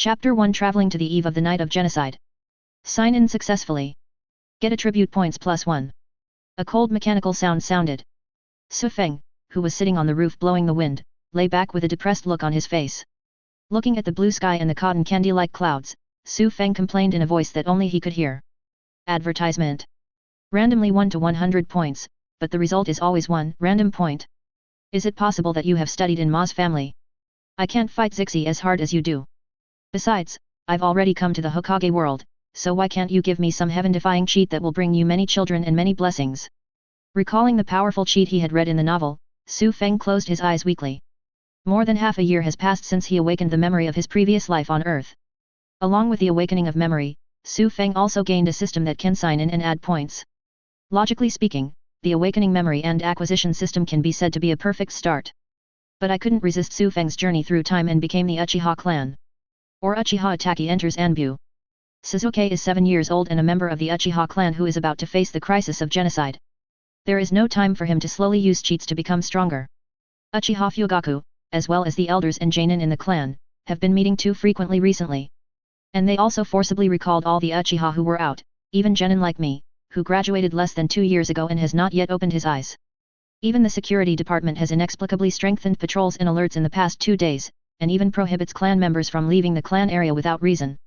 Chapter 1 Traveling to the Eve of the Night of Genocide. Sign in successfully. Get attribute points +1. A cold mechanical sound sounded. Su Feng, who was sitting on the roof blowing the wind, lay back with a depressed look on his face. Looking at the blue sky and the cotton candy-like clouds, Su Feng complained in a voice that only he could hear. Advertisement. Randomly 1 to 100 points, but the result is always 1 random point. Is it possible that you have studied in Ma's family? I can't fight Zixi as hard as you do. Besides, I've already come to the Hokage world, so why can't you give me some heaven-defying cheat that will bring you many children and many blessings? Recalling the powerful cheat he had read in the novel, Su Feng closed his eyes weakly. More than half a year has passed since he awakened the memory of his previous life on Earth. Along with the awakening of memory, Su Feng also gained a system that can sign in and add points. Logically speaking, the awakening memory and acquisition system can be said to be a perfect start. But I couldn't resist Su Feng's journey through time and became the Uchiha clan. Or Uchiha Itaki enters Anbu. Sasuke is 7 years old and a member of the Uchiha clan who is about to face the crisis of genocide. There is no time for him to slowly use cheats to become stronger. Uchiha Fugaku, as well as the elders and Jainin in the clan, have been meeting too frequently recently. And they also forcibly recalled all the Uchiha who were out, even Genin like me, who graduated less than 2 years ago and has not yet opened his eyes. Even the security department has inexplicably strengthened patrols and alerts in the past 2 days, and even prohibits clan members from leaving the clan area without reason.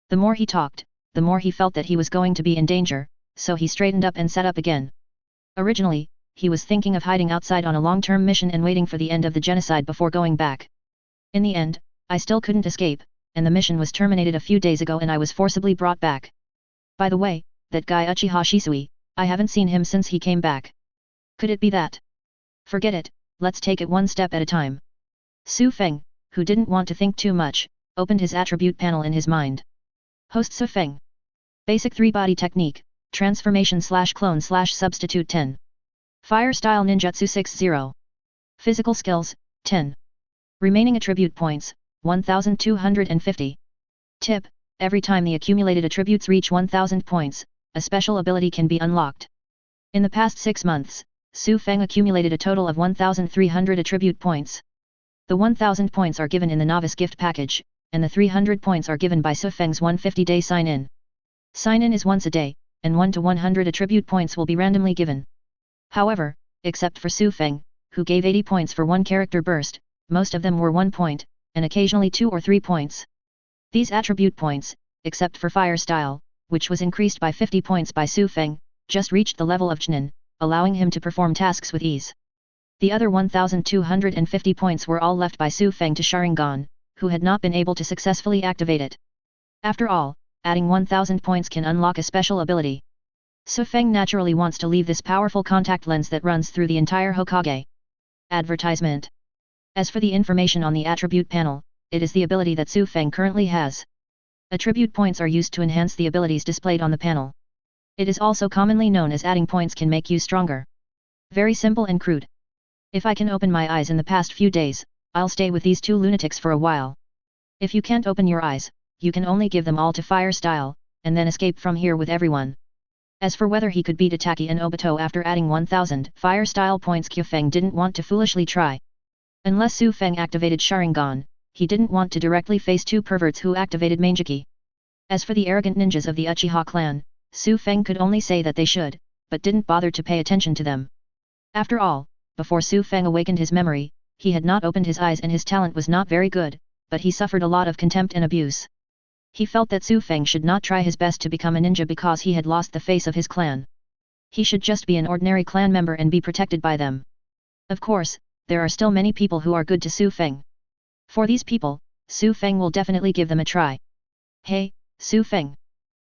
The more he talked, the more he felt that he was going to be in danger, so he straightened up and sat up again. Originally, he was thinking of hiding outside on a long-term mission and waiting for the end of the genocide before going back. In the end, I still couldn't escape, and the mission was terminated a few days ago and I was forcibly brought back. By the way, that guy Uchiha Shisui, I haven't seen him since he came back. Could it be that? Forget it, let's take it one step at a time. Su Feng, who didn't want to think too much, opened his attribute panel in his mind. Host Su Feng. Basic 3-body technique, transformation/clone/substitute 10. Fire style ninjutsu 60. Physical skills, 10. Remaining attribute points, 1250. Tip, every time the accumulated attributes reach 1000 points, a special ability can be unlocked. In the past 6 months, Su Feng accumulated a total of 1300 attribute points. The 1000 points are given in the novice gift package, and the 300 points are given by Su Feng's 150-day sign-in. Sign-in is once a day, and 1 to 100 attribute points will be randomly given. However, except for Su Feng, who gave 80 points for one character burst, most of them were 1 point, and occasionally 2 or 3 points. These attribute points, except for fire style, which was increased by 50 points by Su Feng, just reached the level of Chunin, allowing him to perform tasks with ease. The other 1250 points were all left by Su Feng to Sharingan, who had not been able to successfully activate it. After all, adding 1000 points can unlock a special ability. Su Feng naturally wants to leave this powerful contact lens that runs through the entire Hokage. Advertisement. As for the information on the attribute panel, it is the ability that Su Feng currently has. Attribute points are used to enhance the abilities displayed on the panel. It is also commonly known as adding points can make you stronger. Very simple and crude. If I can open my eyes in the past few days, I'll stay with these 2 lunatics for a while. If you can't open your eyes, you can only give them all to fire style, and then escape from here with everyone. As for whether he could beat Itaki and Obito after adding 1000 fire style points, Qiu Feng didn't want to foolishly try. Unless Su Feng activated Sharingan, he didn't want to directly face 2 perverts who activated Manjiki. As for the arrogant ninjas of the Uchiha clan, Su Feng could only say that they should, but didn't bother to pay attention to them. After all, before Su Feng awakened his memory, he had not opened his eyes and his talent was not very good, but he suffered a lot of contempt and abuse. He felt that Su Feng should not try his best to become a ninja because he had lost the face of his clan. He should just be an ordinary clan member and be protected by them. Of course, there are still many people who are good to Su Feng. For these people, Su Feng will definitely give them a try. Hey, Su Feng!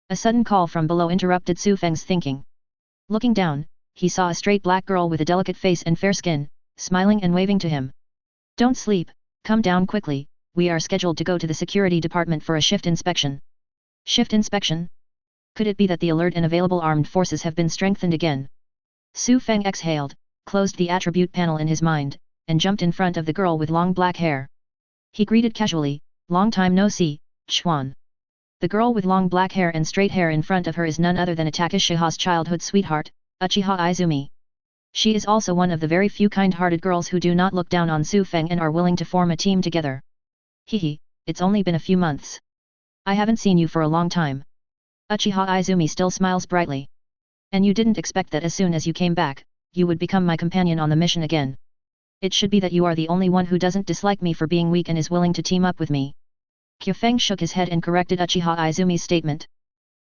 A sudden call from below interrupted Su Feng's thinking. Looking down, he saw a straight black girl with a delicate face and fair skin, smiling and waving to him. Don't sleep, come down quickly, we are scheduled to go to the security department for a shift inspection. Shift inspection? Could it be that the alert and available armed forces have been strengthened again? Su Feng exhaled, closed the attribute panel in his mind, and jumped in front of the girl with long black hair. He greeted casually, long time no see, Chuan. The girl with long black hair and straight hair in front of her is none other than Uchiha's childhood sweetheart, Uchiha Izumi. She is also one of the very few kind-hearted girls who do not look down on Su Feng and are willing to form a team together. Hehe, it's only been a few months. I haven't seen you for a long time. Uchiha Izumi still smiles brightly. And you didn't expect that as soon as you came back, you would become my companion on the mission again. It should be that you are the only one who doesn't dislike me for being weak and is willing to team up with me. Kyufeng shook his head and corrected Uchiha Izumi's statement.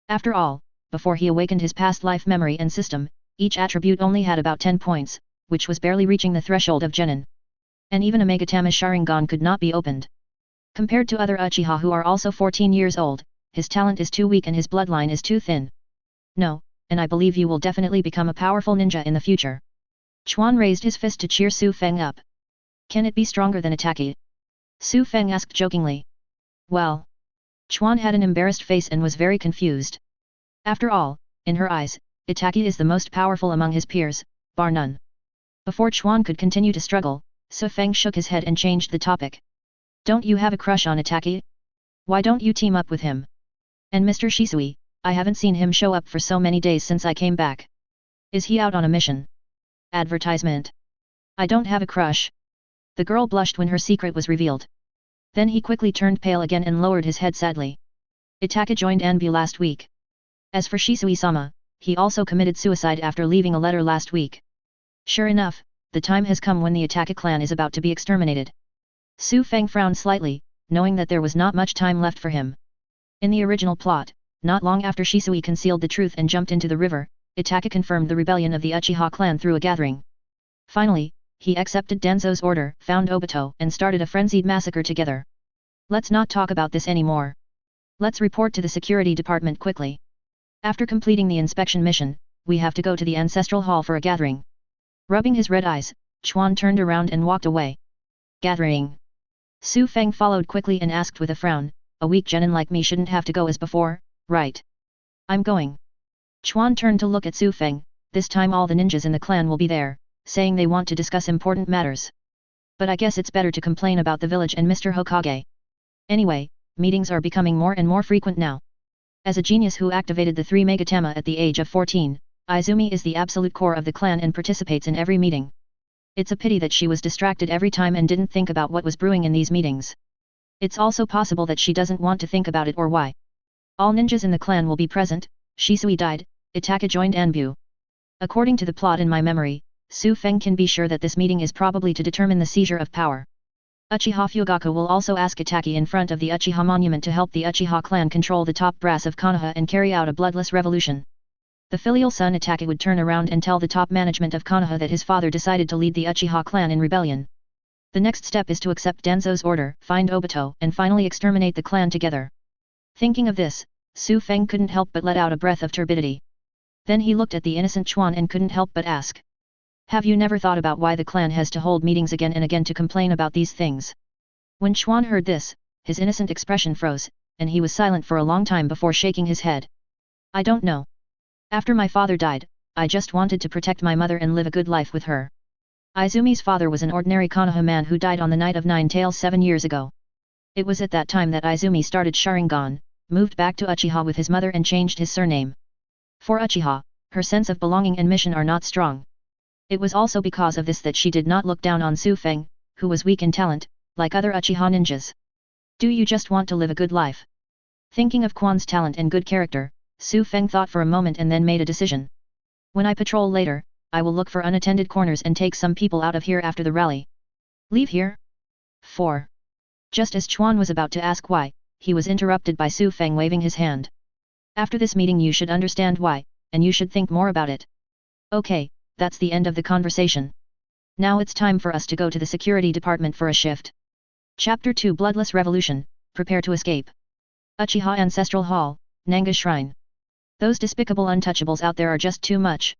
After all, before he awakened his past life memory and system, each attribute only had about 10 points, which was barely reaching the threshold of Genin. And even a Megatama Sharingan could not be opened. Compared to other Uchiha who are also 14 years old, his talent is too weak and his bloodline is too thin. No, and I believe you will definitely become a powerful ninja in the future. Chuan raised his fist to cheer Su Feng up. Can it be stronger than Itaki? Su Feng asked jokingly. Well. Chuan had an embarrassed face and was very confused. After all, in her eyes, Itaki is the most powerful among his peers, bar none. Before Chuan could continue to struggle, Su Feng shook his head and changed the topic. Don't you have a crush on Itaki? Why don't you team up with him? And Mr. Shisui, I haven't seen him show up for so many days since I came back. Is he out on a mission? Advertisement. I don't have a crush. The girl blushed when her secret was revealed. Then he quickly turned pale again and lowered his head sadly. Itaka joined Anbu last week. As for Shisui-sama, he also committed suicide after leaving a letter last week. Sure enough, the time has come when the Itaka clan is about to be exterminated. Su Feng frowned slightly, knowing that there was not much time left for him. In the original plot, not long after Shisui concealed the truth and jumped into the river, Itaka confirmed the rebellion of the Uchiha clan through a gathering. Finally, he accepted Danzo's order, found Obito, and started a frenzied massacre together. Let's not talk about this anymore. Let's report to the security department quickly. After completing the inspection mission, we have to go to the ancestral hall for a gathering. Rubbing his red eyes, Chuan turned around and walked away. Gathering. Su Feng followed quickly and asked with a frown, a weak genin like me shouldn't have to go as before, right? I'm going. Chuan turned to look at Su Feng. This time all the ninjas in the clan will be there, saying they want to discuss important matters. But I guess it's better to complain about the village and Mr. Hokage. Anyway, meetings are becoming more and more frequent now. As a genius who activated the 3 Megatama at the age of 14, Izumi is the absolute core of the clan and participates in every meeting. It's a pity that she was distracted every time and didn't think about what was brewing in these meetings. It's also possible that she doesn't want to think about it or why. All ninjas in the clan will be present. Shisui died, Itaka joined Anbu. According to the plot in my memory, Su Feng can be sure that this meeting is probably to determine the seizure of power. Uchiha Fugaku will also ask Itaki in front of the Uchiha monument to help the Uchiha clan control the top brass of Konoha and carry out a bloodless revolution. The filial son Itaki would turn around and tell the top management of Konoha that his father decided to lead the Uchiha clan in rebellion. The next step is to accept Danzo's order, find Obito, and finally exterminate the clan together. Thinking of this, Su Feng couldn't help but let out a breath of turbidity. Then he looked at the innocent Chuan and couldn't help but ask. Have you never thought about why the clan has to hold meetings again and again to complain about these things? When Chuan heard this, his innocent expression froze, and he was silent for a long time before shaking his head. I don't know. After my father died, I just wanted to protect my mother and live a good life with her. Izumi's father was an ordinary Konoha man who died on the night of 9 Tails 7 years ago. It was at that time that Izumi started Sharingan, moved back to Uchiha with his mother and changed his surname. For Uchiha, her sense of belonging and mission are not strong. It was also because of this that she did not look down on Su Feng, who was weak in talent, like other Uchiha ninjas. Do you just want to live a good life? Thinking of Quan's talent and good character, Su Feng thought for a moment and then made a decision. When I patrol later, I will look for unattended corners and take some people out of here after the rally. Leave here? 4. Just as Chuan was about to ask why, he was interrupted by Su Feng waving his hand. After this meeting you should understand why, and you should think more about it. Okay, that's the end of the conversation. Now it's time for us to go to the security department for a shift. Chapter 2 Bloodless Revolution, Prepare to Escape. Uchiha Ancestral Hall, Nanga Shrine. Those despicable untouchables out there are just too much.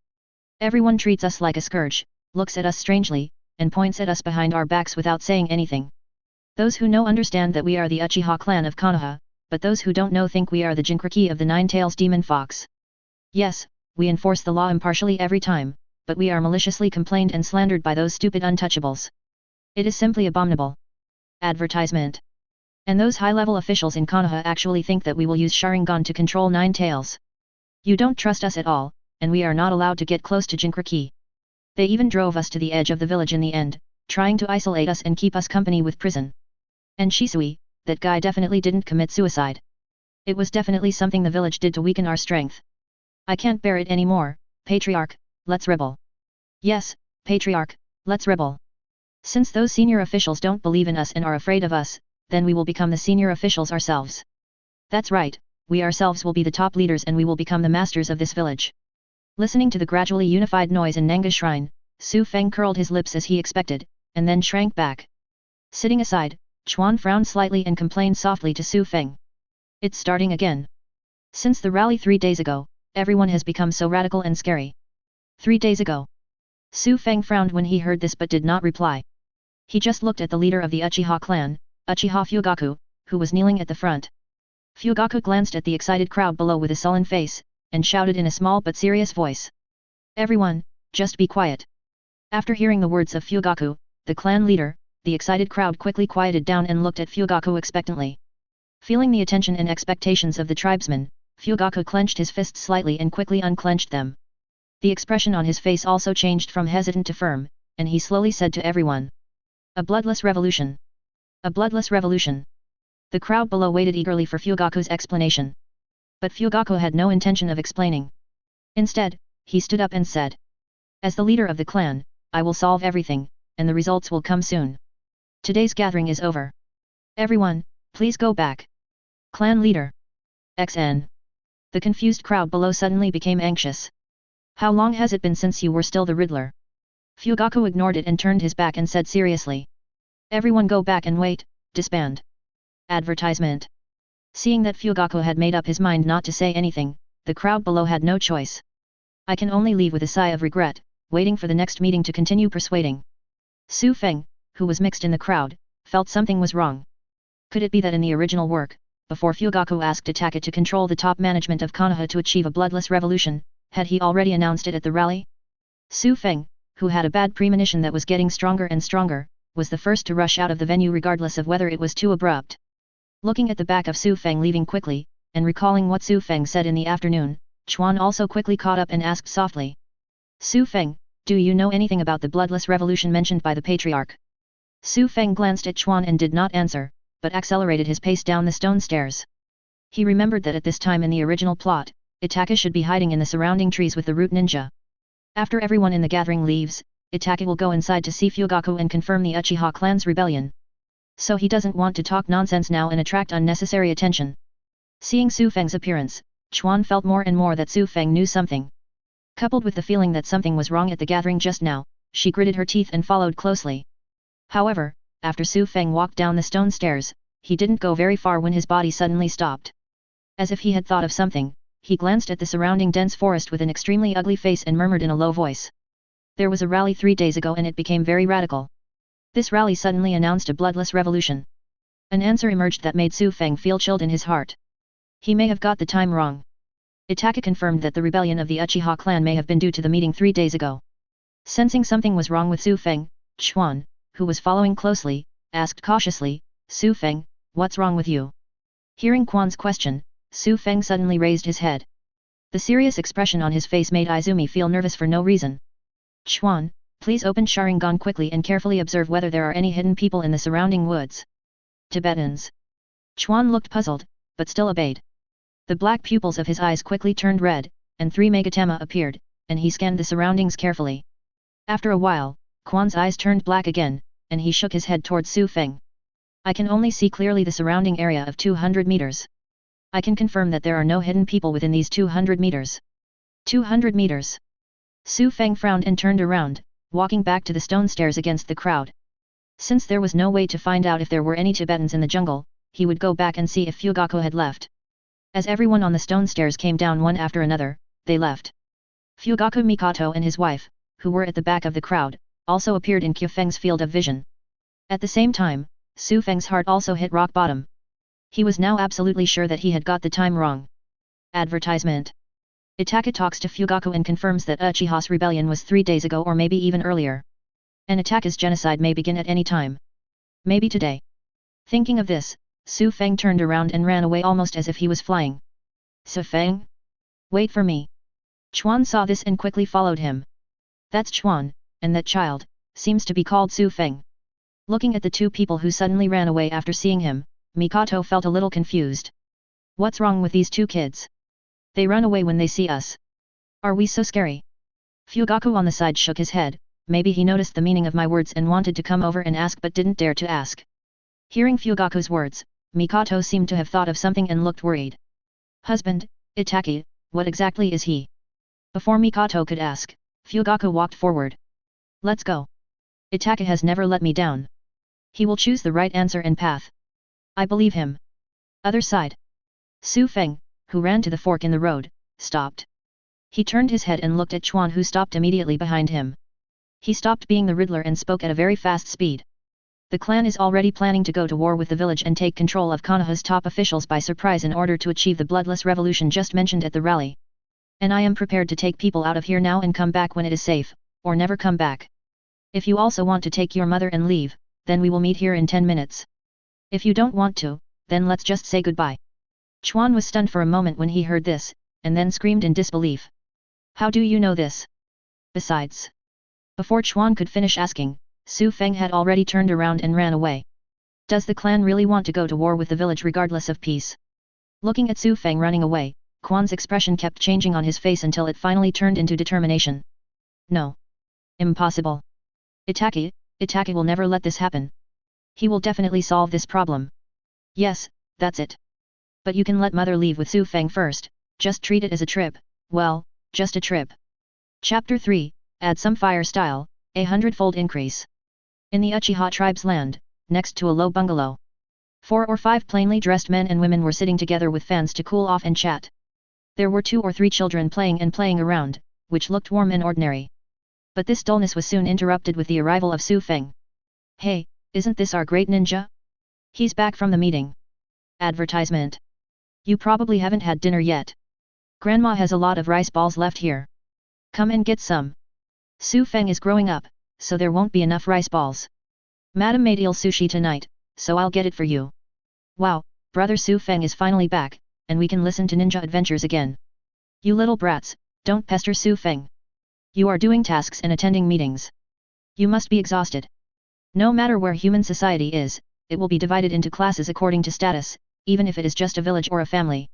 Everyone treats us like a scourge, looks at us strangely, and points at us behind our backs without saying anything. Those who know understand that we are the Uchiha clan of Konoha, but those who don't know think we are the Jinchuriki of the Nine-Tails Demon Fox. Yes, we enforce the law impartially every time, but we are maliciously complained and slandered by those stupid untouchables. It is simply abominable. Advertisement. And those high-level officials in Konoha actually think that we will use Sharingan to control Nine Tails. You don't trust us at all, and we are not allowed to get close to Jinchuriki. They even drove us to the edge of the village in the end, trying to isolate us and keep us company with prison. And Shisui, that guy definitely didn't commit suicide. It was definitely something the village did to weaken our strength. I can't bear it anymore, Patriarch, let's rebel. Yes, Patriarch, let's rebel. Since those senior officials don't believe in us and are afraid of us, then we will become the senior officials ourselves. That's right, we ourselves will be the top leaders and we will become the masters of this village. Listening to the gradually unified noise in Nanga Shrine, Su Feng curled his lips as he expected, and then shrank back. Sitting aside, Chuan frowned slightly and complained softly to Su Feng. It's starting again. Since the rally 3 days ago, everyone has become so radical and scary. 3 days ago. Su Feng frowned when he heard this but did not reply. He just looked at the leader of the Uchiha clan, Uchiha Fugaku, who was kneeling at the front. Fugaku glanced at the excited crowd below with a sullen face, and shouted in a small but serious voice. Everyone, just be quiet. After hearing the words of Fugaku, the clan leader, the excited crowd quickly quieted down and looked at Fugaku expectantly. Feeling the attention and expectations of the tribesmen, Fugaku clenched his fists slightly and quickly unclenched them. The expression on his face also changed from hesitant to firm, and he slowly said to everyone. A bloodless revolution. A bloodless revolution. The crowd below waited eagerly for Fugaku's explanation. But Fugaku had no intention of explaining. Instead, he stood up and said. As the leader of the clan, I will solve everything, and the results will come soon. Today's gathering is over. Everyone, please go back. Clan leader. XN. The confused crowd below suddenly became anxious. How long has it been since you were still the Riddler? Fugaku ignored it and turned his back and said seriously. Everyone go back and wait, disband. Advertisement. Seeing that Fugaku had made up his mind not to say anything, the crowd below had no choice. I can only leave with a sigh of regret, waiting for the next meeting to continue persuading. Su Feng, who was mixed in the crowd, felt something was wrong. Could it be that in the original work, before Fugaku asked Hokage to control the top management of Konoha to achieve a bloodless revolution, had he already announced it at the rally? Su Feng, who had a bad premonition that was getting stronger and stronger, was the first to rush out of the venue regardless of whether it was too abrupt. Looking at the back of Su Feng leaving quickly, and recalling what Su Feng said in the afternoon, Chuan also quickly caught up and asked softly. Su Feng, do you know anything about the bloodless revolution mentioned by the Patriarch? Su Feng glanced at Chuan and did not answer, but accelerated his pace down the stone stairs. He remembered that at this time in the original plot, Itaka should be hiding in the surrounding trees with the root ninja. After everyone in the gathering leaves, Itaka will go inside to see Fugaku and confirm the Uchiha clan's rebellion. So he doesn't want to talk nonsense now and attract unnecessary attention. Seeing Su Feng's appearance, Chuan felt more and more that Su Feng knew something. Coupled with the feeling that something was wrong at the gathering just now, she gritted her teeth and followed closely. However, after Su Feng walked down the stone stairs, he didn't go very far when his body suddenly stopped. As if he had thought of something, he glanced at the surrounding dense forest with an extremely ugly face and murmured in a low voice. There was a rally 3 days ago and it became very radical. This rally suddenly announced a bloodless revolution. An answer emerged that made Su Feng feel chilled in his heart. He may have got the time wrong. Itaka confirmed that the rebellion of the Uchiha clan may have been due to the meeting 3 days ago. Sensing something was wrong with Su Feng, Chuan, who was following closely, asked cautiously, Su Feng, what's wrong with you? Hearing Quan's question, Su Feng suddenly raised his head. The serious expression on his face made Izumi feel nervous for no reason. Chuan, please open Sharingan quickly and carefully observe whether there are any hidden people in the surrounding woods. Tibetans. Chuan looked puzzled, but still obeyed. The black pupils of his eyes quickly turned red, and 3 Megatama appeared, and he scanned the surroundings carefully. After a while, Quan's eyes turned black again, and he shook his head towards Su Feng. I can only see clearly the surrounding area of 200 meters. I can confirm that there are no hidden people within these 200 meters. 200 meters. Su Feng frowned and turned around, walking back to the stone stairs against the crowd. Since there was no way to find out if there were any Tibetans in the jungle, he would go back and see if Fugaku had left. As everyone on the stone stairs came down one after another, they left. Fugaku Mikoto and his wife, who were at the back of the crowd, also appeared in Qiu Feng's field of vision. At the same time, Su Feng's heart also hit rock bottom. He was now absolutely sure that he had got the time wrong. Advertisement. Itaka talks to Fugaku and confirms that Uchiha's rebellion was 3 days ago or maybe even earlier. An Itaka's genocide may begin at any time. Maybe today. Thinking of this, Su Feng turned around and ran away almost as if he was flying. Su Feng? Wait for me. Chuan saw this and quickly followed him. That's Chuan, and that child, seems to be called Su Feng. Looking at the 2 people who suddenly ran away after seeing him, Mikoto felt a little confused. What's wrong with these two kids? They run away when they see us. Are we so scary? Fugaku on the side shook his head. Maybe he noticed the meaning of my words and wanted to come over and ask but didn't dare to ask. Hearing Fugaku's words, Mikoto seemed to have thought of something and looked worried. Husband, Itaki, what exactly is he? Before Mikoto could ask, Fugaku walked forward. Let's go. Itaki has never let me down. He will choose the right answer and path. I believe him. Other side. Su Feng, who ran to the fork in the road, stopped. He turned his head and looked at Chuan, who stopped immediately behind him. He stopped being the Riddler and spoke at a very fast speed. The clan is already planning to go to war with the village and take control of Konoha's top officials by surprise in order to achieve the bloodless revolution just mentioned at the rally. And I am prepared to take people out of here now and come back when it is safe, or never come back. If you also want to take your mother and leave, then we will meet here in 10 minutes. If you don't want to, then let's just say goodbye. Chuan was stunned for a moment when he heard this, and then screamed in disbelief. How do you know this? Besides. Before Chuan could finish asking, Su Feng had already turned around and ran away. Does the clan really want to go to war with the village regardless of peace? Looking at Su Feng running away, Quan's expression kept changing on his face until it finally turned into determination. No. Impossible. Itaki will never let this happen. He will definitely solve this problem. Yes, that's it. But you can let mother leave with Su Feng first, just treat it as a trip, well, just a trip. Chapter 3, Add some fire style, a 100-fold increase. In the Uchiha tribe's land, next to a low bungalow, 4 or 5 plainly dressed men and women were sitting together with fans to cool off and chat. There were 2 or 3 children playing around, which looked warm and ordinary. But this dullness was soon interrupted with the arrival of Su Feng. Hey, isn't this our great ninja? He's back from the meeting. Advertisement. You probably haven't had dinner yet. Grandma has a lot of rice balls left here. Come and get some. Su Feng is growing up, so there won't be enough rice balls. Madam made eel sushi tonight, so I'll get it for you. Wow, brother Su Feng is finally back, and we can listen to ninja adventures again. You little brats, don't pester Su Feng. You are doing tasks and attending meetings. You must be exhausted. No matter where human society is, it will be divided into classes according to status, even if it is just a village or a family.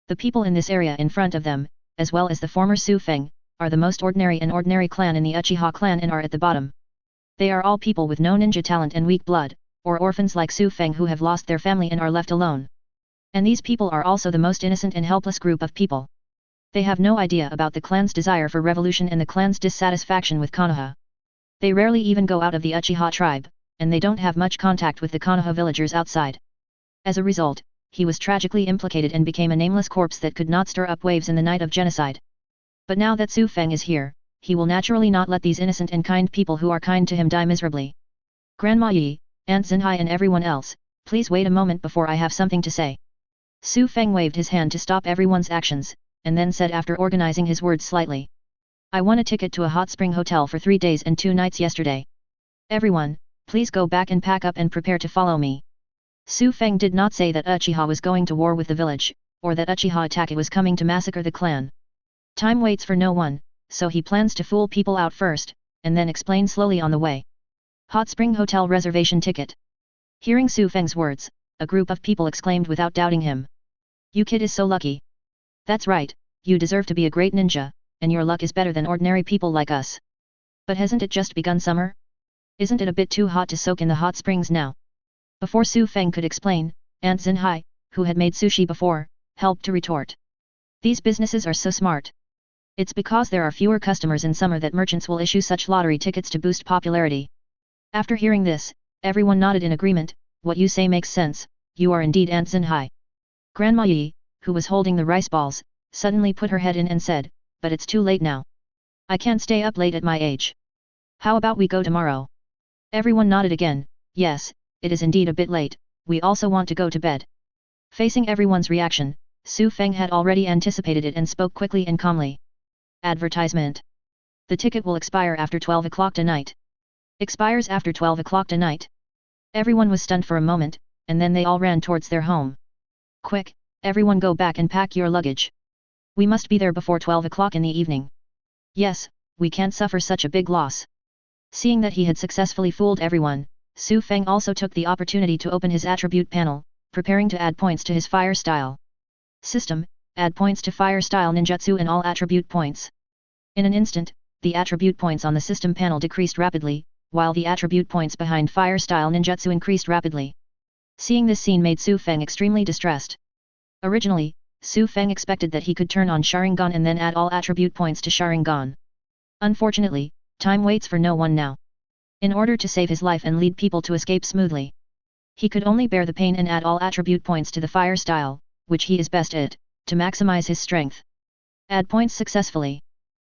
The people in this area in front of them, as well as the former Su Feng, are the most ordinary and ordinary clan in the Uchiha clan and are at the bottom. They are all people with no ninja talent and weak blood, or orphans like Su Feng who have lost their family and are left alone. And these people are also the most innocent and helpless group of people. They have no idea about the clan's desire for revolution and the clan's dissatisfaction with Konoha. They rarely even go out of the Uchiha tribe, and they don't have much contact with the Konoha villagers outside. As a result, he was tragically implicated and became a nameless corpse that could not stir up waves in the night of genocide. But now that Su Feng is here, he will naturally not let these innocent and kind people who are kind to him die miserably. Grandma Yi, Aunt Xinhai and everyone else, please wait a moment before I have something to say. Su Feng waved his hand to stop everyone's actions, and then said after organizing his words slightly. I won a ticket to a hot spring hotel for 3 days and 2 nights yesterday. Everyone, please go back and pack up and prepare to follow me. Su Feng did not say that Uchiha was going to war with the village, or that Uchiha Itaki was coming to massacre the clan. Time waits for no one, so he plans to fool people out first, and then explain slowly on the way. Hot spring hotel reservation ticket. Hearing Su Feng's words, a group of people exclaimed without doubting him. You kid is so lucky. That's right, you deserve to be a great ninja, and your luck is better than ordinary people like us. But hasn't it just begun summer? Isn't it a bit too hot to soak in the hot springs now? Before Su Feng could explain, Aunt Xinhai, who had made sushi before, helped to retort. These businesses are so smart. It's because there are fewer customers in summer that merchants will issue such lottery tickets to boost popularity. After hearing this, everyone nodded in agreement. What you say makes sense, you are indeed Aunt Xinhai. Grandma Yi, who was holding the rice balls, suddenly put her head in and said, but it's too late now. I can't stay up late at my age. How about we go tomorrow? Everyone nodded again. Yes, it is indeed a bit late, we also want to go to bed. Facing everyone's reaction, Su Feng had already anticipated it and spoke quickly and calmly. Advertisement. The ticket will expire after 12 o'clock tonight. Expires after 12 o'clock tonight. Everyone was stunned for a moment, and then they all ran towards their home. Quick, everyone go back and pack your luggage. We must be there before 12 o'clock in the evening. Yes, we can't suffer such a big loss. Seeing that he had successfully fooled everyone, Su Feng also took the opportunity to open his attribute panel, preparing to add points to his fire style. System, add points to fire style ninjutsu and all attribute points. In an instant, the attribute points on the system panel decreased rapidly, while the attribute points behind fire style ninjutsu increased rapidly. Seeing this scene made Su Feng extremely distressed. Originally, Su Feng expected that he could turn on Sharingan and then add all attribute points to Sharingan. Unfortunately, time waits for no one now. In order to save his life and lead people to escape smoothly, he could only bear the pain and add all attribute points to the fire style, which he is best at, to maximize his strength. Add points successfully.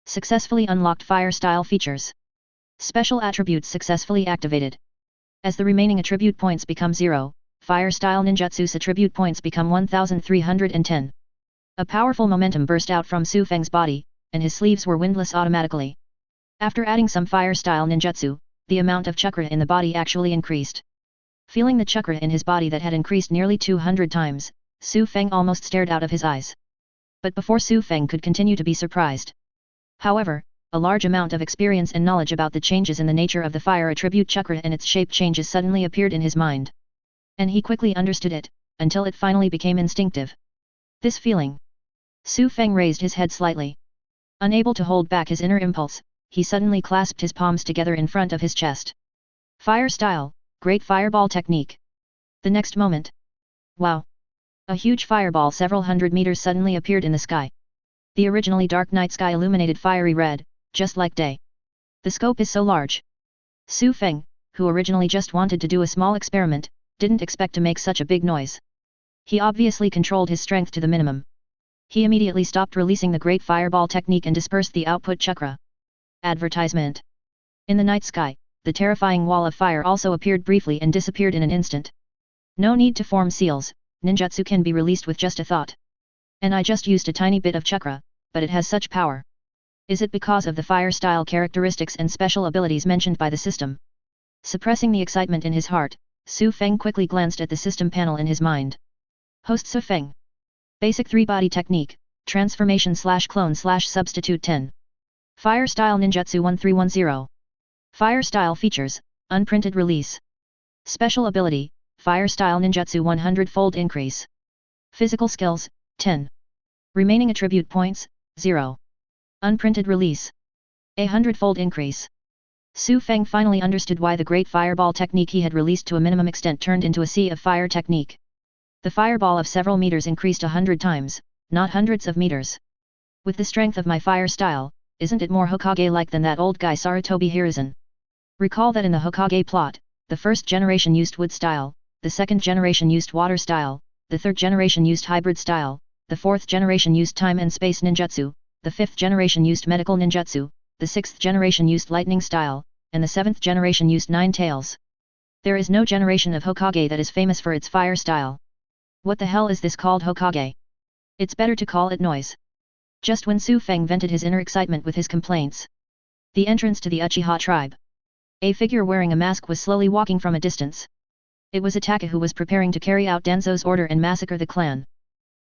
Successfully unlocked fire style features. Special attributes successfully activated. As the remaining attribute points become 0, fire style ninjutsu's attribute points become 1310. A powerful momentum burst out from Su Feng's body, and his sleeves were windless automatically. After adding some fire style ninjutsu, the amount of chakra in the body actually increased. Feeling the chakra in his body that had increased nearly 200 times, Su Feng almost stared out of his eyes. But before Su Feng could continue to be surprised. However, a large amount of experience and knowledge about the changes in the nature of the fire attribute chakra and its shape changes suddenly appeared in his mind. And he quickly understood it, until it finally became instinctive. This feeling. Su Feng raised his head slightly. Unable to hold back his inner impulse, he suddenly clasped his palms together in front of his chest. Fire style, great fireball technique. The next moment. Wow! A huge fireball several hundred meters suddenly appeared in the sky. The originally dark night sky illuminated fiery red, just like day. The scope is so large. Su Feng, who originally just wanted to do a small experiment, didn't expect to make such a big noise. He obviously controlled his strength to the minimum. He immediately stopped releasing the great fireball technique and dispersed the output chakra. Advertisement. In the night sky, the terrifying wall of fire also appeared briefly and disappeared in an instant. No need to form seals, ninjutsu can be released with just a thought. And I just used a tiny bit of chakra, but it has such power. Is it because of the fire style characteristics and special abilities mentioned by the system? Suppressing the excitement in his heart, Su Feng quickly glanced at the system panel in his mind. Host Su Feng. Basic 3-body technique, transformation/clone/substitute 10. Fire style ninjutsu 1310. Fire style features, unprinted release. Special ability, fire style ninjutsu 100-fold increase. Physical skills, 10. Remaining attribute points, 0. Unprinted release. 100-fold increase. Su Feng finally understood why the great fireball technique he had released to a minimum extent turned into a sea of fire technique. The fireball of several meters increased 100 times, not hundreds of meters. With the strength of my fire style, isn't it more Hokage-like than that old guy Sarutobi Hiruzen? Recall that in the Hokage plot, the first generation used wood style, the second generation used water style, the third generation used hybrid style, the fourth generation used time and space ninjutsu, the fifth generation used medical ninjutsu, the sixth generation used lightning style, and the seventh generation used nine tails. There is no generation of Hokage that is famous for its fire style. What the hell is this called Hokage? It's better to call it noise. Just when Su Feng vented his inner excitement with his complaints. The entrance to the Uchiha tribe. A figure wearing a mask was slowly walking from a distance. It was Itaka who was preparing to carry out Danzo's order and massacre the clan.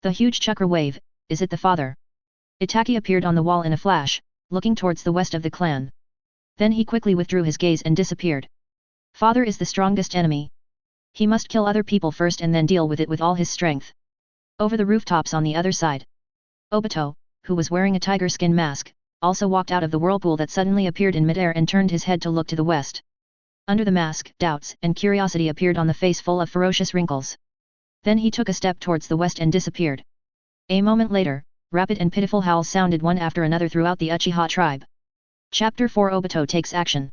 The huge chakra wave, is it the father? Itaki appeared on the wall in a flash, looking towards the west of the clan. Then he quickly withdrew his gaze and disappeared. Father is the strongest enemy. He must kill other people first and then deal with it with all his strength. Over the rooftops on the other side, Obito, who was wearing a tiger skin mask, also walked out of the whirlpool that suddenly appeared in midair and turned his head to look to the west. Under the mask, doubts and curiosity appeared on the face full of ferocious wrinkles. Then he took a step towards the west and disappeared. A moment later, rapid and pitiful howls sounded one after another throughout the Uchiha tribe. Chapter 4 Obito takes action.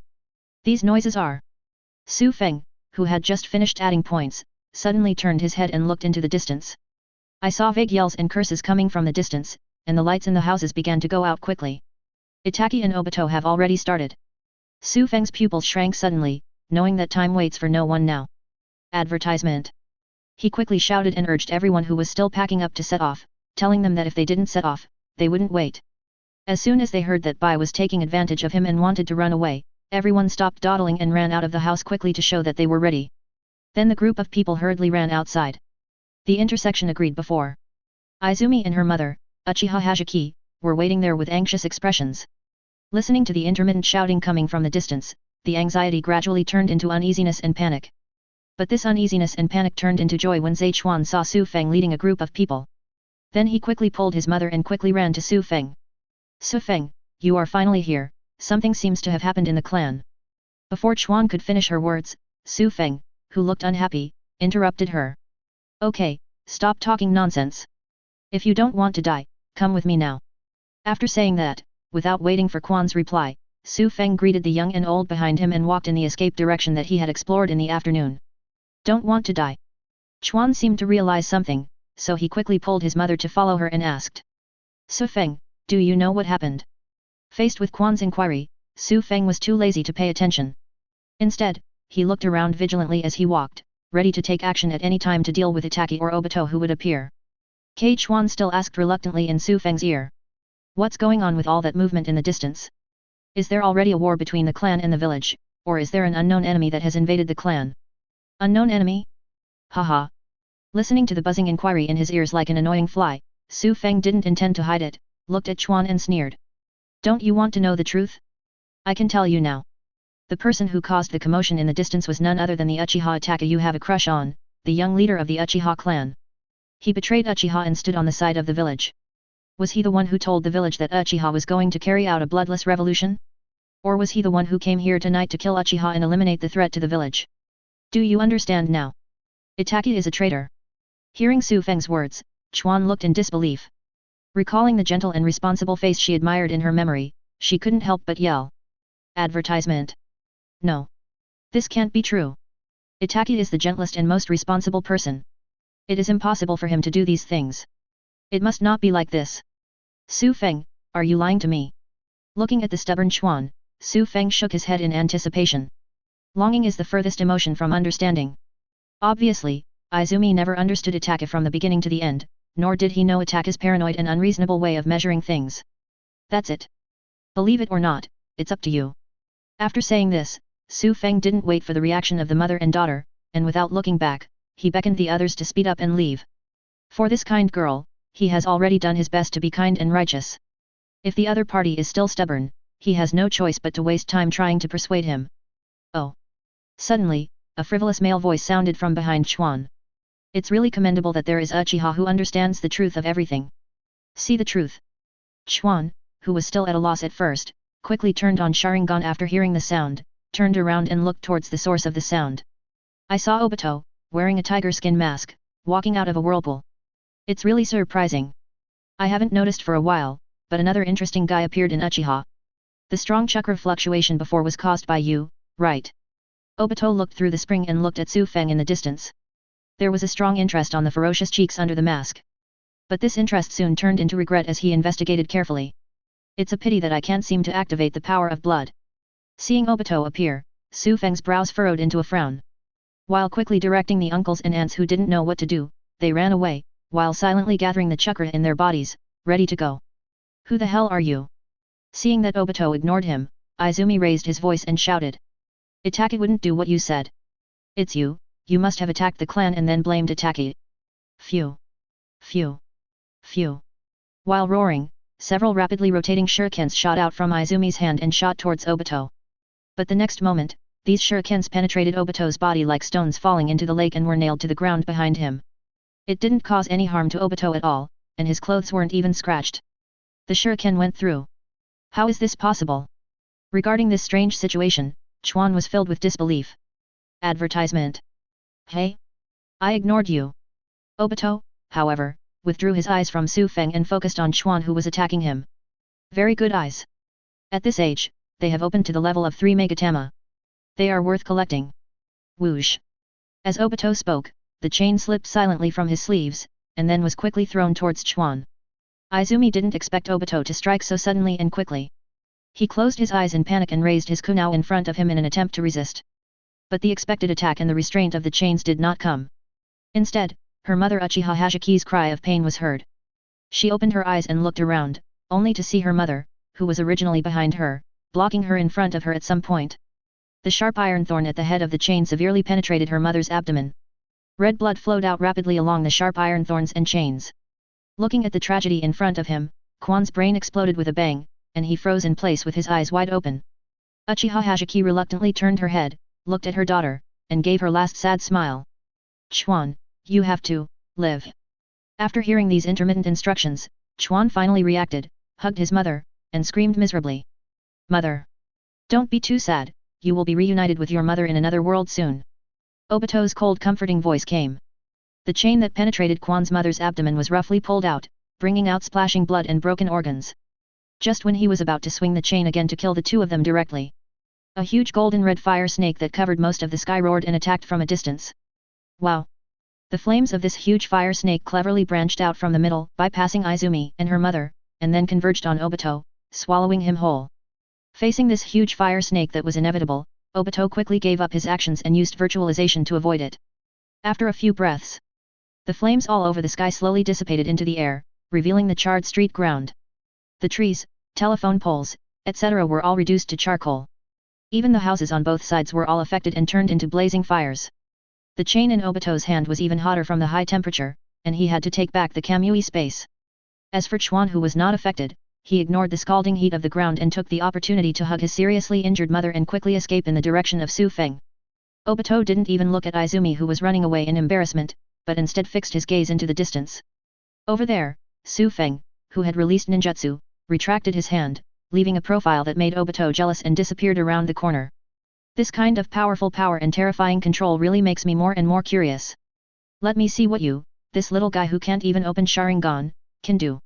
These noises are. Su Feng, who had just finished adding points, suddenly turned his head and looked into the distance. I saw vague yells and curses coming from the distance, and the lights in the houses began to go out quickly. Itaki and Obito have already started. Su Feng's pupils shrank suddenly, knowing that time waits for no one now. Advertisement. He quickly shouted and urged everyone who was still packing up to set off, telling them that if they didn't set off, they wouldn't wait. As soon as they heard that Bai was taking advantage of him and wanted to run away, everyone stopped dawdling and ran out of the house quickly to show that they were ready. Then the group of people hurriedly ran outside. The intersection agreed before. Izumi and her mother, Uchiha Hajiki, were waiting there with anxious expressions. Listening to the intermittent shouting coming from the distance, the anxiety gradually turned into uneasiness and panic. But this uneasiness and panic turned into joy when Zhechuan saw Su Feng leading a group of people. Then he quickly pulled his mother and quickly ran to Su Feng. Su Feng, you are finally here, something seems to have happened in the clan. Before Chuan could finish her words, Su Feng, who looked unhappy, interrupted her. Okay, stop talking nonsense. If you don't want to die, come with me now. After saying that, without waiting for Quan's reply, Su Feng greeted the young and old behind him and walked in the escape direction that he had explored in the afternoon. Don't want to die. Chuan seemed to realize something, so he quickly pulled his mother to follow her and asked. Su Feng, do you know what happened? Faced with Quan's inquiry, Su Feng was too lazy to pay attention. Instead, he looked around vigilantly as he walked, ready to take action at any time to deal with Itaki or Obito who would appear. Kei Chuan still asked reluctantly in Su Feng's ear. What's going on with all that movement in the distance? Is there already a war between the clan and the village, or is there an unknown enemy that has invaded the clan? Unknown enemy? Haha. Listening to the buzzing inquiry in his ears like an annoying fly, Su Feng didn't intend to hide it, looked at Chuan and sneered. Don't you want to know the truth? I can tell you now. The person who caused the commotion in the distance was none other than the Uchiha Itaka you have a crush on, the young leader of the Uchiha clan. He betrayed Uchiha and stood on the side of the village. Was he the one who told the village that Uchiha was going to carry out a bloodless revolution? Or was he the one who came here tonight to kill Uchiha and eliminate the threat to the village? Do you understand now? Itaki is a traitor. Hearing Su Feng's words, Chuan looked in disbelief. Recalling the gentle and responsible face she admired in her memory, she couldn't help but yell. Advertisement. No. This can't be true. Itaki is the gentlest and most responsible person. It is impossible for him to do these things. It must not be like this. Su Feng, are you lying to me? Looking at the stubborn Chuan, Su Feng shook his head in anticipation. Longing is the furthest emotion from understanding. Obviously, Izumi never understood Itaka from the beginning to the end, nor did he know Itaka's paranoid and unreasonable way of measuring things. That's it. Believe it or not, it's up to you. After saying this, Su Feng didn't wait for the reaction of the mother and daughter, and without looking back, he beckoned the others to speed up and leave. For this kind girl, he has already done his best to be kind and righteous. If the other party is still stubborn, he has no choice but to waste time trying to persuade him. Oh. Suddenly, a frivolous male voice sounded from behind Chuan. It's really commendable that there is Uchiha who understands the truth of everything. See the truth. Chuan, who was still at a loss at first, quickly turned on Sharingan after hearing the sound, turned around and looked towards the source of the sound. I saw Obito, wearing a tiger skin mask, walking out of a whirlpool. It's really surprising. I haven't noticed for a while, but another interesting guy appeared in Uchiha. The strong chakra fluctuation before was caused by you, right? Obito looked through the spring and looked at Su Feng in the distance. There was a strong interest on the ferocious cheeks under the mask. But this interest soon turned into regret as he investigated carefully. It's a pity that I can't seem to activate the power of blood. Seeing Obito appear, Su Feng's brows furrowed into a frown. While quickly directing the uncles and aunts who didn't know what to do, they ran away, while silently gathering the chakra in their bodies, ready to go. Who the hell are you? Seeing that Obito ignored him, Izumi raised his voice and shouted. Itaki wouldn't do what you said. It's you, you must have attacked the clan and then blamed Itaki. Phew. Phew. Phew. While roaring, several rapidly rotating shurikens shot out from Izumi's hand and shot towards Obito. But the next moment, these shurikens penetrated Obito's body like stones falling into the lake and were nailed to the ground behind him. It didn't cause any harm to Obito at all, and his clothes weren't even scratched. The shuriken went through. How is this possible? Regarding this strange situation, Chuan was filled with disbelief. Advertisement. Hey? I ignored you. Obito, however, withdrew his eyes from Su Feng and focused on Chuan who was attacking him. Very good eyes. At this age, they have opened to the level of 3 Megatama. They are worth collecting. Whoosh. As Obito spoke, the chain slipped silently from his sleeves, and then was quickly thrown towards Chuan. Izumi didn't expect Obito to strike so suddenly and quickly. He closed his eyes in panic and raised his kunao in front of him in an attempt to resist. But the expected attack and the restraint of the chains did not come. Instead, her mother Uchiha Hachiki's cry of pain was heard. She opened her eyes and looked around, only to see her mother, who was originally behind her, blocking her in front of her at some point. The sharp iron thorn at the head of the chain severely penetrated her mother's abdomen. Red blood flowed out rapidly along the sharp iron thorns and chains. Looking at the tragedy in front of him, Quan's brain exploded with a bang, and he froze in place with his eyes wide open. Uchiha Hachiki reluctantly turned her head, looked at her daughter, and gave her last sad smile. Chuan, you have to live. After hearing these intermittent instructions, Chuan finally reacted, hugged his mother, and screamed miserably. Mother! Don't be too sad, you will be reunited with your mother in another world soon. Obito's cold comforting voice came. The chain that penetrated Quan's mother's abdomen was roughly pulled out, bringing out splashing blood and broken organs. Just when he was about to swing the chain again to kill the two of them directly, a huge golden-red fire snake that covered most of the sky roared and attacked from a distance. Wow! The flames of this huge fire snake cleverly branched out from the middle, bypassing Izumi and her mother, and then converged on Obito, swallowing him whole. Facing this huge fire snake that was inevitable, Obito quickly gave up his actions and used virtualization to avoid it. After a few breaths, the flames all over the sky slowly dissipated into the air, revealing the charred street ground. The trees, telephone poles, etc. were all reduced to charcoal. Even the houses on both sides were all affected and turned into blazing fires. The chain in Obito's hand was even hotter from the high temperature, and he had to take back the Kamui space. As for Chuan, who was not affected, he ignored the scalding heat of the ground and took the opportunity to hug his seriously injured mother and quickly escape in the direction of Su Feng. Obito didn't even look at Izumi, who was running away in embarrassment, but instead fixed his gaze into the distance. Over there, Su Feng, who had released ninjutsu, retracted his hand, leaving a profile that made Obito jealous and disappeared around the corner. This kind of powerful power and terrifying control really makes me more and more curious. Let me see what you, this little guy who can't even open Sharingan, can do.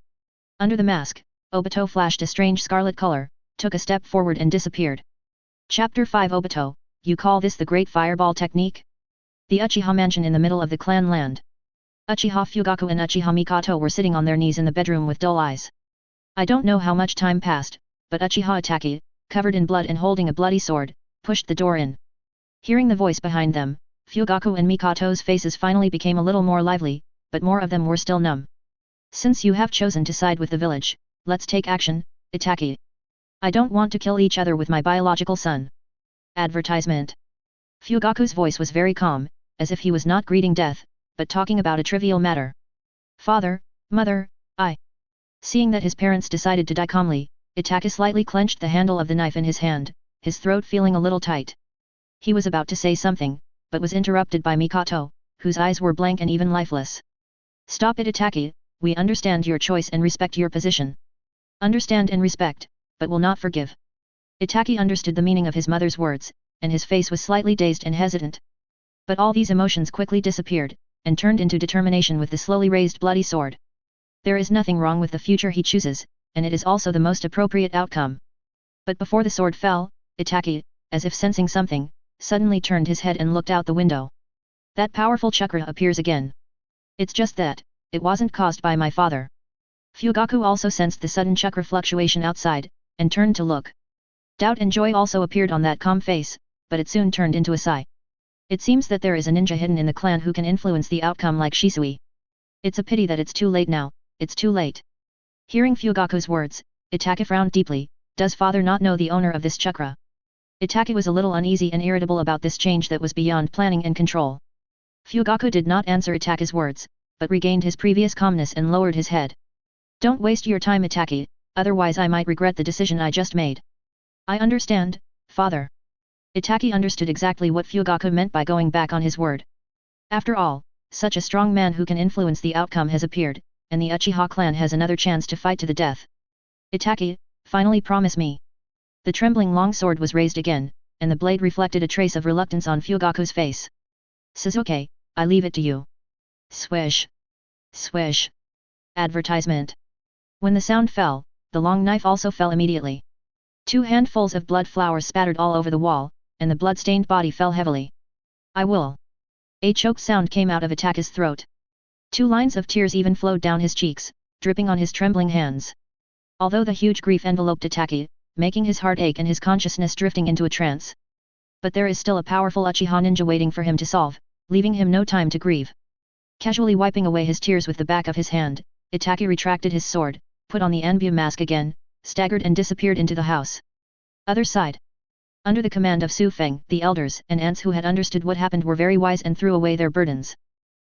Under the mask, Obito flashed a strange scarlet color, took a step forward and disappeared. Chapter 5 Obito, you call this the Great Fireball Technique? The Uchiha mansion in the middle of the clan land. Uchiha Fugaku and Uchiha Mikoto were sitting on their knees in the bedroom with dull eyes. I don't know how much time passed, but Uchiha Itachi, covered in blood and holding a bloody sword, pushed the door in. Hearing the voice behind them, Fugaku and Mikoto's faces finally became a little more lively, but more of them were still numb. Since you have chosen to side with the village, let's take action, Itachi. I don't want to kill each other with my biological son. Advertisement. Fugaku's voice was very calm, as if he was not greeting death, but talking about a trivial matter. Father, mother, I. Seeing that his parents decided to die calmly, Itachi slightly clenched the handle of the knife in his hand, his throat feeling a little tight. He was about to say something, but was interrupted by Mikoto, whose eyes were blank and even lifeless. Stop it, Itachi, we understand your choice and respect your position. Understand and respect, but will not forgive. Itachi understood the meaning of his mother's words, and his face was slightly dazed and hesitant. But all these emotions quickly disappeared, and turned into determination with the slowly raised bloody sword. There is nothing wrong with the future he chooses, and it is also the most appropriate outcome. But before the sword fell, Itachi, as if sensing something, suddenly turned his head and looked out the window. That powerful chakra appears again. It's just that, it wasn't caused by my father. Fugaku also sensed the sudden chakra fluctuation outside, and turned to look. Doubt and joy also appeared on that calm face, but it soon turned into a sigh. It seems that there is a ninja hidden in the clan who can influence the outcome like Shisui. It's a pity that it's too late now, it's too late. Hearing Fugaku's words, Itachi frowned deeply. Does father not know the owner of this chakra? Itachi was a little uneasy and irritable about this change that was beyond planning and control. Fugaku did not answer Itachi's words, but regained his previous calmness and lowered his head. Don't waste your time, Itachi, otherwise I might regret the decision I just made. I understand, father. Itachi understood exactly what Fugaku meant by going back on his word. After all, such a strong man who can influence the outcome has appeared, and the Uchiha clan has another chance to fight to the death. Itachi, finally promise me. The trembling long sword was raised again, and the blade reflected a trace of reluctance on Fugaku's face. Suzuki, I leave it to you. Swish. Swish. Advertisement. When the sound fell, the long knife also fell immediately. 2 handfuls of blood flowers spattered all over the wall, and the blood-stained body fell heavily. I will. A choked sound came out of Itachi's throat. 2 lines of tears even flowed down his cheeks, dripping on his trembling hands. Although the huge grief enveloped Itachi, making his heart ache and his consciousness drifting into a trance. But there is still a powerful Uchiha ninja waiting for him to solve, leaving him no time to grieve. Casually wiping away his tears with the back of his hand, Itachi retracted his sword, put on the Anbu mask again, staggered and disappeared into the house. Other side. Under the command of Su Feng, the elders and aunts who had understood what happened were very wise and threw away their burdens.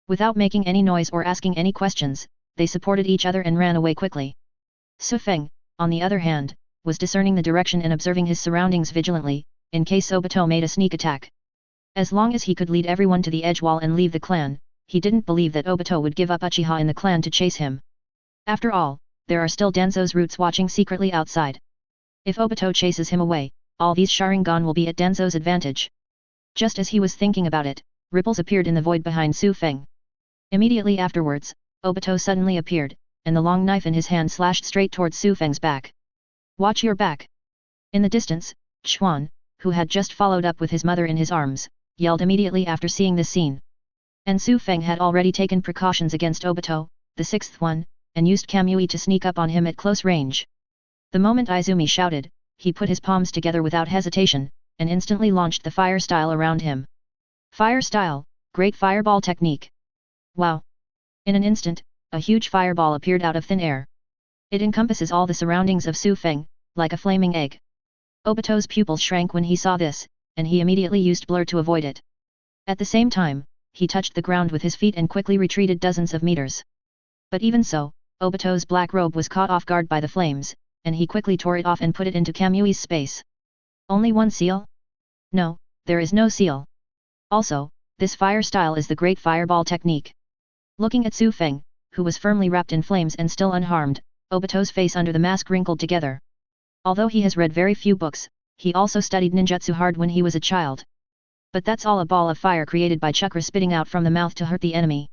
Without making any noise or asking any questions, they supported each other and ran away quickly. Su Feng, on the other hand, was discerning the direction and observing his surroundings vigilantly, in case Obito made a sneak attack. As long as he could lead everyone to the edge wall and leave the clan, he didn't believe that Obito would give up Uchiha in the clan to chase him. After all, there are still Danzo's roots watching secretly outside. If Obito chases him away, all these Sharingan will be at Danzo's advantage. Just as he was thinking about it, ripples appeared in the void behind Su Feng. Immediately afterwards, Obito suddenly appeared, and the long knife in his hand slashed straight towards Su Feng's back. "Watch your back!" In the distance, Chuan, who had just followed up with his mother in his arms, yelled immediately after seeing this scene. And Su Feng had already taken precautions against Obito, the sixth one, and used Kamui to sneak up on him at close range. The moment Izumi shouted, he put his palms together without hesitation, and instantly launched the fire style around him. Fire style, great fireball technique. Wow! In an instant, a huge fireball appeared out of thin air. It encompasses all the surroundings of Su Feng, like a flaming egg. Obito's pupils shrank when he saw this, and he immediately used blur to avoid it. At the same time, he touched the ground with his feet and quickly retreated dozens of meters. But even so, Obito's black robe was caught off guard by the flames, and he quickly tore it off and put it into Kamui's space. Only one seal? No, there is no seal. Also, this fire style is the great fireball technique. Looking at Su Feng, who was firmly wrapped in flames and still unharmed, Obito's face under the mask wrinkled together. Although he has read very few books, he also studied ninjutsu hard when he was a child. But that's all a ball of fire created by chakra spitting out from the mouth to hurt the enemy.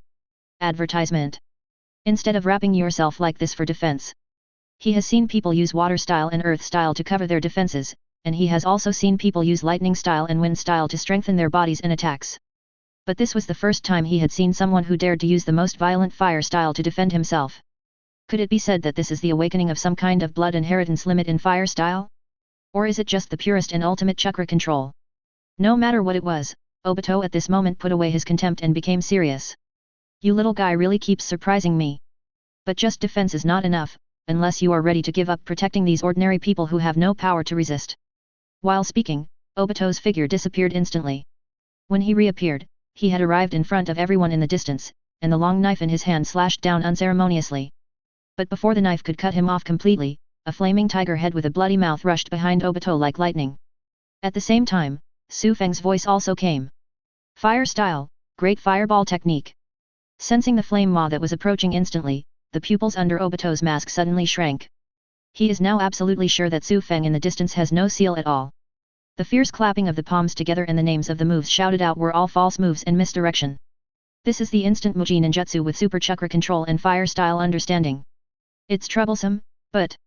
Advertisement. Instead of wrapping yourself like this for defense. He has seen people use water style and earth style to cover their defenses, and he has also seen people use lightning style and wind style to strengthen their bodies in attacks. But this was the first time he had seen someone who dared to use the most violent fire style to defend himself. Could it be said that this is the awakening of some kind of blood inheritance limit in fire style? Or is it just the purest and ultimate chakra control? No matter what it was, Obito at this moment put away his contempt and became serious. You little guy really keeps surprising me. But just defense is not enough, unless you are ready to give up protecting these ordinary people who have no power to resist. While speaking, Obito's figure disappeared instantly. When he reappeared, he had arrived in front of everyone in the distance, and the long knife in his hand slashed down unceremoniously. But before the knife could cut him off completely, a flaming tiger head with a bloody mouth rushed behind Obito like lightning. At the same time, Su Feng's voice also came. Fire style, great fireball technique. Sensing the flame maw that was approaching instantly, the pupils under Obito's mask suddenly shrank. He is now absolutely sure that Su Feng in the distance has no seal at all. The fierce clapping of the palms together and the names of the moves shouted out were all false moves and misdirection. This is the instant Muji ninjutsu with super chakra control and fire style understanding. It's troublesome, but...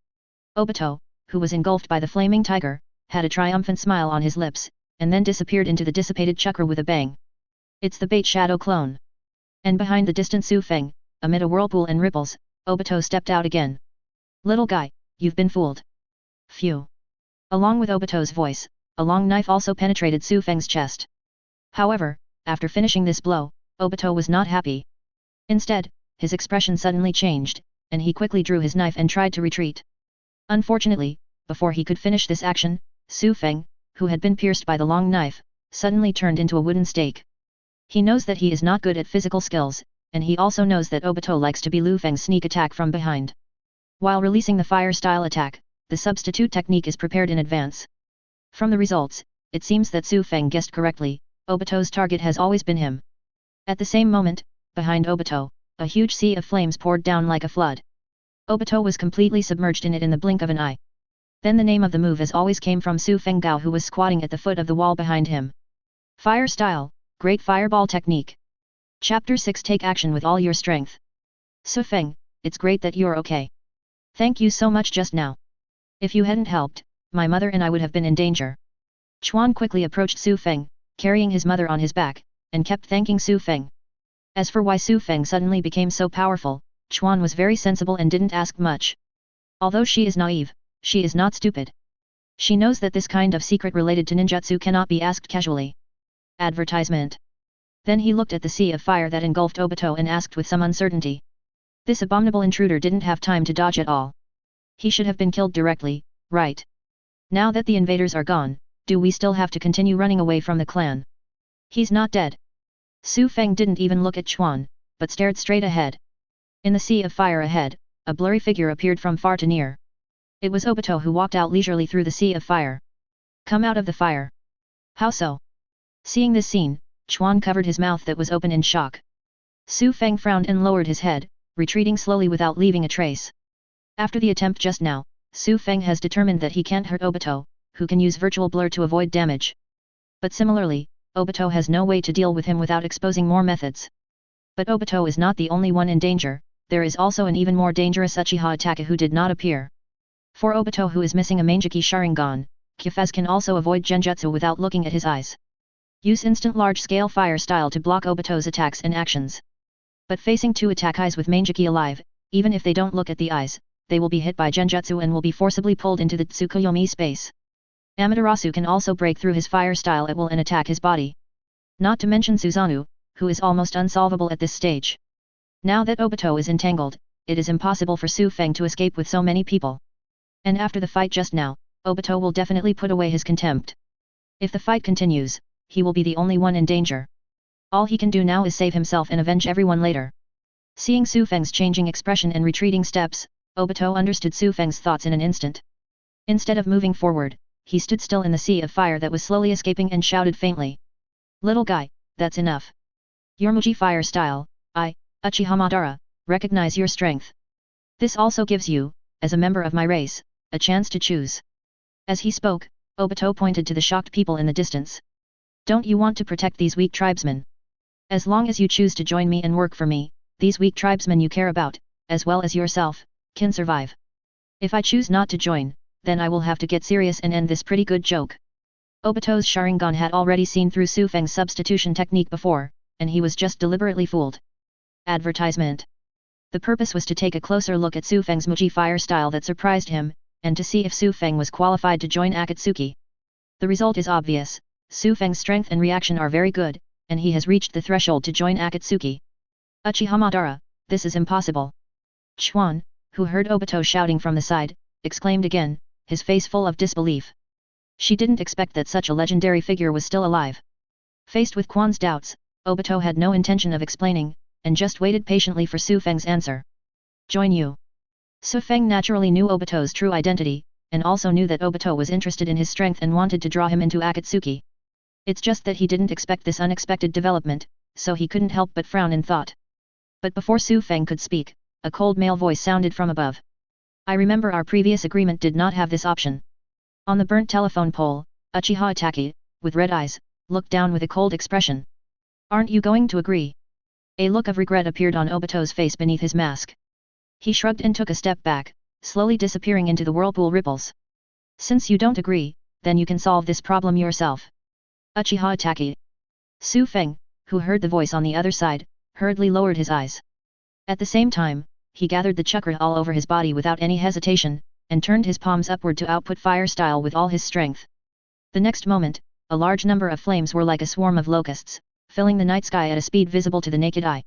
Obito, who was engulfed by the flaming tiger, had a triumphant smile on his lips, and then disappeared into the dissipated chakra with a bang. It's the bait shadow clone. And behind the distant Su Feng, amid a whirlpool and ripples, Obito stepped out again. Little guy, you've been fooled. Phew. Along with Obito's voice, a long knife also penetrated Su Feng's chest. However, after finishing this blow, Obito was not happy. Instead, his expression suddenly changed, and he quickly drew his knife and tried to retreat. Unfortunately, before he could finish this action, Su Feng, who had been pierced by the long knife, suddenly turned into a wooden stake. He knows that he is not good at physical skills, and he also knows that Obito likes to be Lu Feng's sneak attack from behind. While releasing the fire style attack, the substitute technique is prepared in advance. From the results, it seems that Su Feng guessed correctly, Obito's target has always been him. At the same moment, behind Obito, a huge sea of flames poured down like a flood. Obito was completely submerged in it in the blink of an eye. Then the name of the move as always came from Su Feng Gao, who was squatting at the foot of the wall behind him. Fire style, great fireball technique. Chapter 6 Take action with all your strength. Su Feng, it's great that you're okay. Thank you so much just now. If you hadn't helped, my mother and I would have been in danger. Chuan quickly approached Su Feng, carrying his mother on his back, and kept thanking Su Feng. As for why Su Feng suddenly became so powerful, Chuan was very sensible and didn't ask much. Although she is naive, she is not stupid. She knows that this kind of secret related to ninjutsu cannot be asked casually. Advertisement. Then he looked at the sea of fire that engulfed Obito and asked with some uncertainty. This abominable intruder didn't have time to dodge at all. He should have been killed directly, right? Now that the invaders are gone, do we still have to continue running away from the clan? He's not dead. Su Feng didn't even look at Chuan, but stared straight ahead. In the sea of fire ahead, a blurry figure appeared from far to near. It was Obito who walked out leisurely through the sea of fire. Come out of the fire. How so? Seeing this scene, Chuan covered his mouth that was open in shock. Su Feng frowned and lowered his head, retreating slowly without leaving a trace. After the attempt just now, Su Feng has determined that he can't hurt Obito, who can use virtual blur to avoid damage. But similarly, Obito has no way to deal with him without exposing more methods. But Obito is not the only one in danger, there is also an even more dangerous Uchiha Itachi who did not appear. For Obito, who is missing a Mangeki Sharingan, Kifaz can also avoid Genjutsu without looking at his eyes. Use instant large-scale fire style to block Obito's attacks and actions. But facing two attack eyes with Mangeki alive, even if they don't look at the eyes, they will be hit by Genjutsu and will be forcibly pulled into the Tsukuyomi space. Amaterasu can also break through his fire style at will and attack his body. Not to mention Susanoo, who is almost unsolvable at this stage. Now that Obito is entangled, it is impossible for Su Feng to escape with so many people. And after the fight just now, Obito will definitely put away his contempt. If the fight continues, he will be the only one in danger. All he can do now is save himself and avenge everyone later. Seeing Su Feng's changing expression and retreating steps, Obito understood Su Feng's thoughts in an instant. Instead of moving forward, he stood still in the sea of fire that was slowly escaping and shouted faintly. Little guy, that's enough. Your Muji fire style, Uchiha Madara, recognize your strength. This also gives you, as a member of my race, a chance to choose. As he spoke, Obito pointed to the shocked people in the distance. Don't you want to protect these weak tribesmen? As long as you choose to join me and work for me, these weak tribesmen you care about, as well as yourself, can survive. If I choose not to join, then I will have to get serious and end this pretty good joke. Obito's Sharingan had already seen through Su Feng's substitution technique before, and he was just deliberately fooled. Advertisement. The purpose was to take a closer look at Su Feng's Muji fire style that surprised him, and to see if Su Feng was qualified to join Akatsuki. The result is obvious, Su Feng's strength and reaction are very good, and he has reached the threshold to join Akatsuki. Uchiha Madara, this is impossible. Chuan, who heard Obito shouting from the side, exclaimed again, his face full of disbelief. She didn't expect that such a legendary figure was still alive. Faced with Quan's doubts, Obito had no intention of explaining, and just waited patiently for Su Feng's answer. Join you. Su Feng naturally knew Obito's true identity, and also knew that Obito was interested in his strength and wanted to draw him into Akatsuki. It's just that he didn't expect this unexpected development, so he couldn't help but frown in thought. But before Su Feng could speak, a cold male voice sounded from above. I remember our previous agreement did not have this option. On the burnt telephone pole, Uchiha Itachi, with red eyes, looked down with a cold expression. Aren't you going to agree? A look of regret appeared on Obito's face beneath his mask. He shrugged and took a step back, slowly disappearing into the whirlpool ripples. Since you don't agree, then you can solve this problem yourself. Uchiha Itachi. Su Feng, who heard the voice on the other side, hurriedly lowered his eyes. At the same time, he gathered the chakra all over his body without any hesitation, and turned his palms upward to output fire style with all his strength. The next moment, a large number of flames were like a swarm of locusts, filling the night sky at a speed visible to the naked eye.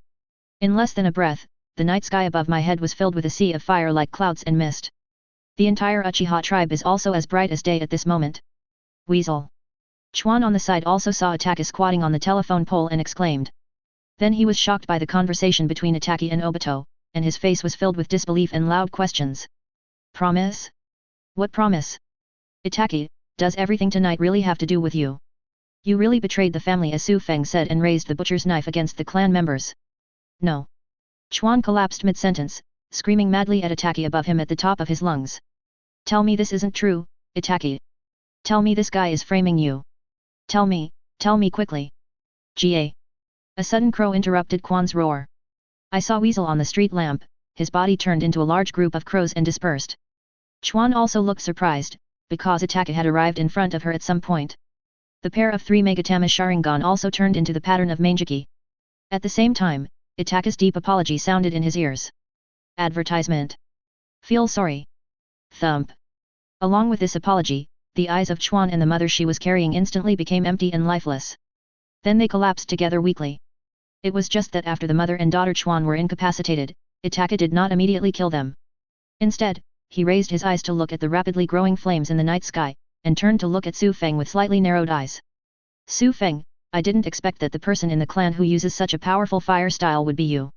In less than a breath, the night sky above my head was filled with a sea of fire like clouds and mist. The entire Uchiha tribe is also as bright as day at this moment. Weasel. Chuan on the side also saw Itachi squatting on the telephone pole and exclaimed. Then he was shocked by the conversation between Itachi and Obito, and his face was filled with disbelief and loud questions. Promise? What promise? Itachi, does everything tonight really have to do with you? You really betrayed the family, as Su Feng said, and raised the butcher's knife against the clan members. No. Chuan collapsed mid-sentence, screaming madly at Itachi above him at the top of his lungs. Tell me this isn't true, Itachi. Tell me this guy is framing you. Tell me quickly. Ga. A sudden crow interrupted Quan's roar. I saw Weasel on the street lamp, his body turned into a large group of crows and dispersed. Chuan also looked surprised, because Itachi had arrived in front of her at some point. The pair of 3 Megatama Sharingan also turned into the pattern of Mangeki. At the same time, Itachi's deep apology sounded in his ears. Advertisement. Feel sorry. Thump. Along with this apology, the eyes of Chuan and the mother she was carrying instantly became empty and lifeless. Then they collapsed together weakly. It was just that after the mother and daughter Chuan were incapacitated, Itachi did not immediately kill them. Instead, he raised his eyes to look at the rapidly growing flames in the night sky, and turned to look at Su Feng with slightly narrowed eyes. Su Feng, I didn't expect that the person in the clan who uses such a powerful fire style would be you.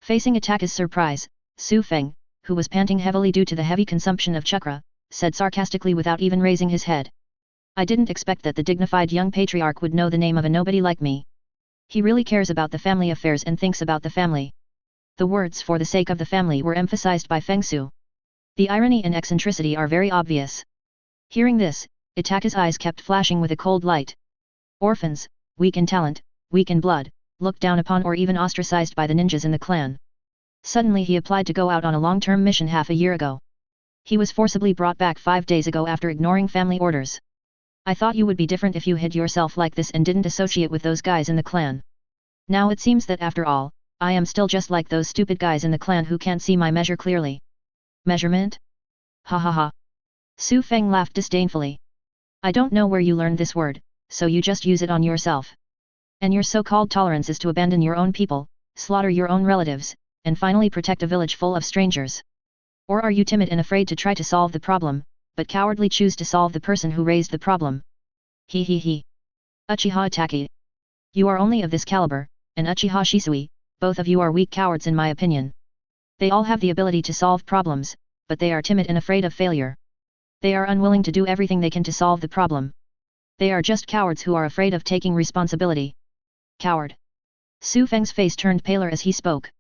Facing Itachi's surprise, Su Feng, who was panting heavily due to the heavy consumption of chakra, said sarcastically without even raising his head. I didn't expect that the dignified young patriarch would know the name of a nobody like me. He really cares about the family affairs and thinks about the family. The words "for the sake of the family" were emphasized by Feng Su. The irony and eccentricity are very obvious. Hearing this, Itaka's eyes kept flashing with a cold light. Orphans, weak in talent, weak in blood, looked down upon or even ostracized by the ninjas in the clan. Suddenly he applied to go out on a long-term mission half a year ago. He was forcibly brought back 5 days ago after ignoring family orders. I thought you would be different if you hid yourself like this and didn't associate with those guys in the clan. Now it seems that after all, I am still just like those stupid guys in the clan who can't see my measure clearly. Measurement? Ha ha ha. Su Feng laughed disdainfully. I don't know where you learned this word, so you just use it on yourself. And your so-called tolerance is to abandon your own people, slaughter your own relatives, and finally protect a village full of strangers. Or are you timid and afraid to try to solve the problem, but cowardly choose to solve the person who raised the problem? He. Uchiha Itaki. You are only of this caliber, and Uchiha Shisui, both of you are weak cowards in my opinion. They all have the ability to solve problems, but they are timid and afraid of failure. They are unwilling to do everything they can to solve the problem. They are just cowards who are afraid of taking responsibility. Coward. Su Feng's face turned paler as he spoke.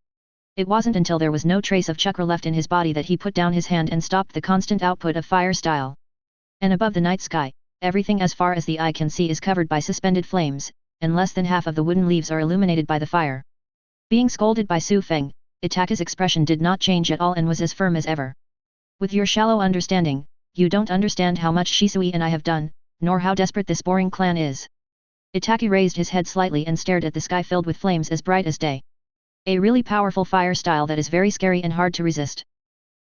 It wasn't until there was no trace of chakra left in his body that he put down his hand and stopped the constant output of fire style. And above the night sky, everything as far as the eye can see is covered by suspended flames, and less than half of the wooden leaves are illuminated by the fire. Being scolded by Su Feng, Itaka's expression did not change at all and was as firm as ever. With your shallow understanding, you don't understand how much Shisui and I have done, nor how desperate this boring clan is. Itaki raised his head slightly and stared at the sky filled with flames as bright as day. A really powerful fire style that is very scary and hard to resist.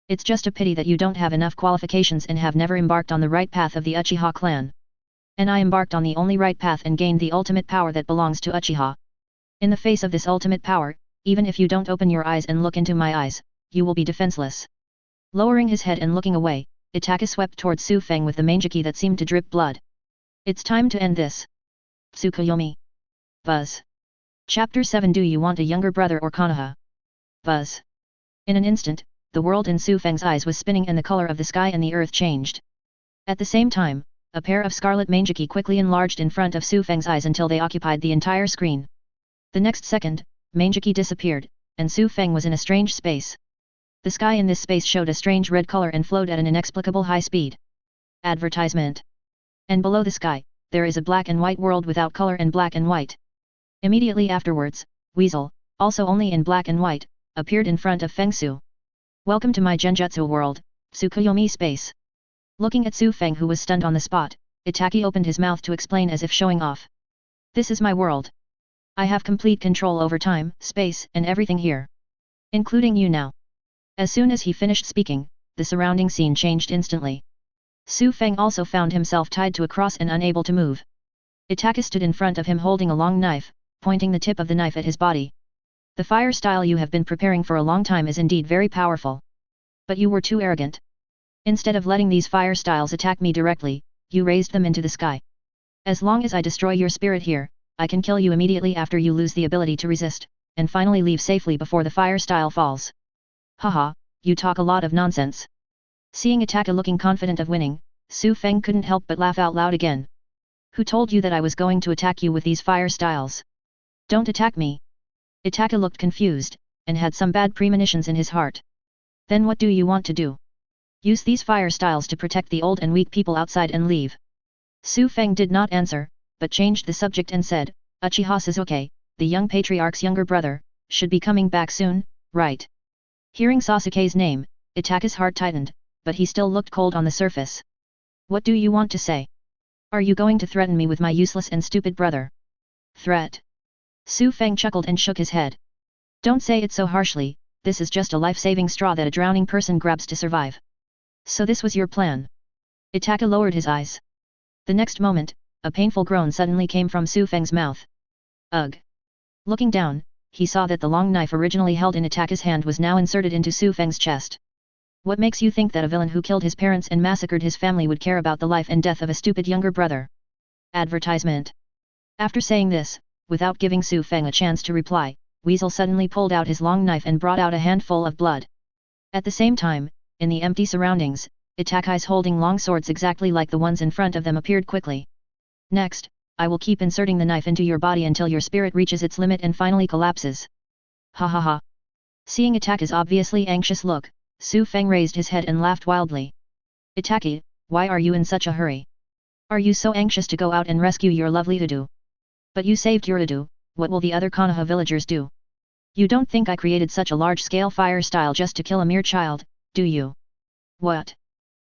It's just a pity that you don't have enough qualifications and have never embarked on the right path of the Uchiha clan. And I embarked on the only right path and gained the ultimate power that belongs to Uchiha. In the face of this ultimate power, even if you don't open your eyes and look into my eyes, you will be defenseless. Lowering his head and looking away, Itaka swept towards Su Feng with the manjiki that seemed to drip blood. It's time to end this. Tsukuyomi. Buzz. Chapter 7. Do you want a younger brother or Konoha? Buzz. In an instant, the world in Su Feng's eyes was spinning and the color of the sky and the earth changed. At the same time, a pair of scarlet manjiki quickly enlarged in front of Su Feng's eyes until they occupied the entire screen. The next second, manjiki disappeared, and Su Feng was in a strange space. The sky in this space showed a strange red color and flowed at an inexplicable high speed. Advertisement. And below the sky, there is a black and white world without color and black and white. Immediately afterwards, Weasel, also only in black and white, appeared in front of Feng Su. Welcome to my Genjutsu world, Tsukuyomi space. Looking at Su Feng who was stunned on the spot, Itaki opened his mouth to explain as if showing off. This is my world. I have complete control over time, space, and everything here. Including you now. As soon as he finished speaking, the surrounding scene changed instantly. Su Feng also found himself tied to a cross and unable to move. Itaka stood in front of him holding a long knife, pointing the tip of the knife at his body. The fire style you have been preparing for a long time is indeed very powerful. But you were too arrogant. Instead of letting these fire styles attack me directly, you raised them into the sky. As long as I destroy your spirit here, I can kill you immediately after you lose the ability to resist, and finally leave safely before the fire style falls. Haha, you talk a lot of nonsense. Seeing Itaka looking confident of winning, Su Feng couldn't help but laugh out loud again. Who told you that I was going to attack you with these fire styles? Don't attack me. Itaka looked confused, and had some bad premonitions in his heart. Then what do you want to do? Use these fire styles to protect the old and weak people outside and leave. Su Feng did not answer, but changed the subject and said, Uchiha Sasuke, the young patriarch's younger brother, should be coming back soon, right? Hearing Sasuke's name, Itaka's heart tightened, but he still looked cold on the surface. What do you want to say? Are you going to threaten me with my useless and stupid brother? Threat? Su Feng chuckled and shook his head. Don't say it so harshly, this is just a life-saving straw that a drowning person grabs to survive. So this was your plan? Itaka lowered his eyes. The next moment, a painful groan suddenly came from Su Feng's mouth. Ugh! Looking down, he saw that the long knife originally held in Itaka's hand was now inserted into Su Feng's chest. What makes you think that a villain who killed his parents and massacred his family would care about the life and death of a stupid younger brother? Advertisement. After saying this, without giving Su Feng a chance to reply, Weasel suddenly pulled out his long knife and brought out a handful of blood. At the same time, in the empty surroundings, Itaki's holding long swords exactly like the ones in front of them appeared quickly. Next, I will keep inserting the knife into your body until your spirit reaches its limit and finally collapses. Ha ha ha. Seeing Itake's obviously anxious look, Su Feng raised his head and laughed wildly. Itake, why are you in such a hurry? Are you so anxious to go out and rescue your lovely Udu? But you saved your Udu, what will the other Konoha villagers do? You don't think I created such a large-scale fire style just to kill a mere child, do you? What?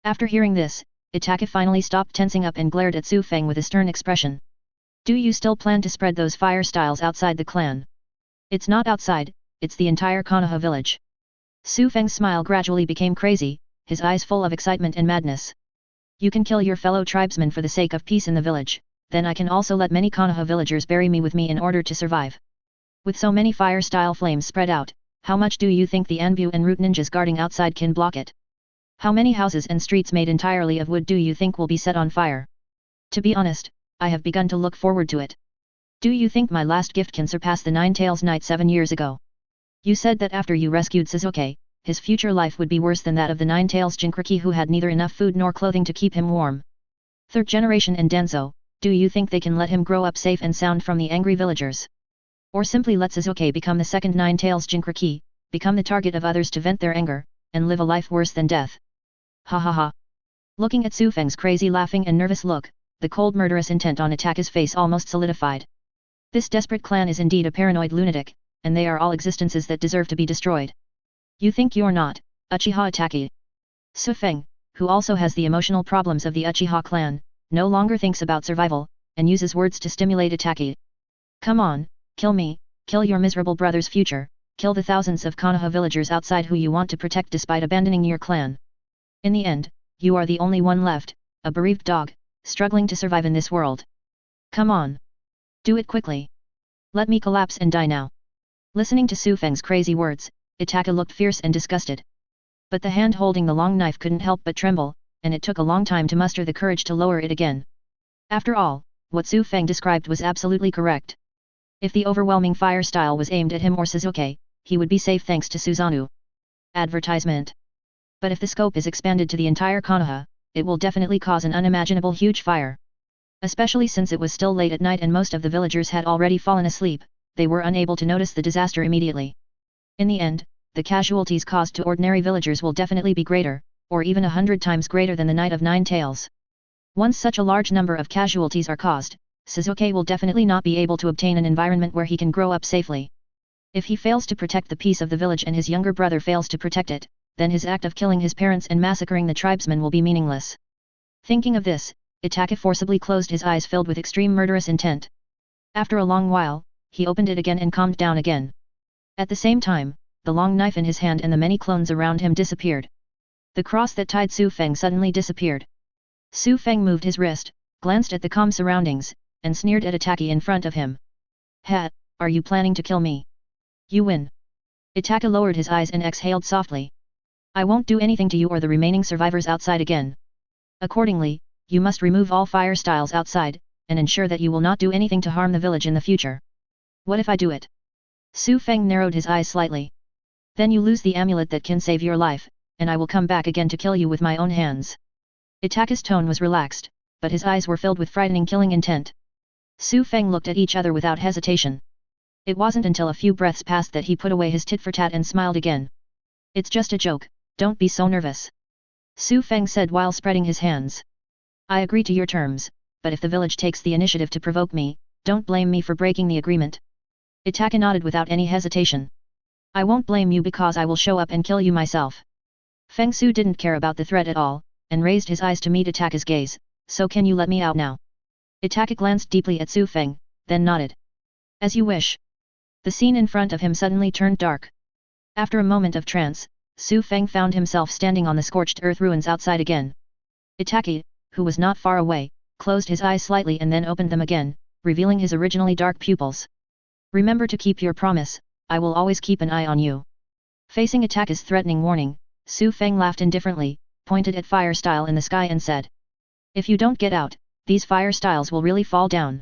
After hearing this, Itake finally stopped tensing up and glared at Su Feng with a stern expression. Do you still plan to spread those fire styles outside the clan? It's not outside, it's the entire Konoha village. Su Feng's smile gradually became crazy, his eyes full of excitement and madness. You can kill your fellow tribesmen for the sake of peace in the village, then I can also let many Konoha villagers bury me with me in order to survive. With so many fire-style flames spread out, how much do you think the Anbu and root ninjas guarding outside can block it? How many houses and streets made entirely of wood do you think will be set on fire? To be honest, I have begun to look forward to it. Do you think my last gift can surpass the Nine-Tails Night 7 years ago? You said that after you rescued Sasuke, his future life would be worse than that of the Nine-Tails Jinchuriki who had neither enough food nor clothing to keep him warm. Third generation and Denzo, do you think they can let him grow up safe and sound from the angry villagers? Or simply let Sasuke become the second Nine-Tails Jinchuriki, become the target of others to vent their anger, and live a life worse than death? Ha ha ha. Looking at Su Feng's crazy laughing and nervous look, the cold murderous intent on Itake's face almost solidified. This desperate clan is indeed a paranoid lunatic, and they are all existences that deserve to be destroyed. You think you're not, Uchiha Itake? Su Feng, who also has the emotional problems of the Uchiha clan, no longer thinks about survival, and uses words to stimulate Itake. Come on, kill me, kill your miserable brother's future, kill the thousands of Konoha villagers outside who you want to protect despite abandoning your clan. In the end, you are the only one left, a bereaved dog, struggling to survive in this world. Come on. Do it quickly. Let me collapse and die now. Listening to Su Feng's crazy words, Itake looked fierce and disgusted. But the hand holding the long knife couldn't help but tremble, and it took a long time to muster the courage to lower it again. After all, what Su Feng described was absolutely correct. If the overwhelming fire style was aimed at him or Sasuke, he would be safe thanks to Susanoo. Advertisement. But if the scope is expanded to the entire Konoha, it will definitely cause an unimaginable huge fire. Especially since it was still late at night and most of the villagers had already fallen asleep, they were unable to notice the disaster immediately. In the end, the casualties caused to ordinary villagers will definitely be greater, or even 100 times greater than the Night of Nine Tails. Once such a large number of casualties are caused, Sasuke will definitely not be able to obtain an environment where he can grow up safely. If he fails to protect the peace of the village and his younger brother fails to protect it, then his act of killing his parents and massacring the tribesmen will be meaningless. Thinking of this, Itake forcibly closed his eyes filled with extreme murderous intent. After a long while, he opened it again and calmed down again. At the same time, the long knife in his hand and the many clones around him disappeared. The cross that tied Su Feng suddenly disappeared. Su Feng moved his wrist, glanced at the calm surroundings, and sneered at Itake in front of him. Ha, are you planning to kill me? You win. Itake lowered his eyes and exhaled softly. I won't do anything to you or the remaining survivors outside again. Accordingly, you must remove all fire styles outside, and ensure that you will not do anything to harm the village in the future. What if I do it? Su Feng narrowed his eyes slightly. Then you lose the amulet that can save your life, and I will come back again to kill you with my own hands. Itake's tone was relaxed, but his eyes were filled with frightening killing intent. Su Feng looked at each other without hesitation. It wasn't until a few breaths passed that he put away his tit-for-tat and smiled again. It's just a joke, don't be so nervous. Su Feng said while spreading his hands. I agree to your terms, but if the village takes the initiative to provoke me, don't blame me for breaking the agreement. Itake nodded without any hesitation. I won't blame you because I will show up and kill you myself. Feng Su didn't care about the threat at all, and raised his eyes to meet Itake's gaze, so can you let me out now? Itake glanced deeply at Su Feng, then nodded. As you wish. The scene in front of him suddenly turned dark. After a moment of trance, Su Feng found himself standing on the scorched earth ruins outside again. Itake, who was not far away, closed his eyes slightly and then opened them again, revealing his originally dark pupils. Remember to keep your promise, I will always keep an eye on you. Facing Itake's threatening warning, Su Feng laughed indifferently, pointed at fire style in the sky and said. If you don't get out, these fire styles will really fall down.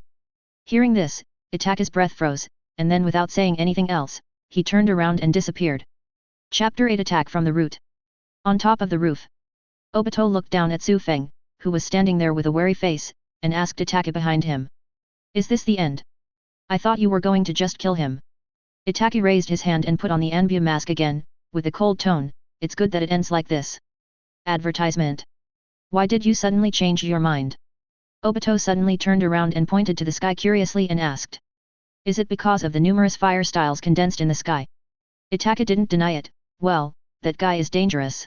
Hearing this, Itake's breath froze, and then without saying anything else, he turned around and disappeared. Chapter 8 Attack from the Root. On top of the roof, Obito looked down at Su Feng, who was standing there with a wary face, and asked Itake behind him. Is this the end? I thought you were going to just kill him. Itaki raised his hand and put on the Anbu mask again, with a cold tone, it's good that it ends like this. Advertisement. Why did you suddenly change your mind? Obito suddenly turned around and pointed to the sky curiously and asked. Is it because of the numerous fire styles condensed in the sky? Itaka didn't deny it. Well, that guy is dangerous.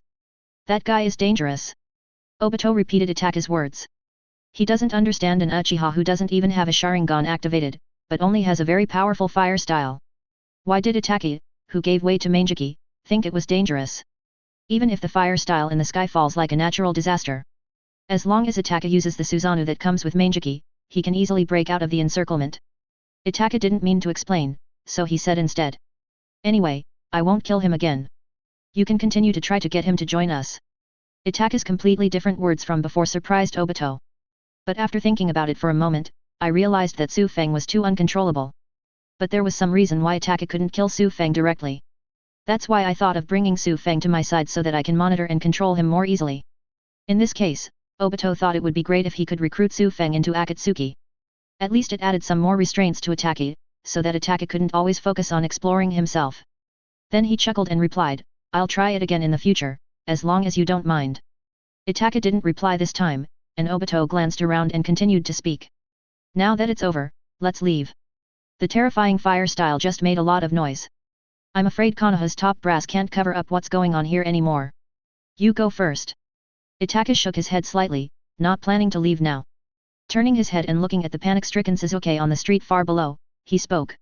That guy is dangerous. Obito repeated Itaka's words. He doesn't understand an Uchiha who doesn't even have a Sharingan activated, but only has a very powerful fire style. Why did Itaki, who gave way to Manjiki, think it was dangerous? Even if the fire style in the sky falls like a natural disaster. As long as Itaka uses the Susanoo that comes with Manjiki, he can easily break out of the encirclement. Itaka didn't mean to explain, so he said instead. Anyway, I won't kill him again. You can continue to try to get him to join us. Itaka's completely different words from before surprised Obito. But after thinking about it for a moment, I realized that Su Feng was too uncontrollable. But there was some reason why Itaka couldn't kill Su Feng directly. That's why I thought of bringing Su Feng to my side so that I can monitor and control him more easily. In this case, Obito thought it would be great if he could recruit Su Feng into Akatsuki. At least it added some more restraints to Itaki, so that Itaka couldn't always focus on exploring himself. Then he chuckled and replied, I'll try it again in the future, as long as you don't mind. Itaka didn't reply this time, and Obito glanced around and continued to speak. Now that it's over, let's leave. The terrifying fire style just made a lot of noise. I'm afraid Konoha's top brass can't cover up what's going on here anymore. You go first. Itaka shook his head slightly, not planning to leave now. Turning his head and looking at the panic-stricken Sasuke on the street far below, he spoke.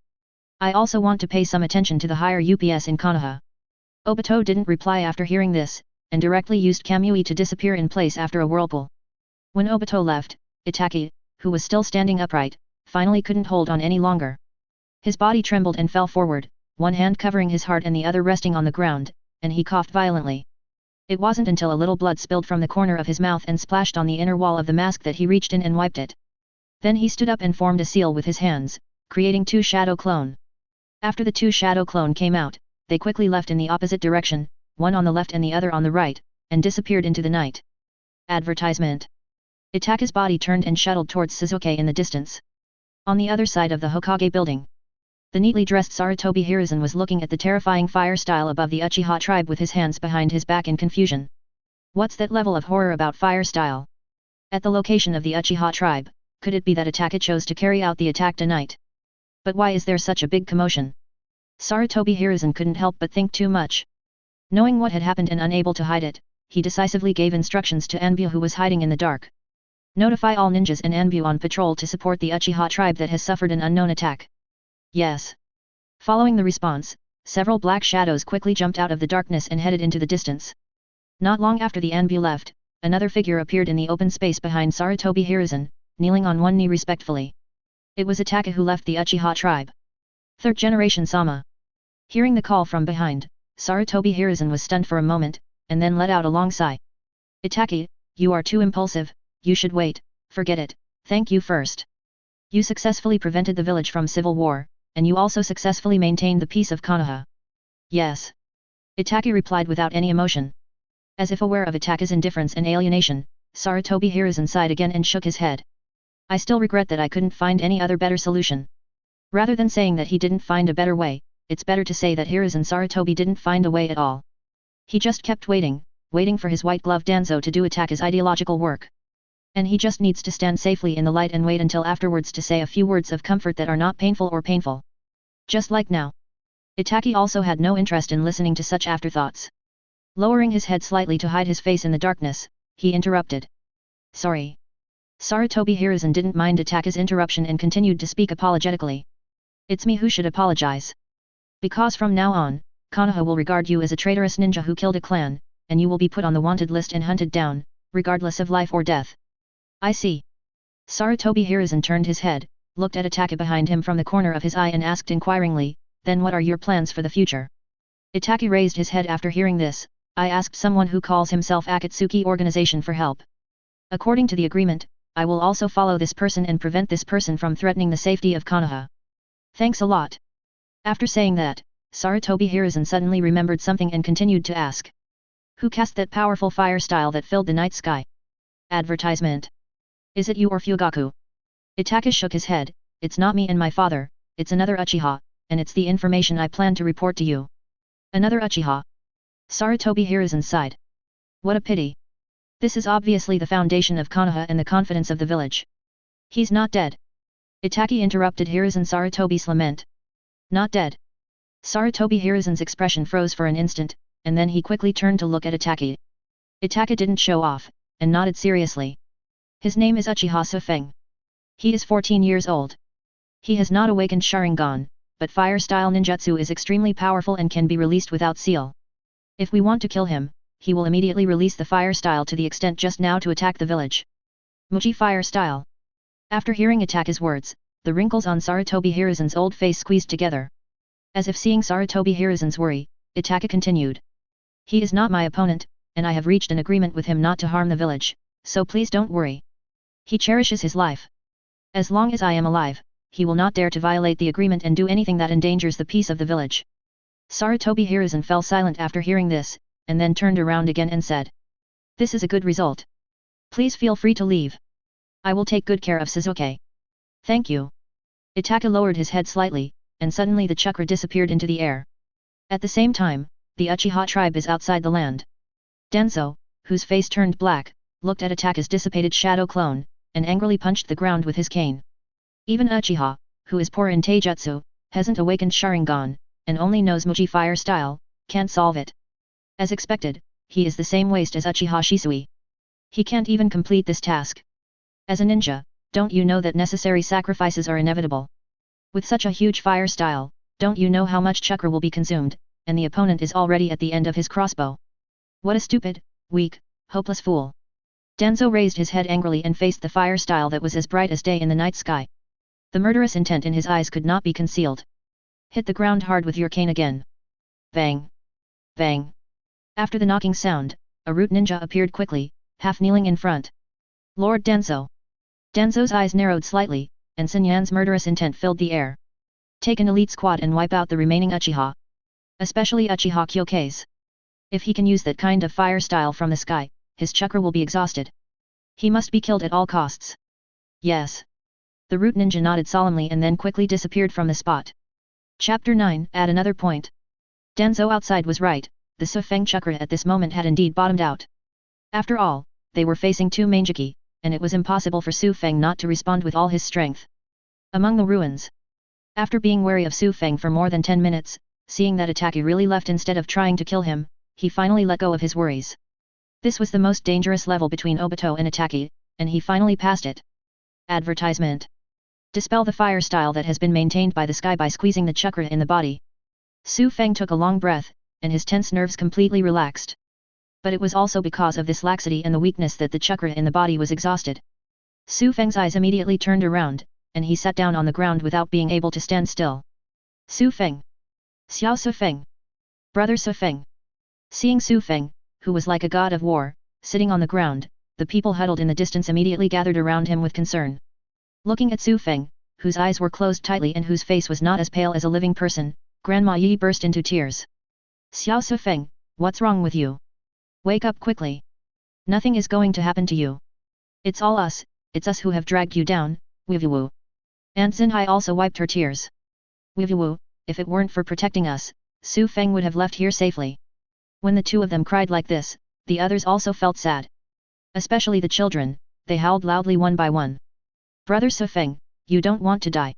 I also want to pay some attention to the higher UPS in Konoha. Obito didn't reply after hearing this, and directly used Kamui to disappear in place after a whirlpool. When Obito left, Itaki, who was still standing upright, finally couldn't hold on any longer. His body trembled and fell forward, one hand covering his heart and the other resting on the ground, and he coughed violently. It wasn't until a little blood spilled from the corner of his mouth and splashed on the inner wall of the mask that he reached in and wiped it. Then he stood up and formed a seal with his hands, creating two shadow clone. After the two shadow clone came out, they quickly left in the opposite direction, one on the left and the other on the right, and disappeared into the night. Advertisement. Itaka's body turned and shuttled towards Sasuke in the distance. On the other side of the Hokage building, the neatly dressed Sarutobi Hiruzen was looking at the terrifying fire style above the Uchiha tribe with his hands behind his back in confusion. What's that level of horror about fire style? At the location of the Uchiha tribe, could it be that Itaka chose to carry out the attack tonight? But why is there such a big commotion? Sarutobi Hiruzen couldn't help but think too much. Knowing what had happened and unable to hide it, he decisively gave instructions to Anbu who was hiding in the dark. Notify all ninjas and Anbu on patrol to support the Uchiha tribe that has suffered an unknown attack. Yes. Following the response, several black shadows quickly jumped out of the darkness and headed into the distance. Not long after the Anbu left, another figure appeared in the open space behind Sarutobi Hiruzen, kneeling on one knee respectfully. It was Itaka who left the Uchiha tribe. Third generation Sama. Hearing the call from behind, Sarutobi Hiruzen was stunned for a moment, and then let out a long sigh. Itaki, you are too impulsive, you should wait, forget it, thank you first. You successfully prevented the village from civil war, and you also successfully maintained the peace of Konoha. Yes. Itaki replied without any emotion. As if aware of Itaka's indifference and alienation, Sarutobi Hiruzen sighed again and shook his head. I still regret that I couldn't find any other better solution. Rather than saying that he didn't find a better way, it's better to say that Hiruzen Sarutobi didn't find a way at all. He just kept waiting for his white-gloved Danzo to do Itaka's ideological work. And he just needs to stand safely in the light and wait until afterwards to say a few words of comfort that are not painful or painful. Just like now. Itaki also had no interest in listening to such afterthoughts. Lowering his head slightly to hide his face in the darkness, he interrupted. Sorry. Sarutobi Hiruzen didn't mind Itaka's interruption and continued to speak apologetically. It's me who should apologize. Because from now on, Konoha will regard you as a traitorous ninja who killed a clan, and you will be put on the wanted list and hunted down, regardless of life or death. I see. Sarutobi Hiruzen turned his head, looked at Itaka behind him from the corner of his eye and asked inquiringly, then what are your plans for the future? Itaki raised his head after hearing this. I asked someone who calls himself Akatsuki organization for help. According to the agreement, I will also follow this person and prevent this person from threatening the safety of Konoha. Thanks a lot. After saying that, Sarutobi Hiruzen suddenly remembered something and continued to ask. Who cast that powerful fire style that filled the night sky? Advertisement. Is it you or Fugaku? Itaka shook his head, it's not me and my father, it's another Uchiha, and it's the information I plan to report to you. Another Uchiha. Sarutobi Hiruzen sighed. What a pity. This is obviously the foundation of Konoha and the confidence of the village. He's not dead. Itaki interrupted Hiruzen Sarutobi's lament. Not dead. Sarutobi Hiruzen's expression froze for an instant, and then he quickly turned to look at Itaki. Itaki didn't show off, and nodded seriously. His name is Uchiha Sufeng. He is 14 years old. He has not awakened Sharingan, but fire-style ninjutsu is extremely powerful and can be released without seal. If we want to kill him, he will immediately release the fire style to the extent just now to attack the village. Muji fire style. After hearing Itaki's words, the wrinkles on Sarutobi Hiruzen's old face squeezed together. As if seeing Sarutobi Hiruzen's worry, Itaki continued. He is not my opponent, and I have reached an agreement with him not to harm the village, so please don't worry. He cherishes his life. As long as I am alive, he will not dare to violate the agreement and do anything that endangers the peace of the village. Sarutobi Hiruzen fell silent after hearing this, and then turned around again and said. This is a good result. Please feel free to leave. I will take good care of Suzuki. Thank you. Itaki lowered his head slightly, and suddenly the chakra disappeared into the air. At the same time, the Uchiha tribe is outside the land. Denzo, whose face turned black, looked at Itaki's dissipated shadow clone, and angrily punched the ground with his cane. Even Uchiha, who is poor in taijutsu, hasn't awakened Sharingan, and only knows Muji fire style, can't solve it. As expected, he is the same waste as Uchiha Shisui. He can't even complete this task. As a ninja, don't you know that necessary sacrifices are inevitable? With such a huge fire style, don't you know how much chakra will be consumed, and the opponent is already at the end of his crossbow. What a stupid, weak, hopeless fool. Denzo raised his head angrily and faced the fire style that was as bright as day in the night sky. The murderous intent in his eyes could not be concealed. Hit the ground hard with your cane again. Bang. Bang. After the knocking sound, a root ninja appeared quickly, half kneeling in front. Lord Denzo. Denzo's eyes narrowed slightly, and Sun Yan's murderous intent filled the air. Take an elite squad and wipe out the remaining Uchiha. Especially Uchiha Kyokaze. If he can use that kind of fire style from the sky, his chakra will be exhausted. He must be killed at all costs. Yes. The root ninja nodded solemnly and then quickly disappeared from the spot. Chapter 9. At another point. Denzo outside was right, the Sufeng chakra at this moment had indeed bottomed out. After all, they were facing two Manjiki, and it was impossible for Sufeng not to respond with all his strength. Among the ruins. After being wary of Sufeng for more than 10 minutes, seeing that Itaki really left instead of trying to kill him, he finally let go of his worries. This was the most dangerous level between Obito and Itaki, and he finally passed it. Advertisement. Dispel the fire style that has been maintained by the sky by squeezing the chakra in the body. Sufeng took a long breath, and his tense nerves completely relaxed. But it was also because of this laxity and the weakness that the chakra in the body was exhausted. Sufeng's eyes immediately turned around, and he sat down on the ground without being able to stand still. Sufeng! Xiao Sufeng! Brother Sufeng! Seeing Sufeng, who was like a god of war, sitting on the ground, the people huddled in the distance immediately gathered around him with concern. Looking at Sufeng, whose eyes were closed tightly and whose face was not as pale as a living person, Grandma Yi burst into tears. Xiao Sufeng, what's wrong with you? Wake up quickly. Nothing is going to happen to you. It's all us, it's us who have dragged you down, Wivuwu. Aunt Xinhai also wiped her tears. Wivuwu, if it weren't for protecting us, Sufeng would have left here safely. When the two of them cried like this, the others also felt sad. Especially the children, they howled loudly one by one. Brother Sufeng, you don't want to die.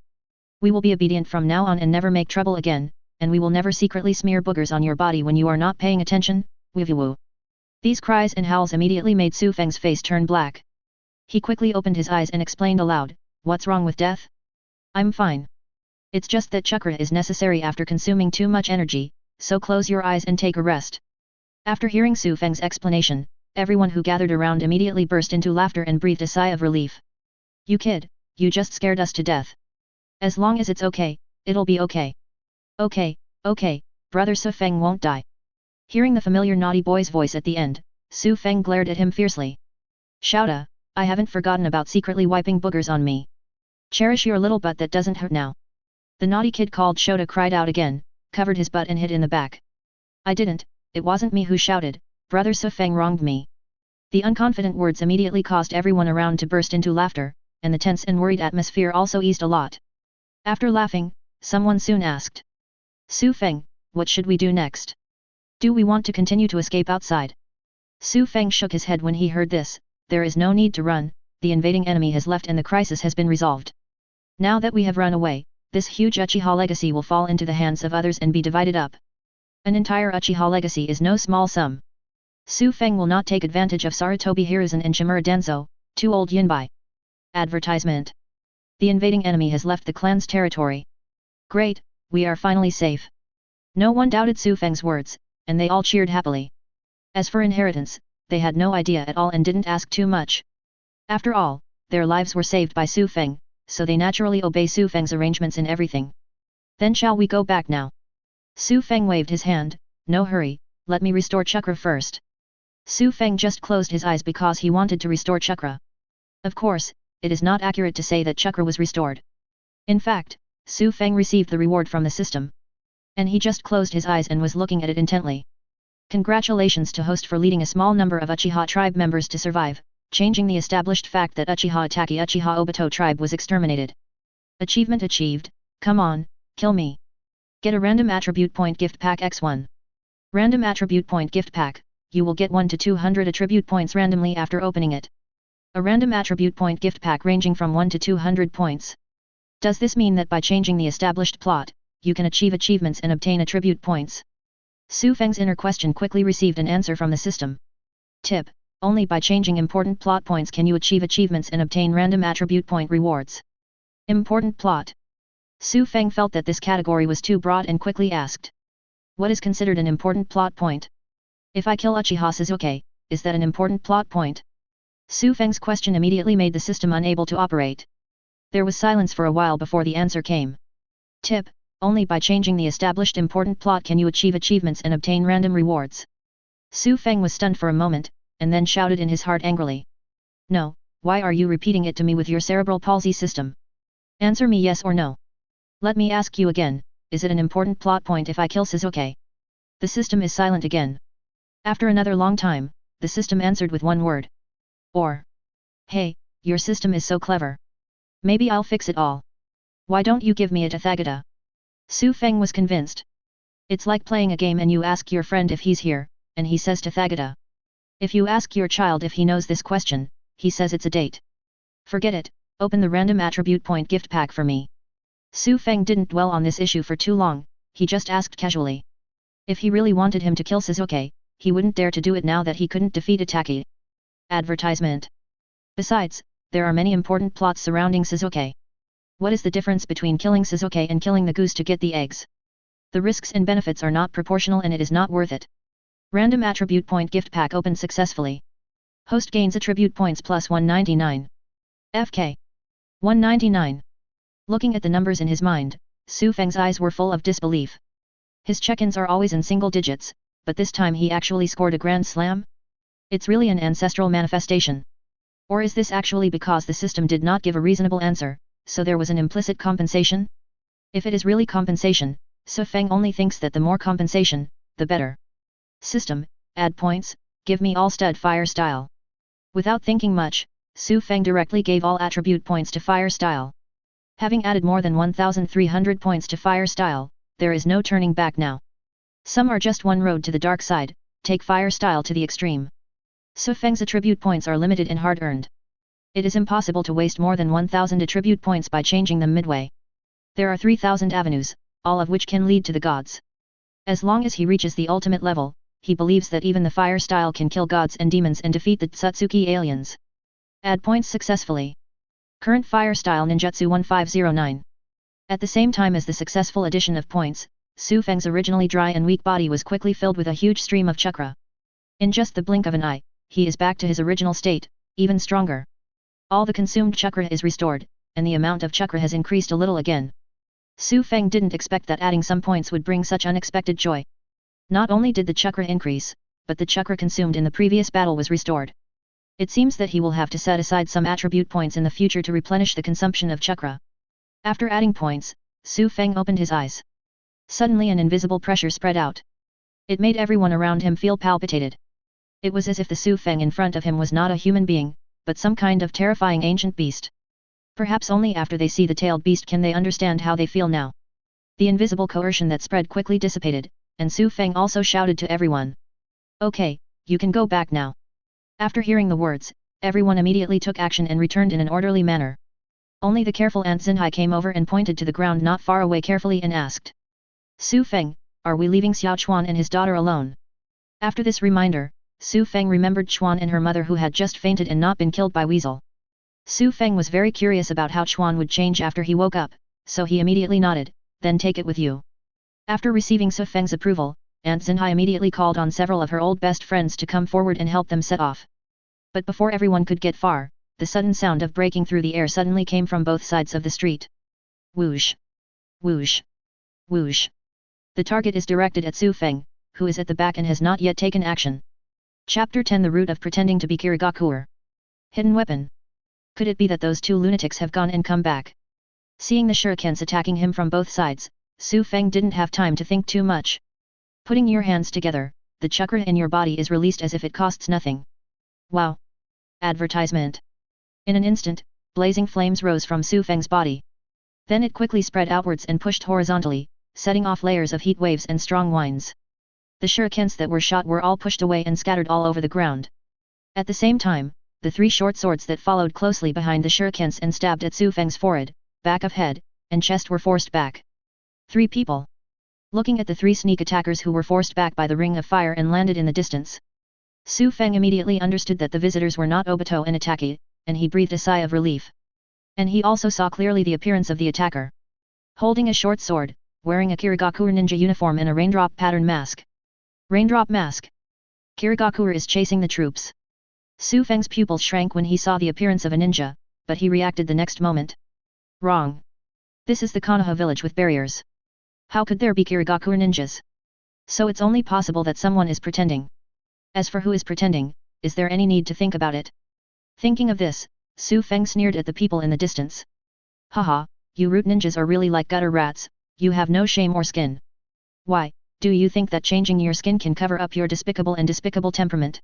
We will be obedient from now on and never make trouble again, and we will never secretly smear boogers on your body when you are not paying attention, Wivuwu. These cries and howls immediately made Sufeng's face turn black. He quickly opened his eyes and explained aloud, what's wrong with death? I'm fine. It's just that chakra is necessary after consuming too much energy, so close your eyes and take a rest. After hearing Sufeng's explanation, everyone who gathered around immediately burst into laughter and breathed a sigh of relief. You kid, you just scared us to death. As long as it's okay, it'll be okay. Okay, brother Sufeng won't die. Hearing the familiar naughty boy's voice at the end, Sufeng glared at him fiercely. Shouta, I haven't forgotten about secretly wiping boogers on me. Cherish your little butt that doesn't hurt now. The naughty kid called Shota cried out again, covered his butt and hid in the back. I didn't, it wasn't me who shouted, brother Sufeng wronged me. The unconfident words immediately caused everyone around to burst into laughter, and the tense and worried atmosphere also eased a lot. After laughing, someone soon asked. Su Feng, what should we do next? Do we want to continue to escape outside? Su Feng shook his head when he heard this. There is no need to run, the invading enemy has left and the crisis has been resolved. Now that we have run away, this huge Uchiha legacy will fall into the hands of others and be divided up. An entire Uchiha legacy is no small sum. Su Feng will not take advantage of Sarutobi Hiruzen and Shimura Denzo, 2 old Yinbai. Advertisement. The invading enemy has left the clan's territory. Great, we are finally safe. No one doubted Su Feng's words, and they all cheered happily. As for inheritance, they had no idea at all and didn't ask too much. After all, their lives were saved by Su Feng, so they naturally obey Su Feng's arrangements in everything. Then shall we go back now? Su Feng waved his hand. No hurry, let me restore chakra first. Su Feng just closed his eyes because he wanted to restore chakra. Of course, it is not accurate to say that chakra was restored. In fact, Su Feng received the reward from the system. And he just closed his eyes and was looking at it intently. Congratulations to host for leading a small number of Uchiha tribe members to survive, changing the established fact that Uchiha Itaki Uchiha Obito tribe was exterminated. Achievement achieved. Come on, kill me. Get a random attribute point gift pack X1. Random attribute point gift pack, you will get 1 to 200 attribute points randomly after opening it. A random attribute point gift pack ranging from 1 to 200 points. Does this mean that by changing the established plot, you can achieve achievements and obtain attribute points? Su Feng's inner question quickly received an answer from the system. Tip: only by changing important plot points can you achieve achievements and obtain random attribute point rewards. Important plot. Su Feng felt that this category was too broad and quickly asked. What is considered an important plot point? If I kill Uchiha Sasuke, is that an important plot point? Su Feng's question immediately made the system unable to operate. There was silence for a while before the answer came. Tip: only by changing the established important plot can you achieve achievements and obtain random rewards. Su Feng was stunned for a moment, and then shouted in his heart angrily. No, why are you repeating it to me with your cerebral palsy system? Answer me yes or no. Let me ask you again, is it an important plot point if I kill Sasuke? The system is silent again. After another long time, the system answered with one word. Or. Hey, your system is so clever. Maybe I'll fix it all. Why don't you give me a Tathagata? Su Feng was convinced. It's like playing a game and you ask your friend if he's here, and he says Tathagata. If you ask your child if he knows this question, he says it's a date. Forget it, open the random attribute point gift pack for me. Su Feng didn't dwell on this issue for too long, he just asked casually. If he really wanted him to kill Sasuke, he wouldn't dare to do it now that he couldn't defeat Itaki. Advertisement. Besides, there are many important plots surrounding Sasuke. What is the difference between killing Sasuke and killing the goose to get the eggs? The risks and benefits are not proportional and it is not worth it. Random attribute point gift pack opened successfully. Host gains attribute points plus 199. FK. 199. Looking at the numbers in his mind, Su Feng's eyes were full of disbelief. His check-ins are always in single digits, but this time he actually scored a grand slam? It's really an ancestral manifestation. Or is this actually because the system did not give a reasonable answer, so there was an implicit compensation? If it is really compensation, Su Feng only thinks that the more compensation, the better. System, add points, give me all stud fire style. Without thinking much, Su Feng directly gave all attribute points to fire style. Having added more than 1,300 points to fire style, there is no turning back now. Some are just one road to the dark side, take fire style to the extreme. Su Feng's attribute points are limited and hard-earned. It is impossible to waste more than 1,000 attribute points by changing them midway. There are 3,000 avenues, all of which can lead to the gods. As long as he reaches the ultimate level, he believes that even the fire style can kill gods and demons and defeat the Tsutsuki aliens. Add points successfully. Current fire style ninjutsu 1509. At the same time as the successful addition of points, Su Feng's originally dry and weak body was quickly filled with a huge stream of chakra. In just the blink of an eye, he is back to his original state, even stronger. All the consumed chakra is restored, and the amount of chakra has increased a little again. Su Feng didn't expect that adding some points would bring such unexpected joy. Not only did the chakra increase, but the chakra consumed in the previous battle was restored. It seems that he will have to set aside some attribute points in the future to replenish the consumption of chakra. After adding points, Su Feng opened his eyes. Suddenly an invisible pressure spread out. It made everyone around him feel palpitated. It was as if the Su Feng in front of him was not a human being, but some kind of terrifying ancient beast. Perhaps only after they see the tailed beast can they understand how they feel now. The invisible coercion that spread quickly dissipated, and Su Feng also shouted to everyone. Okay, you can go back now. After hearing the words, everyone immediately took action and returned in an orderly manner. Only the careful Aunt Xinhai came over and pointed to the ground not far away carefully and asked. Su Feng, are we leaving Xiao Chuan and his daughter alone? After this reminder, Su Feng remembered Chuan and her mother who had just fainted and not been killed by weasel. Su Feng was very curious about how Chuan would change after he woke up, so he immediately nodded, then take it with you. After receiving Su Feng's approval, Aunt Xinhai immediately called on several of her old best friends to come forward and help them set off. But before everyone could get far, the sudden sound of breaking through the air suddenly came from both sides of the street. Whoosh! Whoosh! Whoosh! The target is directed at Su Feng, who is at the back and has not yet taken action. Chapter 10 The Root of Pretending to be Kirigakuer. Hidden Weapon. Could it be that those two lunatics have gone and come back? Seeing the shurikens attacking him from both sides, Su Feng didn't have time to think too much. Putting your hands together, the chakra in your body is released as if it costs nothing. Wow! Advertisement. In an instant, blazing flames rose from Su Feng's body. Then it quickly spread outwards and pushed horizontally, setting off layers of heat waves and strong winds. The shurikens that were shot were all pushed away and scattered all over the ground. At the same time, the three short swords that followed closely behind the shurikens and stabbed at Su Feng's forehead, back of head, and chest were forced back. 3 people. Looking at the 3 sneak attackers who were forced back by the ring of fire and landed in the distance, Su Feng immediately understood that the visitors were not Obito and Itaki, and he breathed a sigh of relief. And he also saw clearly the appearance of the attacker. Holding a short sword, wearing a Kirigakuer ninja uniform and a raindrop pattern mask. Raindrop mask. Kirigakuer is chasing the troops. Su Feng's pupils shrank when he saw the appearance of a ninja, but he reacted the next moment. Wrong. This is the Konoha village with barriers. How could there be Kirigakuer ninjas? So it's only possible that someone is pretending. As for who is pretending, is there any need to think about it? Thinking of this, Su Feng sneered at the people in the distance. Haha, you root ninjas are really like gutter rats, you have no shame or skin. Why, do you think that changing your skin can cover up your despicable temperament?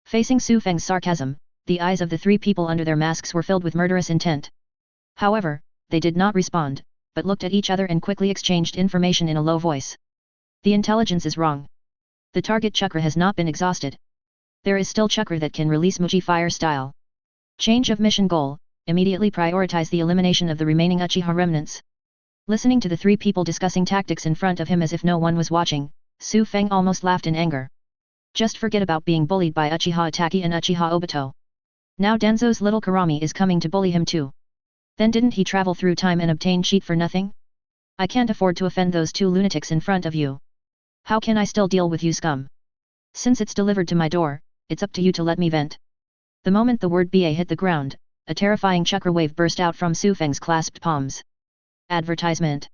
Facing Su Feng's sarcasm, the eyes of the 3 people under their masks were filled with murderous intent. However, they did not respond, but looked at each other and quickly exchanged information in a low voice. The intelligence is wrong. The target chakra has not been exhausted. There is still chakra that can release Muji fire style. Change of mission goal, immediately prioritize the elimination of the remaining Uchiha remnants. Listening to the 3 people discussing tactics in front of him as if no one was watching, Su Feng almost laughed in anger. Just forget about being bullied by Uchiha Itaki and Uchiha Obito. Now Denzo's little Karami is coming to bully him too. Then didn't he travel through time and obtain cheat for nothing? I can't afford to offend those 2 lunatics in front of you. How can I still deal with you scum? Since it's delivered to my door, it's up to you to let me vent. The moment the word BA hit the ground, a terrifying chakra wave burst out from Su Feng's clasped palms. Advertisement.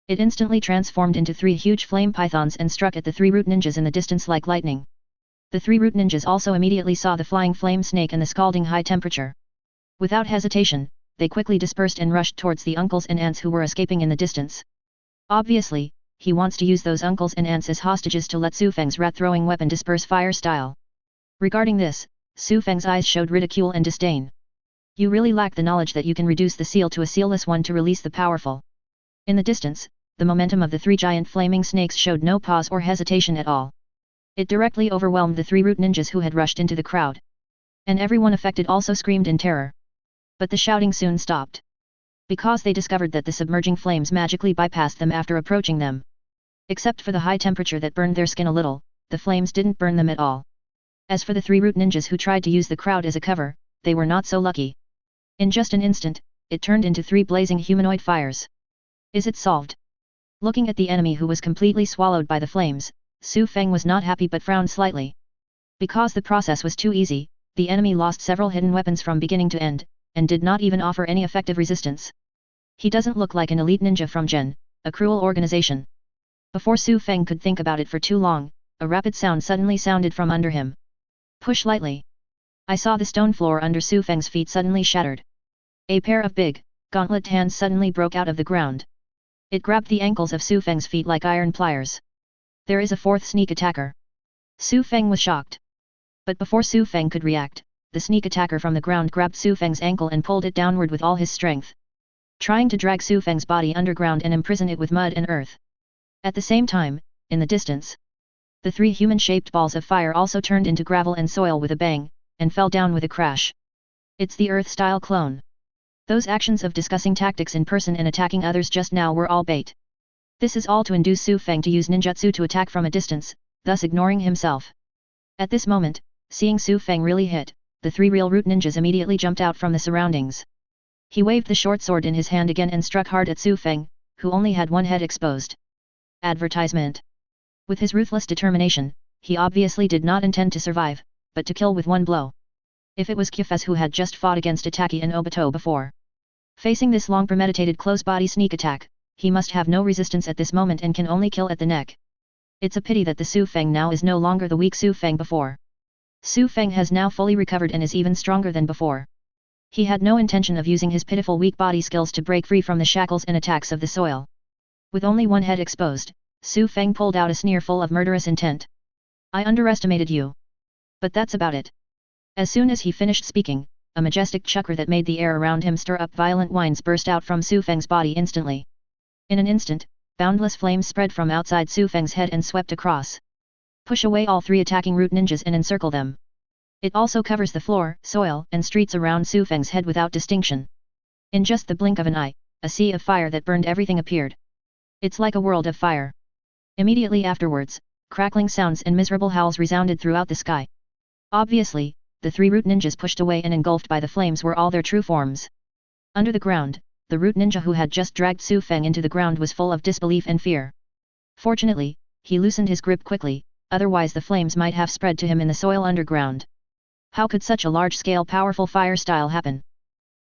It instantly transformed into 3 huge flame pythons and struck at the 3 root ninjas in the distance like lightning. The 3 root ninjas also immediately saw the flying flame snake and the scalding high temperature. Without hesitation, they quickly dispersed and rushed towards the uncles and aunts who were escaping in the distance. Obviously, he wants to use those uncles and aunts as hostages to let Su Feng's rat-throwing weapon disperse fire style. Regarding this, Su Feng's eyes showed ridicule and disdain. You really lack the knowledge that you can reduce the seal to a sealless one to release the powerful. In the distance, the momentum of the 3 giant flaming snakes showed no pause or hesitation at all. It directly overwhelmed the 3 root ninjas who had rushed into the crowd. And everyone affected also screamed in terror. But the shouting soon stopped. Because they discovered that the submerging flames magically bypassed them after approaching them. Except for the high temperature that burned their skin a little, the flames didn't burn them at all. As for the 3 root ninjas who tried to use the crowd as a cover, they were not so lucky. In just an instant, it turned into 3 blazing humanoid fires. Is it solved? Looking at the enemy who was completely swallowed by the flames, Su Feng was not happy but frowned slightly. Because the process was too easy, the enemy lost several hidden weapons from beginning to end, and did not even offer any effective resistance. He doesn't look like an elite ninja from Gen, a cruel organization. Before Su Feng could think about it for too long, a rapid sound suddenly sounded from under him. Push lightly. I saw the stone floor under Su Feng's feet suddenly shattered. A pair of big, gauntlet hands suddenly broke out of the ground. It grabbed the ankles of Su Feng's feet like iron pliers. There is a 4th sneak attacker. Su Feng was shocked. But before Su Feng could react, the sneak attacker from the ground grabbed Su Feng's ankle and pulled it downward with all his strength, trying to drag Su Feng's body underground and imprison it with mud and earth. At the same time, in the distance, the 3 human-shaped balls of fire also turned into gravel and soil with a bang, and fell down with a crash. It's the Earth-style clone. Those actions of discussing tactics in person and attacking others just now were all bait. This is all to induce Su Feng to use ninjutsu to attack from a distance, thus ignoring himself. At this moment, seeing Su Feng really hit, the 3 real root ninjas immediately jumped out from the surroundings. He waved the short sword in his hand again and struck hard at Su Feng, who only had one head exposed. Advertisement. With his ruthless determination, he obviously did not intend to survive, but to kill with one blow. If it was Kifes who had just fought against Itaki and Obito before, facing this long premeditated close-body sneak attack, he must have no resistance at this moment and can only kill at the neck. It's a pity that the Su Feng now is no longer the weak Su Feng before. Su Feng has now fully recovered and is even stronger than before. He had no intention of using his pitiful weak body skills to break free from the shackles and attacks of the soil. With only one head exposed, Su Feng pulled out a sneer full of murderous intent. I underestimated you. But that's about it. As soon as he finished speaking, a majestic chakra that made the air around him stir up violent whines burst out from Su Feng's body instantly. In an instant, boundless flames spread from outside Su Feng's head and swept across. Push away all 3 attacking root ninjas and encircle them. It also covers the floor, soil, and streets around Su Feng's head without distinction. In just the blink of an eye, a sea of fire that burned everything appeared. It's like a world of fire. Immediately afterwards, crackling sounds and miserable howls resounded throughout the sky. Obviously, the 3 root ninjas pushed away and engulfed by the flames were all their true forms. Under the ground, the root ninja who had just dragged Su Feng into the ground was full of disbelief and fear. Fortunately, he loosened his grip quickly, otherwise the flames might have spread to him in the soil underground. How could such a large-scale powerful fire style happen?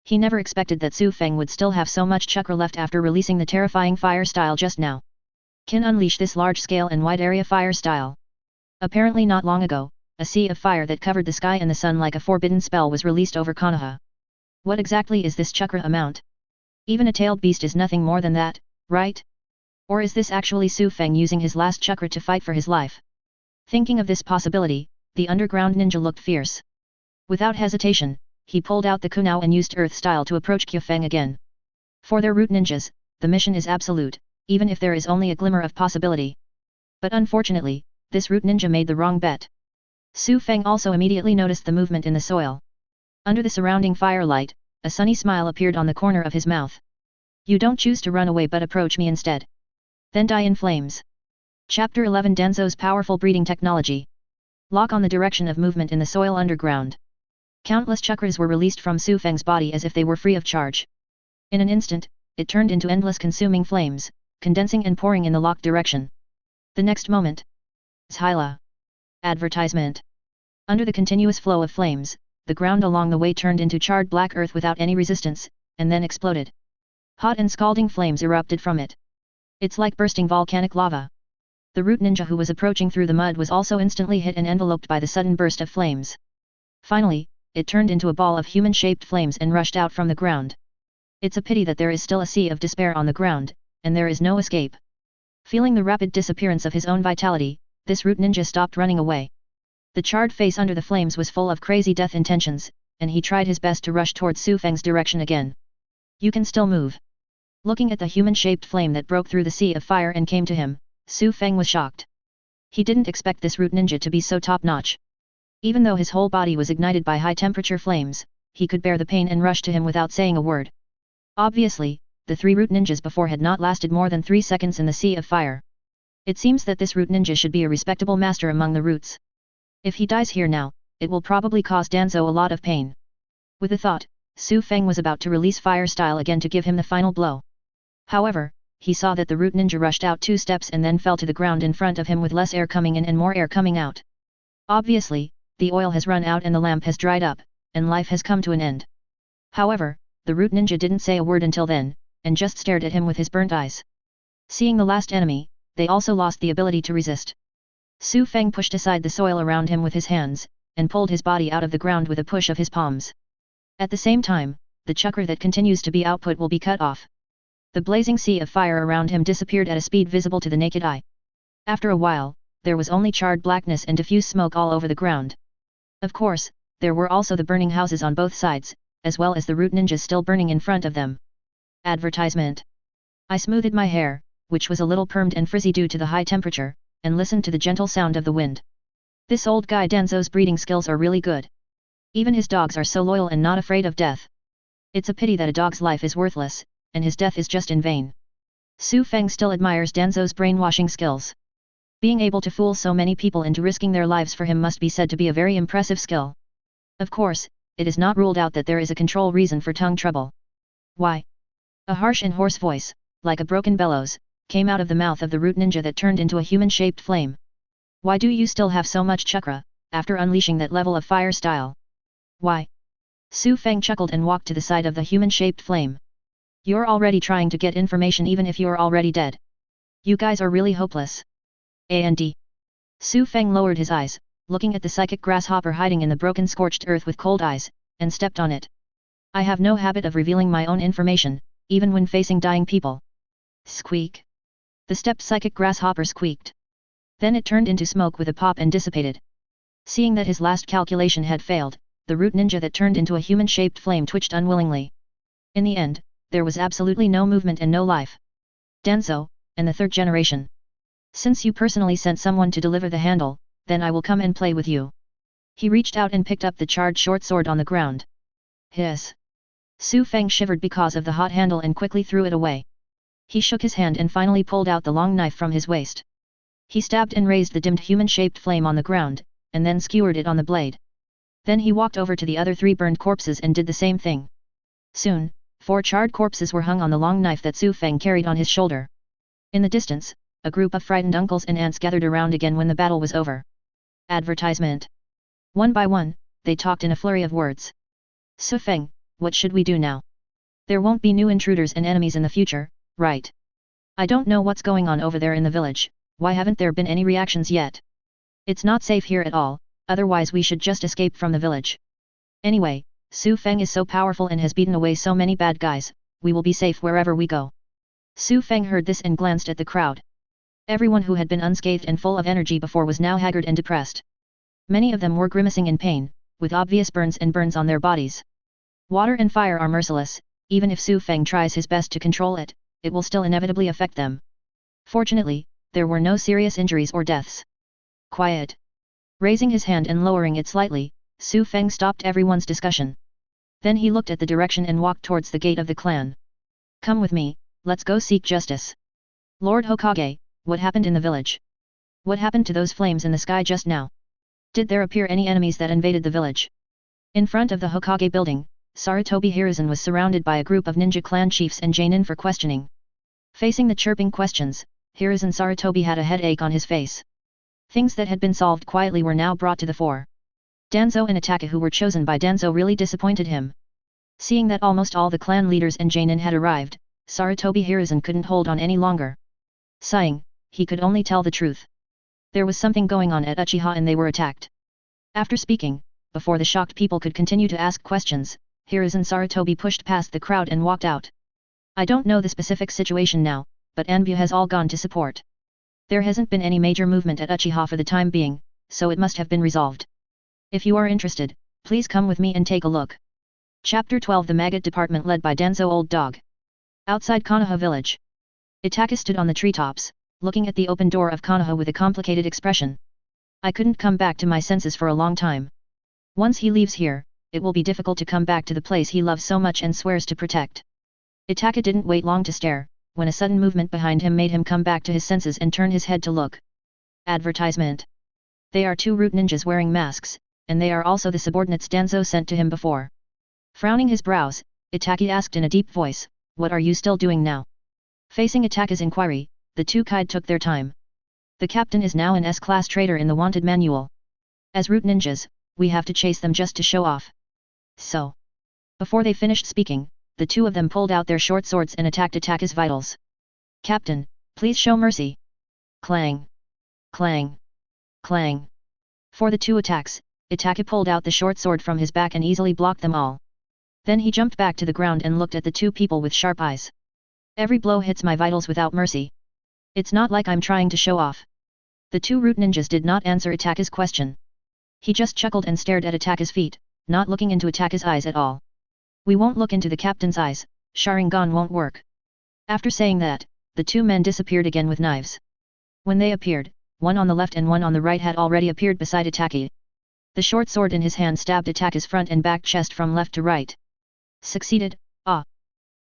He never expected that Su Feng would still have so much chakra left after releasing the terrifying fire style just now. Can unleash this large-scale and wide-area fire style. Apparently not long ago, a sea of fire that covered the sky and the sun like a forbidden spell was released over Konoha. What exactly is this chakra amount? Even a tailed beast is nothing more than that, right? Or is this actually Su Feng using his last chakra to fight for his life? Thinking of this possibility, the underground ninja looked fierce. Without hesitation, he pulled out the kunao and used earth style to approach Kyufeng again. For their root ninjas, the mission is absolute, even if there is only a glimmer of possibility. But unfortunately, this root ninja made the wrong bet. Su Feng also immediately noticed the movement in the soil. Under the surrounding firelight, a sunny smile appeared on the corner of his mouth. You don't choose to run away but approach me instead. Then die in flames. Chapter 11 Danzo's powerful breeding technology. Lock on the direction of movement in the soil underground. Countless chakras were released from Su Feng's body as if they were free of charge. In an instant, it turned into endless consuming flames, condensing and pouring in the locked direction. The next moment. Hyla. Advertisement. Under the continuous flow of flames, the ground along the way turned into charred black earth without any resistance, and then exploded. Hot and scalding flames erupted from it. It's like bursting volcanic lava. The root ninja who was approaching through the mud was also instantly hit and enveloped by the sudden burst of flames. Finally, it turned into a ball of human-shaped flames and rushed out from the ground. It's a pity that there is still a sea of despair on the ground, and there is no escape. Feeling the rapid disappearance of his own vitality, this root ninja stopped running away. The charred face under the flames was full of crazy death intentions, and he tried his best to rush towards Su Feng's direction again. You can still move. Looking at the human-shaped flame that broke through the sea of fire and came to him, Su Feng was shocked. He didn't expect this root ninja to be so top-notch. Even though his whole body was ignited by high-temperature flames, he could bear the pain and rush to him without saying a word. Obviously, the 3 root ninjas before had not lasted more than 3 seconds in the sea of fire. It seems that this root ninja should be a respectable master among the roots. If he dies here now, it will probably cause Danzo a lot of pain. With the thought, Su Feng was about to release fire style again to give him the final blow. However, he saw that the root ninja rushed out 2 steps and then fell to the ground in front of him with less air coming in and more air coming out. Obviously, the oil has run out and the lamp has dried up, and life has come to an end. However, the root ninja didn't say a word until then, and just stared at him with his burnt eyes. Seeing the last enemy, they also lost the ability to resist. Su Feng pushed aside the soil around him with his hands, and pulled his body out of the ground with a push of his palms. At the same time, the chakra that continues to be output will be cut off. The blazing sea of fire around him disappeared at a speed visible to the naked eye. After a while, there was only charred blackness and diffuse smoke all over the ground. Of course, there were also the burning houses on both sides, as well as the root ninjas still burning in front of them. Advertisement. I smoothed my hair, which was a little permed and frizzy due to the high temperature, and listened to the gentle sound of the wind. This old guy Danzo's breeding skills are really good. Even his dogs are so loyal and not afraid of death. It's a pity that a dog's life is worthless, and his death is just in vain. Su Feng still admires Danzo's brainwashing skills. Being able to fool so many people into risking their lives for him must be said to be a very impressive skill. Of course, it is not ruled out that there is a control reason for tongue trouble. Why? A harsh and hoarse voice, like a broken bellows, came out of the mouth of the root ninja that turned into a human-shaped flame. Why do you still have so much chakra, after unleashing that level of fire style? Why? Su Feng chuckled and walked to the side of the human-shaped flame. You're already trying to get information even if you're already dead. You guys are really hopeless. And. Su Feng lowered his eyes, looking at the psychic grasshopper hiding in the broken scorched earth with cold eyes, and stepped on it. I have no habit of revealing my own information, even when facing dying people. Squeak. The stepped psychic grasshopper squeaked. Then it turned into smoke with a pop and dissipated. Seeing that his last calculation had failed, the root ninja that turned into a human-shaped flame twitched unwillingly. In the end, there was absolutely no movement and no life. Danzo, and the third generation. Since you personally sent someone to deliver the handle, then I will come and play with you. He reached out and picked up the charred short sword on the ground. Hiss. Su Feng shivered because of the hot handle and quickly threw it away. He shook his hand and finally pulled out the long knife from his waist. He stabbed and raised the dimmed human-shaped flame on the ground, and then skewered it on the blade. Then he walked over to the other 3 burned corpses and did the same thing. Soon, 4 charred corpses were hung on the long knife that Su Feng carried on his shoulder. In the distance, a group of frightened uncles and aunts gathered around again when the battle was over. Advertisement. One by one, they talked in a flurry of words. Su Feng, what should we do now? There won't be new intruders and enemies in the future, right? I don't know what's going on over there in the village, why haven't there been any reactions yet? It's not safe here at all, otherwise we should just escape from the village. Anyway, Su Feng is so powerful and has beaten away so many bad guys, we will be safe wherever we go. Su Feng heard this and glanced at the crowd. Everyone who had been unscathed and full of energy before was now haggard and depressed. Many of them were grimacing in pain, with obvious burns on their bodies. Water and fire are merciless, even if Su Feng tries his best to control it, it will still inevitably affect them. Fortunately, there were no serious injuries or deaths. Quiet. Raising his hand and lowering it slightly, Su Feng stopped everyone's discussion. Then he looked at the direction and walked towards the gate of the clan. Come with me, let's go seek justice. Lord Hokage, what happened in the village? What happened to those flames in the sky just now? Did there appear any enemies that invaded the village? In front of the Hokage building, Sarutobi Hiruzen was surrounded by a group of ninja clan chiefs and Jainin for questioning. Facing the chirping questions, Hiruzen Sarutobi had a headache on his face. Things that had been solved quietly were now brought to the fore. Danzo and Ataka who were chosen by Danzo really disappointed him. Seeing that almost all the clan leaders and Jainin had arrived, Sarutobi Hiruzen couldn't hold on any longer. Sighing, he could only tell the truth. There was something going on at Uchiha and they were attacked. After speaking, before the shocked people could continue to ask questions, Hiruzen Sarutobi pushed past the crowd and walked out. I don't know the specific situation now, but Anbu has all gone to support. There hasn't been any major movement at Uchiha for the time being, so it must have been resolved. If you are interested, please come with me and take a look. Chapter 12 The Maggot Department led by Danzo Old Dog. Outside Konoha village. Itaka stood on the treetops, looking at the open door of Konoha with a complicated expression. I couldn't come back to my senses for a long time. Once he leaves here, it will be difficult to come back to the place he loves so much and swears to protect. Itaka didn't wait long to stare, when a sudden movement behind him made him come back to his senses and turn his head to look. Advertisement. They are 2 root ninjas wearing masks, and they are also the subordinates Danzo sent to him before. Frowning his brows, Itaki asked in a deep voice, what are you still doing now? Facing Itaka's inquiry, the 2 Kaid took their time. The captain is now an S-class traitor in the wanted manual. As root ninjas, we have to chase them just to show off. So. Before they finished speaking, the 2 of them pulled out their short swords and attacked Itaka's vitals. Captain, please show mercy. Clang. Clang. Clang. For the 2 attacks, Itaka pulled out the short sword from his back and easily blocked them all. Then he jumped back to the ground and looked at the 2 people with sharp eyes. Every blow hits my vitals without mercy. It's not like I'm trying to show off. The 2 root ninjas did not answer Itaka's question. He just chuckled and stared at Itaka's feet, not looking into Ataka's eyes at all. We won't look into the captain's eyes, Sharingan won't work. After saying that, the two men disappeared again with knives. When they appeared, one on the left and one on the right had already appeared beside Ataki. The short sword in his hand stabbed Ataka's front and back chest from left to right. Succeeded, ah!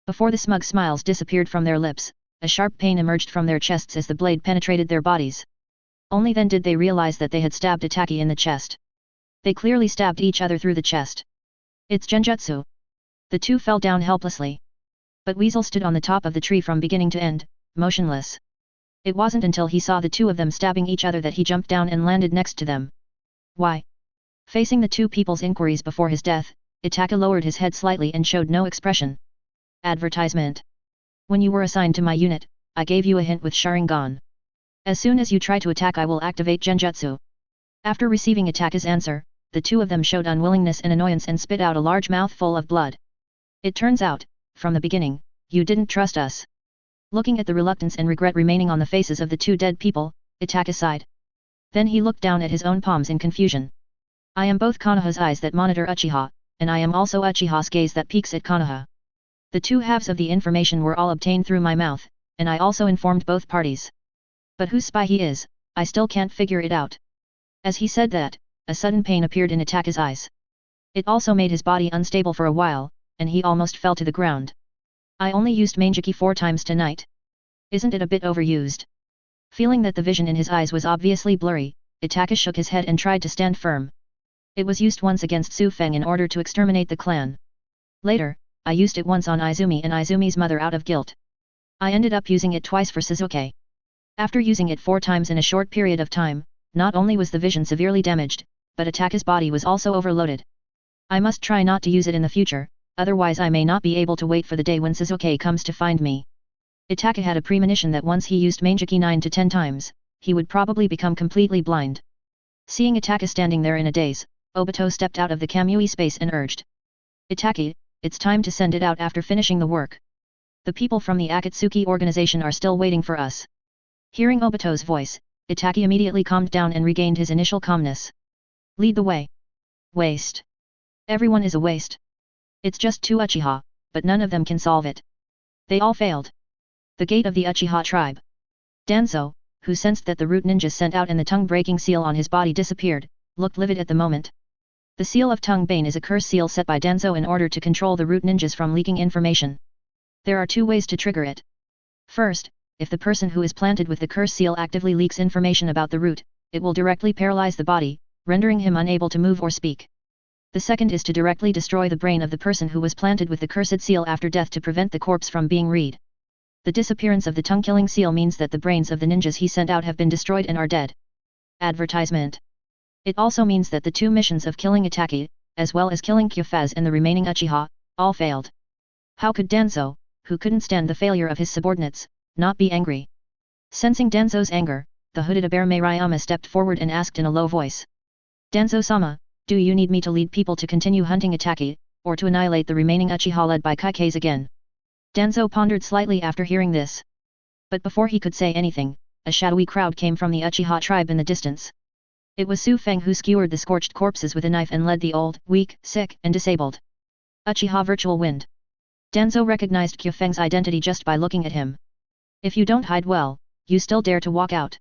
Before the smug smiles disappeared from their lips, a sharp pain emerged from their chests as the blade penetrated their bodies. Only then did they realize that they had stabbed Ataki in the chest. They clearly stabbed each other through the chest. It's genjutsu. The two fell down helplessly. But Weasel stood on the top of the tree from beginning to end, motionless. It wasn't until he saw the two of them stabbing each other that he jumped down and landed next to them. Why? Facing the two people's inquiries before his death, Itaka lowered his head slightly and showed no expression. Advertisement. When you were assigned to my unit, I gave you a hint with Sharingan. As soon as you try to attack I will activate genjutsu. After receiving Ataka's answer, the two of them showed unwillingness and annoyance and spit out a large mouthful of blood. It turns out, from the beginning, you didn't trust us. Looking at the reluctance and regret remaining on the faces of the two dead people, Itaka sighed. Then he looked down at his own palms in confusion. I am both Konoha's eyes that monitor Uchiha, and I am also Uchiha's gaze that peeks at Konoha. The two halves of the information were all obtained through my mouth, and I also informed both parties. But whose spy he is, I still can't figure it out. As he said that, a sudden pain appeared in Ataka's eyes. It also made his body unstable for a while, and he almost fell to the ground. I only used Manjiki 4 times tonight. Isn't it a bit overused? Feeling that the vision in his eyes was obviously blurry, Itaka shook his head and tried to stand firm. It was used once against Su Feng in order to exterminate the clan. Later, I used it once on Izumi and Izumi's mother out of guilt. I ended up using it twice for Suzuki. After using it 4 times in a short period of time, not only was the vision severely damaged, but Ataka's body was also overloaded. I must try not to use it in the future, otherwise I may not be able to wait for the day when Suzuki comes to find me. Itaka had a premonition that once he used Manjiki 9 to 10 times, he would probably become completely blind. Seeing Itaka standing there in a daze, Obito stepped out of the Kamui space and urged. Itaki, it's time to send it out after finishing the work. The people from the Akatsuki organization are still waiting for us. Hearing Obito's voice, Itaki immediately calmed down and regained his initial calmness. Lead the way. Waste. Everyone is a waste. It's just 2 Uchiha, but none of them can solve it. They all failed. The gate of the Uchiha tribe. Danzo, who sensed that the root ninja sent out and the tongue-breaking seal on his body disappeared, looked livid at the moment. The seal of Tongue Bane is a curse seal set by Danzo in order to control the root ninjas from leaking information. There are 2 ways to trigger it. First, if the person who is planted with the curse seal actively leaks information about the root, it will directly paralyze the body, rendering him unable to move or speak. The second is to directly destroy the brain of the person who was planted with the cursed seal after death to prevent the corpse from being read. The disappearance of the tongue-killing seal means that the brains of the ninjas he sent out have been destroyed and are dead. Advertisement. It also means that the 2 missions of killing Itaki, as well as killing Kyufaz and the remaining Uchiha, all failed. How could Danzo, who couldn't stand the failure of his subordinates, not be angry? Sensing Danzo's anger, the hooded Abare Marayama stepped forward and asked in a low voice. Danzo-sama, do you need me to lead people to continue hunting Itaki, or to annihilate the remaining Uchiha led by Kaikase again? Danzo pondered slightly after hearing this. But before he could say anything, a shadowy crowd came from the Uchiha tribe in the distance. It was Su Feng who skewered the scorched corpses with a knife and led the old, weak, sick, and disabled Uchiha Virtual Wind. Danzo recognized Kyufeng's identity just by looking at him. If you don't hide well, you still dare to walk out.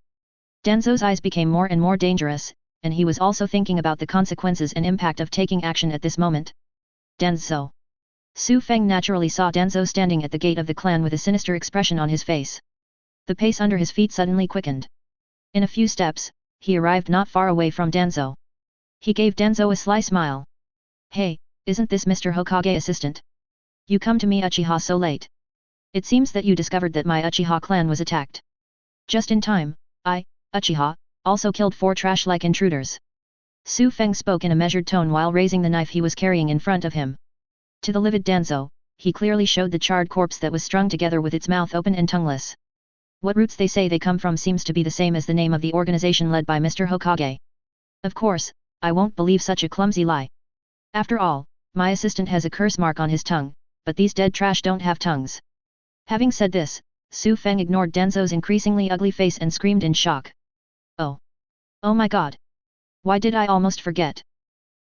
Danzo's eyes became more and more dangerous, and he was also thinking about the consequences and impact of taking action at this moment. Danzo. Su Feng naturally saw Danzo standing at the gate of the clan with a sinister expression on his face. The pace under his feet suddenly quickened. In a few steps, he arrived not far away from Danzo. He gave Danzo a sly smile. Hey, isn't this Mr. Hokage assistant? You come to me Uchiha so late. It seems that you discovered that my Uchiha clan was attacked. Just in time, I, Uchiha, also killed 4 trash-like intruders. Su Feng spoke in a measured tone while raising the knife he was carrying in front of him. To the livid Danzo, he clearly showed the charred corpse that was strung together with its mouth open and tongueless. What roots they say they come from seems to be the same as the name of the organization led by Mr. Hokage. Of course, I won't believe such a clumsy lie. After all, my assistant has a curse mark on his tongue, but these dead trash don't have tongues. Having said this, Su Feng ignored Danzo's increasingly ugly face and screamed in shock. Oh! Oh my god! Why did I almost forget?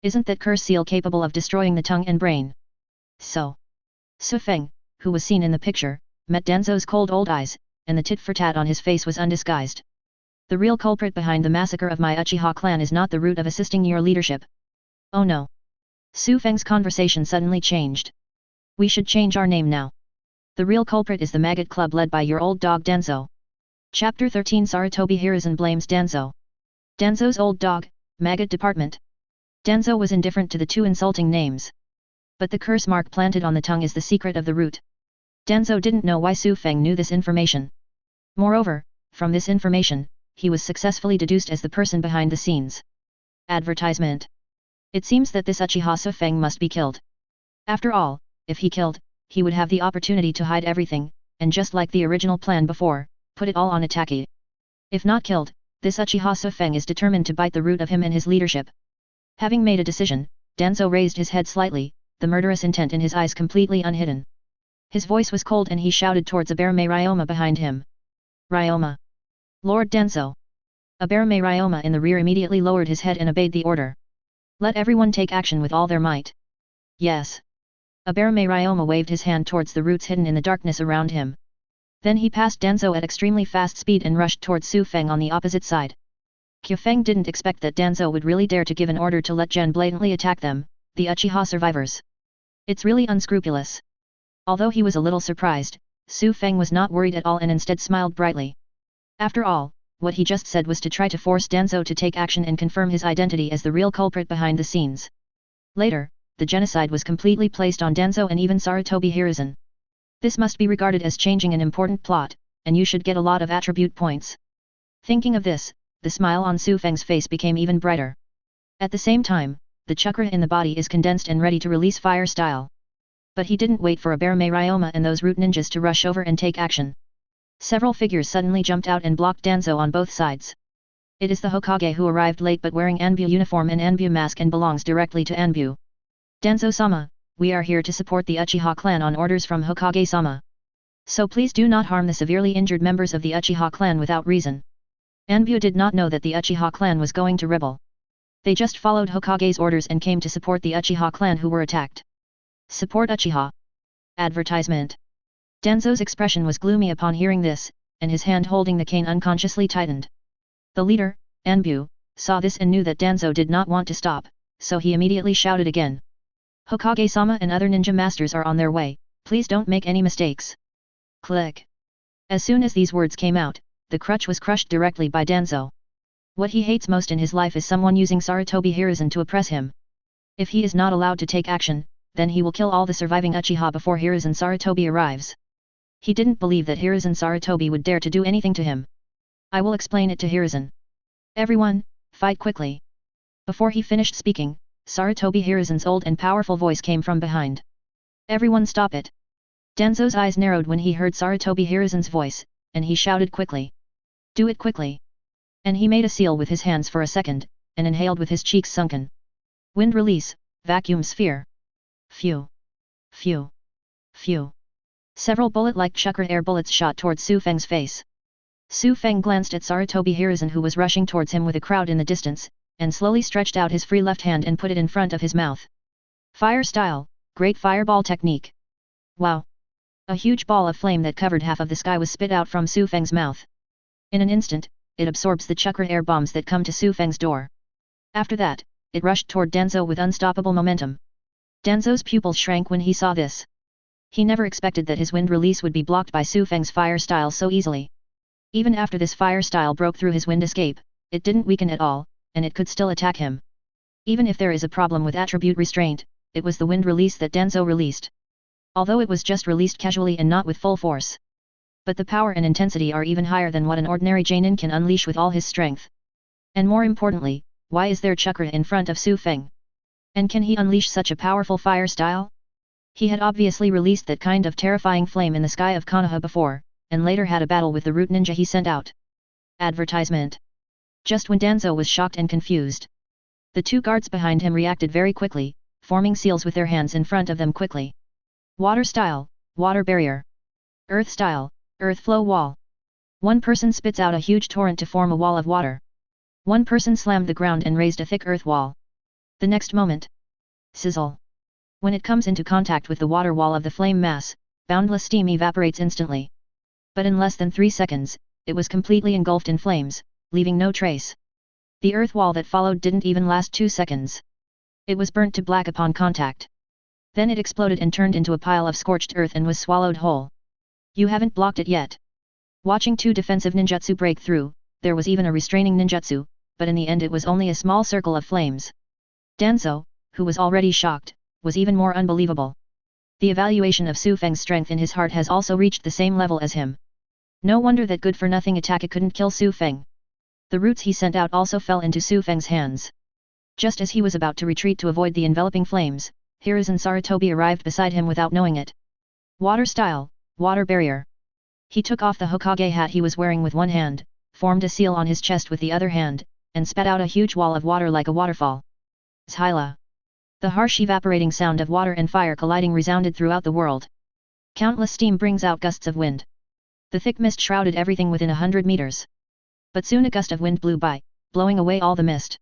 Isn't that curse seal capable of destroying the tongue and brain? So. Su Feng, who was seen in the picture, met Danzou's cold old eyes, and the tit-for-tat on his face was undisguised. The real culprit behind the massacre of my Uchiha clan is not the root of assisting your leadership. Oh no. Su Feng's conversation suddenly changed. We should change our name now. The real culprit is the maggot club led by your old dog Danzou. Chapter 13 Sarutobi Hiruzen blames Danzou. Danzou's old dog, maggot department. Danzou was indifferent to the two insulting names. But the curse mark planted on the tongue is the secret of the root. Danzou didn't know why Su Feng knew this information. Moreover, from this information, he was successfully deduced as the person behind the scenes. Advertisement. It seems that this Uchiha Su Feng must be killed. After all, if he killed, he would have the opportunity to hide everything, and just like the original plan before, put it all on Itaki. If not killed, this Uchiha Su Feng is determined to bite the root of him and his leadership. Having made a decision, Danzou raised his head slightly, the murderous intent in his eyes completely unhidden. His voice was cold and he shouted towards Abarame Ryoma behind him. Ryoma. Lord Danzou. Abarame Ryoma in the rear immediately lowered his head and obeyed the order. Let everyone take action with all their might. Yes. Abarame Ryoma waved his hand towards the roots hidden in the darkness around him. Then he passed Danzou at extremely fast speed and rushed towards Su Feng on the opposite side. Qiu Feng didn't expect that Danzou would really dare to give an order to let Gen blatantly attack them, the Uchiha survivors. It's really unscrupulous. Although he was a little surprised, Su Feng was not worried at all and instead smiled brightly. After all, what he just said was to try to force Danzou to take action and confirm his identity as the real culprit behind the scenes. Later, the genocide was completely placed on Danzou and even Sarutobi Hiruzen. This must be regarded as changing an important plot, and you should get a lot of attribute points. Thinking of this, the smile on Su Feng's face became even brighter. At the same time, the chakra in the body is condensed and ready to release fire style. But he didn't wait for Abarame Ryoma and those root ninjas to rush over and take action. Several figures suddenly jumped out and blocked Danzou on both sides. It is the Hokage who arrived late but wearing Anbu uniform and Anbu mask and belongs directly to Anbu. Danzou-sama, we are here to support the Uchiha clan on orders from Hokage-sama. So please do not harm the severely injured members of the Uchiha clan without reason. Anbu did not know that the Uchiha clan was going to rebel. They just followed Hokage's orders and came to support the Uchiha clan who were attacked. Support Uchiha. Advertisement. Danzou's expression was gloomy upon hearing this, and his hand holding the cane unconsciously tightened. The leader, Anbu, saw this and knew that Danzou did not want to stop, so he immediately shouted again. Hokage-sama and other ninja masters are on their way, please don't make any mistakes. Click. As soon as these words came out, the crutch was crushed directly by Danzou. What he hates most in his life is someone using Sarutobi Hiruzen to oppress him. If he is not allowed to take action, then he will kill all the surviving Uchiha before Hiruzen Sarutobi arrives. He didn't believe that Hiruzen Sarutobi would dare to do anything to him. I will explain it to Hiruzen. Everyone, fight quickly. Before he finished speaking, Sarutobi Hiruzen's old and powerful voice came from behind. Everyone stop it. Danzou's eyes narrowed when he heard Sarutobi Hiruzen's voice, and he shouted quickly. Do it quickly. And he made a seal with his hands for a second, and inhaled with his cheeks sunken. Wind release, vacuum sphere. Phew. Phew. Phew. Several bullet-like chakra air bullets shot towards Su Feng's face. Su Feng glanced at Sarutobi Hiruzen who was rushing towards him with a crowd in the distance, and slowly stretched out his free left hand and put it in front of his mouth. Fire style, great fireball technique. Wow. A huge ball of flame that covered half of the sky was spit out from Su Feng's mouth. In an instant, it absorbs the chakra air bombs that come to Su Feng's door. After that, it rushed toward Danzou with unstoppable momentum. Danzou's pupils shrank when he saw this. He never expected that his wind release would be blocked by Su Feng's fire style so easily. Even after this fire style broke through his wind escape, it didn't weaken at all, and it could still attack him. Even if there is a problem with attribute restraint, it was the wind release that Danzou released. Although it was just released casually and not with full force. But the power and intensity are even higher than what an ordinary Jainin can unleash with all his strength. And more importantly, why is there chakra in front of Su Feng? And can he unleash such a powerful fire style? He had obviously released that kind of terrifying flame in the sky of Konoha before, and later had a battle with the root ninja he sent out. Advertisement. Just when Danzou was shocked and confused. The two guards behind him reacted very quickly, forming seals with their hands in front of them quickly. Water style, water barrier. Earth style, earth flow wall. One person spits out a huge torrent to form a wall of water. One person slammed the ground and raised a thick earth wall. The next moment. Sizzle. When it comes into contact with the water wall of the flame mass, boundless steam evaporates instantly. But in less than 3 seconds, it was completely engulfed in flames, leaving no trace. The earth wall that followed didn't even last 2 seconds. It was burnt to black upon contact. Then it exploded and turned into a pile of scorched earth and was swallowed whole. You haven't blocked it yet. Watching 2 defensive ninjutsu break through, there was even a restraining ninjutsu, but in the end it was only a small circle of flames. Danzo, who was already shocked, was even more unbelievable. The evaluation of Su Feng's strength in his heart has also reached the same level as him. No wonder that good-for-nothing attack couldn't kill Su Feng. The roots he sent out also fell into Su Feng's hands. Just as he was about to retreat to avoid the enveloping flames, Hiruzen Sarutobi arrived beside him without knowing it. Water style, water barrier. He took off the Hokage hat he was wearing with one hand, formed a seal on his chest with the other hand, and spat out a huge wall of water like a waterfall. Zhyla. The harsh evaporating sound of water and fire colliding resounded throughout the world. Countless steam brings out gusts of wind. The thick mist shrouded everything within 100 meters. But soon a gust of wind blew by, blowing away all the mist.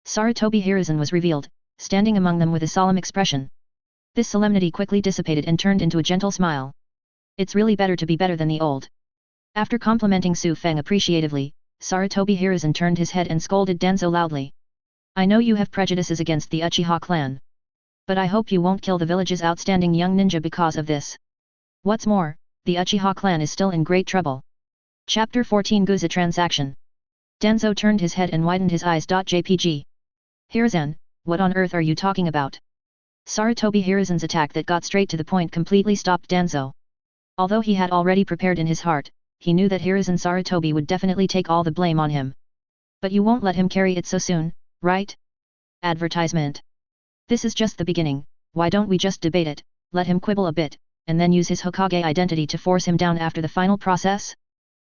Sarutobi Hiruzen was revealed, standing among them with a solemn expression. This solemnity quickly dissipated and turned into a gentle smile. It's really better to be better than the old. After complimenting Su Feng appreciatively, Sarutobi Hiruzen turned his head and scolded Danzo loudly. I know you have prejudices against the Uchiha clan. But I hope you won't kill the village's outstanding young ninja because of this. What's more, the Uchiha clan is still in great trouble. Chapter 14 Guza Transaction. Danzo turned his head and widened his eyes. JPG. Hiruzen, what on earth are you talking about? Sarutobi Hiruzen's attack that got straight to the point completely stopped Danzo. Although he had already prepared in his heart, he knew that Hiruzen Sarutobi would definitely take all the blame on him. But you won't let him carry it so soon, right? Advertisement. This is just the beginning, why don't we just debate it, let him quibble a bit, and then use his Hokage identity to force him down after the final process?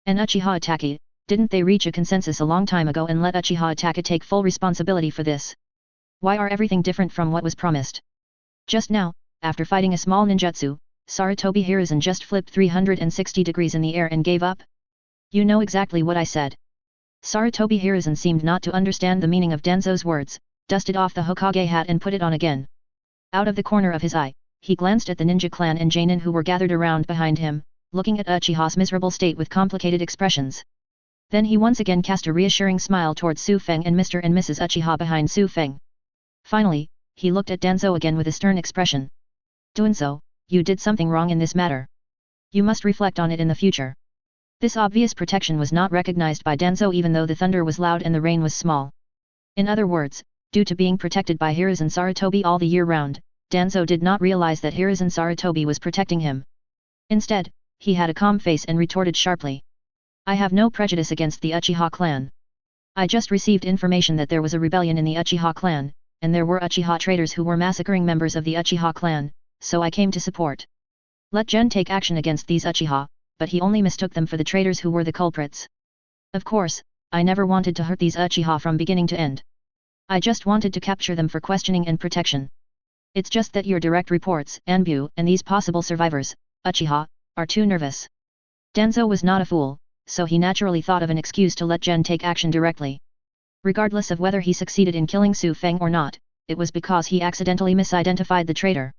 An Uchiha attack, didn't they reach a consensus a long time ago and let Uchiha attack take full responsibility for this? Why are everything different from what was promised? Just now, after fighting a small ninjutsu, Sarutobi Hiruzen just flipped 360 degrees in the air and gave up? You know exactly what I said. Sarutobi Hiruzen seemed not to understand the meaning of Danzo's words, dusted off the Hokage hat and put it on again. Out of the corner of his eye, he glanced at the ninja clan and Jainin who were gathered around behind him, looking at Uchiha's miserable state with complicated expressions. Then he once again cast a reassuring smile towards Su Feng and Mr. and Mrs. Uchiha behind Su Feng. Finally, he looked at Danzo again with a stern expression. Danzo, you did something wrong in this matter. You must reflect on it in the future. This obvious protection was not recognized by Danzo even though the thunder was loud and the rain was small. In other words, due to being protected by Hiruzen Sarutobi all the year round, Danzo did not realize that Hiruzen Sarutobi was protecting him. Instead, he had a calm face and retorted sharply. I have no prejudice against the Uchiha clan. I just received information that there was a rebellion in the Uchiha clan, and there were Uchiha traitors who were massacring members of the Uchiha clan, so I came to support. Let Gen take action against these Uchiha, but he only mistook them for the traitors who were the culprits. Of course, I never wanted to hurt these Uchiha from beginning to end. I just wanted to capture them for questioning and protection. It's just that your direct reports, Anbu, and these possible survivors, Uchiha, are too nervous. Danzo was not a fool, so he naturally thought of an excuse to let Gen take action directly. Regardless of whether he succeeded in killing Su Feng or not, it was because he accidentally misidentified the traitor.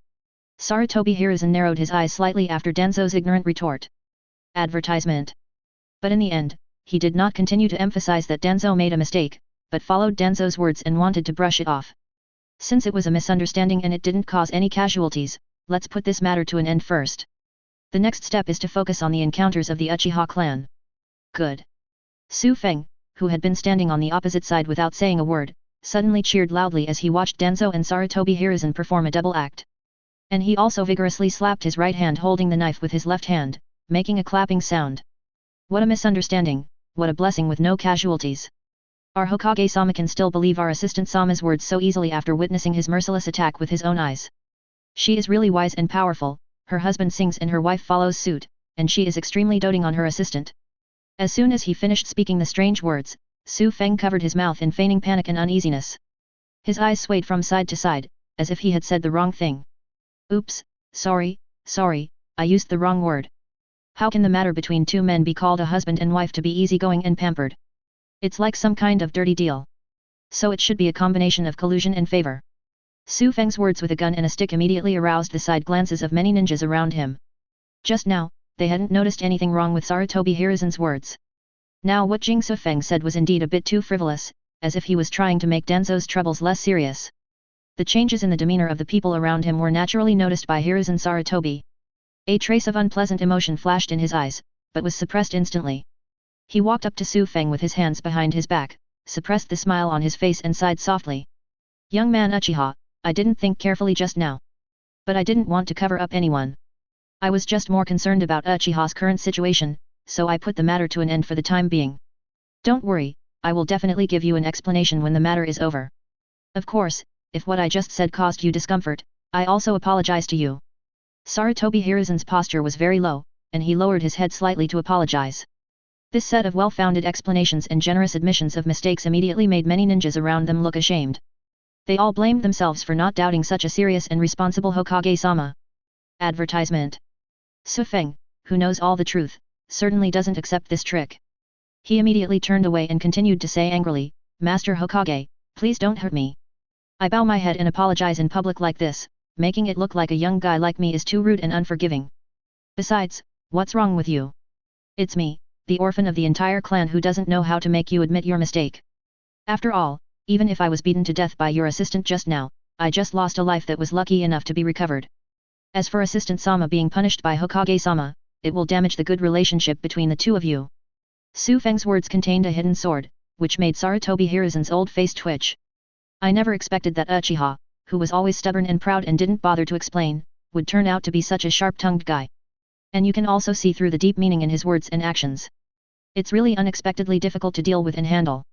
Sarutobi Hiruzen narrowed his eyes slightly after Danzo's ignorant retort. Advertisement. But in the end, he did not continue to emphasize that Danzo made a mistake, but followed Danzo's words and wanted to brush it off. Since it was a misunderstanding and it didn't cause any casualties, let's put this matter to an end first. The next step is to focus on the encounters of the Uchiha clan. Good. Su Feng, who had been standing on the opposite side without saying a word, suddenly cheered loudly as he watched Danzo and Sarutobi Hiruzen perform a double act. And he also vigorously slapped his right hand holding the knife with his left hand, making a clapping sound. What a misunderstanding, what a blessing with no casualties. Our Hokage-sama can still believe our assistant-sama's words so easily after witnessing his merciless attack with his own eyes. She is really wise and powerful, her husband sings and her wife follows suit, and she is extremely doting on her assistant. As soon as he finished speaking the strange words, Su Feng covered his mouth in feigning panic and uneasiness. His eyes swayed from side to side, as if he had said the wrong thing. Oops, sorry, I used the wrong word. How can the matter between two men be called a husband and wife to be easygoing and pampered? It's like some kind of dirty deal. So it should be a combination of collusion and favor. Su Feng's words with a gun and a stick immediately aroused the side glances of many ninjas around him. Just now, they hadn't noticed anything wrong with Sarutobi Hiruzen's words. Now what Jing Su Feng said was indeed a bit too frivolous, as if he was trying to make Danzo's troubles less serious. The changes in the demeanor of the people around him were naturally noticed by Hiruzen Sarutobi. A trace of unpleasant emotion flashed in his eyes, but was suppressed instantly. He walked up to Su Feng with his hands behind his back, suppressed the smile on his face and sighed softly. Young man Uchiha, I didn't think carefully just now. But I didn't want to cover up anyone. I was just more concerned about Uchiha's current situation, so I put the matter to an end for the time being. Don't worry, I will definitely give you an explanation when the matter is over. Of course, if what I just said caused you discomfort, I also apologize to you. Sarutobi Hiruzen's posture was very low, and he lowered his head slightly to apologize. This set of well-founded explanations and generous admissions of mistakes immediately made many ninjas around them look ashamed. They all blamed themselves for not doubting such a serious and responsible Hokage-sama. Advertisement. Su Feng, who knows all the truth, certainly doesn't accept this trick. He immediately turned away and continued to say angrily, Master Hokage, please don't hurt me. I bow my head and apologize in public like this, making it look like a young guy like me is too rude and unforgiving. Besides, what's wrong with you? It's me, the orphan of the entire clan who doesn't know how to make you admit your mistake. After all, even if I was beaten to death by your assistant just now, I just lost a life that was lucky enough to be recovered. As for Assistant Sama being punished by Hokage-sama, it will damage the good relationship between the two of you. Su Feng's words contained a hidden sword, which made Sarutobi Hiruzen's old face twitch. I never expected that Uchiha, who was always stubborn and proud and didn't bother to explain, would turn out to be such a sharp-tongued guy. And you can also see through the deep meaning in his words and actions. It's really unexpectedly difficult to deal with and handle.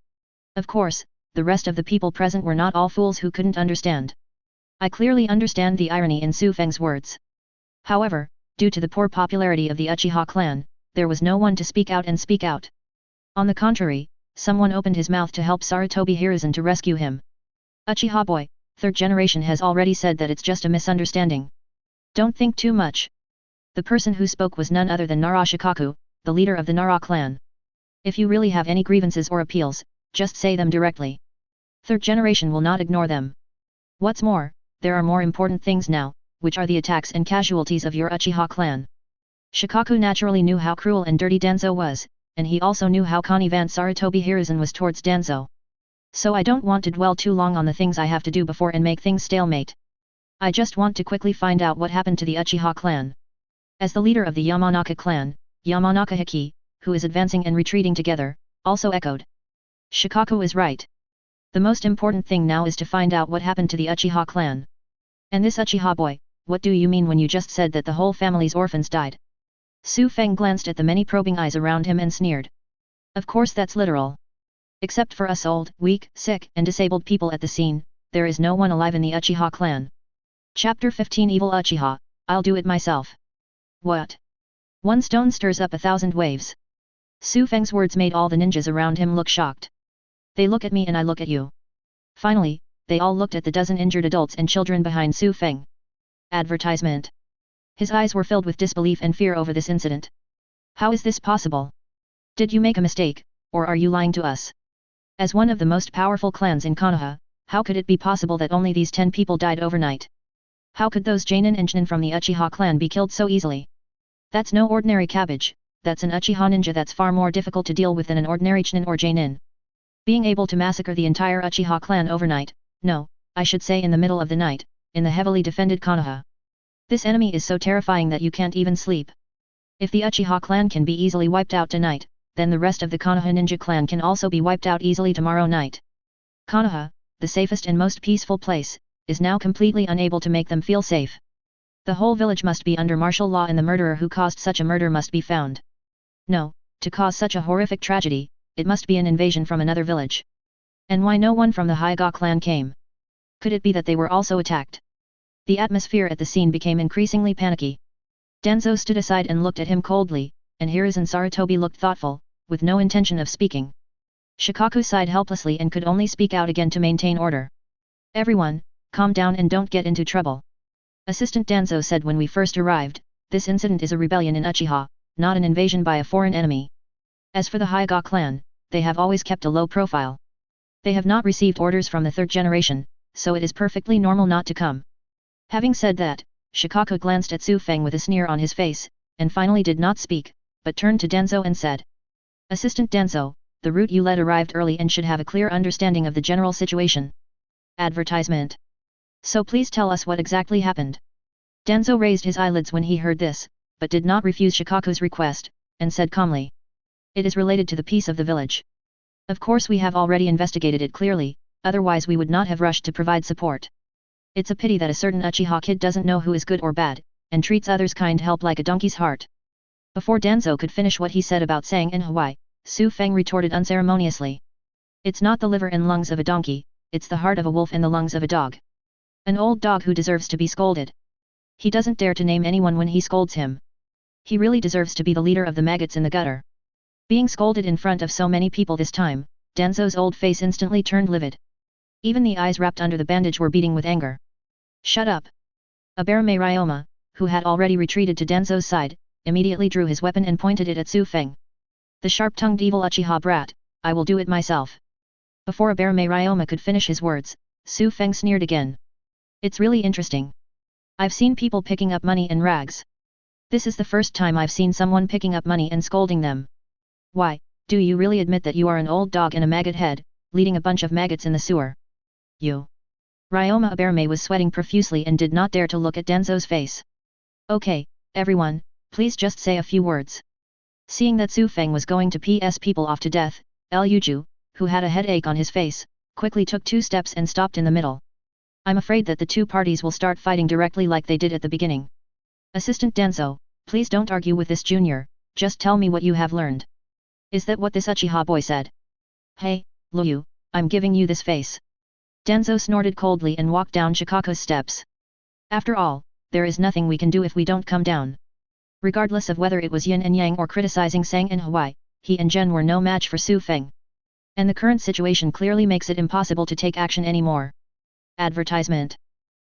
Of course, the rest of the people present were not all fools who couldn't understand. I clearly understand the irony in Su Feng's words. However, due to the poor popularity of the Uchiha clan, there was no one to speak out and speak out. On the contrary, someone opened his mouth to help Sarutobi Hiruzen to rescue him. Uchiha boy, third generation has already said that it's just a misunderstanding. Don't think too much. The person who spoke was none other than Nara Shikaku, the leader of the Nara clan. If you really have any grievances or appeals, just say them directly. Third generation will not ignore them. What's more, there are more important things now, which are the attacks and casualties of your Uchiha clan. Shikaku naturally knew how cruel and dirty Danzo was, and he also knew how connivant Sarutobi Hiruzen was towards Danzo. So I don't want to dwell too long on the things I have to do before and make things stalemate. I just want to quickly find out what happened to the Uchiha clan. As the leader of the Yamanaka clan, Yamanaka Hiki, who is advancing and retreating together, also echoed. Shikaku is right. The most important thing now is to find out what happened to the Uchiha clan. And this Uchiha boy, what do you mean when you just said that the whole family's orphans died? Su Feng glanced at the many probing eyes around him and sneered. Of course that's literal. Except for us old, weak, sick, and disabled people at the scene, there is no one alive in the Uchiha clan. Chapter 15 Evil Uchiha, I'll do it myself. What? One stone stirs up 1,000 waves. Su Feng's words made all the ninjas around him look shocked. They look at me and I look at you. Finally, they all looked at the dozen injured adults and children behind Su Feng. Advertisement. His eyes were filled with disbelief and fear over this incident. How is this possible? Did you make a mistake, or are you lying to us? As one of the most powerful clans in Konoha, how could it be possible that only these 10 people died overnight? How could those Jainin and Jinin from the Uchiha clan be killed so easily? That's no ordinary cabbage, that's an Uchiha ninja that's far more difficult to deal with than an ordinary Chunin or Jainin. Being able to massacre the entire Uchiha clan overnight, no, I should say in the middle of the night, in the heavily defended Konoha. This enemy is so terrifying that you can't even sleep. If the Uchiha clan can be easily wiped out tonight, then the rest of the Konoha ninja clan can also be wiped out easily tomorrow night. Konoha, the safest and most peaceful place, is now completely unable to make them feel safe. The whole village must be under martial law and the murderer who caused such a murder must be found. No, to cause such a horrific tragedy, it must be an invasion from another village. And why no one from the Hyuga clan came? Could it be that they were also attacked? The atmosphere at the scene became increasingly panicky. Danzo stood aside and looked at him coldly, and Hiruzen Sarutobi looked thoughtful, with no intention of speaking. Shikaku sighed helplessly and could only speak out again to maintain order. Everyone, calm down and don't get into trouble. Assistant Danzo said when we first arrived, this incident is a rebellion in Uchiha, not an invasion by a foreign enemy. As for the Hyuga clan, they have always kept a low profile. They have not received orders from the third generation, so it is perfectly normal not to come. Having said that, Shikako glanced at Su Feng with a sneer on his face, and finally did not speak, but turned to Danzo and said, Assistant Danzo, the route you led arrived early and should have a clear understanding of the general situation. Advertisement. So please tell us what exactly happened. Danzo raised his eyelids when he heard this, but did not refuse Shikaku's request, and said calmly. It is related to the peace of the village. Of course we have already investigated it clearly, otherwise we would not have rushed to provide support. It's a pity that a certain Uchiha kid doesn't know who is good or bad, and treats others kind help like a donkey's heart. Before Danzo could finish what he said about saying in Hawaii, Su Feng retorted unceremoniously. It's not the liver and lungs of a donkey, it's the heart of a wolf and the lungs of a dog. An old dog who deserves to be scolded. He doesn't dare to name anyone when he scolds him. He really deserves to be the leader of the maggots in the gutter. Being scolded in front of so many people this time, Danzo's old face instantly turned livid. Even the eyes wrapped under the bandage were beating with anger. Shut up! Aberame Ryoma, who had already retreated to Danzo's side, immediately drew his weapon and pointed it at Su Feng. The sharp-tongued evil Uchiha brat, I will do it myself. Before Aberame Ryoma could finish his words, Su Feng sneered again. It's really interesting. I've seen people picking up money in rags. This is the first time I've seen someone picking up money and scolding them. Why, do you really admit that you are an old dog and a maggot head, leading a bunch of maggots in the sewer? You. Ryoma Aberame was sweating profusely and did not dare to look at Danzo's face. Okay, everyone, please just say a few words. Seeing that Su Feng was going to piss people off to death, Luju, who had a headache on his face, quickly took 2 steps and stopped in the middle. I'm afraid that the two parties will start fighting directly like they did at the beginning. Assistant Danzo, please don't argue with this junior, just tell me what you have learned. Is that what this Uchiha boy said? Hey, Luyu, I'm giving you this face. Danzo snorted coldly and walked down Shikako's steps. After all, there is nothing we can do if we don't come down. Regardless of whether it was yin and yang or criticizing Sang and Hawaii, he and Jen were no match for Su Feng. And the current situation clearly makes it impossible to take action anymore. Advertisement.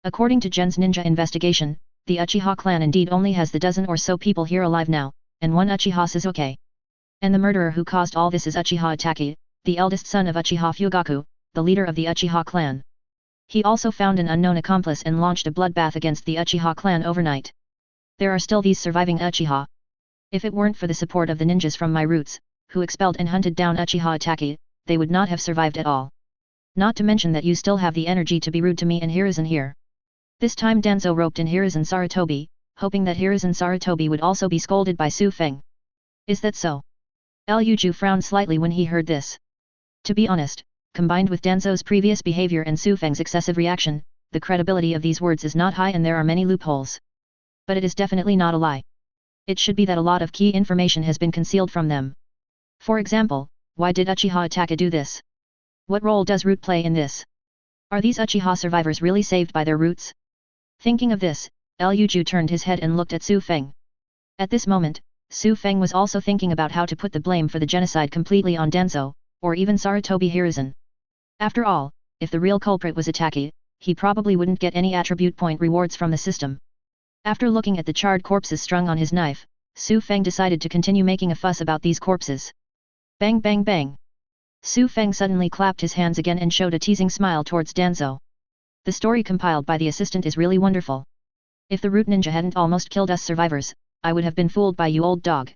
According to Jen's ninja investigation, the Uchiha clan indeed only has the dozen or so people here alive now, and one Uchiha Sasuke. And the murderer who caused all this is Uchiha Itachi, the eldest son of Uchiha Fugaku, the leader of the Uchiha clan. He also found an unknown accomplice and launched a bloodbath against the Uchiha clan overnight. There are still these surviving Uchiha. If it weren't for the support of the ninjas from my roots, who expelled and hunted down Uchiha Itachi, they would not have survived at all. Not to mention that you still have the energy to be rude to me and Hiruzen here. This time Danzo roped in Hiruzen Sarutobi, hoping that Hiruzen Sarutobi would also be scolded by Su Feng. Is that so? Luju frowned slightly when he heard this. To be honest, combined with Danzo's previous behavior and Su Feng's excessive reaction, the credibility of these words is not high and there are many loopholes. But it is definitely not a lie. It should be that a lot of key information has been concealed from them. For example, why did Uchiha Itachi do this? What role does root play in this? Are these Uchiha survivors really saved by their roots? Thinking of this, Luju turned his head and looked at Su Feng. At this moment, Su Feng was also thinking about how to put the blame for the genocide completely on Danzo, or even Sarutobi Hiruzen. After all, if the real culprit was Itachi, he probably wouldn't get any attribute point rewards from the system. After looking at the charred corpses strung on his knife, Su Feng decided to continue making a fuss about these corpses. Bang bang bang! Su Feng suddenly clapped his hands again and showed a teasing smile towards Danzo. The story compiled by the assistant is really wonderful. If the root ninja hadn't almost killed us survivors, I would have been fooled by you old dog.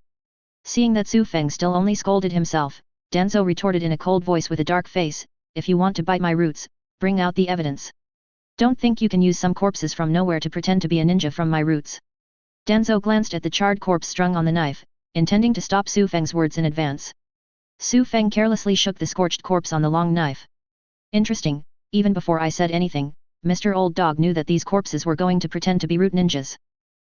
Seeing that Su Feng still only scolded himself, Danzo retorted in a cold voice with a dark face, if you want to bite my roots, bring out the evidence. Don't think you can use some corpses from nowhere to pretend to be a ninja from my roots. Danzo glanced at the charred corpse strung on the knife, intending to stop Su Feng's words in advance. Su Feng carelessly shook the scorched corpse on the long knife. Interesting, even before I said anything, Mr. Old Dog knew that these corpses were going to pretend to be root ninjas.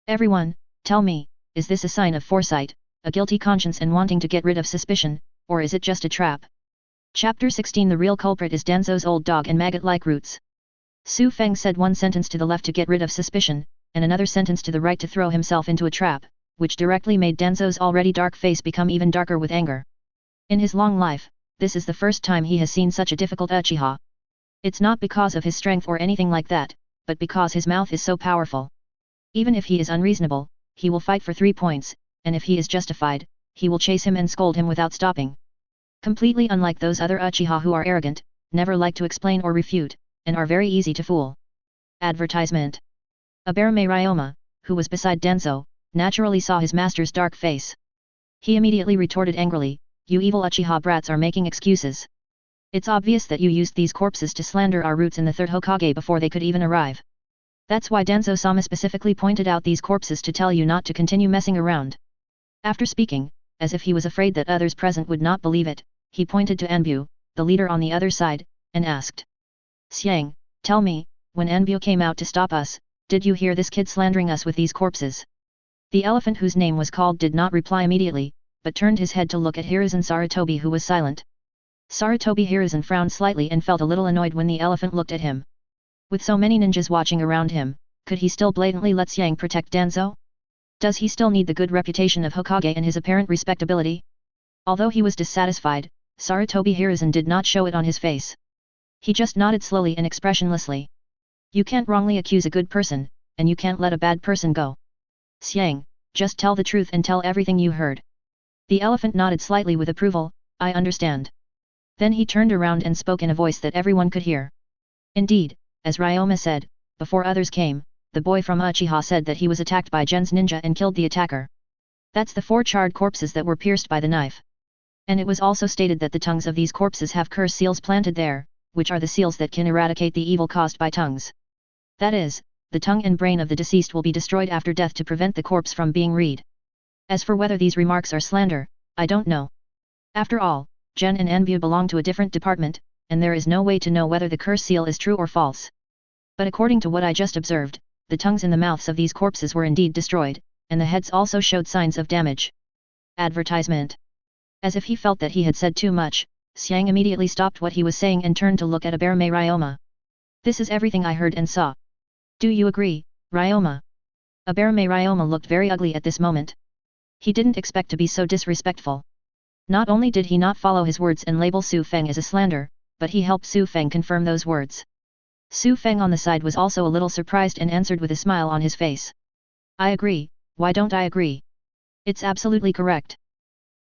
Everyone, tell me, is this a sign of foresight, a guilty conscience and wanting to get rid of suspicion, or is it just a trap? Chapter 16 The real culprit is Danzo's old dog and maggot-like roots. Su Feng said one sentence to the left to get rid of suspicion, and another sentence to the right to throw himself into a trap, which directly made Danzo's already dark face become even darker with anger. In his long life, this is the first time he has seen such a difficult Uchiha. It's not because of his strength or anything like that, but because his mouth is so powerful. Even if he is unreasonable, he will fight for 3 points, and if he is justified, he will chase him and scold him without stopping. Completely unlike those other Uchiha who are arrogant, never like to explain or refute, and are very easy to fool. Advertisement. Aberame Ryoma, who was beside Danzo, naturally saw his master's dark face. He immediately retorted angrily, "You evil Uchiha brats are making excuses. It's obvious that you used these corpses to slander our roots in the third Hokage before they could even arrive. That's why Danzo-sama specifically pointed out these corpses to tell you not to continue messing around." After speaking, as if he was afraid that others present would not believe it, he pointed to Anbu, the leader on the other side, and asked. "Xiang, tell me, when Anbu came out to stop us, did you hear this kid slandering us with these corpses?" The elephant whose name was called did not reply immediately, but turned his head to look at Hiruzen Sarutobi, who was silent. Sarutobi Hiruzen frowned slightly and felt a little annoyed when the elephant looked at him. With so many ninjas watching around him, could he still blatantly let Xiang protect Danzo? Does he still need the good reputation of Hokage and his apparent respectability? Although he was dissatisfied, Sarutobi Hiruzen did not show it on his face. He just nodded slowly and expressionlessly. You can't wrongly accuse a good person, and you can't let a bad person go. Xiang, just tell the truth and tell everything you heard. The elephant nodded slightly with approval, I understand. Then he turned around and spoke in a voice that everyone could hear. Indeed, as Ryoma said, before others came, the boy from Uchiha said that he was attacked by Gen's ninja and killed the attacker. That's the 4 charred corpses that were pierced by the knife. And it was also stated that the tongues of these corpses have curse seals planted there, which are the seals that can eradicate the evil caused by tongues. That is, the tongue and brain of the deceased will be destroyed after death to prevent the corpse from being read. As for whether these remarks are slander, I don't know. After all, Gen and Anbu belong to a different department, and there is no way to know whether the curse seal is true or false. But according to what I just observed, the tongues in the mouths of these corpses were indeed destroyed, and the heads also showed signs of damage. Advertisement. As if he felt that he had said too much, Xiang immediately stopped what he was saying and turned to look at Aberame Ryoma. This is everything I heard and saw. Do you agree, Ryoma? Aberame Ryoma looked very ugly at this moment. He didn't expect to be so disrespectful. Not only did he not follow his words and label Su Feng as a slander, but he helped Su Feng confirm those words. Su Feng on the side was also a little surprised and answered with a smile on his face. I agree, why don't I agree? It's absolutely correct.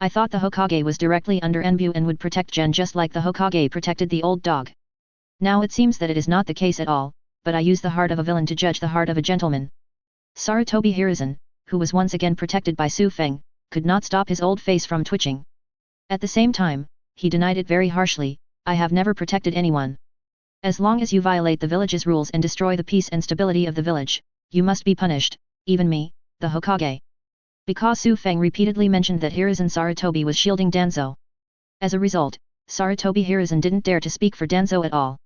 I thought the Hokage was directly under Anbu and would protect Gen just like the Hokage protected the old dog. Now it seems that it is not the case at all, but I use the heart of a villain to judge the heart of a gentleman. Sarutobi Hiruzen, who was once again protected by Su Feng, could not stop his old face from twitching. At the same time, he denied it very harshly, I have never protected anyone. As long as you violate the village's rules and destroy the peace and stability of the village, you must be punished, even me, the Hokage. Because Su Feng repeatedly mentioned that Hiruzen Sarutobi was shielding Danzo. As a result, Sarutobi Hiruzen didn't dare to speak for Danzo at all.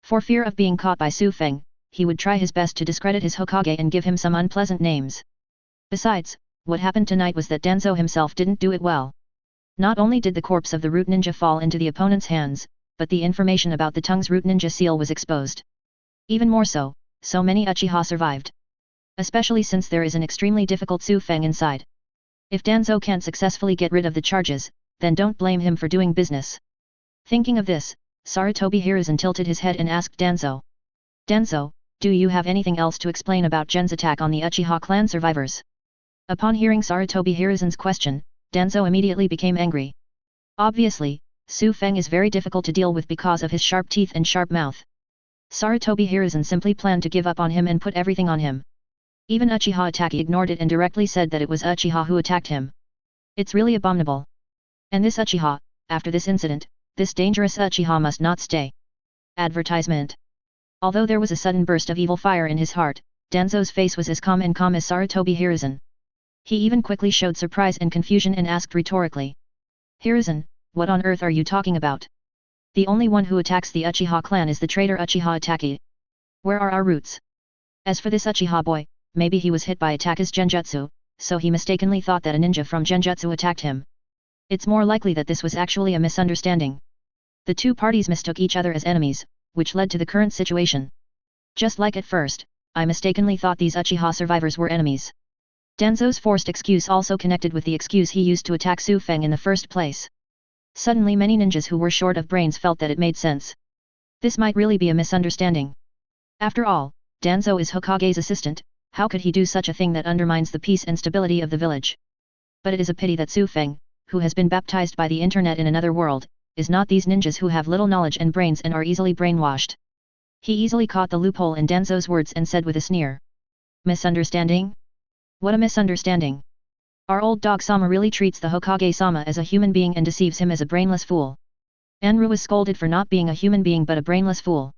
For fear of being caught by Su Feng, he would try his best to discredit his Hokage and give him some unpleasant names. Besides, what happened tonight was that Danzo himself didn't do it well. Not only did the corpse of the root ninja fall into the opponent's hands, but the information about the tongue's root ninja seal was exposed. Even more so, so many Uchiha survived. Especially since there is an extremely difficult Su Feng inside. If Danzo can't successfully get rid of the charges, then don't blame him for doing business. Thinking of this, Sarutobi Hiruzen tilted his head and asked Danzo. Danzo, do you have anything else to explain about Gen's attack on the Uchiha clan survivors? Upon hearing Sarutobi Hiruzen's question, Danzo immediately became angry. Obviously, Su Feng is very difficult to deal with because of his sharp teeth and sharp mouth. Sarutobi Hiruzen simply planned to give up on him and put everything on him. Even Uchiha Itachi ignored it and directly said that it was Uchiha who attacked him. It's really abominable. And this Uchiha, after this incident, this dangerous Uchiha must not stay. Advertisement. Although there was a sudden burst of evil fire in his heart, Danzo's face was as calm as Sarutobi Hiruzen. He even quickly showed surprise and confusion and asked rhetorically. Hiruzen, what on earth are you talking about? The only one who attacks the Uchiha clan is the traitor Uchiha Itachi. Where are our roots? As for this Uchiha boy, maybe he was hit by Itachi's genjutsu, so he mistakenly thought that a ninja from genjutsu attacked him. It's more likely that this was actually a misunderstanding. The two parties mistook each other as enemies, which led to the current situation. Just like at first, I mistakenly thought these Uchiha survivors were enemies. Danzo's forced excuse also connected with the excuse he used to attack Su Feng in the first place. Suddenly many ninjas who were short of brains felt that it made sense. This might really be a misunderstanding. After all, Danzo is Hokage's assistant, how could he do such a thing that undermines the peace and stability of the village? But it is a pity that Su Feng, who has been baptized by the internet in another world, is not these ninjas who have little knowledge and brains and are easily brainwashed. He easily caught the loophole in Danzo's words and said with a sneer. Misunderstanding? What a misunderstanding! Our old dog Sama really treats the Hokage-sama as a human being and deceives him as a brainless fool. Anru was scolded for not being a human being but a brainless fool.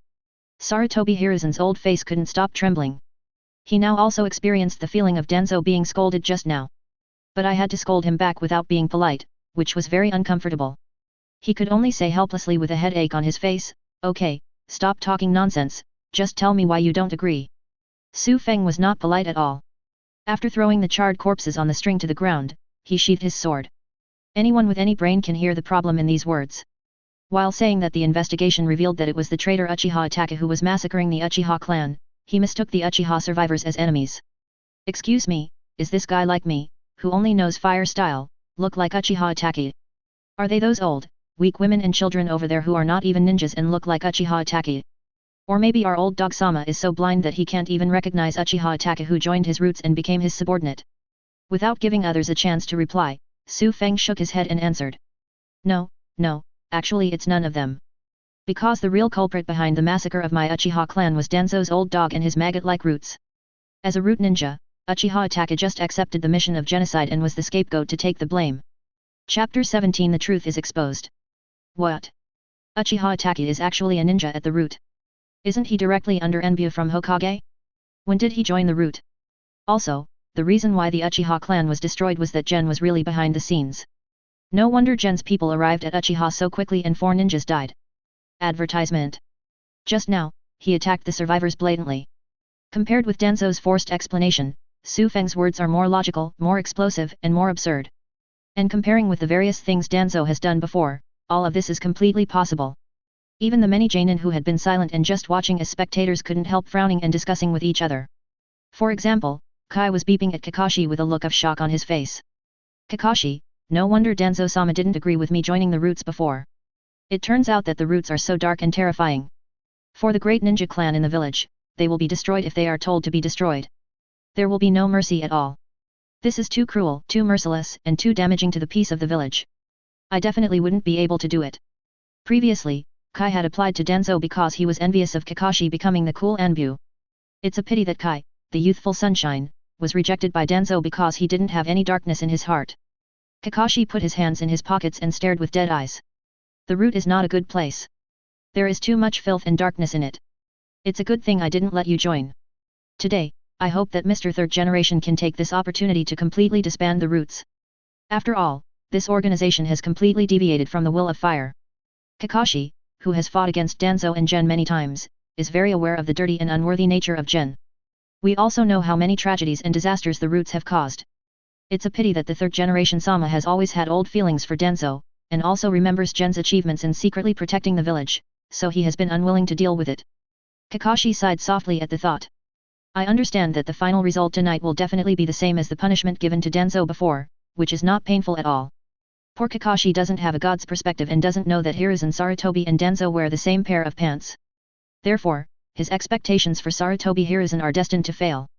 Sarutobi Hiruzen's old face couldn't stop trembling. He now also experienced the feeling of Danzo being scolded just now. But I had to scold him back without being polite, which was very uncomfortable. He could only say helplessly with a headache on his face, "Okay, stop talking nonsense, just tell me why you don't agree." Su Feng was not polite at all. After throwing the charred corpses on the string to the ground, he sheathed his sword. Anyone with any brain can hear the problem in these words. While saying that the investigation revealed that it was the traitor Uchiha Itachi who was massacring the Uchiha clan, he mistook the Uchiha survivors as enemies. "Excuse me, is this guy like me, who only knows fire style, look like Uchiha Itachi? Are they those old, weak women and children over there who are not even ninjas and look like Uchiha Itachi? Or maybe our old dog Sama is so blind that he can't even recognize Uchiha Itachi who joined his roots and became his subordinate?" Without giving others a chance to reply, Su Feng shook his head and answered. "No, no, actually it's none of them. Because the real culprit behind the massacre of my Uchiha clan was Danzo's old dog and his maggot-like roots. As a root ninja, Uchiha Itachi just accepted the mission of genocide and was the scapegoat to take the blame." Chapter 17 The Truth is Exposed. What? Uchiha Itachi is actually a ninja at the root. Isn't he directly under enbu from Hokage? When did he join the root? Also, the reason why the Uchiha clan was destroyed was that Gen was really behind the scenes. No wonder Gen's people arrived at Uchiha so quickly and 4 ninjas died. Advertisement. Just now, he attacked the survivors blatantly. Compared with Danzo's forced explanation, Su Feng's words are more logical, more explosive, and more absurd. And comparing with the various things Danzo has done before, all of this is completely possible. Even the many Jainin who had been silent and just watching as spectators couldn't help frowning and discussing with each other. For example, Kai was beeping at Kakashi with a look of shock on his face. "Kakashi, no wonder Danzo-sama didn't agree with me joining the roots before. It turns out that the roots are so dark and terrifying. For the great ninja clan in the village, they will be destroyed if they are told to be destroyed. There will be no mercy at all. This is too cruel, too merciless, and too damaging to the peace of the village. I definitely wouldn't be able to do it." Previously, Kai had applied to Danzo because he was envious of Kakashi becoming the cool Anbu. It's a pity that Kai, the youthful sunshine, was rejected by Danzo because he didn't have any darkness in his heart. Kakashi put his hands in his pockets and stared with dead eyes. "The root is not a good place. There is too much filth and darkness in it. It's a good thing I didn't let you join. Today, I hope that Mr. Third Generation can take this opportunity to completely disband the roots. After all, this organization has completely deviated from the will of fire." Kakashi, who has fought against Danzo and Gen many times, is very aware of the dirty and unworthy nature of Gen. We also know how many tragedies and disasters the roots have caused. It's a pity that the third generation Sama has always had old feelings for Danzo, and also remembers Gen's achievements in secretly protecting the village, so he has been unwilling to deal with it. Kakashi sighed softly at the thought. "I understand that the final result tonight will definitely be the same as the punishment given to Danzo before, which is not painful at all. Poor Kakashi doesn't have a god's perspective and doesn't know that Hiruzen Sarutobi and Danzo wear the same pair of pants. Therefore, his expectations for Sarutobi Hiruzen are destined to fail."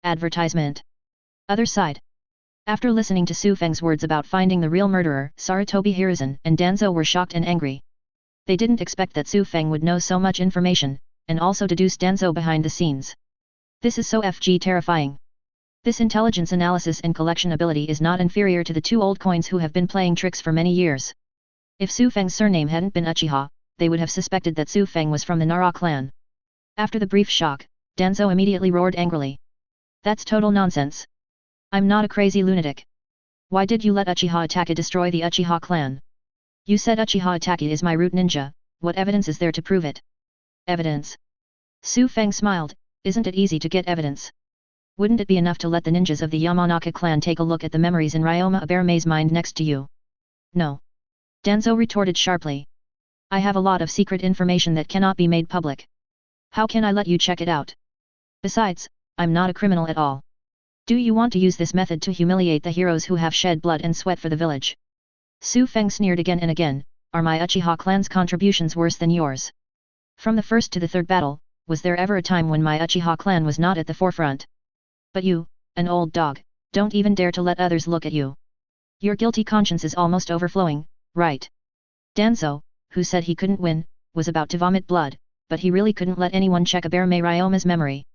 Advertisement. Other side. After listening to Su Feng's words about finding the real murderer, Sarutobi Hiruzen and Danzo were shocked and angry. They didn't expect that Su Feng would know so much information, and also deduce Danzo behind the scenes. This is so FG terrifying. This intelligence analysis and collection ability is not inferior to the 2 old coins who have been playing tricks for many years. If Su Feng's surname hadn't been Uchiha, they would have suspected that Su Feng was from the Nara clan. After the brief shock, Danzo immediately roared angrily. "That's total nonsense. I'm not a crazy lunatic. Why did you let Uchiha Itachi destroy the Uchiha clan? You said Uchiha Itachi is my root ninja, what evidence is there to prove it?" "Evidence?" Su Feng smiled, "Isn't it easy to get evidence? Wouldn't it be enough to let the ninjas of the Yamanaka clan take a look at the memories in Ryoma Abereme's mind next to you?" "No." Danzo retorted sharply. "I have a lot of secret information that cannot be made public. How can I let you check it out? Besides, I'm not a criminal at all. Do you want to use this method to humiliate the heroes who have shed blood and sweat for the village?" Su Feng sneered again and again. "Are my Uchiha clan's contributions worse than yours? From the first to the third battle, was there ever a time when my Uchiha clan was not at the forefront? But you, an old dog, don't even dare to let others look at you. Your guilty conscience is almost overflowing, right? Danzo, who said he couldn't win, was about to vomit blood, but he really couldn't let anyone check a Bear May Ryoma's memory.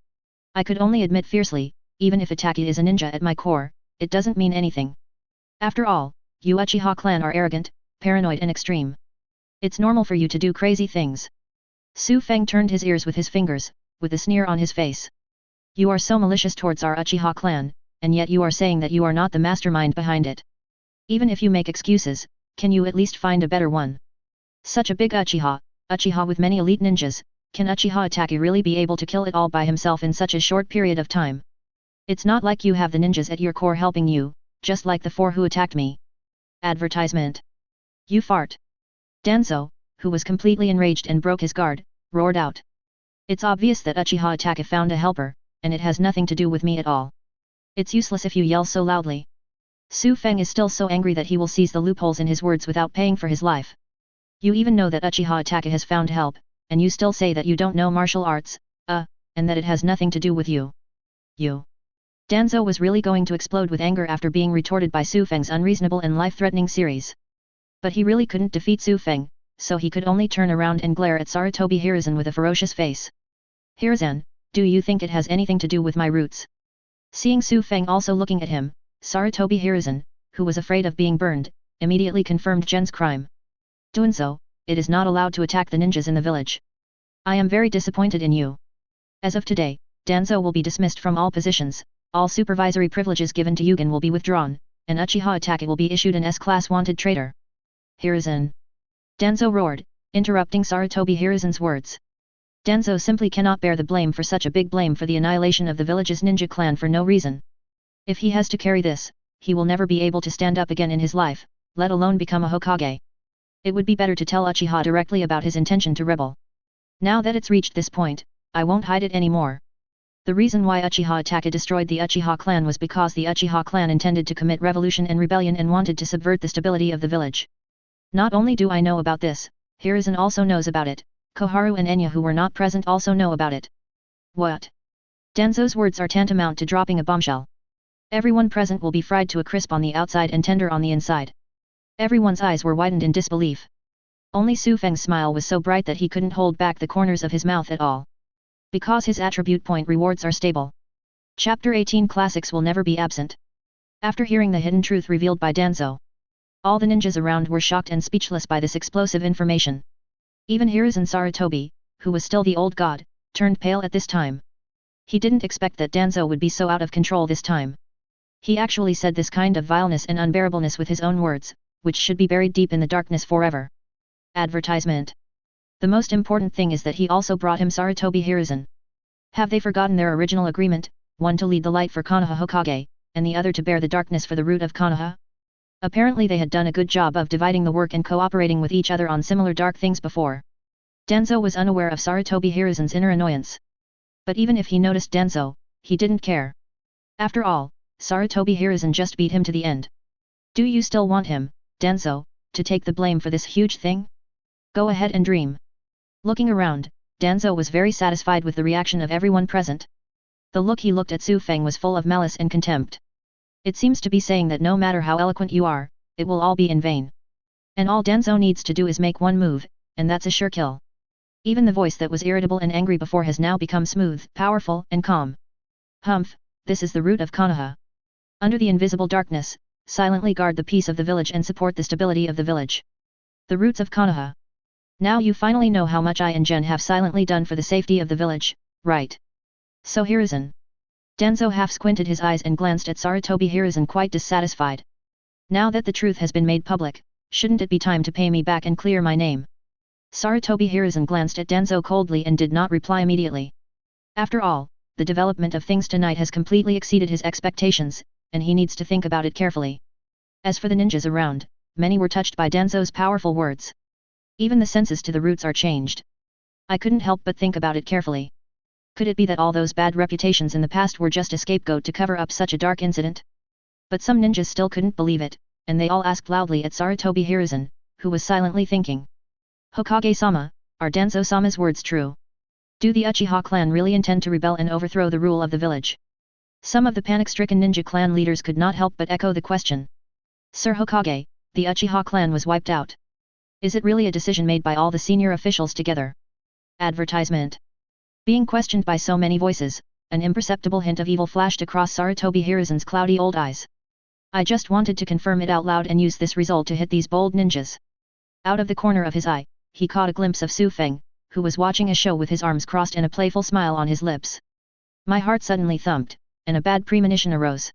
I could only admit fiercely, even if Itachi is a ninja at my core, it doesn't mean anything. After all, you Uchiha clan are arrogant, paranoid and extreme. It's normal for you to do crazy things. Su Feng turned his ears with his fingers, with a sneer on his face. You are so malicious towards our Uchiha clan, and yet you are saying that you are not the mastermind behind it. Even if you make excuses, can you at least find a better one? Such a big Uchiha with many elite ninjas, can Uchiha Itachi really be able to kill it all by himself in such a short period of time? It's not like you have the ninjas at your core helping you, just like the 4 who attacked me. Advertisement. You fart. Danzo, who was completely enraged and broke his guard, roared out. It's obvious that Uchiha Itachi found a helper, and it has nothing to do with me at all. It's useless if you yell so loudly. Su Feng is still so angry that he will seize the loopholes in his words without paying for his life. You even know that Uchiha Itachi has found help, and you still say that you don't know martial arts, and that it has nothing to do with you. You. Danzo was really going to explode with anger after being retorted by Su Feng's unreasonable and life-threatening series. But he really couldn't defeat Su Feng, so he could only turn around and glare at Sarutobi Hiruzen with a ferocious face. Hiruzen, do you think it has anything to do with my roots? Seeing Su Feng also looking at him, Sarutobi Hiruzen, who was afraid of being burned, immediately confirmed Gen's crime. Dunzo, it is not allowed to attack the ninjas in the village. I am very disappointed in you. As of today, Danzo will be dismissed from all positions, all supervisory privileges given to Yugen will be withdrawn, and Uchiha Itachi will be issued an S-class wanted traitor. Hiruzen. Danzo roared, interrupting Sarutobi Hiruzen's words. Danzo simply cannot bear the blame for such a big blame for the annihilation of the village's ninja clan for no reason. If he has to carry this, he will never be able to stand up again in his life, let alone become a Hokage. It would be better to tell Uchiha directly about his intention to rebel. Now that it's reached this point, I won't hide it anymore. The reason why Uchiha Itachi destroyed the Uchiha clan was because the Uchiha clan intended to commit revolution and rebellion and wanted to subvert the stability of the village. Not only do I know about this, Hiruzen also knows about it, Koharu and Enya who were not present also know about it. What? Danzo's words are tantamount to dropping a bombshell. Everyone present will be fried to a crisp on the outside and tender on the inside. Everyone's eyes were widened in disbelief. Only Su Feng's smile was so bright that he couldn't hold back the corners of his mouth at all. Because his attribute point rewards are stable. Chapter 18 Classics will never be absent. After hearing the hidden truth revealed by Danzo, all the ninjas around were shocked and speechless by this explosive information. Even Hiruzen Sarutobi, who was still the old god, turned pale at this time. He didn't expect that Danzo would be so out of control this time. He actually said this kind of vileness and unbearableness with his own words, which should be buried deep in the darkness forever. Advertisement. The most important thing is that he also brought him Sarutobi Hiruzen. Have they forgotten their original agreement, one to lead the light for Konoha Hokage, and the other to bear the darkness for the root of Konoha? Apparently they had done a good job of dividing the work and cooperating with each other on similar dark things before. Danzo was unaware of Sarutobi Hiruzen's inner annoyance. But even if he noticed Danzo, he didn't care. After all, Sarutobi Hiruzen just beat him to the end. Do you still want him, Danzo, to take the blame for this huge thing? Go ahead and dream. Looking around, Danzo was very satisfied with the reaction of everyone present. The look he looked at Su Feng was full of malice and contempt. It seems to be saying that no matter how eloquent you are, it will all be in vain. And all Danzo needs to do is make one move, and that's a sure kill. Even the voice that was irritable and angry before has now become smooth, powerful, and calm. Humph, this is the root of Konoha. Under the invisible darkness, silently guard the peace of the village and support the stability of the village. The roots of Konoha. Now you finally know how much I and Gen have silently done for the safety of the village, right? So Hiruzen. Danzo half squinted his eyes and glanced at Sarutobi Hiruzen quite dissatisfied. Now that the truth has been made public, shouldn't it be time to pay me back and clear my name? Sarutobi Hiruzen glanced at Danzo coldly and did not reply immediately. After all, the development of things tonight has completely exceeded his expectations, and he needs to think about it carefully. As for the ninjas around, many were touched by Danzo's powerful words. Even the senses to the roots are changed. I couldn't help but think about it carefully. Could it be that all those bad reputations in the past were just a scapegoat to cover up such a dark incident? But some ninjas still couldn't believe it, and they all asked loudly at Sarutobi Hiruzen, who was silently thinking. Hokage-sama, are Danzo-sama's words true? Do the Uchiha clan really intend to rebel and overthrow the rule of the village? Some of the panic-stricken ninja clan leaders could not help but echo the question. Sir Hokage, the Uchiha clan was wiped out. Is it really a decision made by all the senior officials together? Advertisement. Being questioned by so many voices, an imperceptible hint of evil flashed across Sarutobi Hiruzen's cloudy old eyes. I just wanted to confirm it out loud and use this result to hit these bold ninjas. Out of the corner of his eye, he caught a glimpse of Su Feng, who was watching a show with his arms crossed and a playful smile on his lips. My heart suddenly thumped, and a bad premonition arose.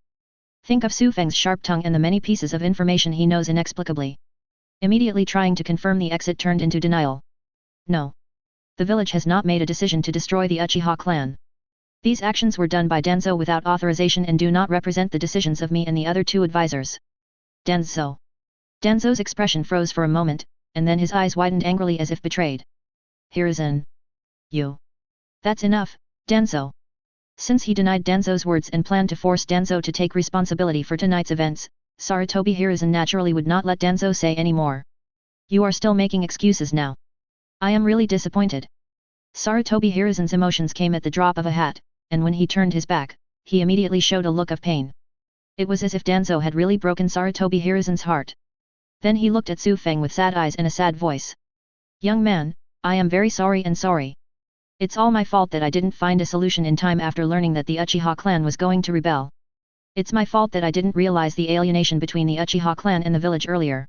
Think of Su Feng's sharp tongue and the many pieces of information he knows inexplicably. Immediately trying to confirm the exit turned into denial. No. The village has not made a decision to destroy the Uchiha clan. These actions were done by Danzo without authorization and do not represent the decisions of me and the other two advisors. Danzo. Danzo's expression froze for a moment, and then his eyes widened angrily as if betrayed. Hiruzen. You. That's enough, Danzo. Since he denied Danzo's words and planned to force Danzo to take responsibility for tonight's events, Sarutobi Hiruzen naturally would not let Danzo say any more. You are still making excuses now. I am really disappointed. Sarutobi Hiruzen's emotions came at the drop of a hat, and when he turned his back, he immediately showed a look of pain. It was as if Danzo had really broken Sarutobi Hiruzen's heart. Then he looked at Su Feng with sad eyes and a sad voice. Young man, I am very sorry and sorry. It's all my fault that I didn't find a solution in time after learning that the Uchiha clan was going to rebel. It's my fault that I didn't realize the alienation between the Uchiha clan and the village earlier.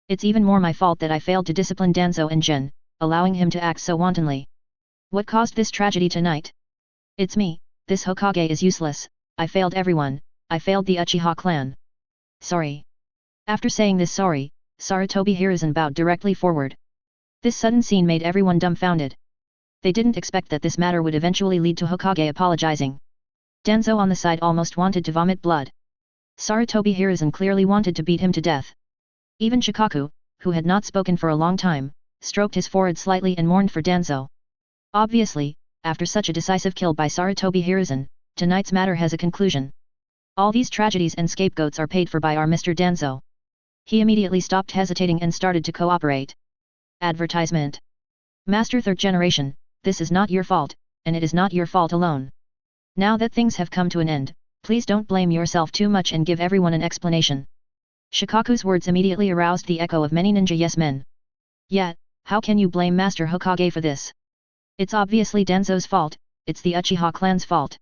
It's even more my fault that I failed to discipline Danzo and Jin, allowing him to act so wantonly. What caused this tragedy tonight? It's me, this Hokage is useless, I failed everyone, I failed the Uchiha clan. Sorry. After saying this sorry, Sarutobi Hiruzen bowed directly forward. This sudden scene made everyone dumbfounded. They didn't expect that this matter would eventually lead to Hokage apologizing. Danzo on the side almost wanted to vomit blood. Sarutobi Hiruzen clearly wanted to beat him to death. Even Shikaku, who had not spoken for a long time, stroked his forehead slightly and mourned for Danzo. Obviously, after such a decisive kill by Sarutobi Hiruzen, tonight's matter has a conclusion. All these tragedies and scapegoats are paid for by our Mr. Danzo. He immediately stopped hesitating and started to cooperate. Advertisement. Master Third Generation, this is not your fault, and it is not your fault alone. Now that things have come to an end, please don't blame yourself too much and give everyone an explanation. Shikaku's words immediately aroused the echo of many ninja yes men. Yet, how can you blame Master Hokage for this? It's obviously Danzo's fault, it's the Uchiha clan's fault.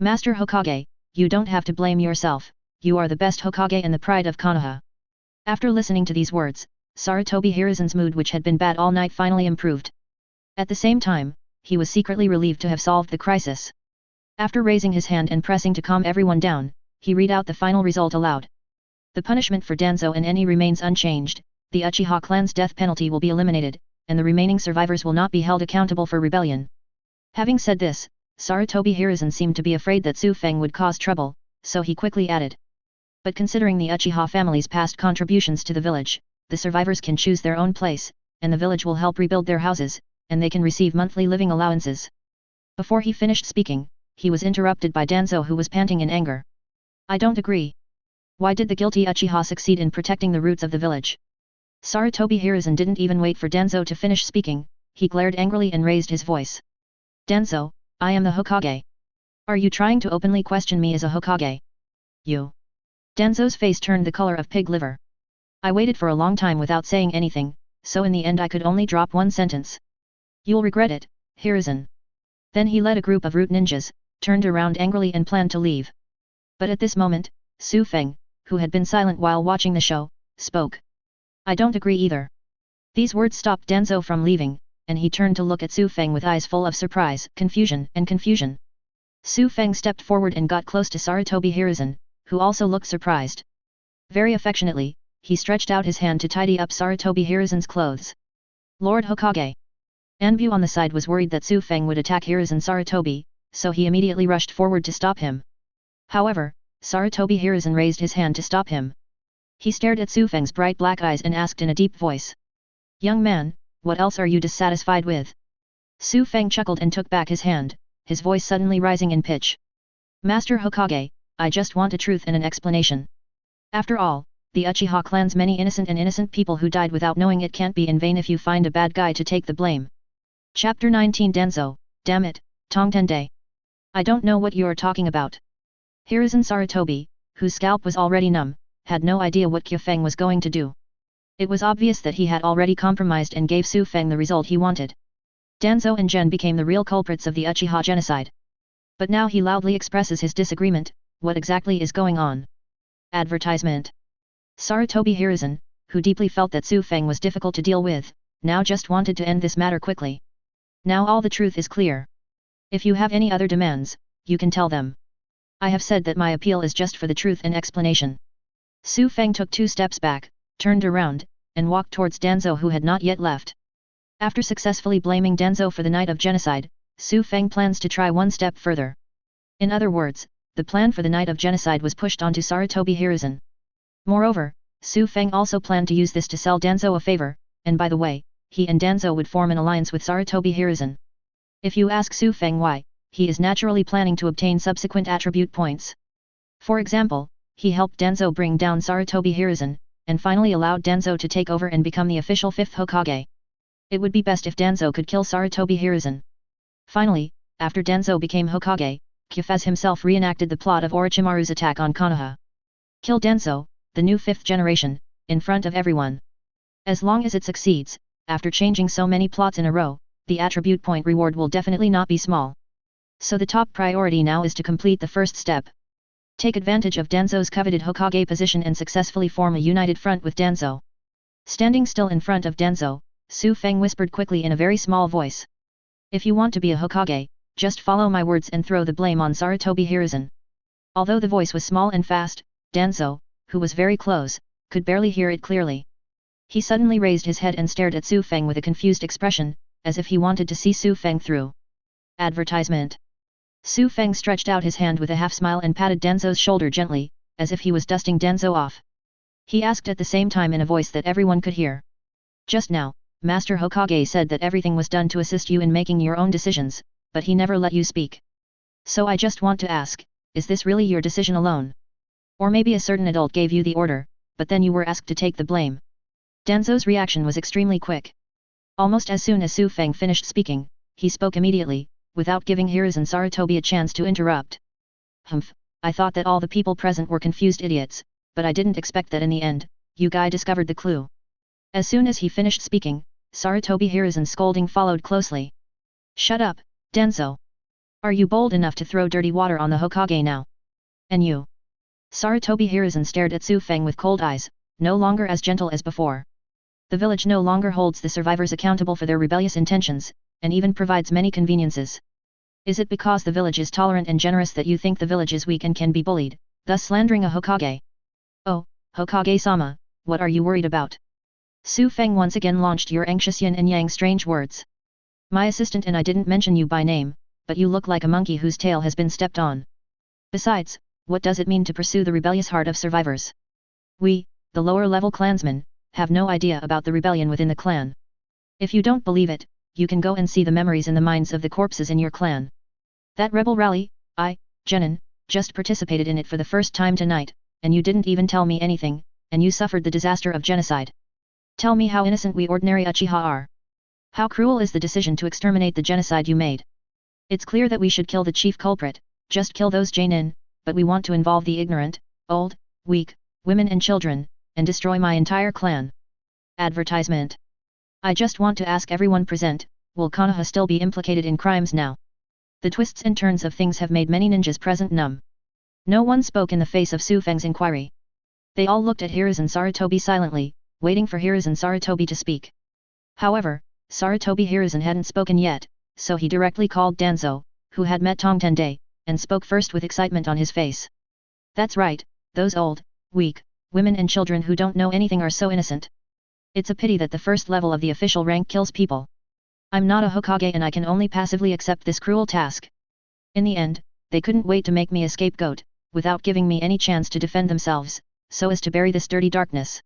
Master Hokage, you don't have to blame yourself, you are the best Hokage and the pride of Konoha. After listening to these words, Sarutobi Hiruzen's mood, which had been bad all night, finally improved. At the same time, he was secretly relieved to have solved the crisis. After raising his hand and pressing to calm everyone down, he read out the final result aloud. The punishment for Danzo and Eni remains unchanged, the Uchiha clan's death penalty will be eliminated, and the remaining survivors will not be held accountable for rebellion. Having said this, Sarutobi Hiruzen seemed to be afraid that Su Feng would cause trouble, so he quickly added. But considering the Uchiha family's past contributions to the village, the survivors can choose their own place, and the village will help rebuild their houses, and they can receive monthly living allowances. Before he finished speaking, he was interrupted by Danzo, who was panting in anger. I don't agree. Why did the guilty Uchiha succeed in protecting the roots of the village? Sarutobi Hiruzen didn't even wait for Danzo to finish speaking, he glared angrily and raised his voice. Danzo, I am the Hokage. Are you trying to openly question me as a Hokage? You. Danzo's face turned the color of pig liver. I waited for a long time without saying anything, so in the end I could only drop one sentence. You'll regret it, Hiruzen. Then he led a group of root ninjas, turned around angrily and planned to leave. But at this moment, Su Feng, who had been silent while watching the show, spoke. I don't agree either. These words stopped Danzo from leaving, and he turned to look at Su Feng with eyes full of surprise, confusion. Su Feng stepped forward and got close to Sarutobi Hiruzen, who also looked surprised. Very affectionately, he stretched out his hand to tidy up Sarutobi Hiruzen's clothes. Lord Hokage. Anbu on the side was worried that Su Feng would attack Hiruzen Sarutobi, so he immediately rushed forward to stop him. However, Sarutobi Hiruzen raised his hand to stop him. He stared at Su Feng's bright black eyes and asked in a deep voice. Young man, what else are you dissatisfied with? Su Feng chuckled and took back his hand, his voice suddenly rising in pitch. Master Hokage, I just want a truth and an explanation. After all, the Uchiha clan's many innocent people who died without knowing it can't be in vain if you find a bad guy to take the blame. Chapter 19 Danzo, damn it, Tongtende. I don't know what you're talking about. Hiruzen Sarutobi, whose scalp was already numb, had no idea what Kyu Feng was going to do. It was obvious that he had already compromised and gave Su Feng the result he wanted. Danzo and Zhen became the real culprits of the Uchiha genocide. But now he loudly expresses his disagreement. What exactly is going on? Advertisement. Sarutobi Hiruzen, who deeply felt that Su Feng was difficult to deal with, now just wanted to end this matter quickly. Now all the truth is clear. If you have any other demands, you can tell them. I have said that my appeal is just for the truth and explanation. Su Feng took 2 steps back, turned around, and walked towards Danzo who had not yet left. After successfully blaming Danzo for the night of genocide, Su Feng plans to try one step further. In other words, the plan for the night of genocide was pushed onto Sarutobi Hiruzen. Moreover, Su Feng also planned to use this to sell Danzo a favor, and by the way, he and Danzo would form an alliance with Sarutobi Hiruzen. If you ask Su Feng why, he is naturally planning to obtain subsequent attribute points. For example, he helped Danzo bring down Sarutobi Hiruzen, and finally allowed Danzo to take over and become the official 5th Hokage. It would be best if Danzo could kill Sarutobi Hiruzen. Finally, after Danzo became Hokage, Kifaz himself reenacted the plot of Orochimaru's attack on Konoha. Kill Danzo, the new 5th generation, in front of everyone. As long as it succeeds, after changing so many plots in a row, the attribute point reward will definitely not be small. So the top priority now is to complete the first step. Take advantage of Danzo's coveted Hokage position and successfully form a united front with Danzo. Standing still in front of Danzo, Su Feng whispered quickly in a very small voice. If you want to be a Hokage, just follow my words and throw the blame on Sarutobi Hiruzen. Although the voice was small and fast, Danzo, who was very close, could barely hear it clearly. He suddenly raised his head and stared at Su Feng with a confused expression, as if he wanted to see Su Feng through. Advertisement. Su Feng stretched out his hand with a half-smile and patted Danzo's shoulder gently, as if he was dusting Danzo off. He asked at the same time in a voice that everyone could hear. Just now, Master Hokage said that everything was done to assist you in making your own decisions, but he never let you speak. So I just want to ask, is this really your decision alone? Or maybe a certain adult gave you the order, but then you were asked to take the blame. Danzo's reaction was extremely quick. Almost as soon as Su Feng finished speaking, he spoke immediately, without giving Hiruzen Sarutobi a chance to interrupt. Humph, I thought that all the people present were confused idiots, but I didn't expect that in the end, you guy discovered the clue. As soon as he finished speaking, Sarutobi Hiruzen's scolding followed closely. Shut up, Danzo. Are you bold enough to throw dirty water on the Hokage now? And you? Sarutobi Hiruzen stared at Su Feng with cold eyes, no longer as gentle as before. The village no longer holds the survivors accountable for their rebellious intentions, and even provides many conveniences. Is it because the village is tolerant and generous that you think the village is weak and can be bullied, thus slandering a Hokage? Oh, Hokage-sama, what are you worried about? Su Feng once again launched your anxious yin and yang strange words. My assistant and I didn't mention you by name, but you look like a monkey whose tail has been stepped on. Besides, what does it mean to pursue the rebellious heart of survivors? We, the lower-level clansmen, have no idea about the rebellion within the clan. If you don't believe it, you can go and see the memories in the minds of the corpses in your clan. That rebel rally, Genin, just participated in it for the first time tonight, and you didn't even tell me anything, and you suffered the disaster of genocide. Tell me how innocent we ordinary Uchiha are. How cruel is the decision to exterminate the genocide you made? It's clear that we should kill the chief culprit, just kill those Genin, but we want to involve the ignorant, old, weak, women and children, and destroy my entire clan. Advertisement. I just want to ask everyone present, will Konoha still be implicated in crimes now? The twists and turns of things have made many ninjas present numb. No one spoke in the face of Su Feng's inquiry. They all looked at Hiruzen Sarutobi silently, waiting for Hiruzen Sarutobi to speak. However, Sarutobi Hiruzen hadn't spoken yet, so he directly called Danzo, who had met Tongtende, and spoke first with excitement on his face. That's right, those old, weak, women and children who don't know anything are so innocent. It's a pity that the first level of the official rank kills people. I'm not a Hokage and I can only passively accept this cruel task. In the end, they couldn't wait to make me a scapegoat, without giving me any chance to defend themselves, so as to bury this dirty darkness.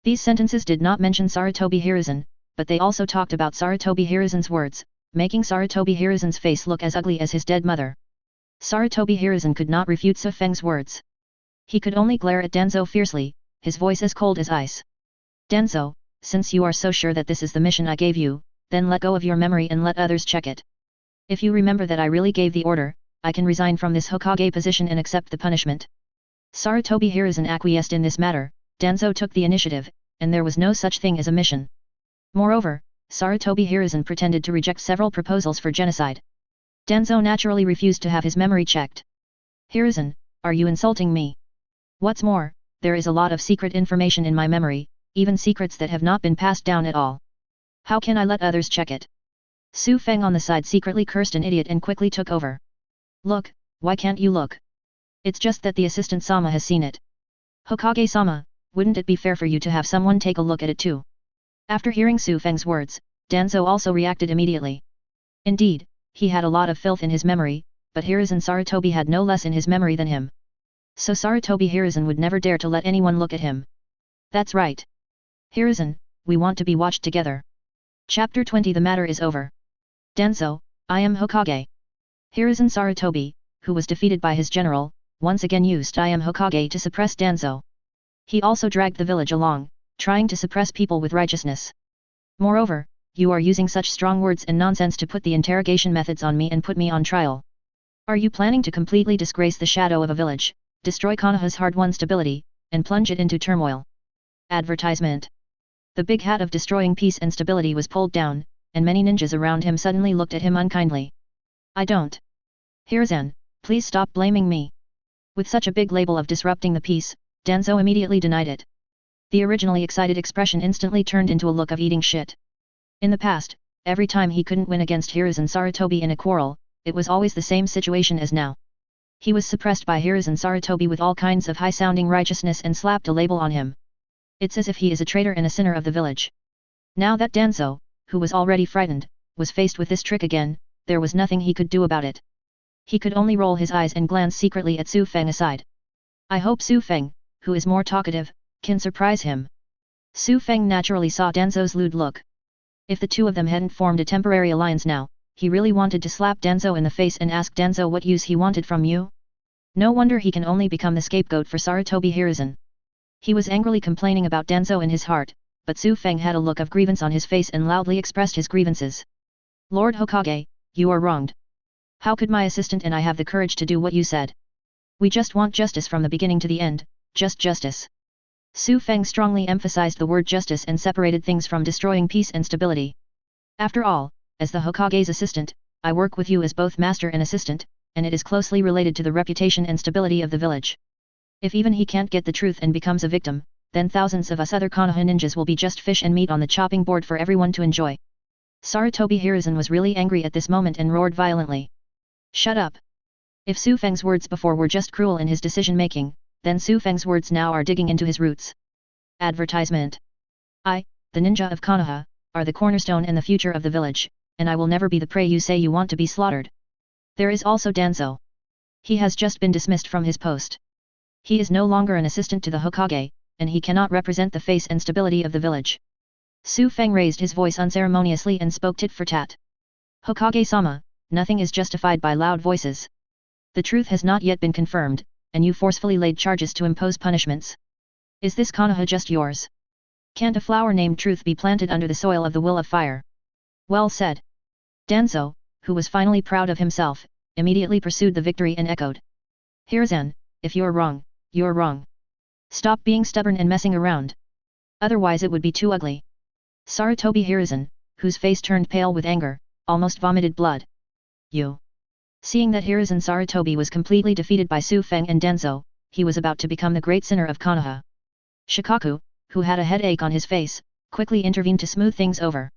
These sentences did not mention Sarutobi Hiruzen, but they also talked about Sarutobi Hiruzen's words, making Sarutobi Hiruzen's face look as ugly as his dead mother. Sarutobi Hiruzen could not refute Su Feng's words. He could only glare at Danzo fiercely, his voice as cold as ice. Danzo, since you are so sure that this is the mission I gave you, then let go of your memory and let others check it. If you remember that I really gave the order, I can resign from this Hokage position and accept the punishment. Sarutobi Hiruzen acquiesced in this matter. Danzo took the initiative, and there was no such thing as a mission. Moreover, Sarutobi Hiruzen pretended to reject several proposals for genocide. Danzo naturally refused to have his memory checked. Hiruzen, are you insulting me? What's more, there is a lot of secret information in my memory, even secrets that have not been passed down at all. How can I let others check it? Su Feng on the side secretly cursed an idiot and quickly took over. Look, why can't you look? It's just that the assistant Sama has seen it. Hokage-sama, wouldn't it be fair for you to have someone take a look at it too? After hearing Su Feng's words, Danzo also reacted immediately. Indeed, he had a lot of filth in his memory, but Hiruzen Sarutobi had no less in his memory than him. So Sarutobi Hiruzen would never dare to let anyone look at him. That's right. Hiruzen, we want to be watched together. Chapter 20 The matter is over. Danzo, I am Hokage. Hiruzen Sarutobi, who was defeated by his general, once again used I am Hokage to suppress Danzo. He also dragged the village along, trying to suppress people with righteousness. Moreover, you are using such strong words and nonsense to put the interrogation methods on me and put me on trial. Are you planning to completely disgrace the shadow of a village, destroy Konoha's hard-won stability, and plunge it into turmoil? Advertisement. The big hat of destroying peace and stability was pulled down, and many ninjas around him suddenly looked at him unkindly. I don't. Hiruzen, please stop blaming me. With such a big label of disrupting the peace, Danzo immediately denied it. The originally excited expression instantly turned into a look of eating shit. In the past, every time he couldn't win against Hiruzen Sarutobi in a quarrel, it was always the same situation as now. He was suppressed by Hiruzen Sarutobi with all kinds of high-sounding righteousness and slapped a label on him. It's as if he is a traitor and a sinner of the village. Now that Danzo, who was already frightened, was faced with this trick again, there was nothing he could do about it. He could only roll his eyes and glance secretly at Su Feng aside. I hope Su Feng, who is more talkative, can surprise him. Su Feng naturally saw Danzo's lewd look. If the two of them hadn't formed a temporary alliance now, he really wanted to slap Danzo in the face and ask Danzo what use he wanted from you. No wonder he can only become the scapegoat for Sarutobi Hiruzen. He was angrily complaining about Danzo in his heart, but Su Feng had a look of grievance on his face and loudly expressed his grievances. Lord Hokage, you are wronged. How could my assistant and I have the courage to do what you said? We just want justice from the beginning to the end, just justice. Su Feng strongly emphasized the word justice and separated things from destroying peace and stability. After all, as the Hokage's assistant, I work with you as both master and assistant, and it is closely related to the reputation and stability of the village. If even he can't get the truth and becomes a victim, then thousands of us other Konoha ninjas will be just fish and meat on the chopping board for everyone to enjoy. Sarutobi Hiruzen was really angry at this moment and roared violently. Shut up! If Su Feng's words before were just cruel in his decision-making, then Su Feng's words now are digging into his roots. Advertisement. I, the ninja of Konoha, are the cornerstone and the future of the village, and I will never be the prey you say you want to be slaughtered. There is also Danzo. He has just been dismissed from his post. He is no longer an assistant to the Hokage, and he cannot represent the face and stability of the village. Su Feng raised his voice unceremoniously and spoke tit for tat. Hokage-sama, nothing is justified by loud voices. The truth has not yet been confirmed, and you forcefully laid charges to impose punishments. Is this Konoha just yours? Can't a flower named Truth be planted under the soil of the will of fire? Well said. Danzo, who was finally proud of himself, immediately pursued the victory and echoed. Hiruzen, if you're wrong, you're wrong. Stop being stubborn and messing around. Otherwise it would be too ugly. Sarutobi Hiruzen, whose face turned pale with anger, almost vomited blood. You. Seeing that Hiruzen Sarutobi was completely defeated by Su Feng and Danzo, he was about to become the great sinner of Konoha. Shikaku, who had a headache on his face, quickly intervened to smooth things over.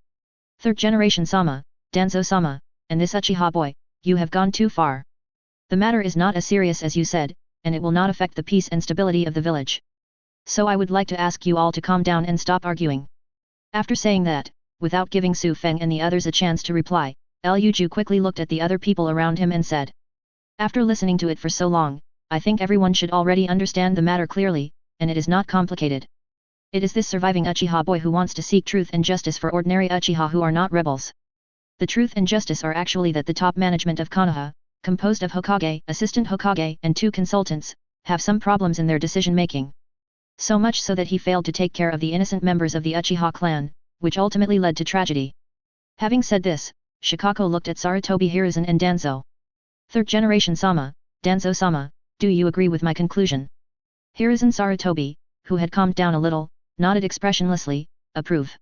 Third generation Sama, Danzo-sama, and this Uchiha boy, you have gone too far. The matter is not as serious as you said, and it will not affect the peace and stability of the village. So I would like to ask you all to calm down and stop arguing. After saying that, without giving Su Feng and the others a chance to reply, Liu quickly looked at the other people around him and said. After listening to it for so long, I think everyone should already understand the matter clearly, and it is not complicated. It is this surviving Uchiha boy who wants to seek truth and justice for ordinary Uchiha who are not rebels. The truth and justice are actually that the top management of Konoha, composed of Hokage, assistant Hokage and 2 consultants, have some problems in their decision-making. So much so that he failed to take care of the innocent members of the Uchiha clan, which ultimately led to tragedy. Having said this, Shikaku looked at Sarutobi Hiruzen and Danzo. Third generation Sama, Danzo-sama, do you agree with my conclusion? Hiruzen Sarutobi, who had calmed down a little, nodded expressionlessly, approve.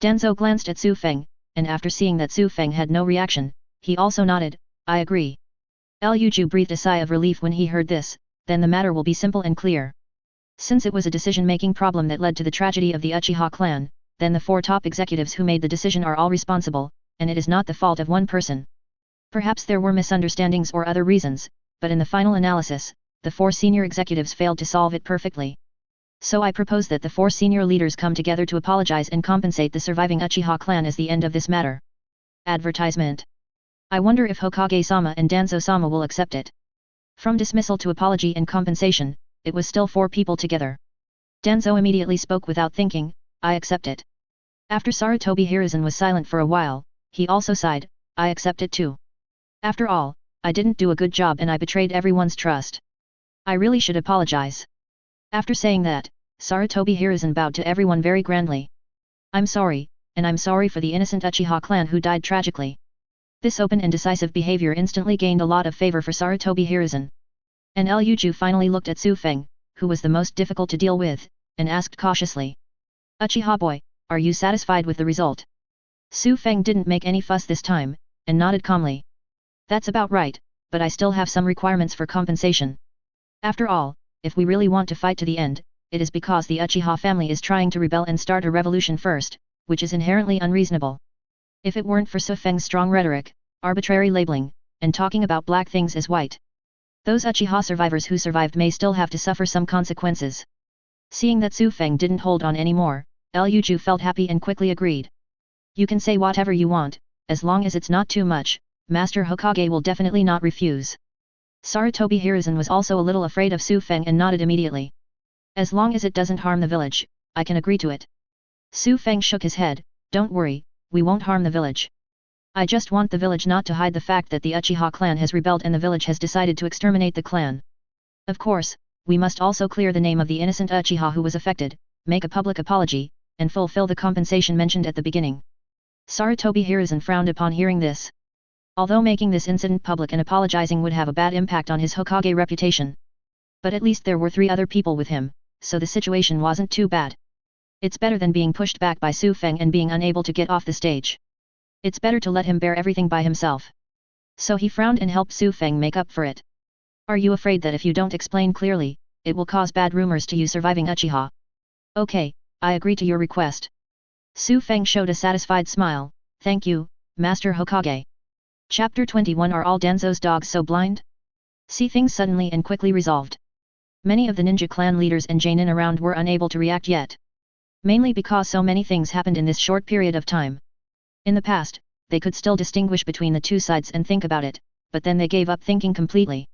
Danzo glanced at Su Feng, and after seeing that Su Feng had no reaction, he also nodded, I agree. Liu Ju breathed a sigh of relief when he heard this, then the matter will be simple and clear. Since it was a decision-making problem that led to the tragedy of the Uchiha clan, then the 4 top executives who made the decision are all responsible, and it is not the fault of one person. Perhaps there were misunderstandings or other reasons, but in the final analysis, the 4 senior executives failed to solve it perfectly. So I propose that the 4 senior leaders come together to apologize and compensate the surviving Uchiha clan as the end of this matter. Advertisement. I wonder if Hokage-sama and Danzo-sama will accept it. From dismissal to apology and compensation, it was still 4 people together. Danzo immediately spoke without thinking, I accept it. After Sarutobi Hiruzen was silent for a while, he also sighed, I accept it too. After all, I didn't do a good job and I betrayed everyone's trust. I really should apologize. After saying that, Sarutobi Hiruzen bowed to everyone very grandly. I'm sorry, and I'm sorry for the innocent Uchiha clan who died tragically. This open and decisive behavior instantly gained a lot of favor for Sarutobi Hiruzen. And Liu Ju finally looked at Su Feng, who was the most difficult to deal with, and asked cautiously. Uchiha boy, are you satisfied with the result? Su Feng didn't make any fuss this time, and nodded calmly. That's about right, but I still have some requirements for compensation. After all, if we really want to fight to the end, it is because the Uchiha family is trying to rebel and start a revolution first, which is inherently unreasonable. If it weren't for Su Feng's strong rhetoric, arbitrary labeling, and talking about black things as white, those Uchiha survivors who survived may still have to suffer some consequences. Seeing that Su Feng didn't hold on anymore, Liu Ju felt happy and quickly agreed. You can say whatever you want, as long as it's not too much, Master Hokage will definitely not refuse. Sarutobi Hiruzen was also a little afraid of Su Feng and nodded immediately. As long as it doesn't harm the village, I can agree to it. Su Feng shook his head, don't worry, we won't harm the village. I just want the village not to hide the fact that the Uchiha clan has rebelled and the village has decided to exterminate the clan. Of course, we must also clear the name of the innocent Uchiha who was affected, make a public apology, and fulfill the compensation mentioned at the beginning. Sarutobi Hiruzen frowned upon hearing this. Although making this incident public and apologizing would have a bad impact on his Hokage reputation. But at least there were 3 other people with him, so the situation wasn't too bad. It's better than being pushed back by Su Feng and being unable to get off the stage. It's better to let him bear everything by himself. So he frowned and helped Su Feng make up for it. Are you afraid that if you don't explain clearly, it will cause bad rumors to you surviving Uchiha? Okay, I agree to your request. Su Feng showed a satisfied smile, thank you, Master Hokage. Chapter 21 Are all Danzo's dogs so blind? See things suddenly and quickly resolved. Many of the ninja clan leaders and Jainin around were unable to react yet. Mainly because so many things happened in this short period of time. In the past, they could still distinguish between the 2 sides and think about it, but then they gave up thinking completely.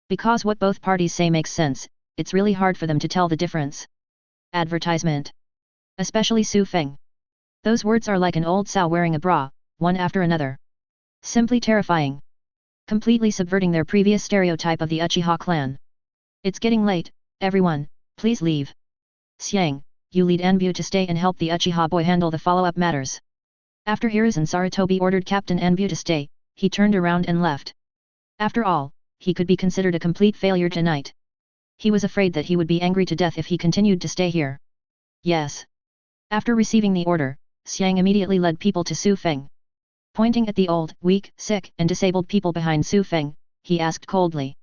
Because what both parties say makes sense, it's really hard for them to tell the difference. Advertisement. Especially Su Feng. Those words are like an old sow wearing a bra, one after another. Simply terrifying. Completely subverting their previous stereotype of the Uchiha clan. It's getting late, everyone, please leave. Xiang, you lead Anbu to stay and help the Uchiha boy handle the follow-up matters. After Hiruzen Sarutobi ordered Captain Anbu to stay, he turned around and left. After all, he could be considered a complete failure tonight. He was afraid that he would be angry to death if he continued to stay here. Yes. After receiving the order, Xiang immediately led people to Su Feng. Pointing at the old, weak, sick, and disabled people behind Su Feng, he asked coldly.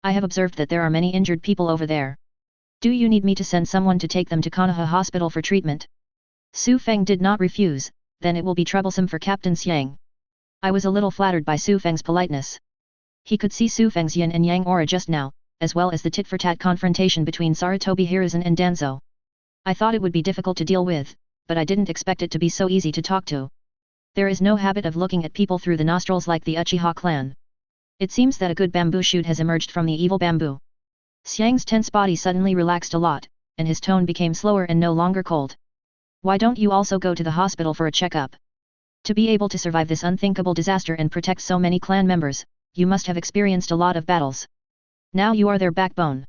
I have observed that there are many injured people over there. Do you need me to send someone to take them to Konoha hospital for treatment? Su Feng did not refuse, then it will be troublesome for Captain Xiang. I was a little flattered by Su Feng's politeness. He could see Su Feng's yin and yang aura just now, as well as the tit-for-tat confrontation between Sarutobi Hiruzen and Danzo. I thought it would be difficult to deal with, but I didn't expect it to be so easy to talk to. There is no habit of looking at people through the nostrils like the Uchiha clan. It seems that a good bamboo shoot has emerged from the evil bamboo. Xiang's tense body suddenly relaxed a lot, and his tone became slower and no longer cold. Why don't you also go to the hospital for a checkup? To be able to survive this unthinkable disaster and protect so many clan members, you must have experienced a lot of battles. Now you are their backbone.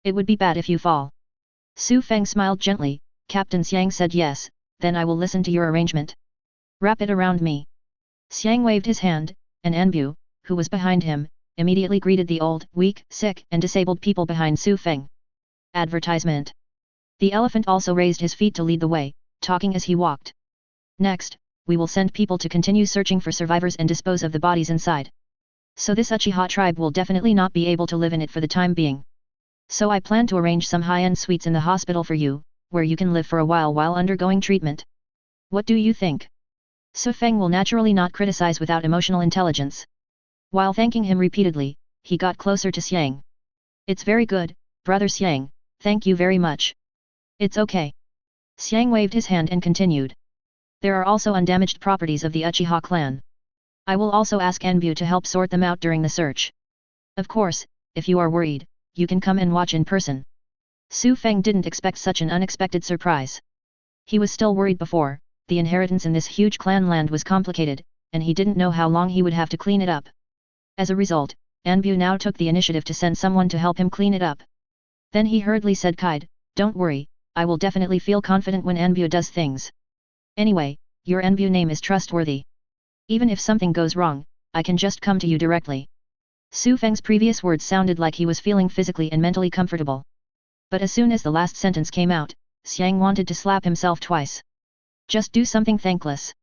It would be bad if you fall. Su Feng smiled gently. Captain Xiang said yes, then I will listen to your arrangement. Wrap it around me. Xiang waved his hand, and Anbu, who was behind him, immediately greeted the old, weak, sick, and disabled people behind Su Feng. Advertisement. The elephant also raised his feet to lead the way, talking as he walked. Next, we will send people to continue searching for survivors and dispose of the bodies inside. So this Uchiha tribe will definitely not be able to live in it for the time being. So I plan to arrange some high-end suites in the hospital for you, where you can live for a while undergoing treatment. What do you think? Su Feng will naturally not criticize without emotional intelligence. While thanking him repeatedly, he got closer to Xiang. It's very good, brother Xiang, thank you very much. It's okay. Xiang waved his hand and continued. There are also undamaged properties of the Uchiha clan. I will also ask Anbu to help sort them out during the search. Of course, if you are worried, you can come and watch in person. Su Feng didn't expect such an unexpected surprise. He was still worried before. The inheritance in this huge clan land was complicated, and he didn't know how long he would have to clean it up. As a result, Anbu now took the initiative to send someone to help him clean it up. Then he hurriedly said, "Kide, don't worry, I will definitely feel confident when Anbu does things. Anyway, your Anbu name is trustworthy. Even if something goes wrong, I can just come to you directly." Su Feng's previous words sounded like he was feeling physically and mentally comfortable. But as soon as the last sentence came out, Xiang wanted to slap himself twice. Just do something thankless.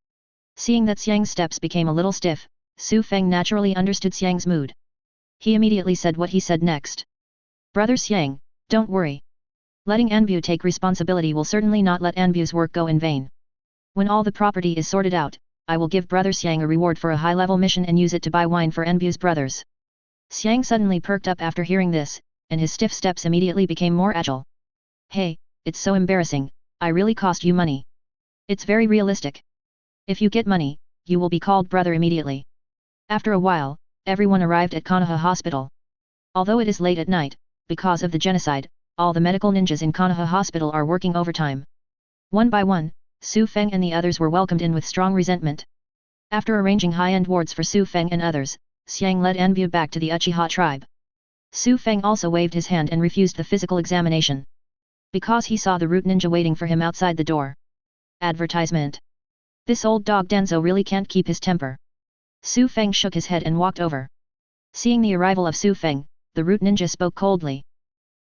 Seeing that Xiang's steps became a little stiff, Su Feng naturally understood Xiang's mood. He immediately said what he said next. "Brother Xiang, don't worry. Letting Anbu take responsibility will certainly not let Anbu's work go in vain. When all the property is sorted out, I will give Brother Xiang a reward for a high-level mission and use it to buy wine for Anbu's brothers." Xiang suddenly perked up after hearing this, and his stiff steps immediately became more agile. "Hey, it's so embarrassing, I really cost you money. It's very realistic. If you get money, you will be called brother immediately." After a while, everyone arrived at Konoha Hospital. Although it is late at night, because of the genocide, all the medical ninjas in Konoha Hospital are working overtime. One by one, Su Feng and the others were welcomed in with strong resentment. After arranging high-end wards for Su Feng and others, Xiang led Anbu back to the Uchiha tribe. Su Feng also waved his hand and refused the physical examination. Because he saw the root ninja waiting for him outside the door. Advertisement. This old dog Danzo really can't keep his temper. Su Feng shook his head and walked over. Seeing the arrival of Su Feng, the root ninja spoke coldly.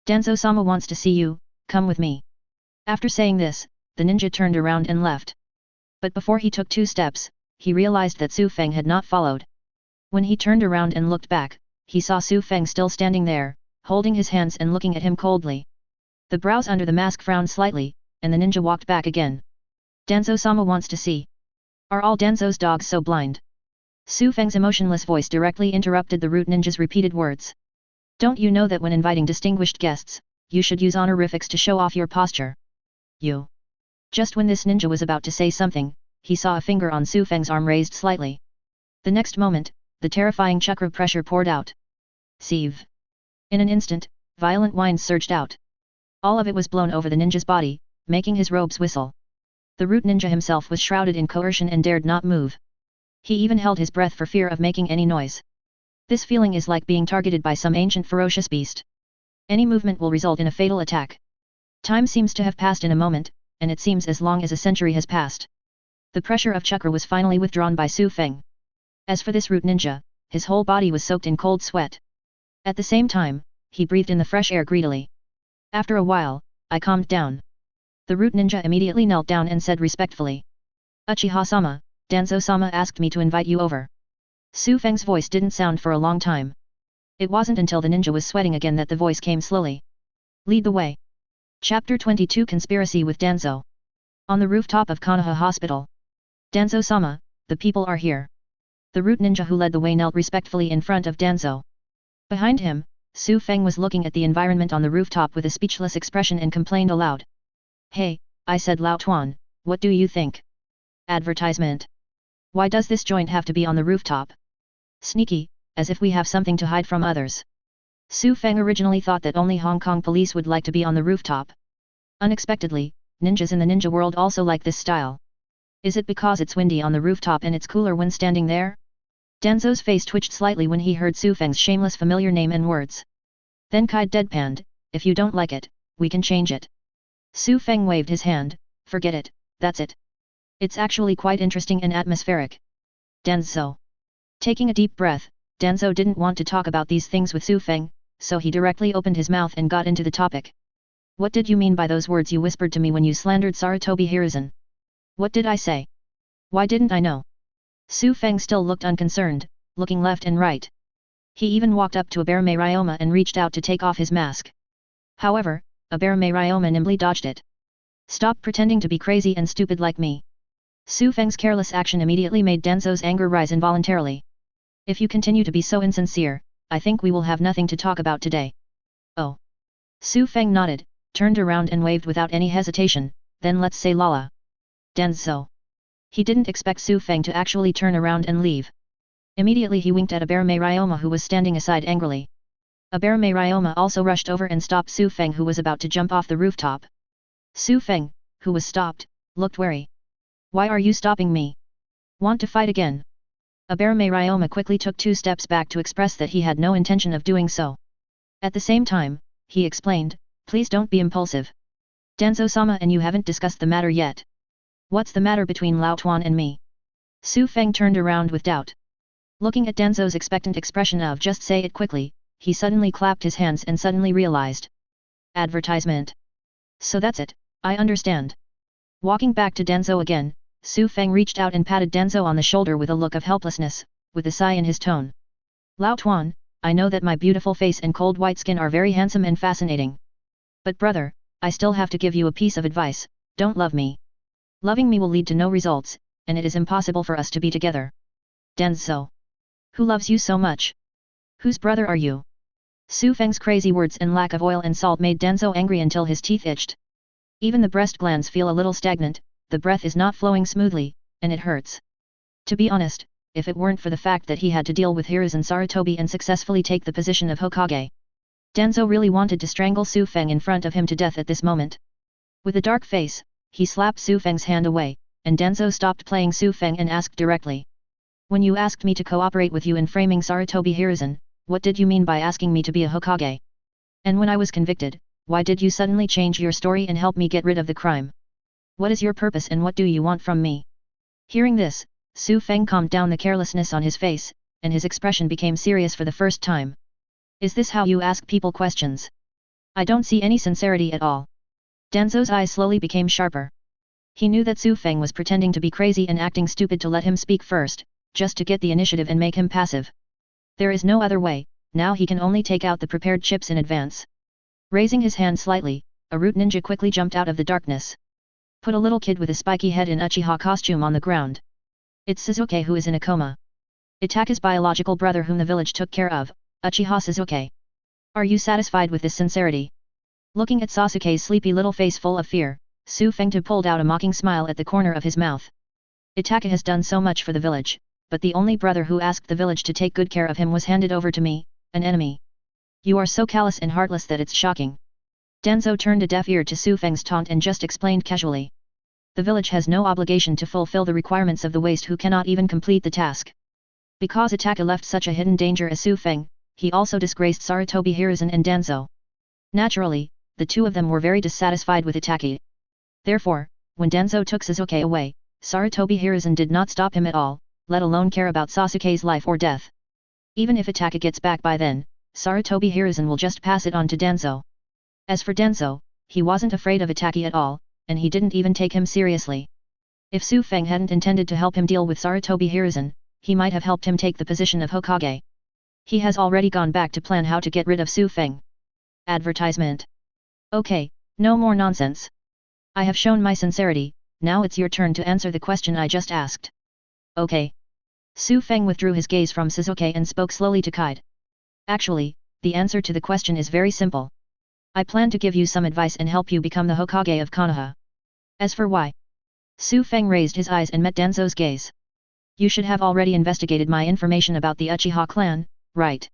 "Danzo-sama wants to see you, come with me." After saying this, the ninja turned around and left. But before he took 2 steps, he realized that Su Feng had not followed. When he turned around and looked back, he saw Su Feng still standing there, holding his hands and looking at him coldly. The brows under the mask frowned slightly, and the ninja walked back again. "Danzo-sama wants to see. Are all Danzo's dogs so blind?" Su Feng's emotionless voice directly interrupted the root ninja's repeated words. "Don't you know that when inviting distinguished guests, you should use honorifics to show off your posture? You." Just when this ninja was about to say something, he saw a finger on Su Feng's arm raised slightly. The next moment, the terrifying chakra pressure poured out. Sieve. In an instant, violent winds surged out. All of it was blown over the ninja's body, making his robes whistle. The root ninja himself was shrouded in coercion and dared not move. He even held his breath for fear of making any noise. This feeling is like being targeted by some ancient ferocious beast. Any movement will result in a fatal attack. Time seems to have passed in a moment, and it seems as long as a century has passed. The pressure of chakra was finally withdrawn by Su Feng. As for this root ninja, his whole body was soaked in cold sweat. At the same time, he breathed in the fresh air greedily. After a while, I calmed down. The root ninja immediately knelt down and said respectfully. "Uchiha-sama, Danzo-sama asked me to invite you over." Su Feng's voice didn't sound for a long time. It wasn't until the ninja was sweating again that the voice came slowly. "Lead the way." Chapter 22 Conspiracy with Danzo. On the rooftop of Konoha Hospital. "Danzo-sama, the people are here." The root ninja who led the way knelt respectfully in front of Danzo. Behind him, Su Feng was looking at the environment on the rooftop with a speechless expression and complained aloud. "Hey, I said Lao Tuan, what do you think? Advertisement. Why does this joint have to be on the rooftop? Sneaky, as if we have something to hide from others." Su Feng originally thought that only Hong Kong police would like to be on the rooftop. Unexpectedly, ninjas in the ninja world also like this style. Is it because it's windy on the rooftop and it's cooler when standing there? Danzo's face twitched slightly when he heard Su Feng's shameless familiar name and words. Then Kai deadpanned, "If you don't like it, we can change it." Su Feng waved his hand, "Forget it, that's it. It's actually quite interesting and atmospheric." Danzo. Taking a deep breath, Danzo didn't want to talk about these things with Su Feng, so he directly opened his mouth and got into the topic. What did you mean by those words you whispered to me when you slandered Sarutobi Hiruzen? What did I say? Why didn't I know? Su Feng still looked unconcerned, looking left and right. He even walked up to Aberame Ryoma and reached out to take off his mask. However, Aberame Ryoma nimbly dodged it. Stop pretending to be crazy and stupid like me. Su Feng's careless action immediately made Denzo's anger rise involuntarily. If you continue to be so insincere, I think we will have nothing to talk about today. Oh. Su Feng nodded, turned around and waved without any hesitation, then let's say Lala. Denzo. He didn't expect Su Feng to actually turn around and leave. Immediately he winked at Aberame Ryoma who was standing aside angrily. Aberame Ryoma also rushed over and stopped Su Feng who was about to jump off the rooftop. Su Feng, who was stopped, looked wary. Why are you stopping me? Want to fight again? Aberame Ryoma quickly took 2 steps back to express that he had no intention of doing so. At the same time, he explained, please don't be impulsive. Denzo-sama and you haven't discussed the matter yet. What's the matter between Lao Tuan and me? Su Feng turned around with doubt. Looking at Denzo's expectant expression of just say it quickly, he suddenly clapped his hands and suddenly realized. Advertisement. So that's it, I understand. Walking back to Denzo again, Su Feng reached out and patted Denzo on the shoulder with a look of helplessness, with a sigh in his tone. Lao Tuan, I know that my beautiful face and cold white skin are very handsome and fascinating. But brother, I still have to give you a piece of advice, don't love me. Loving me will lead to no results, and it is impossible for us to be together. Denzo. Who loves you so much? Whose brother are you? Su Feng's crazy words and lack of oil and salt made Denzo angry until his teeth itched. Even the breast glands feel a little stagnant, the breath is not flowing smoothly, and it hurts. To be honest, if it weren't for the fact that he had to deal with Hiruzen Sarutobi and successfully take the position of Hokage, Denzo really wanted to strangle Su Feng in front of him to death at this moment. With a dark face, he slapped Su Feng's hand away, and Denzo stopped playing Su Feng and asked directly. When you asked me to cooperate with you in framing Sarutobi Hiruzen, what did you mean by asking me to be a Hokage? And when I was convicted, why did you suddenly change your story and help me get rid of the crime? What is your purpose and what do you want from me? Hearing this, Su Feng calmed down the carelessness on his face, and his expression became serious for the first time. Is this how you ask people questions? I don't see any sincerity at all. Denzo's eyes slowly became sharper. He knew that Su Feng was pretending to be crazy and acting stupid to let him speak first, just to get the initiative and make him passive. There is no other way, now he can only take out the prepared chips in advance. Raising his hand slightly, a root ninja quickly jumped out of the darkness. Put a little kid with a spiky head in Uchiha costume on the ground. It's Sasuke who is in a coma. Attack his biological brother whom the village took care of, Uchiha Sasuke. Are you satisfied with this sincerity? Looking at Sasuke's sleepy little face full of fear, Su Fengtu pulled out a mocking smile at the corner of his mouth. Itachi has done so much for the village, but the only brother who asked the village to take good care of him was handed over to me, an enemy. You are so callous and heartless that it's shocking. Denzo turned a deaf ear to Su Feng's taunt and just explained casually. The village has no obligation to fulfill the requirements of the waste who cannot even complete the task. Because Itachi left such a hidden danger as Su Feng, he also disgraced Sarutobi Hiruzen and Denzo. Naturally, the two of them were very dissatisfied with Itachi. Therefore, when Denzo took Sasuke away, Sarutobi Hiruzen did not stop him at all, let alone care about Sasuke's life or death. Even if Itachi gets back by then, Sarutobi Hiruzen will just pass it on to Denzo. As for Denzo, he wasn't afraid of Itachi at all, and he didn't even take him seriously. If Su Feng hadn't intended to help him deal with Sarutobi Hiruzen, he might have helped him take the position of Hokage. He has already gone back to plan how to get rid of Su Feng. Advertisement. Okay, no more nonsense. I have shown my sincerity, now it's your turn to answer the question I just asked. Okay. Su Feng withdrew his gaze from Sasuke and spoke slowly to Kide. Actually, the answer to the question is very simple. I plan to give you some advice and help you become the Hokage of Konoha. As for why? Su Feng raised his eyes and met Denzo's gaze. You should have already investigated my information about the Uchiha clan, right?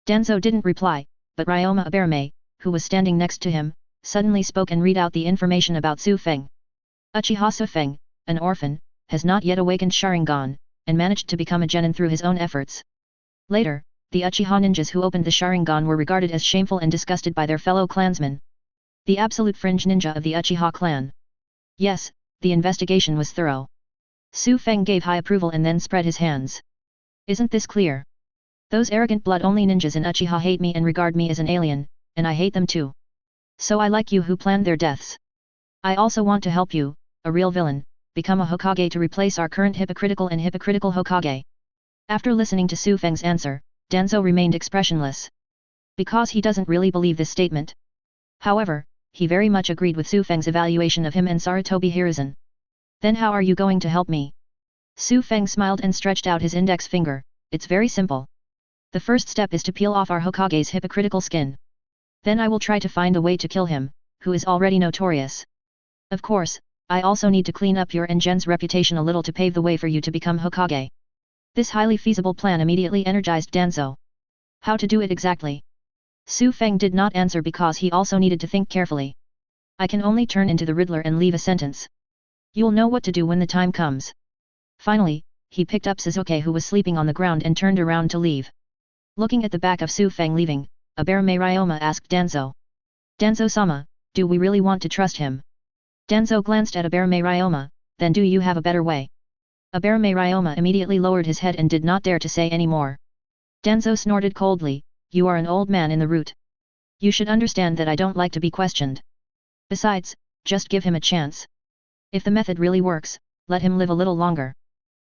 Denzo didn't reply, but Ryoma Aberame, who was standing next to him, suddenly spoke and read out the information about Su Feng. Uchiha Su Feng, an orphan, has not yet awakened Sharingan, and managed to become a genin through his own efforts. Later, the Uchiha ninjas who opened the Sharingan were regarded as shameful and disgusted by their fellow clansmen. The absolute fringe ninja of the Uchiha clan. Yes, the investigation was thorough. Su Feng gave high approval and then spread his hands. Isn't this clear? Those arrogant blood-only ninjas in Uchiha hate me and regard me as an alien, and I hate them too. So I like you who planned their deaths. I also want to help you, a real villain, become a Hokage to replace our current hypocritical Hokage. After listening to Su Feng's answer, Danzo remained expressionless. Because he doesn't really believe this statement. However, he very much agreed with Su Feng's evaluation of him and Sarutobi Hiruzen. Then how are you going to help me? Su Feng smiled and stretched out his index finger. It's very simple. The first step is to peel off our Hokage's hypocritical skin. Then I will try to find a way to kill him, who is already notorious. Of course, I also need to clean up your and Gen's reputation a little to pave the way for you to become Hokage. This highly feasible plan immediately energized Danzo. How to do it exactly? Su Feng did not answer because he also needed to think carefully. I can only turn into the Riddler and leave a sentence. You'll know what to do when the time comes. Finally, he picked up Sasuke who was sleeping on the ground and turned around to leave. Looking at the back of Su Feng leaving, Aberame Ryoma asked Danzo. Danzo-sama, do we really want to trust him? Danzo glanced at Aberame Ryoma, then do you have a better way? Aberame Ryoma immediately lowered his head and did not dare to say any more. Danzo snorted coldly, you are an old man in the root. You should understand that I don't like to be questioned. Besides, just give him a chance. If the method really works, let him live a little longer.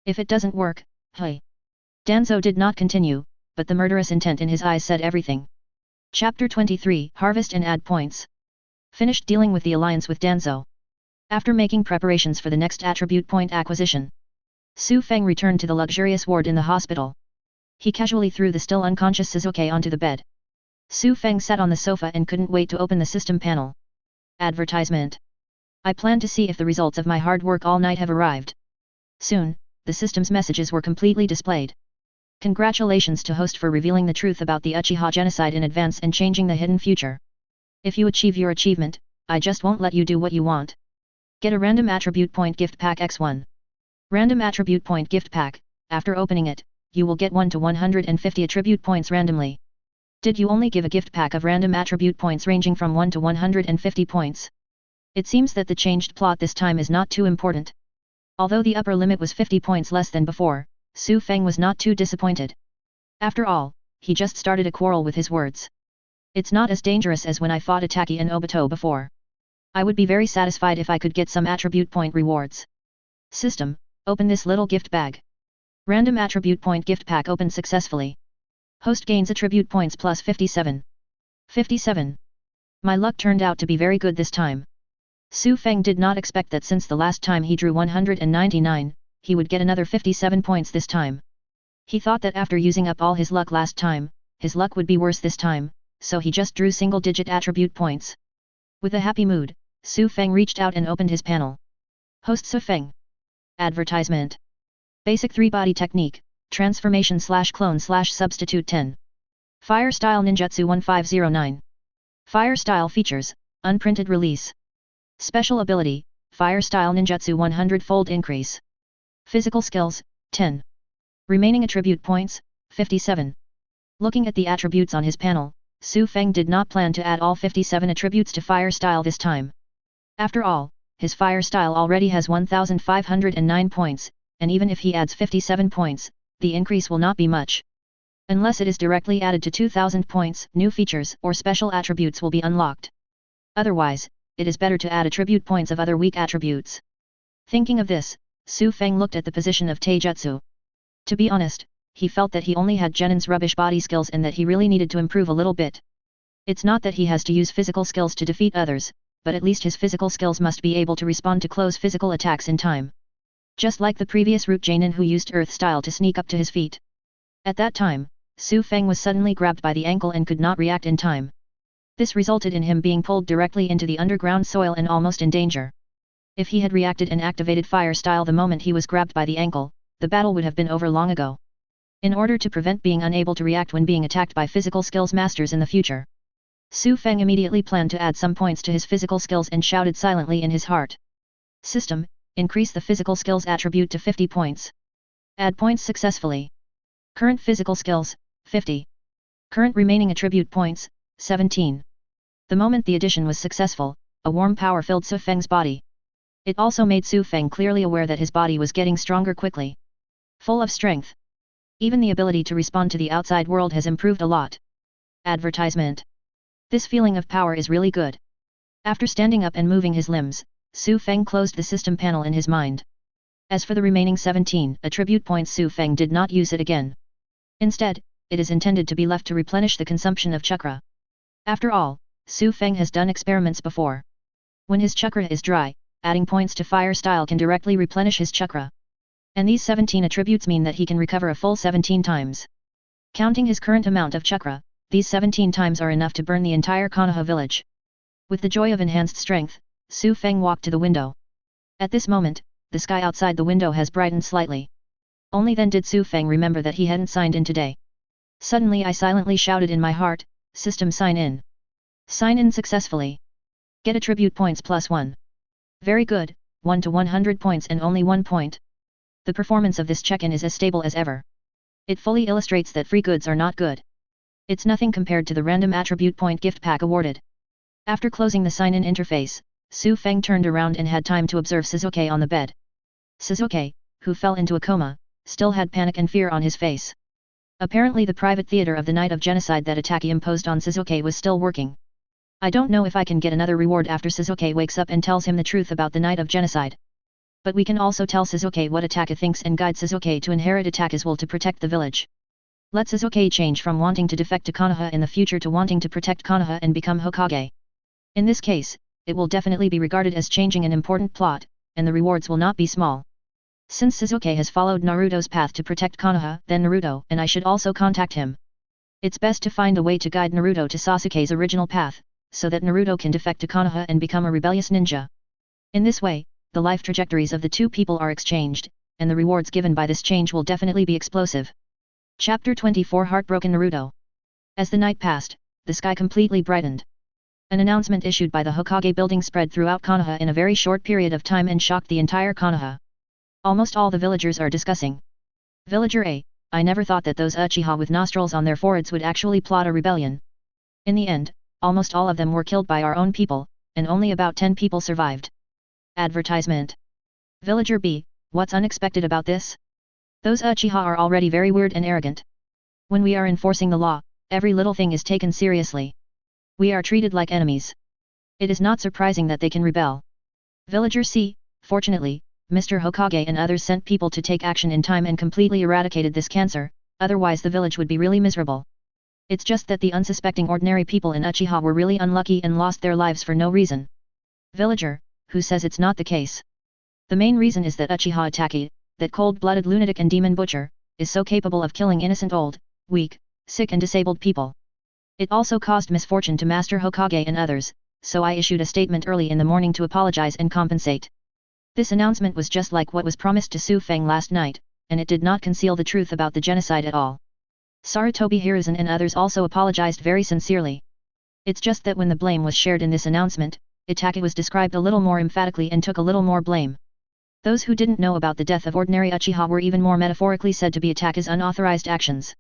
If it doesn't work, hey. Danzo did not continue, but the murderous intent in his eyes said everything. Chapter 23 Harvest and Add Points. Finished dealing with the alliance with Danzo. After making preparations for the next attribute point acquisition, Su Feng returned to the luxurious ward in the hospital. He casually threw the still unconscious Sasuke onto the bed. Su Feng sat on the sofa and couldn't wait to open the system panel. Advertisement. I plan to see if the results of my hard work all night have arrived. Soon, the system's messages were completely displayed. Congratulations to host for revealing the truth about the Uchiha genocide in advance and changing the hidden future. If you achieve your achievement, I just won't let you do what you want. Get a random attribute point gift pack X1. Random attribute point gift pack. After opening it, you will get 1 to 150 attribute points randomly. Did you only give a gift pack of random attribute points ranging from 1 to 150 points? It seems that the changed plot this time is not too important. Although the upper limit was 50 points less than before, Su Feng was not too disappointed. After all, he just started a quarrel with his words. It's not as dangerous as when I fought Itaki and Obito before. I would be very satisfied if I could get some attribute point rewards. System, open this little gift bag. Random attribute point gift pack opened successfully. Host gains attribute points plus 57. 57. My luck turned out to be very good this time. Su Feng did not expect that since the last time he drew 199, he would get another 57 points this time. He thought that after using up all his luck last time, his luck would be worse this time, so he just drew single-digit attribute points. With a happy mood, Su Feng reached out and opened his panel. Host Su Feng. Advertisement. Basic 3-body technique, transformation/clone/substitute 10. Fire Style Ninjutsu 1509. Fire Style features, unprinted release. Special ability, Fire Style Ninjutsu 100-fold increase. Physical skills, 10. Remaining attribute points, 57. Looking at the attributes on his panel, Su Feng did not plan to add all 57 attributes to Fire Style this time. After all, his Fire Style already has 1509 points, and even if he adds 57 points, the increase will not be much. Unless it is directly added to 2000 points, new features or special attributes will be unlocked. Otherwise, it is better to add attribute points of other weak attributes. Thinking of this, Su Feng looked at the position of Taijutsu. To be honest, he felt that he only had Genin's rubbish body skills and that he really needed to improve a little bit. It's not that he has to use physical skills to defeat others, but at least his physical skills must be able to respond to close physical attacks in time. Just like the previous root Janin who used Earth Style to sneak up to his feet. At that time, Su Feng was suddenly grabbed by the ankle and could not react in time. This resulted in him being pulled directly into the underground soil and almost in danger. If he had reacted and activated Fire Style the moment he was grabbed by the ankle, the battle would have been over long ago. In order to prevent being unable to react when being attacked by physical skills masters in the future, Su Feng immediately planned to add some points to his physical skills and shouted silently in his heart. System, increase the physical skills attribute to 50 points. Add points successfully. Current physical skills, 50. Current remaining attribute points, 17. The moment the addition was successful, a warm power filled Su Feng's body. It also made Su Feng clearly aware that his body was getting stronger quickly. Full of strength. Even the ability to respond to the outside world has improved a lot. Advertisement. This feeling of power is really good. After standing up and moving his limbs, Su Feng closed the system panel in his mind. As for the remaining 17 attribute points, Su Feng did not use it again. Instead, it is intended to be left to replenish the consumption of chakra. After all, Su Feng has done experiments before. When his chakra is dry, adding points to fire style can directly replenish his chakra. And these 17 attributes mean that he can recover a full 17 times. Counting his current amount of chakra, these 17 times are enough to burn the entire Konoha village. With the joy of enhanced strength, Su Feng walked to the window. At this moment, the sky outside the window has brightened slightly. Only then did Su Feng remember that he hadn't signed in today. Suddenly I silently shouted in my heart, "System sign in." Sign in successfully. Get attribute points +1. Very good, 1 to 100 points and only 1 point. The performance of this check-in is as stable as ever. It fully illustrates that free goods are not good. It's nothing compared to the random attribute point gift pack awarded. After closing the sign-in interface, Su Feng turned around and had time to observe Shizuke on the bed. Shizuke, who fell into a coma, still had panic and fear on his face. Apparently the private theater of the night of genocide that Itaki imposed on Shizuke was still working. I don't know if I can get another reward after Shizuke wakes up and tells him the truth about the night of genocide. But we can also tell Shizuke what Itaka thinks and guide Shizuke to inherit Itaka's will to protect the village. Let Shizuke change from wanting to defect to Konoha in the future to wanting to protect Konoha and become Hokage. In this case, it will definitely be regarded as changing an important plot, and the rewards will not be small. Since Shizuke has followed Naruto's path to protect Konoha, then Naruto and I should also contact him. It's best to find a way to guide Naruto to Sasuke's original path, so that Naruto can defect to Konoha and become a rebellious ninja. In this way, the life trajectories of the two people are exchanged, and the rewards given by this change will definitely be explosive. Chapter 24 Heartbroken Naruto. As the night passed, the sky completely brightened. An announcement issued by the Hokage building spread throughout Konoha in a very short period of time and shocked the entire Konoha. Almost all the villagers are discussing. Villager A, I never thought that those Uchiha with nostrils on their foreheads would actually plot a rebellion. In the end, almost all of them were killed by our own people, and only about 10 people survived. Advertisement. Villager B, what's unexpected about this? Those Uchiha are already very weird and arrogant. When we are enforcing the law, every little thing is taken seriously. We are treated like enemies. It is not surprising that they can rebel. Villager C, fortunately, Mr. Hokage and others sent people to take action in time and completely eradicated this cancer, otherwise the village would be really miserable. It's just that the unsuspecting ordinary people in Uchiha were really unlucky and lost their lives for no reason. Villager, who says it's not the case. The main reason is that Uchiha Itaki, that cold-blooded lunatic and demon butcher, is so capable of killing innocent old, weak, sick and disabled people. It also caused misfortune to Master Hokage and others, so I issued a statement early in the morning to apologize and compensate. This announcement was just like what was promised to Su Feng last night, and it did not conceal the truth about the genocide at all. Sarutobi Hiruzen and others also apologized very sincerely. It's just that when the blame was shared in this announcement, Itaki was described a little more emphatically and took a little more blame. Those who didn't know about the death of ordinary Uchiha were even more metaphorically said to be Itaka's unauthorized actions.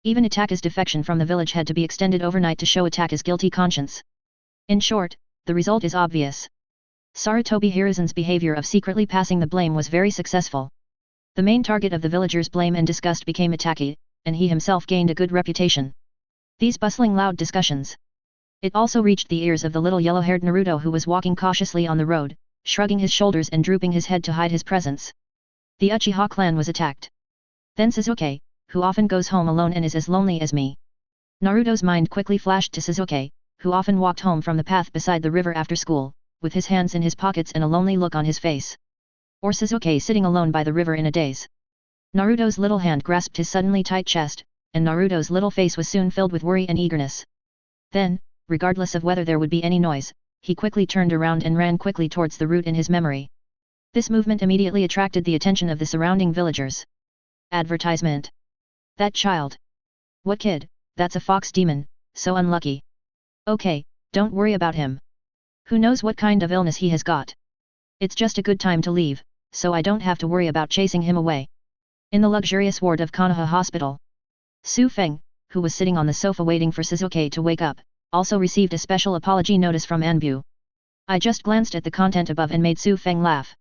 Even Itaka's defection from the village had to be extended overnight to show Itaka's guilty conscience. In short, the result is obvious. Sarutobi Hiruzen's behavior of secretly passing the blame was very successful. The main target of the villagers' blame and disgust became Itaki, and he himself gained a good reputation. These bustling loud discussions. It also reached the ears of the little yellow-haired Naruto who was walking cautiously on the road, shrugging his shoulders and drooping his head to hide his presence. The Uchiha clan was attacked. Then Shizuke, who often goes home alone and is as lonely as me. Naruto's mind quickly flashed to Shizuke, who often walked home from the path beside the river after school, with his hands in his pockets and a lonely look on his face. Or Shizuke sitting alone by the river in a daze. Naruto's little hand grasped his suddenly tight chest, and Naruto's little face was soon filled with worry and eagerness. Then, regardless of whether there would be any noise, he quickly turned around and ran quickly towards the route in his memory. This movement immediately attracted the attention of the surrounding villagers. Advertisement. That child. What kid? That's a fox demon, so unlucky. Okay, don't worry about him. Who knows what kind of illness he has got? It's just a good time to leave, so I don't have to worry about chasing him away. In the luxurious ward of Konoha Hospital, Su Feng, who was sitting on the sofa waiting for Shizuke to wake up, also received a special apology notice from Anbu. I just glanced at the content above and made Su Feng laugh.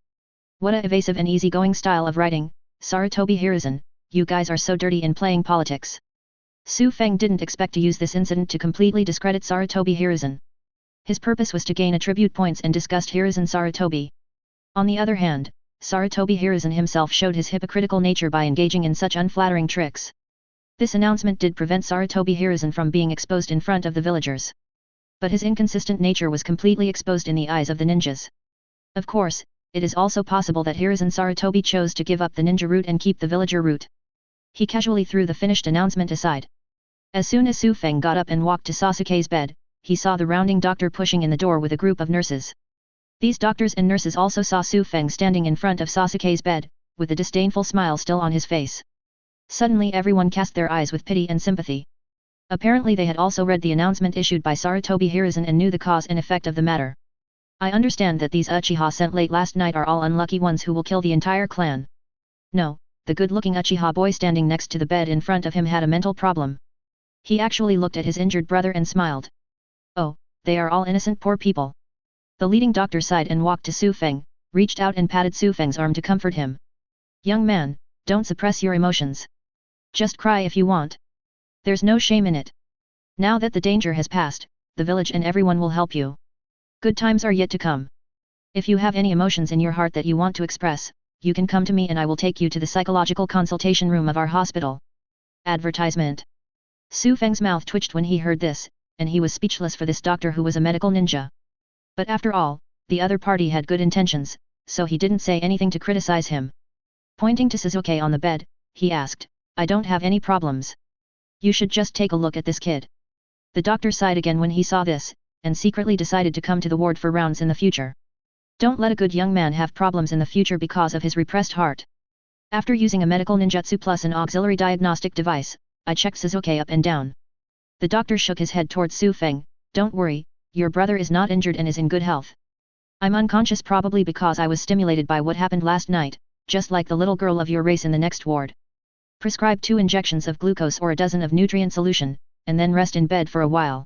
What a evasive and easygoing style of writing, Sarutobi Hiruzen, you guys are so dirty in playing politics. Su Feng didn't expect to use this incident to completely discredit Sarutobi Hiruzen. His purpose was to gain attribute points and disgust Hiruzen Sarutobi. On the other hand, Sarutobi Hiruzen himself showed his hypocritical nature by engaging in such unflattering tricks. This announcement did prevent Sarutobi Hiruzen from being exposed in front of the villagers. But his inconsistent nature was completely exposed in the eyes of the ninjas. Of course, it is also possible that Hiruzen Sarutobi chose to give up the ninja route and keep the villager route. He casually threw the finished announcement aside. As soon as Su Feng got up and walked to Sasuke's bed, he saw the rounding doctor pushing in the door with a group of nurses. These doctors and nurses also saw Su Feng standing in front of Sasuke's bed, with a disdainful smile still on his face. Suddenly everyone cast their eyes with pity and sympathy. Apparently they had also read the announcement issued by Sarutobi Hiruzen and knew the cause and effect of the matter. I understand that these Uchiha sent late last night are all unlucky ones who will kill the entire clan. No, the good-looking Uchiha boy standing next to the bed in front of him had a mental problem. He actually looked at his injured brother and smiled. Oh, they are all innocent poor people. The leading doctor sighed and walked to Su Feng, reached out and patted Su Feng's arm to comfort him. Young man, don't suppress your emotions. Just cry if you want. There's no shame in it. Now that the danger has passed, the village and everyone will help you. Good times are yet to come. If you have any emotions in your heart that you want to express, you can come to me and I will take you to the psychological consultation room of our hospital. Advertisement. Su Feng's mouth twitched when he heard this, and he was speechless for this doctor who was a medical ninja. But after all, the other party had good intentions, so he didn't say anything to criticize him. Pointing to Sasuke on the bed, he asked, I don't have any problems. You should just take a look at this kid. The doctor sighed again when he saw this, and secretly decided to come to the ward for rounds in the future. Don't let a good young man have problems in the future because of his repressed heart. After using a medical ninjutsu plus an auxiliary diagnostic device, I checked Sasuke up and down. The doctor shook his head towards Su Feng, don't worry, your brother is not injured and is in good health. I'm unconscious probably because I was stimulated by what happened last night, just like the little girl of your race in the next ward. Prescribe 2 injections of glucose or a dozen of nutrient solution, and then rest in bed for a while.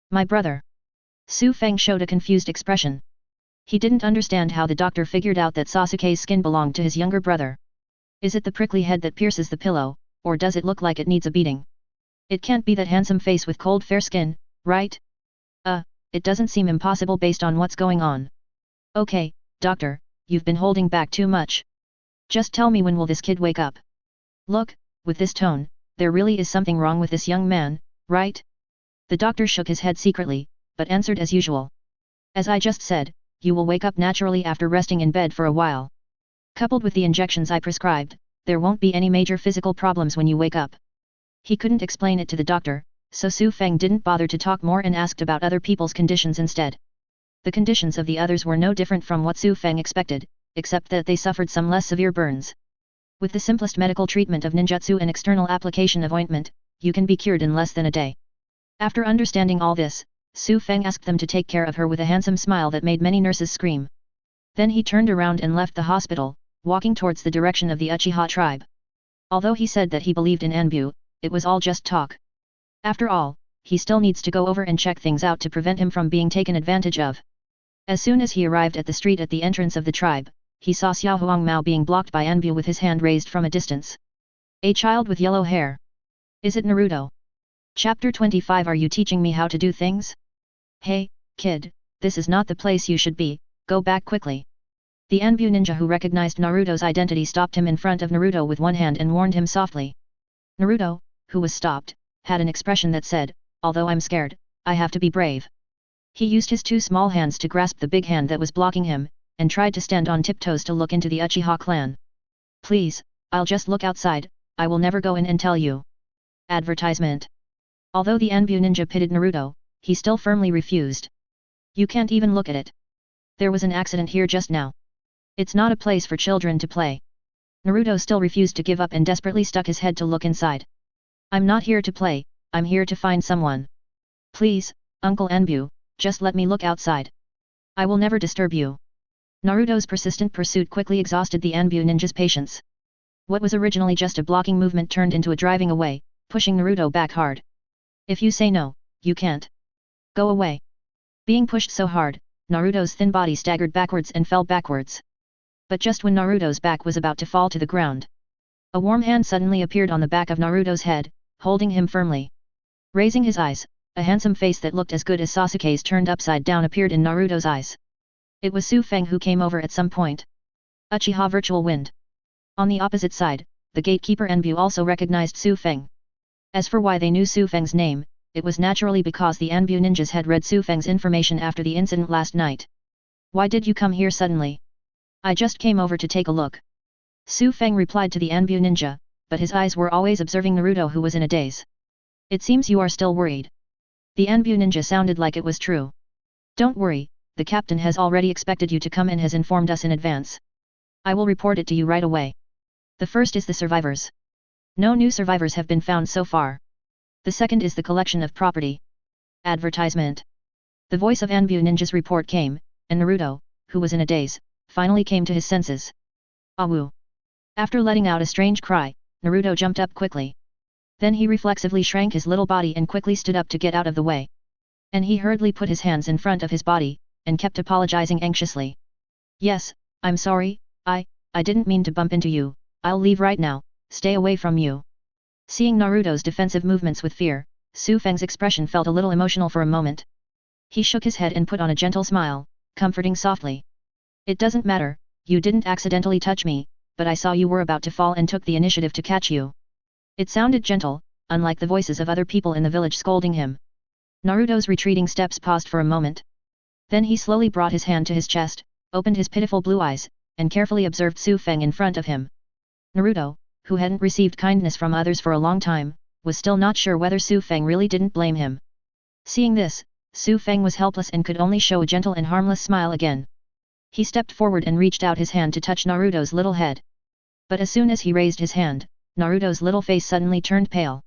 My brother. Su Feng showed a confused expression. He didn't understand how the doctor figured out that Sasuke's skin belonged to his younger brother. Is it the prickly head that pierces the pillow, or does it look like it needs a beating? It can't be that handsome face with cold fair skin, right? It doesn't seem impossible based on what's going on. Okay, doctor, you've been holding back too much. Just tell me when will this kid wake up? Look, with this tone, there really is something wrong with this young man, right? The doctor shook his head secretly, but answered as usual. As I just said, you will wake up naturally after resting in bed for a while. Coupled with the injections I prescribed, there won't be any major physical problems when you wake up. He couldn't explain it to the doctor, so Su Feng didn't bother to talk more and asked about other people's conditions instead. The conditions of the others were no different from what Su Feng expected, except that they suffered some less severe burns. With the simplest medical treatment of ninjutsu and external application of ointment, you can be cured in less than a day. After understanding all this, Su Feng asked them to take care of her with a handsome smile that made many nurses scream. Then he turned around and left the hospital, walking towards the direction of the Uchiha tribe. Although he said that he believed in Anbu, it was all just talk. After all, he still needs to go over and check things out to prevent him from being taken advantage of. As soon as he arrived at the street at the entrance of the tribe, he saw Xiao Huangmao being blocked by Anbu with his hand raised from a distance. A child with yellow hair. Is it Naruto? Chapter 25. Are you teaching me how to do things? Hey, kid, this is not the place you should be, go back quickly. The Anbu ninja who recognized Naruto's identity stopped him in front of Naruto with one hand and warned him softly. Naruto, who was stopped, had an expression that said, although I'm scared, I have to be brave. He used his 2 small hands to grasp the big hand that was blocking him, and tried to stand on tiptoes to look into the Uchiha clan. Please, I'll just look outside, I will never go in and tell you. Advertisement. Although the Anbu ninja pitied Naruto, he still firmly refused. You can't even look at it. There was an accident here just now. It's not a place for children to play. Naruto still refused to give up and desperately stuck his head to look inside. I'm not here to play, I'm here to find someone. Please, Uncle Anbu, just let me look outside. I will never disturb you. Naruto's persistent pursuit quickly exhausted the Anbu ninja's patience. What was originally just a blocking movement turned into a driving away, pushing Naruto back hard. If you say no, you can't. Go away. Being pushed so hard, Naruto's thin body staggered backwards and fell backwards. But just when Naruto's back was about to fall to the ground, a warm hand suddenly appeared on the back of Naruto's head, holding him firmly. Raising his eyes, A handsome face that looked as good as Sasuke's turned upside down appeared in Naruto's eyes. It was Su Feng who came over at some point. Uchiha Virtual Wind. On the opposite side, the gatekeeper Enbu also recognized Su Feng. As for why they knew Su Feng's name, it was naturally because the Anbu ninjas had read Su Feng's information after the incident last night. Why did you come here suddenly? I just came over to take a look. Su Feng replied to the Anbu ninja, but his eyes were always observing Naruto, who was in a daze. It seems you are still worried. The Anbu ninja sounded like it was true. Don't worry, the captain has already expected you to come and has informed us in advance. I will report it to you right away. The first is the survivors. No new survivors have been found so far. The second is the collection of property. Advertisement. The voice of Anbu ninja's report came, and Naruto, who was in a daze, finally came to his senses. Awu. After letting out a strange cry, Naruto jumped up quickly. Then he reflexively shrank his little body and quickly stood up to get out of the way. And he hurriedly put his hands in front of his body, and kept apologizing anxiously. Yes, I'm sorry, I didn't mean to bump into you, I'll leave right now, stay away from you. Seeing Naruto's defensive movements with fear, Su Feng's expression felt a little emotional for a moment. He shook his head and put on a gentle smile, comforting softly. It doesn't matter, you didn't accidentally touch me, but I saw you were about to fall and took the initiative to catch you. It sounded gentle, unlike the voices of other people in the village scolding him. Naruto's retreating steps paused for a moment. Then he slowly brought his hand to his chest, opened his pitiful blue eyes, and carefully observed Su Feng in front of him. Naruto, who hadn't received kindness from others for a long time, was still not sure whether Su Feng really didn't blame him. Seeing this, Su Feng was helpless and could only show a gentle and harmless smile again. He stepped forward and reached out his hand to touch Naruto's little head. But as soon as he raised his hand, Naruto's little face suddenly turned pale.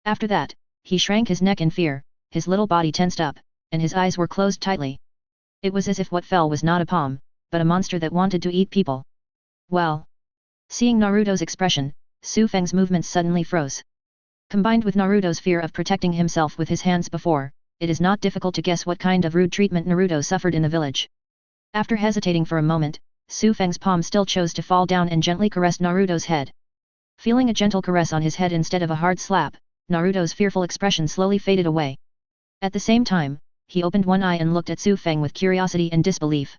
After that, he shrank his neck in fear, his little body tensed up, and his eyes were closed tightly. It was as if what fell was not a palm, but a monster that wanted to eat people. Well. Seeing Naruto's expression, Su Feng's movements suddenly froze. Combined with Naruto's fear of protecting himself with his hands before, it is not difficult to guess what kind of rude treatment Naruto suffered in the village. After hesitating for a moment, Su Feng's palm still chose to fall down and gently caressed Naruto's head. Feeling a gentle caress on his head instead of a hard slap, Naruto's fearful expression slowly faded away. At the same time, he opened one eye and looked at Su Feng with curiosity and disbelief.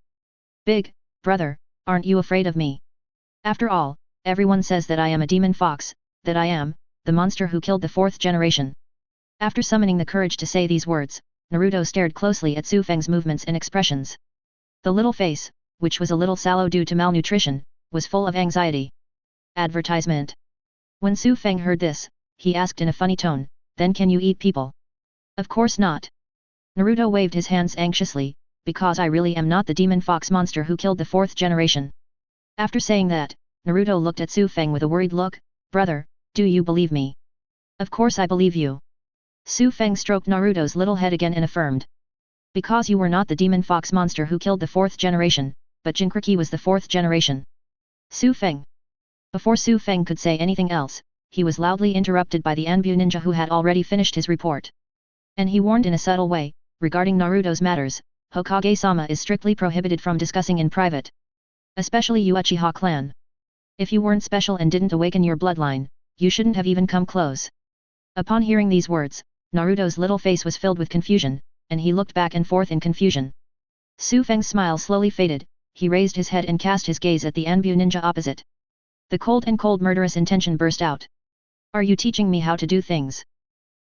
Big brother, aren't you afraid of me? After all, everyone says that I am a demon fox, that I am, the monster who killed the fourth generation. After summoning the courage to say these words, Naruto stared closely at Su Feng's movements and expressions. The little face, which was a little sallow due to malnutrition, was full of anxiety. Advertisement. When Su Feng heard this, he asked in a funny tone, then can you eat people? Of course not. Naruto waved his hands anxiously, because I really am not the demon fox monster who killed the fourth generation. After saying that, Naruto looked at Su Feng with a worried look. Brother, do you believe me? Of course I believe you. Su Feng stroked Naruto's little head again and affirmed. Because you were not the demon fox monster who killed the fourth generation, but Jinchuriki was the fourth generation. Su Feng. Before Su Feng could say anything else, he was loudly interrupted by the Anbu ninja who had already finished his report. And he warned in a subtle way, regarding Naruto's matters, Hokage-sama is strictly prohibited from discussing in private. Especially you Uchiha clan. If you weren't special and didn't awaken your bloodline, you shouldn't have even come close. Upon hearing these words, Naruto's little face was filled with confusion, and he looked back and forth in confusion. Su Feng's smile slowly faded, he raised his head and cast his gaze at the Anbu ninja opposite. The cold murderous intention burst out. Are you teaching me how to do things?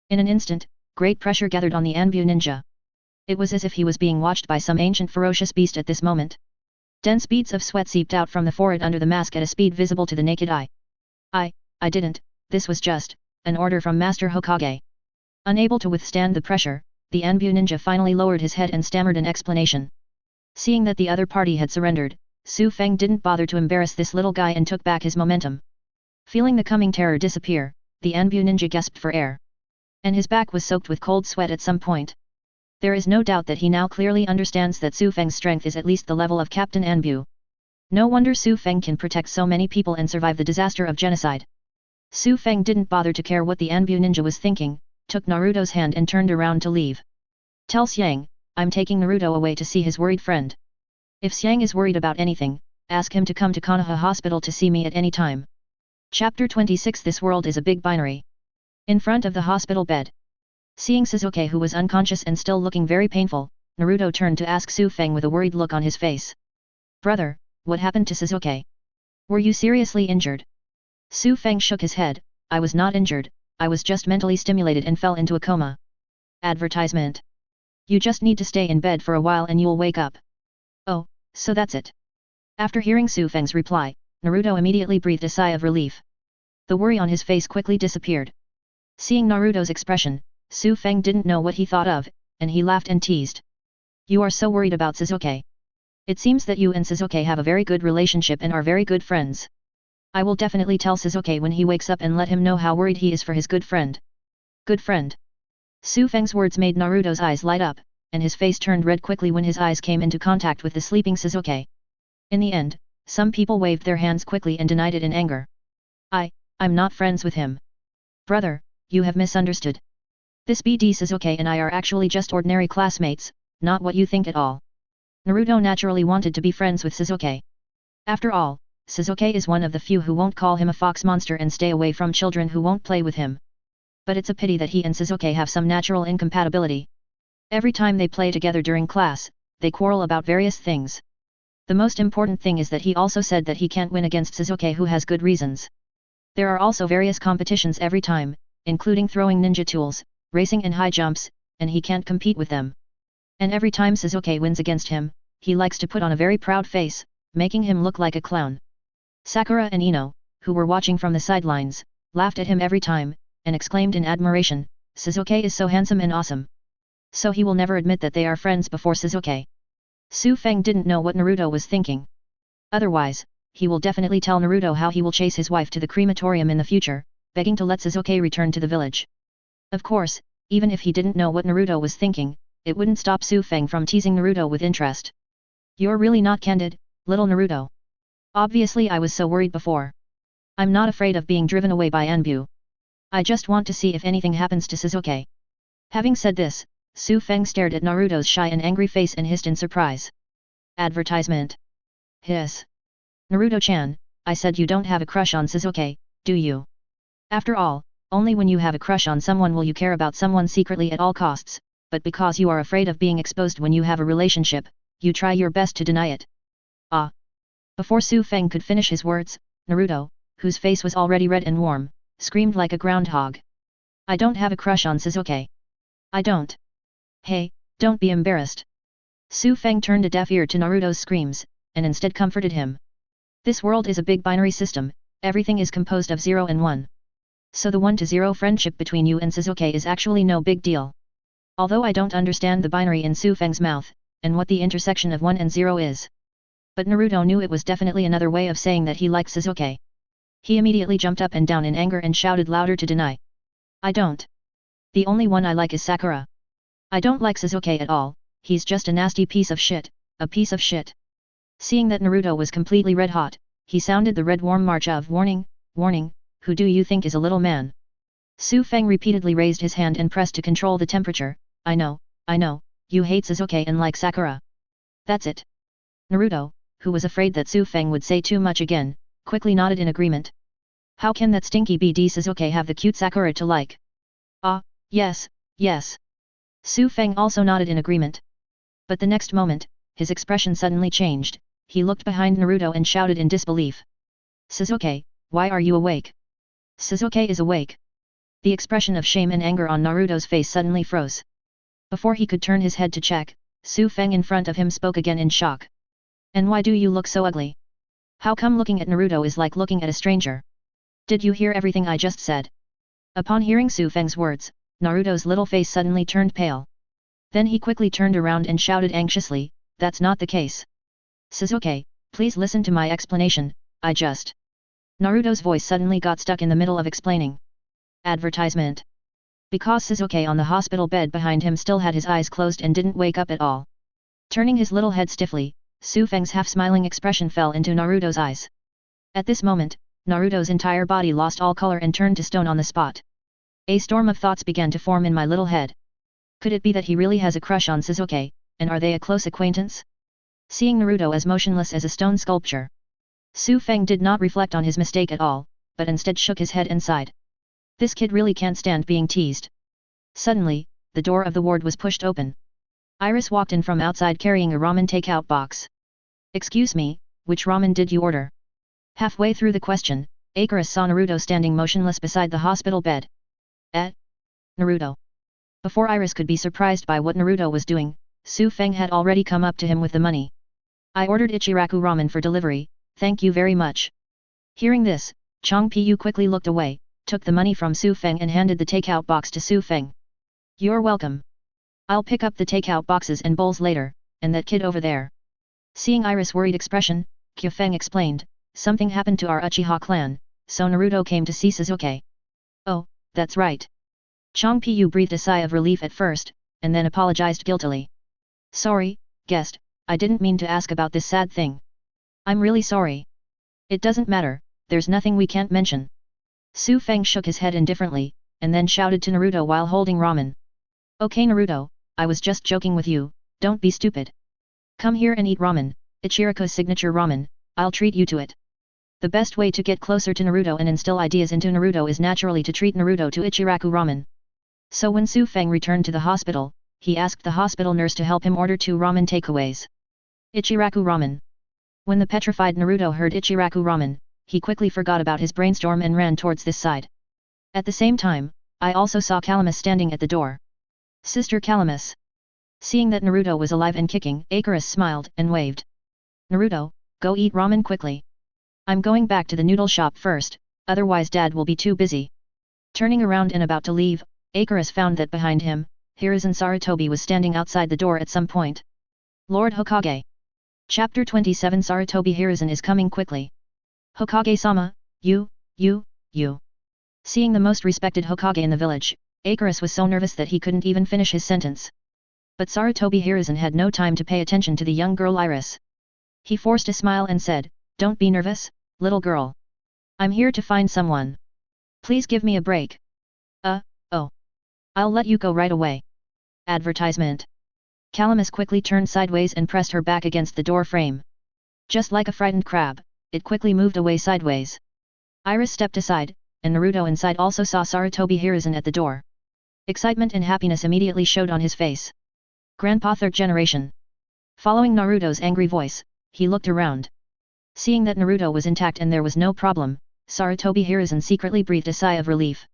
In an instant, great pressure gathered on the Anbu ninja. It was as if he was being watched by some ancient ferocious beast at this moment. Dense beads of sweat seeped out from the forehead under the mask at a speed visible to the naked eye. I didn't, this was just an order from Master Hokage. Unable to withstand the pressure, the Anbu ninja finally lowered his head and stammered an explanation. Seeing that the other party had surrendered, Su Feng didn't bother to embarrass this little guy and took back his momentum. Feeling the coming terror disappear, the Anbu ninja gasped for air. And his back was soaked with cold sweat at some point. There is no doubt that he now clearly understands that Su Feng's strength is at least the level of Captain Anbu. No wonder Su Feng can protect so many people and survive the disaster of genocide. Su Feng didn't bother to care what the Anbu ninja was thinking, took Naruto's hand and turned around to leave. Tell Xiang, I'm taking Naruto away to see his worried friend. If Xiang is worried about anything, ask him to come to Konoha Hospital to see me at any time. Chapter 26 This world is a big binary. In front of the hospital bed. Seeing Sasuke, who was unconscious and still looking very painful, Naruto turned to ask Su Feng with a worried look on his face. Brother, what happened to Sasuke? Were you seriously injured? Su Feng shook his head. I was not injured, I was just mentally stimulated and fell into a coma. Advertisement. You just need to stay in bed for a while and you'll wake up. Oh, so that's it. After hearing Su Feng's reply, Naruto immediately breathed a sigh of relief. The worry on his face quickly disappeared. Seeing Naruto's expression, Su Feng didn't know what he thought of, and he laughed and teased. You are so worried about Sasuke. It seems that you and Sasuke have a very good relationship and are very good friends. I will definitely tell Sasuke when he wakes up and let him know how worried he is for his good friend. Good friend. Su Feng's words made Naruto's eyes light up, and his face turned red quickly when his eyes came into contact with the sleeping Sasuke. In the end, some people waved their hands quickly and denied it in anger. I'm not friends with him. Brother, you have misunderstood. This BD Sasuke and I are actually just ordinary classmates, not what you think at all. Naruto naturally wanted to be friends with Sasuke. After all, Sasuke is one of the few who won't call him a fox monster and stay away from children who won't play with him. But it's a pity that he and Sasuke have some natural incompatibility. Every time they play together during class, they quarrel about various things. The most important thing is that he also said that he can't win against Sasuke, who has good reasons. There are also various competitions every time, including throwing ninja tools, racing and high jumps, and he can't compete with them. And every time Sasuke wins against him, he likes to put on a very proud face, making him look like a clown. Sakura and Ino, who were watching from the sidelines, laughed at him every time, and exclaimed in admiration, Sasuke is so handsome and awesome. So he will never admit that they are friends before Sasuke. Su Feng didn't know what Naruto was thinking. Otherwise, he will definitely tell Naruto how he will chase his wife to the crematorium in the future, begging to let Sasuke return to the village. Of course, even if he didn't know what Naruto was thinking, it wouldn't stop Su Feng from teasing Naruto with interest. You're really not candid, little Naruto. Obviously I was so worried before. I'm not afraid of being driven away by Anbu. I just want to see if anything happens to Sasuke. Having said this, Su Feng stared at Naruto's shy and angry face and hissed in surprise. Advertisement. Hiss. Naruto-chan, I said you don't have a crush on Sasuke, do you? After all, only when you have a crush on someone will you care about someone secretly at all costs, but because you are afraid of being exposed when you have a relationship, you try your best to deny it. Ah! Before Su Feng could finish his words, Naruto, whose face was already red and warm, screamed like a groundhog. I don't have a crush on Sasuke. I don't. Hey, don't be embarrassed. Su Feng turned a deaf ear to Naruto's screams, and instead comforted him. This world is a big binary system, everything is composed of 0 and 1. So the 1-0 friendship between you and Sasuke is actually no big deal. Although I don't understand the binary in Su Feng's mouth, and what the intersection of 1 and 0 is. But Naruto knew it was definitely another way of saying that he liked Sasuke. He immediately jumped up and down in anger and shouted louder to deny. I don't. The only one I like is Sakura. I don't like Sasuke at all, he's just a nasty piece of shit, a piece of shit. Seeing that Naruto was completely red hot, he sounded the red warm march of warning, warning, who do you think is a little man? Su Feng repeatedly raised his hand and pressed to control the temperature. I know, you hate Sasuke and like Sakura. That's it. Naruto, who was afraid that Su Feng would say too much again, quickly nodded in agreement. How can that stinky BD Sasuke have the cute Sakura to like? Ah, yes, yes. Su Feng also nodded in agreement. But the next moment, his expression suddenly changed, he looked behind Naruto and shouted in disbelief. Sasuke, why are you awake? Sasuke is awake. The expression of shame and anger on Naruto's face suddenly froze. Before he could turn his head to check, Su Feng in front of him spoke again in shock. And why do you look so ugly? How come looking at Naruto is like looking at a stranger? Did you hear everything I just said? Upon hearing Su Feng's words, Naruto's little face suddenly turned pale. Then he quickly turned around and shouted anxiously, that's not the case. Sasuke, please listen to my explanation, I just... Naruto's voice suddenly got stuck in the middle of explaining. Advertisement. Because Sasuke on the hospital bed behind him still had his eyes closed and didn't wake up at all. Turning his little head stiffly, Su Feng's half-smiling expression fell into Naruto's eyes. At this moment, Naruto's entire body lost all color and turned to stone on the spot. A storm of thoughts began to form in my little head. Could it be that he really has a crush on Sasuke, and are they a close acquaintance? Seeing Naruto as motionless as a stone sculpture, Su Feng did not reflect on his mistake at all, but instead shook his head and sighed. This kid really can't stand being teased. Suddenly, the door of the ward was pushed open. Iris walked in from outside carrying a ramen takeout box. "Excuse me, which ramen did you order?" Halfway through the question, Icarus saw Naruto standing motionless beside the hospital bed. Naruto. Before Iris could be surprised by what Naruto was doing, Su Feng had already come up to him with the money. "I ordered Ichiraku ramen for delivery, thank you very much." Hearing this, Chang Pu quickly looked away, took the money from Su Feng and handed the takeout box to Su Feng. "You're welcome. I'll pick up the takeout boxes and bowls later, and that kid over there." Seeing Iris' worried expression, Kyu Feng explained, "Something happened to our Uchiha clan, so Naruto came to see Sasuke." "Oh, that's right." Chang Pu breathed a sigh of relief at first, and then apologized guiltily. "Sorry, guest, I didn't mean to ask about this sad thing. I'm really sorry." "It doesn't matter, there's nothing we can't mention." Su Feng shook his head indifferently, and then shouted to Naruto while holding ramen. "Okay Naruto, I was just joking with you, don't be stupid. Come here and eat ramen, Ichiraku's signature ramen, I'll treat you to it." The best way to get closer to Naruto and instill ideas into Naruto is naturally to treat Naruto to Ichiraku ramen. So when Su Feng returned to the hospital, he asked the hospital nurse to help him order 2 ramen takeaways. Ichiraku ramen. When the petrified Naruto heard Ichiraku ramen, he quickly forgot about his brainstorm and ran towards this side. At the same time, I also saw Calamus standing at the door. "Sister Calamus." Seeing that Naruto was alive and kicking, Icarus smiled and waved. "Naruto, go eat ramen quickly. I'm going back to the noodle shop first, otherwise Dad will be too busy." Turning around and about to leave, Icarus found that behind him, Hiruzen Sarutobi was standing outside the door at some point. "Lord Hokage." Chapter 27 Sarutobi Hiruzen is coming quickly. "Hokage-sama, you. Seeing the most respected Hokage in the village, Icarus was so nervous that he couldn't even finish his sentence. But Sarutobi Hiruzen had no time to pay attention to the young girl Iris. He forced a smile and said, "Don't be nervous, little girl. I'm here to find someone. Please give me a break." Oh. I'll let you go right away." Advertisement. Calamus quickly turned sideways and pressed her back against the door frame. Just like a frightened crab, it quickly moved away sideways. Iris stepped aside, and Naruto inside also saw Sarutobi Hiruzen at the door. Excitement and happiness immediately showed on his face. "Grandpa 3rd generation." Following Naruto's angry voice, he looked around. Seeing that Naruto was intact and there was no problem, Sarutobi Hiruzen secretly breathed a sigh of relief.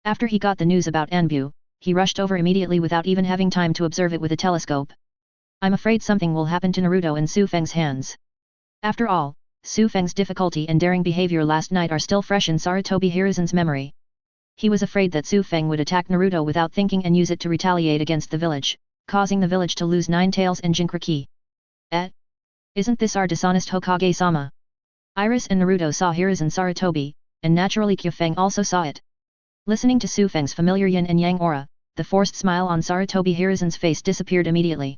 After he got the news about Anbu, he rushed over immediately without even having time to observe it with a telescope. "I'm afraid something will happen to Naruto and Su Feng's hands." After all, Su Feng's difficulty and daring behavior last night are still fresh in Sarutobi Hiruzen's memory. He was afraid that Su Feng would attack Naruto without thinking and use it to retaliate against the village, causing the village to lose 9 tails and Jinchuriki. Isn't this our dishonest Hokage-sama?" Iris and Naruto saw Hiruzen Sarutobi, and naturally Kyu Feng also saw it. Listening to Su Feng's familiar yin and yang aura, the forced smile on Sarutobi Hiruzen's face disappeared immediately.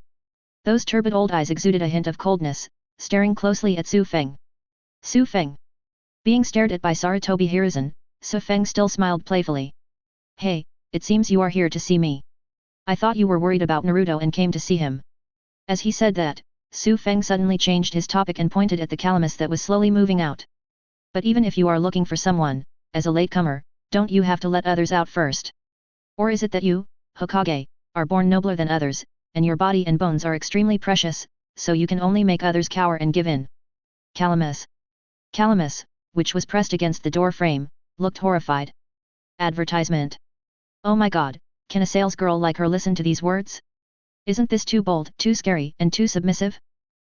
Those turbid old eyes exuded a hint of coldness, staring closely at Su Feng. "Su Feng." Being stared at by Sarutobi Hiruzen, Su Feng still smiled playfully. "Hey, it seems you are here to see me. I thought you were worried about Naruto and came to see him." As he said that, Su Feng suddenly changed his topic and pointed at the Calamus that was slowly moving out. "But even if you are looking for someone, as a latecomer, don't you have to let others out first? Or is it that you, Hokage, are born nobler than others, and your body and bones are extremely precious, so you can only make others cower and give in?" Calamus, which was pressed against the door frame, looked horrified. Advertisement. "Oh my god, can a salesgirl like her listen to these words? Isn't this too bold, too scary, and too submissive?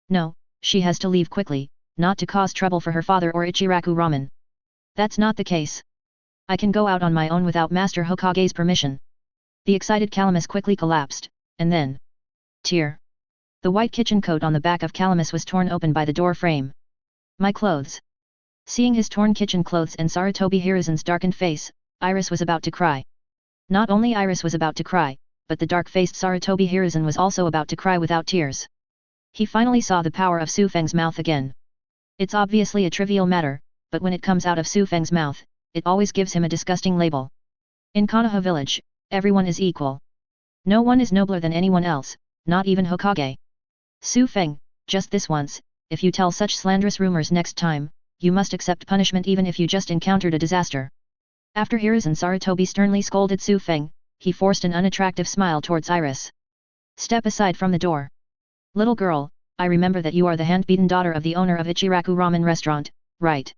No, she has to leave quickly, not to cause trouble for her father or Ichiraku ramen. That's not the case. I can go out on my own without Master Hokage's permission." The excited Calamus quickly collapsed, and then... Tear. The white kitchen coat on the back of Calamus was torn open by the door frame. "My clothes." Seeing his torn kitchen clothes and Sarutobi Hiruzen's darkened face, Iris was about to cry. Not only Iris was about to cry, but the dark-faced Sarutobi Hiruzen was also about to cry without tears. He finally saw the power of Su Feng's mouth again. It's obviously a trivial matter, but when it comes out of Su Feng's mouth, it always gives him a disgusting label. In Konoha village, everyone is equal. No one is nobler than anyone else, not even Hokage. Su Feng, just this once, if you tell such slanderous rumors next time, you must accept punishment even if you just encountered a disaster. After Hiruzen Sarutobi sternly scolded Su Feng, he forced an unattractive smile towards Iris. Step aside from the door. Little girl, I remember that you are the hand-beaten daughter of the owner of Ichiraku Ramen Restaurant, right?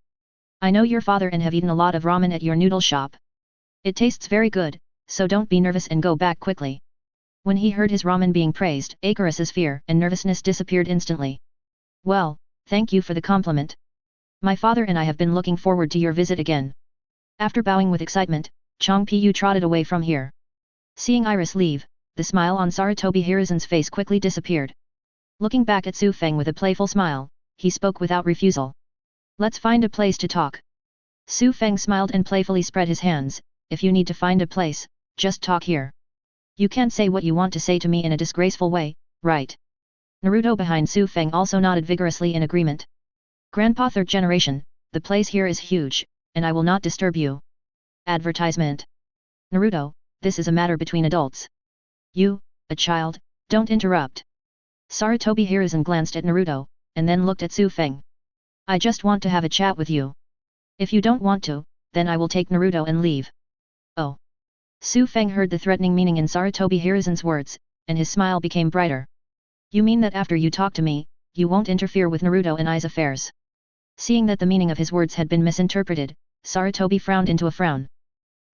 I know your father and have eaten a lot of ramen at your noodle shop. It tastes very good, so don't be nervous and go back quickly. When he heard his ramen being praised, Icarus's fear and nervousness disappeared instantly. Well, thank you for the compliment. My father and I have been looking forward to your visit again. After bowing with excitement, Chang Pu trotted away from here. Seeing Iris leave, the smile on Sarutobi Hiruzen's face quickly disappeared. Looking back at Su Feng with a playful smile, he spoke without refusal. Let's find a place to talk. Su Feng smiled and playfully spread his hands. If you need to find a place, just talk here. You can't say what you want to say to me in a disgraceful way, right? Naruto behind Su Feng also nodded vigorously in agreement. Grandpa third generation, the place here is huge, and I will not disturb you. Advertisement. Naruto, this is a matter between adults. You, a child, don't interrupt. Sarutobi Hiruzen glanced at Naruto, and then looked at Su Feng. I just want to have a chat with you. If you don't want to, then I will take Naruto and leave. Oh. Su Feng heard the threatening meaning in Sarutobi Hiruzen's words, and his smile became brighter. You mean that after you talk to me, you won't interfere with Naruto and I's affairs? Seeing that the meaning of his words had been misinterpreted, Sarutobi frowned into a frown.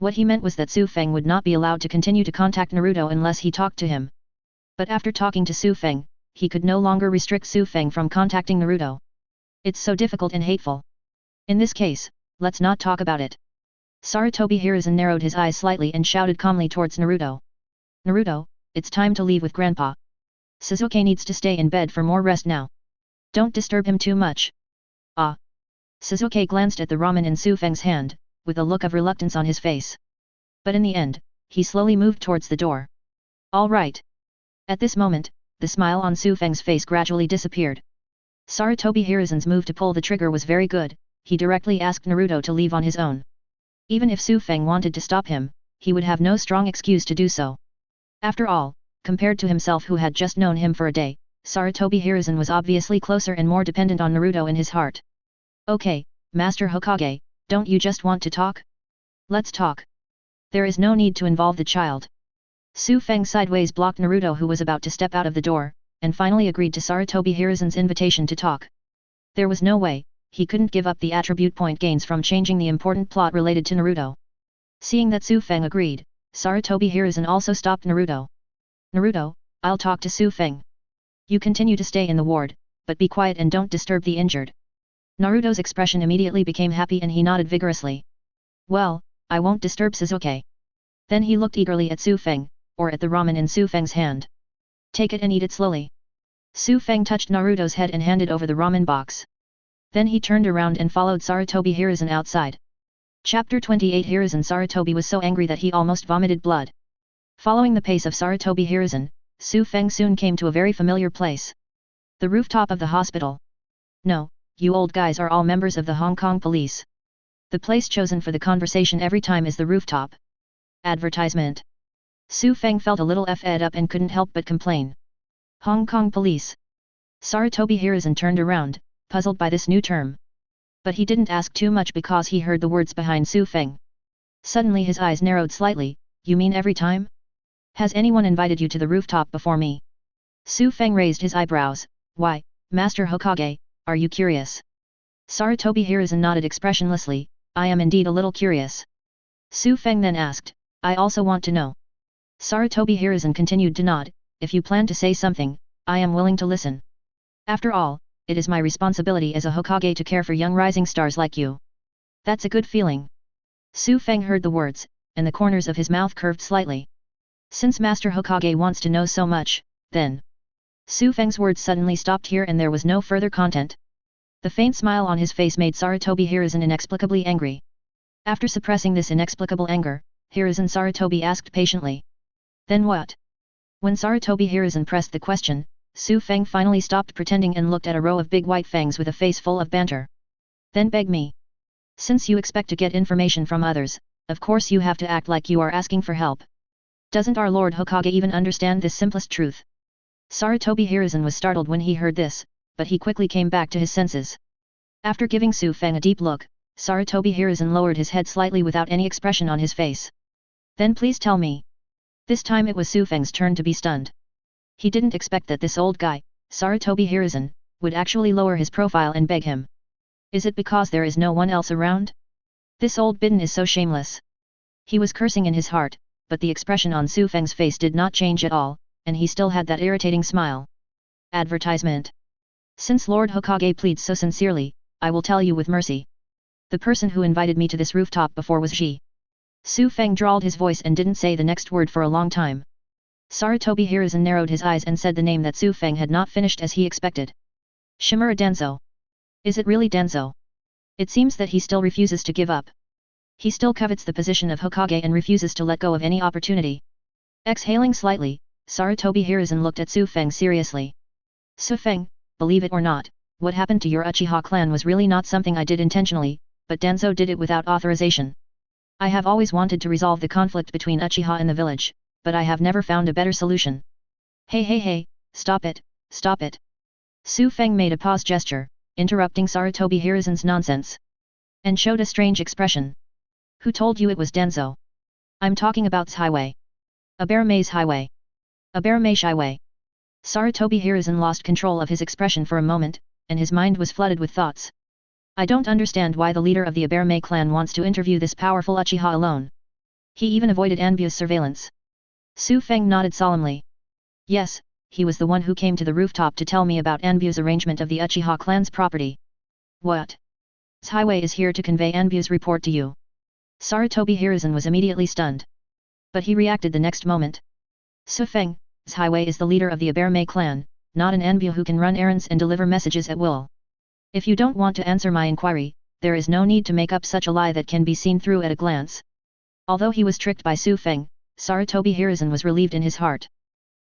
What he meant was that Su Feng would not be allowed to continue to contact Naruto unless he talked to him. But after talking to Su Feng, he could no longer restrict Su Feng from contacting Naruto. It's so difficult and hateful. In this case, let's not talk about it. Sarutobi Hiruzen narrowed his eyes slightly and shouted calmly towards Naruto. Naruto, it's time to leave with Grandpa. Sasuke needs to stay in bed for more rest now. Don't disturb him too much. Ah. Sasuke glanced at the ramen in Su Feng's hand, with a look of reluctance on his face. But in the end, he slowly moved towards the door. All right. At this moment, the smile on Su Feng's face gradually disappeared. Sarutobi Hiruzen's move to pull the trigger was very good. He directly asked Naruto to leave on his own. Even if Su Feng wanted to stop him, he would have no strong excuse to do so. After all, compared to himself who had just known him for a day, Sarutobi Hiruzen was obviously closer and more dependent on Naruto in his heart. Okay, Master Hokage, don't you just want to talk? Let's talk. There is no need to involve the child. Su Feng sideways blocked Naruto who was about to step out of the door, and finally agreed to Sarutobi Hiruzen's invitation to talk. There was no way, he couldn't give up the attribute point gains from changing the important plot related to Naruto. Seeing that Su Feng agreed, Sarutobi Hiruzen also stopped Naruto. Naruto, I'll talk to Su Feng. You continue to stay in the ward, but be quiet and don't disturb the injured. Naruto's expression immediately became happy and he nodded vigorously. Well, I won't disturb Sasuke. Then he looked eagerly at Su Feng, or at the ramen in Su Feng's hand. Take it and eat it slowly. Su Feng touched Naruto's head and handed over the ramen box. Then he turned around and followed Sarutobi Hiruzen outside. Chapter 28 Hiruzen Sarutobi was so angry that he almost vomited blood. Following the pace of Sarutobi Hiruzen, Su Feng soon came to a very familiar place. The rooftop of the hospital. No, you old guys are all members of the Hong Kong police. The place chosen for the conversation every time is the rooftop. Advertisement. Su Feng felt a little fed up and couldn't help but complain. Hong Kong police. Sarutobi Hiruzen turned around, puzzled by this new term. But he didn't ask too much because he heard the words behind Su Feng. Suddenly his eyes narrowed slightly. You mean every time? Has anyone invited you to the rooftop before me? Su Feng raised his eyebrows. Why, Master Hokage, are you curious? Sarutobi Hiruzen nodded expressionlessly. I am indeed a little curious. Su Feng then asked, I also want to know. Sarutobi Hiruzen continued to nod. If you plan to say something, I am willing to listen. After all, it is my responsibility as a Hokage to care for young rising stars like you. That's a good feeling. Su Feng heard the words, and the corners of his mouth curved slightly. Since Master Hokage wants to know so much, then... Su Feng's words suddenly stopped here and there was no further content. The faint smile on his face made Sarutobi Hiruzen inexplicably angry. After suppressing this inexplicable anger, Hiruzen Sarutobi asked patiently. Then what? When Sarutobi Hiruzen pressed the question, Su Feng finally stopped pretending and looked at a row of big white fangs with a face full of banter. Then beg me. Since you expect to get information from others, of course you have to act like you are asking for help. Doesn't our Lord Hokage even understand this simplest truth? Sarutobi Hiruzen was startled when he heard this, but he quickly came back to his senses. After giving Su Feng a deep look, Sarutobi Hiruzen lowered his head slightly without any expression on his face. Then please tell me. This time it was Su Feng's turn to be stunned. He didn't expect that this old guy, Sarutobi Hiruzen, would actually lower his profile and beg him. Is it because there is no one else around? This old bidden is so shameless. He was cursing in his heart, but the expression on Su Feng's face did not change at all, and he still had that irritating smile. Advertisement. Since Lord Hokage pleads so sincerely, I will tell you with mercy. The person who invited me to this rooftop before was Ji. Su Feng drawled his voice and didn't say the next word for a long time. Sarutobi Hiruzen narrowed his eyes and said the name that Su Feng had not finished as he expected. Shimura Denzo. Is it really Denzo? It seems that he still refuses to give up. He still covets the position of Hokage and refuses to let go of any opportunity. Exhaling slightly, Sarutobi Hiruzen looked at Su Feng seriously. Su Feng, believe it or not, what happened to your Uchiha clan was really not something I did intentionally, but Denzo did it without authorization. I have always wanted to resolve the conflict between Uchiha and the village, but I have never found a better solution. Hey, stop it, stop it. Su Feng made a pause gesture, interrupting Sarutobi Hiruzen's nonsense. And showed a strange expression. Who told you it was Denzo? I'm talking about T's highway. A bear maze highway. A bear maze highway. Sarutobi Hiruzen lost control of his expression for a moment, and his mind was flooded with thoughts. I don't understand why the leader of the Aberme clan wants to interview this powerful Uchiha alone. He even avoided Anbu's surveillance. Su Feng nodded solemnly. Yes, he was the one who came to the rooftop to tell me about Anbu's arrangement of the Uchiha clan's property. What? T's highway is here to convey Anbu's report to you. Sarutobi Hiruzen was immediately stunned. But he reacted the next moment. Su Feng, T's highway is the leader of the Aberme clan, not an Anbu who can run errands and deliver messages at will. If you don't want to answer my inquiry, there is no need to make up such a lie that can be seen through at a glance. Although he was tricked by Su Feng, Sarutobi Hiruzen was relieved in his heart.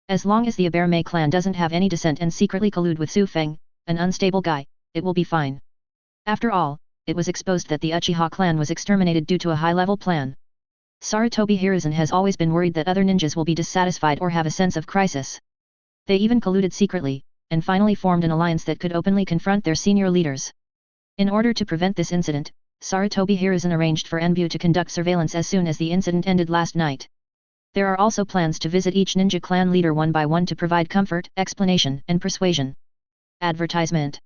As long as the Aberme clan doesn't have any dissent and secretly collude with Su Feng, an unstable guy, it will be fine. After all, it was exposed that the Uchiha clan was exterminated due to a high-level plan. Sarutobi Hiruzen has always been worried that other ninjas will be dissatisfied or have a sense of crisis. They even colluded secretly, and finally formed an alliance that could openly confront their senior leaders. In order to prevent this incident, Sarutobi Hiruzen arranged for Anbu to conduct surveillance as soon as the incident ended last night. There are also plans to visit each ninja clan leader one by one to provide comfort, explanation, and persuasion. Advertisement.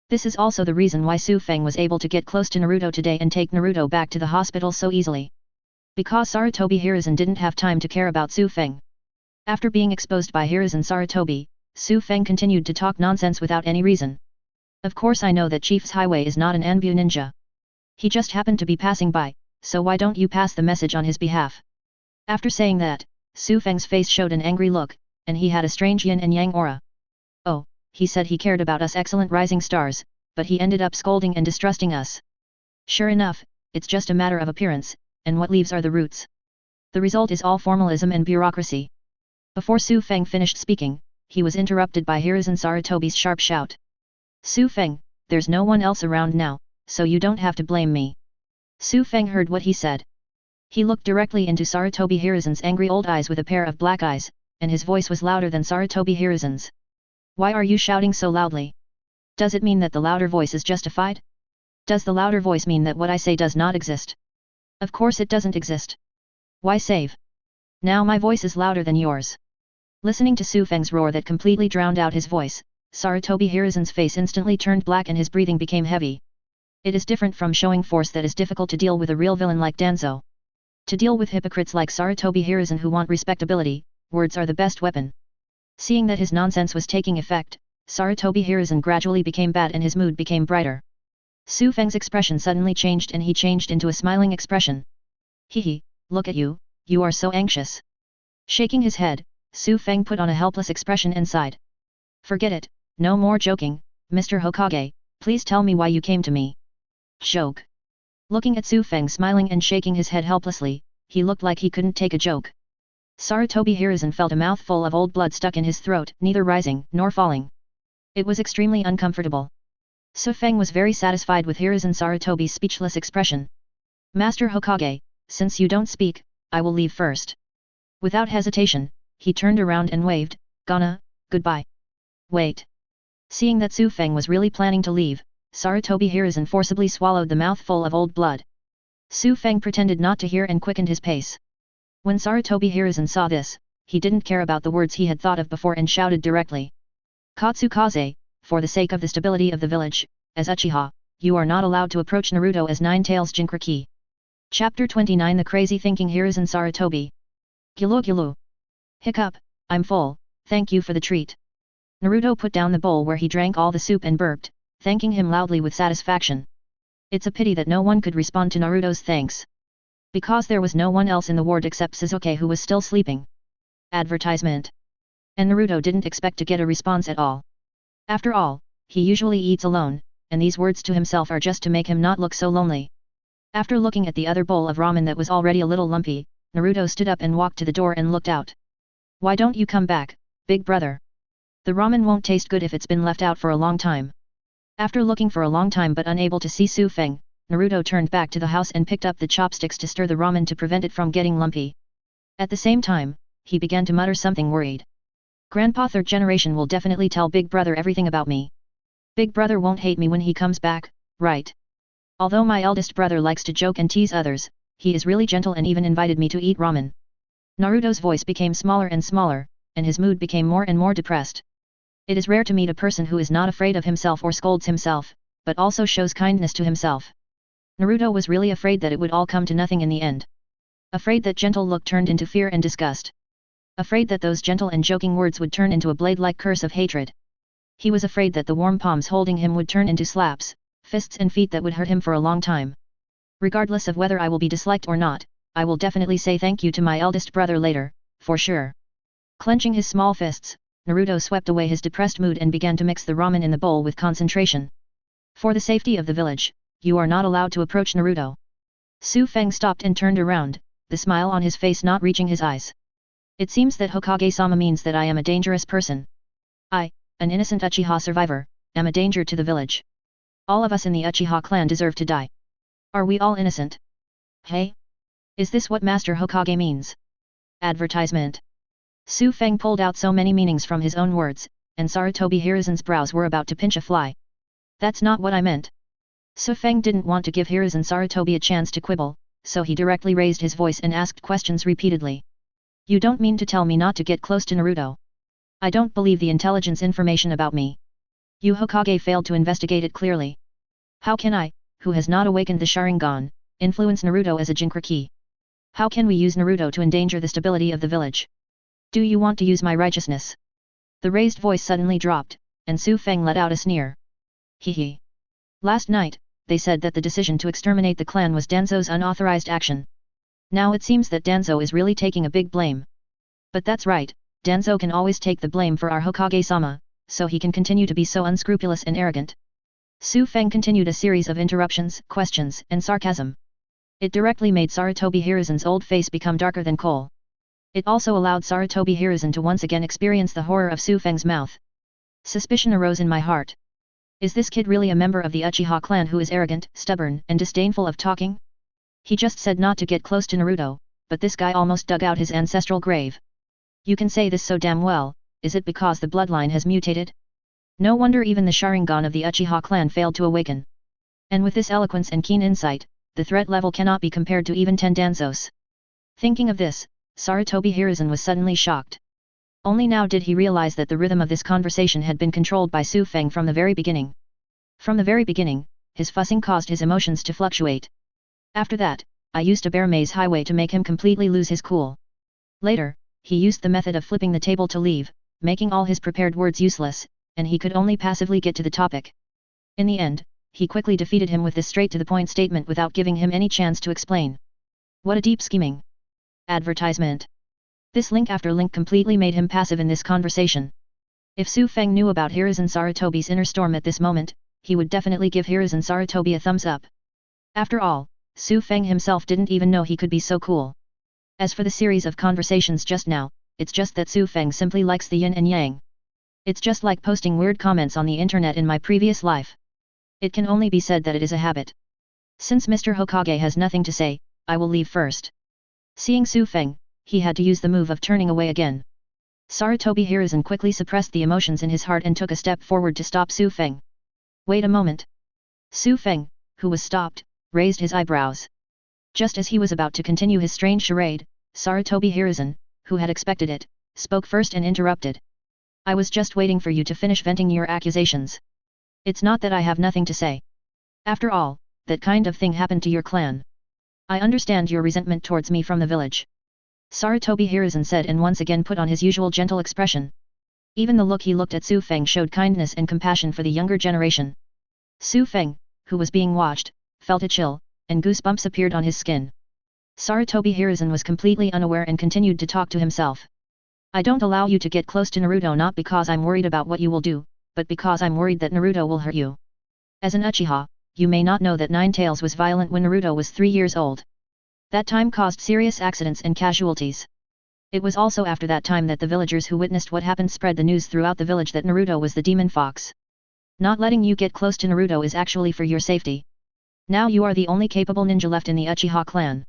This is also the reason why Su Feng was able to get close to Naruto today and take Naruto back to the hospital so easily. Because Sarutobi Hiruzen didn't have time to care about Su Feng. After being exposed by Hiruzen Sarutobi, Su Feng continued to talk nonsense without any reason. Of course I know that Chief's Highway is not an Anbu ninja. He just happened to be passing by, so why don't you pass the message on his behalf? After saying that, Su Feng's face showed an angry look, and he had a strange yin and yang aura. Oh, he said he cared about us excellent rising stars, but he ended up scolding and distrusting us. Sure enough, it's just a matter of appearance, and what leaves are the roots. The result is all formalism and bureaucracy. Before Su Feng finished speaking, he was interrupted by Hiruzen Sarutobi's sharp shout. Su Feng, there's no one else around now, so you don't have to blame me. Su Feng heard what he said. He looked directly into Sarutobi Hiruzen's angry old eyes with a pair of black eyes, and his voice was louder than Sarutobi Hiruzen's. Why are you shouting so loudly? Does it mean that the louder voice is justified? Does the louder voice mean that what I say does not exist? Of course it doesn't exist. Why save? Now my voice is louder than yours. Listening to Su Feng's roar that completely drowned out his voice, Sarutobi Hiruzen's face instantly turned black and his breathing became heavy. It is different from showing force that is difficult to deal with a real villain like Danzo. To deal with hypocrites like Sarutobi Hiruzen who want respectability, words are the best weapon. Seeing that his nonsense was taking effect, Sarutobi Hiruzen gradually became bad and his mood became brighter. Su Feng's expression suddenly changed and he changed into a smiling expression. Hehe, look at you, you are so anxious. Shaking his head, Su Feng put on a helpless expression and sighed. Forget it, no more joking, Mr. Hokage, please tell me why you came to me. Joke. Looking at Su Feng smiling and shaking his head helplessly, he looked like he couldn't take a joke. Sarutobi Hiruzen felt a mouthful of old blood stuck in his throat, neither rising nor falling. It was extremely uncomfortable. Su Feng was very satisfied with Hiruzen Sarutobi's speechless expression. Master Hokage, since you don't speak, I will leave first. Without hesitation, he turned around and waved, Gonna, goodbye. Wait. Seeing that Su Feng was really planning to leave, Sarutobi Hiruzen forcibly swallowed the mouthful of old blood. Su Feng pretended not to hear and quickened his pace. When Sarutobi Hiruzen saw this, he didn't care about the words he had thought of before and shouted directly. Katsukaze, for the sake of the stability of the village, as Uchiha, you are not allowed to approach Naruto as Nine Tails Jinchuriki. Chapter 29 The Crazy Thinking Hiruzen Sarutobi. Gulu gulu. Hiccup, I'm full, thank you for the treat. Naruto put down the bowl where he drank all the soup and burped, thanking him loudly with satisfaction. It's a pity that no one could respond to Naruto's thanks. Because there was no one else in the ward except Sasuke who was still sleeping. Advertisement. And Naruto didn't expect to get a response at all. After all, he usually eats alone, and these words to himself are just to make him not look so lonely. After looking at the other bowl of ramen that was already a little lumpy, Naruto stood up and walked to the door and looked out. Why don't you come back, big brother? The ramen won't taste good if it's been left out for a long time. After looking for a long time but unable to see Su Feng, Naruto turned back to the house and picked up the chopsticks to stir the ramen to prevent it from getting lumpy. At the same time, he began to mutter something worried. Grandpa third generation will definitely tell Big Brother everything about me. Big Brother won't hate me when he comes back, right? Although my eldest brother likes to joke and tease others, he is really gentle and even invited me to eat ramen. Naruto's voice became smaller and smaller, and his mood became more and more depressed. It is rare to meet a person who is not afraid of himself or scolds himself, but also shows kindness to himself. Naruto was really afraid that it would all come to nothing in the end. Afraid that gentle look turned into fear and disgust. Afraid that those gentle and joking words would turn into a blade-like curse of hatred. He was afraid that the warm palms holding him would turn into slaps, fists and feet that would hurt him for a long time. Regardless of whether I will be disliked or not, I will definitely say thank you to my eldest brother later, for sure. Clenching his small fists, Naruto swept away his depressed mood and began to mix the ramen in the bowl with concentration. For the safety of the village, you are not allowed to approach Naruto. Su Feng stopped and turned around, the smile on his face not reaching his eyes. It seems that Hokage-sama means that I am a dangerous person. I, an innocent Uchiha survivor, am a danger to the village. All of us in the Uchiha clan deserve to die. Are we all innocent? Hey? Is this what Master Hokage means? Advertisement. Su Feng pulled out so many meanings from his own words, and Sarutobi Hiruzen's brows were about to pinch a fly. That's not what I meant. Su Feng didn't want to give Hiruzen Sarutobi a chance to quibble, so he directly raised his voice and asked questions repeatedly. You don't mean to tell me not to get close to Naruto? I don't believe the intelligence information about me. You Hokage failed to investigate it clearly. How can I, who has not awakened the Sharingan, influence Naruto as a Jinchuriki? How can we use Naruto to endanger the stability of the village? Do you want to use my righteousness? The raised voice suddenly dropped, and Su Feng let out a sneer. Hee. Last night, they said that the decision to exterminate the clan was Danzo's unauthorized action. Now it seems that Danzo is really taking a big blame. But that's right, Danzo can always take the blame for our Hokage-sama, so he can continue to be so unscrupulous and arrogant. Su Feng continued a series of interruptions, questions, and sarcasm. It directly made Sarutobi Hiruzen's old face become darker than coal. It also allowed Sarutobi Hiruzen to once again experience the horror of Su Feng's mouth. Suspicion arose in my heart. Is this kid really a member of the Uchiha clan who is arrogant, stubborn, and disdainful of talking? He just said not to get close to Naruto, but this guy almost dug out his ancestral grave. You can say this so damn well, is it because the bloodline has mutated? No wonder even the Sharingan of the Uchiha clan failed to awaken. And with this eloquence and keen insight, the threat level cannot be compared to even 10 Danzos. Thinking of this, Sarutobi Hiruzen was suddenly shocked. Only now did he realize that the rhythm of this conversation had been controlled by Su Feng from the very beginning. From the very beginning, his fussing caused his emotions to fluctuate. After that, I used a bear maze highway to make him completely lose his cool. Later, he used the method of flipping the table to leave, making all his prepared words useless, and he could only passively get to the topic. In the end, he quickly defeated him with this straight-to-the-point statement without giving him any chance to explain. What a deep scheming. Advertisement. This link after link completely made him passive in this conversation. If Su Feng knew about Hiruzen Sarutobi's inner storm at this moment, he would definitely give Hiruzen Sarutobi a thumbs up. After all, Su Feng himself didn't even know he could be so cool. As for the series of conversations just now, it's just that Su Feng simply likes the yin and yang. It's just like posting weird comments on the internet in my previous life. It can only be said that it is a habit. Since Mr. Hokage has nothing to say, I will leave first. Seeing Su Feng, he had to use the move of turning away again. Sarutobi Hiruzen quickly suppressed the emotions in his heart and took a step forward to stop Su Feng. Wait a moment. Su Feng, who was stopped, raised his eyebrows. Just as he was about to continue his strange charade, Sarutobi Hiruzen, who had expected it, spoke first and interrupted. I was just waiting for you to finish venting your accusations. It's not that I have nothing to say. After all, that kind of thing happened to your clan. I understand your resentment towards me from the village. Sarutobi Hiruzen said and once again put on his usual gentle expression. Even the look he looked at Su Feng showed kindness and compassion for the younger generation. Su Feng, who was being watched, felt a chill, and goosebumps appeared on his skin. Sarutobi Hiruzen was completely unaware and continued to talk to himself. I don't allow you to get close to Naruto not because I'm worried about what you will do, but because I'm worried that Naruto will hurt you. As an Uchiha, you may not know that Ninetales was violent when Naruto was 3 years old. That time caused serious accidents and casualties. It was also after that time that the villagers who witnessed what happened spread the news throughout the village that Naruto was the demon fox. Not letting you get close to Naruto is actually for your safety. Now you are the only capable ninja left in the Uchiha clan.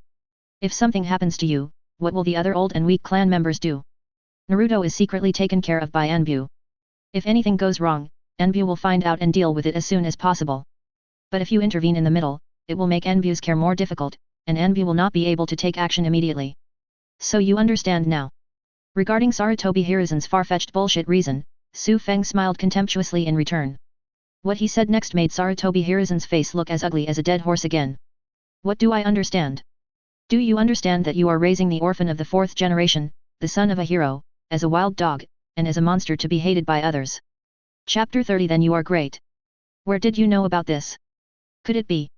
If something happens to you, what will the other old and weak clan members do? Naruto is secretly taken care of by Anbu. If anything goes wrong, Anbu will find out and deal with it as soon as possible. But if you intervene in the middle, it will make Anbu's care more difficult, and Anbu will not be able to take action immediately. So you understand now. Regarding Sarutobi Hiruzen's far-fetched bullshit reason, Su Feng smiled contemptuously in return. What he said next made Sarutobi Hiruzen's face look as ugly as a dead horse again. What do I understand? Do you understand that you are raising the orphan of the 4th generation, the son of a hero, as a wild dog, and as a monster to be hated by others? Chapter 30 Then you are great. Where did you know about this? Could it be?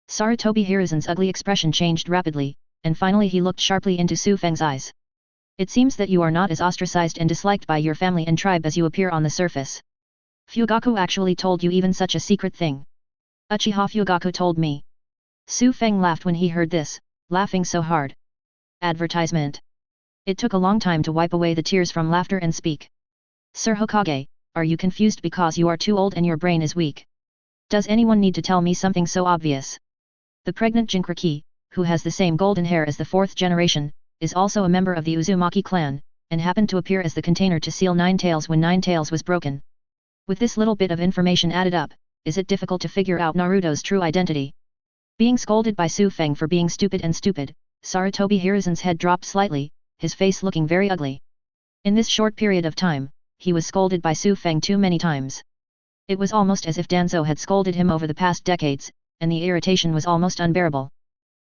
Sarutobi Hiruzen's ugly expression changed rapidly, and finally he looked sharply into Su Feng's eyes. It seems that you are not as ostracized and disliked by your family and tribe as you appear on the surface. Fugaku actually told you even such a secret thing. Uchiha Fugaku told me. Su Feng laughed when he heard this, laughing so hard. Advertisement. It took a long time to wipe away the tears from laughter and speak. Sir Hokage, are you confused because you are too old and your brain is weak? Does anyone need to tell me something so obvious? The pregnant Jinchuriki, who has the same golden hair as the 4th generation, is also a member of the Uzumaki clan, and happened to appear as the container to seal Ninetales when Ninetales was broken. With this little bit of information added up, is it difficult to figure out Naruto's true identity? Being scolded by Su Feng for being stupid, Sarutobi Hiruzen's head dropped slightly, his face looking very ugly. In this short period of time, he was scolded by Su Feng too many times. It was almost as if Danzo had scolded him over the past decades, and the irritation was almost unbearable.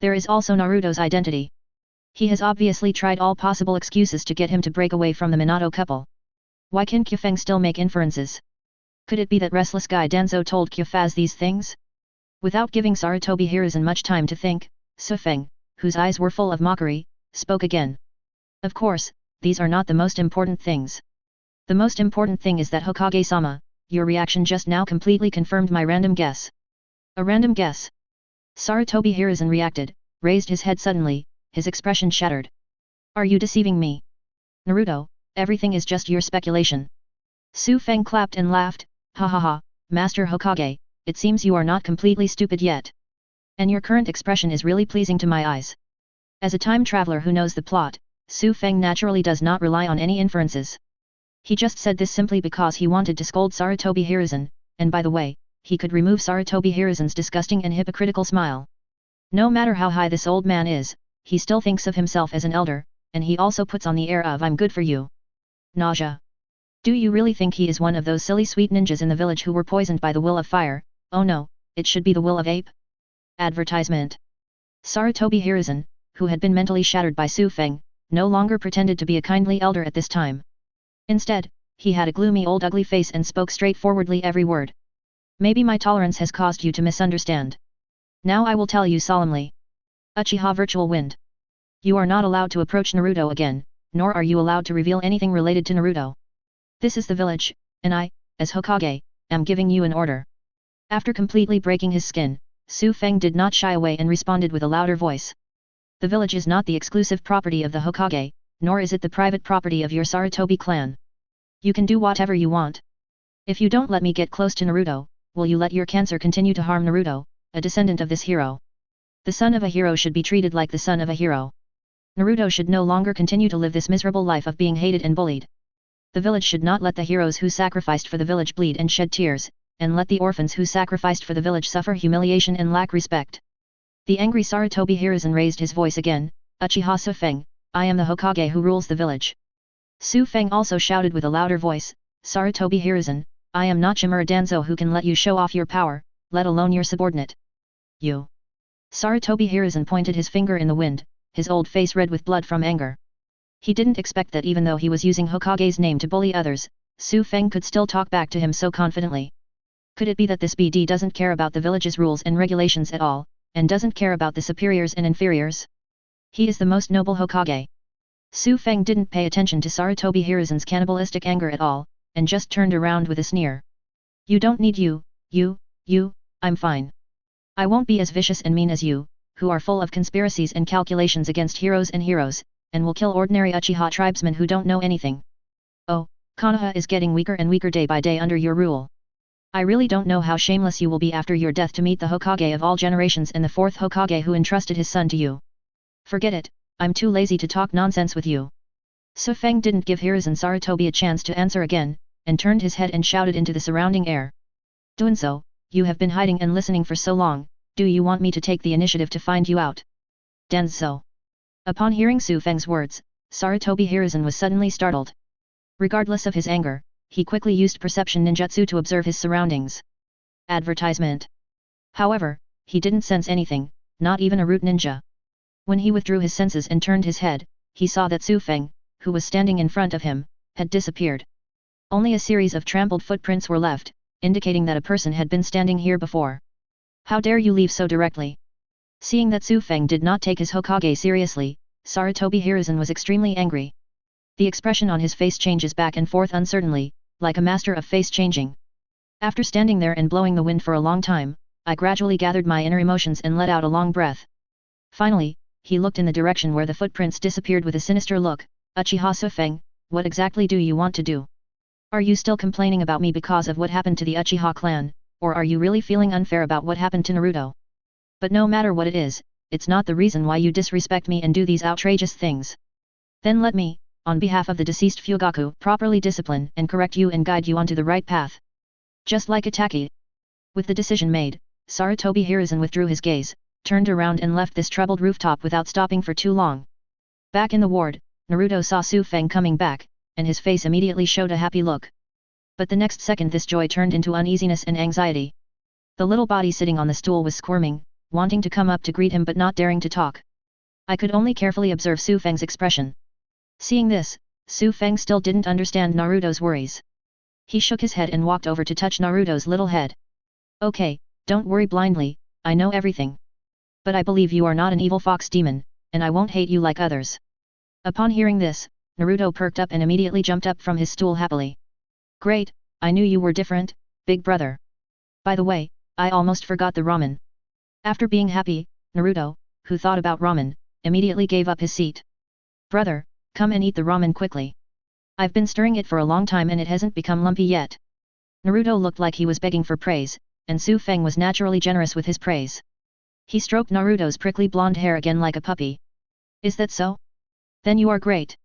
There is also Naruto's identity. He has obviously tried all possible excuses to get him to break away from the Minato couple. Why can Kyufeng still make inferences? Could it be that restless guy Danzo told Kyufaz these things? Without giving Sarutobi Hiruzen much time to think, Su Feng, whose eyes were full of mockery, spoke again. Of course, these are not the most important things. The most important thing is that Hokage-sama, your reaction just now completely confirmed my random guess. A random guess? Sarutobi Hiruzen reacted, raised his head suddenly, his expression shattered. Are you deceiving me? Naruto, everything is just your speculation. Su Feng clapped and laughed, ha ha ha, Master Hokage, it seems you are not completely stupid yet. And your current expression is really pleasing to my eyes. As a time traveler who knows the plot, Su Feng naturally does not rely on any inferences. He just said this simply because he wanted to scold Sarutobi Hiruzen, and by the way, he could remove Sarutobi Hiruzen's disgusting and hypocritical smile. No matter how high this old man is, he still thinks of himself as an elder, and he also puts on the air of I'm good for you. Nausea. Do you really think he is one of those silly sweet ninjas in the village who were poisoned by the will of fire? Oh no, it should be the will of ape. Advertisement. Sarutobi Hiruzen, who had been mentally shattered by Su Feng, no longer pretended to be a kindly elder at this time. Instead, he had a gloomy old ugly face and spoke straightforwardly every word. Maybe my tolerance has caused you to misunderstand. Now I will tell you solemnly. Uchiha Virtual Wind. You are not allowed to approach Naruto again, nor are you allowed to reveal anything related to Naruto. This is the village, and I, as Hokage, am giving you an order. After completely breaking his skin, Su Feng did not shy away and responded with a louder voice. The village is not the exclusive property of the Hokage, nor is it the private property of your Sarutobi clan. You can do whatever you want. If you don't let me get close to Naruto, will you let your cancer continue to harm Naruto, a descendant of this hero? The son of a hero should be treated like the son of a hero. Naruto should no longer continue to live this miserable life of being hated and bullied. The village should not let the heroes who sacrificed for the village bleed and shed tears, and let the orphans who sacrificed for the village suffer humiliation and lack respect. The angry Sarutobi Hiruzen raised his voice again, Uchiha Su Feng, I am the Hokage who rules the village. Su Feng also shouted with a louder voice, Sarutobi Hiruzen, I am not Shimura Danzo who can let you show off your power, let alone your subordinate. You. Sarutobi Hiruzen pointed his finger in the wind, his old face red with blood from anger. He didn't expect that even though he was using Hokage's name to bully others, Su Feng could still talk back to him so confidently. Could it be that this BD doesn't care about the village's rules and regulations at all, and doesn't care about the superiors and inferiors? He is the most noble Hokage. Su Feng didn't pay attention to Sarutobi Hiruzen's cannibalistic anger at all, and just turned around with a sneer. You don't need you, I'm fine. I won't be as vicious and mean as you, who are full of conspiracies and calculations against heroes, and will kill ordinary Uchiha tribesmen who don't know anything. Oh, Konoha is getting weaker and weaker day by day under your rule. I really don't know how shameless you will be after your death to meet the Hokage of all generations and the fourth Hokage who entrusted his son to you. Forget it, I'm too lazy to talk nonsense with you. Su Feng didn't give Hiruzen Sarutobi a chance to answer again, and turned his head and shouted into the surrounding air. Doinzo, you have been hiding and listening for so long, do you want me to take the initiative to find you out? Danzo. Upon hearing Su Feng's words, Sarutobi Hiruzen was suddenly startled. Regardless of his anger, he quickly used perception ninjutsu to observe his surroundings. Advertisement. However, he didn't sense anything, not even a root ninja. When he withdrew his senses and turned his head, he saw that Su Feng, who was standing in front of him, had disappeared. Only a series of trampled footprints were left, indicating that a person had been standing here before. How dare you leave so directly? Seeing that Su Feng did not take his Hokage seriously, Sarutobi Hiruzen was extremely angry. The expression on his face changes back and forth uncertainly, like a master of face changing. After standing there and blowing the wind for a long time, I gradually gathered my inner emotions and let out a long breath. Finally, he looked in the direction where the footprints disappeared with a sinister look. Uchiha Su Feng, what exactly do you want to do? Are you still complaining about me because of what happened to the Uchiha clan, or are you really feeling unfair about what happened to Naruto? But no matter what it is, it's not the reason why you disrespect me and do these outrageous things. Then let me, on behalf of the deceased Fugaku, properly discipline and correct you and guide you onto the right path. Just like Itaki. With the decision made, Sarutobi Hiruzen withdrew his gaze, turned around and left this troubled rooftop without stopping for too long. Back in the ward, Naruto saw Su Feng coming back, and his face immediately showed a happy look. But the next second this joy turned into uneasiness and anxiety. The little body sitting on the stool was squirming, wanting to come up to greet him but not daring to talk. I could only carefully observe Su Feng's expression. Seeing this, Su Feng still didn't understand Naruto's worries. He shook his head and walked over to touch Naruto's little head. Okay, don't worry blindly, I know everything. But I believe you are not an evil fox demon, and I won't hate you like others. Upon hearing this, Naruto perked up and immediately jumped up from his stool happily. Great, I knew you were different, big brother. By the way, I almost forgot the ramen. After being happy, Naruto, who thought about ramen, immediately gave up his seat. Brother, come and eat the ramen quickly. I've been stirring it for a long time and it hasn't become lumpy yet. Naruto looked like he was begging for praise, and Su Feng was naturally generous with his praise. He stroked Naruto's prickly blonde hair again like a puppy. Is that so? Then you are great.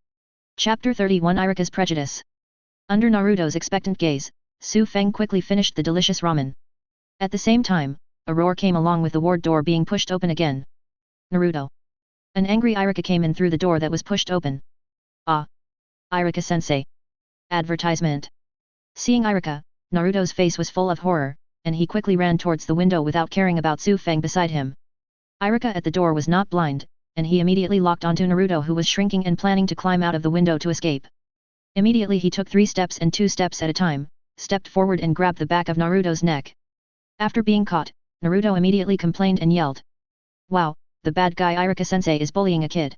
Chapter 31 Irika's Prejudice. Under Naruto's expectant gaze, Su Feng quickly finished the delicious ramen. At the same time, a roar came along with the ward door being pushed open again. Naruto. An angry Irika came in through the door that was pushed open. Ah! Irika-sensei. Advertisement. Seeing Irika, Naruto's face was full of horror, and he quickly ran towards the window without caring about Su Feng beside him. Irika at the door was not blind, and he immediately locked onto Naruto who was shrinking and planning to climb out of the window to escape. Immediately he took 3 steps and 2 steps at a time, stepped forward and grabbed the back of Naruto's neck. After being caught, Naruto immediately complained and yelled. Wow, the bad guy Irika-sensei is bullying a kid.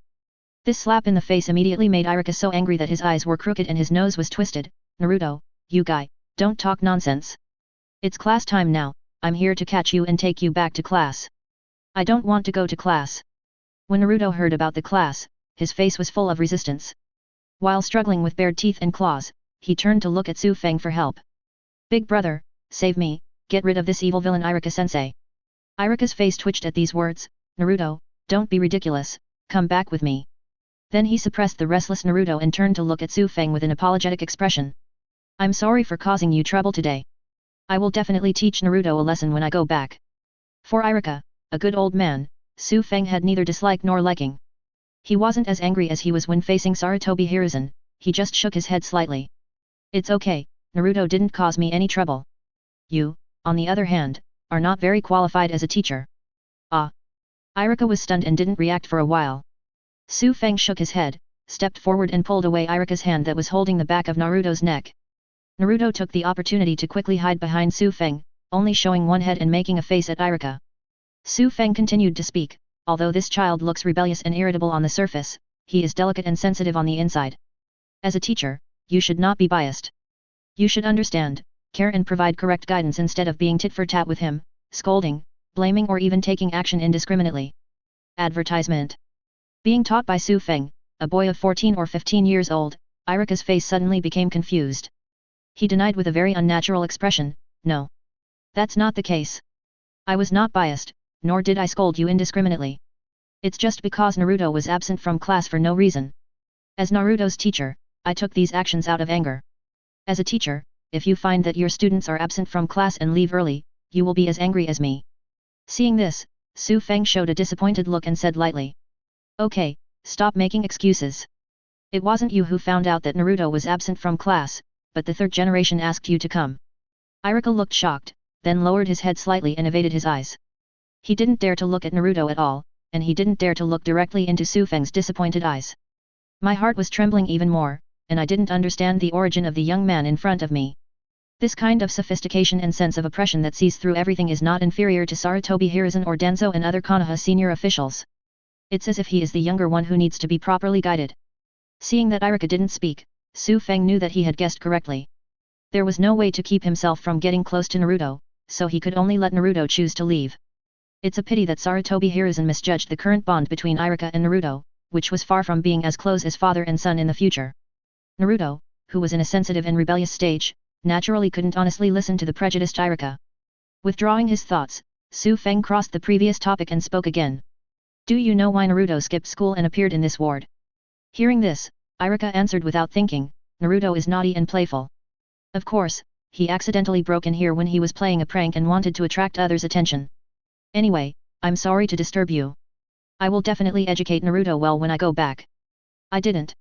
This slap in the face immediately made Irika so angry that his eyes were crooked and his nose was twisted. Naruto, you guy, don't talk nonsense. It's class time now, I'm here to catch you and take you back to class. I don't want to go to class. When Naruto heard about the class, his face was full of resistance. While struggling with bared teeth and claws, he turned to look at Su Feng for help. Big brother, save me, get rid of this evil villain Irika-sensei. Irika's face twitched at these words. Naruto, don't be ridiculous, come back with me. Then he suppressed the restless Naruto and turned to look at Su Feng with an apologetic expression. I'm sorry for causing you trouble today. I will definitely teach Naruto a lesson when I go back. For Irika, a good old man, Su Feng had neither dislike nor liking. He wasn't as angry as he was when facing Sarutobi Hiruzen, he just shook his head slightly. It's okay, Naruto didn't cause me any trouble. You, on the other hand, are not very qualified as a teacher. Ah. Iruka was stunned and didn't react for a while. Su Feng shook his head, stepped forward and pulled away Iruka's hand that was holding the back of Naruto's neck. Naruto took the opportunity to quickly hide behind Su Feng, only showing one head and making a face at Iruka. Su Feng continued to speak, although this child looks rebellious and irritable on the surface, he is delicate and sensitive on the inside. As a teacher, you should not be biased. You should understand, care and provide correct guidance instead of being tit-for-tat with him, scolding, blaming or even taking action indiscriminately. Advertisement. Being taught by Su Feng, a boy of 14 or 15 years old, Iruka's face suddenly became confused. He denied with a very unnatural expression, "No. That's not the case. I was not biased, nor did I scold you indiscriminately. It's just because Naruto was absent from class for no reason. As Naruto's teacher, I took these actions out of anger. As a teacher, if you find that your students are absent from class and leave early, you will be as angry as me." Seeing this, Su Feng showed a disappointed look and said lightly, "Okay, stop making excuses. It wasn't you who found out that Naruto was absent from class, but the third generation asked you to come." Iruka looked shocked, then lowered his head slightly and evaded his eyes. He didn't dare to look at Naruto at all, and he didn't dare to look directly into Su Feng's disappointed eyes. My heart was trembling even more, and I didn't understand the origin of the young man in front of me. This kind of sophistication and sense of oppression that sees through everything is not inferior to Sarutobi Hiruzen or Danzo and other Konoha senior officials. It's as if he is the younger one who needs to be properly guided. Seeing that Iruka didn't speak, Su Feng knew that he had guessed correctly. There was no way to keep himself from getting close to Naruto, so he could only let Naruto choose to leave. It's a pity that Sarutobi Hiruzen misjudged the current bond between Iruka and Naruto, which was far from being as close as father and son in the future. Naruto, who was in a sensitive and rebellious stage, naturally couldn't honestly listen to the prejudiced Iruka. Withdrawing his thoughts, Su Feng crossed the previous topic and spoke again. "Do you know why Naruto skipped school and appeared in this ward?" Hearing this, Iruka answered without thinking, "Naruto is naughty and playful. Of course, he accidentally broke in here when he was playing a prank and wanted to attract others' attention. Anyway, I'm sorry to disturb you. I will definitely educate Naruto well when I go back." "I didn't."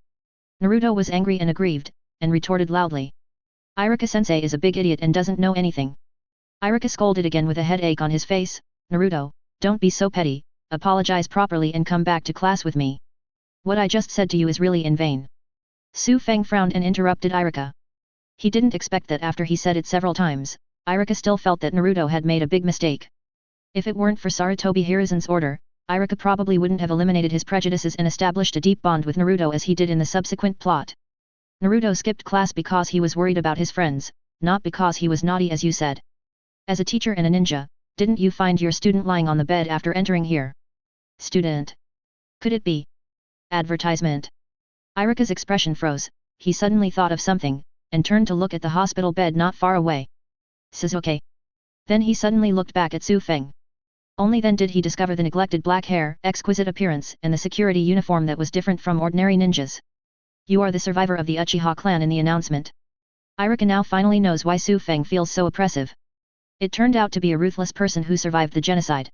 Naruto was angry and aggrieved, and retorted loudly. "Iruka-sensei is a big idiot and doesn't know anything." Iruka scolded again with a headache on his face, "Naruto, don't be so petty, apologize properly and come back to class with me. What I just said to you is really in vain." Su Feng frowned and interrupted Iruka. He didn't expect that after he said it several times, Iruka still felt that Naruto had made a big mistake. If it weren't for Sarutobi Hiruzen's order, Iruka probably wouldn't have eliminated his prejudices and established a deep bond with Naruto as he did in the subsequent plot. Naruto skipped class because he was worried about his friends, not because he was naughty as you said. As a teacher and a ninja, didn't you find your student lying on the bed after entering here? Student. Could it be? Advertisement. Iruka's expression froze, he suddenly thought of something, and turned to look at the hospital bed not far away. Sasuke. Then he suddenly looked back at Su Feng. Only then did he discover the neglected black hair, exquisite appearance and the security uniform that was different from ordinary ninjas. "You are the survivor of the Uchiha clan in the announcement." Iruka now finally knows why Su Feng feels so oppressive. It turned out to be a ruthless person who survived the genocide.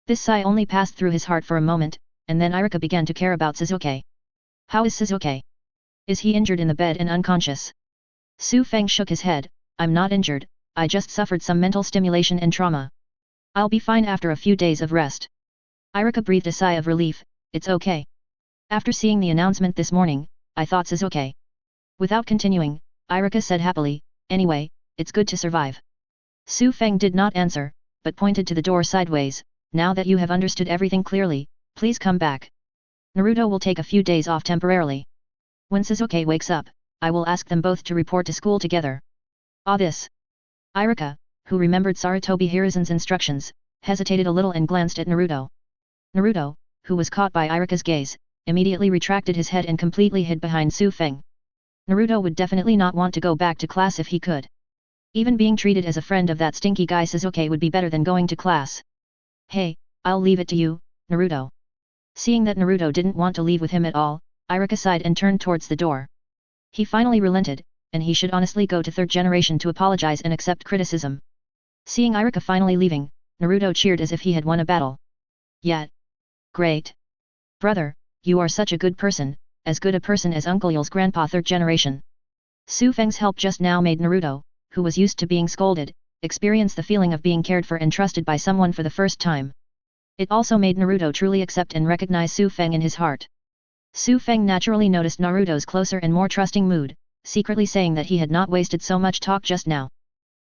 This sigh only passed through his heart for a moment, and then Iruka began to care about Sasuke. "How is Sasuke? Is he injured in the bed and unconscious?" Su Feng shook his head, "I'm not injured, I just suffered some mental stimulation and trauma. I'll be fine after a few days of rest." Iruka breathed a sigh of relief, "It's okay. After seeing the announcement this morning, I thought Sasuke." Without continuing, Iruka said happily, "Anyway, it's good to survive." Su Feng did not answer, but pointed to the door sideways, "Now that you have understood everything clearly, please come back. Naruto will take a few days off temporarily. When Sasuke wakes up, I will ask them both to report to school together." "Ah, this." Iruka, who remembered Sarutobi Hiruzen's instructions, hesitated a little and glanced at Naruto. Naruto, who was caught by Iruka's gaze, immediately retracted his head and completely hid behind Su Feng. Naruto would definitely not want to go back to class if he could. Even being treated as a friend of that stinky guy Sasuke would be better than going to class. "Hey, I'll leave it to you, Naruto." Seeing that Naruto didn't want to leave with him at all, Iruka sighed and turned towards the door. He finally relented, and he should honestly go to third generation to apologize and accept criticism. Seeing Iruka finally leaving, Naruto cheered as if he had won a battle. "Yet. Great. Brother, you are such a good person, as good a person as Uncle Yul's grandpa third generation. Su Feng's help just now made Naruto, who was used to being scolded, experience the feeling of being cared for and trusted by someone for the first time. It also made Naruto truly accept and recognize Su Feng in his heart. Su Feng naturally noticed Naruto's closer and more trusting mood, secretly saying that he had not wasted so much talk just now.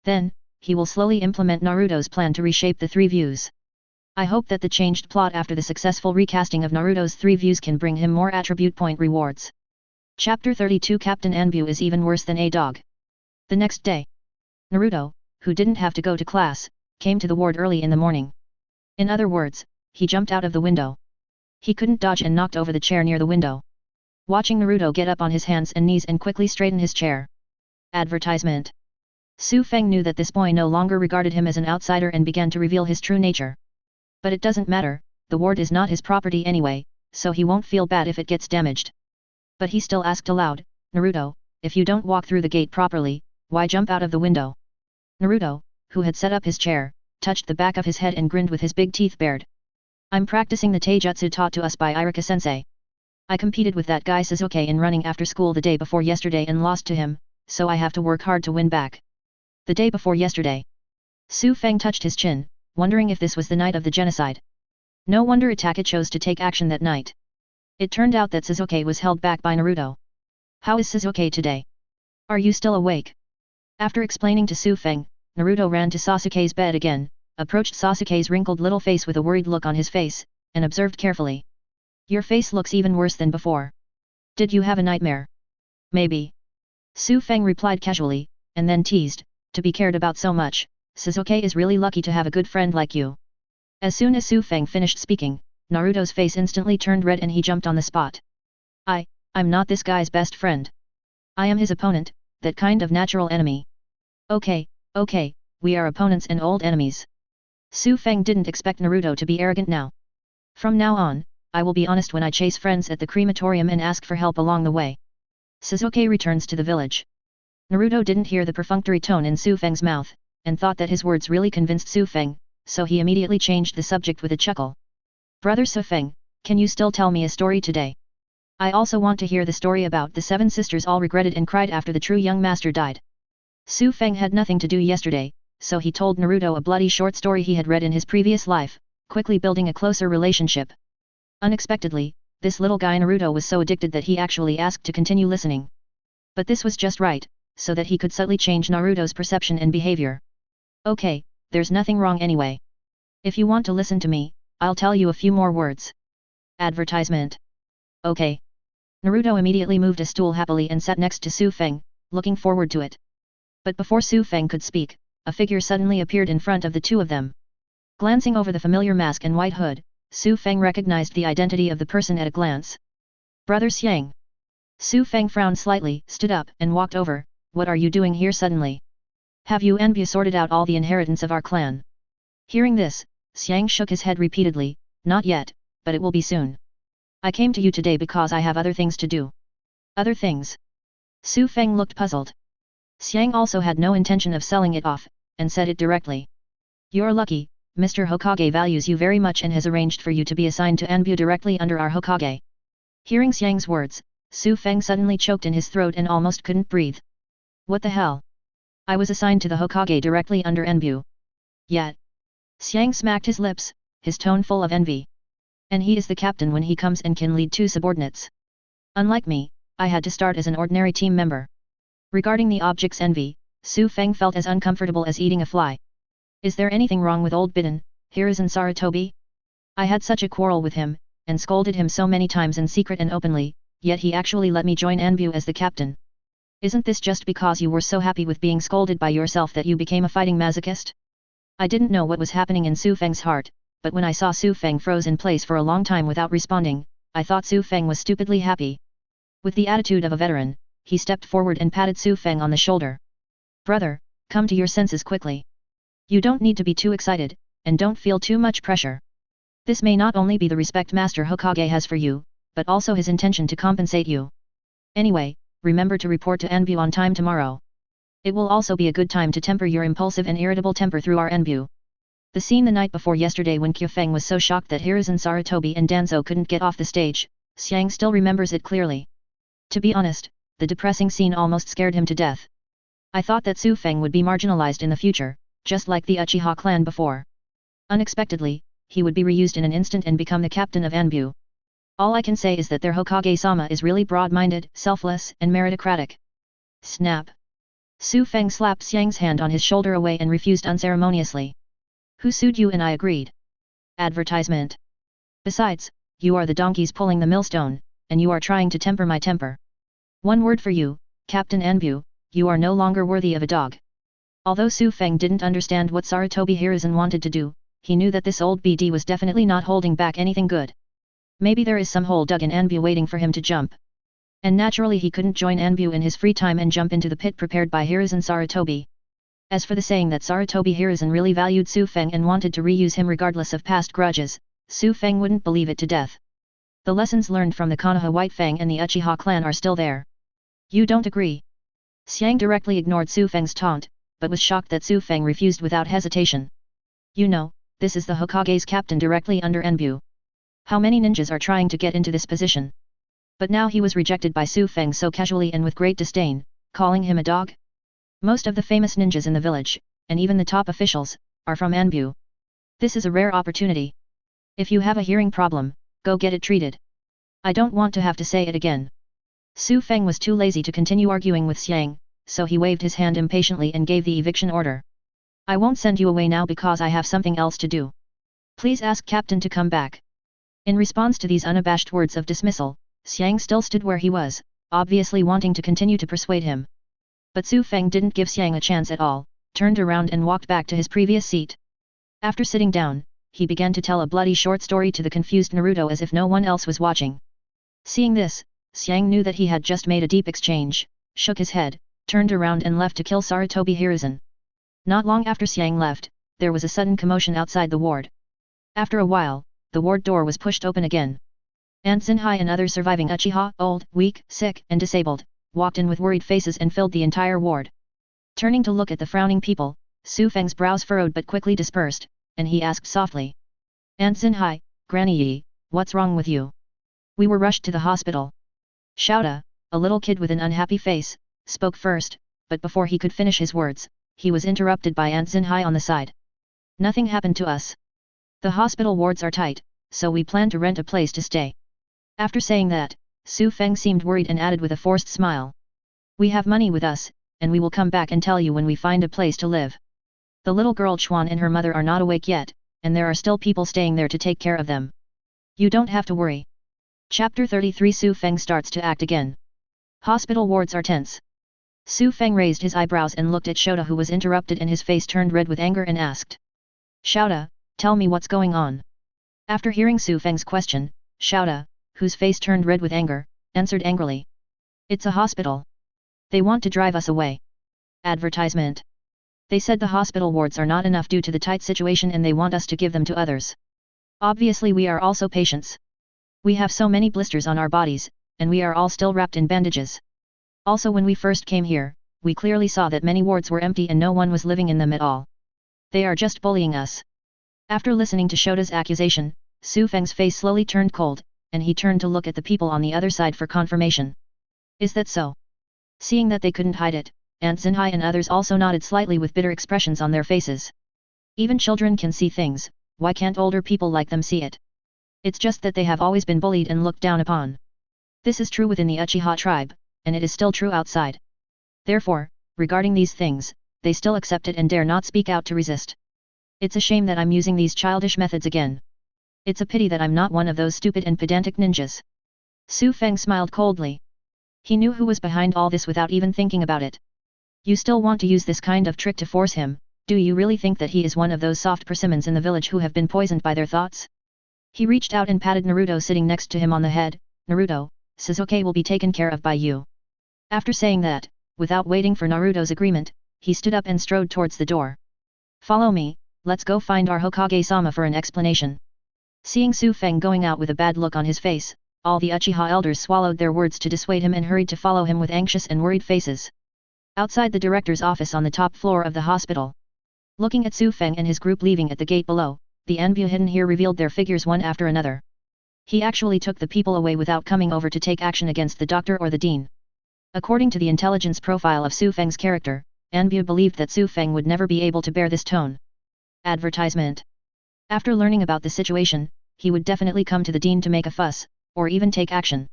Then, he will slowly implement Naruto's plan to reshape the three views. I hope that the changed plot after the successful recasting of Naruto's three views can bring him more attribute point rewards. Chapter 32 Captain Anbu is even worse than a dog. The next day, Naruto, who didn't have to go to class, came to the ward early in the morning. In other words, he jumped out of the window. He couldn't dodge and knocked over the chair near the window. Watching Naruto get up on his hands and knees and quickly straighten his chair. Advertisement. Su Feng knew that this boy no longer regarded him as an outsider and began to reveal his true nature. But it doesn't matter, the ward is not his property anyway, so he won't feel bad if it gets damaged. But he still asked aloud, Naruto, if you don't walk through the gate properly, why jump out of the window? Naruto, who had set up his chair, touched the back of his head and grinned with his big teeth bared. I'm practicing the taijutsu taught to us by Iruka-sensei. I competed with that guy Sasuke in running after school the day before yesterday and lost to him, so I have to work hard to win back. The day before yesterday. Su Feng touched his chin, wondering if this was the night of the genocide. No wonder Itachi chose to take action that night. It turned out that Sasuke was held back by Naruto. How is Sasuke today? Are you still awake? After explaining to Su Feng, Naruto ran to Sasuke's bed again, approached Sasuke's wrinkled little face with a worried look on his face, and observed carefully. Your face looks even worse than before. Did you have a nightmare? Maybe. Su Feng replied casually, and then teased, to be cared about so much, Sasuke is really lucky to have a good friend like you. As soon as Su Feng finished speaking, Naruto's face instantly turned red and he jumped on the spot. I'm not this guy's best friend. I am his opponent, that kind of natural enemy. Okay, we are opponents and old enemies. Su Feng didn't expect Naruto to be arrogant now. From now on, I will be honest when I chase friends at the crematorium and ask for help along the way. Sasuke returns to the village. Naruto didn't hear the perfunctory tone in Su Feng's mouth, and thought that his words really convinced Su Feng, so he immediately changed the subject with a chuckle. Brother Su Feng, can you still tell me a story today? I also want to hear the story about the seven sisters all regretted and cried after the true young master died. Su Feng had nothing to do yesterday, so he told Naruto a bloody short story he had read in his previous life, quickly building a closer relationship. Unexpectedly, this little guy Naruto was so addicted that he actually asked to continue listening. But this was just right, so that he could subtly change Naruto's perception and behavior. Okay, there's nothing wrong anyway. If you want to listen to me, I'll tell you a few more words. Advertisement. Okay. Naruto immediately moved a stool happily and sat next to Su Feng, looking forward to it. But before Su Feng could speak, a figure suddenly appeared in front of the two of them. Glancing over the familiar mask and white hood, Su Feng recognized the identity of the person at a glance. Brother Xiang. Su Feng frowned slightly, stood up, and walked over. What are you doing here suddenly? Have you and Bu sorted out all the inheritance of our clan? Hearing this, Xiang shook his head repeatedly. Not yet, but it will be soon. I came to you today because I have other things to do. Other things? Su Feng looked puzzled. Xiang also had no intention of selling it off, and said it directly. You're lucky, Mr. Hokage values you very much and has arranged for you to be assigned to Anbu directly under our Hokage. Hearing Xiang's words, Su Feng suddenly choked in his throat and almost couldn't breathe. What the hell? I was assigned to the Hokage directly under Anbu. Yet. Xiang smacked his lips, his tone full of envy. And he is the captain when he comes and can lead two subordinates. Unlike me, I had to start as an ordinary team member. Regarding the object's envy, Su Feng felt as uncomfortable as eating a fly. Is there anything wrong with old Bidon, Hiruzen Sarutobi? I had such a quarrel with him, and scolded him so many times in secret and openly, yet he actually let me join Anbu as the captain. Isn't this just because you were so happy with being scolded by yourself that you became a fighting masochist? I didn't know what was happening in Su Feng's heart, but when I saw Su Feng froze in place for a long time without responding, I thought Su Feng was stupidly happy. With the attitude of a veteran, he stepped forward and patted Su Feng on the shoulder. Brother, come to your senses quickly. You don't need to be too excited, and don't feel too much pressure. This may not only be the respect Master Hokage has for you, but also his intention to compensate you. Anyway, remember to report to Anbu on time tomorrow. It will also be a good time to temper your impulsive and irritable temper through our Anbu. The scene the night before yesterday when Kyufeng was so shocked that Hiruzen Sarutobi and Danzo couldn't get off the stage, Xiang still remembers it clearly. To be honest, the depressing scene almost scared him to death. I thought that Su Feng would be marginalized in the future, just like the Uchiha clan before. Unexpectedly, he would be reused in an instant and become the captain of Anbu. All I can say is that their Hokage-sama is really broad-minded, selfless, and meritocratic. Snap! Su Feng slapped Xiang's hand on his shoulder away and refused unceremoniously. Who sued you? And I agreed. Advertisement. Besides, you are the donkeys pulling the millstone, and you are trying to temper my temper. One word for you, Captain Anbu, you are no longer worthy of a dog. Although Su Feng didn't understand what Sarutobi Hiruzen wanted to do, he knew that this old BD was definitely not holding back anything good. Maybe there is some hole dug in Anbu waiting for him to jump. And naturally he couldn't join Anbu in his free time and jump into the pit prepared by Hiruzen Sarutobi. As for the saying that Sarutobi Hiruzen really valued Su Feng and wanted to reuse him regardless of past grudges, Su Feng wouldn't believe it to death. The lessons learned from the Konoha White Fang and the Uchiha clan are still there. You don't agree? Xiang directly ignored Su Feng's taunt, but was shocked that Su Feng refused without hesitation. You know, this is the Hokage's captain directly under Anbu. How many ninjas are trying to get into this position? But now he was rejected by Su Feng so casually and with great disdain, calling him a dog? Most of the famous ninjas in the village, and even the top officials, are from Anbu. This is a rare opportunity. If you have a hearing problem, go get it treated. I don't want to have to say it again. Su Feng was too lazy to continue arguing with Xiang, so he waved his hand impatiently and gave the eviction order. I won't send you away now because I have something else to do. Please ask Captain to come back. In response to these unabashed words of dismissal, Xiang still stood where he was, obviously wanting to continue to persuade him. But Su Feng didn't give Xiang a chance at all, turned around and walked back to his previous seat. After sitting down, he began to tell a bloody short story to the confused Naruto as if no one else was watching. Seeing this, Xiang knew that he had just made a deep exchange, shook his head, turned around and left to kill Sarutobi Hiruzen. Not long after Xiang left, there was a sudden commotion outside the ward. After a while, the ward door was pushed open again. Aunt Zinhai and other surviving Uchiha, old, weak, sick, and disabled, walked in with worried faces and filled the entire ward. Turning to look at the frowning people, Su Feng's brows furrowed but quickly dispersed, and he asked softly. Aunt Zinhai, Granny Yi, what's wrong with you? We were rushed to the hospital. Shouta, a little kid with an unhappy face, spoke first, but before he could finish his words, he was interrupted by Aunt Zinhai on the side. Nothing happened to us. The hospital wards are tight, so we plan to rent a place to stay. After saying that, Su Feng seemed worried and added with a forced smile. We have money with us, and we will come back and tell you when we find a place to live. The little girl Chuan and her mother are not awake yet, and there are still people staying there to take care of them. You don't have to worry. Chapter 33 Su Feng starts to act again. Hospital wards are tense. Su Feng raised his eyebrows and looked at Shota, who was interrupted, and his face turned red with anger and asked. Shota, tell me what's going on. After hearing Su Feng's question, Shota, whose face turned red with anger, answered angrily. It's a hospital. They want to drive us away. Advertisement. They said the hospital wards are not enough due to the tight situation and they want us to give them to others. Obviously we are also patients. We have so many blisters on our bodies, and we are all still wrapped in bandages. Also when we first came here, we clearly saw that many wards were empty and no one was living in them at all. They are just bullying us. After listening to Shota's accusation, Su Feng's face slowly turned cold, and he turned to look at the people on the other side for confirmation. Is that so? Seeing that they couldn't hide it, Aunt Zinhai and others also nodded slightly with bitter expressions on their faces. Even children can see things, why can't older people like them see it? It's just that they have always been bullied and looked down upon. This is true within the Uchiha tribe, and it is still true outside. Therefore, regarding these things, they still accept it and dare not speak out to resist. It's a shame that I'm using these childish methods again. It's a pity that I'm not one of those stupid and pedantic ninjas. Su Feng smiled coldly. He knew who was behind all this without even thinking about it. You still want to use this kind of trick to force him? Do you really think that he is one of those soft persimmons in the village who have been poisoned by their thoughts? He reached out and patted Naruto sitting next to him on the head. Naruto, Sasuke will be taken care of by you. After saying that, without waiting for Naruto's agreement, he stood up and strode towards the door. Follow me, let's go find our Hokage-sama for an explanation. Seeing Su Feng going out with a bad look on his face, all the Uchiha elders swallowed their words to dissuade him and hurried to follow him with anxious and worried faces. Outside the director's office on the top floor of the hospital. Looking at Su Feng and his group leaving at the gate below, the Anbu hidden here revealed their figures one after another. He actually took the people away without coming over to take action against the doctor or the dean. According to the intelligence profile of Su Feng's character, Anbu believed that Su Feng would never be able to bear this tone. Advertisement. After learning about the situation, he would definitely come to the dean to make a fuss, or even take action.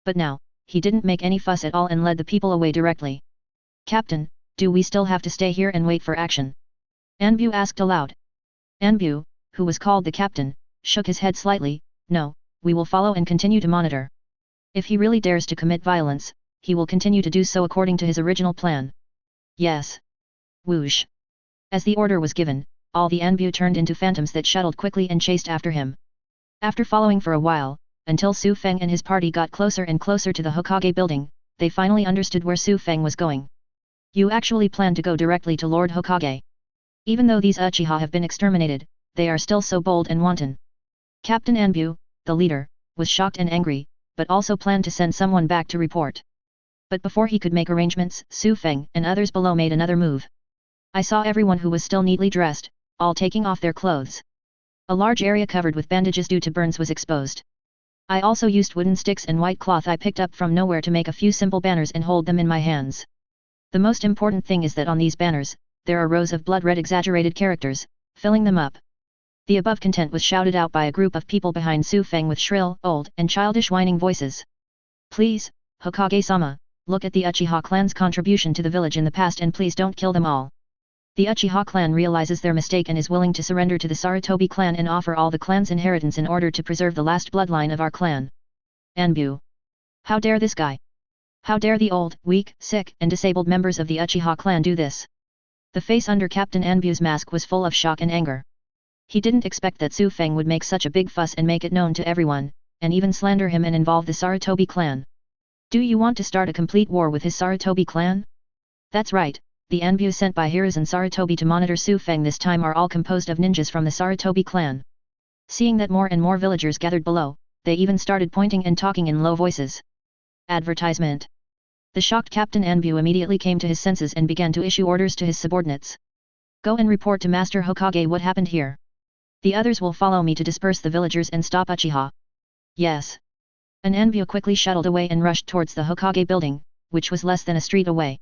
But now, he didn't make any fuss at all and led the people away directly. Captain, do we still have to stay here and wait for action? Anbu asked aloud. Anbu, who was called the captain, shook his head slightly. No, we will follow and continue to monitor. If he really dares to commit violence, he will continue to do so according to his original plan. Yes. Whoosh. As the order was given, all the Anbu turned into phantoms that shuttled quickly and chased after him. After following for a while, until Su Feng and his party got closer and closer to the Hokage building, they finally understood where Su Feng was going. You actually plan to go directly to Lord Hokage. Even though these Uchiha have been exterminated, they are still so bold and wanton. Captain Anbu, the leader, was shocked and angry, but also planned to send someone back to report. But before he could make arrangements, Su Feng and others below made another move. I saw everyone who was still neatly dressed, all taking off their clothes. A large area covered with bandages due to burns was exposed. I also used wooden sticks and white cloth I picked up from nowhere to make a few simple banners and hold them in my hands. The most important thing is that on these banners, there are rows of blood-red exaggerated characters, filling them up. The above content was shouted out by a group of people behind Su Feng with shrill, old, and childish whining voices. Please, Hokage-sama, look at the Uchiha clan's contribution to the village in the past and please don't kill them all. The Uchiha clan realizes their mistake and is willing to surrender to the Sarutobi clan and offer all the clan's inheritance in order to preserve the last bloodline of our clan. Anbu. How dare this guy? How dare the old, weak, sick, and disabled members of the Uchiha clan do this? The face under Captain Anbu's mask was full of shock and anger. He didn't expect that Su Feng would make such a big fuss and make it known to everyone, and even slander him and involve the Sarutobi clan. Do you want to start a complete war with his Sarutobi clan? That's right. The Anbu sent by Hiruzen Sarutobi to monitor Su Feng this time are all composed of ninjas from the Sarutobi clan. Seeing that more and more villagers gathered below, they even started pointing and talking in low voices. Advertisement. The shocked Captain Anbu immediately came to his senses and began to issue orders to his subordinates. Go and report to Master Hokage what happened here. The others will follow me to disperse the villagers and stop Uchiha. Yes. An Anbu quickly shuttled away and rushed towards the Hokage building, which was less than a street away.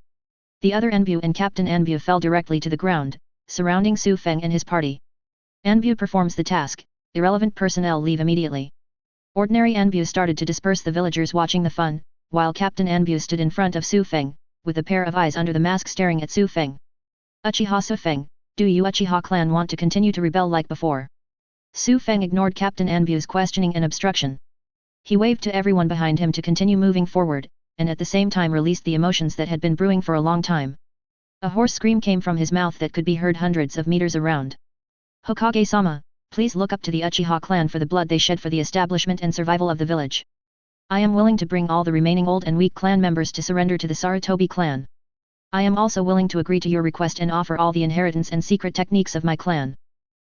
The other Anbu and Captain Anbu fell directly to the ground, surrounding Su Feng and his party. Anbu performs the task, irrelevant personnel leave immediately. Ordinary Anbu started to disperse the villagers watching the fun, while Captain Anbu stood in front of Su Feng, with a pair of eyes under the mask staring at Su Feng. Uchiha Su Feng, do you Uchiha clan want to continue to rebel like before? Su Feng ignored Captain Anbu's questioning and obstruction. He waved to everyone behind him to continue moving forward, and at the same time released the emotions that had been brewing for a long time. A hoarse scream came from his mouth that could be heard hundreds of meters around. Hokage-sama, please look up to the Uchiha clan for the blood they shed for the establishment and survival of the village. I am willing to bring all the remaining old and weak clan members to surrender to the Sarutobi clan. I am also willing to agree to your request and offer all the inheritance and secret techniques of my clan.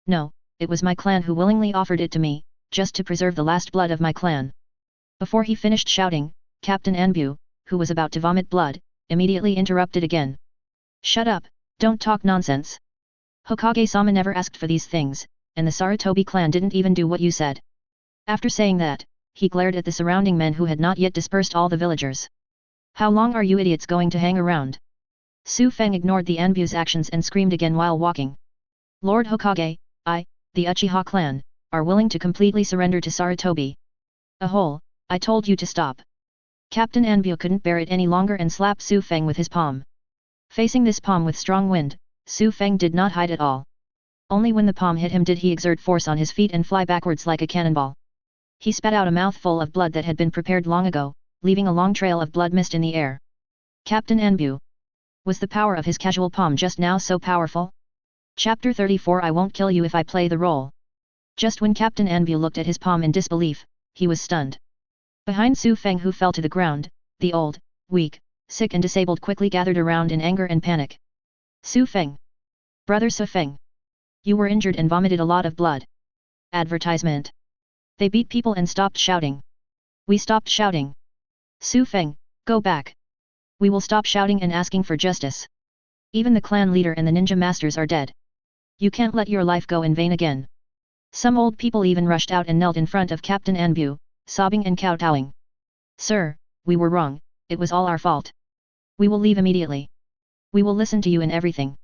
No, it was my clan who willingly offered it to me, just to preserve the last blood of my clan. Before he finished shouting, Captain Anbu, who was about to vomit blood, immediately interrupted again. Shut up, don't talk nonsense. Hokage-sama never asked for these things, and the Sarutobi clan didn't even do what you said. After saying that, he glared at the surrounding men who had not yet dispersed all the villagers. How long are you idiots going to hang around? Su Feng ignored the Anbu's actions and screamed again while walking. Lord Hokage, the Uchiha clan, are willing to completely surrender to Sarutobi. I told you to stop. Captain Anbu couldn't bear it any longer and slapped Su Feng with his palm. Facing this palm with strong wind, Su Feng did not hide at all. Only when the palm hit him did he exert force on his feet and fly backwards like a cannonball. He spat out a mouthful of blood that had been prepared long ago, leaving a long trail of blood mist in the air. Captain Anbu. Was the power of his casual palm just now so powerful? Chapter 34 I won't kill you if I play the role. Just when Captain Anbu looked at his palm in disbelief, he was stunned. Behind Su Feng who fell to the ground, the old, weak, sick and disabled quickly gathered around in anger and panic. Su Feng. Brother Su Feng. You were injured and vomited a lot of blood. Advertisement. They beat people and stopped shouting. We stopped shouting. Su Feng, go back. We will stop shouting and asking for justice. Even the clan leader and the ninja masters are dead. You can't let your life go in vain again. Some old people even rushed out and knelt in front of Captain Anbu, sobbing and kowtowing. Sir, we were wrong, it was all our fault. We will leave immediately. We will listen to you in everything.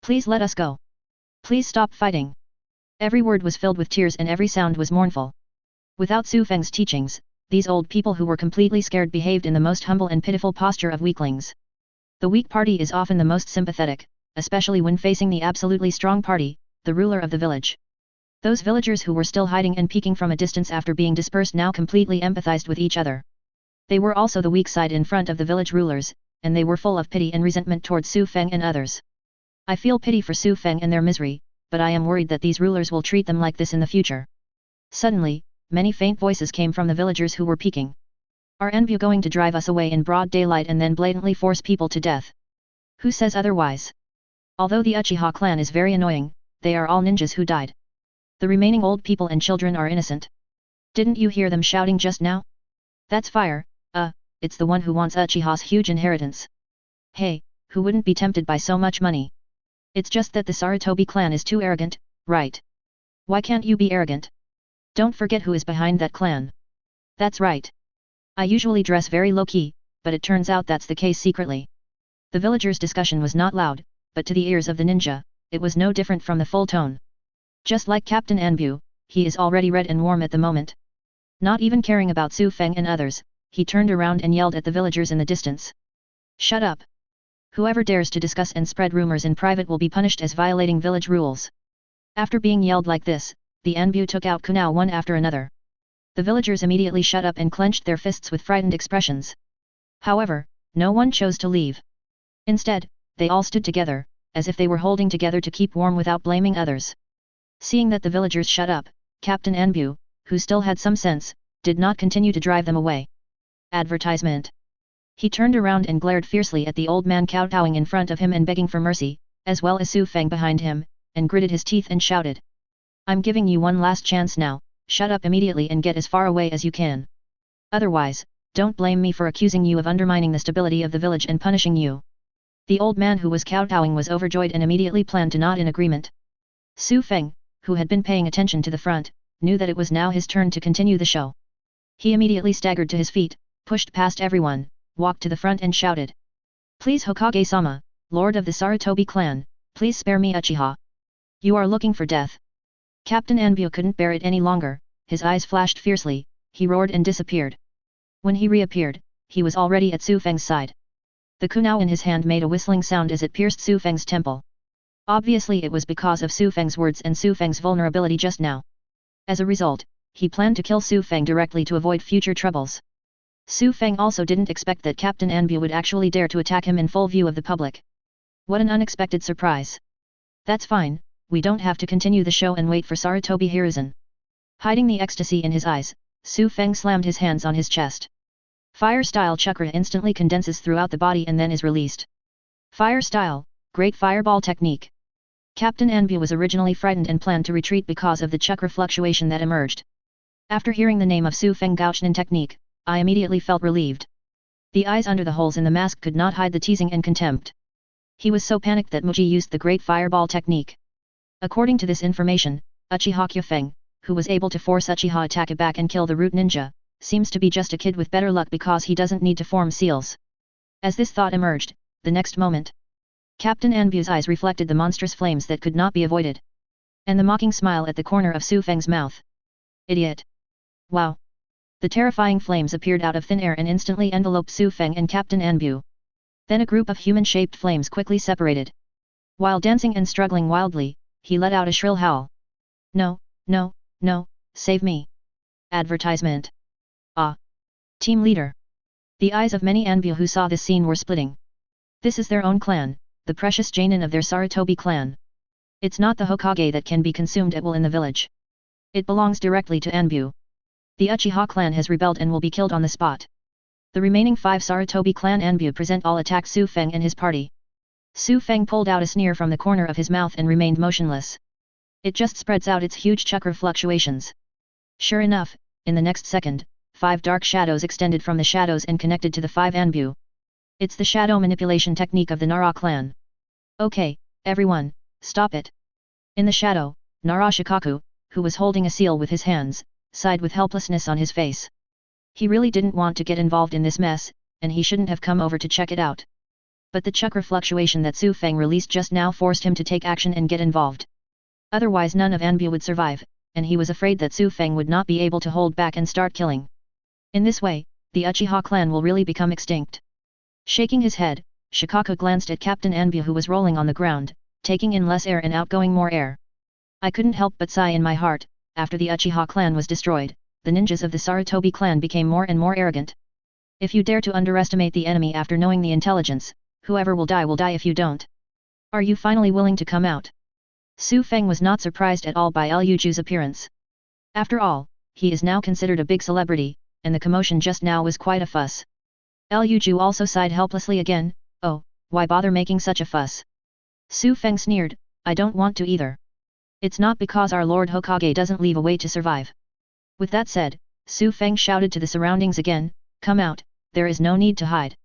Please let us go. Please stop fighting. Every word was filled with tears and every sound was mournful. Without Su Feng's teachings, these old people who were completely scared behaved in the most humble and pitiful posture of weaklings. The weak party is often the most sympathetic, especially when facing the absolutely strong party, the ruler of the village. Those villagers who were still hiding and peeking from a distance after being dispersed now completely empathized with each other. They were also the weak side in front of the village rulers, and they were full of pity and resentment towards Su Feng and others. I feel pity for Su Feng and their misery, but I am worried that these rulers will treat them like this in the future. Suddenly, many faint voices came from the villagers who were peeking. Are Anbu going to drive us away in broad daylight and then blatantly force people to death? Who says otherwise? Although the Uchiha clan is very annoying, they are all ninjas who died. The remaining old people and children are innocent. Didn't you hear them shouting just now? That's fire, it's the one who wants Uchiha's huge inheritance. Hey, who wouldn't be tempted by so much money? It's just that the Sarutobi clan is too arrogant, right? Why can't you be arrogant? Don't forget who is behind that clan. That's right. I usually dress very low-key, but it turns out that's the case secretly. The villagers' discussion was not loud, but to the ears of the ninja, it was no different from the full tone. Just like Captain Anbu, he is already red and warm at the moment. Not even caring about Su Feng and others, he turned around and yelled at the villagers in the distance. Shut up! Whoever dares to discuss and spread rumors in private will be punished as violating village rules. After being yelled like this, the Anbu took out kunao one after another. The villagers immediately shut up and clenched their fists with frightened expressions. However, no one chose to leave. Instead, they all stood together, as if they were holding together to keep warm without blaming others. Seeing that the villagers shut up, Captain Anbu, who still had some sense, did not continue to drive them away. Advertisement. He turned around and glared fiercely at the old man kowtowing in front of him and begging for mercy, as well as Su Feng behind him, and gritted his teeth and shouted. I'm giving you one last chance now, shut up immediately and get as far away as you can. Otherwise, don't blame me for accusing you of undermining the stability of the village and punishing you. The old man who was kowtowing was overjoyed and immediately planned to nod in agreement. Su Feng, who had been paying attention to the front, knew that it was now his turn to continue the show. He immediately staggered to his feet, pushed past everyone, walked to the front and shouted. Please Hokage-sama, Lord of the Sarutobi clan, please spare me Uchiha. You are looking for death. Captain Anbu couldn't bear it any longer, his eyes flashed fiercely, he roared and disappeared. When he reappeared, he was already at Su Feng's side. The kunao in his hand made a whistling sound as it pierced Su Feng's temple. Obviously it was because of Su Feng's words and Su Feng's vulnerability just now. As a result, he planned to kill Su Feng directly to avoid future troubles. Su Feng also didn't expect that Captain Anbu would actually dare to attack him in full view of the public. What an unexpected surprise. That's fine, we don't have to continue the show and wait for Sarutobi Hiruzen. Hiding the ecstasy in his eyes, Su Feng slammed his hands on his chest. Fire-style chakra instantly condenses throughout the body and then is released. Fire-style, great fireball technique. Captain Anbu was originally frightened and planned to retreat because of the chakra fluctuation that emerged. After hearing the name of Su Feng Gauchnin technique, I immediately felt relieved. The eyes under the holes in the mask could not hide the teasing and contempt. He was so panicked that Muji used the great fireball technique. According to this information, Uchiha Kyufeng, who was able to force Uchiha attack back and kill the root ninja, seems to be just a kid with better luck because he doesn't need to form seals. As this thought emerged, the next moment, Captain Anbu's eyes reflected the monstrous flames that could not be avoided. And the mocking smile at the corner of Su Feng's mouth. Idiot! Wow! The terrifying flames appeared out of thin air and instantly enveloped Su Feng and Captain Anbu. Then a group of human-shaped flames quickly separated. While dancing and struggling wildly, he let out a shrill howl. No, no, no, save me! Advertisement. Ah! Team leader! The eyes of many Anbu who saw this scene were splitting. This is their own clan, the precious Jainin of their Sarutobi clan. It's not the Hokage that can be consumed at will in the village. It belongs directly to Anbu. The Uchiha clan has rebelled and will be killed on the spot. The remaining 5 Sarutobi clan Anbu present all attack Su Feng and his party. Su Feng pulled out a sneer from the corner of his mouth and remained motionless. It just spreads out its huge chakra fluctuations. Sure enough, in the next second, 5 dark shadows extended from the shadows and connected to the 5 Anbu. It's the shadow manipulation technique of the Nara clan. Okay, everyone, stop it. In the shadow, Nara Shikaku, who was holding a seal with his hands, sighed with helplessness on his face. He really didn't want to get involved in this mess, and he shouldn't have come over to check it out. But the chakra fluctuation that Su Feng released just now forced him to take action and get involved. Otherwise none of Anbu would survive, and he was afraid that Su Feng would not be able to hold back and start killing. In this way, the Uchiha clan will really become extinct. Shaking his head, Shikaku glanced at Captain Anbu who was rolling on the ground, taking in less air and outgoing more air. I couldn't help but sigh in my heart. After the Uchiha clan was destroyed, the ninjas of the Sarutobi clan became more and more arrogant. If you dare to underestimate the enemy after knowing the intelligence, whoever will die if you don't. Are you finally willing to come out? Su Feng was not surprised at all by Liu Ju's appearance. After all, he is now considered a big celebrity, and the commotion just now was quite a fuss. Liu Ju also sighed helplessly again. Oh, why bother making such a fuss? Su Feng sneered, I don't want to either. It's not because our Lord Hokage doesn't leave a way to survive. With that said, Su Feng shouted to the surroundings again, come out, there is no need to hide.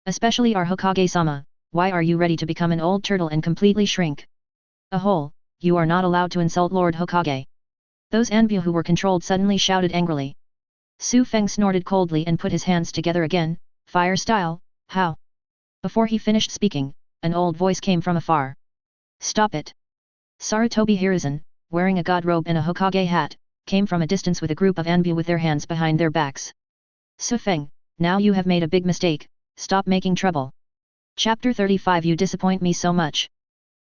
Especially our Hokage-sama, why are you ready to become an old turtle and completely shrink? A hole, you are not allowed to insult Lord Hokage. Those Anbu who were controlled suddenly shouted angrily. Su Feng snorted coldly and put his hands together again, fire style, how? Before he finished speaking, an old voice came from afar. Stop it! Sarutobi Hiruzen, wearing a god robe and a Hokage hat, came from a distance with a group of Anbu with their hands behind their backs. Su Feng, now you have made a big mistake, stop making trouble. Chapter 35 You disappoint me so much.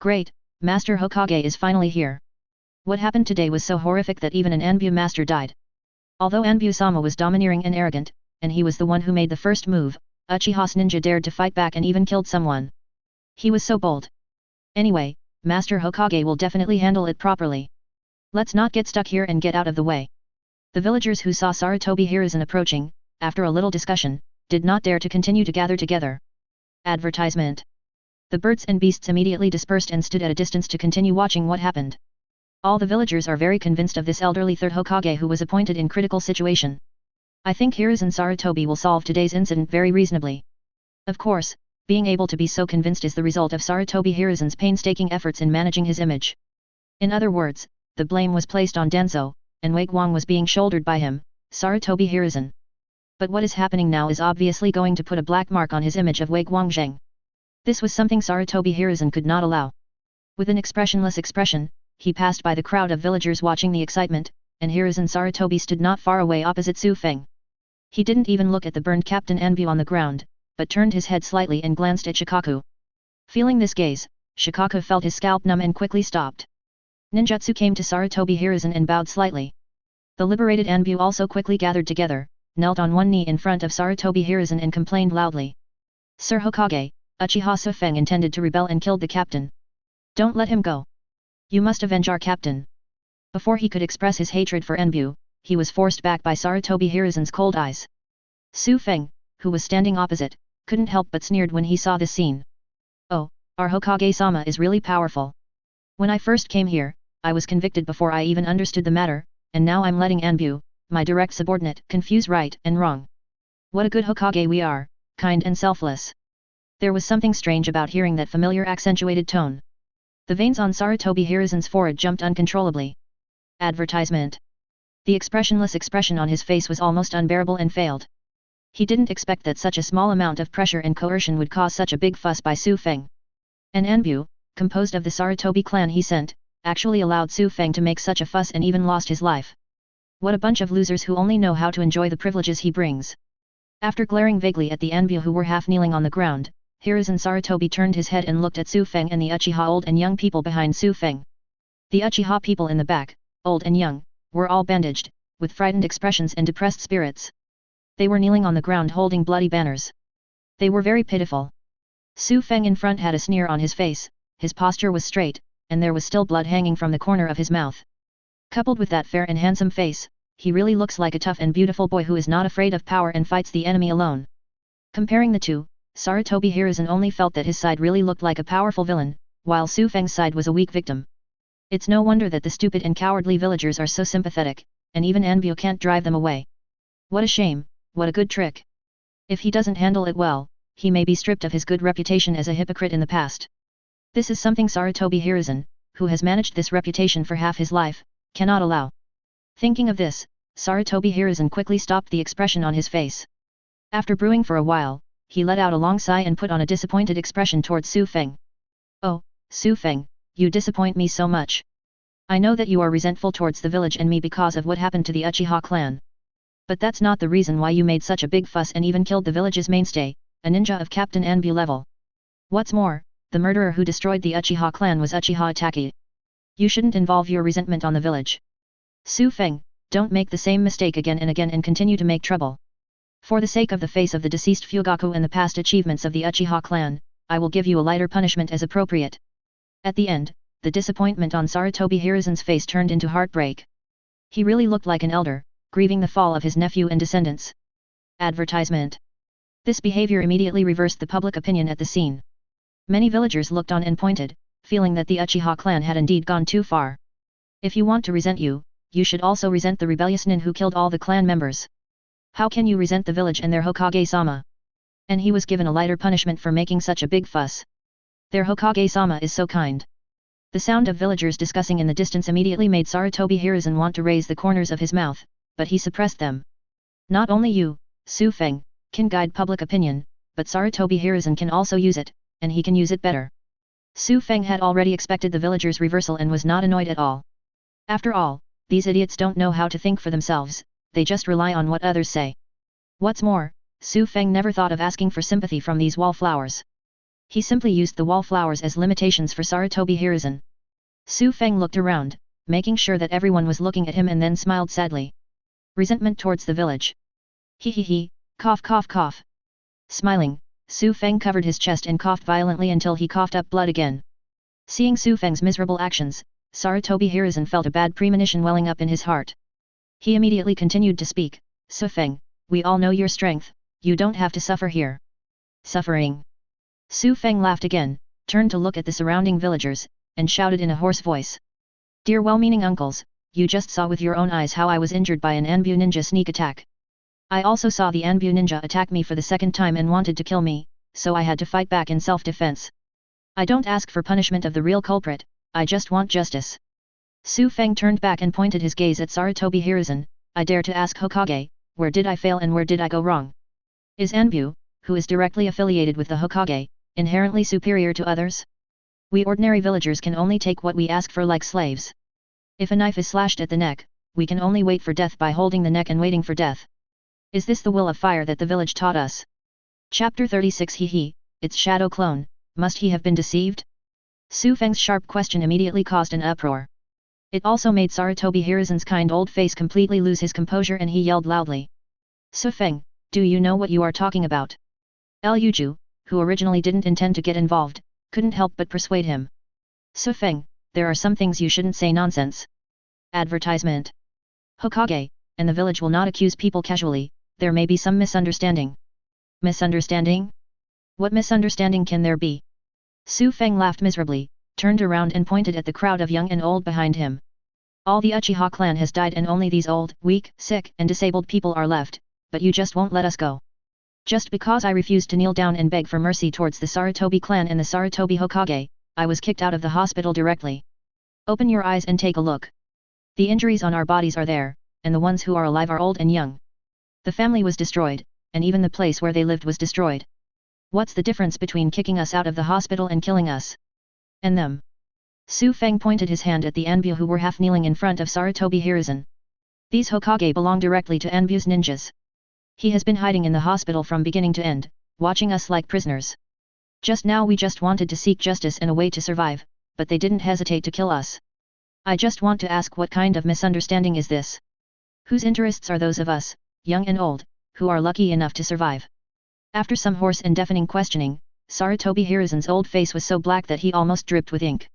Great, Master Hokage is finally here. What happened today was so horrific that even an Anbu master died. Although Anbu-sama was domineering and arrogant, and he was the one who made the first move, Uchiha's ninja dared to fight back and even killed someone. He was so bold. Anyway, Master Hokage will definitely handle it properly. Let's not get stuck here and get out of the way. The villagers who saw Sarutobi Hiruzen approaching, after a little discussion, did not dare to continue to gather together. Advertisement. The birds and beasts immediately dispersed and stood at a distance to continue watching what happened. All the villagers are very convinced of this elderly third Hokage who was appointed in critical situation. I think Hiruzen Sarutobi will solve today's incident very reasonably. Of course, being able to be so convinced is the result of Sarutobi Hiruzen's painstaking efforts in managing his image. In other words, the blame was placed on Danzo, and Wei Guang was being shouldered by him, Sarutobi Hiruzen. But what is happening now is obviously going to put a black mark on his image of Wei Guangzheng. This was something Sarutobi Hiruzen could not allow. With an expressionless expression, he passed by the crowd of villagers watching the excitement, and Hiruzen Sarutobi stood not far away opposite Su Feng. He didn't even look at the burned Captain Anbu on the ground, but turned his head slightly and glanced at Shikaku. Feeling this gaze, Shikaku felt his scalp numb and quickly stopped. Ninjutsu came to Sarutobi Hiruzen and bowed slightly. The liberated Anbu also quickly gathered together, knelt on one knee in front of Sarutobi Hiruzen and complained loudly. Sir Hokage, Uchiha Su Feng intended to rebel and killed the captain. Don't let him go. You must avenge our captain. Before he could express his hatred for Anbu, he was forced back by Sarutobi Hiruzen's cold eyes. Su Feng, who was standing opposite, couldn't help but sneered when he saw this scene. Oh, our Hokage-sama is really powerful. When I first came here, I was convicted before I even understood the matter, and now I'm letting Anbu, my direct subordinate, confuse right and wrong. What a good Hokage we are, kind and selfless. There was something strange about hearing that familiar accentuated tone. The veins on Sarutobi Hiruzen's forehead jumped uncontrollably. Advertisement. The expressionless expression on his face was almost unbearable and failed. He didn't expect that such a small amount of pressure and coercion would cause such a big fuss by Su Feng. An Anbu, composed of the Sarutobi clan he sent, actually allowed Su Feng to make such a fuss and even lost his life. What a bunch of losers who only know how to enjoy the privileges he brings. After glaring vaguely at the Anbu who were half kneeling on the ground, Hiruzen Sarutobi turned his head and looked at Su Feng and the Uchiha old and young people behind Su Feng. The Uchiha people in the back, old and young, were all bandaged, with frightened expressions and depressed spirits. They were kneeling on the ground holding bloody banners. They were very pitiful. Su Feng in front had a sneer on his face, his posture was straight, and there was still blood hanging from the corner of his mouth. Coupled with that fair and handsome face, he really looks like a tough and beautiful boy who is not afraid of power and fights the enemy alone. Comparing the two, Sarutobi Hiruzen only felt that his side really looked like a powerful villain, while Su Feng's side was a weak victim. It's no wonder that the stupid and cowardly villagers are so sympathetic, and even Anbu can't drive them away. What a shame, what a good trick. If he doesn't handle it well, he may be stripped of his good reputation as a hypocrite in the past. This is something Sarutobi Hiruzen, who has managed this reputation for half his life, cannot allow. Thinking of this, Sarutobi Hiruzen quickly stopped the expression on his face. After brewing for a while, he let out a long sigh and put on a disappointed expression towards Su Feng. Oh, Su Feng, you disappoint me so much. I know that you are resentful towards the village and me because of what happened to the Uchiha clan. But that's not the reason why you made such a big fuss and even killed the village's mainstay, a ninja of Captain Anbu level. What's more, the murderer who destroyed the Uchiha clan was Uchiha Itachi. You shouldn't involve your resentment on the village. Su Feng, don't make the same mistake again and continue to make trouble. For the sake of the face of the deceased Fugaku and the past achievements of the Uchiha clan, I will give you a lighter punishment as appropriate. At the end, the disappointment on Sarutobi Hiruzen's face turned into heartbreak. He really looked like an elder, grieving the fall of his nephew and descendants. Advertisement. This behavior immediately reversed the public opinion at the scene. Many villagers looked on and pointed, feeling that the Uchiha clan had indeed gone too far. If you want to resent you should also resent the rebellious nin who killed all the clan members. How can you resent the village and their Hokage-sama? And he was given a lighter punishment for making such a big fuss. Their Hokage-sama is so kind. The sound of villagers discussing in the distance immediately made Sarutobi Hiruzen want to raise the corners of his mouth, but he suppressed them. Not only you, Su Feng, can guide public opinion, but Sarutobi Hiruzen can also use it, and he can use it better. Su Feng had already expected the villagers' reversal and was not annoyed at all. After all, these idiots don't know how to think for themselves, they just rely on what others say. What's more, Su Feng never thought of asking for sympathy from these wallflowers. He simply used the wallflowers as limitations for Sarutobi Hiruzen. Su Feng looked around, making sure that everyone was looking at him and then smiled sadly. Resentment towards the village. He, cough cough cough. Smiling, Su Feng covered his chest and coughed violently until he coughed up blood again. Seeing Su Feng's miserable actions, Sarutobi Hiruzen felt a bad premonition welling up in his heart. He immediately continued to speak, Su Feng, we all know your strength, you don't have to suffer here. Suffering. Su Feng laughed again, turned to look at the surrounding villagers, and shouted in a hoarse voice. Dear well-meaning uncles, you just saw with your own eyes how I was injured by an Anbu ninja sneak attack. I also saw the Anbu ninja attack me for the second time and wanted to kill me, so I had to fight back in self-defense. I don't ask for punishment of the real culprit, I just want justice. Su Feng turned back and pointed his gaze at Sarutobi Hiruzen, I dare to ask Hokage, where did I fail and where did I go wrong? Is Anbu, who is directly affiliated with the Hokage, inherently superior to others? We ordinary villagers can only take what we ask for like slaves. If a knife is slashed at the neck, we can only wait for death by holding the neck and waiting for death. Is this the will of fire that the village taught us? Chapter 36 He, its shadow clone, must he have been deceived? Su Feng's sharp question immediately caused an uproar. It also made Sarutobi Hiruzen's kind old face completely lose his composure and he yelled loudly. Su Feng, do you know what you are talking about? Luju, who originally didn't intend to get involved, couldn't help but persuade him. Su Feng, there are some things you shouldn't say nonsense. Advertisement. Hokage, and the village will not accuse people casually, there may be some misunderstanding. Misunderstanding? What misunderstanding can there be? Su Feng laughed miserably, turned around and pointed at the crowd of young and old behind him. All the Uchiha clan has died and only these old, weak, sick and disabled people are left, but you just won't let us go. Just because I refused to kneel down and beg for mercy towards the Sarutobi clan and the Sarutobi Hokage, I was kicked out of the hospital directly. Open your eyes and take a look. The injuries on our bodies are there, and the ones who are alive are old and young. The family was destroyed, and even the place where they lived was destroyed. What's the difference between kicking us out of the hospital and killing us? And them? Su Feng pointed his hand at the Anbu who were half kneeling in front of Sarutobi Hiruzen. These Hokage belong directly to Anbu's ninjas. He has been hiding in the hospital from beginning to end, watching us like prisoners. Just now we just wanted to seek justice and a way to survive, but they didn't hesitate to kill us. I just want to ask what kind of misunderstanding is this? Whose interests are those of us, young and old, who are lucky enough to survive? After some hoarse and deafening questioning, Sarutobi Hiruzen's old face was so black that he almost dripped with ink.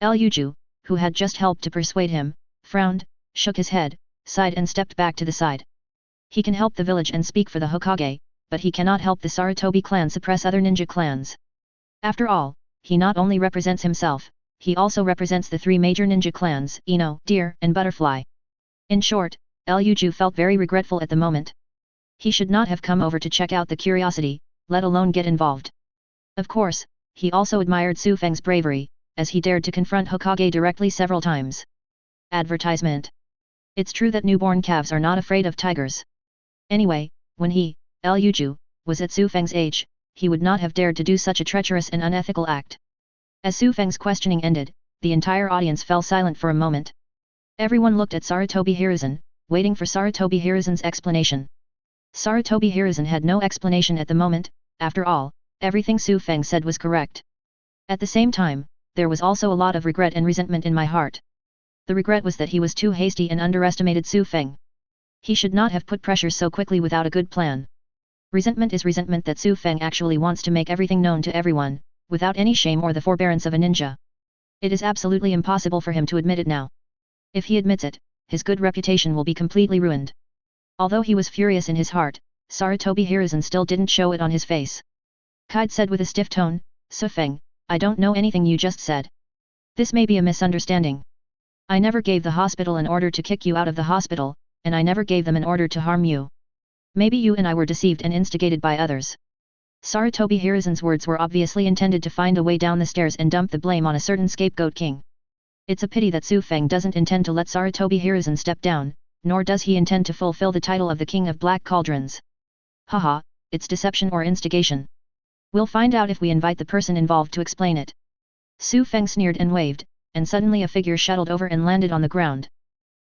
Luju, who had just helped to persuade him, frowned, shook his head, sighed and stepped back to the side. He can help the village and speak for the Hokage, but he cannot help the Sarutobi clan suppress other ninja clans. After all, he not only represents himself, he also represents the three major ninja clans, Ino, Deer, and Butterfly. In short, Luju felt very regretful at the moment. He should not have come over to check out the curiosity, let alone get involved. Of course, he also admired Su Feng's bravery, as he dared to confront Hokage directly several times. Advertisement. It's true that newborn calves are not afraid of tigers. Anyway, when he, Luju, was at Su Feng's age, he would not have dared to do such a treacherous and unethical act. As Su Feng's questioning ended, the entire audience fell silent for a moment. Everyone looked at Sarutobi Hiruzen, waiting for Sarutobi Hiruzen's explanation. Sarutobi Hiruzen had no explanation at the moment. After all, everything Su Feng said was correct. At the same time, there was also a lot of regret and resentment in my heart. The regret was that he was too hasty and underestimated Su Feng. He should not have put pressure so quickly without a good plan. Resentment is resentment that Su Feng actually wants to make everything known to everyone, without any shame or the forbearance of a ninja. It is absolutely impossible for him to admit it now. If he admits it, his good reputation will be completely ruined. Although he was furious in his heart, Sarutobi Hiruzen still didn't show it on his face. Kide said with a stiff tone, Su Feng, I don't know anything you just said. This may be a misunderstanding. I never gave the hospital an order to kick you out of the hospital, and I never gave them an order to harm you. Maybe you and I were deceived and instigated by others. Sarutobi Hiruzen's words were obviously intended to find a way down the stairs and dump the blame on a certain scapegoat king. It's a pity that Su Feng doesn't intend to let Sarutobi Hiruzen step down, nor does he intend to fulfill the title of the King of Black Cauldrons. Haha, it's deception or instigation. We'll find out if we invite the person involved to explain it. Su Feng sneered and waved, and suddenly a figure shuttled over and landed on the ground.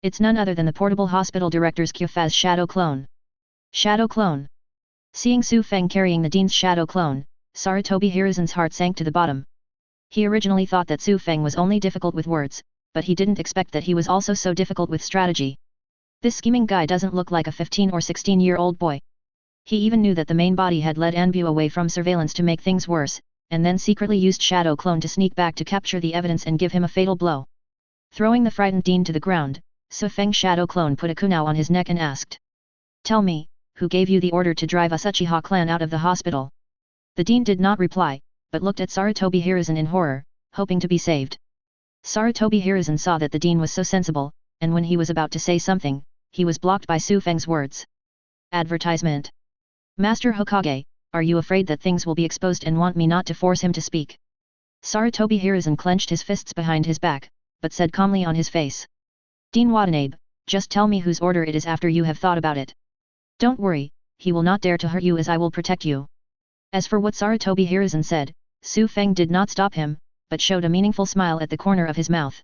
It's none other than the portable hospital director's Kyufa's shadow clone. Shadow clone. Seeing Su Feng carrying the dean's shadow clone, Sarutobi Hiruzen's heart sank to the bottom. He originally thought that Su Feng was only difficult with words, but he didn't expect that he was also so difficult with strategy. This scheming guy doesn't look like a 15 or 16-year-old boy. He even knew that the main body had led Anbu away from surveillance to make things worse, and then secretly used Shadow Clone to sneak back to capture the evidence and give him a fatal blow. Throwing the frightened dean to the ground, Su Feng's Shadow Clone put a kunao on his neck and asked, Tell me, who gave you the order to drive us Uchiha clan out of the hospital? The dean did not reply, but looked at Sarutobi Hiruzen in horror, hoping to be saved. Sarutobi Hiruzen saw that the dean was so sensible, and when he was about to say something, he was blocked by Su Feng's words. Advertisement. Master Hokage, are you afraid that things will be exposed and want me not to force him to speak? Sarutobi Hiruzen clenched his fists behind his back, but said calmly on his face. Dean Watanabe, just tell me whose order it is after you have thought about it. Don't worry, he will not dare to hurt you as I will protect you. As for what Sarutobi Hiruzen said, Su Feng did not stop him, but showed a meaningful smile at the corner of his mouth.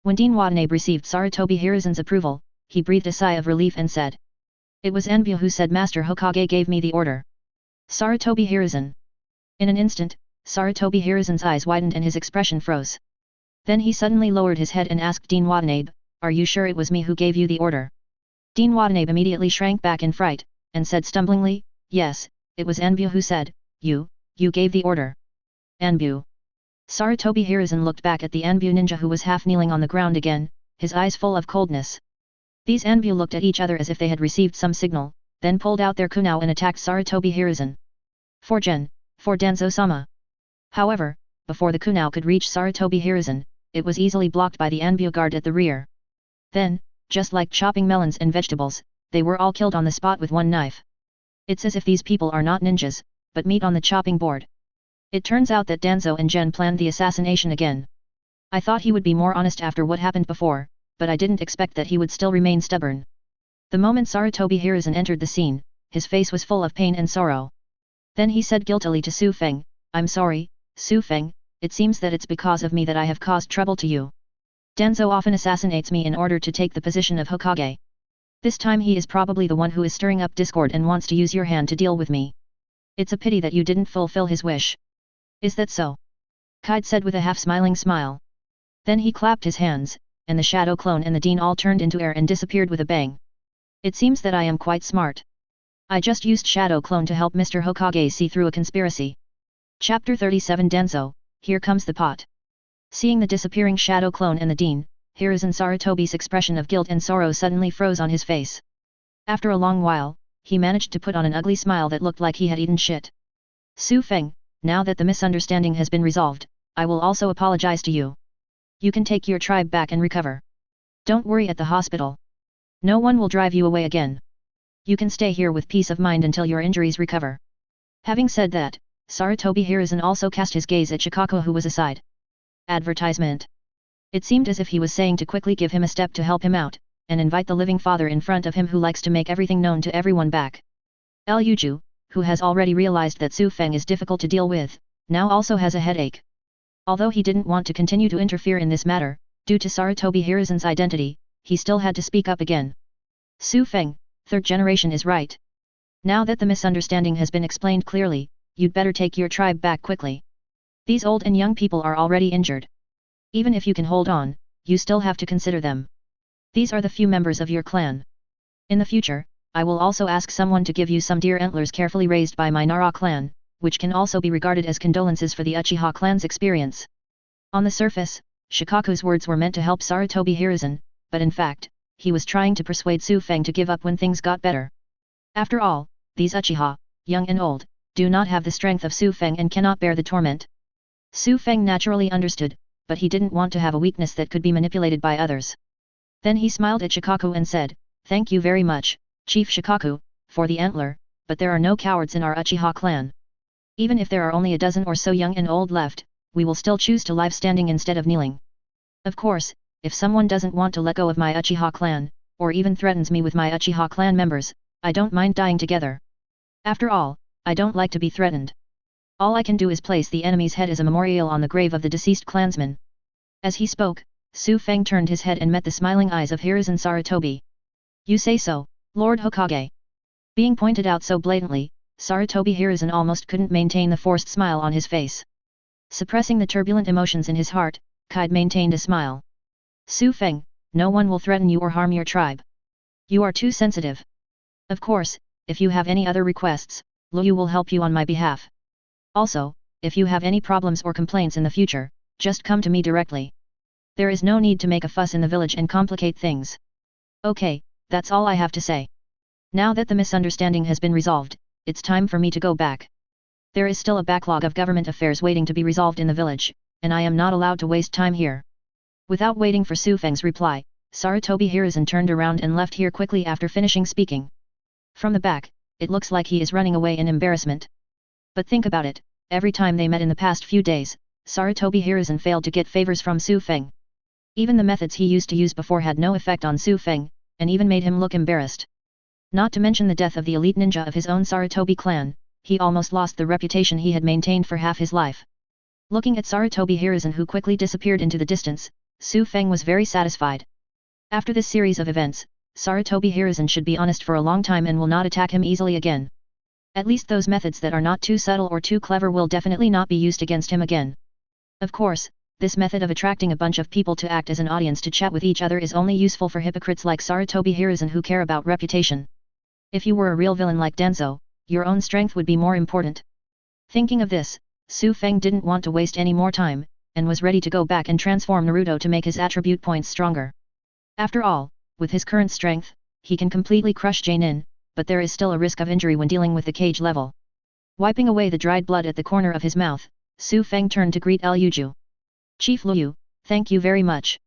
When Dean Watanabe received Sarutobi Hiruzen's approval, he breathed a sigh of relief and said. It was Anbu who said Master Hokage gave me the order. Sarutobi Hiruzen. In an instant, Sarutobi Hiruzen's eyes widened and his expression froze. Then he suddenly lowered his head and asked Dean Watanabe, Are you sure it was me who gave you the order? Dean Watanabe immediately shrank back in fright, and said stumblingly, Yes, it was Anbu who said, You gave the order. Anbu. Sarutobi Hiruzen looked back at the Anbu ninja who was half kneeling on the ground again, his eyes full of coldness. These Anbu looked at each other as if they had received some signal, then pulled out their kunao and attacked Sarutobi Hiruzen. For Danzo-sama. However, before the kunao could reach Sarutobi Hiruzen, it was easily blocked by the Anbu guard at the rear. Then, just like chopping melons and vegetables, they were all killed on the spot with one knife. It's as if these people are not ninjas, but meat on the chopping board. It turns out that Danzo and Gen planned the assassination again. I thought he would be more honest after what happened before, but I didn't expect that he would still remain stubborn. The moment Sarutobi Hiruzen entered the scene, his face was full of pain and sorrow. Then he said guiltily to Su Feng, I'm sorry, Su Feng, it seems that it's because of me that I have caused trouble to you. Danzo often assassinates me in order to take the position of Hokage. This time he is probably the one who is stirring up discord and wants to use your hand to deal with me. It's a pity that you didn't fulfill his wish. Is that so? Kide said with a half-smiling smile. Then he clapped his hands, and the Shadow Clone and the Dean all turned into air and disappeared with a bang. It seems that I am quite smart. I just used Shadow Clone to help Mr. Hokage see through a conspiracy. Chapter 37 Danzo, Here Comes the Pot. Seeing the disappearing Shadow Clone and the Dean, Hiruzen Sarutobi's expression of guilt and sorrow suddenly froze on his face. After a long while, he managed to put on an ugly smile that looked like he had eaten shit. Su Feng, now that the misunderstanding has been resolved, I will also apologize to you. You can take your tribe back and recover. Don't worry at the hospital. No one will drive you away again. You can stay here with peace of mind until your injuries recover. Having said that, Sarutobi Hiruzen also cast his gaze at Shikako who was aside. Advertisement. It seemed as if he was saying to quickly give him a step to help him out, and invite the living father in front of him who likes to make everything known to everyone back. Liu, who has already realized that Su Feng is difficult to deal with, now also has a headache. Although he didn't want to continue to interfere in this matter, due to Sarutobi Hiruzen's identity, he still had to speak up again. Su Feng, third generation is right. Now that the misunderstanding has been explained clearly, you'd better take your tribe back quickly. These old and young people are already injured. Even if you can hold on, you still have to consider them. These are the few members of your clan. In the future, I will also ask someone to give you some deer antlers carefully raised by my Nara clan, which can also be regarded as condolences for the Uchiha clan's experience. On the surface, Shikaku's words were meant to help Sarutobi Hiruzen, but in fact, he was trying to persuade Su Feng to give up when things got better. After all, these Uchiha, young and old, do not have the strength of Su Feng and cannot bear the torment. Su Feng naturally understood, but he didn't want to have a weakness that could be manipulated by others. Then he smiled at Shikaku and said, "Thank you very much, Chief Shikaku, for the antler, but there are no cowards in our Uchiha clan. Even if there are only a dozen or so young and old left, we will still choose to live standing instead of kneeling. Of course, if someone doesn't want to let go of my Uchiha clan, or even threatens me with my Uchiha clan members, I don't mind dying together. After all, I don't like to be threatened. All I can do is place the enemy's head as a memorial on the grave of the deceased clansman." As he spoke, Su Feng turned his head and met the smiling eyes of Hiruzen Sarutobi. "You say so, Lord Hokage." Being pointed out so blatantly, Sarutobi Hiruzen almost couldn't maintain the forced smile on his face. Suppressing the turbulent emotions in his heart, Kide maintained a smile. "Su Feng, no one will threaten you or harm your tribe. You are too sensitive. Of course, if you have any other requests, Liu will help you on my behalf. Also, if you have any problems or complaints in the future, just come to me directly. There is no need to make a fuss in the village and complicate things. Okay, that's all I have to say. Now that the misunderstanding has been resolved, it's time for me to go back. There is still a backlog of government affairs waiting to be resolved in the village, and I am not allowed to waste time here." Without waiting for Su Feng's reply, Sarutobi Hiruzen turned around and left here quickly after finishing speaking. From the back, it looks like he is running away in embarrassment. But think about it, every time they met in the past few days, Sarutobi Hiruzen failed to get favors from Su Feng. Even the methods he used to use before had no effect on Su Feng, and even made him look embarrassed. Not to mention the death of the elite ninja of his own Sarutobi clan, he almost lost the reputation he had maintained for half his life. Looking at Sarutobi Hiruzen who quickly disappeared into the distance, Su Feng was very satisfied. After this series of events, Sarutobi Hiruzen should be honest for a long time and will not attack him easily again. At least those methods that are not too subtle or too clever will definitely not be used against him again. Of course, this method of attracting a bunch of people to act as an audience to chat with each other is only useful for hypocrites like Sarutobi Hiruzen who care about reputation. If you were a real villain like Danzo, your own strength would be more important. Thinking of this, Su Feng didn't want to waste any more time, and was ready to go back and transform Naruto to make his attribute points stronger. After all, with his current strength, he can completely crush Jainin, but there is still a risk of injury when dealing with the cage level. Wiping away the dried blood at the corner of his mouth, Su Feng turned to greet Liu. "Chief Liu, thank you very much.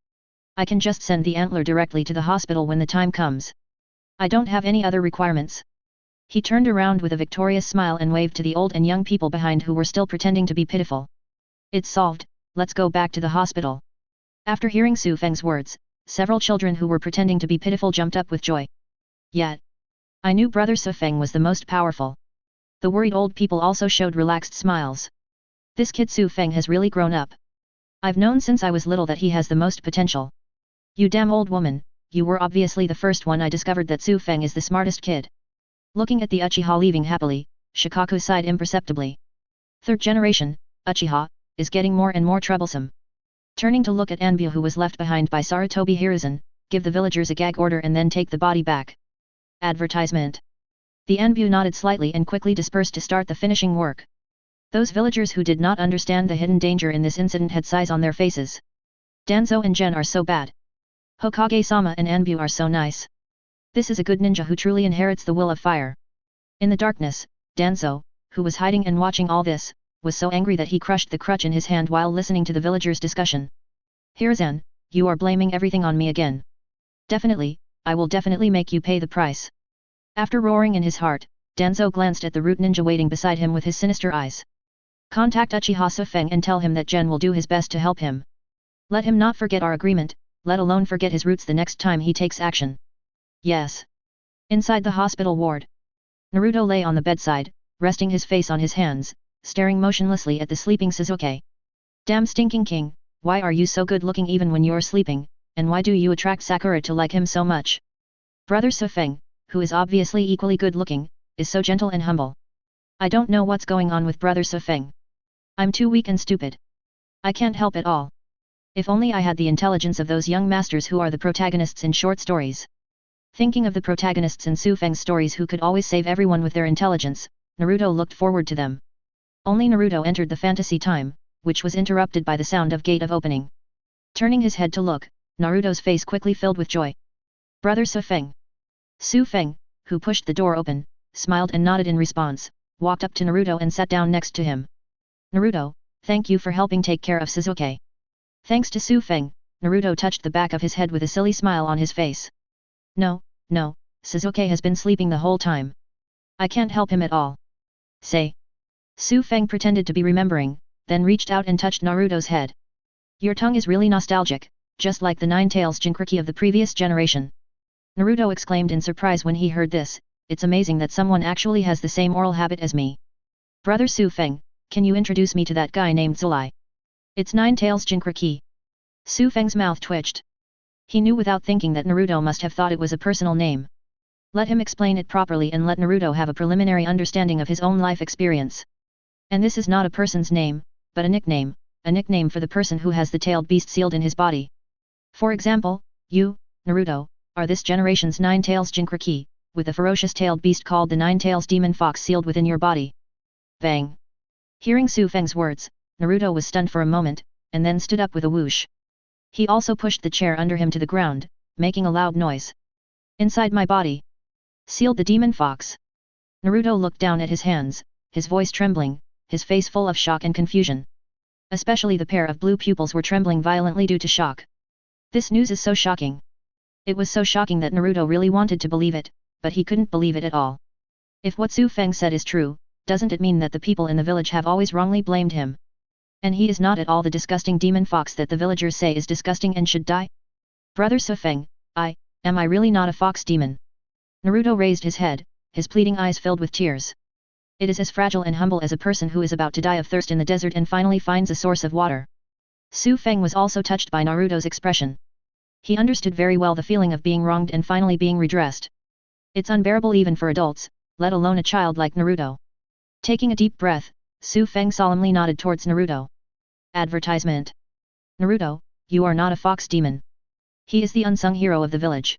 I can just send the antler directly to the hospital when the time comes. I don't have any other requirements." He turned around with a victorious smile and waved to the old and young people behind who were still pretending to be pitiful. "It's solved, let's go back to the hospital." After hearing Su Feng's words, several children who were pretending to be pitiful jumped up with joy. "Yet, I knew brother Su Feng was the most powerful." The worried old people also showed relaxed smiles. "This kid Su Feng has really grown up. I've known since I was little that he has the most potential." "You damn old woman, you were obviously the first one I discovered that Su Feng is the smartest kid." Looking at the Uchiha leaving happily, Shikaku sighed imperceptibly. "Third generation, Uchiha, is getting more and more troublesome." Turning to look at Anbu who was left behind by Sarutobi Hiruzen, "Give the villagers a gag order and then take the body back." Advertisement. The Anbu nodded slightly and quickly dispersed to start the finishing work. Those villagers who did not understand the hidden danger in this incident had sighs on their faces. "Danzo and Gen are so bad. Hokage-sama and Anbu are so nice. This is a good ninja who truly inherits the will of fire." In the darkness, Danzo, who was hiding and watching all this, was so angry that he crushed the crutch in his hand while listening to the villagers' discussion. "Hiruzen, you are blaming everything on me again. Definitely, I will definitely make you pay the price." After roaring in his heart, Danzo glanced at the root ninja waiting beside him with his sinister eyes. "Contact Uchiha Su Feng and tell him that Gen will do his best to help him." Let him not forget our agreement, let alone forget his roots the next time he takes action. Yes. Inside the hospital ward, Naruto lay on the bedside, resting his face on his hands, staring motionlessly at the sleeping Sasuke. Damn stinking king, why are you so good looking even when you're sleeping, and why do you attract Sakura to like him so much? Brother Sufeng, who is obviously equally good looking, is so gentle and humble. I don't know what's going on with Brother Sufeng. I'm too weak and stupid. I can't help it all. If only I had the intelligence of those young masters who are the protagonists in short stories. Thinking of the protagonists in Sufeng's stories who could always save everyone with their intelligence, Naruto looked forward to them. Only Naruto entered the fantasy time, which was interrupted by the sound of gate of opening. Turning his head to look, Naruto's face quickly filled with joy. Brother Sufeng. Sufeng, who pushed the door open, smiled and nodded in response, walked up to Naruto and sat down next to him. Naruto, thank you for helping take care of Sasuke. Thanks to Sufeng, Naruto touched the back of his head with a silly smile on his face. No, Sasuke has been sleeping the whole time. I can't help him at all. Say. Sufeng pretended to be remembering, then reached out and touched Naruto's head. Your tongue is really nostalgic, just like the Nine-Tails Jinchuriki of the previous generation. Naruto exclaimed in surprise when he heard this, it's amazing that someone actually has the same oral habit as me. Brother Sufeng, can you introduce me to that guy named Zulai? It's Nine-Tails Jinchuriki. Sufeng's mouth twitched. He knew without thinking that Naruto must have thought it was a personal name. Let him explain it properly and let Naruto have a preliminary understanding of his own life experience. And this is not a person's name, but a nickname for the person who has the tailed beast sealed in his body. For example, you, Naruto, are this generation's Nine-Tails Jinchuriki, with a ferocious tailed beast called the Nine-Tails Demon Fox sealed within your body. Bang! Hearing Sufeng's words, Naruto was stunned for a moment, and then stood up with a whoosh. He also pushed the chair under him to the ground, making a loud noise. Inside my body. Sealed the demon fox. Naruto looked down at his hands, his voice trembling, his face full of shock and confusion. Especially the pair of blue pupils were trembling violently due to shock. This news is so shocking. It was so shocking that Naruto really wanted to believe it, but he couldn't believe it at all. If what Sufeng said is true, doesn't it mean that the people in the village have always wrongly blamed him? And he is not at all the disgusting demon fox that the villagers say is disgusting and should die? Brother Sufeng, am I really not a fox demon? Naruto raised his head, his pleading eyes filled with tears. It is as fragile and humble as a person who is about to die of thirst in the desert and finally finds a source of water. Sufeng was also touched by Naruto's expression. He understood very well the feeling of being wronged and finally being redressed. It's unbearable even for adults, let alone a child like Naruto. Taking a deep breath, Sufeng solemnly nodded towards Naruto. Advertisement. Naruto, you are not a fox demon. He is the unsung hero of the village.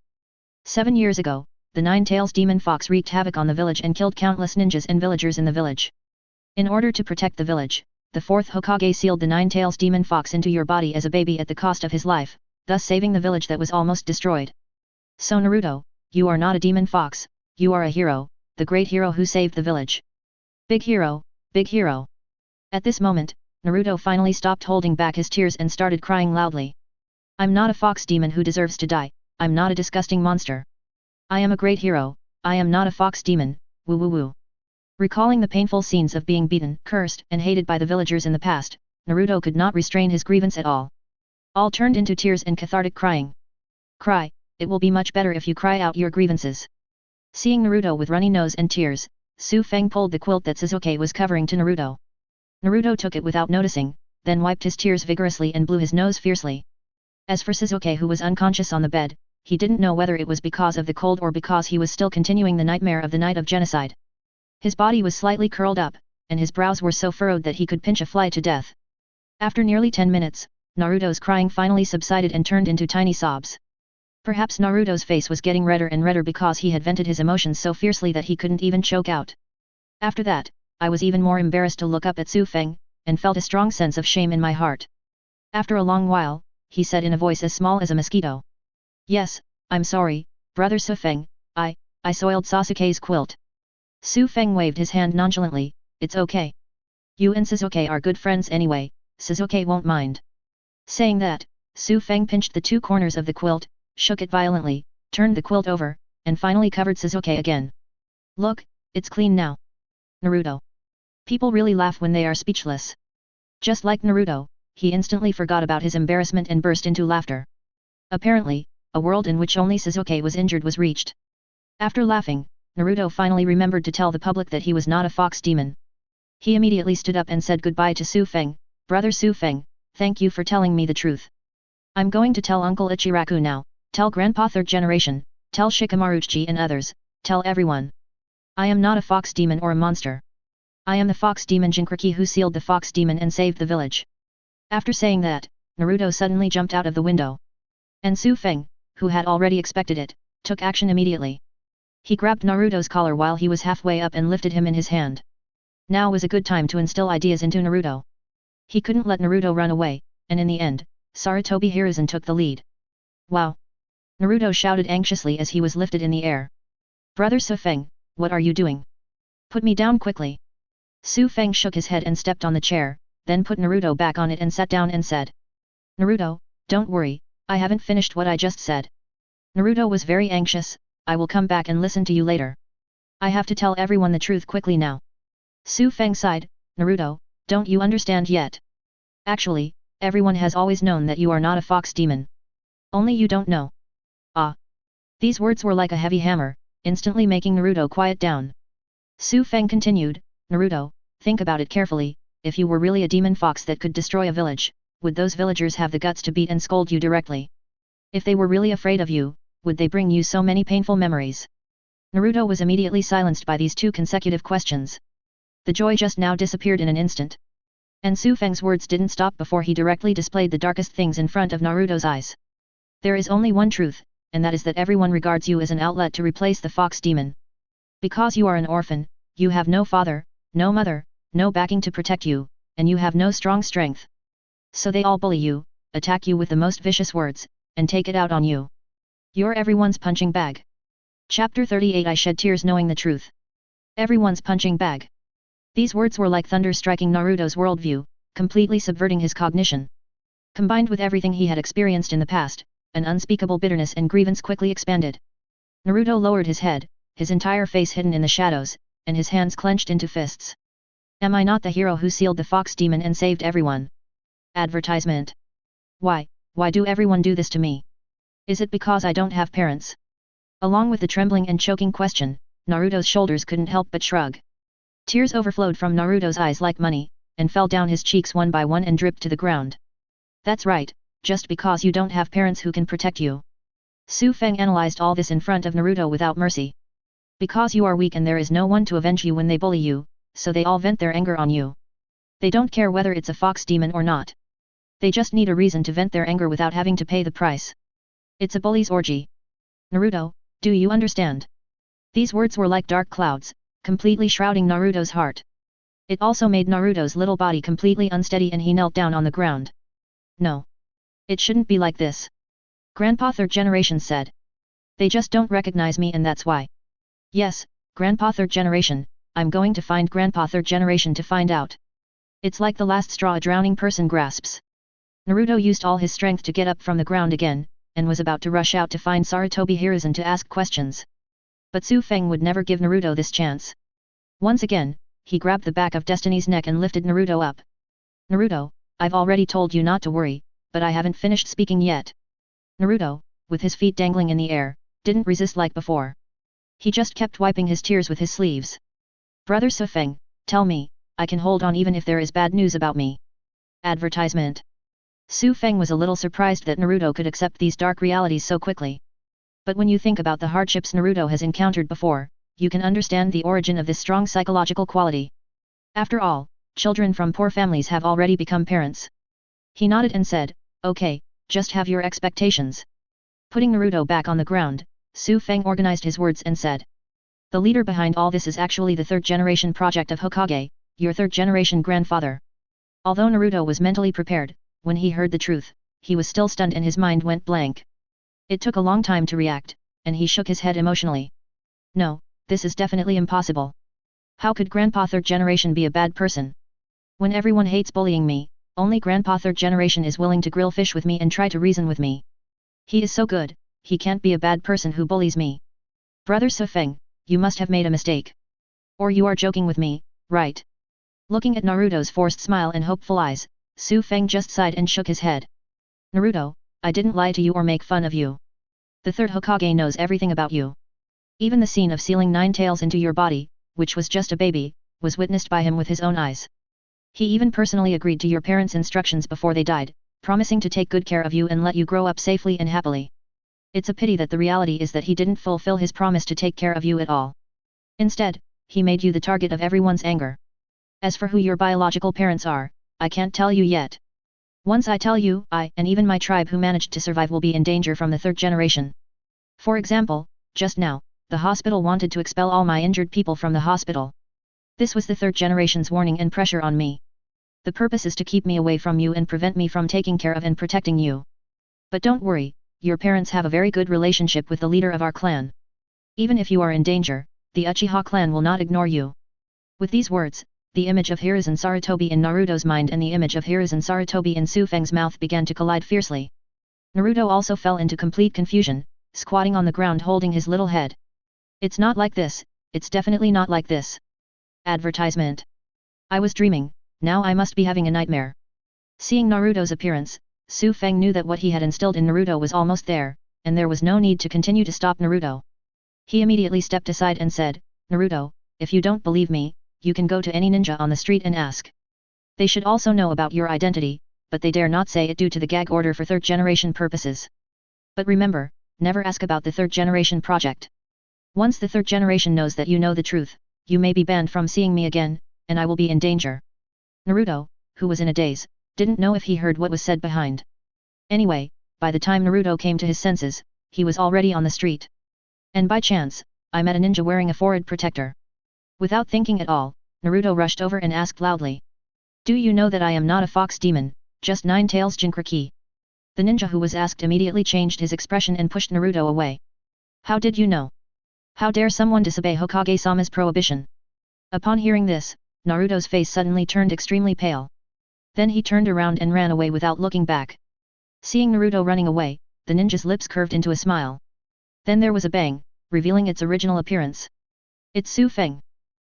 7 years ago, the Nine-Tails Demon Fox wreaked havoc on the village and killed countless ninjas and villagers in the village. In order to protect the village, the 4th Hokage sealed the Nine-Tails Demon Fox into your body as a baby at the cost of his life, thus saving the village that was almost destroyed. So Naruto, you are not a demon fox, you are a hero, the great hero who saved the village. Big hero, big hero. At this moment, Naruto finally stopped holding back his tears and started crying loudly. I'm not a fox demon who deserves to die, I'm not a disgusting monster. I am a great hero, I am not a fox demon, woo woo woo. Recalling the painful scenes of being beaten, cursed, and hated by the villagers in the past, Naruto could not restrain his grievance at all. All turned into tears and cathartic crying. Cry, it will be much better if you cry out your grievances. Seeing Naruto with runny nose and tears, Sufeng pulled the quilt that Sasuke was covering to Naruto. Naruto took it without noticing, then wiped his tears vigorously and blew his nose fiercely. As for Sasuke, who was unconscious on the bed, he didn't know whether it was because of the cold or because he was still continuing the nightmare of the night of genocide. His body was slightly curled up, and his brows were so furrowed that he could pinch a fly to death. After nearly 10 minutes, Naruto's crying finally subsided and turned into tiny sobs. Perhaps Naruto's face was getting redder and redder because he had vented his emotions so fiercely that he couldn't even choke out. After that, I was even more embarrassed to look up at Sufeng, and felt a strong sense of shame in my heart. After a long while, he said in a voice as small as a mosquito. Yes, I'm sorry, Brother Sufeng, I soiled Sasuke's quilt. Sufeng waved his hand nonchalantly, it's okay. You and Sasuke are good friends anyway, Sasuke won't mind. Saying that, Sufeng pinched the 2 corners of the quilt, shook it violently, turned the quilt over, and finally covered Sasuke again. Look, it's clean now. Naruto. People really laugh when they are speechless. Just like Naruto, he instantly forgot about his embarrassment and burst into laughter. Apparently, a world in which only Sasuke was injured was reached. After laughing, Naruto finally remembered to tell the public that he was not a fox demon. He immediately stood up and said goodbye to Su Feng. Brother Su Feng, thank you for telling me the truth. I'm going to tell Uncle Ichiraku now, tell Grandpa Third Generation, tell Shikamaruchi and others, tell everyone. I am not a fox demon or a monster. I am the fox demon Jinchuriki who sealed the fox demon and saved the village. After saying that, Naruto suddenly jumped out of the window. And Su Feng, who had already expected it, took action immediately. He grabbed Naruto's collar while he was halfway up and lifted him in his hand. Now was a good time to instill ideas into Naruto. He couldn't let Naruto run away, and in the end, Sarutobi Hiruzen took the lead. Wow! Naruto shouted anxiously as he was lifted in the air. Brother Su Feng, what are you doing? Put me down quickly. Su Feng shook his head and stepped on the chair, then put Naruto back on it and sat down and said. Naruto, don't worry, I haven't finished what I just said. Naruto was very anxious, I will come back and listen to you later. I have to tell everyone the truth quickly now. Su Feng sighed, Naruto, don't you understand yet? Actually, everyone has always known that you are not a fox demon. Only you don't know. Ah! These words were like a heavy hammer, instantly making Naruto quiet down. Su Feng continued, Naruto, think about it carefully, if you were really a demon fox that could destroy a village, would those villagers have the guts to beat and scold you directly? If they were really afraid of you, would they bring you so many painful memories? Naruto was immediately silenced by these two consecutive questions. The joy just now disappeared in an instant. And Su Feng's words didn't stop before he directly displayed the darkest things in front of Naruto's eyes. There is only one truth, and that is that everyone regards you as an outlet to replace the fox demon. Because you are an orphan, you have no father, no mother, no backing to protect you, and you have no strong strength. So they all bully you, attack you with the most vicious words, and take it out on you. You're everyone's punching bag. Chapter 38 I shed tears knowing the truth. Everyone's punching bag. These words were like thunder striking Naruto's worldview, completely subverting his cognition. Combined with everything he had experienced in the past, an unspeakable bitterness and grievance quickly expanded. Naruto lowered his head, his entire face hidden in the shadows, and his hands clenched into fists. Am I not the hero who sealed the fox demon and saved everyone? Advertisement. Why do everyone do this to me? Is it because I don't have parents? Along with the trembling and choking question, Naruto's shoulders couldn't help but shrug. Tears overflowed from Naruto's eyes like money, and fell down his cheeks one by one and dripped to the ground. That's right, just because you don't have parents who can protect you. Su Feng analyzed all this in front of Naruto without mercy. Because you are weak and there is no one to avenge you when they bully you, so they all vent their anger on you. They don't care whether it's a fox demon or not. They just need a reason to vent their anger without having to pay the price. It's a bully's orgy. Naruto, do you understand? These words were like dark clouds, completely shrouding Naruto's heart. It also made Naruto's little body completely unsteady and he knelt down on the ground. No. It shouldn't be like this. Grandpa Third Generation said. They just don't recognize me and that's why. Yes, Grandpa Third Generation, I'm going to find Grandpa Third Generation to find out. It's like the last straw a drowning person grasps. Naruto used all his strength to get up from the ground again, and was about to rush out to find Sarutobi Hiruzen to ask questions. But Su Feng would never give Naruto this chance. Once again, he grabbed the back of Destiny's neck and lifted Naruto up. Naruto, I've already told you not to worry, but I haven't finished speaking yet. Naruto, with his feet dangling in the air, didn't resist like before. He just kept wiping his tears with his sleeves. Brother Su Feng, tell me, I can hold on even if there is bad news about me. Advertisement. Su Feng was a little surprised that Naruto could accept these dark realities so quickly. But when you think about the hardships Naruto has encountered before, you can understand the origin of this strong psychological quality. After all, children from poor families have already become parents. He nodded and said, okay, just have your expectations. Putting Naruto back on the ground, Su Feng organized his words and said. The leader behind all this is actually the third generation project of Hokage, your third generation grandfather. Although Naruto was mentally prepared, when he heard the truth, he was still stunned and his mind went blank. It took a long time to react, and he shook his head emotionally. No, this is definitely impossible. How could Grandpa Third Generation be a bad person? When everyone hates bullying me, only Grandpa Third Generation is willing to grill fish with me and try to reason with me. He is so good, he can't be a bad person who bullies me. Brother Su Feng, you must have made a mistake. Or you are joking with me, right? Looking at Naruto's forced smile and hopeful eyes, Su Feng just sighed and shook his head. Naruto, I didn't lie to you or make fun of you. The third Hokage knows everything about you. Even the scene of sealing 9 tails into your body, which was just a baby, was witnessed by him with his own eyes. He even personally agreed to your parents' instructions before they died, promising to take good care of you and let you grow up safely and happily. It's a pity that the reality is that he didn't fulfill his promise to take care of you at all. Instead, he made you the target of everyone's anger. As for who your biological parents are, I can't tell you yet. Once I tell you, I and even my tribe who managed to survive will be in danger from the third generation. For example, just now, the hospital wanted to expel all my injured people from the hospital. This was the third generation's warning and pressure on me. The purpose is to keep me away from you and prevent me from taking care of and protecting you. But don't worry, your parents have a very good relationship with the leader of our clan. Even if you are in danger, the Uchiha clan will not ignore you. With these words, the image of Hiruzen Sarutobi in Naruto's mind and the image of Hiruzen Sarutobi in Su Feng's mouth began to collide fiercely. Naruto also fell into complete confusion, squatting on the ground holding his little head. It's not like this, it's definitely not like this. Advertisement. I was dreaming, now I must be having a nightmare. Seeing Naruto's appearance, Su Feng knew that what he had instilled in Naruto was almost there, and there was no need to continue to stop Naruto. He immediately stepped aside and said, Naruto, if you don't believe me, you can go to any ninja on the street and ask. They should also know about your identity, but they dare not say it due to the gag order for third generation purposes. But remember, never ask about the third generation project. Once the third generation knows that you know the truth, you may be banned from seeing me again, and I will be in danger. Naruto, who was in a daze, didn't know if he heard what was said behind. Anyway, by the time Naruto came to his senses, he was already on the street. And by chance, I met a ninja wearing a forehead protector. Without thinking at all, Naruto rushed over and asked loudly. Do you know that I am not a fox demon, just 9 tails Jinchuriki? The ninja who was asked immediately changed his expression and pushed Naruto away. How did you know? How dare someone disobey Hokage-sama's prohibition? Upon hearing this, Naruto's face suddenly turned extremely pale. Then he turned around and ran away without looking back. Seeing Naruto running away, the ninja's lips curved into a smile. Then there was a bang, revealing its original appearance. It's Su Feng.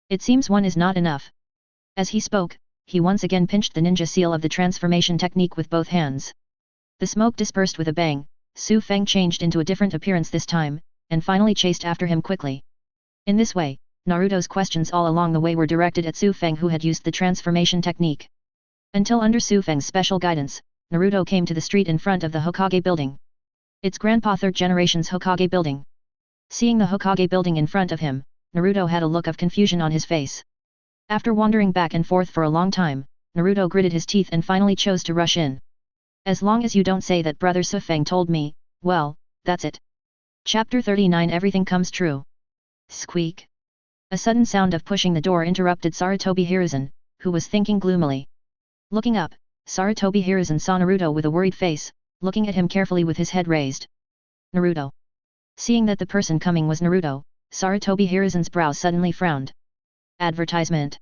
It seems one is not enough. As he spoke, he once again pinched the ninja seal of the transformation technique with both hands. The smoke dispersed with a bang, Su Feng changed into a different appearance this time, and finally chased after him quickly. In this way, Naruto's questions all along the way were directed at Su Feng who had used the transformation technique. Until under Su Feng's special guidance, Naruto came to the street in front of the Hokage building. It's Grandpa third generation's Hokage building. Seeing the Hokage building in front of him, Naruto had a look of confusion on his face. After wandering back and forth for a long time, Naruto gritted his teeth and finally chose to rush in. As long as you don't say that brother Su Feng told me, well, that's it. Chapter 39 Everything comes true. Squeak. A sudden sound of pushing the door interrupted Sarutobi Hiruzen, who was thinking gloomily. Looking up, Sarutobi Hiruzen saw Naruto with a worried face, looking at him carefully with his head raised. Naruto. Seeing that the person coming was Naruto, Sarutobi Hiruzen's brow suddenly frowned. Advertisement.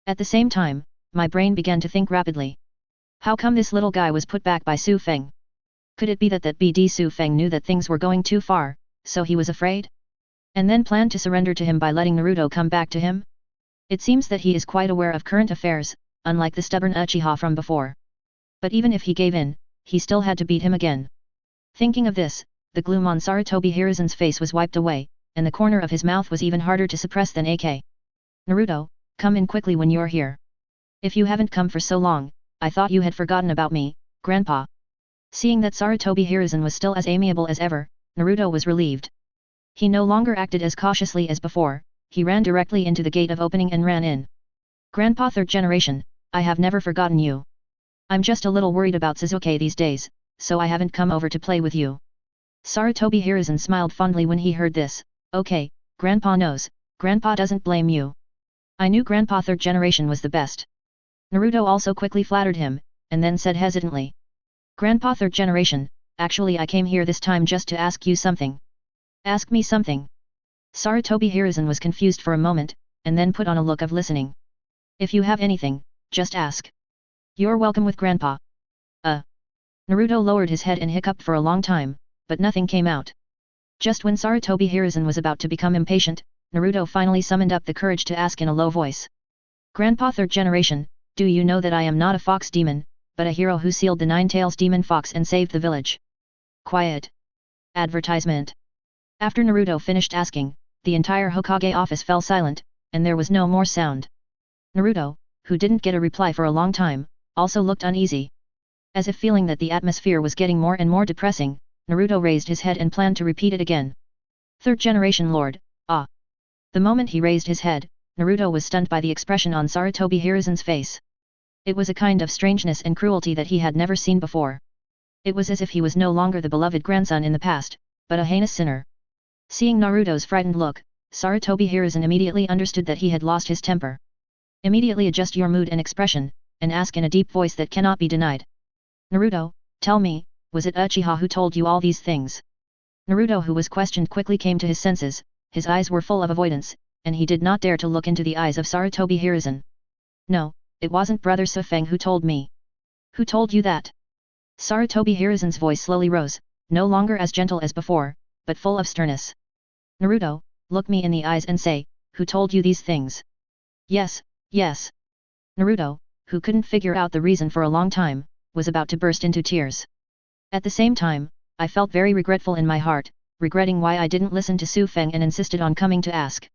At the same time, my brain began to think rapidly. How come this little guy was put back by Su Feng? Could it be that BD Su Feng knew that things were going too far, so he was afraid? And then planned to surrender to him by letting Naruto come back to him? It seems that he is quite aware of current affairs, unlike the stubborn Uchiha from before. But even if he gave in, he still had to beat him again. Thinking of this, the gloom on Sarutobi Hiruzen's face was wiped away, and the corner of his mouth was even harder to suppress than AK. Naruto, come in quickly when you're here. If you haven't come for so long, I thought you had forgotten about me, Grandpa. Seeing that Sarutobi Hiruzen was still as amiable as ever, Naruto was relieved. He no longer acted as cautiously as before, he ran directly into the gate of opening and ran in. Grandpa third generation, I have never forgotten you. I'm just a little worried about Sasuke these days, so I haven't come over to play with you. Sarutobi Hiruzen smiled fondly when he heard this. Okay, Grandpa knows, Grandpa doesn't blame you. I knew Grandpa third generation was the best. Naruto also quickly flattered him, and then said hesitantly. Grandpa third generation, actually I came here this time just to ask you something. Ask me something. Sarutobi Hiruzen was confused for a moment, and then put on a look of listening. If you have anything, just ask. You're welcome with Grandpa. Naruto lowered his head and hiccuped for a long time, but nothing came out. Just when Sarutobi Hiruzen was about to become impatient, Naruto finally summoned up the courage to ask in a low voice. Grandpa third generation, do you know that I am not a fox demon, but a hero who sealed the Nine-Tails demon fox and saved the village. Quiet. Advertisement. After Naruto finished asking, the entire Hokage office fell silent, and there was no more sound. Naruto, who didn't get a reply for a long time, also looked uneasy. As if feeling that the atmosphere was getting more and more depressing, Naruto raised his head and planned to repeat it again. Third generation lord, ah. The moment he raised his head, Naruto was stunned by the expression on Sarutobi Hiruzen's face. It was a kind of strangeness and cruelty that he had never seen before. It was as if he was no longer the beloved grandson in the past, but a heinous sinner. Seeing Naruto's frightened look, Sarutobi Hiruzen immediately understood that he had lost his temper. Immediately adjust your mood and expression, and ask in a deep voice that cannot be denied. Naruto, tell me, was it Uchiha who told you all these things? Naruto, who was questioned, quickly came to his senses. His eyes were full of avoidance, and he did not dare to look into the eyes of Sarutobi Hiruzen. No, it wasn't Brother Sufeng who told me. Who told you that? Sarutobi Hiruzen's voice slowly rose, no longer as gentle as before, but full of sternness. Naruto, look me in the eyes and say, who told you these things? Yes, yes. Naruto, who couldn't figure out the reason for a long time, was about to burst into tears. At the same time, I felt very regretful in my heart, regretting why I didn't listen to Sufeng and insisted on coming to ask.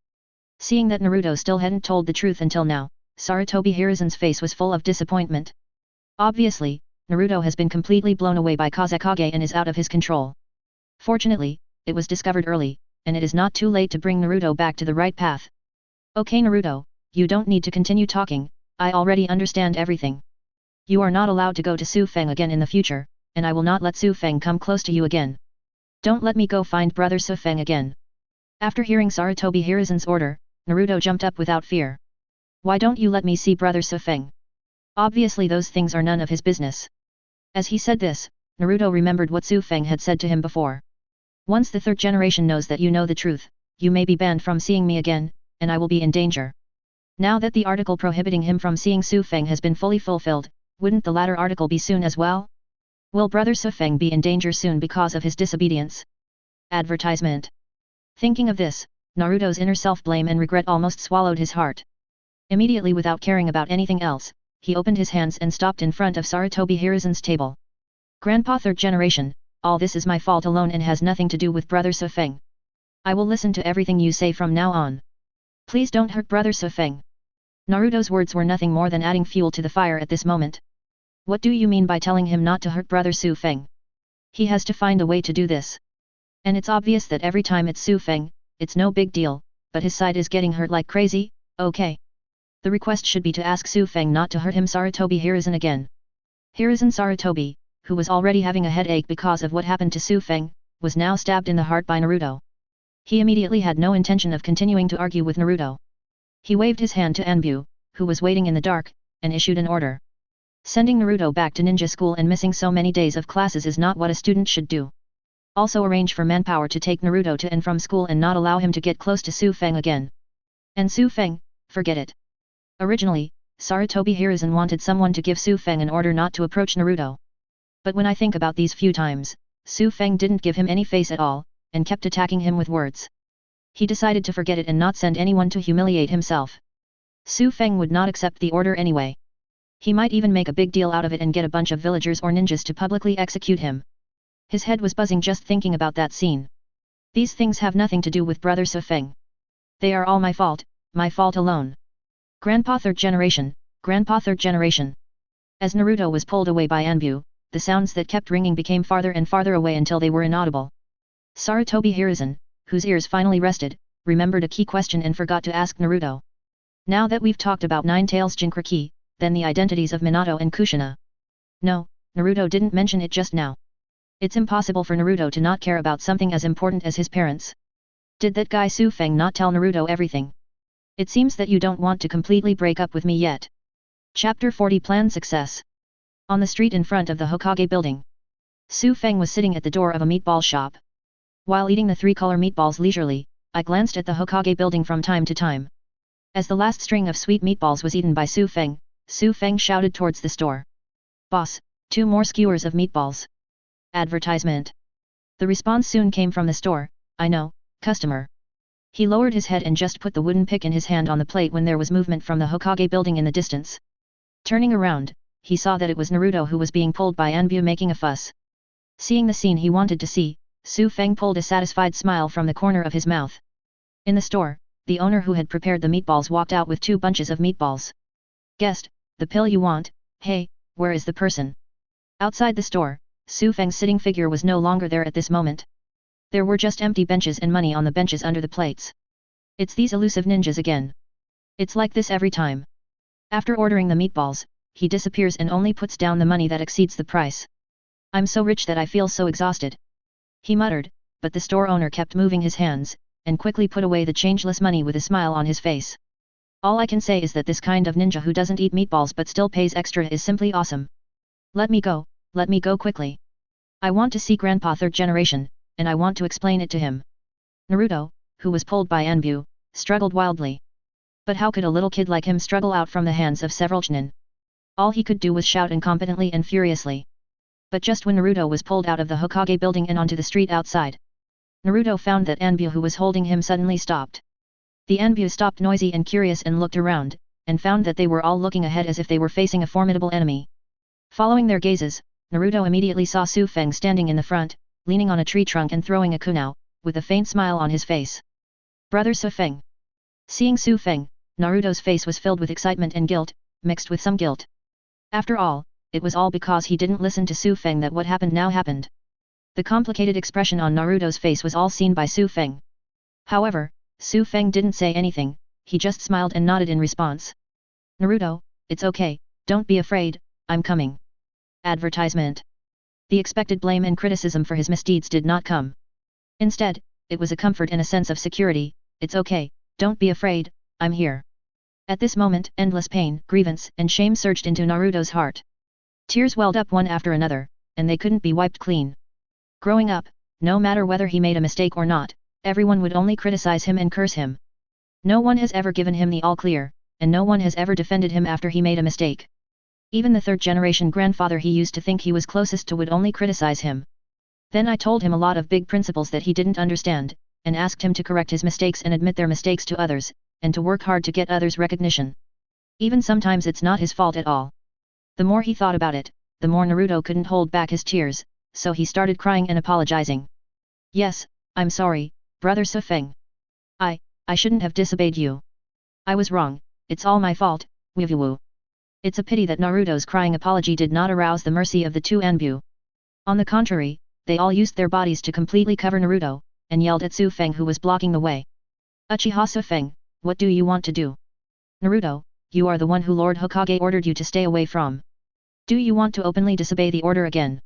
Seeing that Naruto still hadn't told the truth until now, Sarutobi Hiruzen's face was full of disappointment. Obviously, Naruto has been completely blown away by Kazekage and is out of his control. Fortunately, it was discovered early, and it is not too late to bring Naruto back to the right path. Okay Naruto, you don't need to continue talking, I already understand everything. You are not allowed to go to Sufeng again in the future, and I will not let Sufeng come close to you again. Don't let me go find Brother Sufeng again. After hearing Sarutobi Hiruzen's order, Naruto jumped up without fear. Why don't you let me see Brother Sufeng? Obviously those things are none of his business. As he said this, Naruto remembered what Sufeng had said to him before. Once the third generation knows that you know the truth, you may be banned from seeing me again, and I will be in danger. Now that the article prohibiting him from seeing Sufeng has been fully fulfilled, wouldn't the latter article be soon as well? Will Brother Sufeng be in danger soon because of his disobedience? Advertisement. Thinking of this, Naruto's inner self-blame and regret almost swallowed his heart. Immediately, without caring about anything else, he opened his hands and stopped in front of Sarutobi Hiruzen's table. Grandpa third generation, all this is my fault alone and has nothing to do with Brother Sufeng. I will listen to everything you say from now on. Please don't hurt Brother Sufeng. Naruto's words were nothing more than adding fuel to the fire at this moment. What do you mean by telling him not to hurt Brother Sufeng? He has to find a way to do this. And it's obvious that every time it's Sufeng, it's no big deal, but his side is getting hurt like crazy, okay. The request should be to ask Sufeng not to hurt him Sarutobi Hiruzen again. Hiruzen Sarutobi, who was already having a headache because of what happened to Sufeng, was now stabbed in the heart by Naruto. He immediately had no intention of continuing to argue with Naruto. He waved his hand to Anbu, who was waiting in the dark, and issued an order. Sending Naruto back to ninja school and missing so many days of classes is not what a student should do. Also arrange for manpower to take Naruto to and from school and not allow him to get close to Sufeng again. And Sufeng, forget it. Originally, Sarutobi Hiruzen wanted someone to give Sufeng an order not to approach Naruto. But when I think about these few times, Sufeng didn't give him any face at all, and kept attacking him with words. He decided to forget it and not send anyone to humiliate himself. Sufeng would not accept the order anyway. He might even make a big deal out of it and get a bunch of villagers or ninjas to publicly execute him. His head was buzzing just thinking about that scene. These things have nothing to do with Brother Sufeng. They are all my fault alone. Grandpa third generation, Grandpa third generation. As Naruto was pulled away by Anbu, the sounds that kept ringing became farther and farther away until they were inaudible. Sarutobi Hiruzen, whose ears finally rested, remembered a key question and forgot to ask Naruto. Now that we've talked about Nine-Tails Jinchuriki, then the identities of Minato and Kushina. No, Naruto didn't mention it just now. It's impossible for Naruto to not care about something as important as his parents. Did that guy Sufeng not tell Naruto everything? It seems that you don't want to completely break up with me yet. Chapter 40 Plan Success. On the street in front of the Hokage building, Sufeng was sitting at the door of a meatball shop. While eating the three-color meatballs leisurely, I glanced at the Hokage building from time to time. As the last string of sweet meatballs was eaten by Sufeng shouted towards the store. Boss, 2 more skewers of meatballs. Advertisement. The response soon came from the store, I know, customer. He lowered his head and just put the wooden pick in his hand on the plate when there was movement from the Hokage building in the distance. Turning around, he saw that it was Naruto who was being pulled by Anbu making a fuss. Seeing the scene he wanted to see, Su Feng pulled a satisfied smile from the corner of his mouth. In the store, the owner who had prepared the meatballs walked out with 2 bunches of meatballs. Guest, the pill you want, hey, where is the person? Outside the store, Su Feng's sitting figure was no longer there at this moment. There were just empty benches and money on the benches under the plates. It's these elusive ninjas again. It's like this every time. After ordering the meatballs, he disappears and only puts down the money that exceeds the price. I'm so rich that I feel so exhausted. He muttered, but the store owner kept moving his hands, and quickly put away the changeless money with a smile on his face. All I can say is that this kind of ninja who doesn't eat meatballs but still pays extra is simply awesome. Let me go quickly. I want to see Grandpa 3rd generation, and I want to explain it to him. Naruto, who was pulled by Anbu, struggled wildly. But how could a little kid like him struggle out from the hands of several chunin? All he could do was shout incompetently and furiously. But just when Naruto was pulled out of the Hokage building and onto the street outside, Naruto found that Anbu who was holding him suddenly stopped. The Anbu stopped noisy and curious and looked around, and found that they were all looking ahead as if they were facing a formidable enemy. Following their gazes, Naruto immediately saw Su Feng standing in the front, leaning on a tree trunk and throwing a kunai, with a faint smile on his face. Brother Su Feng. Seeing Su Feng, Naruto's face was filled with excitement and guilt, mixed with some guilt. After all, it was all because he didn't listen to Su Feng that what happened now happened. The complicated expression on Naruto's face was all seen by Su Feng. However, Su Feng didn't say anything, he just smiled and nodded in response. Naruto, it's okay, don't be afraid, I'm coming. Advertisement. The expected blame and criticism for his misdeeds did not come. Instead, it was a comfort and a sense of security. It's okay, don't be afraid, I'm here. At this moment, endless pain, grievance, and shame surged into Naruto's heart. Tears welled up one after another, and they couldn't be wiped clean. Growing up, no matter whether he made a mistake or not, everyone would only criticize him and curse him. No one has ever given him the all clear, and no one has ever defended him after he made a mistake. Even the 3rd generation grandfather he used to think he was closest to would only criticize him. Then I told him a lot of big principles that he didn't understand, and asked him to correct his mistakes and admit their mistakes to others, and to work hard to get others' recognition. Even sometimes it's not his fault at all. The more he thought about it, the more Naruto couldn't hold back his tears, so he started crying and apologizing. Yes, I'm sorry, Brother Su Feng. I shouldn't have disobeyed you. I was wrong, it's all my fault, Woo. It's a pity that Naruto's crying apology did not arouse the mercy of the 2 Anbu. On the contrary, they all used their bodies to completely cover Naruto, and yelled at Su Feng who was blocking the way. Uchiha Su Feng, what do you want to do? Naruto, you are the one who Lord Hokage ordered you to stay away from. Do you want to openly disobey the order again?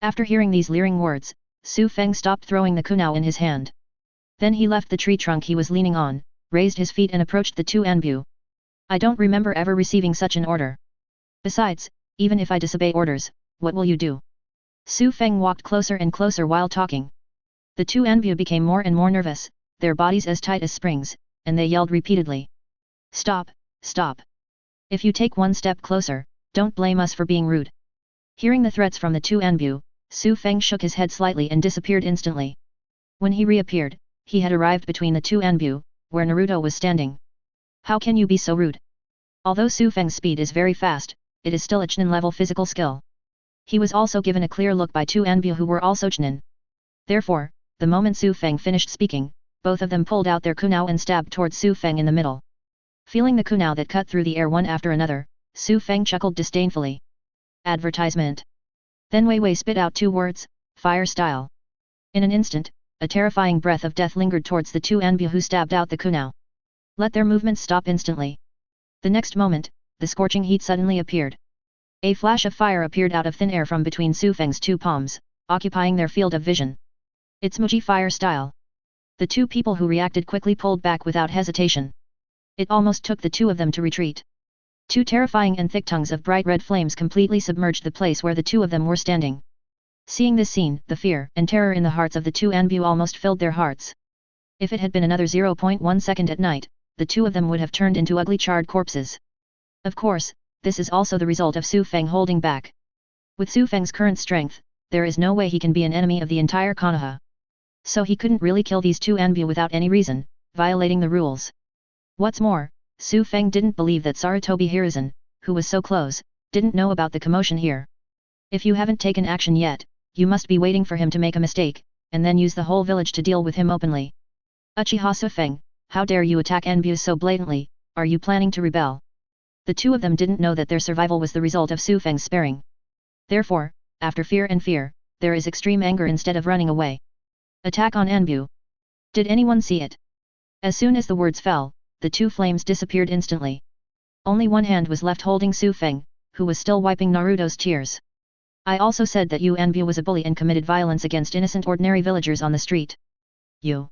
After hearing these leering words, Su Feng stopped throwing the kunai in his hand. Then he left the tree trunk he was leaning on, raised his feet and approached the 2 Anbu. I don't remember ever receiving such an order. Besides, even if I disobey orders, what will you do? Su Feng walked closer and closer while talking. The 2 Anbu became more and more nervous, their bodies as tight as springs, and they yelled repeatedly. Stop, stop. If you take one step closer, don't blame us for being rude. Hearing the threats from the 2 Anbu, Su Feng shook his head slightly and disappeared instantly. When he reappeared, he had arrived between the 2 Anbu, where Naruto was standing. How can you be so rude? Although Su Feng's speed is very fast, it is still a chunin level physical skill. He was also given a clear look by 2 Anbu who were also chunin. Therefore, the moment Su Feng finished speaking, both of them pulled out their kunai and stabbed towards Su Feng in the middle. Feeling the kunai that cut through the air one after another, Su Feng chuckled disdainfully. Advertisement. Then Wei Wei spit out 2 words, fire style. In an instant, a terrifying breath of death lingered towards the 2 Anbu who stabbed out the kunai. Let their movements stop instantly. The next moment, the scorching heat suddenly appeared. A flash of fire appeared out of thin air from between Su Feng's 2 palms, occupying their field of vision. It's Muji fire style. The 2 people who reacted quickly pulled back without hesitation. It almost took the 2 of them to retreat. 2 terrifying and thick tongues of bright red flames completely submerged the place where the 2 of them were standing. Seeing this scene, the fear and terror in the hearts of the 2 Anbu almost filled their hearts. If it had been another 0.1 second at night, the 2 of them would have turned into ugly charred corpses. Of course, this is also the result of Su Feng holding back. With Su Feng's current strength, there is no way he can be an enemy of the entire Konoha. So he couldn't really kill these 2 Anbu without any reason, violating the rules. What's more, Su Feng didn't believe that Sarutobi Hiruzen, who was so close, didn't know about the commotion here. If you haven't taken action yet, you must be waiting for him to make a mistake, and then use the whole village to deal with him openly. Uchiha Sufeng, how dare you attack Anbu so blatantly, are you planning to rebel? The two of them didn't know that their survival was the result of Sufeng's sparing. Therefore, after fear, there is extreme anger instead of running away. Attack on Anbu. Did anyone see it? As soon as the words fell, the two flames disappeared instantly. Only one hand was left holding Sufeng, who was still wiping Naruto's tears. I also said that you Anbu was a bully and committed violence against innocent ordinary villagers on the street. You.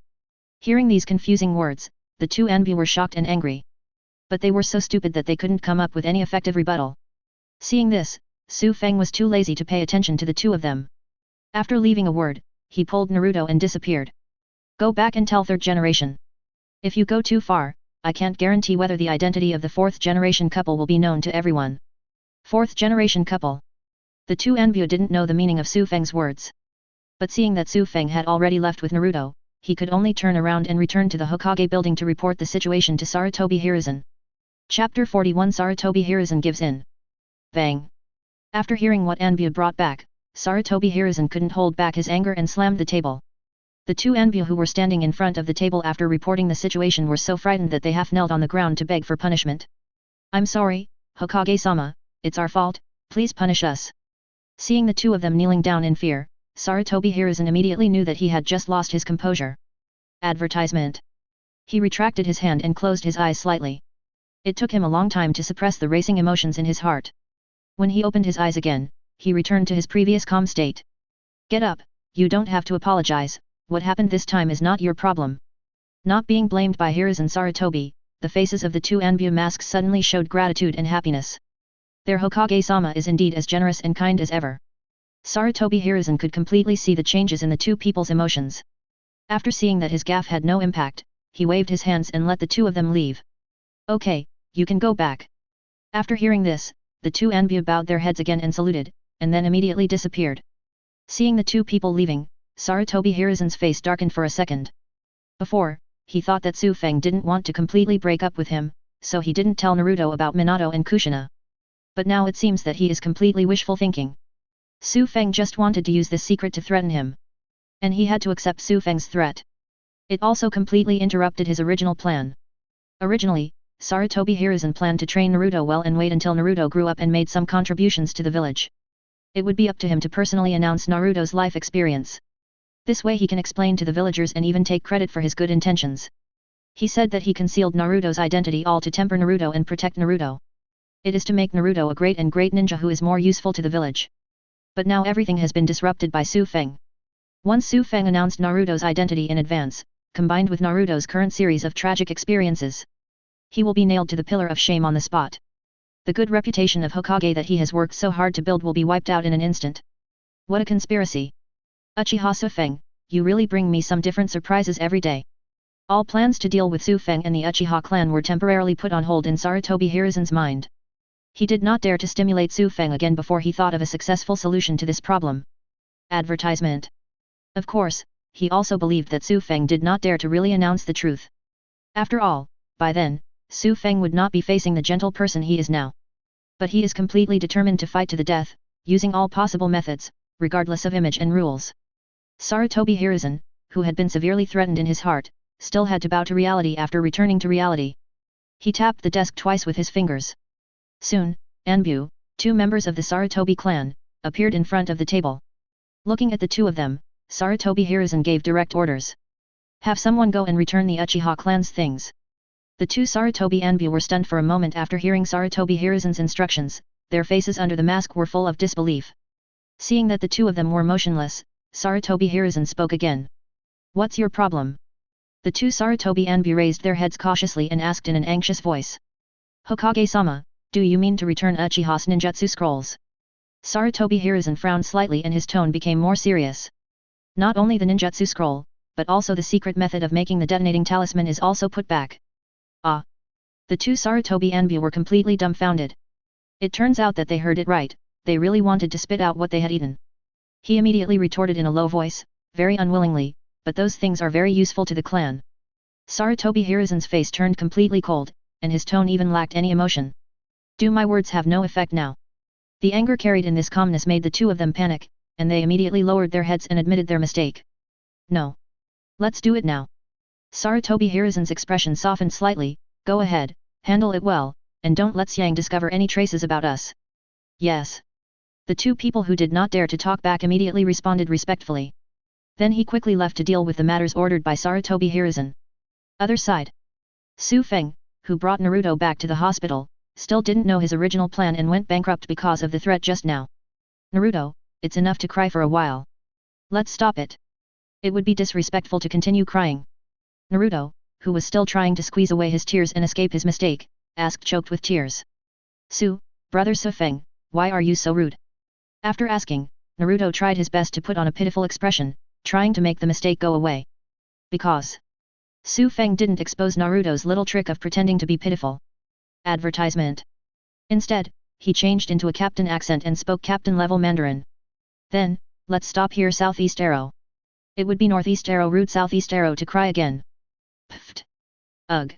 Hearing these confusing words, the two Anbu were shocked and angry. But they were so stupid that they couldn't come up with any effective rebuttal. Seeing this, Sufeng was too lazy to pay attention to the two of them. After leaving a word, he pulled Naruto and disappeared. Go back and tell third generation. If you go too far, I can't guarantee whether the identity of the fourth generation couple will be known to everyone. Fourth generation couple. The two Anbu didn't know the meaning of Sufeng's words. But seeing that Sufeng had already left with Naruto, he could only turn around and return to the Hokage building to report the situation to Sarutobi Hiruzen. Chapter 41 Sarutobi Hiruzen gives in. Bang! After hearing what Anbu brought back, Sarutobi Hiruzen couldn't hold back his anger and slammed the table. The two Anbu who were standing in front of the table after reporting the situation were so frightened that they half knelt on the ground to beg for punishment. I'm sorry, Hokage-sama, it's our fault, please punish us. Seeing the two of them kneeling down in fear, Sarutobi Hiruzen immediately knew that he had just lost his composure. Advertisement. He retracted his hand and closed his eyes slightly. It took him a long time to suppress the racing emotions in his heart. When he opened his eyes again, he returned to his previous calm state. Get up, you don't have to apologize, what happened this time is not your problem. Not being blamed by Hiruzen Sarutobi, the faces of the two Anbu masks suddenly showed gratitude and happiness. Their Hokage-sama is indeed as generous and kind as ever. Sarutobi Hiruzen could completely see the changes in the two people's emotions. After seeing that his gaffe had no impact, he waved his hands and let the two of them leave. Okay, you can go back. After hearing this, the two Anbu bowed their heads again and saluted, and then immediately disappeared. Seeing the two people leaving, Sarutobi Hiruzen's face darkened for a second. Before, he thought that Sufeng didn't want to completely break up with him, so he didn't tell Naruto about Minato and Kushina. But now it seems that he is completely wishful thinking. Sufeng just wanted to use this secret to threaten him. And he had to accept Sufeng's threat. It also completely interrupted his original plan. Originally, Sarutobi Hiruzen planned to train Naruto well and wait until Naruto grew up and made some contributions to the village. It would be up to him to personally announce Naruto's life experience. This way he can explain to the villagers and even take credit for his good intentions. He said that he concealed Naruto's identity all to temper Naruto and protect Naruto. It is to make Naruto a great ninja who is more useful to the village. But now everything has been disrupted by Sufeng. Once Sufeng announced Naruto's identity in advance, combined with Naruto's current series of tragic experiences, he will be nailed to the pillar of shame on the spot. The good reputation of Hokage that he has worked so hard to build will be wiped out in an instant. What a conspiracy! Uchiha Sufeng, you really bring me some different surprises every day. All plans to deal with Sufeng and the Uchiha clan were temporarily put on hold in Sarutobi Hiruzen's mind. He did not dare to stimulate Sufeng again before he thought of a successful solution to this problem. Advertisement. Of course, he also believed that Sufeng did not dare to really announce the truth. After all, by then, Sufeng would not be facing the gentle person he is now. But he is completely determined to fight to the death, using all possible methods, regardless of image and rules. Sarutobi Hiruzen, who had been severely threatened in his heart, still had to bow to reality after returning to reality. He tapped the desk twice with his fingers. Soon, Anbu, two members of the Sarutobi clan, appeared in front of the table. Looking at the two of them, Sarutobi Hiruzen gave direct orders. Have someone go and return the Uchiha clan's things. The two Sarutobi Anbu were stunned for a moment after hearing Sarutobi Hiruzen's instructions, their faces under the mask were full of disbelief. Seeing that the two of them were motionless, Sarutobi Hiruzen spoke again. What's your problem? The two Sarutobi Anbu raised their heads cautiously and asked in an anxious voice. Hokage-sama, do you mean to return Uchiha's ninjutsu scrolls? Sarutobi Hiruzen frowned slightly and his tone became more serious. Not only the ninjutsu scroll, but also the secret method of making the detonating talisman is also put back. Ah! The two Sarutobi Anbu were completely dumbfounded. It turns out that they heard it right, they really wanted to spit out what they had eaten. He immediately retorted in a low voice, very unwillingly, but those things are very useful to the clan. Sarutobi Hiruzen's face turned completely cold, and his tone even lacked any emotion. Do my words have no effect now? The anger carried in this calmness made the two of them panic, and they immediately lowered their heads and admitted their mistake. No. Let's do it now. Sarutobi Hiruzen's expression softened slightly. Go ahead, handle it well, and don't let Xiang discover any traces about us. Yes. The two people who did not dare to talk back immediately responded respectfully. Then he quickly left to deal with the matters ordered by Sarutobi Hiruzen. Other side. Su Feng, who brought Naruto back to the hospital, still didn't know his original plan and went bankrupt because of the threat just now. Naruto, it's enough to cry for a while. Let's stop it. It would be disrespectful to continue crying. Naruto, who was still trying to squeeze away his tears and escape his mistake, asked choked with tears. Brother Su Feng, why are you so rude? After asking, Naruto tried his best to put on a pitiful expression, trying to make the mistake go away. Because Su Feng didn't expose Naruto's little trick of pretending to be pitiful. Advertisement. Instead, he changed into a captain accent and spoke captain-level Mandarin. Then, let's stop here Southeast Arrow. It would be Northeast Arrow rude Southeast Arrow to cry again. Pfft. Ugh.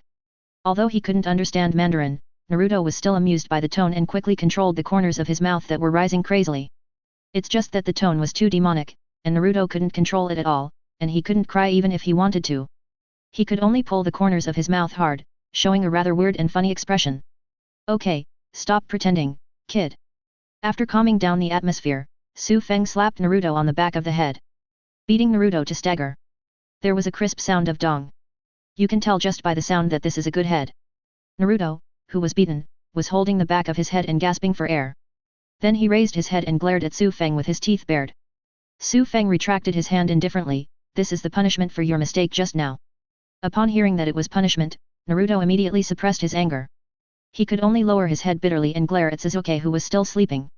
Although he couldn't understand Mandarin, Naruto was still amused by the tone and quickly controlled the corners of his mouth that were rising crazily. It's just that the tone was too demonic, and Naruto couldn't control it at all, and he couldn't cry even if he wanted to. He could only pull the corners of his mouth hard, showing a rather weird and funny expression. Okay, stop pretending, kid. After calming down the atmosphere, Su Feng slapped Naruto on the back of the head, beating Naruto to stagger. There was a crisp sound of dong. You can tell just by the sound that this is a good head. Naruto, who was beaten, was holding the back of his head and gasping for air. Then he raised his head and glared at Su Feng with his teeth bared. Su Feng retracted his hand indifferently. This is the punishment for your mistake just now. Upon hearing that it was punishment, Naruto immediately suppressed his anger. He could only lower his head bitterly and glare at Sasuke who was still sleeping.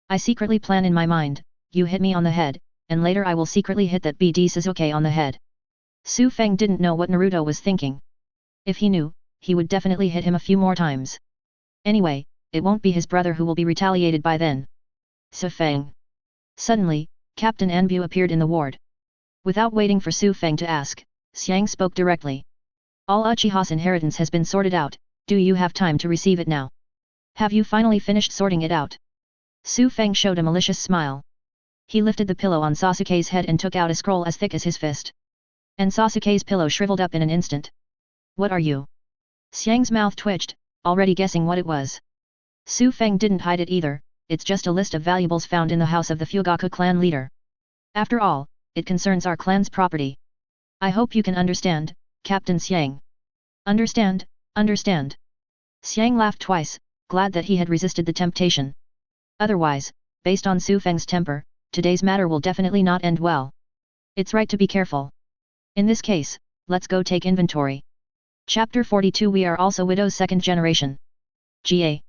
I secretly plan in my mind, you hit me on the head, and later I will secretly hit that BD Sasuke on the head. Su Feng didn't know what Naruto was thinking. If he knew, he would definitely hit him a few more times. Anyway, it won't be his brother who will be retaliated by then. Su Feng. Suddenly, Captain Anbu appeared in the ward. Without waiting for Su Feng to ask, Xiang spoke directly. All Uchiha's inheritance has been sorted out, do you have time to receive it now? Have you finally finished sorting it out? Su Feng showed a malicious smile. He lifted the pillow on Sasuke's head and took out a scroll as thick as his fist. And Sasuke's pillow shriveled up in an instant. What are you? Xiang's mouth twitched, already guessing what it was. Su Feng didn't hide it either, it's just a list of valuables found in the house of the Fugaku clan leader. After all, it concerns our clan's property. I hope you can understand, Captain Xiang. Understand, understand. Xiang laughed twice, glad that he had resisted the temptation. Otherwise, based on Su Feng's temper, today's matter will definitely not end well. It's right to be careful. In this case, let's go take inventory. Chapter 42 We are also widows second generation. GA.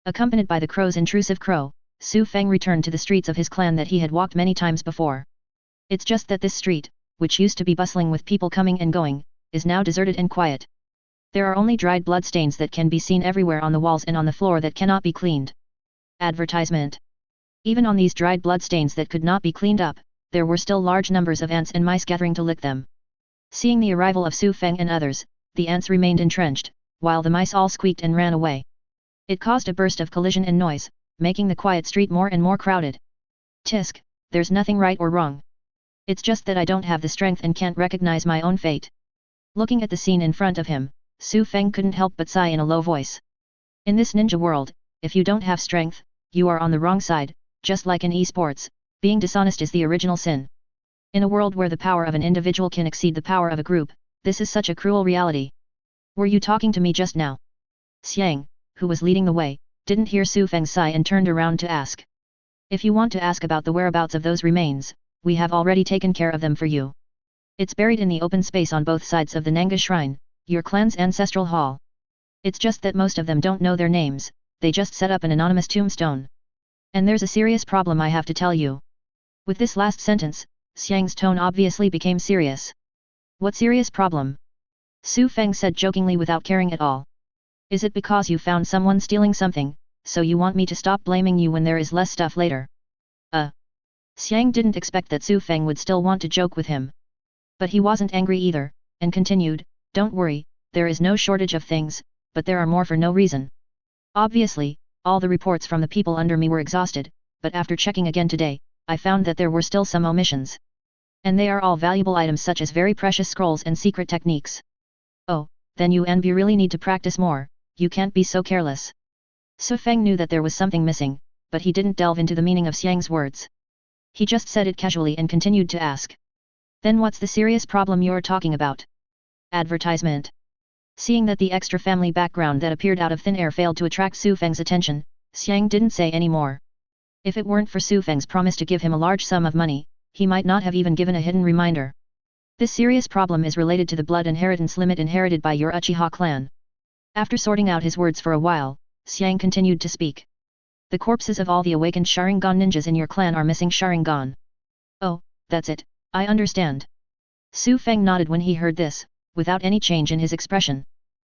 Accompanied by the crow's intrusive crow, Su Feng returned to the streets of his clan that he had walked many times before. It's just that this street, which used to be bustling with people coming and going, is now deserted and quiet. There are only dried bloodstains that can be seen everywhere on the walls and on the floor that cannot be cleaned. Advertisement. Even on these dried bloodstains that could not be cleaned up, there were still large numbers of ants and mice gathering to lick them. Seeing the arrival of Su Feng and others, the ants remained entrenched, while the mice all squeaked and ran away. It caused a burst of collision and noise, making the quiet street more and more crowded. Tisk, there's nothing right or wrong. It's just that I don't have the strength and can't recognize my own fate. Looking at the scene in front of him, Su Feng couldn't help but sigh in a low voice. In this ninja world, if you don't have strength, you are on the wrong side, just like in esports, being dishonest is the original sin. In a world where the power of an individual can exceed the power of a group, this is such a cruel reality. Were you talking to me just now? Xiang, who was leading the way, didn't hear Su Feng's sigh and turned around to ask. If you want to ask about the whereabouts of those remains, we have already taken care of them for you. It's buried in the open space on both sides of the Nanga Shrine, your clan's ancestral hall. It's just that most of them don't know their names, they just set up an anonymous tombstone. And there's a serious problem I have to tell you. With this last sentence, Xiang's tone obviously became serious. What serious problem? Su Feng said jokingly without caring at all. Is it because you found someone stealing something, so you want me to stop blaming you when there is less stuff later? Xiang didn't expect that Su Feng would still want to joke with him. But he wasn't angry either, and continued, don't worry, there is no shortage of things, but there are more for no reason. Obviously, All the reports from the people under me were exhausted, but after checking again today, I found that there were still some omissions. And they are all valuable items such as very precious scrolls and secret techniques. Oh, then you and you really need to practice more, you can't be so careless. Su Feng knew that there was something missing, but he didn't delve into the meaning of Xiang's words. He just said it casually and continued to ask. Then what's the serious problem you're talking about? Advertisement. Seeing that the extra family background that appeared out of thin air failed to attract Su Feng's attention, Xiang didn't say any more. If it weren't for Su Feng's promise to give him a large sum of money, he might not have even given a hidden reminder. This serious problem is related to the blood inheritance limit inherited by your Uchiha clan. After sorting out his words for a while, Xiang continued to speak. The corpses of all the awakened Sharingan ninjas in your clan are missing Sharingan. Oh, that's it, I understand. Su Feng nodded when he heard this, without any change in his expression.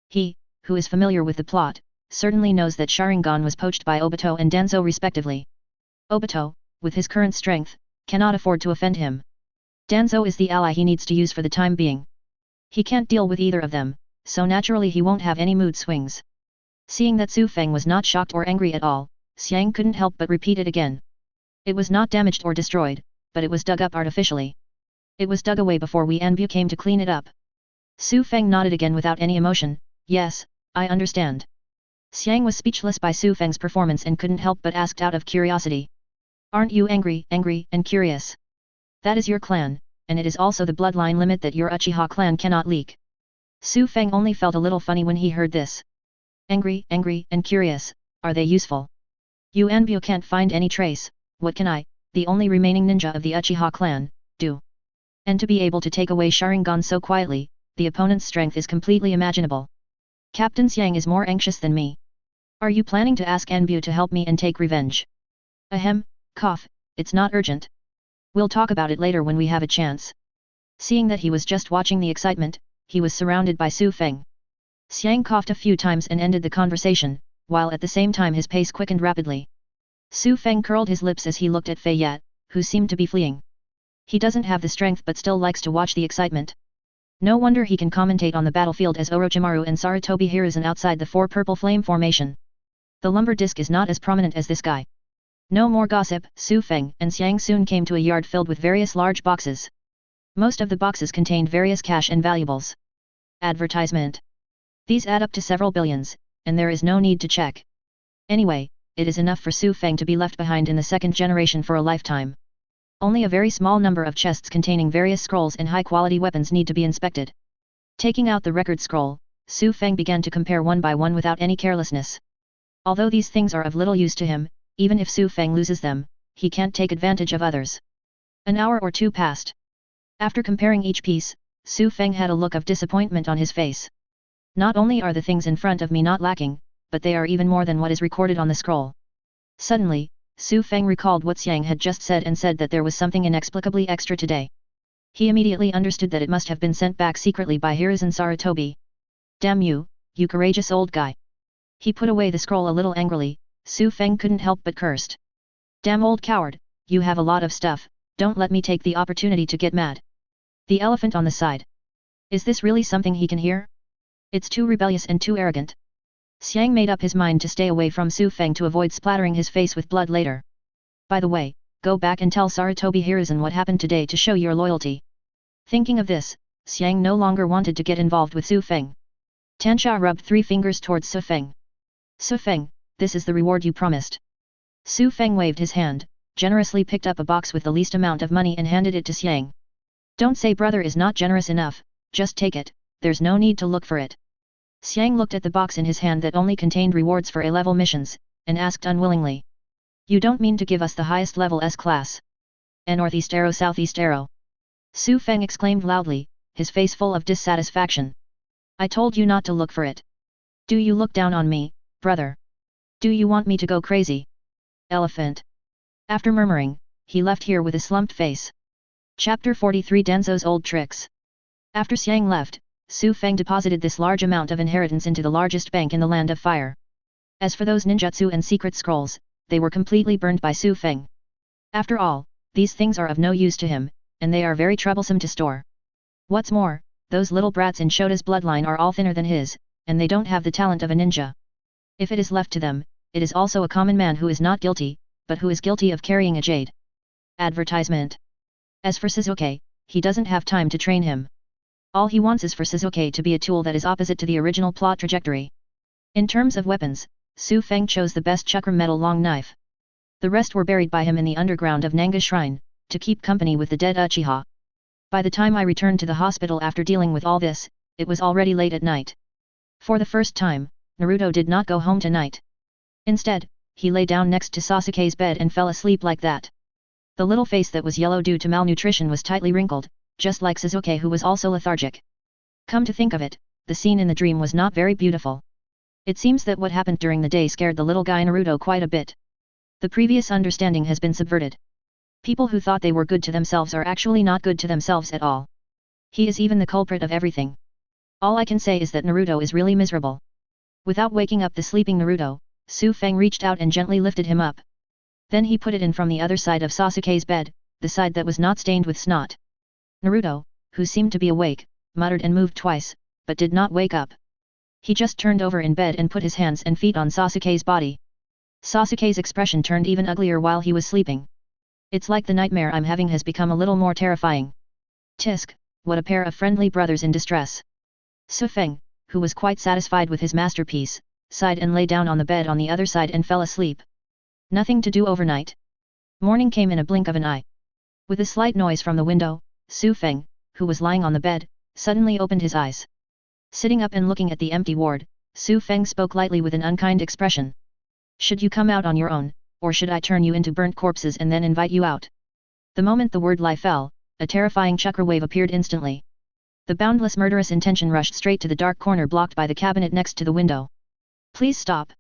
He, who is familiar with the plot, certainly knows that Sharingan was poached by Obito and Danzo respectively. Obito, with his current strength, cannot afford to offend him. Danzo is the ally he needs to use for the time being. He can't deal with either of them, so naturally he won't have any mood swings. Seeing that Su Feng was not shocked or angry at all, Xiang couldn't help but repeat it again. It was not damaged or destroyed, but it was dug up artificially. It was dug away before we and Bu came to clean it up. Su Feng nodded again without any emotion. Yes, I understand. Xiang was speechless by Su Feng's performance and couldn't help but asked out of curiosity. Aren't you angry and curious? That is your clan, and it is also the bloodline limit that your Uchiha clan cannot leak. Su Feng only felt a little funny when he heard this. Angry and curious, are they useful? You and Bu can't find any trace, what can I, the only remaining ninja of the Uchiha clan, do? And to be able to take away Sharingan so quietly, the opponent's strength is completely imaginable. Captain Xiang is more anxious than me. Are you planning to ask Anbu to help me and take revenge? Ahem, cough, it's not urgent. We'll talk about it later when we have a chance. Seeing that he was just watching the excitement, he was surrounded by Su Feng. Xiang coughed a few times and ended the conversation, while at the same time his pace quickened rapidly. Su Feng curled his lips as he looked at Fei Yat, who seemed to be fleeing. He doesn't have the strength but still likes to watch the excitement. No wonder he can commentate on the battlefield as Orochimaru and Sarutobi Hiruzen outside the four purple flame formation. The lumber disc is not as prominent as this guy. No more gossip, Su Feng and Xiang soon came to a yard filled with various large boxes. Most of the boxes contained various cash and valuables. Advertisement. These add up to several billions, and there is no need to check. Anyway, it is enough for Su Feng to be left behind in the second generation for a lifetime. Only a very small number of chests containing various scrolls and high-quality weapons need to be inspected. Taking out the record scroll, Su Feng began to compare one by one without any carelessness. Although these things are of little use to him, even if Su Feng loses them, he can't take advantage of others. An hour or two passed. After comparing each piece, Su Feng had a look of disappointment on his face. Not only are the things in front of me not lacking, but they are even more than what is recorded on the scroll. Suddenly, Su Feng recalled what Xiang had just said and said that there was something inexplicably extra today. He immediately understood that it must have been sent back secretly by Hiruzen Sarutobi. Damn you, you courageous old guy. He put away the scroll a little angrily. Su Feng couldn't help but cursed. Damn old coward, you have a lot of stuff, don't let me take the opportunity to get mad. The elephant on the side. Is this really something he can hear? It's too rebellious and too arrogant. Xiang made up his mind to stay away from Su Feng to avoid splattering his face with blood later. By the way, go back and tell Sarutobi Hiruzen what happened today to show your loyalty. Thinking of this, Xiang no longer wanted to get involved with Su Feng. Tansha rubbed 3 fingers towards Su Feng. Su Feng, this is the reward you promised. Su Feng waved his hand, generously picked up a box with the least amount of money and handed it to Xiang. Don't say brother is not generous enough, just take it, there's no need to look for it. Xiang looked at the box in his hand that only contained rewards for A-level missions, and asked unwillingly. You don't mean to give us the highest level S-class? A northeast arrow southeast arrow. Su Feng exclaimed loudly, his face full of dissatisfaction. I told you not to look for it. Do you look down on me, brother? Do you want me to go crazy? Elephant. After murmuring, he left here with a slumped face. Chapter 43 Danzo's Old Tricks. After Xiang left, Su Feng deposited this large amount of inheritance into the largest bank in the Land of Fire. As for those ninjutsu and secret scrolls, they were completely burned by Su Feng. After all, these things are of no use to him, and they are very troublesome to store. What's more, those little brats in Shota's bloodline are all thinner than his, and they don't have the talent of a ninja. If it is left to them, it is also a common man who is not guilty, but who is guilty of carrying a jade. Advertisement. As for Sasuke, he doesn't have time to train him. All he wants is for Sasuke to be a tool that is opposite to the original plot trajectory. In terms of weapons, Su Feng chose the best chakra metal long knife. The rest were buried by him in the underground of Nanga Shrine, to keep company with the dead Uchiha. By the time I returned to the hospital after dealing with all this, it was already late at night. For the first time, Naruto did not go home tonight. Instead, he lay down next to Sasuke's bed and fell asleep like that. The little face that was yellow due to malnutrition was tightly wrinkled, just like Sasuke, who was also lethargic. Come to think of it, the scene in the dream was not very beautiful. It seems that what happened during the day scared the little guy Naruto quite a bit. The previous understanding has been subverted. People who thought they were good to themselves are actually not good to themselves at all. He is even the culprit of everything. All I can say is that Naruto is really miserable. Without waking up the sleeping Naruto, Su Feng reached out and gently lifted him up. Then he put it in from the other side of Sasuke's bed, the side that was not stained with snot. Naruto, who seemed to be awake, muttered and moved twice, but did not wake up. He just turned over in bed and put his hands and feet on Sasuke's body. Sasuke's expression turned even uglier while he was sleeping. It's like the nightmare I'm having has become a little more terrifying. Tisk, what a pair of friendly brothers in distress. Su Feng, who was quite satisfied with his masterpiece, sighed and lay down on the bed on the other side and fell asleep. Nothing to do overnight. Morning came in a blink of an eye. With a slight noise from the window, Su Feng, who was lying on the bed, suddenly opened his eyes. Sitting up and looking at the empty ward, Su Feng spoke lightly with an unkind expression. Should you come out on your own, or should I turn you into burnt corpses and then invite you out? The moment the word lie fell, a terrifying chakra wave appeared instantly. The boundless murderous intention rushed straight to the dark corner blocked by the cabinet next to the window. Please stop.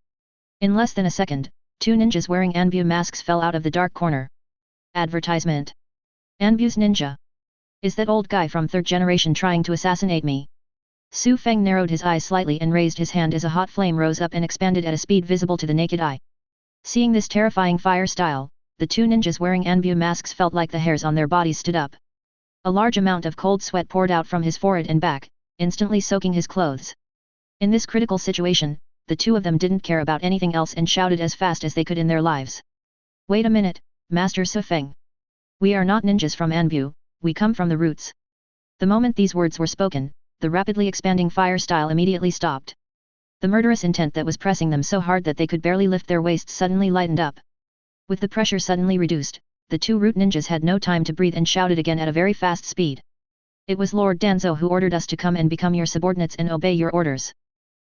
In less than a second, two ninjas wearing Anbu masks fell out of the dark corner. Advertisement. Anbu's ninja. Is that old guy from third generation trying to assassinate me? Su Feng narrowed his eyes slightly and raised his hand as a hot flame rose up and expanded at a speed visible to the naked eye. Seeing this terrifying fire style, the two ninjas wearing Anbu masks felt like the hairs on their bodies stood up. A large amount of cold sweat poured out from his forehead and back, instantly soaking his clothes. In this critical situation, the two of them didn't care about anything else and shouted as fast as they could in their lives. Wait a minute, Master Su Feng. We are not ninjas from Anbu, we come from the roots. The moment these words were spoken, the rapidly expanding fire style immediately stopped. The murderous intent that was pressing them so hard that they could barely lift their waists suddenly lightened up. With the pressure suddenly reduced, the two root ninjas had no time to breathe and shouted again at a very fast speed. It was Lord Danzo who ordered us to come and become your subordinates and obey your orders.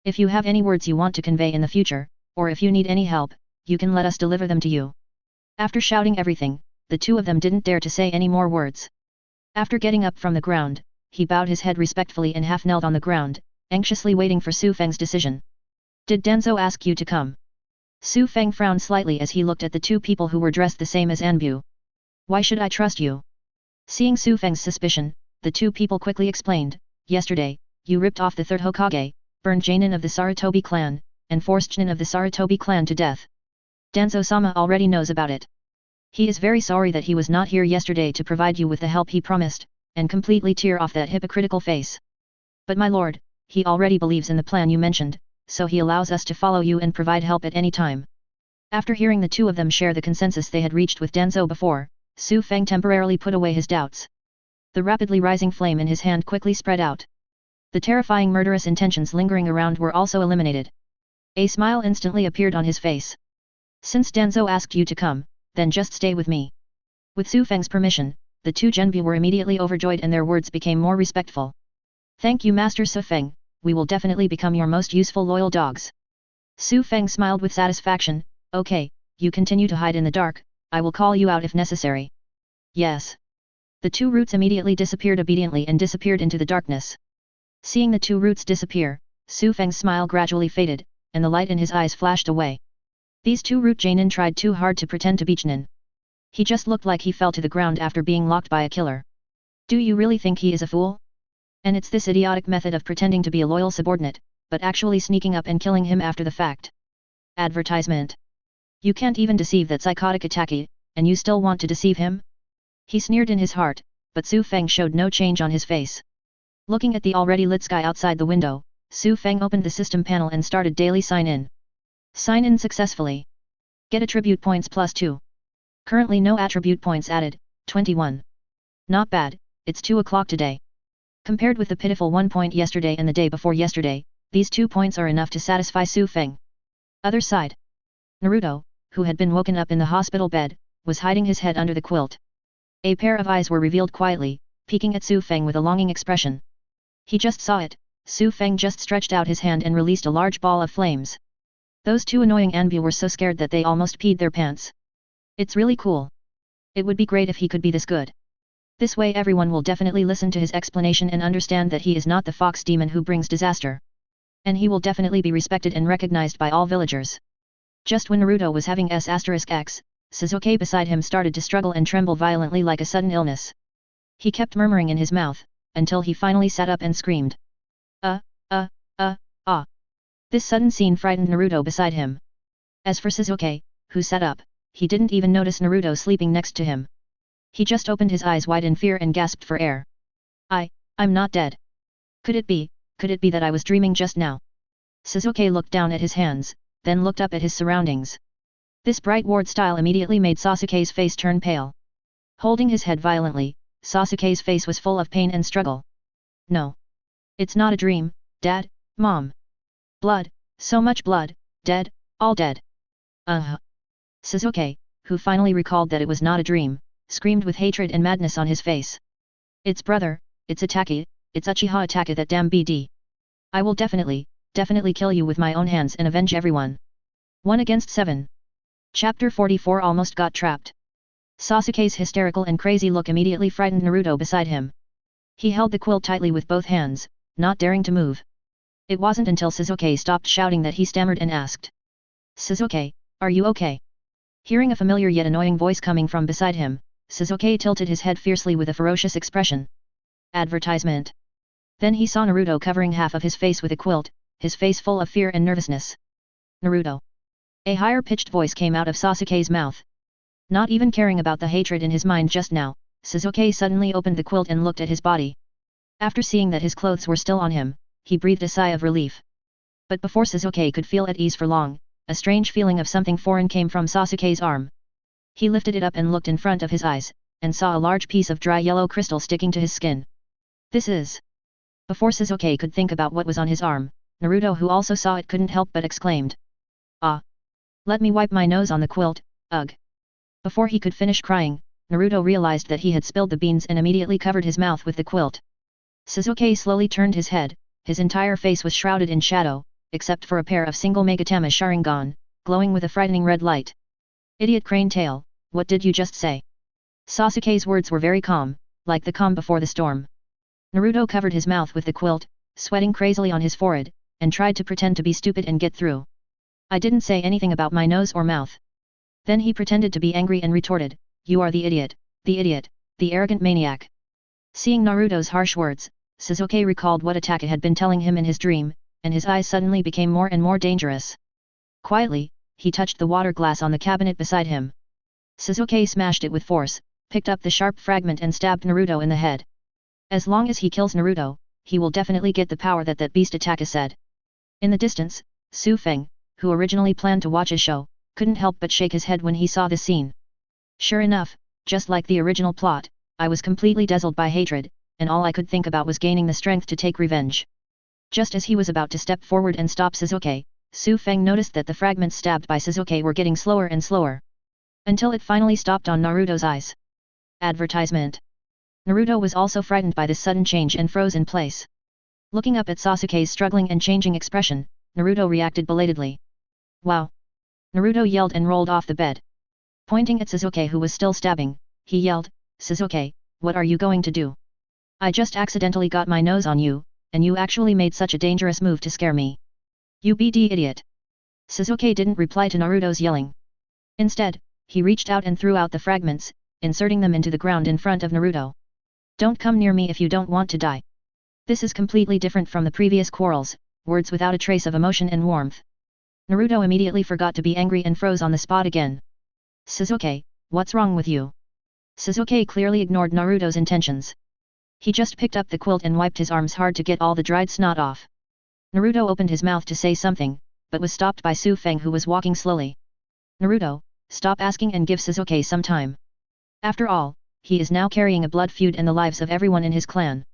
If you have any words you want to convey in the future, or if you need any help, you can let us deliver them to you. After shouting everything, the two of them didn't dare to say any more words. After getting up from the ground, he bowed his head respectfully and half knelt on the ground, anxiously waiting for Su Feng's decision. Did Danzo ask you to come? Su Feng frowned slightly as he looked at the two people who were dressed the same as Anbu. Why should I trust you? Seeing Su Feng's suspicion, the two people quickly explained, yesterday, you ripped off the third Hokage, burned Jainin of the Sarutobi clan, and forced Jinin of the Sarutobi clan to death. Danzo-sama already knows about it. He is very sorry that he was not here yesterday to provide you with the help he promised, and completely tear off that hypocritical face. But my lord, he already believes in the plan you mentioned, so he allows us to follow you and provide help at any time. After hearing the two of them share the consensus they had reached with Danzo before, Su Feng temporarily put away his doubts. The rapidly rising flame in his hand quickly spread out. The terrifying murderous intentions lingering around were also eliminated. A smile instantly appeared on his face. Since Danzo asked you to come, then just stay with me. With Su Feng's permission, the two Genbu were immediately overjoyed and their words became more respectful. Thank you Master Su Feng, we will definitely become your most useful loyal dogs. Su Feng smiled with satisfaction, okay, you continue to hide in the dark, I will call you out if necessary. Yes. The two roots immediately disappeared obediently and disappeared into the darkness. Seeing the two roots disappear, Su Feng's smile gradually faded, and the light in his eyes flashed away. These two root Jainin tried too hard to pretend to be Jinin. He just looked like he fell to the ground after being locked by a killer. Do you really think he is a fool? And it's this idiotic method of pretending to be a loyal subordinate, but actually sneaking up and killing him after the fact. Advertisement. You can't even deceive that psychotic Itachi, and you still want to deceive him? He sneered in his heart, but Su Feng showed no change on his face. Looking at the already lit sky outside the window, Su Feng opened the system panel and started daily sign-in. Sign in successfully. Get attribute points +2. Currently no attribute points added, 21. Not bad, it's 2 o'clock today. Compared with the pitiful 1 point yesterday and the day before yesterday, these 2 points are enough to satisfy Su Feng. Other side. Naruto, who had been woken up in the hospital bed, was hiding his head under the quilt. A pair of eyes were revealed quietly, peeking at Su Feng with a longing expression. He just saw it, Su Feng just stretched out his hand and released a large ball of flames. Those two annoying Anbu were so scared that they almost peed their pants. It's really cool. It would be great if he could be this good. This way everyone will definitely listen to his explanation and understand that he is not the fox demon who brings disaster. And he will definitely be respected and recognized by all villagers. Just when Naruto was having S***X, Sasuke beside him started to struggle and tremble violently like a sudden illness. He kept murmuring in his mouth, until he finally sat up and screamed. Ah. This sudden scene frightened Naruto beside him. As for Sasuke, who sat up, he didn't even notice Naruto sleeping next to him. He just opened his eyes wide in fear and gasped for air. I'm not dead. Could it be that I was dreaming just now? Sasuke looked down at his hands, then looked up at his surroundings. This bright ward style immediately made Sasuke's face turn pale. Holding his head violently, Sasuke's face was full of pain and struggle. No. It's not a dream, Dad, Mom. Blood, so much blood, dead, all dead. Sasuke, who finally recalled that it was not a dream, screamed with hatred and madness on his face. It's brother, it's Itachi, it's Uchiha Itachi, that damn BD. I will definitely kill you with my own hands and avenge everyone. 1 against 7. Chapter 44 almost got trapped. Sasuke's hysterical and crazy look immediately frightened Naruto beside him. He held the quilt tightly with both hands, not daring to move. It wasn't until Sasuke stopped shouting that he stammered and asked. Sasuke, are you okay? Hearing a familiar yet annoying voice coming from beside him, Sasuke tilted his head fiercely with a ferocious expression. Advertisement. Then he saw Naruto covering half of his face with a quilt, his face full of fear and nervousness. Naruto. A higher-pitched voice came out of Sasuke's mouth. Not even caring about the hatred in his mind just now, Sasuke suddenly opened the quilt and looked at his body. After seeing that his clothes were still on him, he breathed a sigh of relief. But before Sasuke could feel at ease for long, a strange feeling of something foreign came from Sasuke's arm. He lifted it up and looked in front of his eyes, and saw a large piece of dry yellow crystal sticking to his skin. This is... Before Sasuke could think about what was on his arm, Naruto, who also saw it, couldn't help but exclaimed. Ah! Let me wipe my nose on the quilt, ugh! Before he could finish crying, Naruto realized that he had spilled the beans and immediately covered his mouth with the quilt. Sasuke slowly turned his head, his entire face was shrouded in shadow, except for a pair of single Megatama Sharingan, glowing with a frightening red light. Idiot crane tail, what did you just say? Sasuke's words were very calm, like the calm before the storm. Naruto covered his mouth with the quilt, sweating crazily on his forehead, and tried to pretend to be stupid and get through. I didn't say anything about my nose or mouth. Then he pretended to be angry and retorted, you are the idiot, the arrogant maniac. Seeing Naruto's harsh words, Sasuke recalled what Itachi had been telling him in his dream, and his eyes suddenly became more and more dangerous. Quietly, he touched the water glass on the cabinet beside him. Sasuke smashed it with force, picked up the sharp fragment and stabbed Naruto in the head. As long as he kills Naruto, he will definitely get the power that beast Itachi said. In the distance, Su Feng, who originally planned to watch a show, couldn't help but shake his head when he saw the scene. Sure enough, just like the original plot, I was completely dazzled by hatred, and all I could think about was gaining the strength to take revenge. Just as he was about to step forward and stop Sasuke, Su Feng noticed that the fragments stabbed by Sasuke were getting slower and slower. Until it finally stopped on Naruto's eyes. Advertisement. Naruto was also frightened by this sudden change and froze in place. Looking up at Sasuke's struggling and changing expression, Naruto reacted belatedly. Wow! Naruto yelled and rolled off the bed. Pointing at Sasuke, who was still stabbing, he yelled, Sasuke, what are you going to do? I just accidentally got my nose on you, and you actually made such a dangerous move to scare me. You BD idiot! Sasuke didn't reply to Naruto's yelling. Instead, he reached out and threw out the fragments, inserting them into the ground in front of Naruto. Don't come near me if you don't want to die. This is completely different from the previous quarrels, words without a trace of emotion and warmth. Naruto immediately forgot to be angry and froze on the spot again. Sasuke, what's wrong with you? Sasuke clearly ignored Naruto's intentions. He just picked up the quilt and wiped his arms hard to get all the dried snot off. Naruto opened his mouth to say something, but was stopped by Su Feng who was walking slowly. Naruto, stop asking and give Sasuke some time. After all, he is now carrying a blood feud and the lives of everyone in his clan.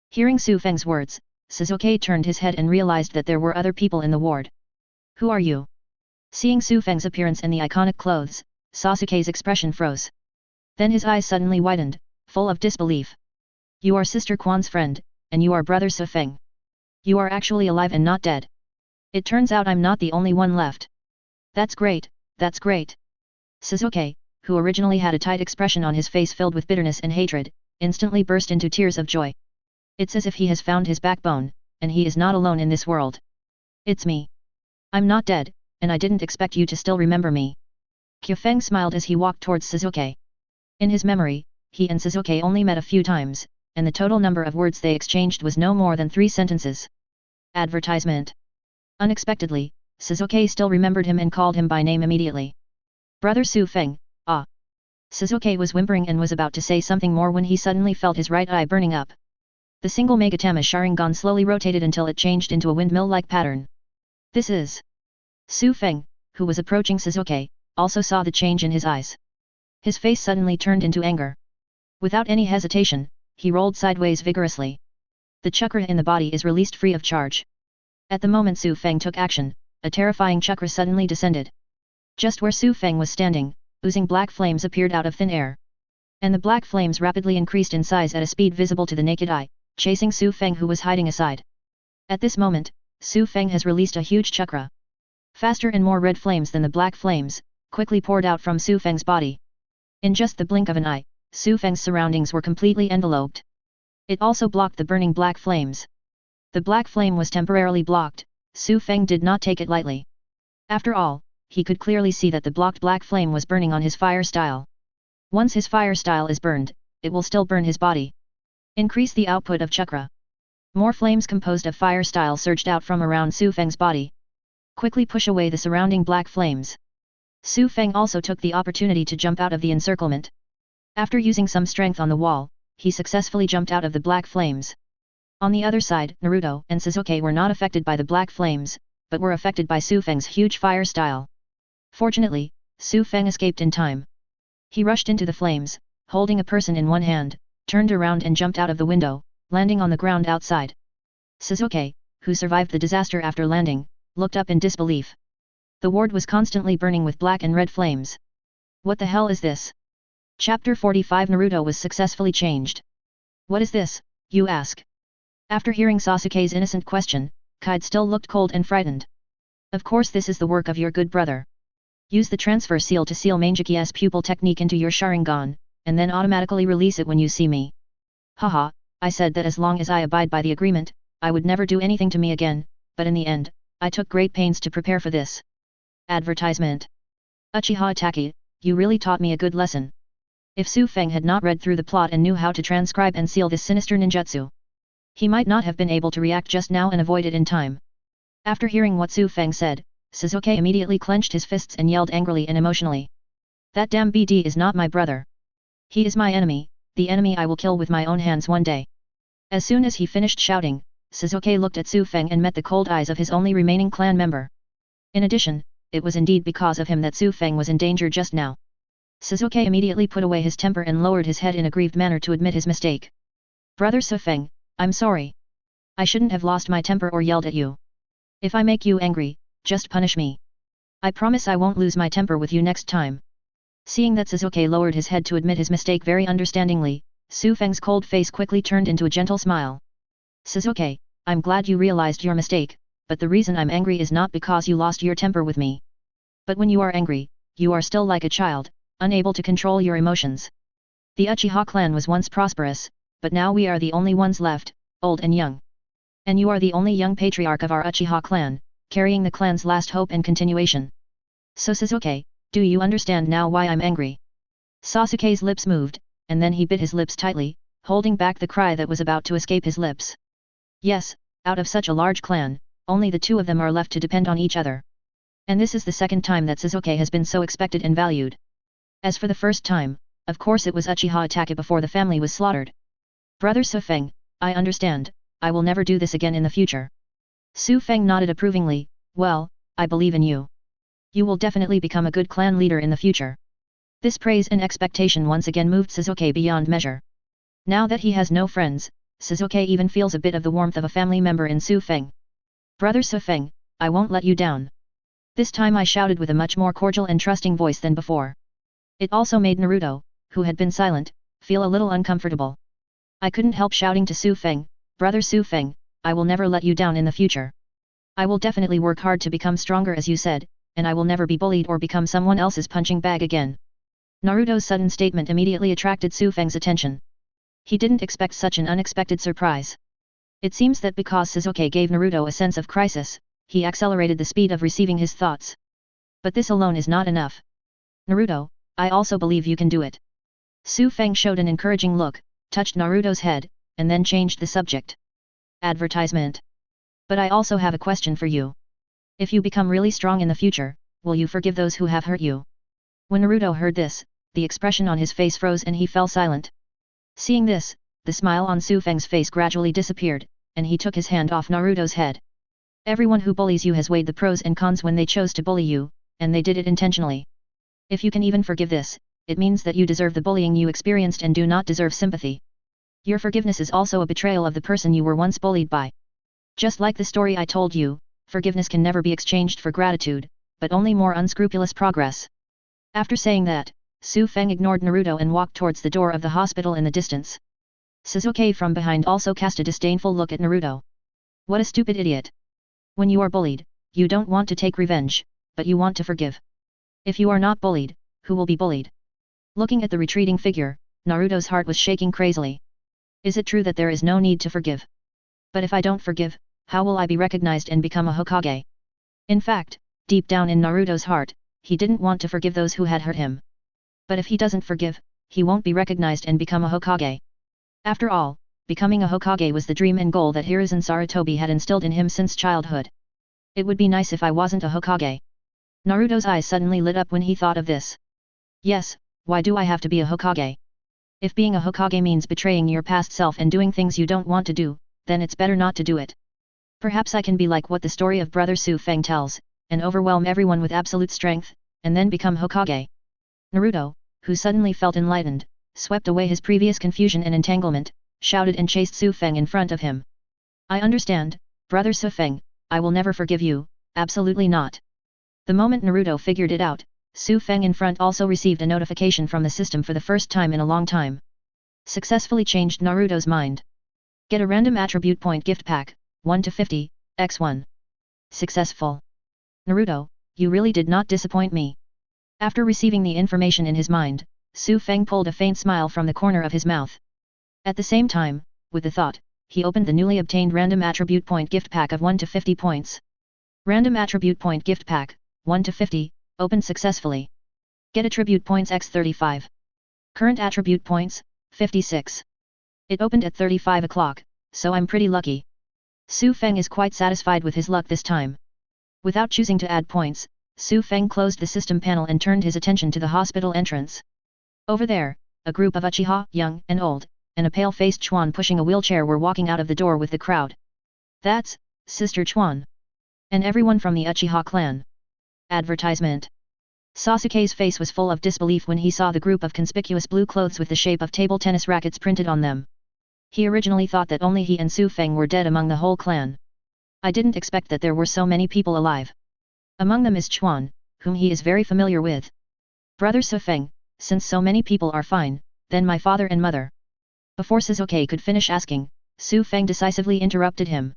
Hearing Su Feng's words, Sasuke turned his head and realized that there were other people in the ward. Who are you? Seeing Su Feng's appearance and the iconic clothes, Sasuke's expression froze. Then his eyes suddenly widened, full of disbelief. You are Sister Quan's friend, and you are brother Su Feng. You are actually alive and not dead. It turns out I'm not the only one left. That's great, that's great. Sasuke, who originally had a tight expression on his face filled with bitterness and hatred, instantly burst into tears of joy. It's as if he has found his backbone, and he is not alone in this world. It's me. I'm not dead, and I didn't expect you to still remember me. Kyufeng smiled as he walked towards Sasuke. In his memory, he and Sasuke only met a few times, and the total number of words they exchanged was no more than 3 sentences. Advertisement. Unexpectedly, Sasuke still remembered him and called him by name immediately. Brother Su Feng, ah. Sasuke was whimpering and was about to say something more when he suddenly felt his right eye burning up. The single Megatama Sharingan slowly rotated until it changed into a windmill-like pattern. This is... Su Feng, who was approaching Sasuke, also saw the change in his eyes. His face suddenly turned into anger. Without any hesitation, he rolled sideways vigorously. The chakra in the body is released free of charge. At the moment Su Feng took action, a terrifying chakra suddenly descended. Just where Su Feng was standing, oozing black flames appeared out of thin air. And the black flames rapidly increased in size at a speed visible to the naked eye, chasing Su Feng who was hiding aside. At this moment, Su Feng has released a huge chakra. Faster and more red flames than the black flames, quickly poured out from Su Feng's body. In just the blink of an eye, Su Feng's surroundings were completely enveloped. It also blocked the burning black flames. The black flame was temporarily blocked, Su Feng did not take it lightly. After all, he could clearly see that the blocked black flame was burning on his fire style. Once his fire style is burned, it will still burn his body. Increase the output of chakra. More flames composed of fire style surged out from around Su Feng's body. Quickly push away the surrounding black flames. Su Feng also took the opportunity to jump out of the encirclement. After using some strength on the wall, he successfully jumped out of the black flames. On the other side, Naruto and Sasuke were not affected by the black flames, but were affected by Su Feng's huge fire style. Fortunately, Su Feng escaped in time. He rushed into the flames, holding a person in one hand, turned around and jumped out of the window, landing on the ground outside. Sasuke, who survived the disaster after landing, looked up in disbelief. The ward was constantly burning with black and red flames. What the hell is this? Chapter 45 Naruto was successfully changed. What is this, you ask? After hearing Sasuke's innocent question, Kide still looked cold and frightened. Of course this is the work of your good brother. Use the transfer seal to seal Mangeky's pupil technique into your Sharingan, and then automatically release it when you see me. Haha, I said that as long as I abide by the agreement, I would never do anything to me again, but in the end, I took great pains to prepare for this. Advertisement. Uchiha Taki, you really taught me a good lesson. If Su Feng had not read through the plot and knew how to transcribe and seal this sinister ninjutsu, he might not have been able to react just now and avoid it in time. After hearing what Su Feng said, Sasuke immediately clenched his fists and yelled angrily and emotionally. That damn BD is not my brother. He is my enemy, the enemy I will kill with my own hands one day. As soon as he finished shouting, Sasuke looked at Su Feng and met the cold eyes of his only remaining clan member. In addition, it was indeed because of him that Su Feng was in danger just now. Sasuke immediately put away his temper and lowered his head in a grieved manner to admit his mistake. Brother Su Feng, I'm sorry. I shouldn't have lost my temper or yelled at you. If I make you angry, just punish me. I promise I won't lose my temper with you next time. Seeing that Sasuke lowered his head to admit his mistake very understandingly, Su Feng's cold face quickly turned into a gentle smile. Sasuke, I'm glad you realized your mistake, but the reason I'm angry is not because you lost your temper with me. But when you are angry, you are still like a child, unable to control your emotions. The Uchiha clan was once prosperous, but now we are the only ones left, old and young. And you are the only young patriarch of our Uchiha clan, carrying the clan's last hope and continuation. So Sasuke, do you understand now why I'm angry? Sasuke's lips moved, and then he bit his lips tightly, holding back the cry that was about to escape his lips. Yes, out of such a large clan, only the two of them are left to depend on each other. And this is the second time that Sasuke has been so expected and valued. As for the first time, of course it was Uchiha Itachi before the family was slaughtered. Brother Su Feng, I understand, I will never do this again in the future. Su Feng nodded approvingly, well, I believe in you. You will definitely become a good clan leader in the future. This praise and expectation once again moved Sasuke beyond measure. Now that he has no friends, Sasuke even feels a bit of the warmth of a family member in Su Feng. Brother Su Feng, I won't let you down. This time I shouted with a much more cordial and trusting voice than before. It also made Naruto, who had been silent, feel a little uncomfortable. I couldn't help shouting to Su Feng, Brother Su Feng, I will never let you down in the future. I will definitely work hard to become stronger as you said, and I will never be bullied or become someone else's punching bag again. Naruto's sudden statement immediately attracted Su Feng's attention. He didn't expect such an unexpected surprise. It seems that because Sasuke gave Naruto a sense of crisis, he accelerated the speed of receiving his thoughts. But this alone is not enough. Naruto, I also believe you can do it. Su Feng showed an encouraging look, touched Naruto's head, and then changed the subject. Advertisement. But I also have a question for you. If you become really strong in the future, will you forgive those who have hurt you? When Naruto heard this, the expression on his face froze and he fell silent. Seeing this, the smile on Su Feng's face gradually disappeared, and he took his hand off Naruto's head. Everyone who bullies you has weighed the pros and cons when they chose to bully you, and they did it intentionally. If you can even forgive this, it means that you deserve the bullying you experienced and do not deserve sympathy. Your forgiveness is also a betrayal of the person you were once bullied by. Just like the story I told you, forgiveness can never be exchanged for gratitude, but only more unscrupulous progress. After saying that, Su Feng ignored Naruto and walked towards the door of the hospital in the distance. Sasuke from behind also cast a disdainful look at Naruto. What a stupid idiot. When you are bullied, you don't want to take revenge, but you want to forgive. If you are not bullied, who will be bullied? Looking at the retreating figure, Naruto's heart was shaking crazily. Is it true that there is no need to forgive? But if I don't forgive, how will I be recognized and become a Hokage? In fact, deep down in Naruto's heart, he didn't want to forgive those who had hurt him. But if he doesn't forgive, he won't be recognized and become a Hokage. After all, becoming a Hokage was the dream and goal that Hiruzen Sarutobi had instilled in him since childhood. It would be nice if I wasn't a Hokage. Naruto's eyes suddenly lit up when he thought of this. Yes, why do I have to be a Hokage? If being a Hokage means betraying your past self and doing things you don't want to do, then it's better not to do it. Perhaps I can be like what the story of Brother Su Feng tells, and overwhelm everyone with absolute strength, and then become Hokage. Naruto, who suddenly felt enlightened, swept away his previous confusion and entanglement, shouted and chased Su Feng in front of him. I understand, Brother Su Feng, I will never forgive you, absolutely not. The moment Naruto figured it out, Su Feng in front also received a notification from the system for the first time in a long time. Successfully changed Naruto's mind. Get a random attribute point gift pack, 1 to 50, x1. Successful. Naruto, you really did not disappoint me. After receiving the information in his mind, Su Feng pulled a faint smile from the corner of his mouth. At the same time, with the thought, he opened the newly obtained random attribute point gift pack of 1 to 50 points. Random attribute point gift pack, 1 to 50, opened successfully. Get attribute points x 35. Current attribute points, 56. It opened at 35 o'clock, so I'm pretty lucky. Su Feng is quite satisfied with his luck this time. Without choosing to add points, Su Feng closed the system panel and turned his attention to the hospital entrance. Over there, a group of Uchiha, young and old, and a pale-faced Chuan pushing a wheelchair were walking out of the door with the crowd. That's Sister Chuan. And everyone from the Uchiha clan. Advertisement. Sasuke's face was full of disbelief when he saw the group of conspicuous blue clothes with the shape of table tennis rackets printed on them. He originally thought that only he and Su Feng were dead among the whole clan. I didn't expect that there were so many people alive. Among them is Chuan, whom he is very familiar with. Brother Su Feng, since so many people are fine, then my father and mother. Before Sasuke could finish asking, Su Feng decisively interrupted him.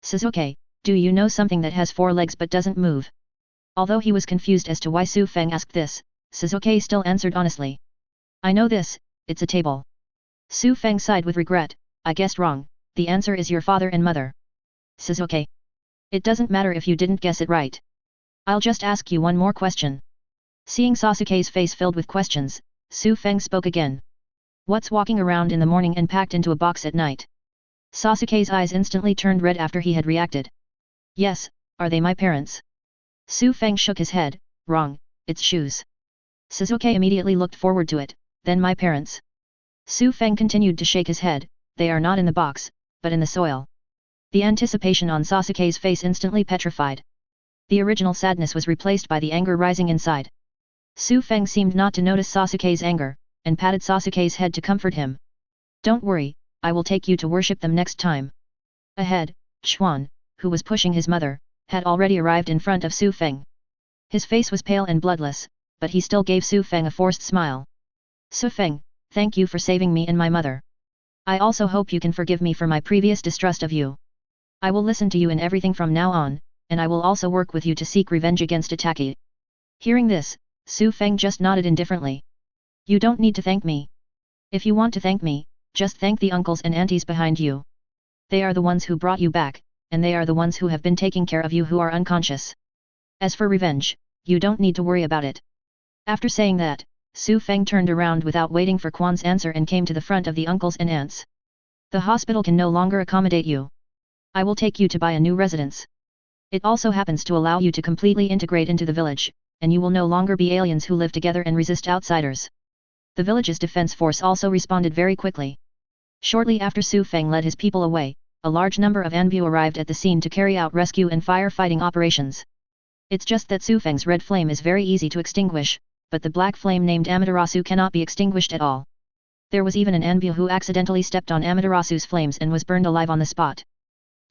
Sasuke, do you know something that has 4 legs but doesn't move? Although he was confused as to why Su Feng asked this, Sasuke still answered honestly. I know this, it's a table. Su Feng sighed with regret, I guessed wrong, the answer is your father and mother. Sasuke. It doesn't matter if you didn't guess it right. I'll just ask you one more question. Seeing Sasuke's face filled with questions, Su Feng spoke again. What's walking around in the morning and packed into a box at night? Sasuke's eyes instantly turned red after he had reacted. Yes, are they my parents? Su Feng shook his head, wrong, it's shoes. Sasuke immediately looked forward to it, then my parents. Su Feng continued to shake his head, they are not in the box, but in the soil. The anticipation on Sasuke's face instantly petrified. The original sadness was replaced by the anger rising inside. Su Feng seemed not to notice Sasuke's anger, and patted Sasuke's head to comfort him. Don't worry, I will take you to worship them next time. Ahead, Xuan, who was pushing his mother, had already arrived in front of Su Feng. His face was pale and bloodless, but he still gave Su Feng a forced smile. Su Feng, thank you for saving me and my mother. I also hope you can forgive me for my previous distrust of you. I will listen to you in everything from now on, and I will also work with you to seek revenge against Itachi. Hearing this, Su Feng just nodded indifferently. You don't need to thank me. If you want to thank me, just thank the uncles and aunties behind you. They are the ones who brought you back, and they are the ones who have been taking care of you who are unconscious. As for revenge, you don't need to worry about it. After saying that, Su Feng turned around without waiting for Quan's answer and came to the front of the uncles and aunts. The hospital can no longer accommodate you. I will take you to buy a new residence. It also happens to allow you to completely integrate into the village, and you will no longer be aliens who live together and resist outsiders. The village's defense force also responded very quickly. Shortly after Su Feng led his people away, a large number of Anbu arrived at the scene to carry out rescue and firefighting operations. It's just that Su Feng's red flame is very easy to extinguish, but the black flame named Amaterasu cannot be extinguished at all. There was even an Anbu who accidentally stepped on Amaterasu's flames and was burned alive on the spot.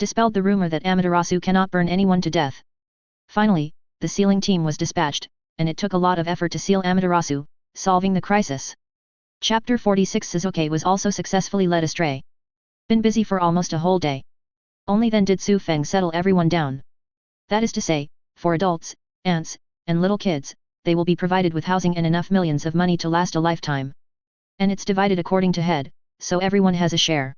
Dispelled the rumor that Amaterasu cannot burn anyone to death. Finally, the sealing team was dispatched, and it took a lot of effort to seal Amaterasu, solving the crisis. Chapter 46 Sasuke was also successfully led astray. Been busy for almost a whole day. Only then did Su Feng settle everyone down. That is to say, for adults, aunts, and little kids, they will be provided with housing and enough millions of money to last a lifetime. And it's divided according to head, so everyone has a share.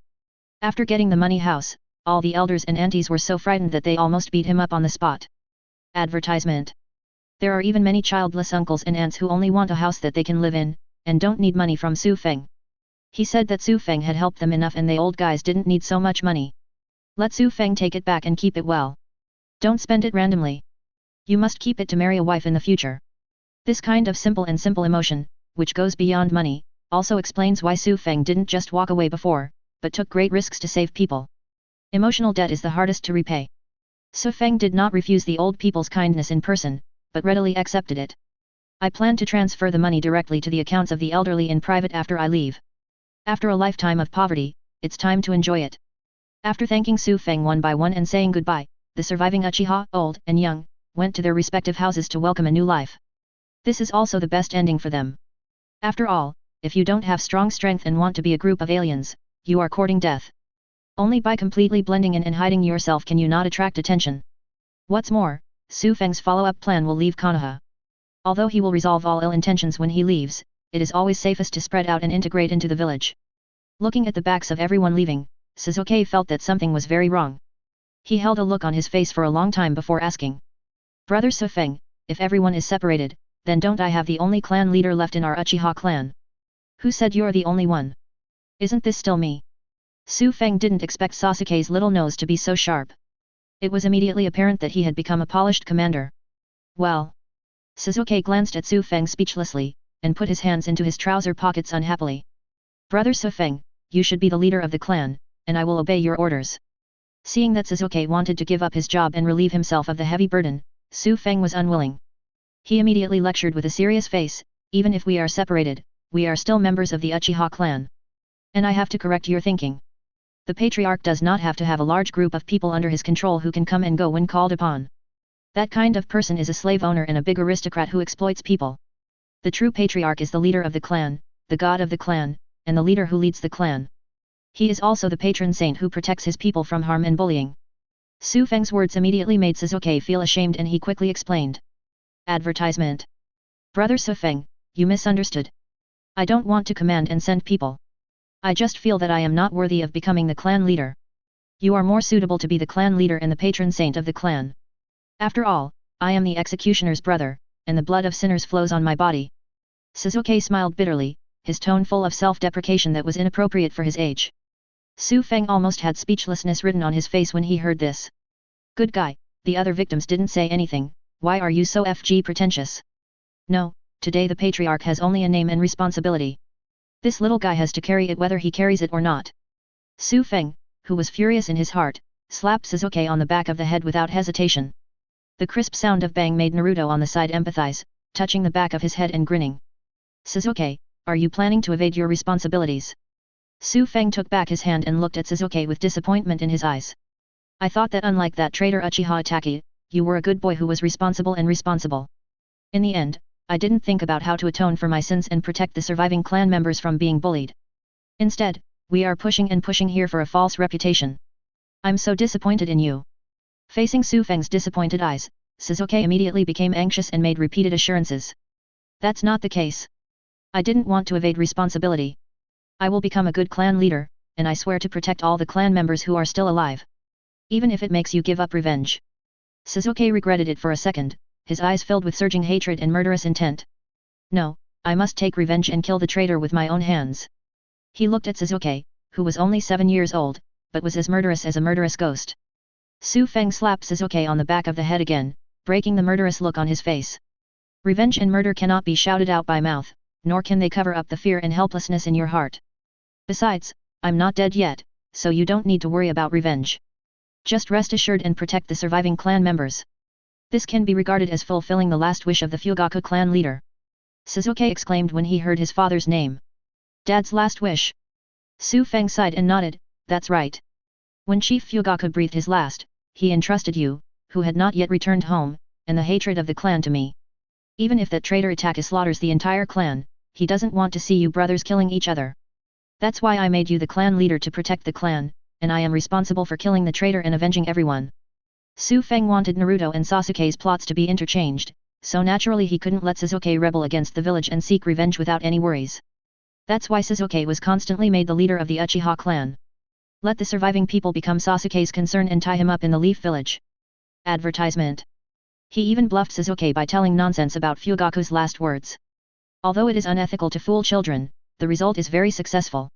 After getting the money house, all the elders and aunties were so frightened that they almost beat him up on the spot. Advertisement. There are even many childless uncles and aunts who only want a house that they can live in, and don't need money from Su Feng. He said that Su Feng had helped them enough and they old guys didn't need so much money. Let Su Feng take it back and keep it well. Don't spend it randomly. You must keep it to marry a wife in the future. This kind of simple emotion, which goes beyond money, also explains why Su Feng didn't just walk away before, but took great risks to save people. Emotional debt is the hardest to repay. Su Feng did not refuse the old people's kindness in person, but readily accepted it. I plan to transfer the money directly to the accounts of the elderly in private after I leave. After a lifetime of poverty, it's time to enjoy it. After thanking Su Feng one by one and saying goodbye, the surviving Uchiha, old and young, went to their respective houses to welcome a new life. This is also the best ending for them. After all, if you don't have strong strength and want to be a group of aliens, you are courting death. Only by completely blending in and hiding yourself can you not attract attention. What's more, Su Feng's follow-up plan will leave Konoha. Although he will resolve all ill intentions when he leaves, it is always safest to spread out and integrate into the village. Looking at the backs of everyone leaving, Sasuke felt that something was very wrong. He held a look on his face for a long time before asking. Brother Su Feng, if everyone is separated, then don't I have the only clan leader left in our Uchiha clan? Who said you're the only one? Isn't this still me? Su Feng didn't expect Sasuke's little nose to be so sharp. It was immediately apparent that he had become a polished commander. Well. Sasuke glanced at Su Feng speechlessly, and put his hands into his trouser pockets unhappily. Brother Su Feng, you should be the leader of the clan, and I will obey your orders. Seeing that Sasuke wanted to give up his job and relieve himself of the heavy burden, Su Feng was unwilling. He immediately lectured with a serious face, even if we are separated, we are still members of the Uchiha clan. And I have to correct your thinking. The patriarch does not have to have a large group of people under his control who can come and go when called upon. That kind of person is a slave owner and a big aristocrat who exploits people. The true patriarch is the leader of the clan, the god of the clan, and the leader who leads the clan. He is also the patron saint who protects his people from harm and bullying. Su Feng's words immediately made Sasuke feel ashamed and he quickly explained. Advertisement. Brother Su Feng, you misunderstood. I don't want to command and send people. I just feel that I am not worthy of becoming the clan leader. You are more suitable to be the clan leader and the patron saint of the clan. After all, I am the executioner's brother, and the blood of sinners flows on my body. Sasuke smiled bitterly, his tone full of self-deprecation that was inappropriate for his age. Su Feng almost had speechlessness written on his face when he heard this. Good guy, the other victims didn't say anything, why are you so pretentious? No, today the patriarch has only a name and responsibility. This little guy has to carry it whether he carries it or not. Su Feng, who was furious in his heart, slapped Sasuke on the back of the head without hesitation. The crisp sound of bang made Naruto on the side empathize, touching the back of his head and grinning. Sasuke, are you planning to evade your responsibilities? Su Feng took back his hand and looked at Sasuke with disappointment in his eyes. I thought that unlike that traitor Uchiha Itachi, you were a good boy who was responsible and responsible. In the end, I didn't think about how to atone for my sins and protect the surviving clan members from being bullied. Instead, we are pushing and pushing here for a false reputation. I'm so disappointed in you. Facing Su Feng's disappointed eyes, Sasuke immediately became anxious and made repeated assurances. That's not the case. I didn't want to evade responsibility. I will become a good clan leader, and I swear to protect all the clan members who are still alive. Even if it makes you give up revenge. Sasuke regretted it for a second, his eyes filled with surging hatred and murderous intent. No, I must take revenge and kill the traitor with my own hands. He looked at Sasuke, who was only 7 years old, but was as murderous as a murderous ghost. Su Feng slapped Sasuke on the back of the head again, breaking the murderous look on his face. Revenge and murder cannot be shouted out by mouth, nor can they cover up the fear and helplessness in your heart. Besides, I'm not dead yet, so you don't need to worry about revenge. Just rest assured and protect the surviving clan members. This can be regarded as fulfilling the last wish of the Fugaku clan leader. Sasuke exclaimed when he heard his father's name. Dad's last wish. Su Feng sighed and nodded, that's right. When Chief Fugaku breathed his last, he entrusted you, who had not yet returned home, and the hatred of the clan to me. Even if that traitor Itachi slaughters the entire clan, he doesn't want to see you brothers killing each other. That's why I made you the clan leader to protect the clan, and I am responsible for killing the traitor and avenging everyone. Su Feng wanted Naruto and Sasuke's plots to be interchanged, so naturally he couldn't let Sasuke rebel against the village and seek revenge without any worries. That's why Sasuke was constantly made the leader of the Uchiha clan. Let the surviving people become Sasuke's concern and tie him up in the Leaf Village. Advertisement. He even bluffed Sasuke by telling nonsense about Fugaku's last words. Although it is unethical to fool children, the result is very successful.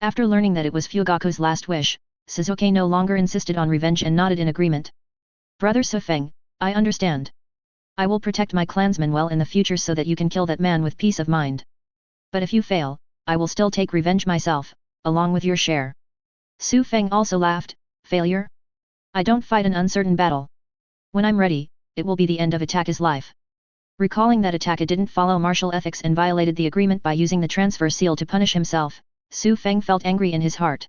After learning that it was Fugaku's last wish, Sasuke no longer insisted on revenge and nodded in agreement. Brother Su Feng, I understand. I will protect my clansmen well in the future so that you can kill that man with peace of mind. But if you fail, I will still take revenge myself, along with your share. Su Feng also laughed, failure? I don't fight an uncertain battle. When I'm ready, it will be the end of Itachi's life. Recalling that Itachi didn't follow martial ethics and violated the agreement by using the transfer seal to punish himself, Su Feng felt angry in his heart.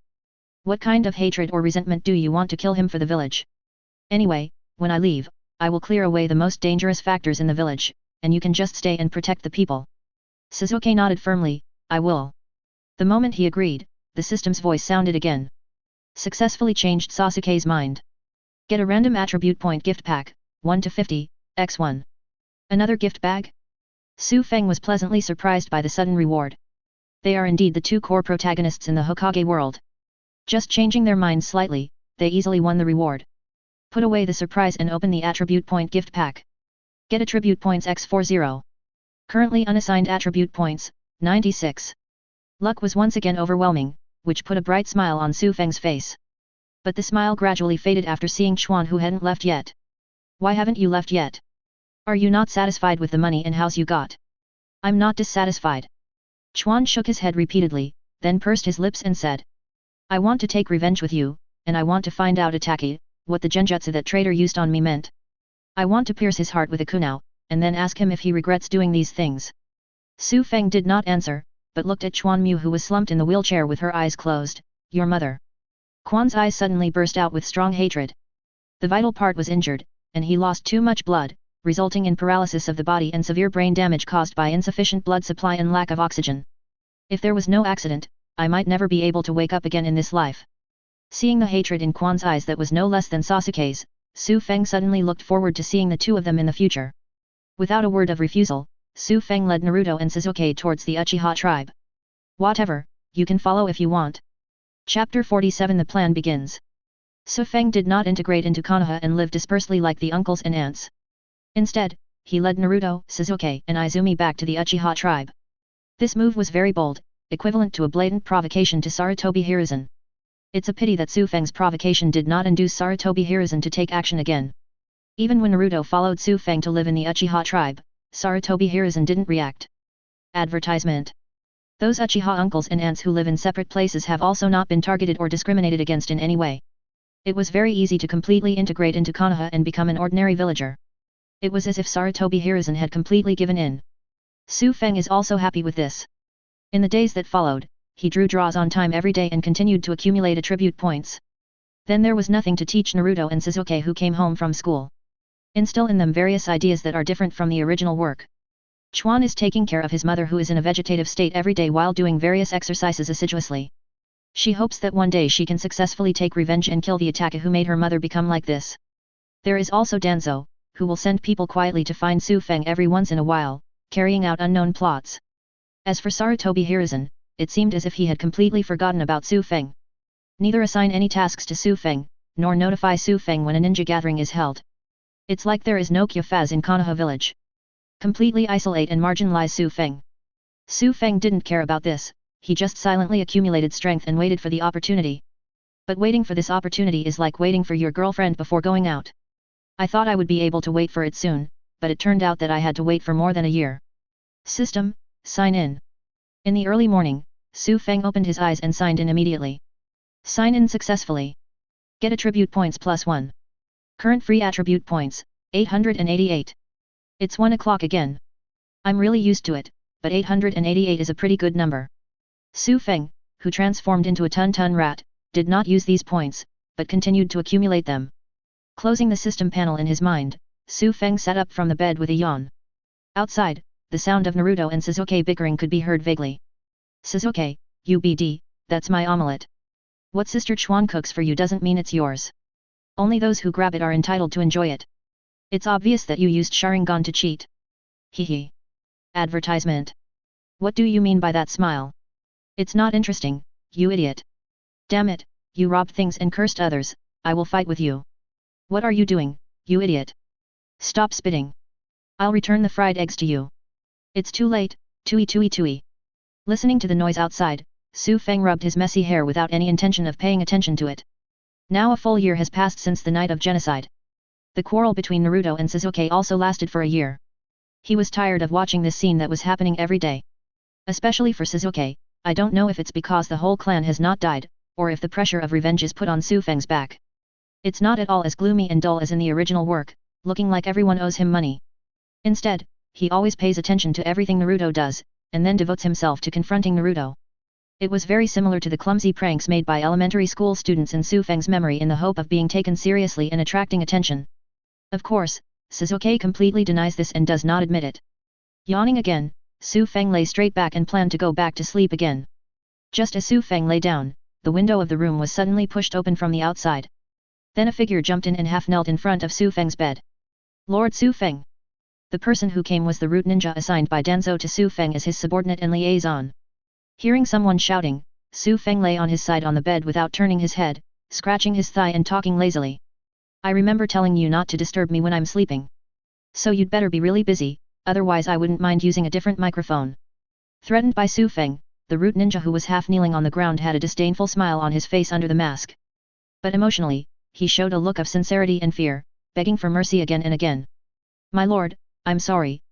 What kind of hatred or resentment do you want to kill him for the village? Anyway, when I leave, I will clear away the most dangerous factors in the village, and you can just stay and protect the people. Sasuke nodded firmly, I will. The moment he agreed, the system's voice sounded again. Successfully changed Sasuke's mind. Get a random attribute point gift pack, 1 to 50, x1. Another gift bag? Su Feng was pleasantly surprised by the sudden reward. They are indeed the two core protagonists in the Hokage world. Just changing their minds slightly, they easily won the reward. Put away the surprise and open the attribute point gift pack. Get attribute points x40. Currently unassigned attribute points, 96. Luck was once again overwhelming, which put a bright smile on Su Feng's face. But the smile gradually faded after seeing Chuan, who hadn't left yet. Why haven't you left yet? Are you not satisfied with the money and house you got? I'm not dissatisfied. Chuan shook his head repeatedly, then pursed his lips and said. I want to take revenge with you, and I want to find out Itachi, what the genjutsu that traitor used on me meant. I want to pierce his heart with a kunao, and then ask him if he regrets doing these things. Su Feng did not answer, but looked at Chuan Mu, who was slumped in the wheelchair with her eyes closed. Your mother. Quan's eyes suddenly burst out with strong hatred. The vital part was injured, and he lost too much blood, resulting in paralysis of the body and severe brain damage caused by insufficient blood supply and lack of oxygen. If there was no accident, I might never be able to wake up again in this life. Seeing the hatred in Quan's eyes that was no less than Sasuke's, Su Feng suddenly looked forward to seeing the two of them in the future. Without a word of refusal, Su Feng led Naruto and Sasuke towards the Uchiha tribe. Whatever, you can follow if you want. Chapter 47. The plan begins. Su Feng did not integrate into Konoha and live dispersely like the uncles and aunts. Instead, he led Naruto, Sasuke, and Izumi back to the Uchiha tribe. This move was very bold, equivalent to a blatant provocation to Sarutobi Hiruzen. It's a pity that Su Feng's provocation did not induce Sarutobi Hiruzen to take action again. Even when Naruto followed Su Feng to live in the Uchiha tribe, Sarutobi Hiruzen didn't react. Advertisement. Those Uchiha uncles and aunts who live in separate places have also not been targeted or discriminated against in any way. It was very easy to completely integrate into Konoha and become an ordinary villager. It was as if Sarutobi Hiruzen had completely given in. Su Feng is also happy with this. In the days that followed, he drew draws on time every day and continued to accumulate attribute points. Then there was nothing to teach Naruto and Sasuke who came home from school. Instill in them various ideas that are different from the original work. Chuan is taking care of his mother who is in a vegetative state every day while doing various exercises assiduously. She hopes that one day she can successfully take revenge and kill the attacker who made her mother become like this. There is also Danzo, who will send people quietly to find Su Feng every once in a while, carrying out unknown plots. As for Sarutobi Hiruzen, it seemed as if he had completely forgotten about Su Feng. Neither assign any tasks to Su Feng, nor notify Su Feng when a ninja gathering is held. It's like there is no Kyufaz in Konoha village. Completely isolate and marginalize Su Feng. Su Feng didn't care about this, he just silently accumulated strength and waited for the opportunity. But waiting for this opportunity is like waiting for your girlfriend before going out. I thought I would be able to wait for it soon, but it turned out that I had to wait for more than a year. System, sign in. In the early morning, Su Feng opened his eyes and signed in immediately. Sign in successfully. Get attribute points +1. Current free attribute points, 888. It's 1 o'clock again. I'm really used to it, but 888 is a pretty good number. Su Feng, who transformed into a Tun-Tun rat, did not use these points, but continued to accumulate them. Closing the system panel in his mind, Su Feng sat up from the bed with a yawn. Outside, the sound of Naruto and Sasuke bickering could be heard vaguely. Sasuke, UBD, that's my omelette. What Sister Chuan cooks for you doesn't mean it's yours. Only those who grab it are entitled to enjoy it. It's obvious that you used Sharingan to cheat. Hehe. Advertisement. What do you mean by that smile? It's not interesting, you idiot. Damn it, you robbed things and cursed others, I will fight with you. What are you doing, you idiot? Stop spitting. I'll return the fried eggs to you. It's too late, tui tui tui. Listening to the noise outside, Su Feng rubbed his messy hair without any intention of paying attention to it. Now a full year has passed since the night of genocide. The quarrel between Naruto and Sasuke also lasted for a year. He was tired of watching this scene that was happening every day. Especially for Sasuke, I don't know if it's because the whole clan has not died, or if the pressure of revenge is put on Su Feng's back. It's not at all as gloomy and dull as in the original work, looking like everyone owes him money. Instead, he always pays attention to everything Naruto does, and then devotes himself to confronting Naruto. It was very similar to the clumsy pranks made by elementary school students in Su Feng's memory in the hope of being taken seriously and attracting attention. Of course, Sasuke completely denies this and does not admit it. Yawning again, Su Feng lay straight back and planned to go back to sleep again. Just as Su Feng lay down, the window of the room was suddenly pushed open from the outside. Then a figure jumped in and half knelt in front of Su Feng's bed. Lord Su Feng. The person who came was the root ninja assigned by Danzo to Su Feng as his subordinate and liaison. Hearing someone shouting, Su Feng lay on his side on the bed without turning his head, scratching his thigh and talking lazily. I remember telling you not to disturb me when I'm sleeping. So you'd better be really busy, otherwise I wouldn't mind using a different microphone. Threatened by Su Feng, the root ninja who was half kneeling on the ground had a disdainful smile on his face under the mask. But emotionally, he showed a look of sincerity and fear, begging for mercy again and again. My lord, I'm sorry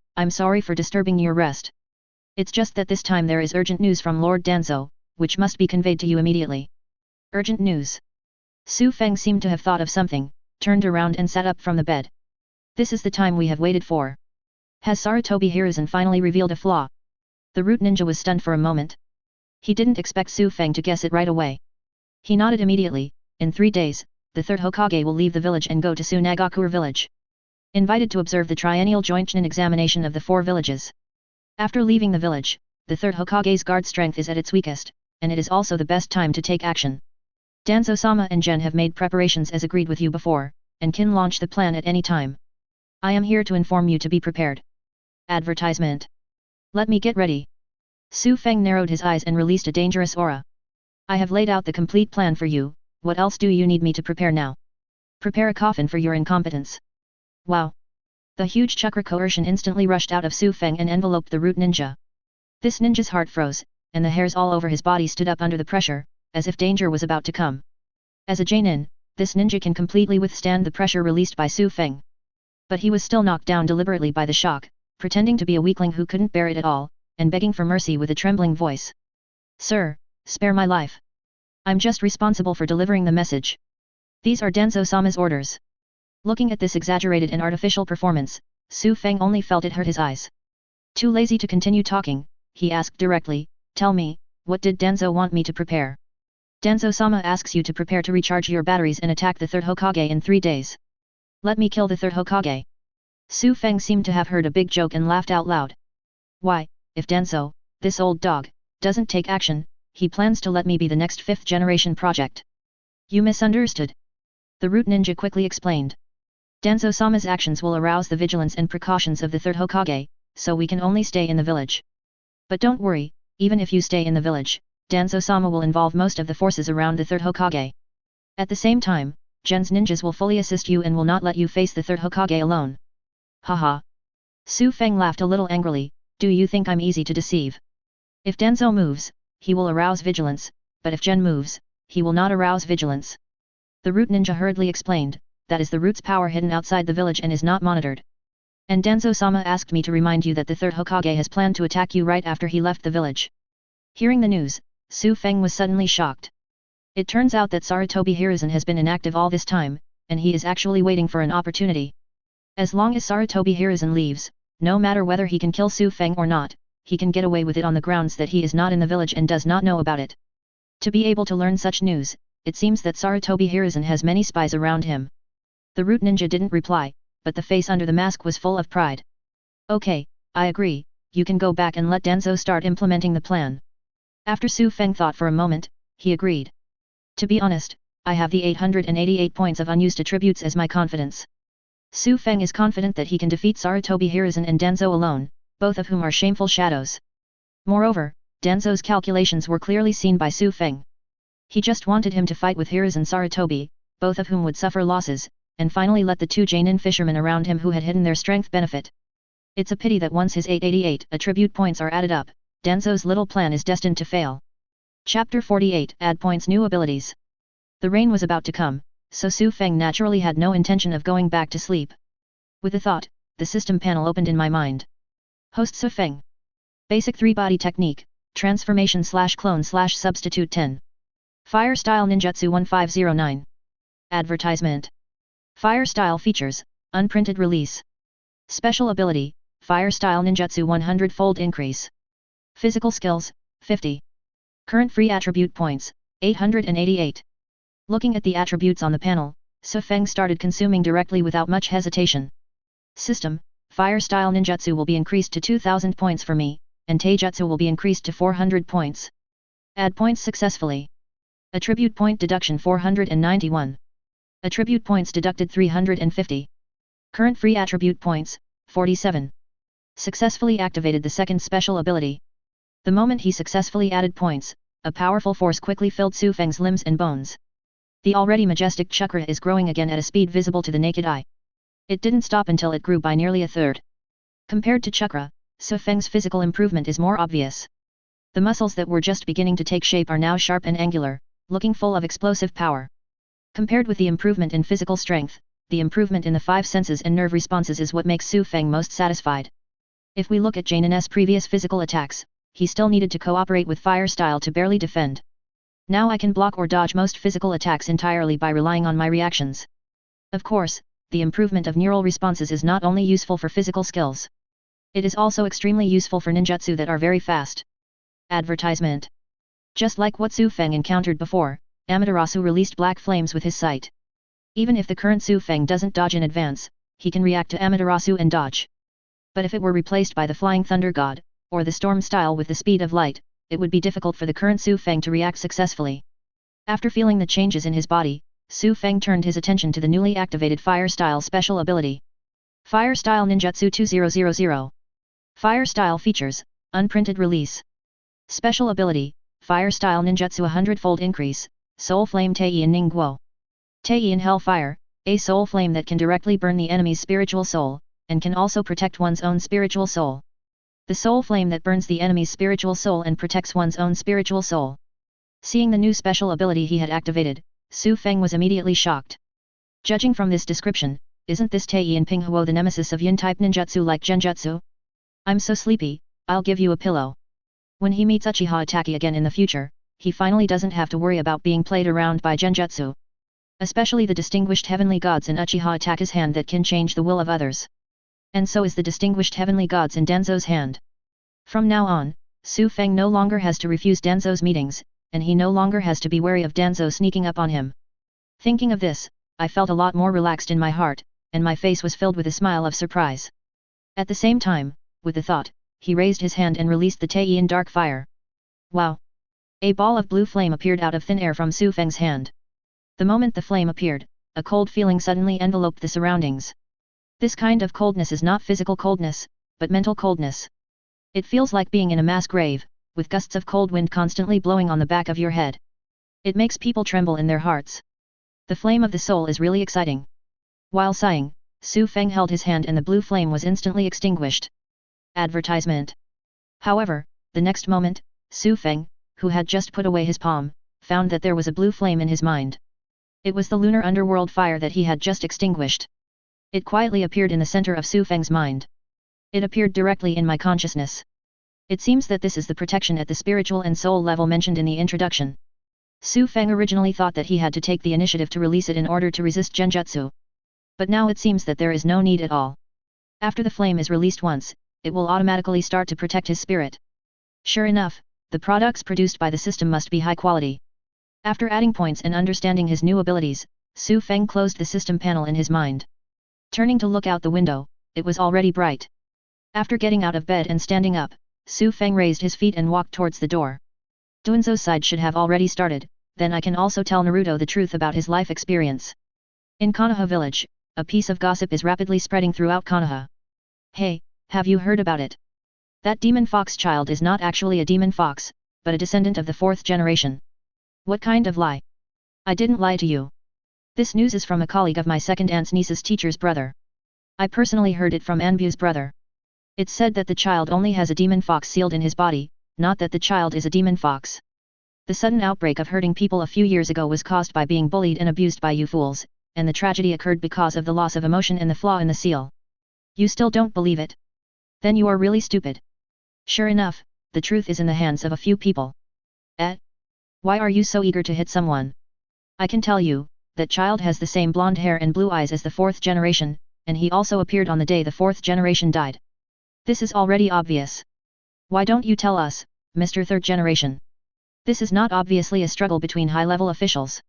for disturbing your rest. It's just that this time there is urgent news from Lord Danzo, which must be conveyed to you immediately. Urgent news. Su Feng seemed to have thought of something, turned around and sat up from the bed. This is the time we have waited for. Has Sarutobi Hiruzen finally revealed a flaw? The root ninja was stunned for a moment. He didn't expect Su Feng to guess it right away. He nodded immediately. In 3 days, the third Hokage will leave the village and go to Sunagakure village. Invited to observe the triennial joint chunin examination of the 4 villages. After leaving the village, the third Hokage's guard strength is at its weakest, and it is also the best time to take action. Danzo-sama and Gen have made preparations as agreed with you before, and can launch the plan at any time. I am here to inform you to be prepared. Advertisement. Let me get ready. Su Feng narrowed his eyes and released a dangerous aura. I have laid out the complete plan for you, what else do you need me to prepare now? Prepare a coffin for your incompetence. Wow! The huge chakra coercion instantly rushed out of Su Feng and enveloped the root ninja. This ninja's heart froze, and the hairs all over his body stood up under the pressure, as if danger was about to come. As a Jainin, this ninja can completely withstand the pressure released by Su Feng. But he was still knocked down deliberately by the shock, pretending to be a weakling who couldn't bear it at all, and begging for mercy with a trembling voice. Sir, spare my life. I'm just responsible for delivering the message. These are Denzo-sama's orders. Looking at this exaggerated and artificial performance, Su Feng only felt it hurt his eyes. Too lazy to continue talking, he asked directly, "Tell me, what did Denzo want me to prepare?" "Denzo-sama asks you to prepare to recharge your batteries and attack the third Hokage in 3 days. Let me kill the third Hokage." Su Feng seemed to have heard a big joke and laughed out loud. "Why, if Denzo, this old dog, doesn't take action, he plans to let me be the next 5th generation project." "You misunderstood," the root ninja quickly explained. "Denzo-sama's actions will arouse the vigilance and precautions of the third Hokage, so we can only stay in the village. But don't worry, even if you stay in the village, Denzo-sama will involve most of the forces around the third Hokage. At the same time, Gen's ninjas will fully assist you and will not let you face the third Hokage alone." "Haha." Su Feng laughed a little angrily, "Do you think I'm easy to deceive? If Denzo moves, he will arouse vigilance, but if Gen moves, he will not arouse vigilance." The root ninja hurriedly explained, "That is the root's power hidden outside the village and is not monitored. And Denzo-sama asked me to remind you that the third Hokage has planned to attack you right after he left the village." Hearing the news, Su Feng was suddenly shocked. It turns out that Sarutobi Hiruzen has been inactive all this time, and he is actually waiting for an opportunity. As long as Sarutobi Hiruzen leaves, no matter whether he can kill Su Feng or not, he can get away with it on the grounds that he is not in the village and does not know about it. To be able to learn such news, it seems that Sarutobi Hiruzen has many spies around him. The root ninja didn't reply, but the face under the mask was full of pride. "Okay, I agree, you can go back and let Denzo start implementing the plan." After Su Feng thought for a moment, he agreed. "To be honest, I have the 888 points of unused attributes as my confidence." Su Feng is confident that he can defeat Sarutobi Hiruzen and Denzo alone, both of whom are shameful shadows. Moreover, Denzo's calculations were clearly seen by Su Feng. He just wanted him to fight with Hiruzen and Sarutobi, both of whom would suffer losses, and finally let the 2 Jainin fishermen around him who had hidden their strength benefit. It's a pity that once his 888 attribute points are added up, Denzo's little plan is destined to fail. Chapter 48 Add Points New Abilities. The rain was about to come, so Su Feng naturally had no intention of going back to sleep. With the thought, the system panel opened in my mind. Host Su Feng. Basic 3-body technique, transformation/clone/substitute 10. Fire Style Ninjutsu 1509. Advertisement. Fire Style Features, Unprinted Release. Special Ability, Fire Style Ninjutsu 100-fold Increase. Physical Skills, 50. Current Free Attribute Points, 888. Looking at the attributes on the panel, Su Feng started consuming directly without much hesitation. System, Fire Style Ninjutsu will be increased to 2000 points for me, and Taijutsu will be increased to 400 points. Add points successfully. Attribute point deduction 491. Attribute points deducted 350. Current free attribute points, 47. Successfully activated the second special ability. The moment he successfully added points, a powerful force quickly filled Su Feng's limbs and bones. The already majestic chakra is growing again at a speed visible to the naked eye. It didn't stop until it grew by nearly a third. Compared to chakra, Su Feng's physical improvement is more obvious. The muscles that were just beginning to take shape are now sharp and angular, looking full of explosive power. Compared with the improvement in physical strength, the improvement in the 5 senses and nerve responses is what makes Su Feng most satisfied. If we look at Jainin's previous physical attacks, he still needed to cooperate with fire style to barely defend. Now I can block or dodge most physical attacks entirely by relying on my reactions. Of course, the improvement of neural responses is not only useful for physical skills. It is also extremely useful for ninjutsu that are very fast. Advertisement. Just like what Su Feng encountered before, Amaterasu released black flames with his sight. Even if the current Su Feng doesn't dodge in advance, he can react to Amaterasu and dodge. But if it were replaced by the Flying Thunder God, or the Storm Style with the speed of light, it would be difficult for the current Su Feng to react successfully. After feeling the changes in his body, Su Feng turned his attention to the newly activated Fire Style special ability. Fire Style Ninjutsu 2000. Fire Style Features, Unprinted Release. Special Ability, Fire Style Ninjutsu 100-fold Increase, Soul Flame Tei-in Ningguo. Tei-in Hellfire, a soul flame that can directly burn the enemy's spiritual soul, and can also protect one's own spiritual soul. The soul flame that burns the enemy's spiritual soul and protects one's own spiritual soul. Seeing the new special ability he had activated, Su Feng was immediately shocked. Judging from this description, isn't this Tei-in Pinghuo the nemesis of Yin-type ninjutsu like Genjutsu? I'm so sleepy, I'll give you a pillow. When he meets Uchiha Itaki again in the future, he finally doesn't have to worry about being played around by Genjutsu. Especially the distinguished heavenly gods in Uchiha attack his hand that can change the will of others. And so is the distinguished heavenly gods in Danzo's hand. From now on, Su Feng no longer has to refuse Danzo's meetings, and he no longer has to be wary of Danzo sneaking up on him. Thinking of this, I felt a lot more relaxed in my heart, and my face was filled with a smile of surprise. At the same time, with the thought, he raised his hand and released the Tei in dark fire. Wow! A ball of blue flame appeared out of thin air from Su Feng's hand. The moment the flame appeared, a cold feeling suddenly enveloped the surroundings. This kind of coldness is not physical coldness, but mental coldness. It feels like being in a mass grave, with gusts of cold wind constantly blowing on the back of your head. It makes people tremble in their hearts. The flame of the soul is really exciting. While sighing, Su Feng held his hand and the blue flame was instantly extinguished. Advertisement. However, the next moment, Su Feng, who had just put away his palm, found that there was a blue flame in his mind. It was the lunar underworld fire that he had just extinguished. It quietly appeared in the center of Su Feng's mind. It appeared directly in my consciousness. It seems that this is the protection at the spiritual and soul level mentioned in the introduction. Su Feng originally thought that he had to take the initiative to release it in order to resist genjutsu. But now it seems that there is no need at all. After the flame is released once, it will automatically start to protect his spirit. Sure enough, the products produced by the system must be high quality. After adding points and understanding his new abilities, Su Feng closed the system panel in his mind. Turning to look out the window, it was already bright. After getting out of bed and standing up, Su Feng raised his feet and walked towards the door. Dunzo's side should have already started, then I can also tell Naruto the truth about his life experience. In Konoha village, a piece of gossip is rapidly spreading throughout Konoha. Hey, have you heard about it? That demon fox child is not actually a demon fox, but a descendant of the 4th generation. What kind of lie? I didn't lie to you. This news is from a colleague of my second aunt's niece's teacher's brother. I personally heard it from Anbu's brother. It's said that the child only has a demon fox sealed in his body, not that the child is a demon fox. The sudden outbreak of hurting people a few years ago was caused by being bullied and abused by you fools, and the tragedy occurred because of the loss of emotion and the flaw in the seal. You still don't believe it? Then you are really stupid. Sure enough, the truth is in the hands of a few people. Why are you so eager to hit someone? I can tell you, that child has the same blonde hair and blue eyes as the 4th generation, and he also appeared on the day the 4th generation died. This is already obvious. Why don't you tell us, Mr. 3rd generation? This is not obviously a struggle between high-level officials.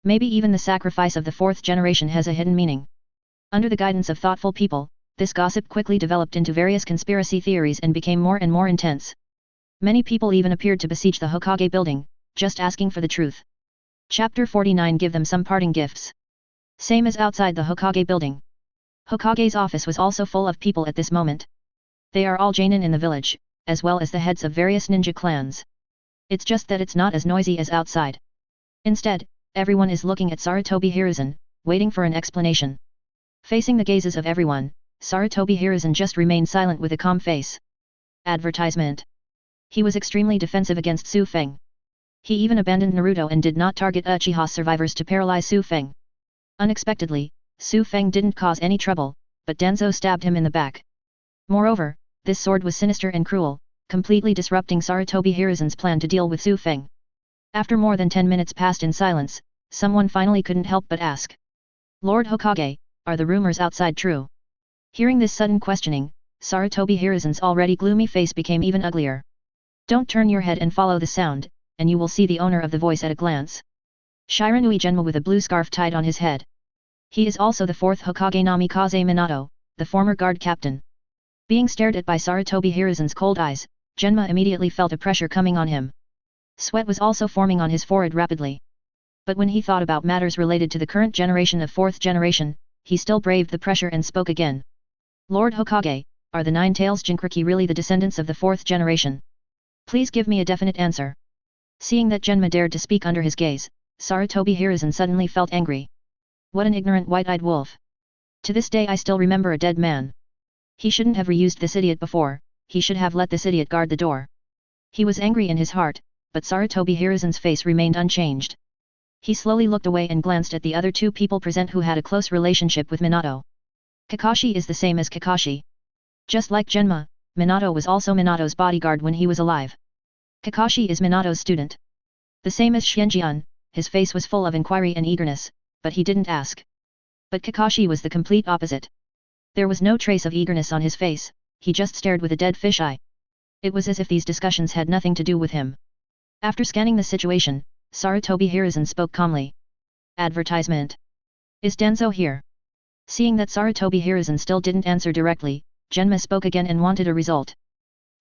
Maybe even the sacrifice of the 4th generation has a hidden meaning. Under the guidance of thoughtful people, this gossip quickly developed into various conspiracy theories and became more and more intense. Many people even appeared to besiege the Hokage building, just asking for the truth. Chapter 49 Give them some parting gifts. Same as outside the Hokage building. Hokage's office was also full of people at this moment. They are all Jainin in the village, as well as the heads of various ninja clans. It's just that it's not as noisy as outside. Instead, everyone is looking at Sarutobi Hiruzen, waiting for an explanation. Facing the gazes of everyone, Sarutobi Hiruzen just remained silent with a calm face. Advertisement. He was extremely defensive against Su Feng. He even abandoned Naruto and did not target Uchiha survivors to paralyze Su Feng. Unexpectedly, Su Feng didn't cause any trouble, but Danzo stabbed him in the back. Moreover, this sword was sinister and cruel, completely disrupting Sarutobi Hiruzen's plan to deal with Su Feng. After more than 10 minutes passed in silence, someone finally couldn't help but ask. Lord Hokage, are the rumors outside true? Hearing this sudden questioning, Sarutobi Hiruzen's already gloomy face became even uglier. Don't turn your head and follow the sound, and you will see the owner of the voice at a glance. Shiranui Genma with a blue scarf tied on his head. He is also the 4th Hokage Namikaze Minato, the former guard captain. Being stared at by Sarutobi Hiruzen's cold eyes, Genma immediately felt a pressure coming on him. Sweat was also forming on his forehead rapidly. But when he thought about matters related to the current generation of 4th generation, he still braved the pressure and spoke again. Lord Hokage, are the Nine-Tails Jinchuriki really the descendants of the 4th generation? Please give me a definite answer. Seeing that Genma dared to speak under his gaze, Sarutobi Hiruzen suddenly felt angry. What an ignorant white-eyed wolf. To this day I still remember a dead man. He shouldn't have reused this idiot before, he should have let this idiot guard the door. He was angry in his heart, but Sarutobi Hiruzen's face remained unchanged. He slowly looked away and glanced at the other two people present who had a close relationship with Minato. Kakashi is the same as Kakashi. Just like Genma, Minato was also Minato's bodyguard when he was alive. Kakashi is Minato's student. The same as Xianjian, his face was full of inquiry and eagerness, but he didn't ask. But Kakashi was the complete opposite. There was no trace of eagerness on his face, he just stared with a dead fish eye. It was as if these discussions had nothing to do with him. After scanning the situation, Sarutobi Hiruzen spoke calmly. Advertisement. Is Danzo here? Seeing that Sarutobi Hiruzen still didn't answer directly, Genma spoke again and wanted a result.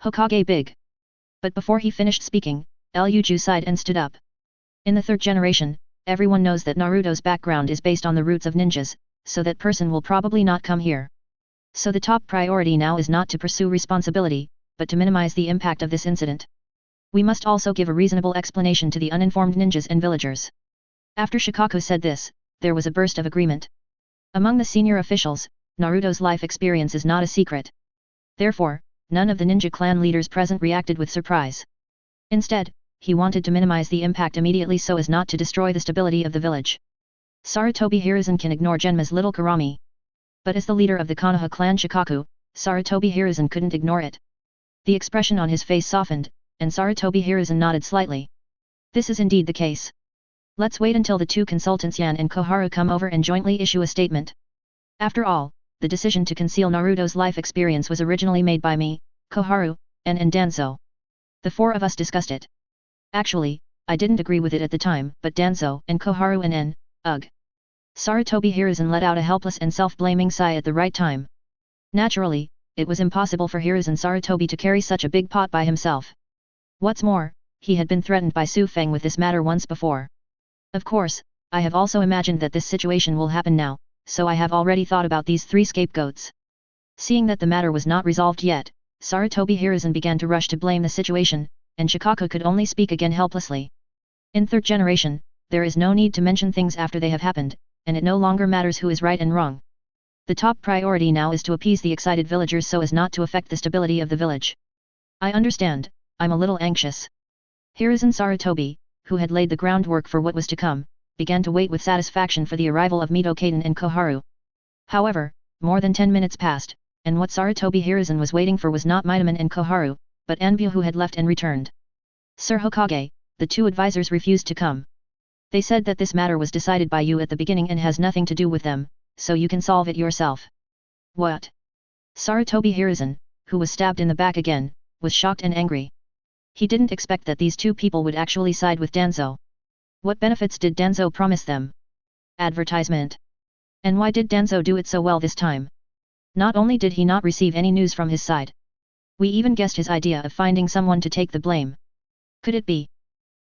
Hokage big. But before he finished speaking, Luju sighed and stood up. In the third generation, everyone knows that Naruto's background is based on the roots of ninjas, so that person will probably not come here. So the top priority now is not to pursue responsibility, but to minimize the impact of this incident. We must also give a reasonable explanation to the uninformed ninjas and villagers. After Shikaku said this, there was a burst of agreement. Among the senior officials, Naruto's life experience is not a secret. Therefore, none of the ninja clan leaders present reacted with surprise. Instead, he wanted to minimize the impact immediately so as not to destroy the stability of the village. Sarutobi Hiruzen can ignore Genma's little Karami. But as the leader of the Konoha clan Shikaku, Sarutobi Hiruzen couldn't ignore it. The expression on his face softened, and Sarutobi Hiruzen nodded slightly. This is indeed the case. Let's wait until the two consultants Yan and Koharu come over and jointly issue a statement. After all, the decision to conceal Naruto's life experience was originally made by me, Koharu, and Danzo. The four of us discussed it. Actually, I didn't agree with it at the time, but Danzo and Koharu and ugh. Sarutobi Hiruzen let out a helpless and self-blaming sigh at the right time. Naturally, it was impossible for Hiruzen Sarutobi to carry such a big pot by himself. What's more, he had been threatened by Su Feng with this matter once before. Of course, I have also imagined that this situation will happen now, so I have already thought about these three scapegoats. Seeing that the matter was not resolved yet, Sarutobi Hiruzen began to rush to blame the situation, and Shikaku could only speak again helplessly. In third generation, there is no need to mention things after they have happened, and it no longer matters who is right and wrong. The top priority now is to appease the excited villagers so as not to affect the stability of the village. I understand, I'm a little anxious. Hiruzen Sarutobi, who had laid the groundwork for what was to come, began to wait with satisfaction for the arrival of Mito Kaden and Koharu. However, more than 10 minutes passed, and what Sarutobi Hiruzen was waiting for was not Mitoman and Koharu, but Anbu who had left and returned. Sir Hokage, the two advisors refused to come. They said that this matter was decided by you at the beginning and has nothing to do with them, so you can solve it yourself. What? Sarutobi Hiruzen, who was stabbed in the back again, was shocked and angry. He didn't expect that these two people would actually side with Danzo. What benefits did Danzo promise them? Advertisement. And why did Danzo do it so well this time? Not only did he not receive any news from his side. We even guessed his idea of finding someone to take the blame. Could it be?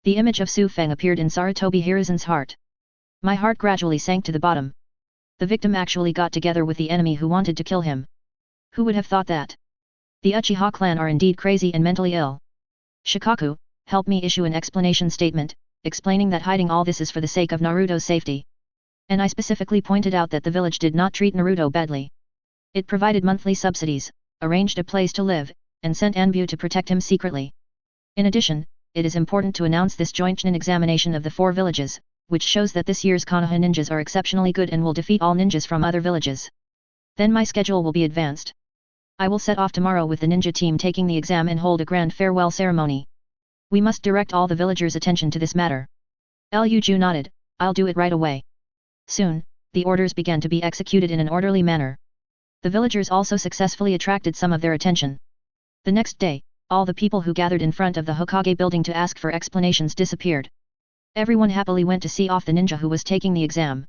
The image of Su Feng appeared in Sarutobi Hiruzen's heart. My heart gradually sank to the bottom. The victim actually got together with the enemy who wanted to kill him. Who would have thought that? The Uchiha clan are indeed crazy and mentally ill. Shikaku, help me issue an explanation statement, explaining that hiding all this is for the sake of Naruto's safety. And I specifically pointed out that the village did not treat Naruto badly. It provided monthly subsidies, arranged a place to live, and sent Anbu to protect him secretly. In addition, it is important to announce this joint Chunin examination of the four villages, which shows that this year's Konoha ninjas are exceptionally good and will defeat all ninjas from other villages. Then my schedule will be advanced. I will set off tomorrow with the ninja team taking the exam and hold a grand farewell ceremony. We must direct all the villagers' attention to this matter. Luju nodded, I'll do it right away. Soon, the orders began to be executed in an orderly manner. The villagers also successfully attracted some of their attention. The next day, all the people who gathered in front of the Hokage building to ask for explanations disappeared. Everyone happily went to see off the ninja who was taking the exam.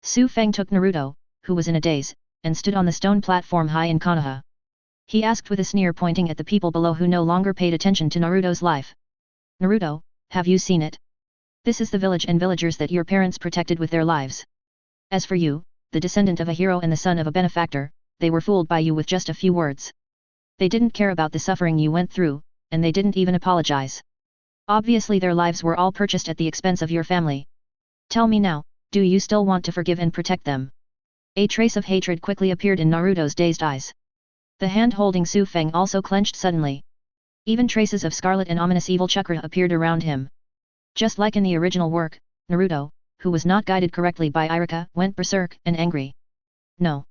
Su Feng took Naruto, who was in a daze, and stood on the stone platform high in Konoha. He asked with a sneer pointing at the people below who no longer paid attention to Naruto's life. Naruto, have you seen it? This is the village and villagers that your parents protected with their lives. As for you, the descendant of a hero and the son of a benefactor, they were fooled by you with just a few words. They didn't care about the suffering you went through, and they didn't even apologize. Obviously their lives were all purchased at the expense of your family. Tell me now, do you still want to forgive and protect them? A trace of hatred quickly appeared in Naruto's dazed eyes. The hand holding Su Feng also clenched suddenly. Even traces of scarlet and ominous evil chakra appeared around him. Just like in the original work, Naruto, who was not guided correctly by Iruka, went berserk and angry. No.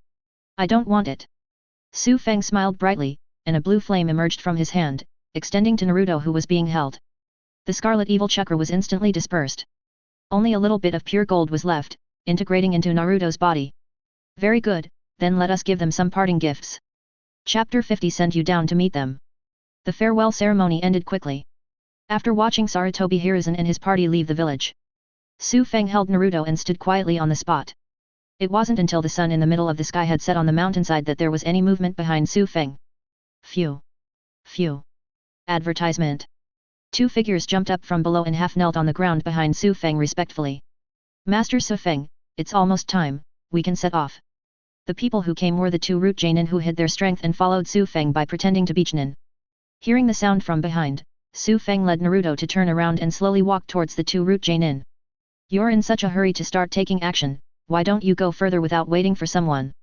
I don't want it. Su Feng smiled brightly, and a blue flame emerged from his hand, extending to Naruto who was being held. The scarlet evil chakra was instantly dispersed. Only a little bit of pure gold was left, integrating into Naruto's body. Very good, then let us give them some parting gifts. Chapter 50 Send you down to meet them. The farewell ceremony ended quickly. After watching Sarutobi Hiruzen and his party leave the village, Su Feng held Naruto and stood quietly on the spot. It wasn't until the sun in the middle of the sky had set on the mountainside that there was any movement behind Su Feng. Phew. Phew. Advertisement. Two figures jumped up from below and half knelt on the ground behind Su Feng respectfully. Master Su Feng, it's almost time, we can set off. The people who came were the two root genin who hid their strength and followed Su Feng by pretending to be genin. Hearing the sound from behind, Su Feng led Naruto to turn around and slowly walk towards the two root genin. You're in such a hurry to start taking action, why don't you go further without waiting for someone?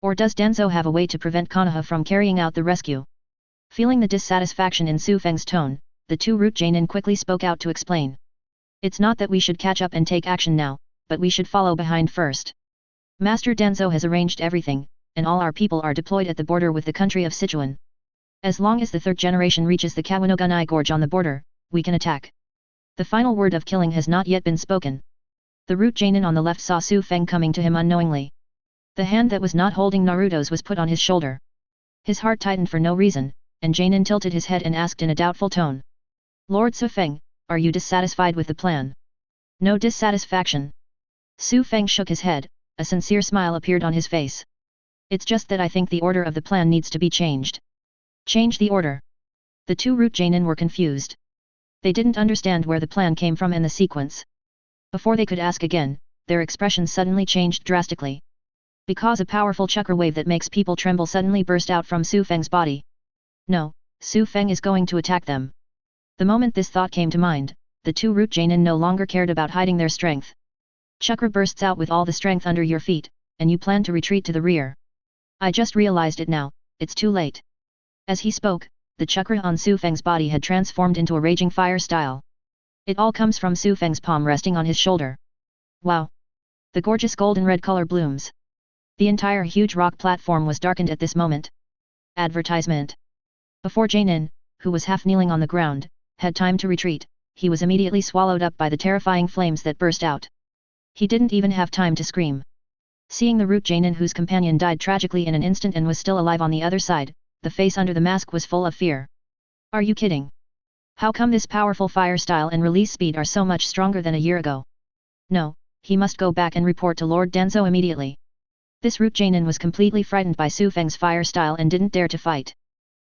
Or does Danzo have a way to prevent Konoha from carrying out the rescue? Feeling the dissatisfaction in Su Feng's tone, the two root genin quickly spoke out to explain. It's not that we should catch up and take action now, but we should follow behind first. Master Danzo has arranged everything, and all our people are deployed at the border with the country of Sichuan. As long as the third generation reaches the Kawanogunai Gorge on the border, we can attack. The final word of killing has not yet been spoken. The root genin on the left saw Su Feng coming to him unknowingly. The hand that was not holding Naruto's was put on his shoulder. His heart tightened for no reason, and genin tilted his head and asked in a doubtful tone. Lord Su Feng, are you dissatisfied with the plan? No dissatisfaction. Su Feng shook his head, a sincere smile appeared on his face. It's just that I think the order of the plan needs to be changed. Change the order. The two root genin were confused. They didn't understand where the plan came from and the sequence. Before they could ask again, their expressions suddenly changed drastically. Because a powerful chakra wave that makes people tremble suddenly burst out from Su Feng's body. No, Su Feng is going to attack them. The moment this thought came to mind, the two root genin no longer cared about hiding their strength. Chakra bursts out with all the strength under your feet, and you plan to retreat to the rear. I just realized it now, it's too late. As he spoke, the chakra on Su Feng's body had transformed into a raging fire style. It all comes from Su Feng's palm resting on his shoulder. Wow! The gorgeous golden red color blooms. The entire huge rock platform was darkened at this moment. Advertisement. Before Jainin, who was half kneeling on the ground, had time to retreat, he was immediately swallowed up by the terrifying flames that burst out. He didn't even have time to scream. Seeing the root Jainin whose companion died tragically in an instant and was still alive on the other side, the face under the mask was full of fear. Are you kidding? How come this powerful fire style and release speed are so much stronger than a year ago? No, he must go back and report to Lord Danzo immediately. This root Jainin was completely frightened by Su Feng's fire style and didn't dare to fight.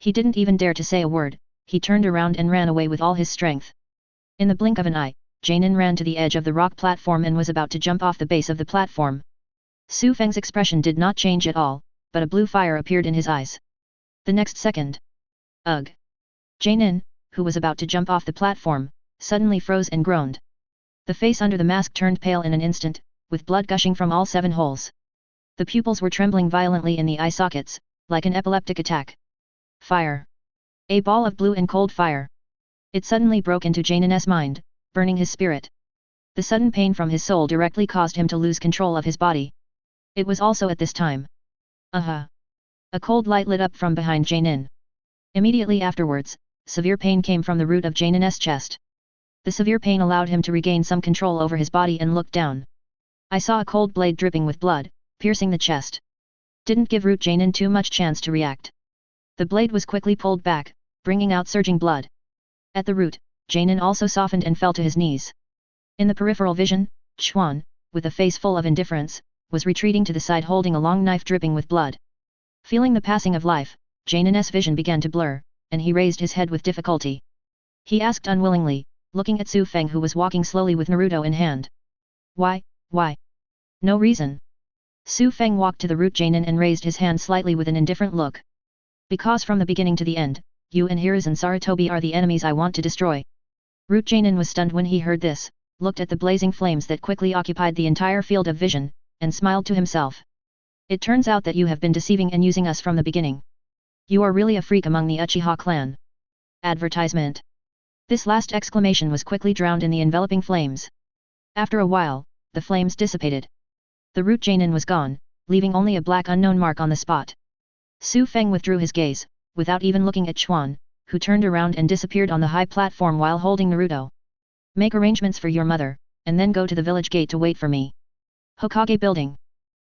He didn't even dare to say a word, he turned around and ran away with all his strength. In the blink of an eye, Jainin ran to the edge of the rock platform and was about to jump off the base of the platform. Su Feng's expression did not change at all, but a blue fire appeared in his eyes. The next second. Ugh! Jainin, who was about to jump off the platform, suddenly froze and groaned. The face under the mask turned pale in an instant, with blood gushing from all 7 holes. The pupils were trembling violently in the eye sockets, like an epileptic attack. Fire! A ball of blue and cold fire. It suddenly broke into Jainin's mind, burning his spirit. The sudden pain from his soul directly caused him to lose control of his body. It was also at this time. Aha! A cold light lit up from behind Jainin. Immediately afterwards, severe pain came from the root of Jainin's chest. The severe pain allowed him to regain some control over his body and looked down. I saw a cold blade dripping with blood, piercing the chest. Didn't give root Jainin too much chance to react. The blade was quickly pulled back, bringing out surging blood. At the root, Jainin also softened and fell to his knees. In the peripheral vision, Chuan, with a face full of indifference, was retreating to the side holding a long knife dripping with blood. Feeling the passing of life, Jainin's vision began to blur, and he raised his head with difficulty. He asked unwillingly, looking at Su Feng who was walking slowly with Naruto in hand. Why? No reason. Su Feng walked to the root Jainin and raised his hand slightly with an indifferent look. Because from the beginning to the end, you and Hiruzen Sarutobi are the enemies I want to destroy. Root Jainin was stunned when he heard this, looked at the blazing flames that quickly occupied the entire field of vision, and smiled to himself. It turns out that you have been deceiving and using us from the beginning. You are really a freak among the Uchiha clan. Advertisement. This last exclamation was quickly drowned in the enveloping flames. After a while, the flames dissipated. The root Jainin was gone, leaving only a black unknown mark on the spot. Su Feng withdrew his gaze, without even looking at Chuan, who turned around and disappeared on the high platform while holding Naruto. Make arrangements for your mother, and then go to the village gate to wait for me. Hokage building.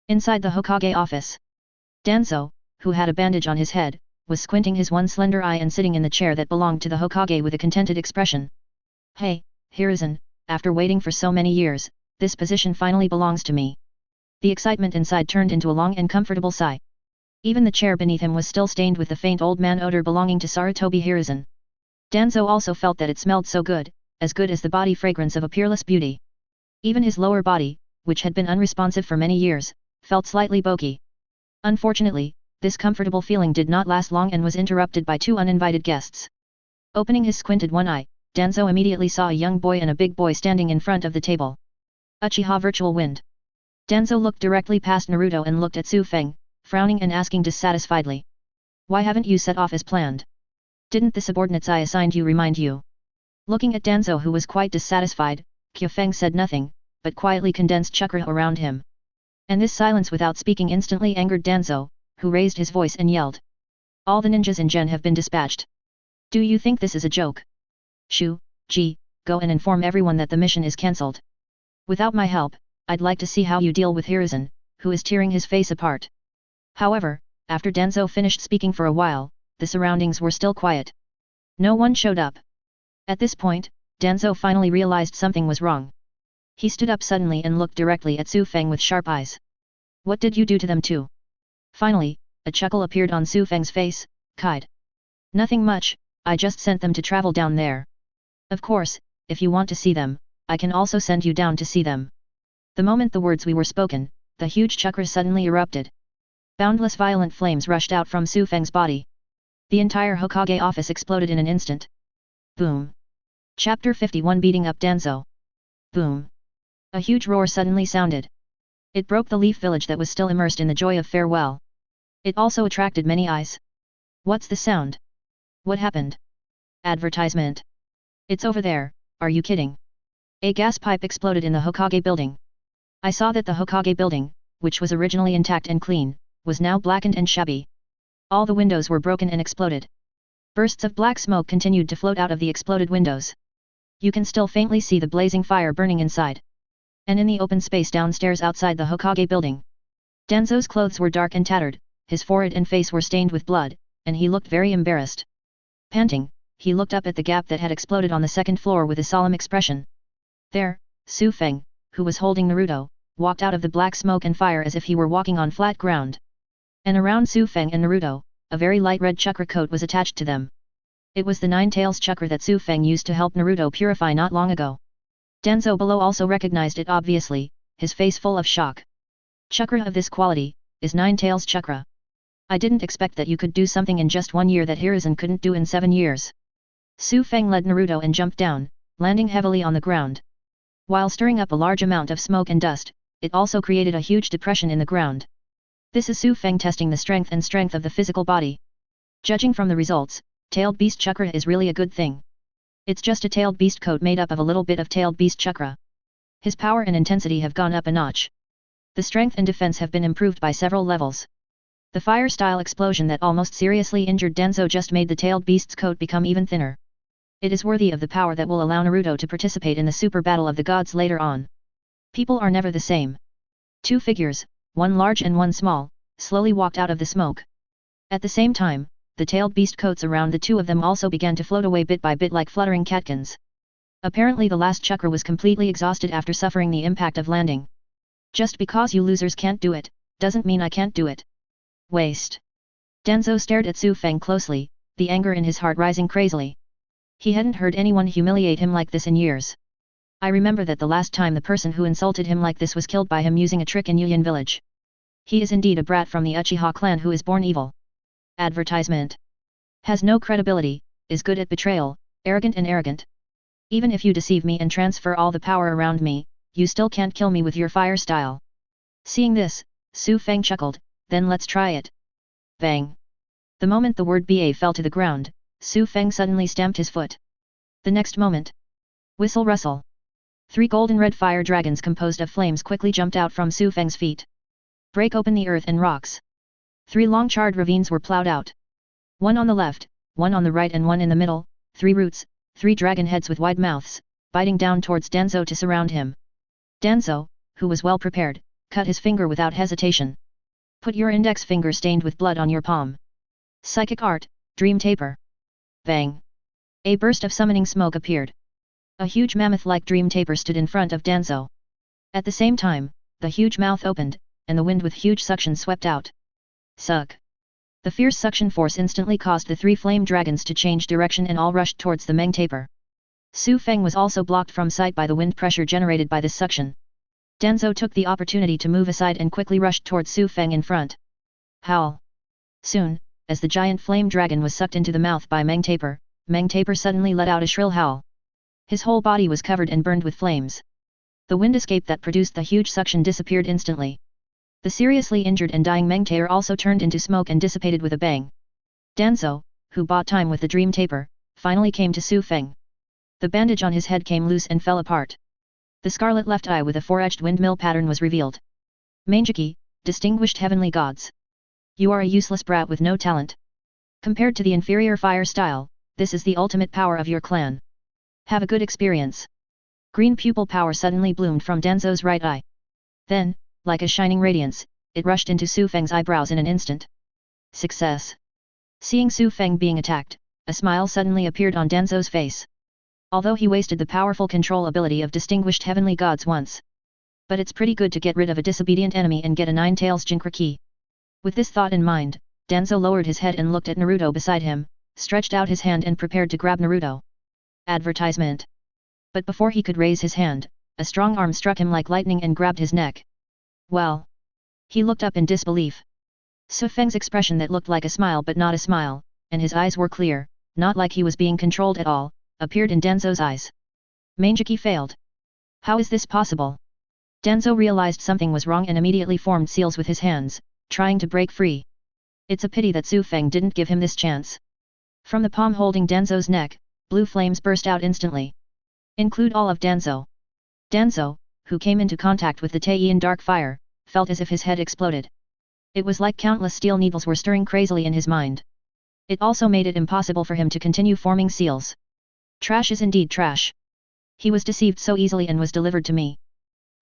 Inside the Hokage office. Danzo, who had a bandage on his head, was squinting his one slender eye and sitting in the chair that belonged to the Hokage with a contented expression. Hey, Hiruzen, after waiting for so many years, this position finally belongs to me. The excitement inside turned into a long and comfortable sigh. Even the chair beneath him was still stained with the faint old man odor belonging to Sarutobi Hiruzen. Danzo also felt that it smelled so good as the body fragrance of a peerless beauty. Even his lower body, which had been unresponsive for many years, felt slightly bulky. Unfortunately, this comfortable feeling did not last long and was interrupted by two uninvited guests. Opening his squinted one eye, Danzo immediately saw a young boy and a big boy standing in front of the table. Uchiha Virtual Wind. Danzo looked directly past Naruto and looked at Su Feng, frowning and asking dissatisfiedly. Why haven't you set off as planned? Didn't the subordinates I assigned you remind you? Looking at Danzo, who was quite dissatisfied, Qiu Feng said nothing, but quietly condensed chakra around him. And this silence without speaking instantly angered Danzo, who raised his voice and yelled. All the ninjas in Gen have been dispatched. Do you think this is a joke? Shu, Ji, go and inform everyone that the mission is cancelled. Without my help, I'd like to see how you deal with Hiruzen, who is tearing his face apart. However, after Danzo finished speaking for a while, the surroundings were still quiet. No one showed up. At this point, Danzo finally realized something was wrong. He stood up suddenly and looked directly at Su Feng with sharp eyes. What did you do to them too? Finally, a chuckle appeared on Su Feng's face. Kide. Nothing much, I just sent them to travel down there. Of course, if you want to see them, I can also send you down to see them. The moment the words were spoken, the huge chakra suddenly erupted. Boundless violent flames rushed out from Su Feng's body. The entire Hokage office exploded in an instant. Boom. Chapter 51 Beating up Danzo. Boom. A huge roar suddenly sounded. It broke the leaf village that was still immersed in the joy of farewell. It also attracted many eyes. What's the sound? What happened? Advertisement. It's over there, are you kidding? A gas pipe exploded in the Hokage building. I saw that the Hokage building, which was originally intact and clean, was now blackened and shabby. All the windows were broken and exploded. Bursts of black smoke continued to float out of the exploded windows. You can still faintly see the blazing fire burning inside. And in the open space downstairs outside the Hokage building. Danzo's clothes were dark and tattered, his forehead and face were stained with blood, and he looked very embarrassed. Panting, he looked up at the gap that had exploded on the second floor with a solemn expression. There, Su Feng, who was holding Naruto, walked out of the black smoke and fire as if he were walking on flat ground. And around Su Feng and Naruto, a very light red chakra coat was attached to them. It was the Nine Tails chakra that Su Feng used to help Naruto purify not long ago. Danzo below also recognized it obviously, his face full of shock. Chakra of this quality, is Nine Tails chakra. I didn't expect that you could do something in just 1 year that Hiruzen couldn't do in 7 years. Su Feng led Naruto and jumped down, landing heavily on the ground. While stirring up a large amount of smoke and dust, it also created a huge depression in the ground. This is Su Feng testing the strength of the physical body. Judging from the results, tailed beast chakra is really a good thing. It's just a tailed beast coat made up of a little bit of tailed beast chakra. His power and intensity have gone up a notch. The strength and defense have been improved by several levels. The fire-style explosion that almost seriously injured Danzo just made the tailed beast's coat become even thinner. It is worthy of the power that will allow Naruto to participate in the super battle of the gods later on. People are never the same. Two figures, one large and one small, slowly walked out of the smoke. At the same time, the tailed beast coats around the two of them also began to float away bit by bit like fluttering catkins. Apparently the last chakra was completely exhausted after suffering the impact of landing. Just because you losers can't do it, doesn't mean I can't do it. Waste. Danzo stared at Su Feng closely, the anger in his heart rising crazily. He hadn't heard anyone humiliate him like this in years. I remember that the last time the person who insulted him like this was killed by him using a trick in Yuyan village. He is indeed a brat from the Uchiha clan who is born evil. Advertisement. Has no credibility, is good at betrayal, arrogant. Even if you deceive me and transfer all the power around me, you still can't kill me with your fire style. Seeing this, Su Feng chuckled, then let's try it. Bang. The moment the word BA fell to the ground, Su Feng suddenly stamped his foot. The next moment. Whistle rustle. 3 golden red fire dragons composed of flames quickly jumped out from Su Feng's feet. Break open the earth and rocks. 3 long charred ravines were plowed out. One on the left, one on the right and one in the middle, 3 roots, 3 dragon heads with wide mouths, biting down towards Danzo to surround him. Danzo, who was well prepared, cut his finger without hesitation. Put your index finger stained with blood on your palm. Psychic art, dream taper. Bang! A burst of summoning smoke appeared. A huge mammoth-like dream taper stood in front of Danzo. At the same time, the huge mouth opened, and the wind with huge suction swept out. Suck! The fierce suction force instantly caused the 3 flame dragons to change direction and all rushed towards the Meng taper. Su Feng was also blocked from sight by the wind pressure generated by this suction. Danzo took the opportunity to move aside and quickly rushed towards Su Feng in front. Howl! Soon, as the giant flame dragon was sucked into the mouth by Meng taper suddenly let out a shrill howl. His whole body was covered and burned with flames. The wind escape that produced the huge suction disappeared instantly. The seriously injured and dying Meng taper also turned into smoke and dissipated with a bang. Danzo, who bought time with the dream taper, finally came to Su Feng. The bandage on his head came loose and fell apart. The scarlet left eye with a 4-edged windmill pattern was revealed. Mangeki, distinguished heavenly gods. You are a useless brat with no talent. Compared to the inferior fire style, this is the ultimate power of your clan. Have a good experience. Green pupil power suddenly bloomed from Danzo's right eye. Then, like a shining radiance, it rushed into Su Feng's eyebrows in an instant. Success! Seeing Su Feng being attacked, a smile suddenly appeared on Danzo's face. Although he wasted the powerful control ability of distinguished heavenly gods once. But it's pretty good to get rid of a disobedient enemy and get a 9 tails Jinkra key. With this thought in mind, Danzo lowered his head and looked at Naruto beside him, stretched out his hand and prepared to grab Naruto. Advertisement. But before he could raise his hand, a strong arm struck him like lightning and grabbed his neck. Well. He looked up in disbelief. Su Feng's expression that looked like a smile but not a smile, and his eyes were clear, not like he was being controlled at all, appeared in Danzo's eyes. Mangeki failed. How is this possible? Danzo realized something was wrong and immediately formed seals with his hands, trying to break free. It's a pity that Su Feng didn't give him this chance. From the palm holding Danzo's neck, blue flames burst out instantly. Include all of Danzo. Danzo, who came into contact with the Taiyan dark fire, felt as if his head exploded. It was like countless steel needles were stirring crazily in his mind. It also made it impossible for him to continue forming seals. Trash is indeed trash. He was deceived so easily and was delivered to me.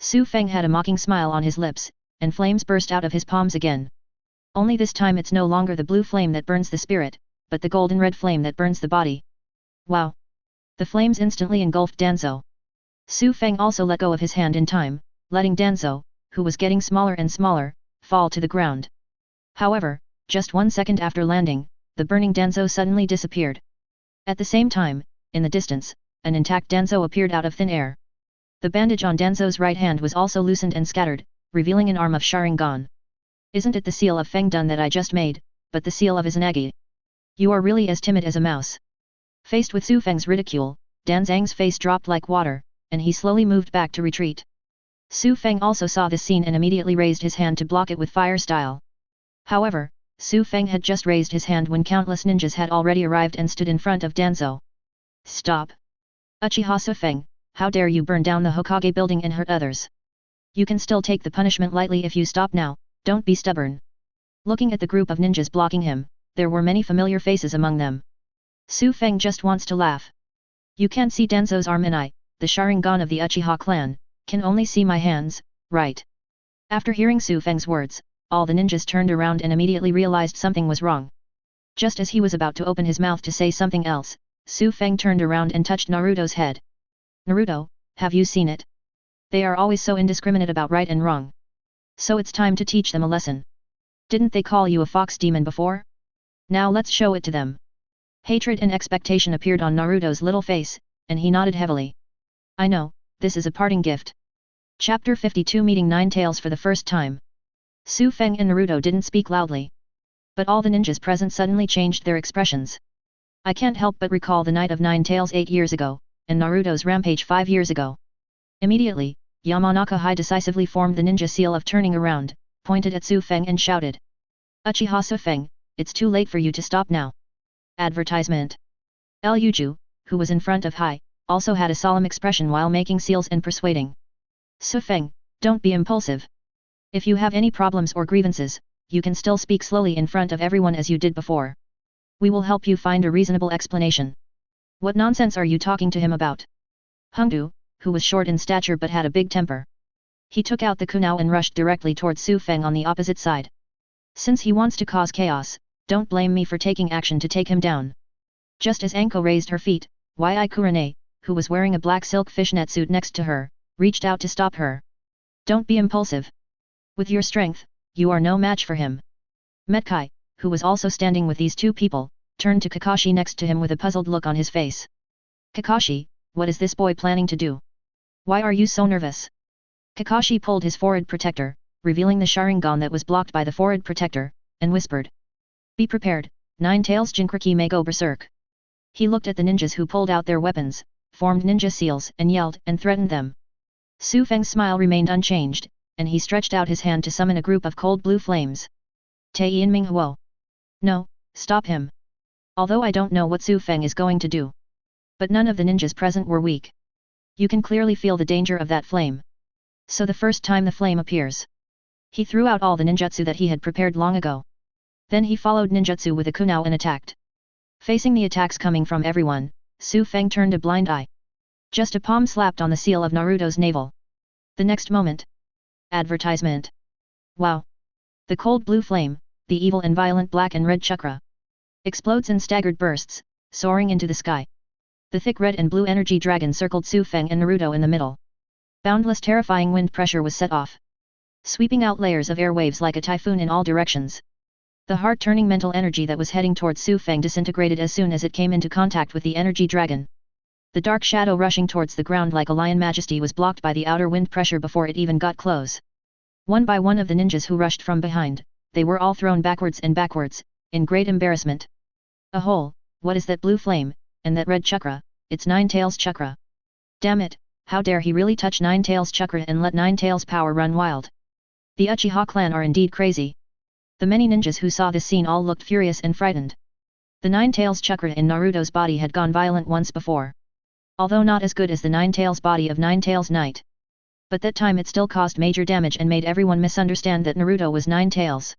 Su Feng had a mocking smile on his lips, and flames burst out of his palms again. Only this time it's no longer the blue flame that burns the spirit, but the golden red flame that burns the body. Wow! The flames instantly engulfed Danzo. Su Feng also let go of his hand in time, letting Danzo, who was getting smaller and smaller, fall to the ground. However, just 1 second after landing, the burning Danzo suddenly disappeared. At the same time, in the distance, an intact Danzo appeared out of thin air. The bandage on Danzo's right hand was also loosened and scattered, revealing an arm of Sharingan. Isn't it the seal of Feng Dun that I just made, but the seal of Izanagi? You are really as timid as a mouse. Faced with Su Feng's ridicule, Dan Zhang's face dropped like water, and he slowly moved back to retreat. Su Feng also saw this scene and immediately raised his hand to block it with fire style. However, Su Feng had just raised his hand when countless ninjas had already arrived and stood in front of Danzo. Stop! Uchiha Su Feng, how dare you burn down the Hokage building and hurt others? You can still take the punishment lightly if you stop now, don't be stubborn. Looking at the group of ninjas blocking him, there were many familiar faces among them. Su Feng just wants to laugh. You can't see Danzo's arm and I, the Sharingan of the Uchiha clan, can only see my hands, right? After hearing Su Feng's words, all the ninjas turned around and immediately realized something was wrong. Just as he was about to open his mouth to say something else, Su Feng turned around and touched Naruto's head. Naruto, have you seen it? They are always so indiscriminate about right and wrong. So it's time to teach them a lesson. Didn't they call you a fox demon before? Now let's show it to them. Hatred and expectation appeared on Naruto's little face, and he nodded heavily. I know, this is a parting gift. Chapter 52 Meeting Nine Tails for the first time. Su Feng and Naruto didn't speak loudly. But all the ninjas present suddenly changed their expressions. I can't help but recall the Night of Nine Tails 8 years ago, and Naruto's rampage 5 years ago. Immediately, Yamanaka Hai decisively formed the ninja seal of turning around, pointed at Su Feng and shouted. Uchiha Su Feng, it's too late for you to stop now. Advertisement. Uju, who was in front of Hai, also had a solemn expression while making seals and persuading. Su Feng, don't be impulsive. If you have any problems or grievances, you can still speak slowly in front of everyone as you did before. We will help you find a reasonable explanation. What nonsense are you talking to him about? Hungdu, who was short in stature but had a big temper. He took out the kunao and rushed directly towards Su Feng on the opposite side. Since he wants to cause chaos, don't blame me for taking action to take him down. Just as Anko raised her feet, Yi Kurane, who was wearing a black silk fishnet suit next to her, reached out to stop her. Don't be impulsive. With your strength, you are no match for him. Metkai, who was also standing with these two people, turned to Kakashi next to him with a puzzled look on his face. Kakashi, what is this boy planning to do? Why are you so nervous? Kakashi pulled his forehead protector, revealing the Sharingan that was blocked by the forehead protector, and whispered. Be prepared, Nine Tails Jinchuriki may go berserk. He looked at the ninjas who pulled out their weapons, formed ninja seals and yelled and threatened them. Su Feng's smile remained unchanged, and he stretched out his hand to summon a group of cold blue flames. Taiyin Minghuo. No, stop him. Although I don't know what Su Feng is going to do. But none of the ninjas present were weak. You can clearly feel the danger of that flame. So the first time the flame appears, he threw out all the ninjutsu that he had prepared long ago. Then he followed ninjutsu with a kunao and attacked. Facing the attacks coming from everyone, Su Feng turned a blind eye. Just a palm slapped on the seal of Naruto's navel. The next moment. Advertisement. Wow! The cold blue flame, the evil and violent black and red chakra, explodes in staggered bursts, soaring into the sky. The thick red and blue energy dragon circled Su Feng and Naruto in the middle. Boundless terrifying wind pressure was set off, sweeping out layers of air waves like a typhoon in all directions. The heart-turning mental energy that was heading towards Su Feng disintegrated as soon as it came into contact with the energy dragon. The dark shadow rushing towards the ground like a lion majesty was blocked by the outer wind pressure before it even got close. One by one of the ninjas who rushed from behind, they were all thrown backwards and backwards, in great embarrassment. A hole, what is that blue flame, and that red chakra? It's Nine Tails chakra. Damn it, how dare he really touch Nine Tails chakra and let Nine Tails power run wild. The Uchiha clan are indeed crazy. The many ninjas who saw this scene all looked furious and frightened. The Nine Tails chakra in Naruto's body had gone violent once before. Although not as good as the Nine Tails body of Nine Tails Knight. But that time it still caused major damage and made everyone misunderstand that Naruto was Nine Tails.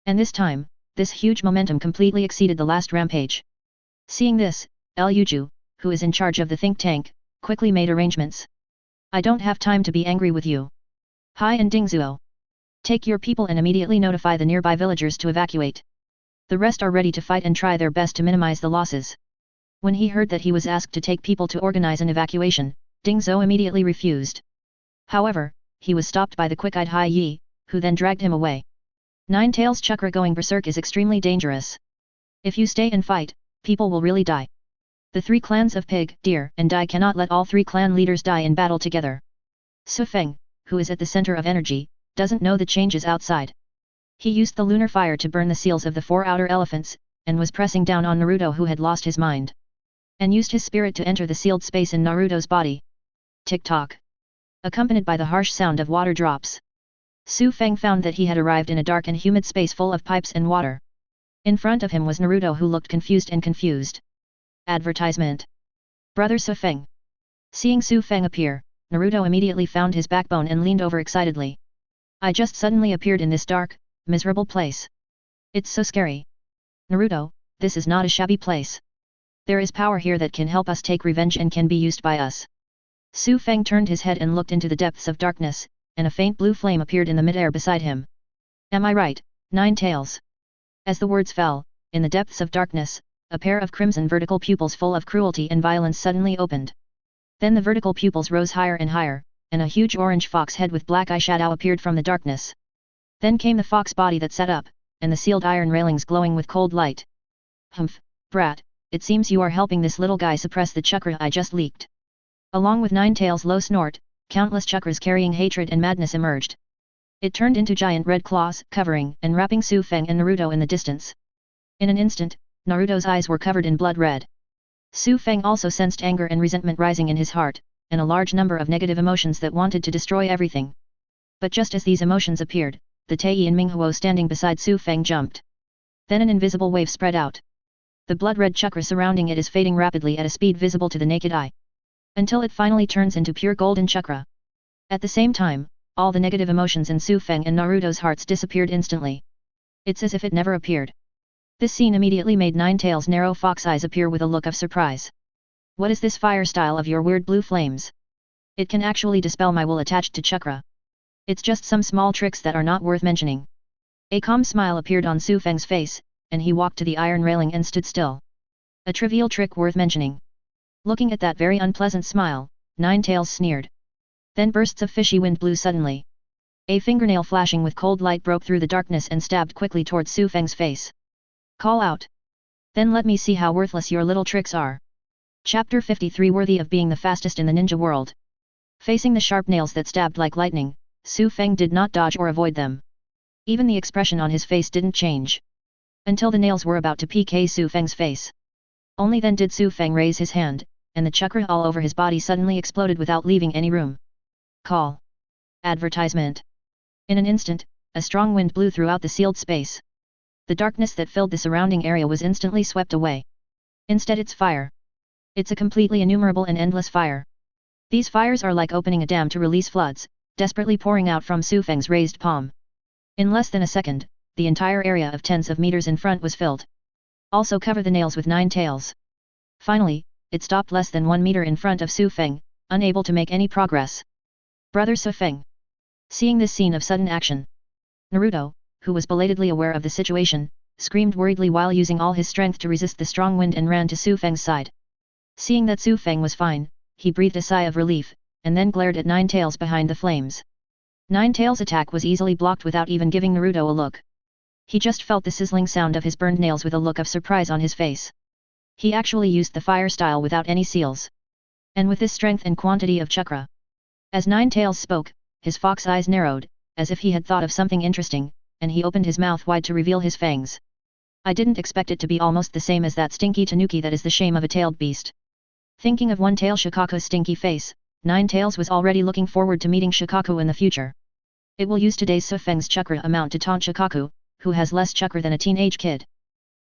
And this time, this huge momentum completely exceeded the last rampage. Seeing this, Luju, who is in charge of the think tank, quickly made arrangements. I don't have time to be angry with you. Hai and Dingzuo. Take your people and immediately notify the nearby villagers to evacuate. The rest are ready to fight and try their best to minimize the losses. When he heard that he was asked to take people to organize an evacuation, Dingzuo immediately refused. However, he was stopped by the quick-eyed Hai Yi, who then dragged him away. Nine Tails chakra going berserk is extremely dangerous. If you stay and fight, people will really die. The three clans of Pig, Deer, and Dai cannot let all three clan leaders die in battle together. Su Feng, who is at the center of energy, doesn't know the changes outside. He used the lunar fire to burn the seals of the four outer elephants, and was pressing down on Naruto who had lost his mind. And used his spirit to enter the sealed space in Naruto's body. Tick-tock. Accompanied by the harsh sound of water drops. Su Feng found that he had arrived in a dark and humid space full of pipes and water. In front of him was Naruto who looked confused. Advertisement. Brother Su Feng. Seeing Su Feng appear, Naruto immediately found his backbone and leaned over excitedly. I just suddenly appeared in this dark, miserable place. It's so scary. Naruto, this is not a shabby place. There is power here that can help us take revenge and can be used by us. Su Feng turned his head and looked into the depths of darkness, and a faint blue flame appeared in the midair beside him. Am I right, Nine Tails? As the words fell, in the depths of darkness, a pair of crimson vertical pupils full of cruelty and violence suddenly opened. Then the vertical pupils rose higher and higher, and a huge orange fox head with black eyeshadow appeared from the darkness. Then came the fox body that sat up, and the sealed iron railings glowing with cold light. Humph, brat, it seems you are helping this little guy suppress the chakra I just leaked. Along with Nine Tails' low snort, countless chakras carrying hatred and madness emerged. It turned into giant red claws, covering and wrapping Su Feng and Naruto in the distance. In an instant, Naruto's eyes were covered in blood red. Su Feng also sensed anger and resentment rising in his heart, and a large number of negative emotions that wanted to destroy everything. But just as these emotions appeared, the Taiyin Minghuo standing beside Su Feng jumped. Then an invisible wave spread out. The blood-red chakra surrounding it is fading rapidly at a speed visible to the naked eye, until it finally turns into pure golden chakra. At the same time, all the negative emotions in Su Feng and Naruto's hearts disappeared instantly. It's as if it never appeared. This scene immediately made Nine Tails' narrow fox eyes appear with a look of surprise. What is this fire style of your weird blue flames? It can actually dispel my will attached to chakra. It's just some small tricks that are not worth mentioning. A calm smile appeared on Su Feng's face, and he walked to the iron railing and stood still. A trivial trick worth mentioning. Looking at that very unpleasant smile, Nine Tails sneered. Then bursts of fishy wind blew suddenly. A fingernail flashing with cold light broke through the darkness and stabbed quickly towards Su Feng's face. Call out. Then let me see how worthless your little tricks are. Chapter 53 Worthy of being the fastest in the ninja world. Facing the sharp nails that stabbed like lightning, Su Feng did not dodge or avoid them. Even the expression on his face didn't change. Until the nails were about to PK Su Feng's face. Only then did Su Feng raise his hand, and the chakra all over his body suddenly exploded without leaving any room. Call. Advertisement. In an instant, a strong wind blew throughout the sealed space. The darkness that filled the surrounding area was instantly swept away. Instead it's fire. It's a completely innumerable and endless fire. These fires are like opening a dam to release floods, desperately pouring out from Su Feng's raised palm. In less than a second, the entire area of tens of meters in front was filled. Also cover the nails with 9 tails. Finally, it stopped less than 1 meter in front of Su Feng, unable to make any progress. Brother Su Feng. Seeing this scene of sudden action, Naruto, who was belatedly aware of the situation, screamed worriedly while using all his strength to resist the strong wind and ran to Su Feng's side. Seeing that Su Feng was fine, he breathed a sigh of relief, and then glared at Nine Tails behind the flames. Nine Tails' attack was easily blocked without even giving Naruto a look. He just felt the sizzling sound of his burned nails with a look of surprise on his face. He actually used the fire style without any seals. And with this strength and quantity of chakra. As Nine Tails spoke, his fox eyes narrowed, as if he had thought of something interesting, and he opened his mouth wide to reveal his fangs. I didn't expect it to be almost the same as that stinky tanuki that is the shame of a tailed beast. Thinking of one-tail Shikaku's stinky face, Nine Tails was already looking forward to meeting Shikaku in the future. It will use today's Su Feng's chakra amount to taunt Shikaku, who has less chakra than a teenage kid.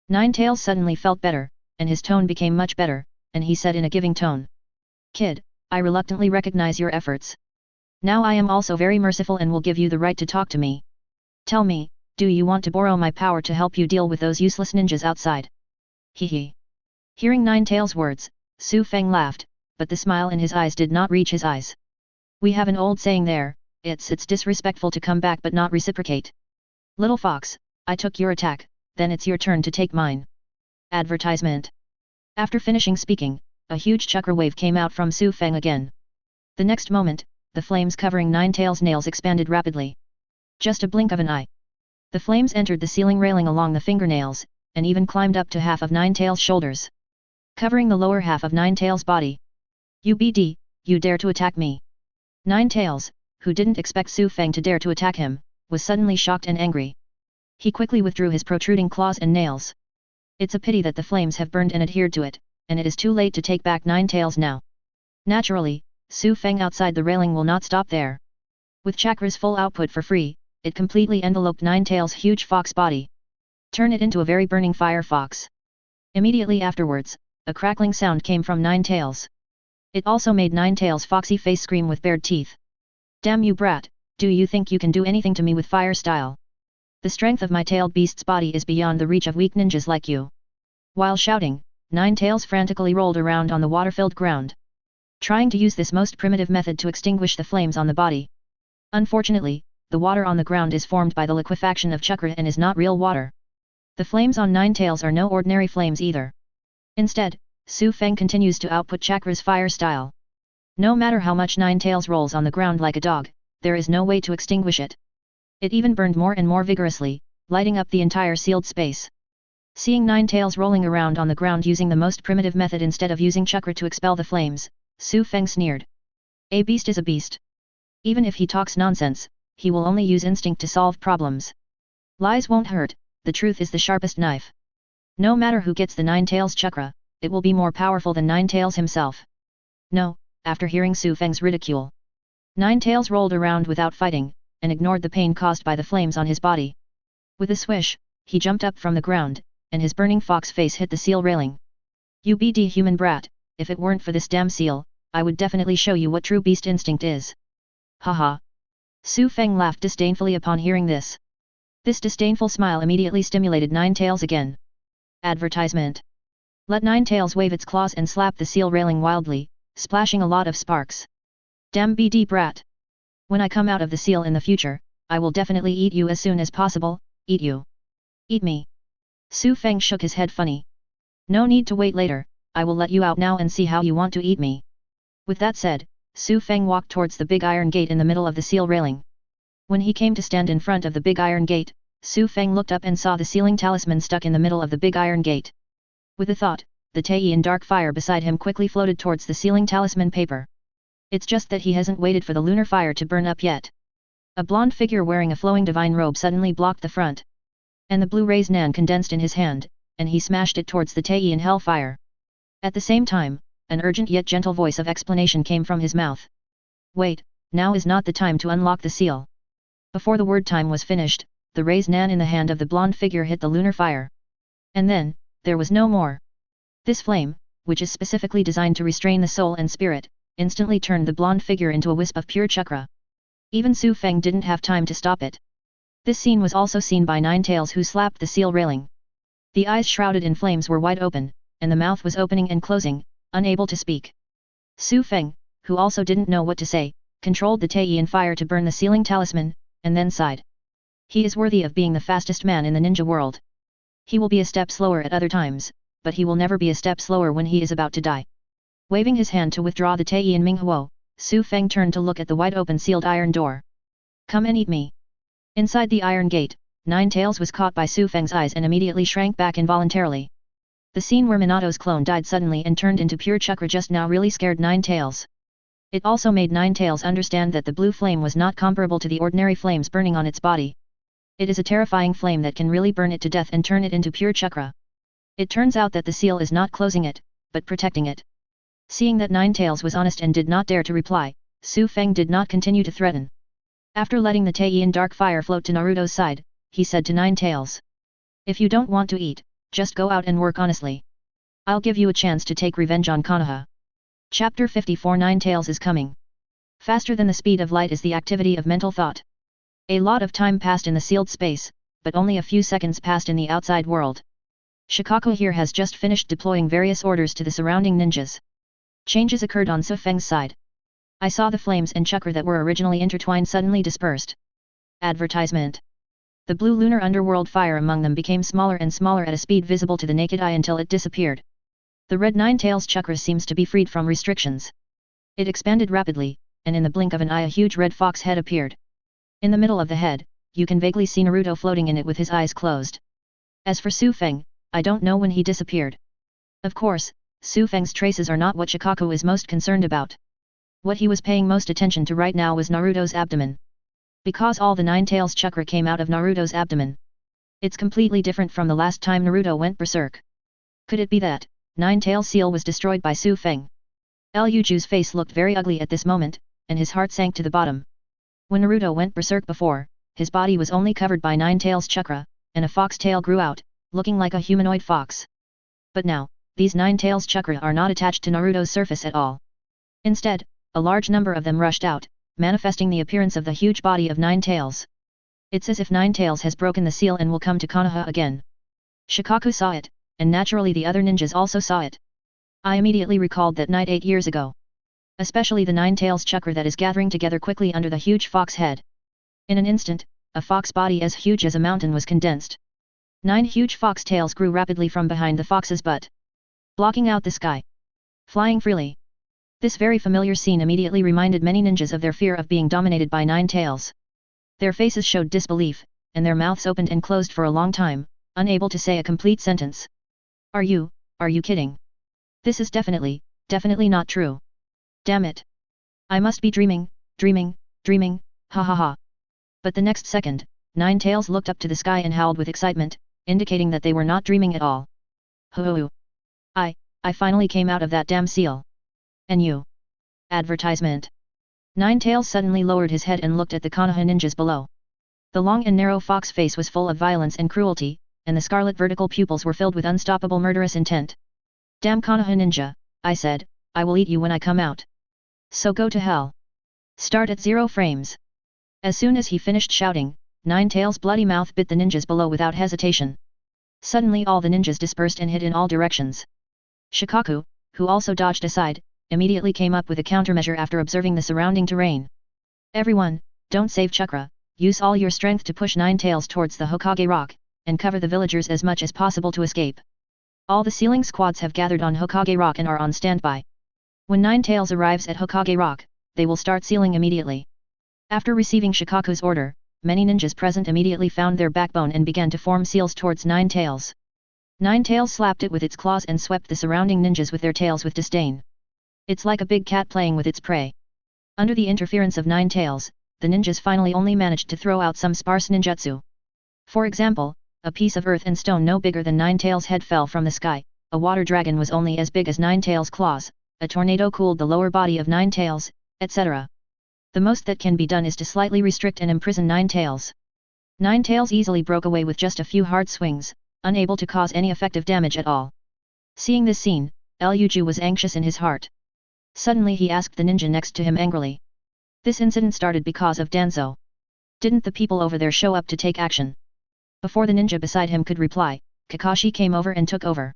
Nine Tails suddenly felt better, and his tone became much better, and he said in a giving tone. Kid, I reluctantly recognize your efforts. Now I am also very merciful and will give you the right to talk to me. Tell me, do you want to borrow my power to help you deal with those useless ninjas outside? Hee. Hearing Nine Tails' words, Su Feng laughed, but the smile in his eyes did not reach his eyes. We have an old saying there, it's disrespectful to come back but not reciprocate. Little fox, I took your attack, then it's your turn to take mine. Advertisement. After finishing speaking, a huge chakra wave came out from Su Feng again. The next moment, the flames covering Nine Tails' nails expanded rapidly. Just a blink of an eye. The flames entered the ceiling railing along the fingernails, and even climbed up to half of Nine Tails' shoulders. Covering the lower half of Nine Tails' body. UBD, you dare to attack me. Nine Tails, who didn't expect Su Feng to dare to attack him, was suddenly shocked and angry. He quickly withdrew his protruding claws and nails. It's a pity that the flames have burned and adhered to it, and it is too late to take back Nine Tails now. Naturally, Su Feng outside the railing will not stop there. With chakra's full output for free, it completely enveloped Nine Tails' huge fox body. Turn it into a very burning fire fox. Immediately afterwards, a crackling sound came from Nine Tails. It also made Nine Tails' foxy face scream with bared teeth. Damn you brat, do you think you can do anything to me with fire style? The strength of my tailed beast's body is beyond the reach of weak ninjas like you. While shouting, Nine Tails frantically rolled around on the water-filled ground, trying to use this most primitive method to extinguish the flames on the body. Unfortunately, the water on the ground is formed by the liquefaction of chakra and is not real water. The flames on Nine Tails are no ordinary flames either. Instead, Su Feng continues to output chakra's fire style. No matter how much Nine Tails rolls on the ground like a dog, there is no way to extinguish it. It even burned more and more vigorously, lighting up the entire sealed space. Seeing Nine Tails rolling around on the ground using the most primitive method instead of using chakra to expel the flames, Su Feng sneered. A beast is a beast. Even if he talks nonsense, he will only use instinct to solve problems. Lies won't hurt, the truth is the sharpest knife. No matter who gets the Nine Tails chakra, it will be more powerful than Nine Tails himself. No, after hearing Su Feng's ridicule, Nine Tails rolled around without fighting, and ignored the pain caused by the flames on his body. With a swish, he jumped up from the ground, and his burning fox face hit the seal railing. UBD human brat, if it weren't for this damn seal, I would definitely show you what true beast instinct is. Haha. Su Feng laughed disdainfully upon hearing this. This disdainful smile immediately stimulated Nine Tails again. Advertisement. Let Nine Tails wave its claws and slap the seal railing wildly, splashing a lot of sparks. Damn BD brat. When I come out of the seal in the future, I will definitely eat you as soon as possible, eat you. Eat me. Su Feng shook his head funny. No need to wait later, I will let you out now and see how you want to eat me. With that said, Su Feng walked towards the big iron gate in the middle of the seal railing. When he came to stand in front of the big iron gate, Su Feng looked up and saw the sealing talisman stuck in the middle of the big iron gate. With a thought, the Tei in dark fire beside him quickly floated towards the sealing talisman paper. It's just that he hasn't waited for the lunar fire to burn up yet. A blonde figure wearing a flowing divine robe suddenly blocked the front. And the blue rays Nan condensed in his hand, and he smashed it towards the Tei in hellfire. At the same time, an urgent yet gentle voice of explanation came from his mouth. Wait, now is not the time to unlock the seal. Before the word time was finished, the rays Nan in the hand of the blonde figure hit the lunar fire. And then, there was no more. This flame, which is specifically designed to restrain the soul and spirit, instantly turned the blonde figure into a wisp of pure chakra. Even Su Feng didn't have time to stop it. This scene was also seen by Nine Tails, who slapped the seal railing. The eyes shrouded in flames were wide open, and the mouth was opening and closing, unable to speak. Su Feng, who also didn't know what to say, controlled the Tei in fire to burn the sealing talisman, and then sighed. He is worthy of being the fastest man in the ninja world. He will be a step slower at other times, but he will never be a step slower when he is about to die. Waving his hand to withdraw the Tei in Minghuo, Su Feng turned to look at the wide open sealed iron door. Come and eat me. Inside the iron gate, Nine Tails was caught by Su Feng's eyes and immediately shrank back involuntarily. The scene where Minato's clone died suddenly and turned into pure chakra just now really scared Nine Tails. It also made Nine Tails understand that the blue flame was not comparable to the ordinary flames burning on its body. It is a terrifying flame that can really burn it to death and turn it into pure chakra. It turns out that the seal is not closing it, but protecting it. Seeing that Nine Tails was honest and did not dare to reply, Su Feng did not continue to threaten. After letting the Tei in dark fire float to Naruto's side, he said to Nine Tails. If you don't want to eat, just go out and work honestly. I'll give you a chance to take revenge on Konoha. Chapter 54 Nine Tails is coming. Faster than the speed of light is the activity of mental thought. A lot of time passed in the sealed space, but only a few seconds passed in the outside world. Shikaku here has just finished deploying various orders to the surrounding ninjas. Changes occurred on Su Feng's side. I saw the flames and chakra that were originally intertwined suddenly dispersed. Advertisement. The blue lunar underworld fire among them became smaller and smaller at a speed visible to the naked eye until it disappeared. The red Nine Tails chakra seems to be freed from restrictions. It expanded rapidly, and in the blink of an eye a huge red fox head appeared. In the middle of the head, you can vaguely see Naruto floating in it with his eyes closed. As for Su Feng, I don't know when he disappeared. Of course, Su Feng's traces are not what Shikaku is most concerned about. What he was paying most attention to right now was Naruto's abdomen. Because all the Nine Tails chakra came out of Naruto's abdomen. It's completely different from the last time Naruto went berserk. Could it be that Nine Tails seal was destroyed by Su Feng? Luju's face looked very ugly at this moment, and his heart sank to the bottom. When Naruto went berserk before, his body was only covered by Nine Tails chakra, and a fox tail grew out, looking like a humanoid fox. But now, these Nine Tails chakra are not attached to Naruto's surface at all. Instead, a large number of them rushed out, manifesting the appearance of the huge body of Nine Tails. It's as if Nine Tails has broken the seal and will come to Konoha again. Shikaku saw it, and naturally the other ninjas also saw it. I immediately recalled that night 8 years ago. Especially the Nine Tails chakra that is gathering together quickly under the huge fox head. In an instant, a fox body as huge as a mountain was condensed. 9 huge fox tails grew rapidly from behind the fox's butt, blocking out the sky, flying freely. This very familiar scene immediately reminded many ninjas of their fear of being dominated by Nine Tails. Their faces showed disbelief, and their mouths opened and closed for a long time, unable to say a complete sentence. Are you kidding? This is definitely not true. Damn it. I must be dreaming, ha ha ha. But the next second, Nine Tails looked up to the sky and howled with excitement, indicating that they were not dreaming at all. Hoo! I finally came out of that damn seal. And you? Advertisement. Nine Tails suddenly lowered his head and looked at the Konoha ninjas below. The long and narrow fox face was full of violence and cruelty, and the scarlet vertical pupils were filled with unstoppable murderous intent. Damn Konoha ninja, I said, I will eat you when I come out. So go to hell. Start at 0 frames. As soon as he finished shouting, Nine Tails' bloody mouth bit the ninjas below without hesitation. Suddenly all the ninjas dispersed and hid in all directions. Shikaku, who also dodged aside, immediately came up with a countermeasure after observing the surrounding terrain. Everyone, don't save Chakra, use all your strength to push Nine Tails towards the Hokage rock, and cover the villagers as much as possible to escape. All the sealing squads have gathered on Hokage rock and are on standby. When Nine Tails arrives at Hokage rock, they will start sealing immediately. After receiving Shikaku's order, many ninjas present immediately found their backbone and began to form seals towards Nine Tails. Nine Tails slapped it with its claws and swept the surrounding ninjas with their tails with disdain. It's like a big cat playing with its prey. Under the interference of Nine Tails, the ninjas finally only managed to throw out some sparse ninjutsu. For example, a piece of earth and stone no bigger than Nine Tails' head fell from the sky, a water dragon was only as big as Nine Tails' claws, a tornado cooled the lower body of Nine Tails, etc. The most that can be done is to slightly restrict and imprison Nine Tails. Nine Tails easily broke away with just a few hard swings, unable to cause any effective damage at all. Seeing this scene, Uchiha was anxious in his heart. Suddenly he asked the ninja next to him angrily. This incident started because of Danzo. Didn't the people over there show up to take action? Before the ninja beside him could reply, Kakashi came over and took over.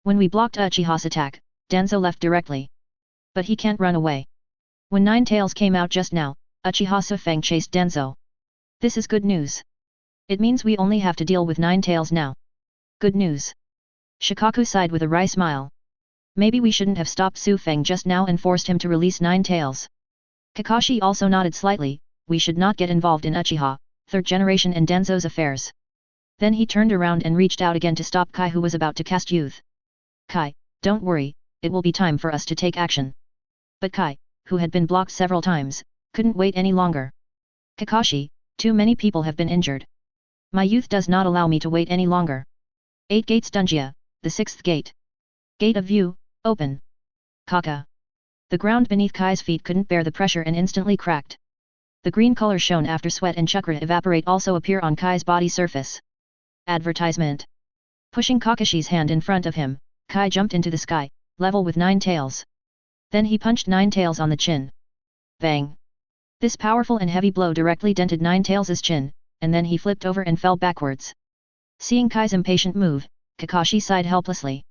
When we blocked Uchiha's attack, Danzo left directly. But he can't run away. When Nine Tails came out just now, Uchiha Sufang chased Danzo. This is good news. It means we only have to deal with Nine Tails now. Good news. Shikaku sighed with a wry smile. Maybe we shouldn't have stopped Sufang just now and forced him to release Nine Tails. Kakashi also nodded slightly, we should not get involved in Uchiha, third generation and Danzo's affairs. Then he turned around and reached out again to stop Kai, who was about to cast youth. Kai, don't worry, it will be time for us to take action. But Kai, who had been blocked several times, couldn't wait any longer. Kakashi, too many people have been injured. My youth does not allow me to wait any longer. 8 Gates Dungia, the 6th gate. Gate of View, open. Kaka. The ground beneath Kai's feet couldn't bear the pressure and instantly cracked. The green color shown after sweat and chakra evaporate also appear on Kai's body surface. Advertisement. Pushing Kakashi's hand in front of him, Kai jumped into the sky, level with Nine Tails. Then he punched Nine Tails on the chin. Bang! This powerful and heavy blow directly dented Nine Tails' chin, and then he flipped over and fell backwards. Seeing Kai's impatient move, Kakashi sighed helplessly.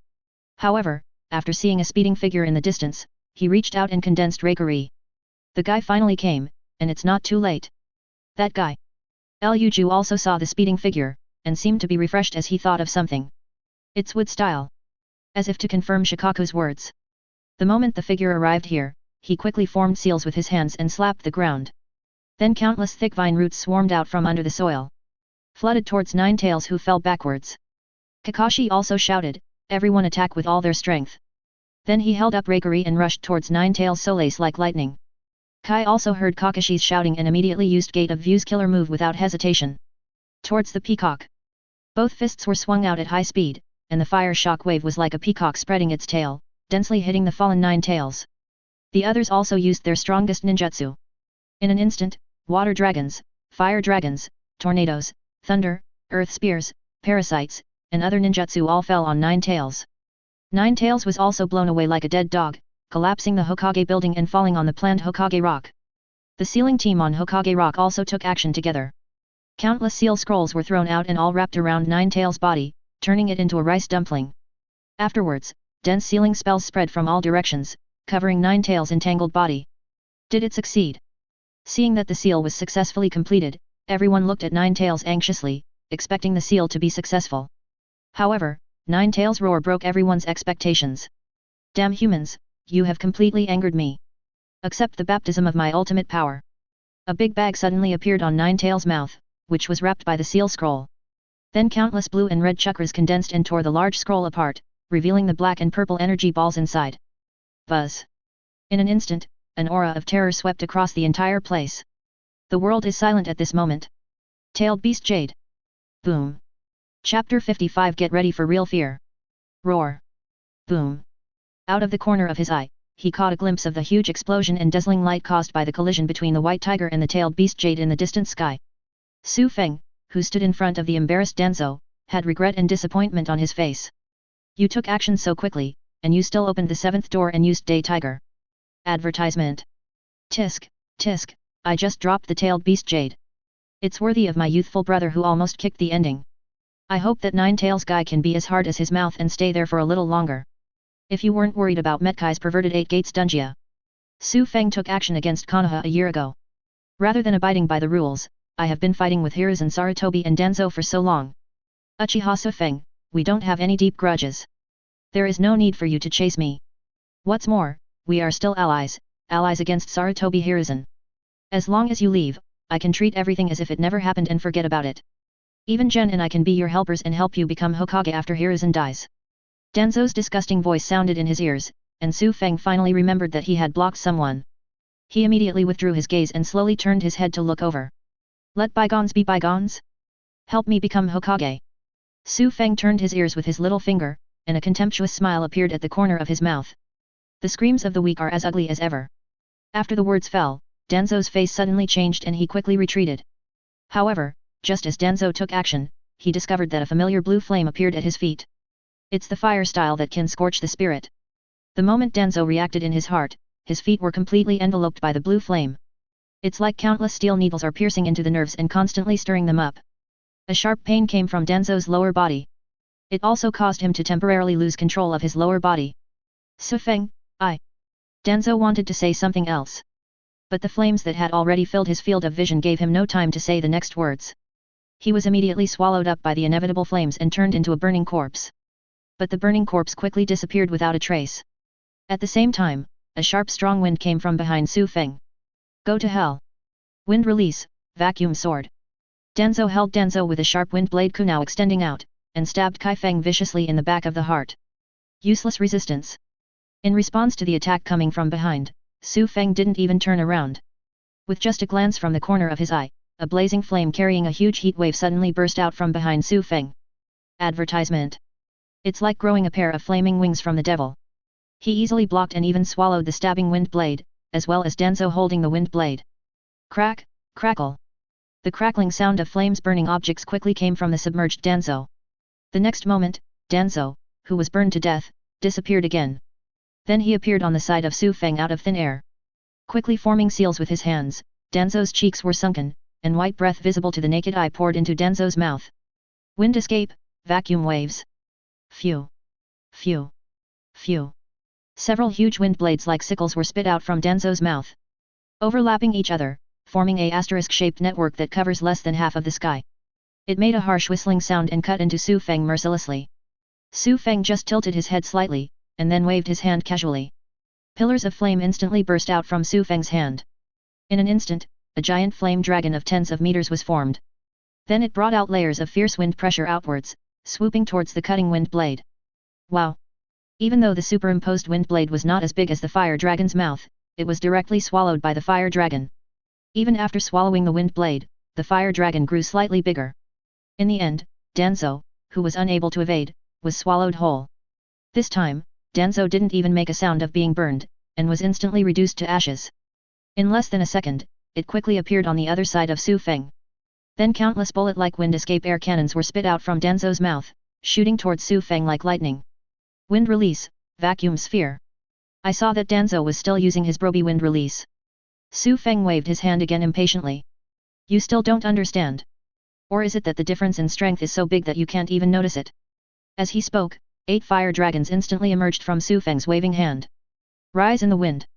However, after seeing a speeding figure in the distance, he reached out and condensed Reikari. The guy finally came, and it's not too late. That guy. Uchiha also saw the speeding figure, and seemed to be refreshed as he thought of something. It's wood style. As if to confirm Shikaku's words. The moment the figure arrived here, he quickly formed seals with his hands and slapped the ground. Then countless thick vine roots swarmed out from under the soil. Flooded towards Nine Tails, who fell backwards. Kakashi also shouted, everyone attack with all their strength. Then he held up Reikari and rushed towards Nine Tails' Solace like lightning. Kai also heard Kakashi's shouting and immediately used Gate of View's killer move without hesitation. Towards the peacock. Both fists were swung out at high speed, and the fire shock wave was like a peacock spreading its tail, densely hitting the fallen Nine Tails. The others also used their strongest ninjutsu. In an instant, water dragons, fire dragons, tornadoes, thunder, earth spears, parasites, and other ninjutsu all fell on Nine Tails. Nine Tails was also blown away like a dead dog, collapsing the Hokage building and falling on the planned Hokage rock. The sealing team on Hokage rock also took action together. Countless seal scrolls were thrown out and all wrapped around Nine Tails' body, turning it into a rice dumpling. Afterwards, dense sealing spells spread from all directions, covering Nine Tails' entangled body. Did it succeed? Seeing that the seal was successfully completed, everyone looked at Nine Tails anxiously, expecting the seal to be successful. However, Nine Tails' roar broke everyone's expectations. Damn humans, you have completely angered me. Accept the baptism of my ultimate power. A big bag suddenly appeared on Nine Tails' mouth, which was wrapped by the seal scroll. Then countless blue and red chakras condensed and tore the large scroll apart, revealing the black and purple energy balls inside. Buzz! In an instant, an aura of terror swept across the entire place. The world is silent at this moment. Tailed Beast Jade. Boom. Chapter 55. Get ready for real fear. Roar. Boom. Out of the corner of his eye, he caught a glimpse of the huge explosion and dazzling light caused by the collision between the white tiger and the tailed beast Jade in the distant sky. Su Feng, who stood in front of the embarrassed Danzo, had regret and disappointment on his face. You took action so quickly, and you still opened the 7th door and used Day Tiger. Advertisement. Tisk, tisk, I just dropped the tailed beast Jade. It's worthy of my youthful brother who almost kicked the ending. I hope that Nine Tails guy can be as hard as his mouth and stay there for a little longer. If you weren't worried about Metkai's perverted 8 Gates Dungia. Su Feng took action against Konoha a year ago. Rather than abiding by the rules, I have been fighting with Hiruzen Sarutobi and Danzo for so long. Uchiha Sufeng, we don't have any deep grudges. There is no need for you to chase me. What's more, we are still allies against Sarutobi Hiruzen. As long as you leave, I can treat everything as if it never happened and forget about it. Even Jen and I can be your helpers and help you become Hokage after Hiruzen dies. Danzo's disgusting voice sounded in his ears, and Su Feng finally remembered that he had blocked someone. He immediately withdrew his gaze and slowly turned his head to look over. Let bygones be bygones? Help me become Hokage. Su Feng turned his ears with his little finger, and a contemptuous smile appeared at the corner of his mouth. The screams of the weak are as ugly as ever. After the words fell, Danzo's face suddenly changed and he quickly retreated. However, just as Danzo took action, he discovered that a familiar blue flame appeared at his feet. It's the fire style that can scorch the spirit. The moment Danzo reacted in his heart, his feet were completely enveloped by the blue flame. It's like countless steel needles are piercing into the nerves and constantly stirring them up. A sharp pain came from Danzo's lower body. It also caused him to temporarily lose control of his lower body. Sufeng, Danzo wanted to say something else. But the flames that had already filled his field of vision gave him no time to say the next words. He was immediately swallowed up by the inevitable flames and turned into a burning corpse. But the burning corpse quickly disappeared without a trace. At the same time, a sharp strong wind came from behind Su Feng. Go to hell. Wind release, vacuum sword. Danzo held Danzo with a sharp wind blade kunao extending out, and stabbed Kai Feng viciously in the back of the heart. Useless resistance. In response to the attack coming from behind, Su Feng didn't even turn around. With just a glance from the corner of his eye, a blazing flame carrying a huge heat wave suddenly burst out from behind Su Feng. Advertisement. It's like growing a pair of flaming wings from the devil. He easily blocked and even swallowed the stabbing wind blade, as well as Danzo holding the wind blade. Crack, crackle. The crackling sound of flames burning objects quickly came from the submerged Danzo. The next moment, Danzo, who was burned to death, disappeared again. Then he appeared on the side of Su Feng out of thin air. Quickly forming seals with his hands, Danzo's cheeks were sunken, and white breath visible to the naked eye poured into Danzo's mouth. Wind escape, vacuum waves. Phew. Phew. Phew. Several huge wind blades like sickles were spit out from Danzo's mouth. Overlapping each other, forming a asterisk-shaped network that covers less than half of the sky. It made a harsh whistling sound and cut into Su Feng mercilessly. Su Feng just tilted his head slightly, and then waved his hand casually. Pillars of flame instantly burst out from Su Feng's hand. In an instant, a giant flame dragon of tens of meters was formed. Then it brought out layers of fierce wind pressure outwards, swooping towards the cutting wind blade. Wow! Even though the superimposed wind blade was not as big as the fire dragon's mouth, it was directly swallowed by the fire dragon. Even after swallowing the wind blade, the fire dragon grew slightly bigger. In the end, Danzo, who was unable to evade, was swallowed whole. This time, Danzo didn't even make a sound of being burned, and was instantly reduced to ashes. In less than a second, it quickly appeared on the other side of Su Feng. Then countless bullet-like wind escape air cannons were spit out from Danzo's mouth, shooting towards Su Feng like lightning. Wind release, vacuum sphere. I saw that Danzo was still using his Broby wind release. Su Feng waved his hand again impatiently. You still don't understand? Or is it that the difference in strength is so big that you can't even notice it? As he spoke, 8 fire dragons instantly emerged from Su Feng's waving hand. Rise in the wind.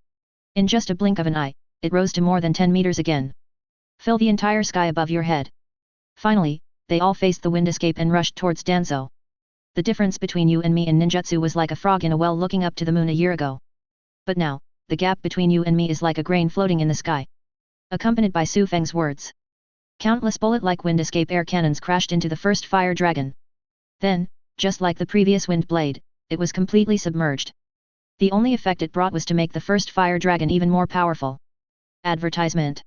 In just a blink of an eye, it rose to more than 10 meters again. Fill the entire sky above your head. Finally, they all faced the wind escape and rushed towards Danzo. The difference between you and me in ninjutsu was like a frog in a well looking up to the moon a year ago. But now, the gap between you and me is like a grain floating in the sky. Accompanied by Su Feng's words. Countless bullet-like wind escape air cannons crashed into the first fire dragon. Then, just like the previous wind blade, it was completely submerged. The only effect it brought was to make the first fire dragon even more powerful. Advertisement.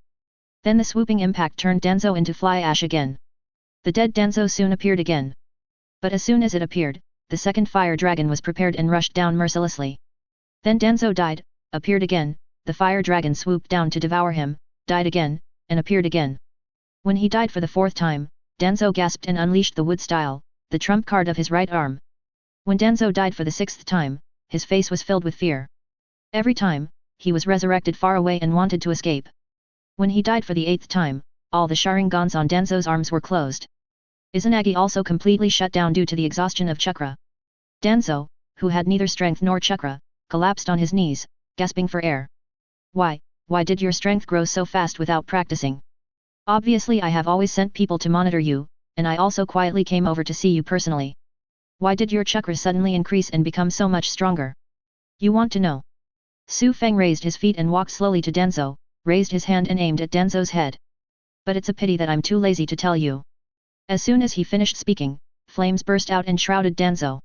Then the swooping impact turned Danzo into fly ash again. The dead Danzo soon appeared again. But as soon as it appeared, the second fire dragon was prepared and rushed down mercilessly. Then Danzo died, appeared again, the fire dragon swooped down to devour him, died again, and appeared again. When he died for the 4th time, Danzo gasped and unleashed the wood style, the trump card of his right arm. When Danzo died for the 6th time, his face was filled with fear. Every time, he was resurrected far away and wanted to escape. When he died for the 8th time, all the Sharingans on Danzo's arms were closed. Izanagi also completely shut down due to the exhaustion of chakra. Danzo, who had neither strength nor chakra, collapsed on his knees, gasping for air. Why, why did your strength grow so fast without practicing? Obviously I have always sent people to monitor you, and I also quietly came over to see you personally. Why did your chakra suddenly increase and become so much stronger? You want to know? Su Feng raised his feet and walked slowly to Danzo, raised his hand and aimed at Danzo's head. But it's a pity that I'm too lazy to tell you. As soon as he finished speaking, flames burst out and shrouded Danzo.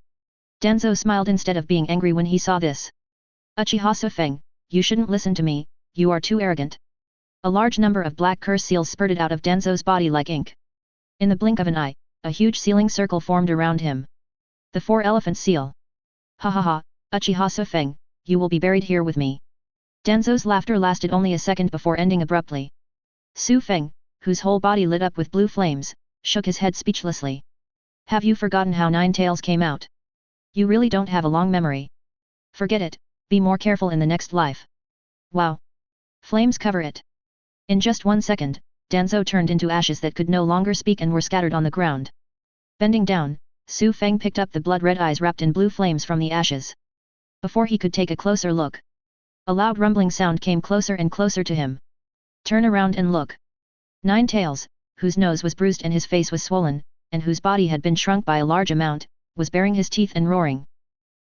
Danzo smiled instead of being angry when he saw this. Uchiha Su Feng, you shouldn't listen to me, you are too arrogant. A large number of black curse seals spurted out of Danzo's body like ink. In the blink of an eye, a huge sealing circle formed around him. The 4-elephant seal. Ha ha ha, Uchiha Su Feng, you will be buried here with me. Danzo's laughter lasted only a second before ending abruptly. Su Feng, whose whole body lit up with blue flames, shook his head speechlessly. Have you forgotten how 9 tails came out? You really don't have a long memory. Forget it, be more careful in the next life. Wow! Flames cover it. In just 1 second, Danzo turned into ashes that could no longer speak and were scattered on the ground. Bending down, Su Feng picked up the blood-red eyes wrapped in blue flames from the ashes. Before he could take a closer look, a loud rumbling sound came closer and closer to him. Turn around and look. 9 tails, whose nose was bruised and his face was swollen, and whose body had been shrunk by a large amount, was baring his teeth and roaring.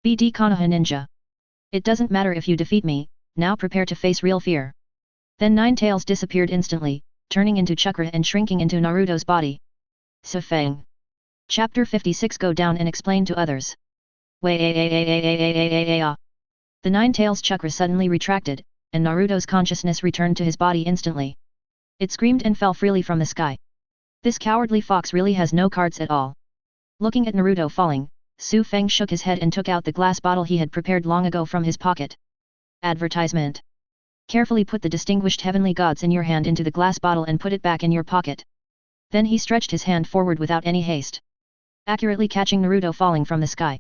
BD Konoha Ninja. It doesn't matter if you defeat me, now prepare to face real fear. Then 9 tails disappeared instantly, turning into chakra and shrinking into Naruto's body. Su Feng. Chapter 56 Go down and explain to others. The 9 tails chakra suddenly retracted, and Naruto's consciousness returned to his body instantly. It screamed and fell freely from the sky. This cowardly fox really has no cards at all. Looking at Naruto falling, Su Feng shook his head and took out the glass bottle he had prepared long ago from his pocket. Advertisement. Carefully put the distinguished heavenly gods in your hand into the glass bottle and put it back in your pocket. Then he stretched his hand forward without any haste, accurately catching Naruto falling from the sky.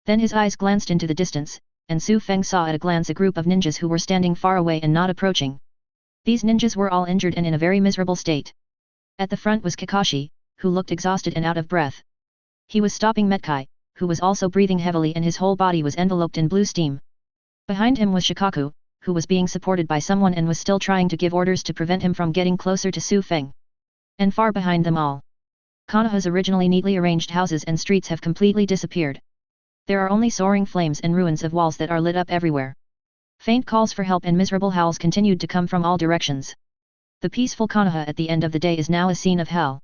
Then his eyes glanced into the distance, and Su Feng saw at a glance a group of ninjas who were standing far away and not approaching. These ninjas were all injured and in a very miserable state. At the front was Kakashi, who looked exhausted and out of breath. He was stopping Metkai, who was also breathing heavily and his whole body was enveloped in blue steam. Behind him was Shikaku, who was being supported by someone and was still trying to give orders to prevent him from getting closer to Su Feng. And far behind them all, Konoha's originally neatly arranged houses and streets have completely disappeared. There are only soaring flames and ruins of walls that are lit up everywhere. Faint calls for help and miserable howls continued to come from all directions. The peaceful Konoha at the end of the day is now a scene of hell.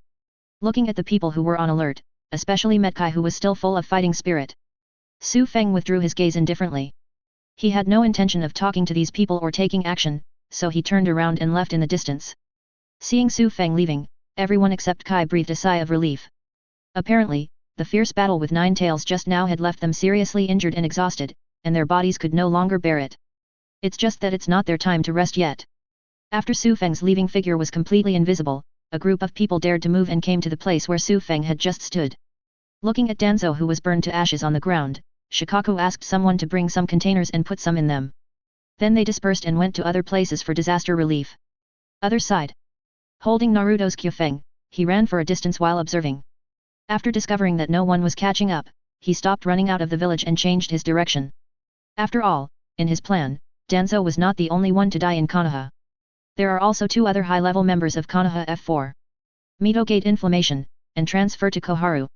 Looking at the people who were on alert, especially Metkai who was still full of fighting spirit, Su Feng withdrew his gaze indifferently. He had no intention of talking to these people or taking action, so he turned around and left in the distance. Seeing Su Feng leaving, everyone except Kai breathed a sigh of relief. Apparently, the fierce battle with 9 tails just now had left them seriously injured and exhausted, and their bodies could no longer bear it. It's just that it's not their time to rest yet. After Su Feng's leaving figure was completely invisible, a group of people dared to move and came to the place where Su Feng had just stood. Looking at Danzo who was burned to ashes on the ground, Shikaku asked someone to bring some containers and put some in them. Then they dispersed and went to other places for disaster relief. Other side. Holding Naruto's Kyufeng, he ran for a distance while observing. After discovering that no one was catching up, he stopped running out of the village and changed his direction. After all, in his plan, Danzo was not the only one to die in Konoha. There are also 2 other high-level members of Konoha F4. Mitigate inflammation, and transfer to Koharu.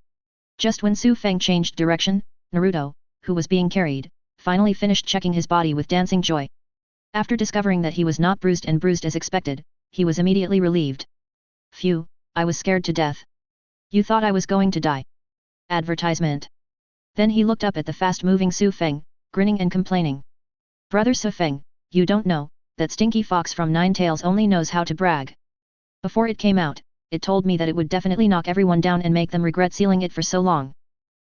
Just when Su Feng changed direction, Naruto, who was being carried, finally finished checking his body with dancing joy. After discovering that he was not bruised as expected, he was immediately relieved. Phew, I was scared to death. You thought I was going to die. Advertisement. Then he looked up at the fast-moving Su Feng, grinning and complaining. Brother Su Feng, you don't know, that stinky fox from 9 tails only knows how to brag. Before it came out, it told me that it would definitely knock everyone down and make them regret sealing it for so long.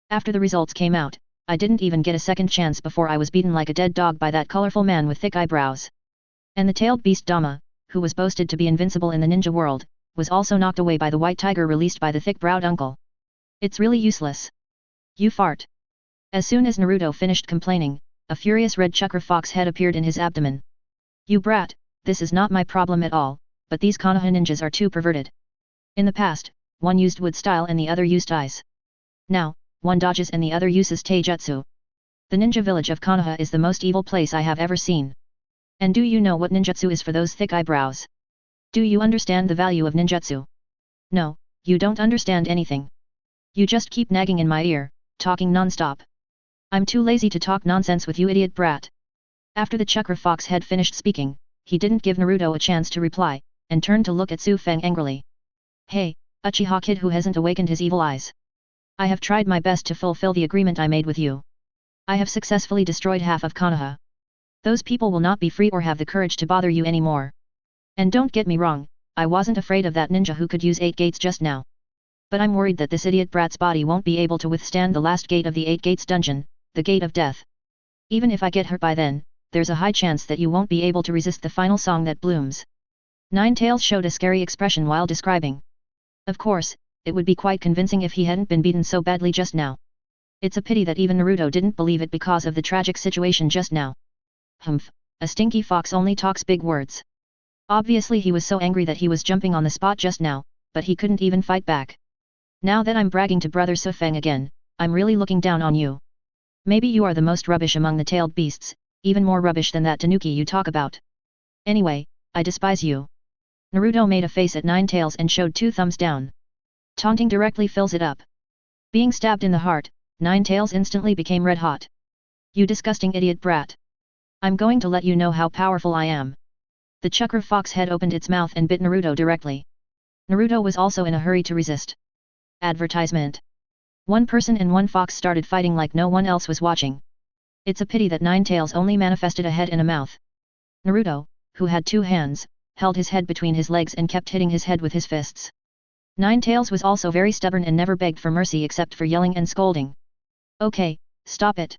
After the results came out, I didn't even get a second chance before I was beaten like a dead dog by that colorful man with thick eyebrows. And the tailed beast Dama, who was boasted to be invincible in the ninja world, was also knocked away by the white tiger released by the thick-browed uncle. It's really useless. You fart. As soon as Naruto finished complaining, a furious red chakra fox head appeared in his abdomen. You brat, this is not my problem at all, but these Konoha ninjas are too perverted. In the past, one used wood style and the other used ice. Now, one dodges and the other uses taijutsu. The ninja village of Konoha is the most evil place I have ever seen. And do you know what ninjutsu is for those thick eyebrows? Do you understand the value of ninjutsu? No, you don't understand anything. You just keep nagging in my ear, talking non-stop. I'm too lazy to talk nonsense with you, idiot brat. After the chakra fox had finished speaking, he didn't give Naruto a chance to reply, and turned to look at Su Feng angrily. Hey, Uchiha kid who hasn't awakened his evil eyes. I have tried my best to fulfill the agreement I made with you. I have successfully destroyed half of Konoha. Those people will not be free or have the courage to bother you anymore. And don't get me wrong, I wasn't afraid of that ninja who could use 8 gates just now. But I'm worried that this idiot brat's body won't be able to withstand the last gate of the 8 gates dungeon, the gate of death. Even if I get hurt by then, there's a high chance that you won't be able to resist the final song that blooms. Ninetales showed a scary expression while describing. Of course, it would be quite convincing if he hadn't been beaten so badly just now. It's a pity that even Naruto didn't believe it because of the tragic situation just now. Humph, a stinky fox only talks big words. Obviously he was so angry that he was jumping on the spot just now, but he couldn't even fight back. Now that I'm bragging to brother Su Feng again, I'm really looking down on you. Maybe you are the most rubbish among the tailed beasts, even more rubbish than that tanuki you talk about. Anyway, I despise you. Naruto made a face at Ninetales and showed 2 thumbs down. Taunting directly fills it up. Being stabbed in the heart, Ninetales instantly became red hot. You disgusting idiot brat. I'm going to let you know how powerful I am. The chakra fox head opened its mouth and bit Naruto directly. Naruto was also in a hurry to resist. Advertisement. One person and one fox started fighting like no one else was watching. It's a pity that Ninetales only manifested a head and a mouth. Naruto, who had 2 hands, held his head between his legs and kept hitting his head with his fists. Ninetales was also very stubborn and never begged for mercy except for yelling and scolding. Okay, stop it.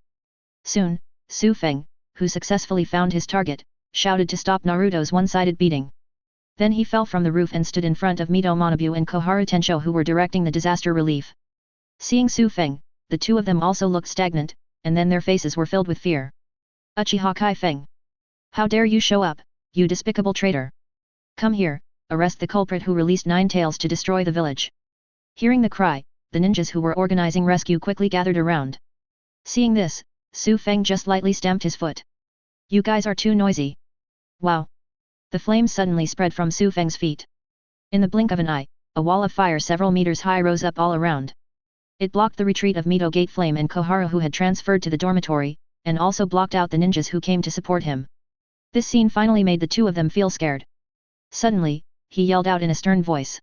Soon, Su Feng, who successfully found his target, shouted to stop Naruto's one-sided beating. Then he fell from the roof and stood in front of Mito Manabu and Koharu Tensho who were directing the disaster relief. Seeing Su Feng, the 2 of them also looked stagnant, and then their faces were filled with fear. Uchiha Kai Feng. How dare you show up, you despicable traitor! Come here, arrest the culprit who released Ninetales to destroy the village. Hearing the cry, the ninjas who were organizing rescue quickly gathered around. Seeing this, Su Feng just lightly stamped his foot. You guys are too noisy. Wow! The flames suddenly spread from Su Feng's feet. In the blink of an eye, a wall of fire several meters high rose up all around. It blocked the retreat of Mito Gate Flame and Koharu who had transferred to the dormitory, and also blocked out the ninjas who came to support him. This scene finally made the 2 of them feel scared. Suddenly, he yelled out in a stern voice.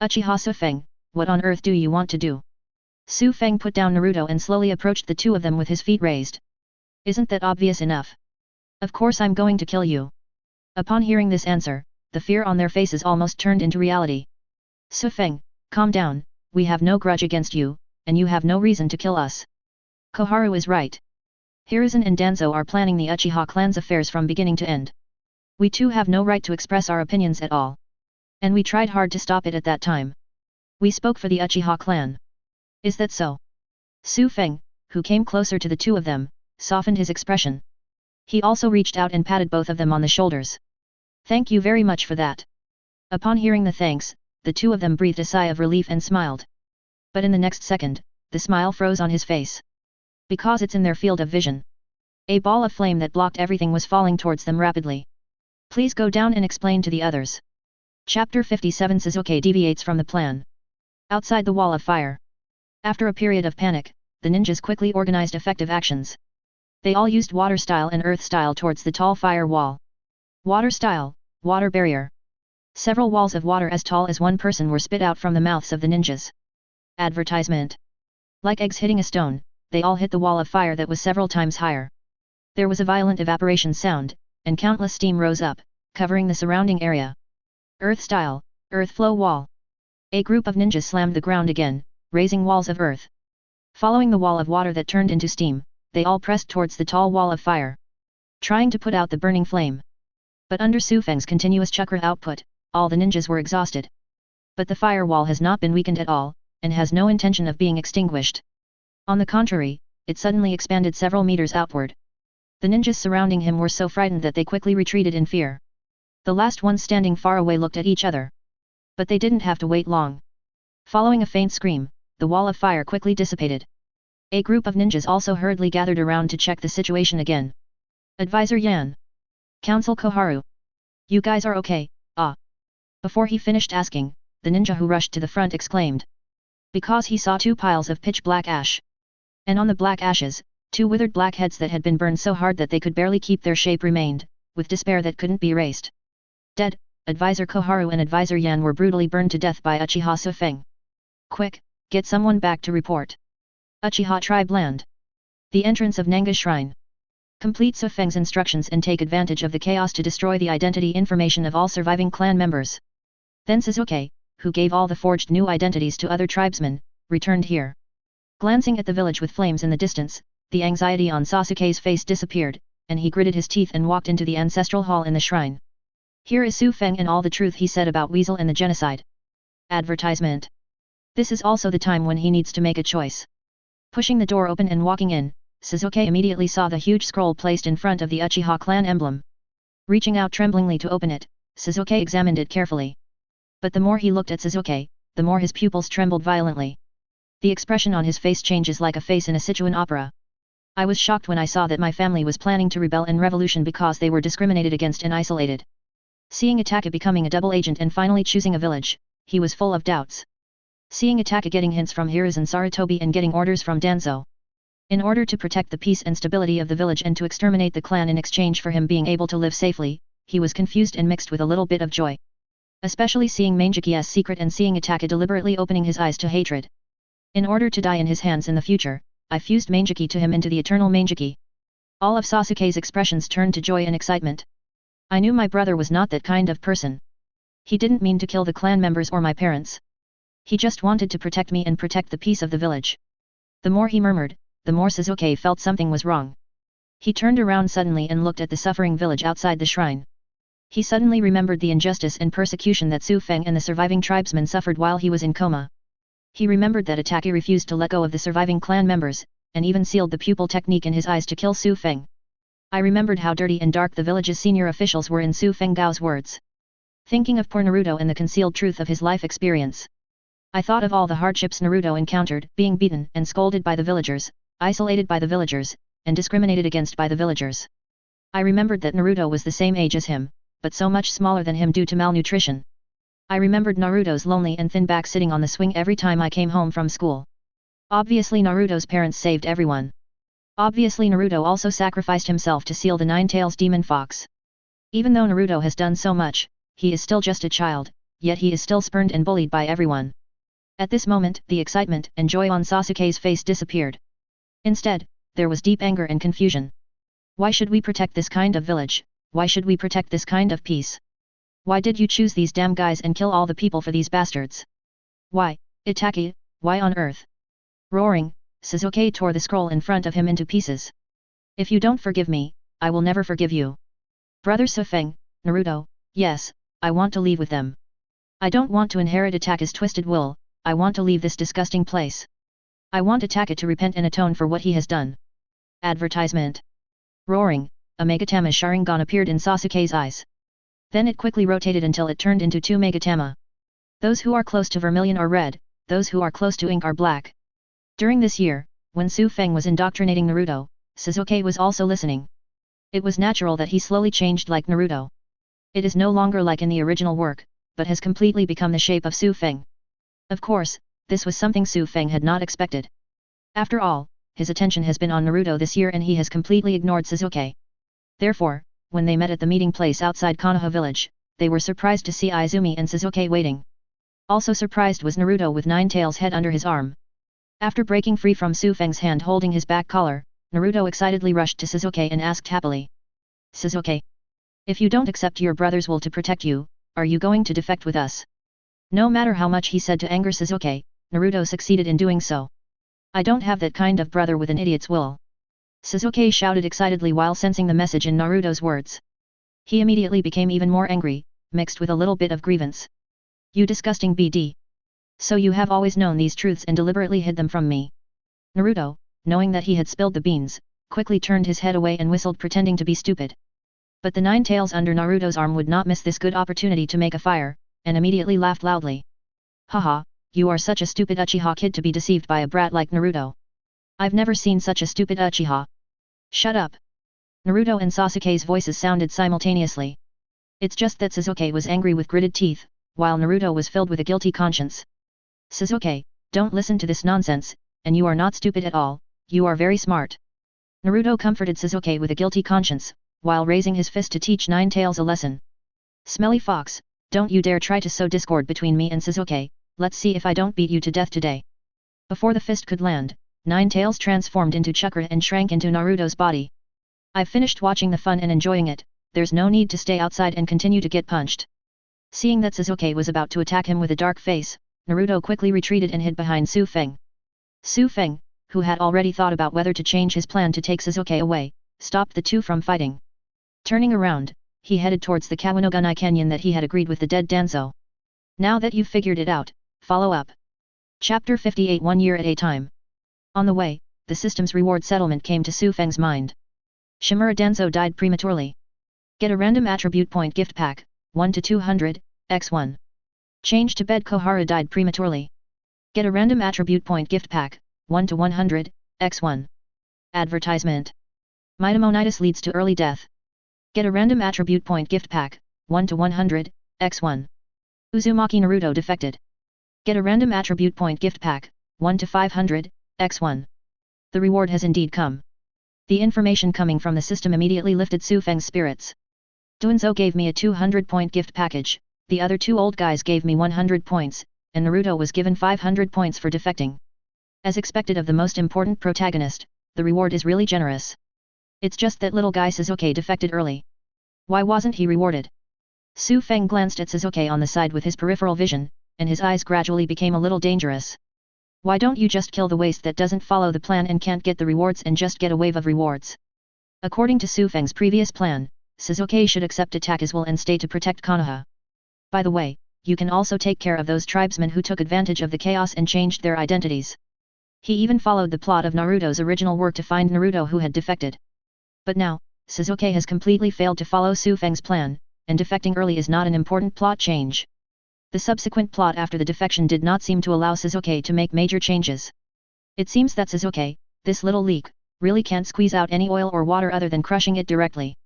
Uchiha Su Feng, what on earth do you want to do? Su Feng put down Naruto and slowly approached the 2 of them with his feet raised. Isn't that obvious enough? Of course I'm going to kill you. Upon hearing this answer, the fear on their faces almost turned into reality. Su Feng, calm down, we have no grudge against you, and you have no reason to kill us. Koharu is right. Hiruzen and Danzo are planning the Uchiha clan's affairs from beginning to end. We too have no right to express our opinions at all. And we tried hard to stop it at that time. We spoke for the Uchiha clan. Is that so? Su Feng, who came closer to the 2 of them, softened his expression. He also reached out and patted both of them on the shoulders. Thank you very much for that. Upon hearing the thanks, the 2 of them breathed a sigh of relief and smiled. But in the next second, the smile froze on his face. Because it's in their field of vision. A ball of flame that blocked everything was falling towards them rapidly. Please go down and explain to the others. Chapter 57 Sasuke deviates from the plan. Outside the wall of fire. After a period of panic, the ninjas quickly organized effective actions. They all used water style and earth style towards the tall fire wall. Water style, water barrier. Several walls of water as tall as 1 person were spit out from the mouths of the ninjas. Advertisement. Like eggs hitting a stone, they all hit the wall of fire that was several times higher. There was a violent evaporation sound, and countless steam rose up, covering the surrounding area. Earth style, earth flow wall. A group of ninjas slammed the ground again, raising walls of earth. Following the wall of water that turned into steam, they all pressed towards the tall wall of fire, trying to put out the burning flame. But under Su Feng's continuous chakra output, all the ninjas were exhausted. But the fire wall has not been weakened at all, and has no intention of being extinguished. On the contrary, it suddenly expanded several meters outward. The ninjas surrounding him were so frightened that they quickly retreated in fear. The last ones standing far away looked at each other. But they didn't have to wait long. Following a faint scream, the wall of fire quickly dissipated. A group of ninjas also hurriedly gathered around to check the situation again. Advisor Yan. Counsel Koharu. You guys are okay, ah. Before he finished asking, the ninja who rushed to the front exclaimed. Because he saw 2 piles of pitch-black ash. And on the black ashes, 2 withered black heads that had been burned so hard that they could barely keep their shape remained, with despair that couldn't be erased. Dead, Advisor Koharu and Advisor Yan were brutally burned to death by Uchiha Sufeng. Quick, get someone back to report. Uchiha Tribe Land. The entrance of Nanga Shrine. Complete Sufeng's instructions and take advantage of the chaos to destroy the identity information of all surviving clan members. Then Sasuke, who gave all the forged new identities to other tribesmen, returned here. Glancing at the village with flames in the distance, the anxiety on Sasuke's face disappeared, and he gritted his teeth and walked into the ancestral hall in the shrine. Here is Su Feng and all the truth he said about Weasel and the genocide. Advertisement. This is also the time when he needs to make a choice. Pushing the door open and walking in, Sasuke immediately saw the huge scroll placed in front of the Uchiha clan emblem. Reaching out tremblingly to open it, Sasuke examined it carefully. But the more he looked at Sasuke, the more his pupils trembled violently. The expression on his face changes like a face in a Sichuan opera. I was shocked when I saw that my family was planning to rebel and revolution because they were discriminated against and isolated. Seeing Itachi becoming a double agent and finally choosing a village, he was full of doubts. Seeing Itachi getting hints from Hiruzen Sarutobi and getting orders from Danzo. In order to protect the peace and stability of the village and to exterminate the clan in exchange for him being able to live safely, he was confused and mixed with a little bit of joy. Especially seeing Mangekyou's secret and seeing Itachi deliberately opening his eyes to hatred. In order to die in his hands in the future, I fused Mangekyo to him into the eternal Mangekyo. All of Sasuke's expressions turned to joy and excitement. I knew my brother was not that kind of person. He didn't mean to kill the clan members or my parents. He just wanted to protect me and protect the peace of the village. The more he murmured, the more Sasuke felt something was wrong. He turned around suddenly and looked at the suffering village outside the shrine. He suddenly remembered the injustice and persecution that Su Feng and the surviving tribesmen suffered while he was in coma. He remembered that Itachi refused to let go of the surviving clan members, and even sealed the pupil technique in his eyes to kill Su Feng. I remembered how dirty and dark the village's senior officials were in Su Feng Gao's words. Thinking of poor Naruto and the concealed truth of his life experience. I thought of all the hardships Naruto encountered, being beaten and scolded by the villagers, isolated by the villagers, and discriminated against by the villagers. I remembered that Naruto was the same age as him, but so much smaller than him due to malnutrition. I remembered Naruto's lonely and thin back sitting on the swing every time I came home from school. Obviously Naruto's parents saved everyone. Obviously Naruto also sacrificed himself to seal the Nine-Tails demon fox. Even though Naruto has done so much, he is still just a child, yet he is still spurned and bullied by everyone. At this moment, the excitement and joy on Sasuke's face disappeared. Instead, there was deep anger and confusion. Why should we protect this kind of village? Why should we protect this kind of peace? Why did you choose these damn guys and kill all the people for these bastards? Why, Itachi, why on earth? Roaring, Sasuke tore the scroll in front of him into pieces. If you don't forgive me, I will never forgive you. Brother Sufeng, Naruto, yes, I want to leave with them. I don't want to inherit Itachi's twisted will, I want to leave this disgusting place. I want Itachi to repent and atone for what he has done. Advertisement. Roaring, a Megatama Sharingan appeared in Sasuke's eyes. Then it quickly rotated until it turned into 2 Megatama. Those who are close to vermilion are red, those who are close to ink are black. During this year, when Su Feng was indoctrinating Naruto, Sasuke was also listening. It was natural that he slowly changed like Naruto. It is no longer like in the original work, but has completely become the shape of Su Feng. Of course, this was something Su Feng had not expected. After all, his attention has been on Naruto this year and he has completely ignored Sasuke. Therefore, when they met at the meeting place outside Konoha village, they were surprised to see Izumi and Sasuke waiting. Also surprised was Naruto with Nine-Tails' head under his arm. After breaking free from Su Feng's hand holding his back collar, Naruto excitedly rushed to Sasuke and asked happily. Sasuke, if you don't accept your brother's will to protect you, are you going to defect with us? No matter how much he said to anger Sasuke, Naruto succeeded in doing so. I don't have that kind of brother with an idiot's will. Sasuke shouted excitedly while sensing the message in Naruto's words. He immediately became even more angry, mixed with a little bit of grievance. You disgusting BD. So you have always known these truths and deliberately hid them from me. Naruto, knowing that he had spilled the beans, quickly turned his head away and whistled pretending to be stupid. But the Nine-Tails under Naruto's arm would not miss this good opportunity to make a fire, and immediately laughed loudly. Haha, you are such a stupid Uchiha kid to be deceived by a brat like Naruto. I've never seen such a stupid Uchiha. Shut up. Naruto and Sasuke's voices sounded simultaneously. It's just that Sasuke was angry with gritted teeth, while Naruto was filled with a guilty conscience. Sasuke, don't listen to this nonsense, and you are not stupid at all, you are very smart. Naruto comforted Sasuke with a guilty conscience, while raising his fist to teach Nine Tails a lesson. Smelly fox, don't you dare try to sow discord between me and Sasuke, let's see if I don't beat you to death today. Before the fist could land, Nine Tails transformed into chakra and shrank into Naruto's body. I've finished watching the fun and enjoying it, there's no need to stay outside and continue to get punched. Seeing that Sasuke was about to attack him with a dark face, Naruto quickly retreated and hid behind Su Feng. Su Feng, who had already thought about whether to change his plan to take Sasuke away, stopped the two from fighting. Turning around, he headed towards the Kawanogunai Canyon that he had agreed with the dead Danzo. Now that you've figured it out, follow up. Chapter 58 1 Year at a Time. On the way, the system's reward settlement came to Su Feng's mind. Shimura Danzo died prematurely. Get a random attribute point gift pack, 1 to 200, x1. Change to bed Kohara died prematurely. Get a random attribute point gift pack, 1 to 100, x1. Advertisement. Mitomonitis leads to early death. Get a random attribute point gift pack, 1 to 100, x1. Uzumaki Naruto defected. Get a random attribute point gift pack, 1 to 500, x1. The reward has indeed come. The information coming from the system immediately lifted Su Feng's spirits. Duanzo gave me a 200-point gift package, the other two old guys gave me 100 points, and Naruto was given 500 points for defecting. As expected of the most important protagonist, the reward is really generous. It's just that little guy Sasuke defected early. Why wasn't he rewarded? Su Feng glanced at Sasuke on the side with his peripheral vision, and his eyes gradually became a little dangerous. Why don't you just kill the waste that doesn't follow the plan and can't get the rewards and just get a wave of rewards? According to Su Feng's previous plan, Sasuke should accept attack as well and stay to protect Konoha. By the way, you can also take care of those tribesmen who took advantage of the chaos and changed their identities. He even followed the plot of Naruto's original work to find Naruto who had defected. But now, Sasuke has completely failed to follow Su Feng's plan, and defecting early is not an important plot change. The subsequent plot after the defection did not seem to allow Sasuke to make major changes. It seems that Sasuke, this little leak, really can't squeeze out any oil or water other than crushing it directly.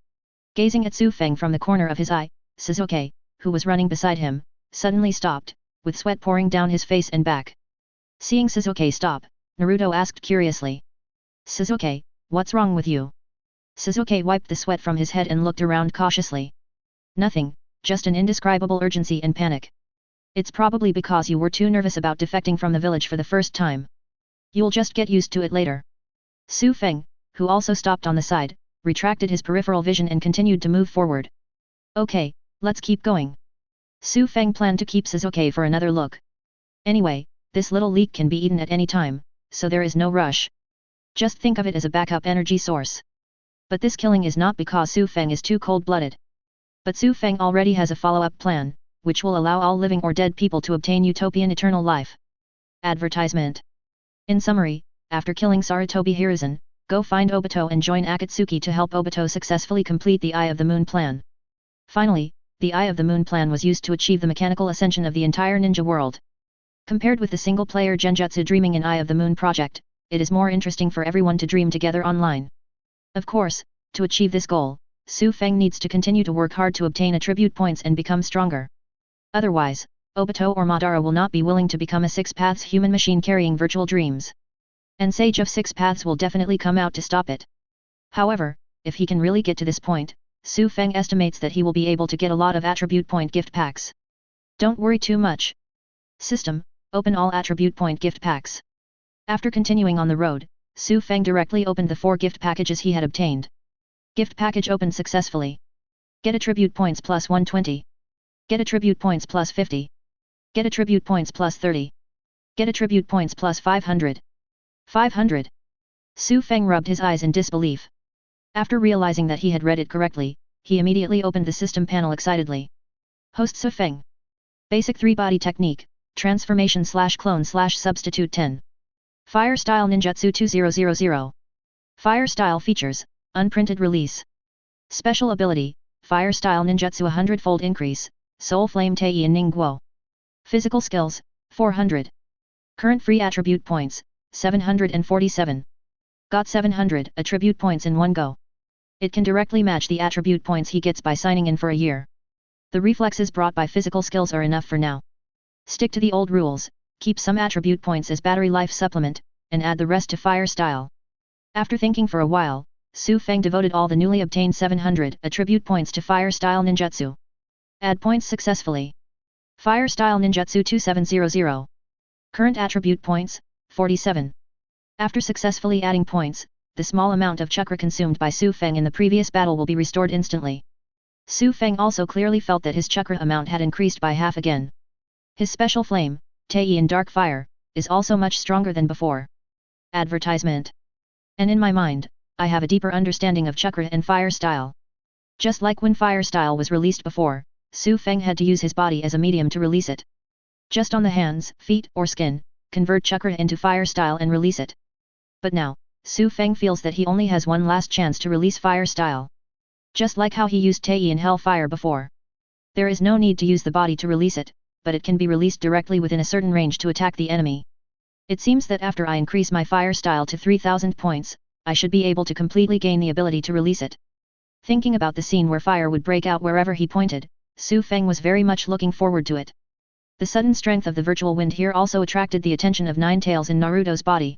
Gazing at Su Feng from the corner of his eye, Sasuke, who was running beside him, suddenly stopped, with sweat pouring down his face and back. Seeing Sasuke stop, Naruto asked curiously. Sasuke, what's wrong with you? Sasuke wiped the sweat from his head and looked around cautiously. Nothing, just an indescribable urgency and panic. It's probably because you were too nervous about defecting from the village for the first time. You'll just get used to it later. Su Feng, who also stopped on the side, retracted his peripheral vision and continued to move forward. Okay, let's keep going. Su Feng planned to keep Sasuke for another look. Anyway, this little leak can be eaten at any time, so there is no rush. Just think of it as a backup energy source. But this killing is not because Su Feng is too cold-blooded. But Su Feng already has a follow-up plan, which will allow all living or dead people to obtain utopian eternal life. Advertisement. In summary, after killing Sarutobi Hiruzen, go find Obito and join Akatsuki to help Obito successfully complete the Eye of the Moon plan. Finally, the Eye of the Moon plan was used to achieve the mechanical ascension of the entire ninja world. Compared with the single-player Genjutsu Dreaming in Eye of the Moon project, it is more interesting for everyone to dream together online. Of course, to achieve this goal, Su Feng needs to continue to work hard to obtain attribute points and become stronger. Otherwise, Obito or Madara will not be willing to become a Six Paths human machine carrying virtual dreams. And Sage of Six Paths will definitely come out to stop it. However, if he can really get to this point, Su Feng estimates that he will be able to get a lot of attribute point gift packs. Don't worry too much. System, open all attribute point gift packs. After continuing on the road, Su Feng directly opened the 4 gift packages he had obtained. Gift package opened successfully. Get attribute points plus 120. Get attribute points plus 50. Get attribute points plus 30. Get attribute points plus 500. 500. Su Feng rubbed his eyes in disbelief. After realizing that he had read it correctly, he immediately opened the system panel excitedly. Host Su Feng. Basic 3-body technique, transformation/clone/substitute 10. Fire Style Ninjutsu 2000. Fire Style features, unprinted release. Special ability, Fire Style Ninjutsu 100-fold increase, Soul Flame Tei and Ningguo. Physical skills, 400. Current free attribute points, 747. Got 700 attribute points in one go. It can directly match the attribute points he gets by signing in for a year. The reflexes brought by physical skills are enough for now. Stick to the old rules, keep some attribute points as battery life supplement, and add the rest to fire style. After thinking for a while, Su Feng devoted all the newly obtained 700 attribute points to fire style ninjutsu. Add points successfully. Fire style ninjutsu 2700. Current attribute points, 47. After successfully adding points, the small amount of chakra consumed by Su Feng in the previous battle will be restored instantly. Su Feng also clearly felt that his chakra amount had increased by half again. His special flame, Tei in Dark Fire, is also much stronger than before. Advertisement. And in my mind, I have a deeper understanding of chakra and fire style. Just like when fire style was released before, Su Feng had to use his body as a medium to release it. Just on the hands, feet or skin, convert chakra into fire style and release it. But now, Su Feng feels that he only has one last chance to release fire style. Just like how he used Tei in Hellfire before. There is no need to use the body to release it, but it can be released directly within a certain range to attack the enemy. It seems that after I increase my fire style to 3000 points, I should be able to completely gain the ability to release it. Thinking about the scene where fire would break out wherever he pointed, Su Feng was very much looking forward to it. The sudden strength of the virtual wind here also attracted the attention of Nine Tails in Naruto's body.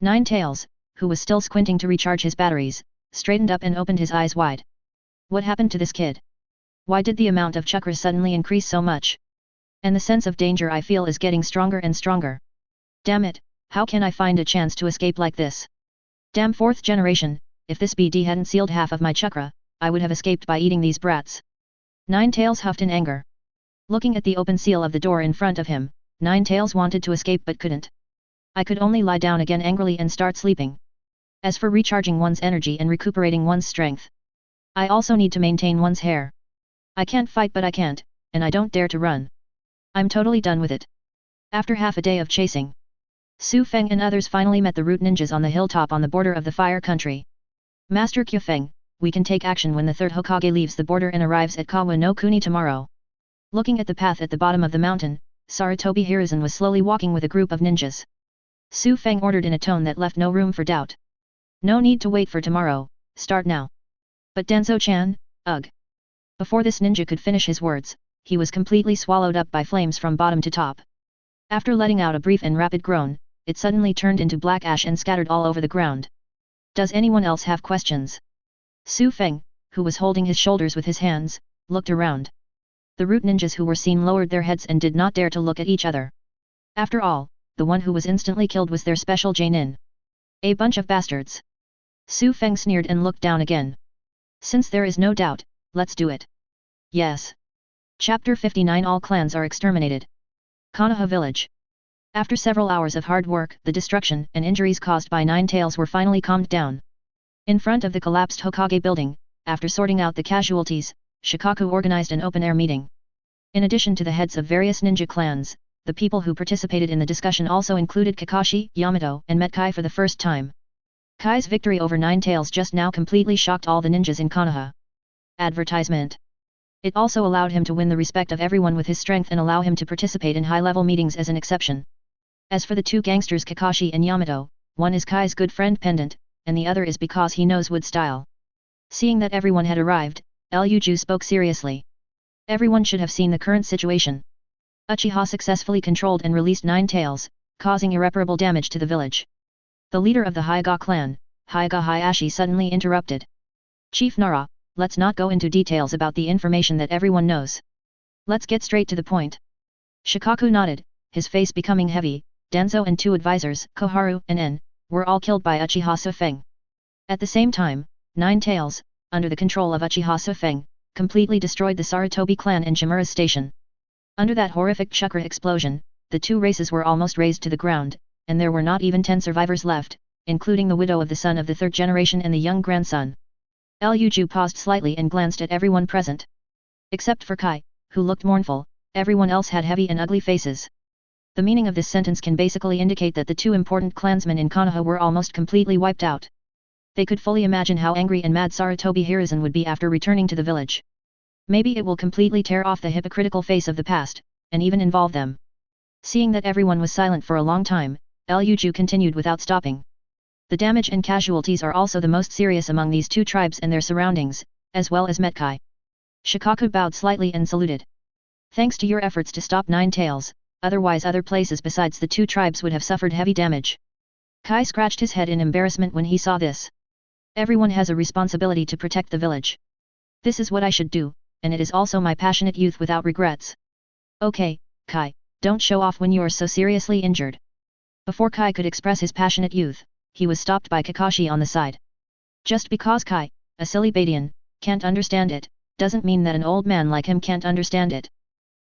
Nine Tails, who was still squinting to recharge his batteries, straightened up and opened his eyes wide. What happened to this kid? Why did the amount of chakra suddenly increase so much? And the sense of danger I feel is getting stronger and stronger. Damn it, how can I find a chance to escape like this? Damn fourth generation, if this BD hadn't sealed half of my chakra, I would have escaped by eating these brats. Nine Tails huffed in anger. Looking at the open seal of the door in front of him, Nine Tails wanted to escape but couldn't. I could only lie down again angrily and start sleeping. As for recharging one's energy and recuperating one's strength, I also need to maintain one's hair. I can't fight but I can't, and I don't dare to run. I'm totally done with it. After half a day of chasing, Su Feng and others finally met the root ninjas on the hilltop on the border of the fire country. Master Qiu Feng, we can take action when the third Hokage leaves the border and arrives at Kawa no Kuni tomorrow. Looking at the path at the bottom of the mountain, Sarutobi Hiruzen was slowly walking with a group of ninjas. Su Feng ordered in a tone that left no room for doubt. No need to wait for tomorrow, start now. But Danzo-chan, ugh. Before this ninja could finish his words, he was completely swallowed up by flames from bottom to top. After letting out a brief and rapid groan, it suddenly turned into black ash and scattered all over the ground. Does anyone else have questions? Su Feng, who was holding his shoulders with his hands, looked around. The root ninjas who were seen lowered their heads and did not dare to look at each other. After all, the one who was instantly killed was their special Jainin. A bunch of bastards. Su Feng sneered and looked down again. Since there is no doubt, let's do it. Yes. Chapter 59 All clans are exterminated. Konoha village. After several hours of hard work, the destruction and injuries caused by Nine Tails were finally calmed down. In front of the collapsed Hokage building, after sorting out the casualties, Shikaku organized an open-air meeting. In addition to the heads of various ninja clans, the people who participated in the discussion also included Kakashi, Yamato, and met Kai for the first time. Kai's victory over Nine Tails just now completely shocked all the ninjas in Konoha. Advertisement. It also allowed him to win the respect of everyone with his strength and allow him to participate in high-level meetings as an exception. As for the two gangsters Kakashi and Yamato, one is Kai's good friend Pendant, and the other is because he knows wood style. Seeing that everyone had arrived, Luju spoke seriously. Everyone should have seen the current situation. Uchiha successfully controlled and released Nine Tails, causing irreparable damage to the village. The leader of the Hyuga clan, Hyuga Hayashi suddenly interrupted. Chief Nara, let's not go into details about the information that everyone knows. Let's get straight to the point. Shikaku nodded, his face becoming heavy. Danzo and two advisors, Koharu and En, were all killed by Uchiha Sufeng. At the same time, Nine Tails, under the control of Uchiha Sufeng, completely destroyed the Sarutobi clan and Shimura's station. Under that horrific chakra explosion, the two races were almost razed to the ground, and there were not even 10 survivors left, including the widow of the son of the third generation and the young grandson. Luju paused slightly and glanced at everyone present. Except for Kai, who looked mournful, everyone else had heavy and ugly faces. The meaning of this sentence can basically indicate that the two important clansmen in Konoha were almost completely wiped out. They could fully imagine how angry and mad Sarutobi Hiruzen would be after returning to the village. Maybe it will completely tear off the hypocritical face of the past, and even involve them. Seeing that everyone was silent for a long time, Luju continued without stopping. The damage and casualties are also the most serious among these two tribes and their surroundings, as well as Metkai. Shikaku bowed slightly and saluted. Thanks to your efforts to stop Nine Tails, otherwise other places besides the two tribes would have suffered heavy damage. Kai scratched his head in embarrassment when he saw this. Everyone has a responsibility to protect the village. This is what I should do, and it is also my passionate youth without regrets. Okay, Kai, don't show off when you are so seriously injured. Before Kai could express his passionate youth, he was stopped by Kakashi on the side. Just because Kai, a silly Badian, can't understand it, doesn't mean that an old man like him can't understand it.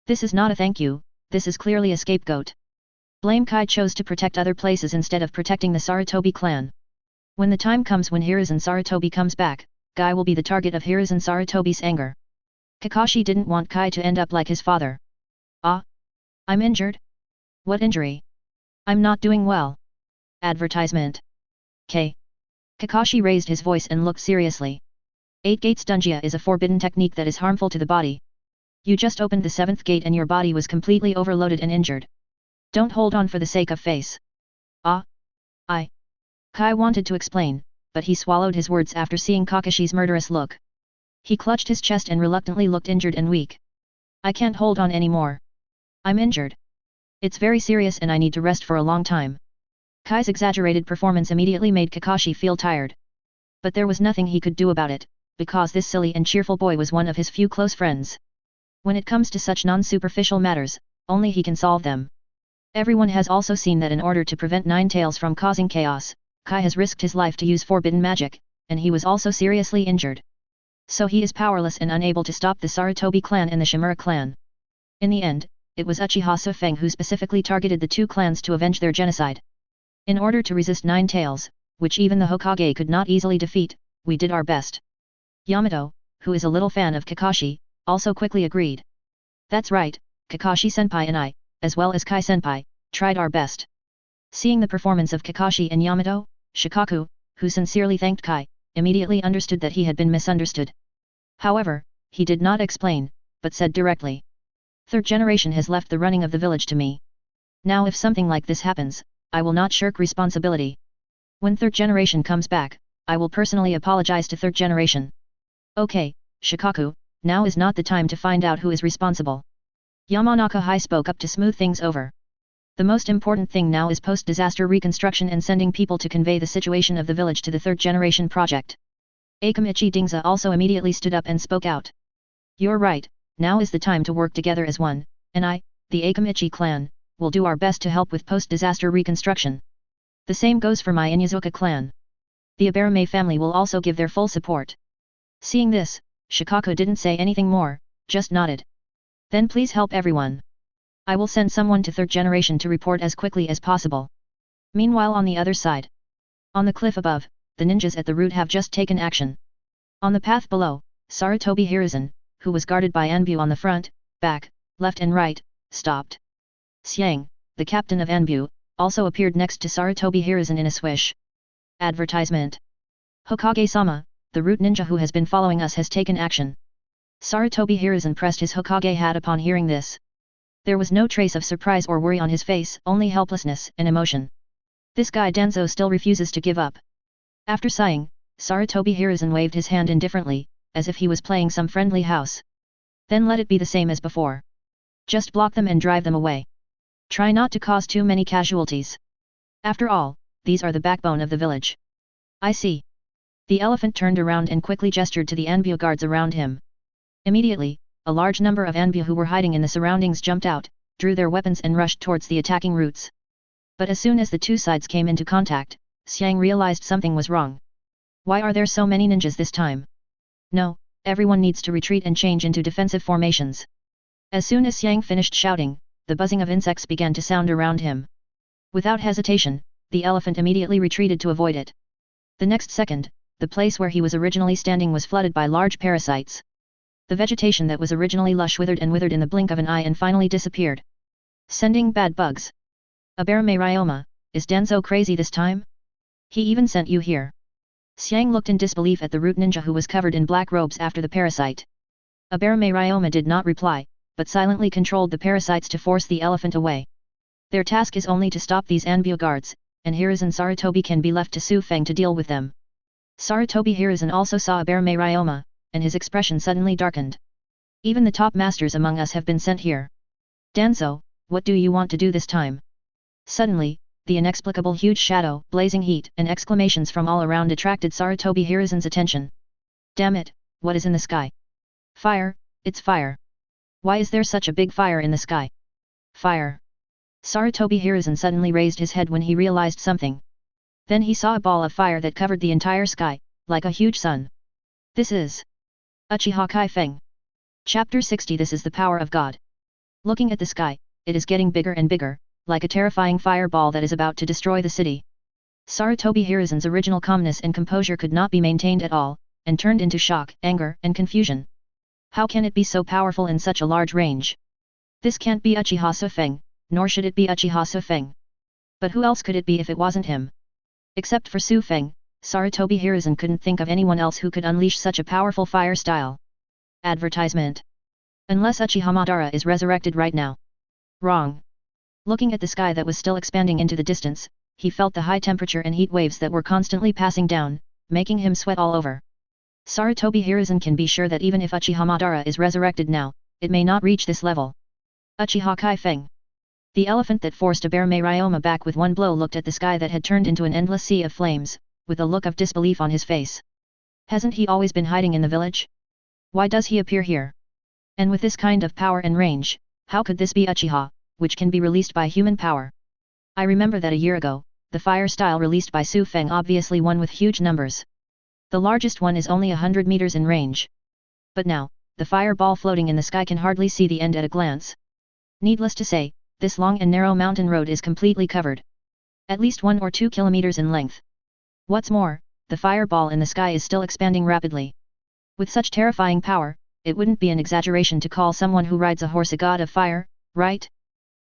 This is not a thank you, this is clearly a scapegoat. Blame Kai chose to protect other places instead of protecting the Sarutobi clan. When the time comes when Hiruzen Sarutobi comes back, Kai will be the target of Hiruzen Sarutobi's anger. Kakashi didn't want Kai to end up like his father. Ah? I'm injured? What injury? I'm not doing well. Advertisement. Kakashi raised his voice and looked seriously. 8 Gates Dungia is a forbidden technique that is harmful to the body. You just opened the 7th gate and your body was completely overloaded and injured. Don't hold on for the sake of face. Ah? Kai wanted to explain, but he swallowed his words after seeing Kakashi's murderous look. He clutched his chest and reluctantly looked injured and weak. I can't hold on anymore. I'm injured. It's very serious and I need to rest for a long time. Kai's exaggerated performance immediately made Kakashi feel tired. But there was nothing he could do about it, because this silly and cheerful boy was one of his few close friends. When it comes to such non-superficial matters, only he can solve them. Everyone has also seen that in order to prevent Nine Tails from causing chaos, Kai has risked his life to use forbidden magic, and he was also seriously injured. So he is powerless and unable to stop the Sarutobi clan and the Shimura clan. In the end, it was Uchiha Sufeng who specifically targeted the two clans to avenge their genocide. In order to resist Nine Tails, which even the Hokage could not easily defeat, we did our best. Yamato, who is a little fan of Kakashi, also quickly agreed. That's right, Kakashi-senpai and I, as well as Kai-senpai, tried our best. Seeing the performance of Kakashi and Yamato, Shikaku, who sincerely thanked Kai, immediately understood that he had been misunderstood. However, he did not explain, but said directly. Third generation has left the running of the village to me. Now if something like this happens, I will not shirk responsibility. When third generation comes back, I will personally apologize to third generation. Okay, Shikaku, now is not the time to find out who is responsible. Yamanaka Hai spoke up to smooth things over. The most important thing now is post-disaster reconstruction and sending people to convey the situation of the village to the third generation project. Akamichi Dingza also immediately stood up and spoke out. You're right, now is the time to work together as one, and I, the Akamichi clan, will do our best to help with post-disaster reconstruction. The same goes for my Inyazuka clan. The Abarame family will also give their full support. Seeing this, Shikaku didn't say anything more, just nodded. Then please help everyone. I will send someone to third generation to report as quickly as possible. Meanwhile on the other side. On the cliff above, the ninjas at the root have just taken action. On the path below, Sarutobi Hiruzen, who was guarded by Anbu on the front, back, left and right, stopped. Xiang, the captain of Anbu, also appeared next to Sarutobi Hiruzen in a swish. Advertisement. Hokage-sama, the root ninja who has been following us has taken action. Sarutobi Hiruzen pressed his Hokage hat upon hearing this. There was no trace of surprise or worry on his face, only helplessness and emotion. This guy Danzo still refuses to give up. After sighing, Sarutobi Hiruzen waved his hand indifferently, as if he was playing some friendly house. Then let it be the same as before. Just block them and drive them away. Try not to cause too many casualties. After all, these are the backbone of the village. I see. The elephant turned around and quickly gestured to the Anbu guards around him. Immediately, a large number of Anbu who were hiding in the surroundings jumped out, drew their weapons and rushed towards the attacking roots. But as soon as the two sides came into contact, Xiang realized something was wrong. Why are there so many ninjas this time? No, everyone needs to retreat and change into defensive formations. As soon as Xiang finished shouting, the buzzing of insects began to sound around him. Without hesitation, the elephant immediately retreated to avoid it. The next second, the place where he was originally standing was flooded by large parasites. The vegetation that was originally lush withered in the blink of an eye and finally disappeared. Sending bad bugs. Abarame Ryoma, is Danzo crazy this time? He even sent you here. Xiang looked in disbelief at the root ninja who was covered in black robes after the parasite. Abarame Ryoma did not reply, but silently controlled the parasites to force the elephant away. Their task is only to stop these Anbu guards, and Hiruzen Sarutobi can be left to Su Feng to deal with them. Sarutobi Hiruzen also saw a Bearme Ryoma, and his expression suddenly darkened. Even the top masters among us have been sent here. Danzo, what do you want to do this time? Suddenly, the inexplicable huge shadow, blazing heat, and exclamations from all around attracted Sarutobi Hiruzen's attention. Damn it, what is in the sky? Fire, it's fire. Why is there such a big fire in the sky? Fire. Sarutobi Hiruzen suddenly raised his head when he realized something. Then he saw a ball of fire that covered the entire sky, like a huge sun. This is Uchiha Kai Feng. Chapter 60. This is the power of God. Looking at the sky, it is getting bigger and bigger, like a terrifying fireball that is about to destroy the city. Sarutobi Hiruzen's original calmness and composure could not be maintained at all, and turned into shock, anger, and confusion. How can it be so powerful in such a large range? This can't be Uchiha Su Feng, nor should it be Uchiha Su Feng. But who else could it be if it wasn't him? Except for Su Feng, Sarutobi Hiruzen couldn't think of anyone else who could unleash such a powerful fire style. Advertisement. Unless Uchiha Madara is resurrected right now. Wrong. Looking at the sky that was still expanding into the distance, he felt the high temperature and heat waves that were constantly passing down, making him sweat all over. Sarutobi Hiruzen can be sure that even if Uchiha Madara is resurrected now, it may not reach this level. Uchiha Kai Feng. The elephant that forced a Bearme Ryoma back with one blow looked at the sky that had turned into an endless sea of flames, with a look of disbelief on his face. Hasn't he always been hiding in the village? Why does he appear here? And with this kind of power and range, how could this be Uchiha, which can be released by human power? I remember that a year ago, the fire style released by Su Feng obviously won with huge numbers. The largest one is only 100 meters in range. But now, the fireball floating in the sky can hardly see the end at a glance. Needless to say, this long and narrow mountain road is completely covered. At least 1 or 2 kilometers in length. What's more, the fireball in the sky is still expanding rapidly. With such terrifying power, it wouldn't be an exaggeration to call someone who rides a horse a god of fire, right?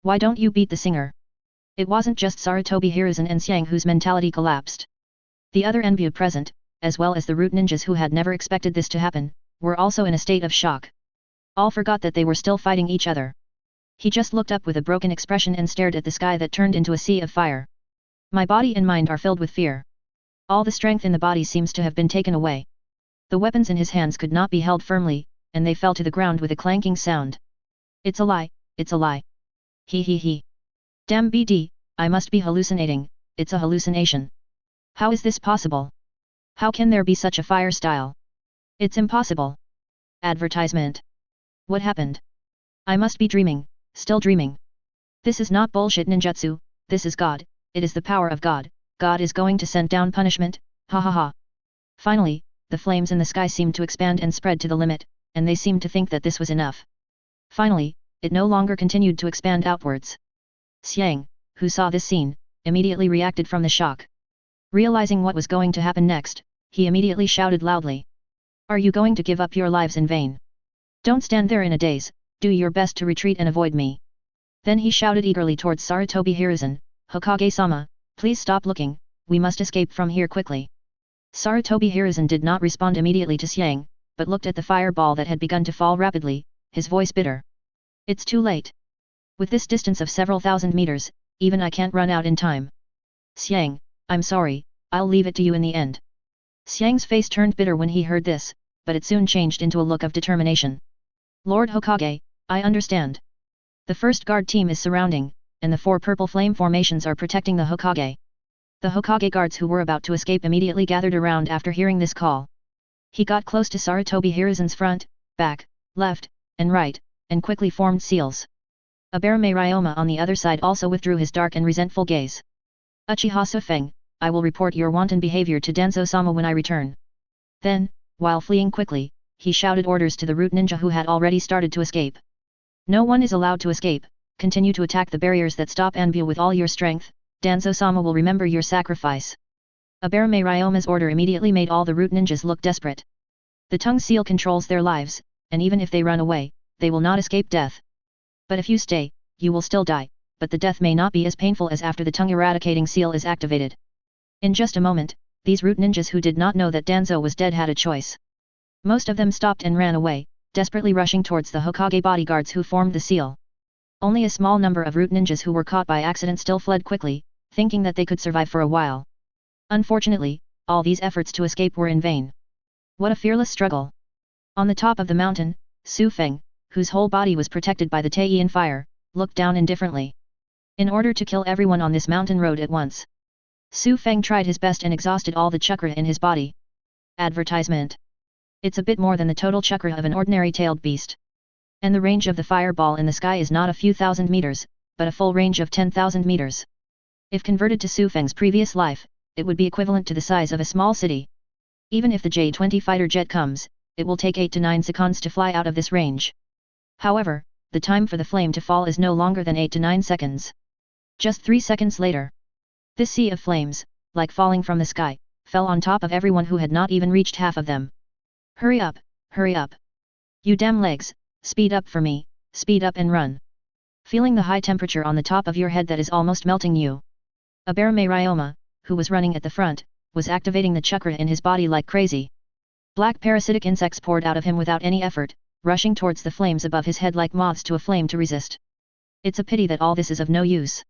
Why don't you beat the singer? It wasn't just Sarutobi Hiruzen and Xiang whose mentality collapsed. The other Enbu present, as well as the root ninjas who had never expected this to happen, were also in a state of shock. All forgot that they were still fighting each other. He just looked up with a broken expression and stared at the sky that turned into a sea of fire. My body and mind are filled with fear. All the strength in the body seems to have been taken away. The weapons in his hands could not be held firmly, and they fell to the ground with a clanking sound. It's a lie, it's a lie. He. Damn BD, I must be hallucinating, it's a hallucination. How is this possible? How can there be such a fire style? It's impossible. Advertisement. What happened? I must be dreaming, still dreaming. This is not bullshit ninjutsu, this is God, it is the power of God, God is going to send down punishment, ha ha ha. Finally, the flames in the sky seemed to expand and spread to the limit, and they seemed to think that this was enough. Finally, it no longer continued to expand outwards. Xiang, who saw this scene, immediately reacted from the shock. Realizing what was going to happen next, he immediately shouted loudly. Are you going to give up your lives in vain? Don't stand there in a daze, do your best to retreat and avoid me. Then he shouted eagerly towards Sarutobi Hiruzen, Hokage-sama, please stop looking, we must escape from here quickly. Sarutobi Hiruzen did not respond immediately to Xiang, but looked at the fireball that had begun to fall rapidly, his voice bitter. It's too late. With this distance of several thousand meters, even I can't run out in time. Xiang, I'm sorry, I'll leave it to you in the end. Xiang's face turned bitter when he heard this, but it soon changed into a look of determination. Lord Hokage, I understand. The first guard team is surrounding, and the 4 purple flame formations are protecting the Hokage. The Hokage guards who were about to escape immediately gathered around after hearing this call. He got close to Sarutobi Hiruzen's front, back, left, and right, and quickly formed seals. A Bearme Ryoma on the other side also withdrew his dark and resentful gaze. Uchiha Su Feng, I will report your wanton behavior to Danzo-sama when I return. Then, while fleeing quickly, he shouted orders to the root ninja who had already started to escape. No one is allowed to escape, continue to attack the barriers that stop Anbu with all your strength, Danzo-sama will remember your sacrifice. A Bearme Ryoma's order immediately made all the root ninjas look desperate. The tongue seal controls their lives, and even if they run away, they will not escape death. But if you stay, you will still die, but the death may not be as painful as after the tongue eradicating seal is activated. In just a moment, these root ninjas who did not know that Danzo was dead had a choice. Most of them stopped and ran away, desperately rushing towards the Hokage bodyguards who formed the seal. Only a small number of root ninjas who were caught by accident still fled quickly, thinking that they could survive for a while. Unfortunately, all these efforts to escape were in vain. What a fearless struggle! On the top of the mountain, Su Feng, whose whole body was protected by the Taiyan fire, looked down indifferently. In order to kill everyone on this mountain road at once, Su Feng tried his best and exhausted all the chakra in his body. Advertisement. It's a bit more than the total chakra of an ordinary tailed beast. And the range of the fireball in the sky is not a few thousand meters, but a full range of 10,000 meters. If converted to Su Feng's previous life, it would be equivalent to the size of a small city. Even if the J-20 fighter jet comes, it will take 8 to 9 seconds to fly out of this range. However, the time for the flame to fall is no longer than 8 to 9 seconds. Just 3 seconds later, this sea of flames, like falling from the sky, fell on top of everyone who had not even reached half of them. Hurry up, hurry up. You damn legs, speed up for me, speed up and run. Feeling the high temperature on the top of your head that is almost melting you. Abarame Ryoma, who was running at the front, was activating the chakra in his body like crazy. Black parasitic insects poured out of him without any effort, rushing towards the flames above his head like moths to a flame to resist. It's a pity that all this is of no use.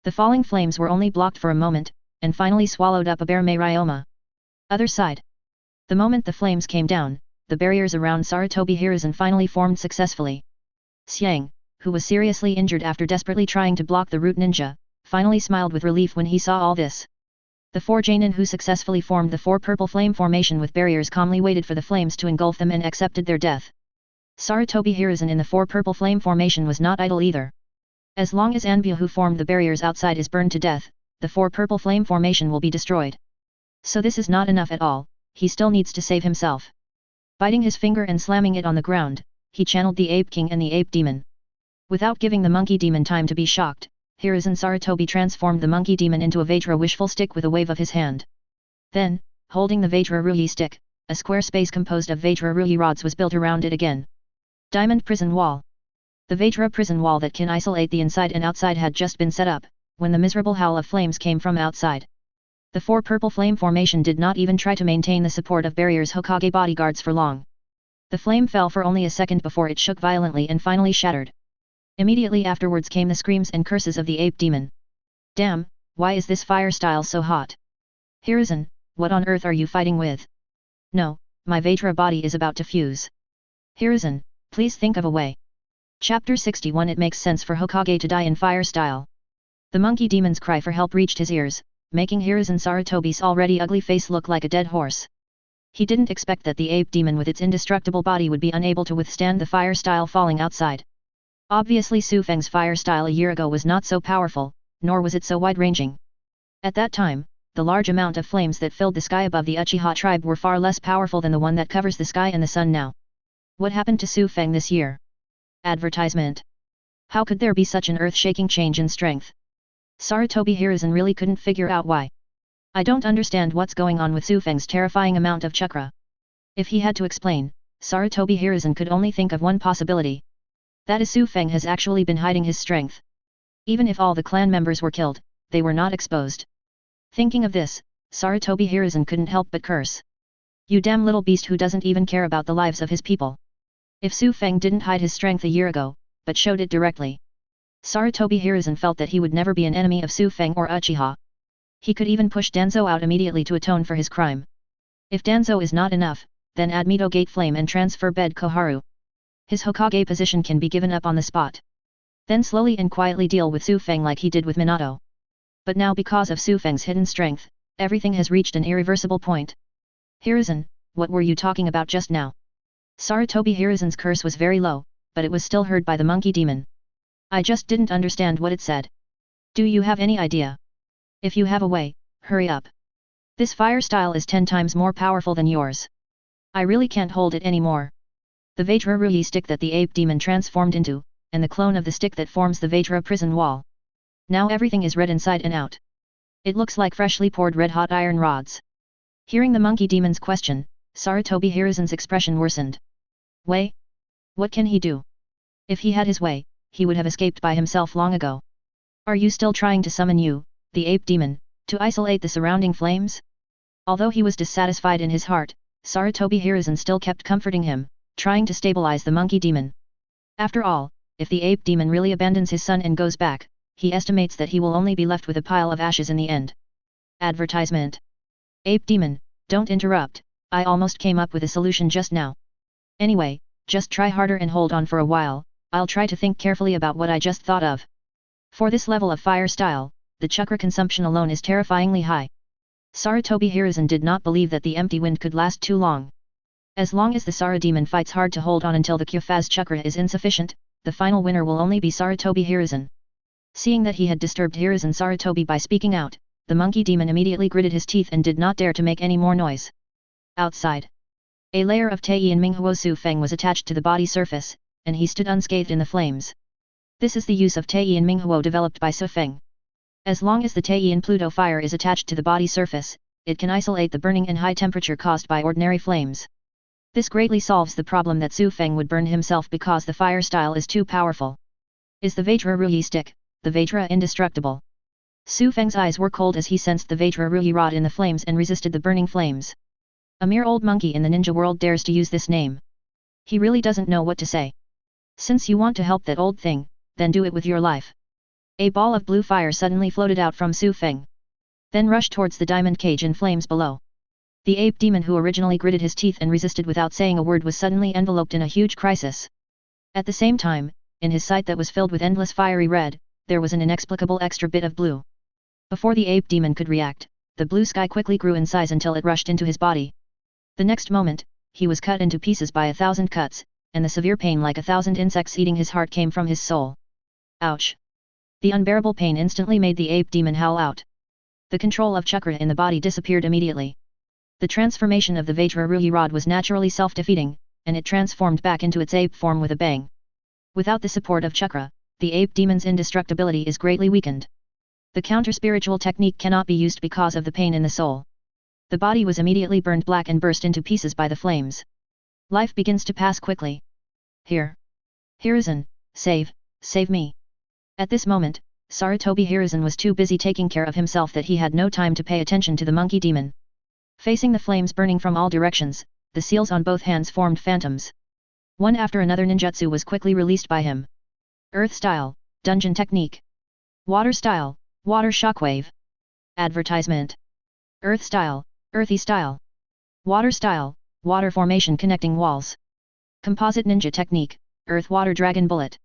The falling flames were only blocked for a moment, and finally swallowed up Abarame Ryoma. Other side. The moment the flames came down, the barriers around Sarutobi Hiruzen finally formed successfully. Xiang, who was seriously injured after desperately trying to block the root ninja, finally smiled with relief when he saw all this. The 4 Jainin who successfully formed the 4 purple flame formation with barriers calmly waited for the flames to engulf them and accepted their death. Sarutobi Hiruzen in the 4 purple flame formation was not idle either. As long as Anbia who formed the barriers outside is burned to death, the 4 purple flame formation will be destroyed. So this is not enough at all, he still needs to save himself. Biting his finger and slamming it on the ground, he channeled the Ape King and the Ape Demon. Without giving the Monkey Demon time to be shocked, Hiruzen Sarutobi transformed the Monkey Demon into a Vajra wishful stick with a wave of his hand. Then, holding the Vajra Ruyi stick, a square space composed of Vajra Ruyi rods was built around it again. Diamond Prison Wall. The Vajra prison wall that can isolate the inside and outside had just been set up, when the miserable howl of flames came from outside. The 4 purple flame formation did not even try to maintain the support of barriers Hokage bodyguards for long. The flame fell for only a second before it shook violently and finally shattered. Immediately afterwards came the screams and curses of the Ape Demon. Damn, why is this fire style so hot? Hiruzen, what on earth are you fighting with? No, my Vajra body is about to fuse. Hiruzen, please think of a way. Chapter 61 It makes sense for Hokage to die in fire style. The Monkey Demon's cry for help reached his ears, making Hiruzen Sarutobi's already ugly face look like a dead horse. He didn't expect that the Ape Demon with its indestructible body would be unable to withstand the fire style falling outside. Obviously Su Feng's fire style a year ago was not so powerful, nor was it so wide-ranging. At that time, the large amount of flames that filled the sky above the Uchiha tribe were far less powerful than the one that covers the sky and the sun now. What happened to Su Feng this year? Advertisement. How could there be such an earth-shaking change in strength? Sarutobi Hiruzen really couldn't figure out why. I don't understand what's going on with Su Feng's terrifying amount of chakra. If he had to explain, Sarutobi Hiruzen could only think of one possibility. That is Su Feng has actually been hiding his strength. Even if all the clan members were killed, they were not exposed. Thinking of this, Sarutobi Hiruzen couldn't help but curse. You damn little beast who doesn't even care about the lives of his people. If Su Feng didn't hide his strength a year ago, but showed it directly, Sarutobi Hiruzen felt that he would never be an enemy of Su Feng or Uchiha. He could even push Danzo out immediately to atone for his crime. If Danzo is not enough, then add Mito Gate Flame and transfer Bed Koharu. His Hokage position can be given up on the spot. Then slowly and quietly deal with Su Feng like he did with Minato. But now because of Su Feng's hidden strength, everything has reached an irreversible point. Hiruzen, what were you talking about just now? Sarutobi Hiruzen's curse was very low, but it was still heard by the Monkey Demon. I just didn't understand what it said. Do you have any idea? If you have a way, hurry up. This fire style is 10 times more powerful than yours. I really can't hold it anymore. The Vajra Ruyi stick that the Ape Demon transformed into, and the clone of the stick that forms the Vajra prison wall. Now everything is red inside and out. It looks like freshly poured red-hot iron rods. Hearing the Monkey Demon's question, Sarutobi Hiruzen's expression worsened. Way? What can he do? If he had his way, he would have escaped by himself long ago. Are you still trying to summon you, the Ape Demon, to isolate the surrounding flames? Although he was dissatisfied in his heart, Sarutobi Hiruzen still kept comforting him, trying to stabilize the Monkey Demon. After all, if the Ape Demon really abandons his son and goes back, he estimates that he will only be left with a pile of ashes in the end. Advertisement. Ape Demon, don't interrupt, I almost came up with a solution just now. Anyway, just try harder and hold on for a while, I'll try to think carefully about what I just thought of. For this level of fire style, the chakra consumption alone is terrifyingly high. Sarutobi Hiruzen did not believe that the empty wind could last too long. As long as the Sara demon fights hard to hold on until the Kyuphaz chakra is insufficient, the final winner will only be Sarutobi Hiruzen. Seeing that he had disturbed Hiruzen Sarutobi by speaking out, the monkey demon immediately gritted his teeth and did not dare to make any more noise. Outside. A layer of Tei and Minghuo Su Feng was attached to the body surface, and he stood unscathed in the flames. This is the use of Tei and Minghuo developed by Su Feng. As long as the Tei and Pluto fire is attached to the body surface, it can isolate the burning and high temperature caused by ordinary flames. This greatly solves the problem that Su Feng would burn himself because the fire style is too powerful. Is the Vajra Ruyi stick, the Vajra indestructible? Su Feng's eyes were cold as he sensed the Vajra Ruyi rod in the flames and resisted the burning flames. A mere old monkey in the ninja world dares to use this name. He really doesn't know what to say. Since you want to help that old thing, then do it with your life. A ball of blue fire suddenly floated out from Su Feng. Then rushed towards the diamond cage in flames below. The ape demon who originally gritted his teeth and resisted without saying a word was suddenly enveloped in a huge crisis. At the same time, in his sight that was filled with endless fiery red, there was an inexplicable extra bit of blue. Before the ape demon could react, the blue sky quickly grew in size until it rushed into his body. The next moment, he was cut into pieces by 1,000 cuts, and the severe pain like 1,000 insects eating his heart came from his soul. Ouch! The unbearable pain instantly made the ape demon howl out. The control of chakra in the body disappeared immediately. The transformation of the Vajra Ruyi rod was naturally self-defeating, and it transformed back into its ape form with a bang. Without the support of chakra, the ape demon's indestructibility is greatly weakened. The counter-spiritual technique cannot be used because of the pain in the soul. The body was immediately burned black and burst into pieces by the flames. Life begins to pass quickly. Here. Hiruzen, save me. At this moment, Sarutobi Hiruzen was too busy taking care of himself that he had no time to pay attention to the monkey demon. Facing the flames burning from all directions, the seals on both hands formed phantoms. One after another ninjutsu was quickly released by him. Earth style, dungeon technique. Water style, water shockwave. Advertisement. Earth style, earthy style. Water style, water formation connecting walls. Composite ninja technique, earth-water dragon bullet.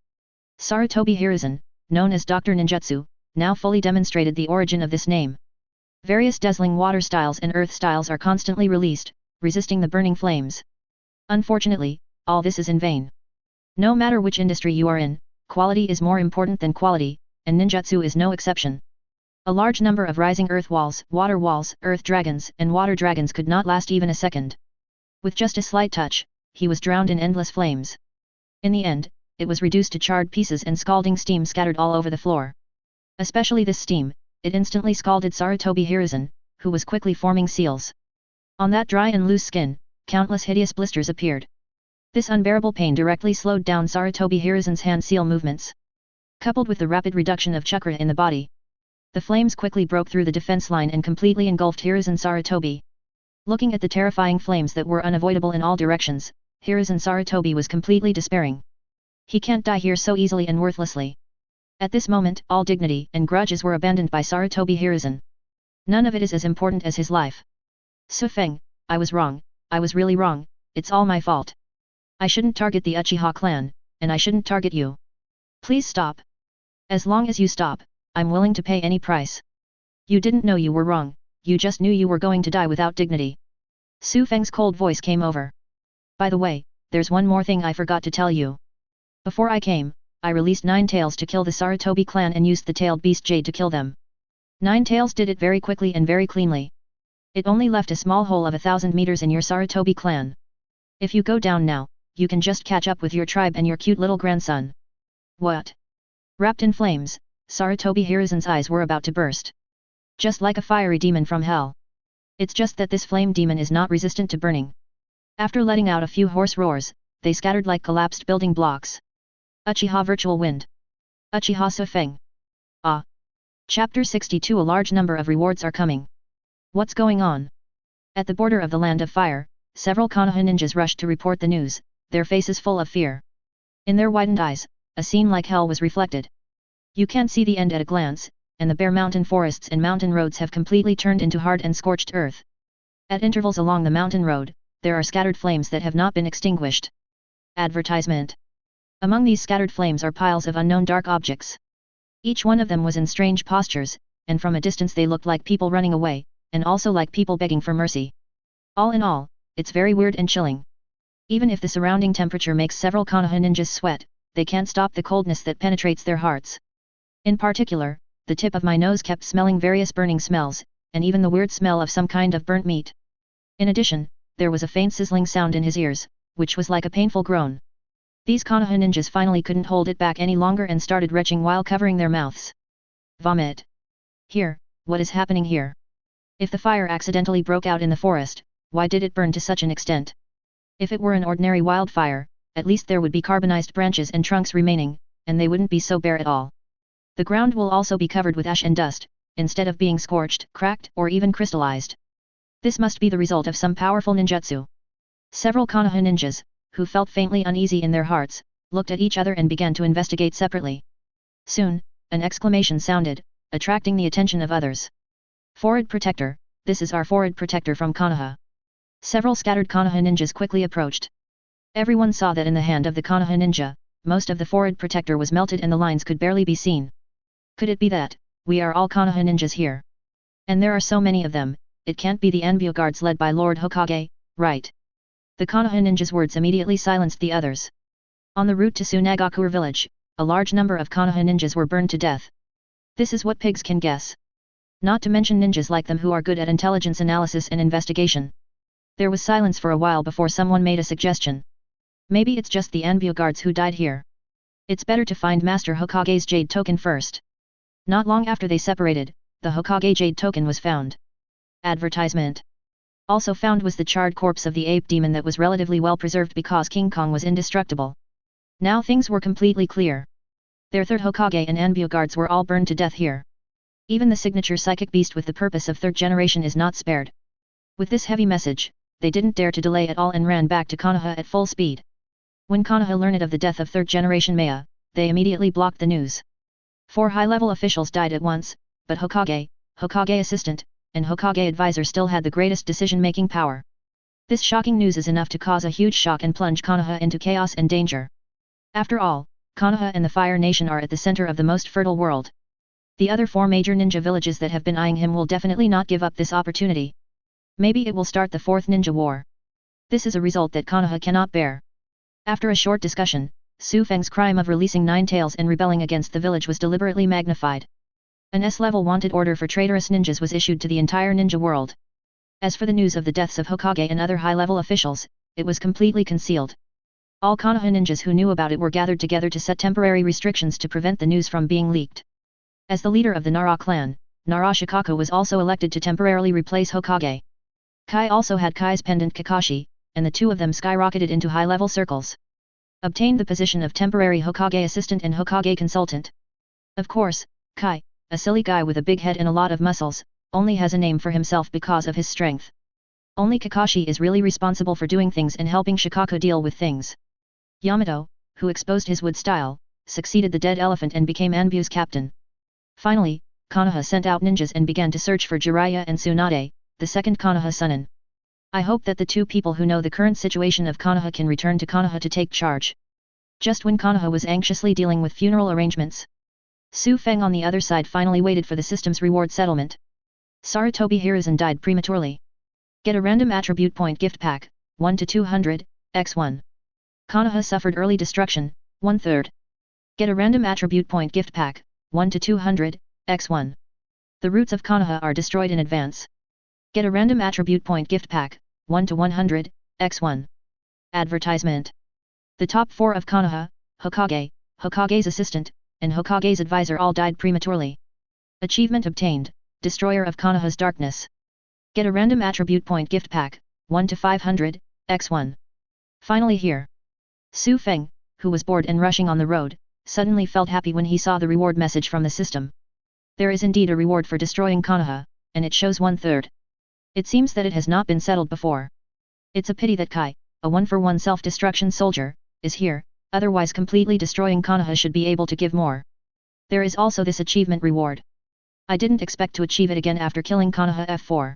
Sarutobi Hiruzen, known as Dr. Ninjutsu, now fully demonstrated the origin of this name. Various dazzling water styles and earth styles are constantly released, resisting the burning flames. Unfortunately, all this is in vain. No matter which industry you are in, quality is more important than quality, and ninjutsu is no exception. A large number of rising earth walls, earth dragons, and water dragons could not last even a second. With just a slight touch, he was drowned in endless flames. In the end, it was reduced to charred pieces and scalding steam scattered all over the floor. Especially this steam, it instantly scalded Sarutobi Hiruzen, who was quickly forming seals. On that dry and loose skin, countless hideous blisters appeared. This unbearable pain directly slowed down Sarutobi Hiruzen's hand seal movements. Coupled with the rapid reduction of chakra in the body, the flames quickly broke through the defense line and completely engulfed Hiruzen Sarutobi. Looking at the terrifying flames that were unavoidable in all directions, Hiruzen Sarutobi was completely despairing. He can't die here so easily and worthlessly. At this moment, all dignity and grudges were abandoned by Sarutobi Hiruzen. None of it is as important as his life. Su Feng, I was wrong, I was really wrong, it's all my fault. I shouldn't target the Uchiha clan, and I shouldn't target you. Please stop. As long as you stop, I'm willing to pay any price. You didn't know you were wrong, you just knew you were going to die without dignity. Su Feng's cold voice came over. By the way, there's one more thing I forgot to tell you. Before I came, I released 9 tails to kill the Sarutobi clan and used the tailed beast Jade to kill them. 9 tails did it very quickly and very cleanly. It only left a small hole of 1,000 meters in your Sarutobi clan. If you go down now, you can just catch up with your tribe and your cute little grandson. What? Wrapped in flames, Sarutobi Hiruzen's eyes were about to burst. Just like a fiery demon from hell. It's just that this flame demon is not resistant to burning. After letting out a few hoarse roars, they scattered like collapsed building blocks. Uchiha Virtual Wind. Uchiha Su Feng. Ah. Chapter 62. A large number of rewards are coming. What's going on? At the border of the Land of Fire, several Konoha ninjas rushed to report the news, their faces full of fear. In their widened eyes, a scene like hell was reflected. You can see the end at a glance, and the bare mountain forests and mountain roads have completely turned into hard and scorched earth. At intervals along the mountain road, there are scattered flames that have not been extinguished. Advertisement. Among these scattered flames are piles of unknown dark objects. Each one of them was in strange postures, and from a distance they looked like people running away, and also like people begging for mercy. All in all, it's very weird and chilling. Even if the surrounding temperature makes several Konoha ninjas sweat, they can't stop the coldness that penetrates their hearts. In particular, the tip of my nose kept smelling various burning smells, and even the weird smell of some kind of burnt meat. In addition, there was a faint sizzling sound in his ears, which was like a painful groan. These Konoha ninjas finally couldn't hold it back any longer and started retching while covering their mouths. Vomit. Here, what is happening here? If the fire accidentally broke out in the forest, why did it burn to such an extent? If it were an ordinary wildfire, at least there would be carbonized branches and trunks remaining, and they wouldn't be so bare at all. The ground will also be covered with ash and dust, instead of being scorched, cracked, or even crystallized. This must be the result of some powerful ninjutsu. Several Konoha ninjas, who felt faintly uneasy in their hearts, looked at each other and began to investigate separately. Soon, an exclamation sounded, attracting the attention of others. Forehead protector, this is our forehead protector from Konoha. Several scattered Konoha ninjas quickly approached. Everyone saw that in the hand of the Konoha ninja, most of the forehead protector was melted and the lines could barely be seen. Could it be that, we are all Konoha ninjas here? And there are so many of them, it can't be the Anbu guards led by Lord Hokage, right? The Konoha ninja's words immediately silenced the others. On the route to Tsunagakure village, a large number of Konoha ninjas were burned to death. This is what pigs can guess. Not to mention ninjas like them who are good at intelligence analysis and investigation. There was silence for a while before someone made a suggestion. Maybe it's just the Anbu guards who died here. It's better to find Master Hokage's jade token first. Not long after they separated, the Hokage jade token was found. Advertisement. Also found was the charred corpse of the ape demon that was relatively well preserved because King Kong was indestructible. Now things were completely clear. Their third Hokage and Anbu guards were all burned to death here. Even the signature psychic beast with the purpose of third generation is not spared. With this heavy message, they didn't dare to delay at all and ran back to Konoha at full speed. When Konoha learned of the death of third generation Maya, they immediately blocked the news. 4 high-level officials died at once, but Hokage, Hokage assistant, and Hokage advisor still had the greatest decision-making power. This shocking news is enough to cause a huge shock and plunge Konoha into chaos and danger. After all, Konoha and the Fire Nation are at the center of the most fertile world. The other 4 major ninja villages that have been eyeing him will definitely not give up this opportunity. Maybe it will start the 4th ninja war. This is a result that Konoha cannot bear. After a short discussion, Su Feng's crime of releasing 9 tails and rebelling against the village was deliberately magnified. An S-level wanted order for traitorous ninjas was issued to the entire ninja world. As for the news of the deaths of Hokage and other high-level officials, it was completely concealed. All Konoha ninjas who knew about it were gathered together to set temporary restrictions to prevent the news from being leaked. As the leader of the Nara clan, Nara Shikaku was also elected to temporarily replace Hokage. Kai also had Kai's pendant Kakashi, and the 2 of them skyrocketed into high-level circles. Obtained the position of temporary Hokage assistant and Hokage consultant. Of course, Kai, a silly guy with a big head and a lot of muscles, only has a name for himself because of his strength. Only Kakashi is really responsible for doing things and helping Shikaku deal with things. Yamato, who exposed his wood style, succeeded the dead elephant and became Anbu's captain. Finally, Konoha sent out ninjas and began to search for Jiraiya and Tsunade, the second Konoha Sunin. I hope that the 2 people who know the current situation of Konoha can return to Konoha to take charge. Just when Konoha was anxiously dealing with funeral arrangements, Su Feng on the other side finally waited for the system's reward settlement. Sarutobi Hiruzen died prematurely. Get a random attribute point gift pack, 1 to 200, x1. Konoha suffered early destruction, 1/3. Get a random attribute point gift pack, 1 to 200, x1. The roots of Konoha are destroyed in advance. Get a random attribute point gift pack, 1 to 100, x1. Advertisement. The top 4 of Konoha, Hokage, Hokage's assistant, and Hokage's advisor all died prematurely. Achievement obtained, Destroyer of Konoha's Darkness. Get a random attribute point gift pack, 1 to 500, x1. Finally here. Su Feng, who was bored and rushing on the road, suddenly felt happy when he saw the reward message from the system. There is indeed a reward for destroying Konoha, and it shows 1/3. It seems that it has not been settled before. It's a pity that Kai, a 1-for-1 self-destruction soldier, is here, otherwise completely destroying Konoha should be able to give more. There is also this achievement reward. I didn't expect to achieve it again after killing Konoha F4.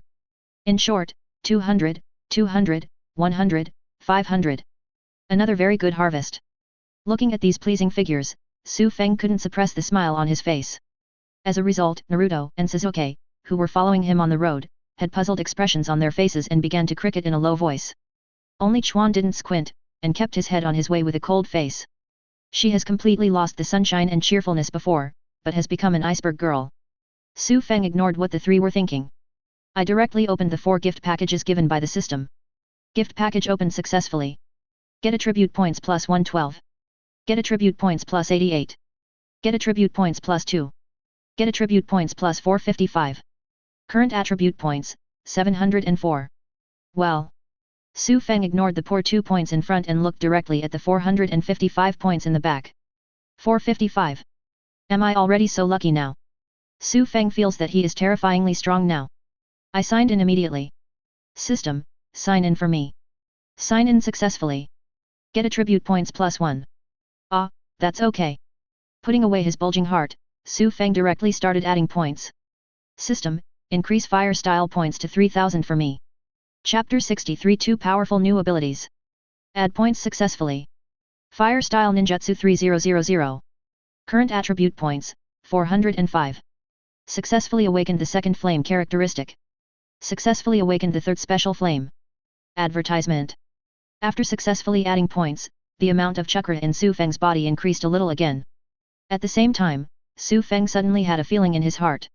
In short, 200, 200, 100, 500. Another very good harvest. Looking at these pleasing figures, Su Feng couldn't suppress the smile on his face. As a result, Naruto and Sasuke, who were following him on the road, had puzzled expressions on their faces and began to cricket in a low voice. Only Chuan didn't squint, and kept his head on his way with a cold face. She has completely lost the sunshine and cheerfulness before, but has become an iceberg girl. Su Feng ignored what the three were thinking. I directly opened the 4 gift packages given by the system. Gift package opened successfully. Get attribute points plus 112. Get attribute points plus 88. Get attribute points plus 2. Get attribute points plus 455. Current attribute points, 704. Well. Su Feng ignored the poor 2 points in front and looked directly at the 455 points in the back. 455. Am I already so lucky now? Su Feng feels that he is terrifyingly strong now. I signed in immediately. System, sign in for me. Sign in successfully. Get attribute points plus 1. Ah, that's okay. Putting away his bulging heart, Su Feng directly started adding points. System, increase fire style points to 3000 for me. Chapter 63 2 Powerful New Abilities. Add points successfully. Fire Style Ninjutsu 3000. Current attribute points, 405. Successfully awakened the second flame characteristic. Successfully awakened the third special flame. Advertisement. After successfully adding points, the amount of chakra in Su Feng's body increased a little again. At the same time, Su Feng suddenly had a feeling in his heart.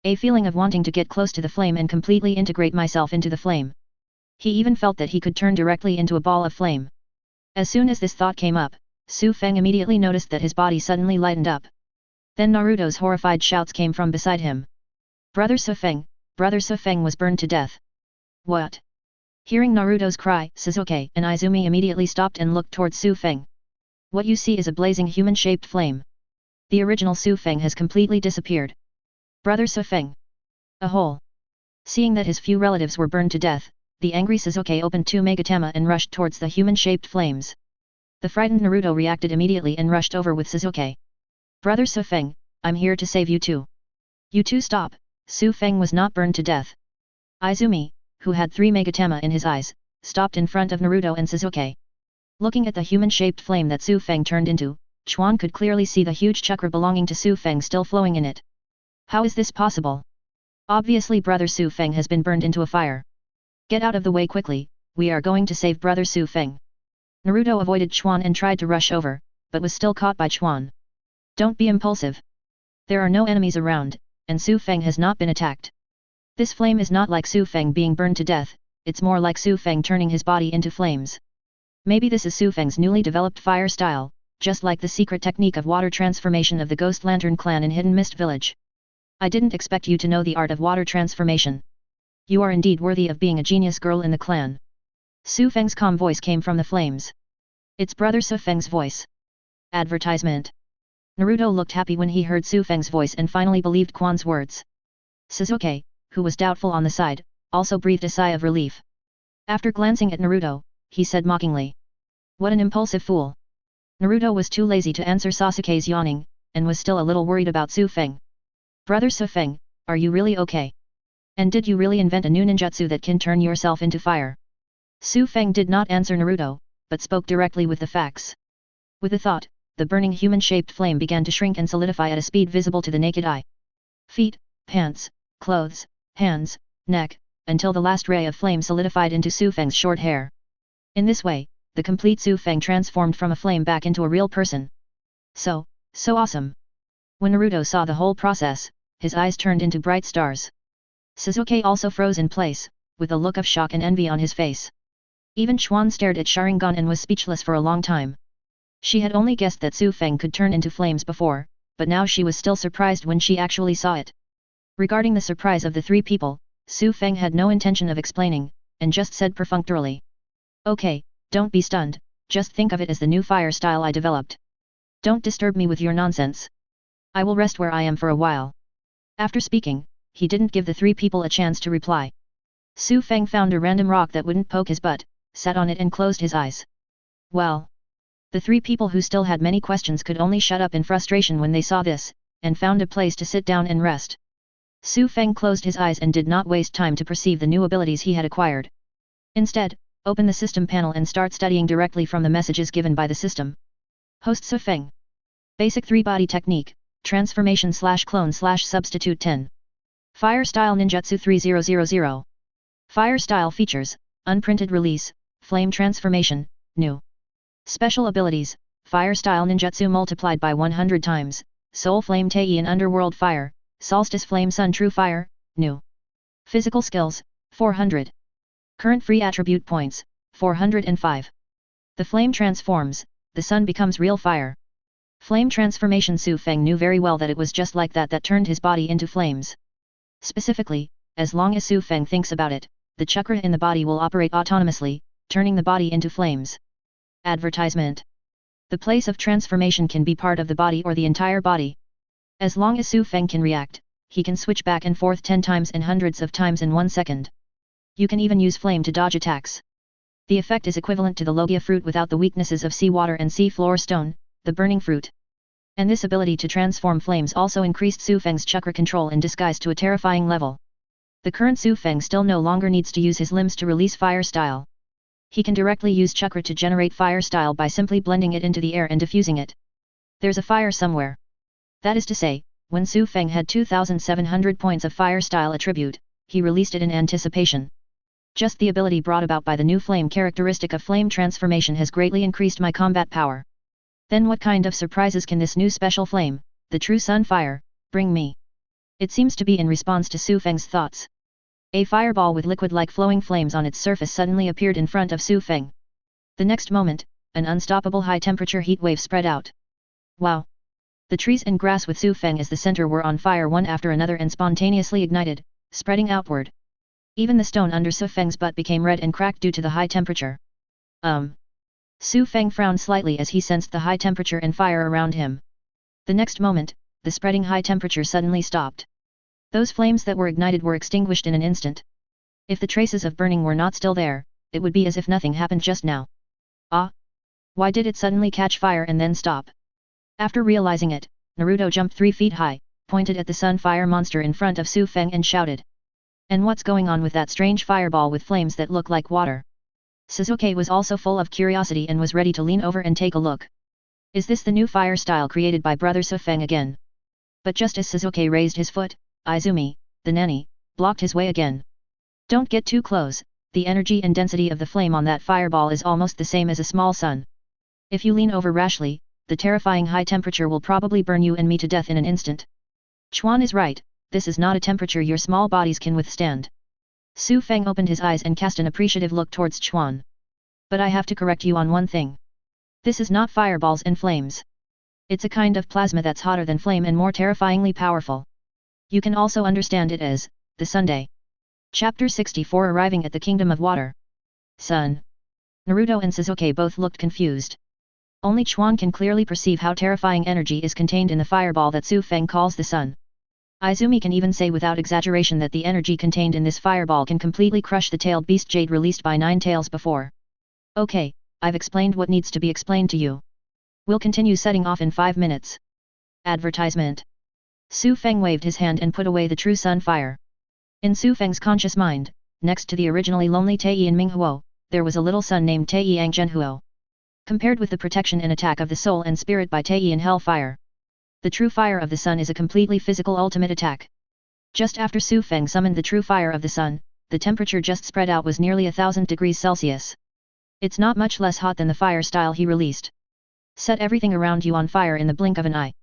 A feeling of wanting to get close to the flame and completely integrate myself into the flame. He even felt that he could turn directly into a ball of flame. As soon as this thought came up, Su Feng immediately noticed that his body suddenly lightened up. Then Naruto's horrified shouts came from beside him. Brother Su Feng was burned to death. What? Hearing Naruto's cry, Sasuke and Izumi immediately stopped and looked towards Su Feng. What you see is a blazing human-shaped flame. The original Su Feng has completely disappeared. Brother Su Feng. A hole. Seeing that his few relatives were burned to death, the angry Sasuke opened 2 Megatama and rushed towards the human-shaped flames. The frightened Naruto reacted immediately and rushed over with Sasuke. Brother Su Feng, I'm here to save you too. You two stop, Su Feng was not burned to death. Izumi, who had 3 Megatama in his eyes, stopped in front of Naruto and Sasuke. Looking at the human-shaped flame that Su Feng turned into, Chuan could clearly see the huge chakra belonging to Su Feng still flowing in it. How is this possible? Obviously Brother Su Feng has been burned into a fire. Get out of the way quickly, we are going to save Brother Su Feng. Naruto avoided Chuan and tried to rush over, but was still caught by Chuan. Don't be impulsive. There are no enemies around, and Su Feng has not been attacked. This flame is not like Su Feng being burned to death, it's more like Su Feng turning his body into flames. Maybe this is Su Feng's newly developed fire style, just like the secret technique of water transformation of the Ghost Lantern clan in Hidden Mist Village. I didn't expect you to know the art of water transformation. You are indeed worthy of being a genius girl in the clan. Su Feng's calm voice came from the flames. It's Brother Su Feng's voice. Advertisement. Naruto looked happy when he heard Su Feng's voice and finally believed Quan's words. Sasuke, who was doubtful on the side, also breathed a sigh of relief. After glancing at Naruto, he said mockingly. What an impulsive fool. Naruto was too lazy to answer Sasuke's yawning, and was still a little worried about Su Feng. Brother Su Feng, are you really okay? And did you really invent a new ninjutsu that can turn yourself into fire? Su Feng did not answer Naruto, but spoke directly with the facts. With a thought, the burning human-shaped flame began to shrink and solidify at a speed visible to the naked eye. Feet, pants, clothes, hands, neck, until the last ray of flame solidified into Su Feng's short hair. In this way, the complete Su Feng transformed from a flame back into a real person. So awesome. When Naruto saw the whole process, his eyes turned into bright stars. Sasuke also froze in place, with a look of shock and envy on his face. Even Chuan stared at Sharingan and was speechless for a long time. She had only guessed that Su Feng could turn into flames before, but now she was still surprised when she actually saw it. Regarding the surprise of the 3 people, Su Feng had no intention of explaining, and just said perfunctorily. Okay, don't be stunned, just think of it as the new fire style I developed. Don't disturb me with your nonsense. I will rest where I am for a while. After speaking, he didn't give the 3 people a chance to reply. Su Feng found a random rock that wouldn't poke his butt, sat on it and closed his eyes. Well. The 3 people who still had many questions could only shut up in frustration when they saw this, and found a place to sit down and rest. Su Feng closed his eyes and did not waste time to perceive the new abilities he had acquired. Instead, open the system panel and start studying directly from the messages given by the system. Host Su Feng. Basic 3-body technique, transformation/clone/substitute 10. Fire style ninjutsu 3000. Fire style features, unprinted release, flame transformation, new. Special abilities, fire style ninjutsu multiplied by 100 times, soul flame tei and underworld fire, solstice flame sun true fire, new. Physical skills, 400. Current free attribute points, 405. The flame transforms, the sun becomes real fire. Flame transformation. Su Feng knew very well that it was just like that turned his body into flames. Specifically, as long as Su Feng thinks about it, the chakra in the body will operate autonomously, turning the body into flames. Advertisement. The place of transformation can be part of the body or the entire body. As long as Su Feng can react, he can switch back and forth 10 times and hundreds of times in 1 second. You can even use flame to dodge attacks. The effect is equivalent to the Logia fruit without the weaknesses of seawater and sea floor stone, the burning fruit. And this ability to transform flames also increased Su Feng's chakra control in disguise to a terrifying level. The current Su Feng still no longer needs to use his limbs to release fire style. He can directly use chakra to generate fire style by simply blending it into the air and diffusing it. There's a fire somewhere. That is to say, when Su Feng had 2,700 points of fire style attribute, he released it in anticipation. Just the ability brought about by the new flame characteristic of flame transformation has greatly increased my combat power. Then what kind of surprises can this new special flame, the true sun fire, bring me? It seems to be in response to Su Feng's thoughts. A fireball with liquid-like flowing flames on its surface suddenly appeared in front of Su Feng. The next moment, an unstoppable high-temperature heat wave spread out. Wow! The trees and grass with Su Feng as the center were on fire one after another and spontaneously ignited, spreading outward. Even the stone under Su Feng's butt became red and cracked due to the high temperature. Su Feng frowned slightly as he sensed the high temperature and fire around him. The next moment, the spreading high temperature suddenly stopped. Those flames that were ignited were extinguished in an instant. If the traces of burning were not still there, it would be as if nothing happened just now. Ah! Why did it suddenly catch fire and then stop? After realizing it, Naruto jumped 3 feet high, pointed at the sun fire monster in front of Su Feng and shouted. And what's going on with that strange fireball with flames that look like water? Sasuke was also full of curiosity and was ready to lean over and take a look. Is this the new fire style created by brother Su Feng again? But just as Sasuke raised his foot, Izumi, the nanny, blocked his way again. Don't get too close, the energy and density of the flame on that fireball is almost the same as a small sun. If you lean over rashly, the terrifying high temperature will probably burn you and me to death in an instant. Chuan is right, this is not a temperature your small bodies can withstand. Su Feng opened his eyes and cast an appreciative look towards Chuan. But I have to correct you on one thing. This is not fireballs and flames. It's a kind of plasma that's hotter than flame and more terrifyingly powerful. You can also understand it as, the Sunday. Chapter 64 Arriving at the Kingdom of Water. Sun. Naruto and Sasuke both looked confused. Only Chuan can clearly perceive how terrifying energy is contained in the fireball that Su Feng calls the sun. Izumi can even say without exaggeration that the energy contained in this fireball can completely crush the tailed beast jade released by 9 tails before. Okay, I've explained what needs to be explained to you. We'll continue setting off in 5 minutes. Advertisement. Su Feng waved his hand and put away the true sun fire. In Su Feng's conscious mind, next to the originally lonely Tei and Minghuo, there was a little sun named Tei Angzhenhuo. Compared with the protection and attack of the soul and spirit by Tei and Hellfire, the true fire of the sun is a completely physical ultimate attack. Just after Su Feng summoned the true fire of the sun, the temperature just spread out was nearly 1,000 degrees Celsius. It's not much less hot than the fire style he released. Set everything around you on fire in the blink of an eye.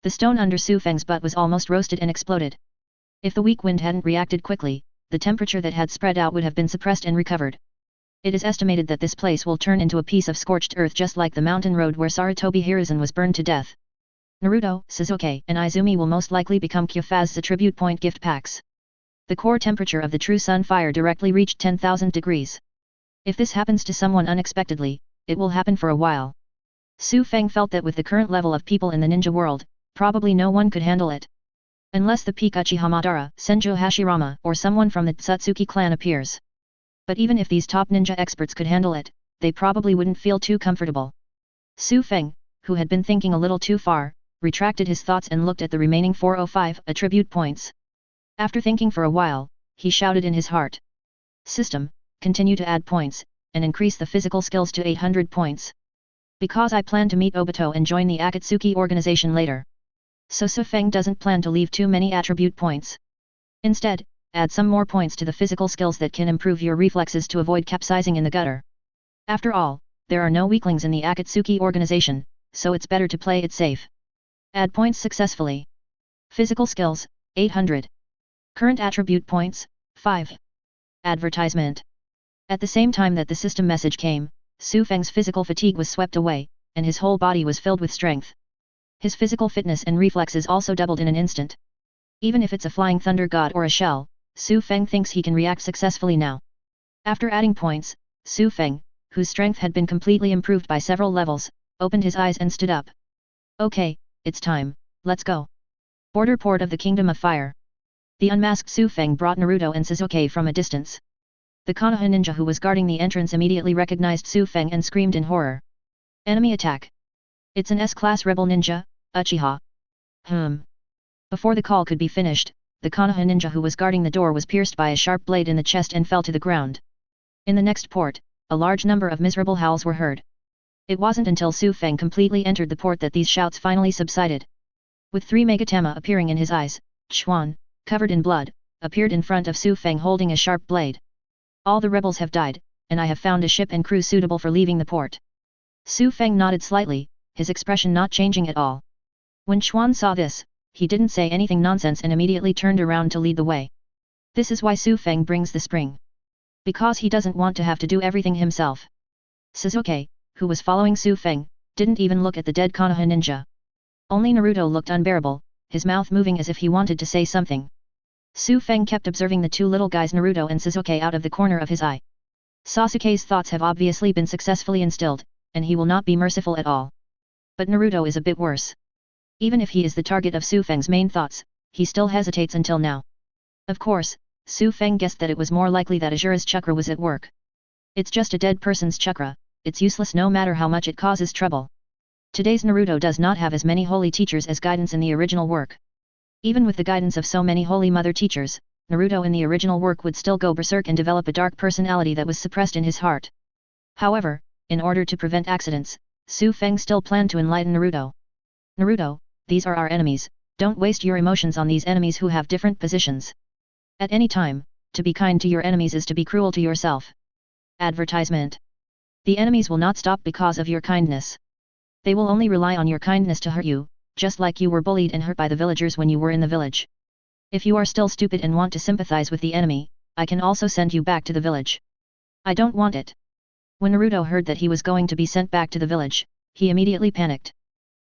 The stone under Su Feng's butt was almost roasted and exploded. If the weak wind hadn't reacted quickly, the temperature that had spread out would have been suppressed and recovered. It is estimated that this place will turn into a piece of scorched earth just like the mountain road where Sarutobi Hiruzen was burned to death. Naruto, Sasuke, and Izumi will most likely become Kyufa's attribute point gift packs. The core temperature of the true sun fire directly reached 10,000 degrees. If this happens to someone unexpectedly, it will happen for a while. Su Feng felt that with the current level of people in the ninja world, probably no one could handle it. Unless the peak Uchiha Madara, Senjo Hashirama, or someone from the Tsutsuki clan appears. But even if these top ninja experts could handle it, they probably wouldn't feel too comfortable. Su Feng, who had been thinking a little too far, retracted his thoughts and looked at the remaining 405 attribute points. After thinking for a while, he shouted in his heart. System, continue to add points, and increase the physical skills to 800 points. Because I plan to meet Obito and join the Akatsuki organization later. So Su Feng doesn't plan to leave too many attribute points. Instead, add some more points to the physical skills that can improve your reflexes to avoid capsizing in the gutter. After all, there are no weaklings in the Akatsuki organization, so it's better to play it safe. Add points successfully. Physical skills, 800. Current attribute points, 5. Advertisement. At the same time that the system message came, Su Feng's physical fatigue was swept away, and his whole body was filled with strength. His physical fitness and reflexes also doubled in an instant. Even if it's a flying thunder god or a shell, Su Feng thinks he can react successfully now. After adding points, Su Feng, whose strength had been completely improved by several levels, opened his eyes and stood up. Okay, it's time, let's go. Border port of the Kingdom of Fire. The unmasked Su Feng brought Naruto and Sasuke from a distance. The Konoha ninja who was guarding the entrance immediately recognized Su Feng and screamed in horror. Enemy attack. It's an S-class rebel ninja, Uchiha. Before the call could be finished, the Konoha ninja who was guarding the door was pierced by a sharp blade in the chest and fell to the ground. In the next port, a large number of miserable howls were heard. It wasn't until Su Feng completely entered the port that these shouts finally subsided. With 3 megatama appearing in his eyes, Chuan, covered in blood, appeared in front of Su Feng holding a sharp blade. All the rebels have died, and I have found a ship and crew suitable for leaving the port. Su Feng nodded slightly, his expression not changing at all. When Chuan saw this, he didn't say anything nonsense and immediately turned around to lead the way. This is why Su Feng brings the spring. Because he doesn't want to have to do everything himself. Sasuke, who was following Su Feng, didn't even look at the dead Konoha ninja. Only Naruto looked unbearable, his mouth moving as if he wanted to say something. Su Feng kept observing the two little guys Naruto and Sasuke out of the corner of his eye. Sasuke's thoughts have obviously been successfully instilled, and he will not be merciful at all. But Naruto is a bit worse. Even if he is the target of Su Feng's main thoughts, he still hesitates until now. Of course, Su Feng guessed that it was more likely that Asura's chakra was at work. It's just a dead person's chakra, it's useless no matter how much it causes trouble. Today's Naruto does not have as many holy teachers as guidance in the original work. Even with the guidance of so many holy mother teachers, Naruto in the original work would still go berserk and develop a dark personality that was suppressed in his heart. However, in order to prevent accidents, Su Feng still planned to enlighten Naruto. Naruto, these are our enemies, don't waste your emotions on these enemies who have different positions. At any time, to be kind to your enemies is to be cruel to yourself. Advertisement. The enemies will not stop because of your kindness. They will only rely on your kindness to hurt you, just like you were bullied and hurt by the villagers when you were in the village. If you are still stupid and want to sympathize with the enemy, I can also send you back to the village. I don't want it. When Naruto heard that he was going to be sent back to the village, he immediately panicked.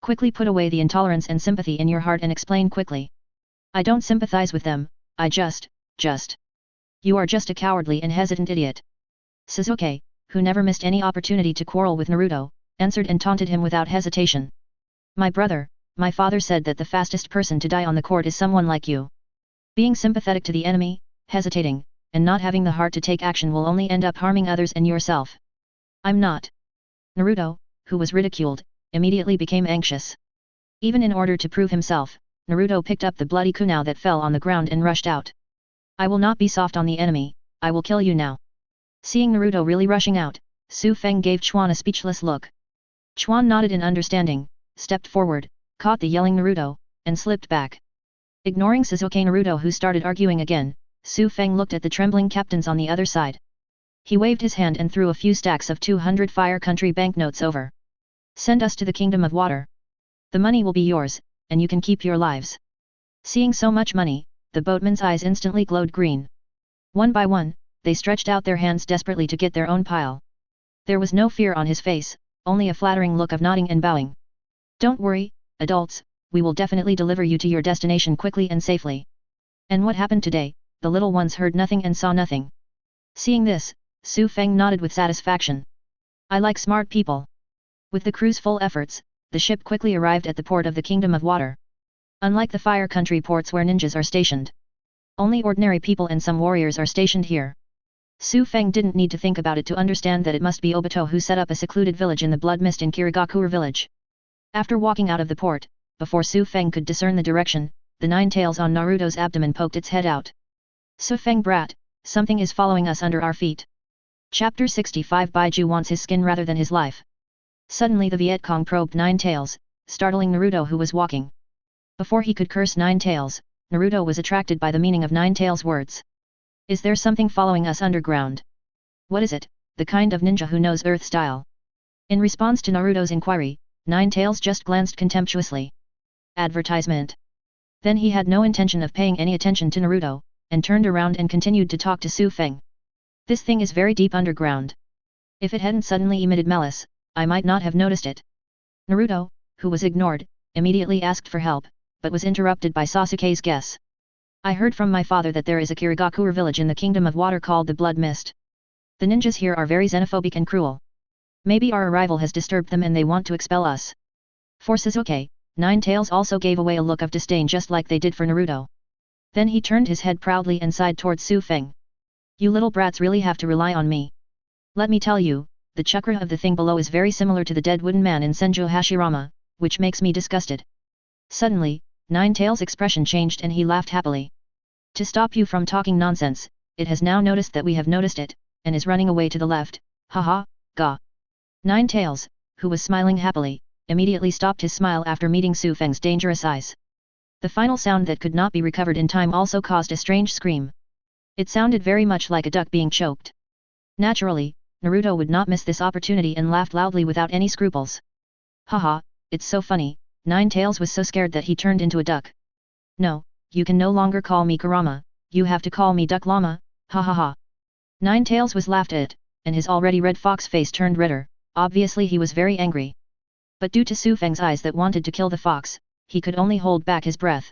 Quickly put away the intolerance and sympathy in your heart and explain quickly. I don't sympathize with them, I just. You are just a cowardly and hesitant idiot. Sasuke, who never missed any opportunity to quarrel with Naruto, answered and taunted him without hesitation. My brother, my father said that the fastest person to die on the court is someone like you. Being sympathetic to the enemy, hesitating, and not having the heart to take action will only end up harming others and yourself. I'm not. Naruto, who was ridiculed, immediately became anxious. Even in order to prove himself, Naruto picked up the bloody kunai that fell on the ground and rushed out. I will not be soft on the enemy, I will kill you now. Seeing Naruto really rushing out, Su Feng gave Chuan a speechless look. Chuan nodded in understanding, stepped forward, caught the yelling Naruto, and slipped back. Ignoring Sasuke Naruto who started arguing again, Su Feng looked at the trembling captains on the other side. He waved his hand and threw a few stacks of 200 Fire Country banknotes over. Send us to the Kingdom of Water. The money will be yours, and you can keep your lives. Seeing so much money, the boatmen's eyes instantly glowed green. One by one, they stretched out their hands desperately to get their own pile. There was no fear on his face, only a flattering look of nodding and bowing. Don't worry, adults, we will definitely deliver you to your destination quickly and safely. And what happened today? The little ones heard nothing and saw nothing. Seeing this, Su Feng nodded with satisfaction. I like smart people. With the crew's full efforts, the ship quickly arrived at the port of the Kingdom of Water. Unlike the Fire Country ports where ninjas are stationed, only ordinary people and some warriors are stationed here. Su Feng didn't need to think about it to understand that it must be Obito who set up a secluded village in the blood mist in Kirigakure village. After walking out of the port, before Su Feng could discern the direction, the 9 tails on Naruto's abdomen poked its head out. Su Feng brat, something is following us under our feet. Chapter 65 Baiju wants his skin rather than his life. Suddenly the Viet Cong probed 9 tails, startling Naruto who was walking. Before he could curse 9 tails, Naruto was attracted by the meaning of 9 tails' words. Is there something following us underground? What is it, the kind of ninja who knows earth style? In response to Naruto's inquiry, 9 tails just glanced contemptuously. Advertisement. Then he had no intention of paying any attention to Naruto, and turned around and continued to talk to Su Feng. This thing is very deep underground. If it hadn't suddenly emitted malice, I might not have noticed it. Naruto, who was ignored, immediately asked for help, but was interrupted by Sasuke's guess. I heard from my father that there is a Kirigakure village in the Kingdom of Water called the Blood Mist. The ninjas here are very xenophobic and cruel. Maybe our arrival has disturbed them and they want to expel us. For Sasuke, 9 tails also gave away a look of disdain just like they did for Naruto. Then he turned his head proudly and sighed towards Su Feng. You little brats really have to rely on me. Let me tell you, the chakra of the thing below is very similar to the dead wooden man in Senju Hashirama, which makes me disgusted. Suddenly, 9 tails' expression changed and he laughed happily. To stop you from talking nonsense, it has now noticed that we have noticed it, and is running away to the left, haha, ga. 9 tails, who was smiling happily, immediately stopped his smile after meeting Su Feng's dangerous eyes. The final sound that could not be recovered in time also caused a strange scream. It sounded very much like a duck being choked. Naturally, Naruto would not miss this opportunity and laughed loudly without any scruples. Haha, it's so funny, 9 tails was so scared that he turned into a duck. No, you can no longer call me Kurama, you have to call me Duck Llama, ha ha ha. 9 tails was laughed at, and his already red fox face turned redder, obviously he was very angry. But due to Su Feng's eyes that wanted to kill the fox, he could only hold back his breath.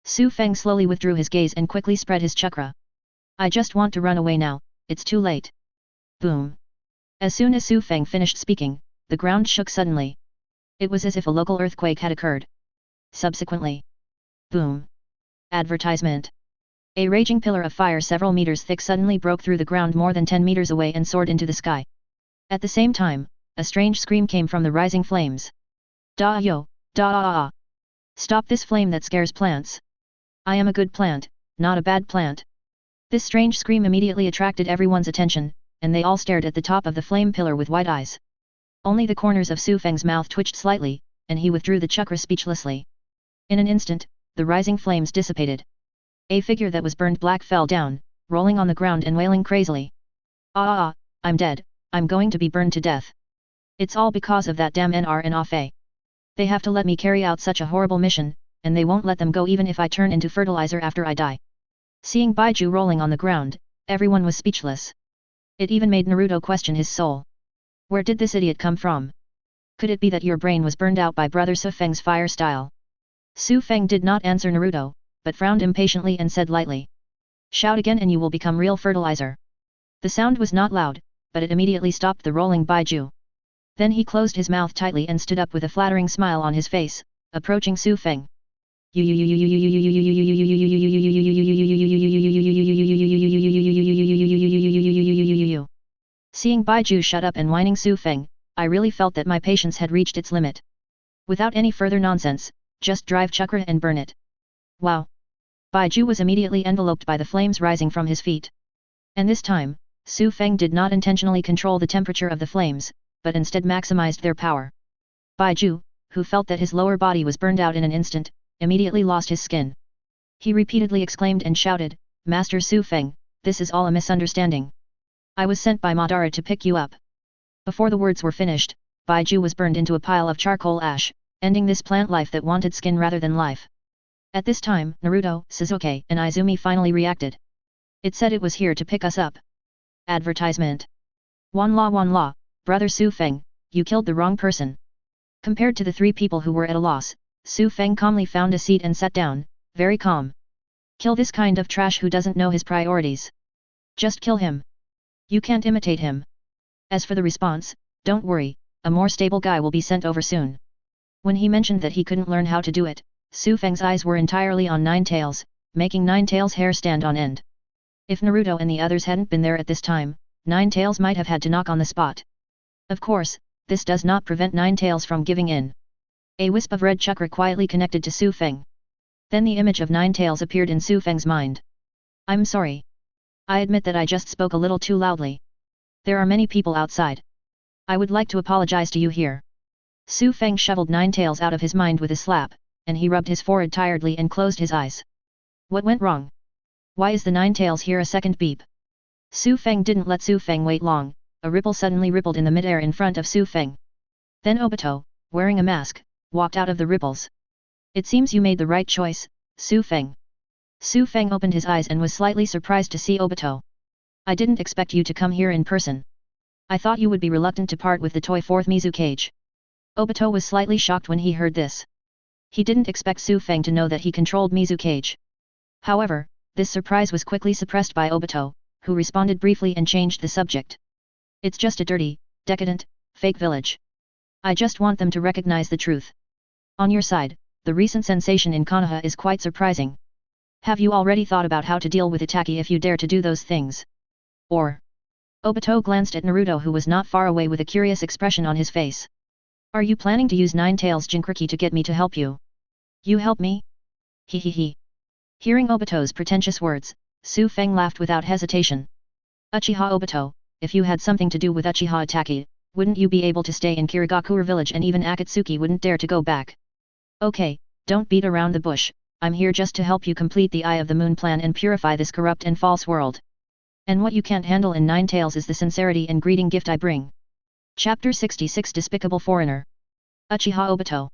Su Feng slowly withdrew his gaze and quickly spread his chakra. I just want to run away now, it's too late. Boom. As soon as Su Feng finished speaking, the ground shook suddenly. It was as if a local earthquake had occurred. Subsequently. Boom. Advertisement. A raging pillar of fire several meters thick suddenly broke through the ground more than 10 meters away and soared into the sky. At the same time, a strange scream came from the rising flames. Da-yo, da-ah-ah. Stop this flame that scares plants. I am a good plant, not a bad plant. This strange scream immediately attracted everyone's attention, and they all stared at the top of the flame pillar with wide eyes. Only the corners of Su Feng's mouth twitched slightly, and he withdrew the chakra speechlessly. In an instant, the rising flames dissipated. A figure that was burned black fell down, rolling on the ground and wailing crazily. Ah, I'm dead, I'm going to be burned to death. It's all because of that damn NR and Afe. They have to let me carry out such a horrible mission, and they won't let them go even if I turn into fertilizer after I die. Seeing Baiju rolling on the ground, everyone was speechless. It even made Naruto question his soul. Where did this idiot come from? Could it be that your brain was burned out by Brother Su Feng's fire style? Su Feng did not answer Naruto, but frowned impatiently and said lightly. Shout again and you will become real fertilizer. The sound was not loud, but it immediately stopped the rolling Baiju. Then he closed his mouth tightly and stood up with a flattering smile on his face, approaching Su Feng. Seeing Baiju shut up and whining Su Feng, I really felt that my patience had reached its limit. Without any further nonsense, just drive chakra and burn it. Wow! Baiju was immediately enveloped by the flames rising from his feet. And this time, Su Feng did not intentionally control the temperature of the flames, but instead maximized their power. Baiju, who felt that his lower body was burned out in an instant, immediately lost his skin. He repeatedly exclaimed and shouted, Master Su Feng, this is all a misunderstanding. I was sent by Madara to pick you up. Before the words were finished, Baiju was burned into a pile of charcoal ash, ending this plant life that wanted skin rather than life. At this time, Naruto, Sasuke, and Izumi finally reacted. It said it was here to pick us up. Advertisement. Wan la, Brother Su Feng, you killed the wrong person. Compared to the 3 people who were at a loss, Su Feng calmly found a seat and sat down, very calm. Kill this kind of trash who doesn't know his priorities. Just kill him. You can't imitate him. As for the response, don't worry, a more stable guy will be sent over soon. When he mentioned that he couldn't learn how to do it, Su Feng's eyes were entirely on 9 tails, making 9 tails' hair stand on end. If Naruto and the others hadn't been there at this time, 9 tails might have had to knock on the spot. Of course, this does not prevent 9 tails from giving in. A wisp of red chakra quietly connected to Su Feng. Then the image of 9 tails appeared in Su Feng's mind. I'm sorry. I admit that I just spoke a little too loudly. There are many people outside. I would like to apologize to you here. Su Feng shoveled 9 tails out of his mind with a slap, and he rubbed his forehead tiredly and closed his eyes. What went wrong? Why is the 9 tails here? A second beep. Su Feng didn't let Su Feng wait long, a ripple suddenly rippled in the midair in front of Su Feng. Then Obito, wearing a mask, walked out of the ripples. It seems you made the right choice, Su Feng. Su Feng opened his eyes and was slightly surprised to see Obito. I didn't expect you to come here in person. I thought you would be reluctant to part with the toy 4th Mizukage. Obito was slightly shocked when he heard this. He didn't expect Su Feng to know that he controlled Mizukage. However, this surprise was quickly suppressed by Obito, who responded briefly and changed the subject. It's just a dirty, decadent, fake village. I just want them to recognize the truth. On your side, the recent sensation in Konoha is quite surprising. Have you already thought about how to deal with Itaki if you dare to do those things? Or? Obito glanced at Naruto, who was not far away with a curious expression on his face. Are you planning to use 9 tails Jinchuriki to get me to help you? You help me? Hehehe. Hearing Obito's pretentious words, Su Feng laughed without hesitation. Uchiha Obito, if you had something to do with Uchiha Itaki, wouldn't you be able to stay in Kirigakure village, and even Akatsuki wouldn't dare to go back? Okay, don't beat around the bush, I'm here just to help you complete the Eye of the Moon plan and purify this corrupt and false world. And what you can't handle in 9 tails is the sincerity and greeting gift I bring. Chapter 66 Despicable Foreigner. Uchiha Obito.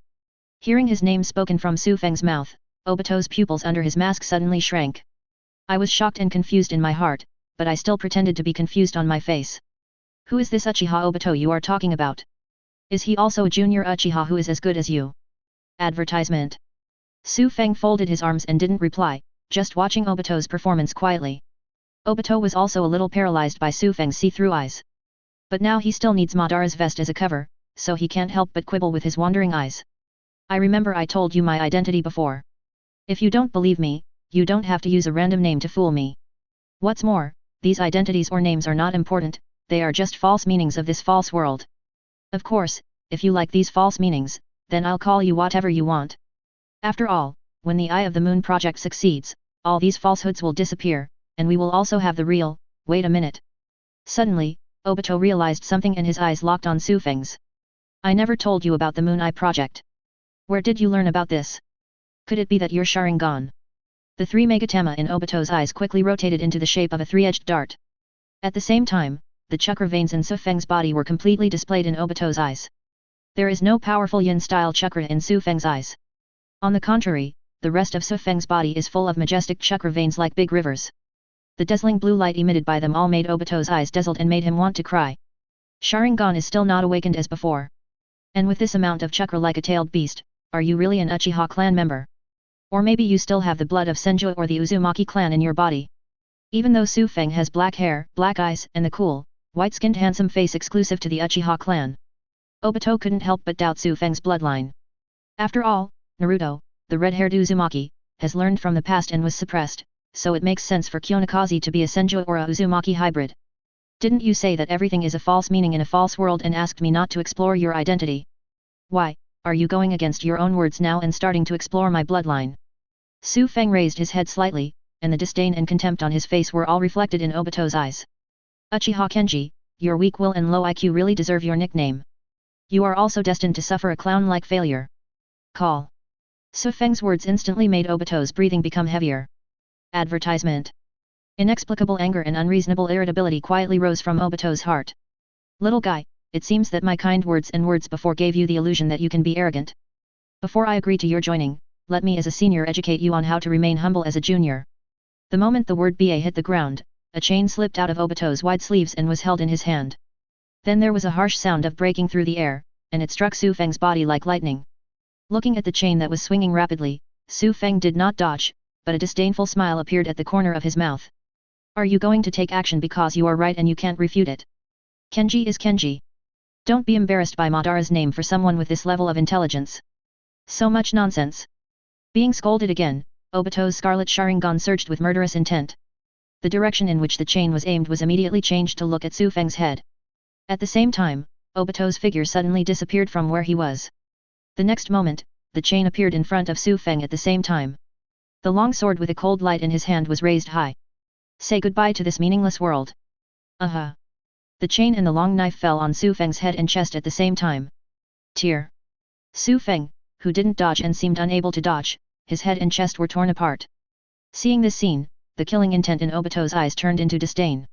Hearing his name spoken from Su Feng's mouth, Obito's pupils under his mask suddenly shrank. I was shocked and confused in my heart, but I still pretended to be confused on my face. Who is this Uchiha Obito you are talking about? Is he also a junior Uchiha who is as good as you? Advertisement. Su Feng folded his arms and didn't reply, just watching Obito's performance quietly. Obito was also a little paralyzed by Su Feng's see-through eyes. But now he still needs Madara's vest as a cover, so he can't help but quibble with his wandering eyes. I remember I told you my identity before. If you don't believe me, you don't have to use a random name to fool me. What's more, these identities or names are not important, they are just false meanings of this false world. Of course, if you like these false meanings, then I'll call you whatever you want. After all, when the Eye of the Moon project succeeds, all these falsehoods will disappear, and we will also have the real. Wait a minute. Suddenly, Obito realized something and his eyes locked on Su Feng's. I never told you about the Moon Eye project. Where did you learn about this? Could it be that you're Sharingan? The 3 Megatama in Obito's eyes quickly rotated into the shape of a 3-edged dart. At the same time, the chakra veins in Su Feng's body were completely displayed in Obito's eyes. There is no powerful yin-style chakra in Su Feng's eyes. On the contrary, the rest of Su Feng's body is full of majestic chakra veins like big rivers. The dazzling blue light emitted by them all made Obito's eyes dazzled and made him want to cry. Sharingan is still not awakened as before. And with this amount of chakra like a tailed beast, are you really an Uchiha clan member? Or maybe you still have the blood of Senju or the Uzumaki clan in your body? Even though Su Feng has black hair, black eyes, and the cool, white-skinned handsome face exclusive to the Uchiha clan, Obito couldn't help but doubt Su Feng's bloodline. After all, Naruto, the red-haired Uzumaki, has learned from the past and was suppressed, so it makes sense for Kyonokaze to be a Senju or a Uzumaki hybrid. Didn't you say that everything is a false meaning in a false world and asked me not to explore your identity? Why, are you going against your own words now and starting to explore my bloodline? Su Feng raised his head slightly, and the disdain and contempt on his face were all reflected in Obito's eyes. Uchiha Kenji, your weak will and low IQ really deserve your nickname. You are also destined to suffer a clown-like failure. Call. Su Feng's words instantly made Obito's breathing become heavier. Advertisement. Inexplicable anger and unreasonable irritability quietly rose from Obito's heart. Little guy, it seems that my kind words and words before gave you the illusion that you can be arrogant. Before I agree to your joining, let me as a senior educate you on how to remain humble as a junior. The moment the word BA hit the ground, a chain slipped out of Obito's wide sleeves and was held in his hand. Then there was a harsh sound of breaking through the air, and it struck Su Feng's body like lightning. Looking at the chain that was swinging rapidly, Su Feng did not dodge, but a disdainful smile appeared at the corner of his mouth. Are you going to take action because you are right and you can't refute it? Kenji is Kenji. Don't be embarrassed by Madara's name for someone with this level of intelligence. So much nonsense. Being scolded again, Obito's scarlet Sharingan surged with murderous intent. The direction in which the chain was aimed was immediately changed to look at Su Feng's head. At the same time, Obito's figure suddenly disappeared from where he was. The next moment, the chain appeared in front of Su Feng at the same time. The long sword with a cold light in his hand was raised high. Say goodbye to this meaningless world. Aha! The chain and the long knife fell on Su Feng's head and chest at the same time. Tear! Su Feng, who didn't dodge and seemed unable to dodge, his head and chest were torn apart. Seeing this scene, the killing intent in Obito's eyes turned into disdain.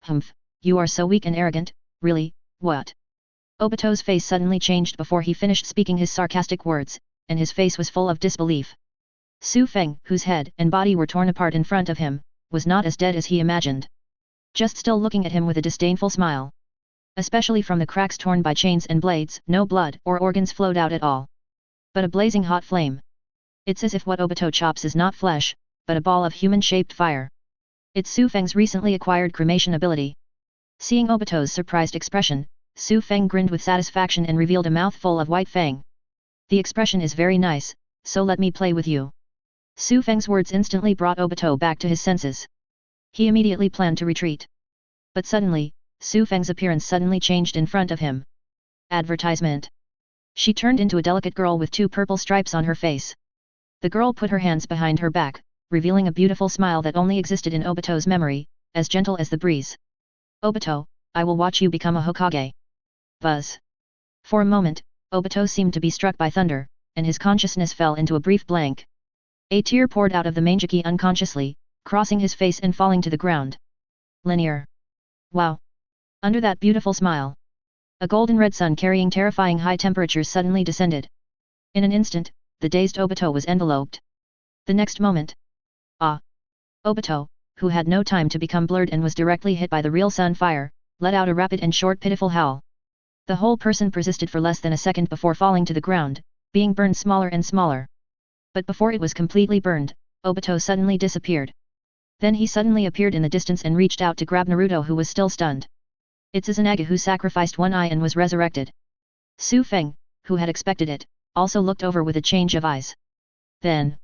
Humph, you are so weak and arrogant, really, what? Obito's face suddenly changed before he finished speaking his sarcastic words, and his face was full of disbelief. Su Feng, whose head and body were torn apart in front of him, was not as dead as he imagined. Just still looking at him with a disdainful smile. Especially from the cracks torn by chains and blades, no blood or organs flowed out at all. But a blazing hot flame. It's as if what Obito chops is not flesh, but a ball of human-shaped fire. It's Su Feng's recently acquired cremation ability. Seeing Obito's surprised expression, Su Feng grinned with satisfaction and revealed a mouthful of white fang. The expression is very nice, so let me play with you. Su Feng's words instantly brought Obito back to his senses. He immediately planned to retreat. But suddenly, Su Feng's appearance suddenly changed in front of him. Advertisement. She turned into a delicate girl with 2 purple stripes on her face. The girl put her hands behind her back, revealing a beautiful smile that only existed in Obito's memory, as gentle as the breeze. Obito, I will watch you become a Hokage. Buzz. For a moment, Obito seemed to be struck by thunder, and his consciousness fell into a brief blank. A tear poured out of the manjiki unconsciously, crossing his face and falling to the ground. Linear. Wow! Under that beautiful smile, a golden red sun carrying terrifying high temperatures suddenly descended. In an instant, the dazed Obito was enveloped. The next moment. Ah! Obito, who had no time to become blurred and was directly hit by the real sun fire, let out a rapid and short pitiful howl. The whole person persisted for less than a second before falling to the ground, being burned smaller and smaller. But before it was completely burned, Obito suddenly disappeared. Then he suddenly appeared in the distance and reached out to grab Naruto, who was still stunned. It's Izanagi, who sacrificed one eye and was resurrected. Su Feng, who had expected it, also looked over with a change of eyes. Then,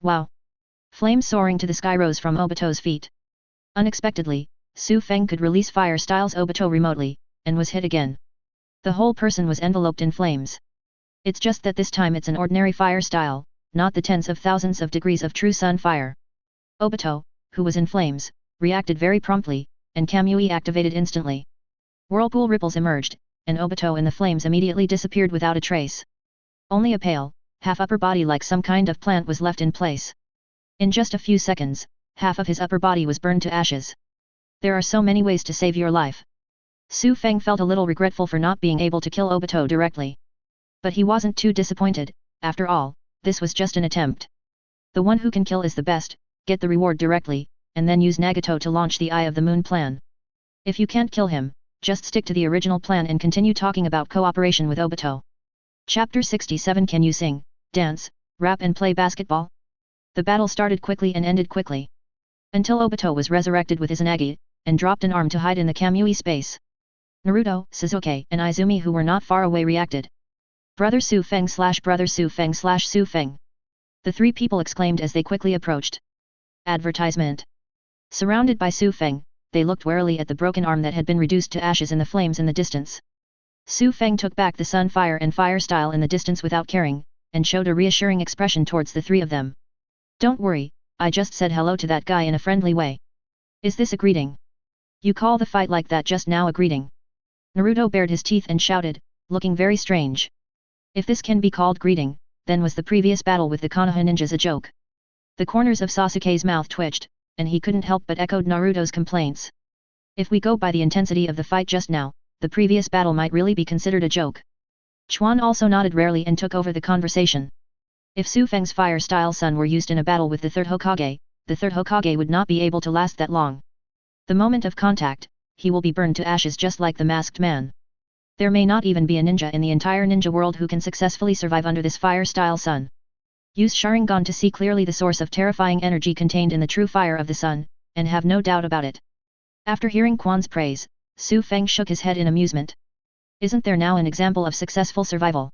wow! Flames soaring to the sky rose from Obito's feet. Unexpectedly, Su Feng could release fire styles Obito remotely, and was hit again. The whole person was enveloped in flames. It's just that this time it's an ordinary fire style, not the tens of thousands of degrees of true sun fire. Obito, who was in flames, reacted very promptly, and Kamui activated instantly. Whirlpool ripples emerged, and Obito in the flames immediately disappeared without a trace. Only a pale, half upper body like some kind of plant was left in place. In just a few seconds, half of his upper body was burned to ashes. There are so many ways to save your life. Su Feng felt a little regretful for not being able to kill Obito directly. But he wasn't too disappointed. After all, this was just an attempt. The one who can kill is the best, get the reward directly, and then use Nagato to launch the Eye of the Moon plan. If you can't kill him, just stick to the original plan and continue talking about cooperation with Obito. Chapter 67. Can you sing, dance, rap and play basketball? The battle started quickly and ended quickly. Until Obito was resurrected with Izanagi, and dropped an arm to hide in the Kamui space. Naruto, Sasuke and Izumi, who were not far away, reacted. Brother Su Feng / Brother Su Feng / Su Feng. The 3 people exclaimed as they quickly approached. Advertisement. Surrounded by Su Feng, they looked warily at the broken arm that had been reduced to ashes in the flames in the distance. Su Feng took back the sun fire and fire style in the distance without caring, and showed a reassuring expression towards the 3 of them. Don't worry, I just said hello to that guy in a friendly way. Is this a greeting? You call the fight like that just now a greeting? Naruto bared his teeth and shouted, looking very strange. If this can be called greeting, then was the previous battle with the Konoha ninjas a joke? The corners of Sasuke's mouth twitched, and he couldn't help but echoed Naruto's complaints. If we go by the intensity of the fight just now, the previous battle might really be considered a joke. Chuan also nodded rarely and took over the conversation. If Su Feng's fire style sun were used in a battle with the 3rd Hokage would not be able to last that long. The moment of contact, he will be burned to ashes just like the masked man. There may not even be a ninja in the entire ninja world who can successfully survive under this fire style sun. Use Sharingan to see clearly the source of terrifying energy contained in the true fire of the sun, and have no doubt about it. After hearing Quan's praise, Su Feng shook his head in amusement. Isn't there now an example of successful survival?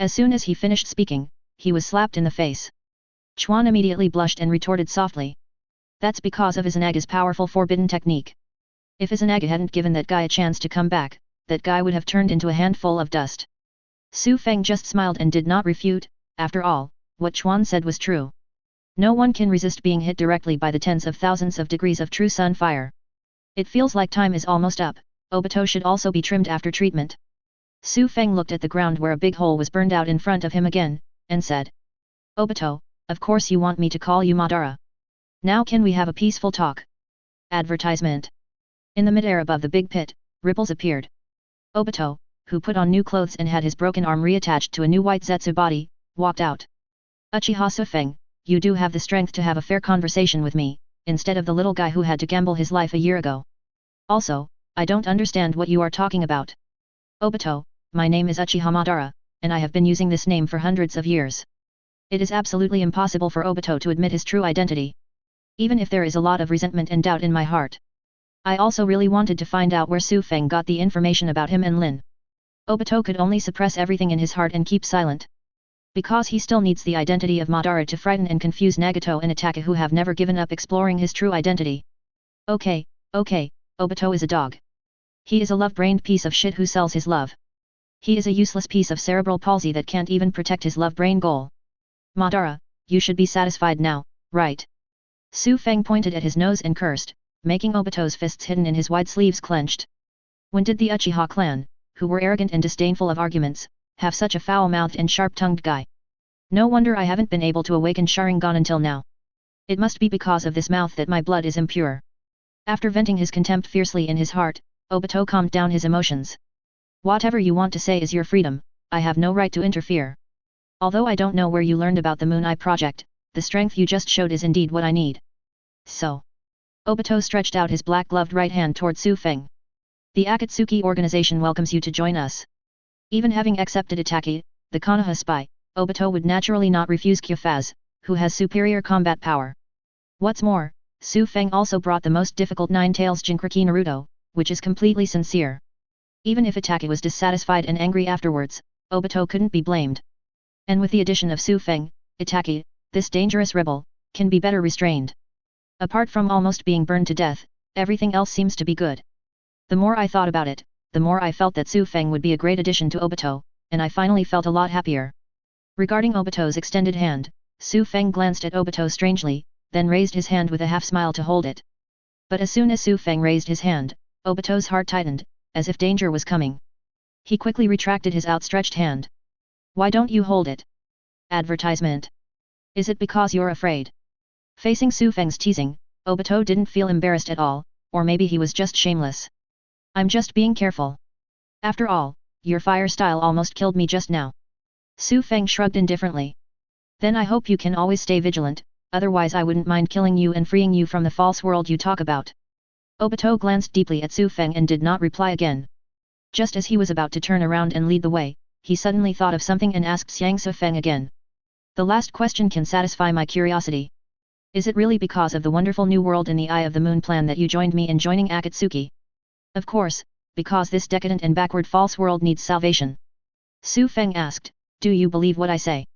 As soon as he finished speaking, he was slapped in the face. Chuan immediately blushed and retorted softly. That's because of Izanagi's powerful forbidden technique. If Izanagi hadn't given that guy a chance to come back, that guy would have turned into a handful of dust. Su Feng just smiled and did not refute. After all, what Chuan said was true. No one can resist being hit directly by the tens of thousands of degrees of true sun fire. It feels like time is almost up. Obito should also be trimmed after treatment. Su Feng looked at the ground where a big hole was burned out in front of him again, and said, Obito, of course you want me to call you Madara. Now can we have a peaceful talk? Advertisement. In the mid-air above the big pit, ripples appeared. Obito, who put on new clothes and had his broken arm reattached to a new white Zetsu body, walked out. Uchiha Su Feng, you do have the strength to have a fair conversation with me, instead of the little guy who had to gamble his life a year ago. Also, I don't understand what you are talking about. Obito, my name is Uchiha Madara, and I have been using this name for hundreds of years. It is absolutely impossible for Obito to admit his true identity. Even if there is a lot of resentment and doubt in my heart. I also really wanted to find out where Su Feng got the information about him and Lin. Obito could only suppress everything in his heart and keep silent. Because he still needs the identity of Madara to frighten and confuse Nagato and Itachi who have never given up exploring his true identity. Okay, Obito is a dog. He is a love-brained piece of shit who sells his love. He is a useless piece of cerebral palsy that can't even protect his love-brain goal. Madara, you should be satisfied now, right? Su Feng pointed at his nose and cursed, making Obito's fists hidden in his wide sleeves clenched. When did the Uchiha clan, who were arrogant and disdainful of arguments, have such a foul-mouthed and sharp-tongued guy? No wonder I haven't been able to awaken Sharingan until now. It must be because of this mouth that my blood is impure. After venting his contempt fiercely in his heart, Obito calmed down his emotions. Whatever you want to say is your freedom, I have no right to interfere. Although I don't know where you learned about the Moon Eye project, the strength you just showed is indeed what I need. So. Obito stretched out his black-gloved right hand toward Su Feng. The Akatsuki organization welcomes you to join us. Even having accepted Itachi, the Konoha spy, Obito would naturally not refuse Kyufaz, who has superior combat power. What's more, Su Feng also brought the most difficult Nine-Tails Jinchuriki Naruto, which is completely sincere. Even if Itachi was dissatisfied and angry afterwards, Obito couldn't be blamed. And with the addition of Su Feng, Itachi, this dangerous rebel, can be better restrained. Apart from almost being burned to death, everything else seems to be good. The more I thought about it, the more I felt that Su Feng would be a great addition to Obito, and I finally felt a lot happier. Regarding Obito's extended hand, Su Feng glanced at Obito strangely, then raised his hand with a half-smile to hold it. But as soon as Su Feng raised his hand, Obito's heart tightened, as if danger was coming. He quickly retracted his outstretched hand. Why don't you hold it? Advertisement. Is it because you're afraid? Facing Su Feng's teasing, Obito didn't feel embarrassed at all, or maybe he was just shameless. I'm just being careful. After all, your fire style almost killed me just now. Su Feng shrugged indifferently. Then I hope you can always stay vigilant, otherwise I wouldn't mind killing you and freeing you from the false world you talk about. Obito glanced deeply at Su Feng and did not reply again. Just as he was about to turn around and lead the way, he suddenly thought of something and asked Su Feng again. The last question can satisfy my curiosity. Is it really because of the wonderful new world in the Eye of the Moon plan that you joined me in joining Akatsuki? Of course, because this decadent and backward false world needs salvation. Su Feng asked, do you believe what I say?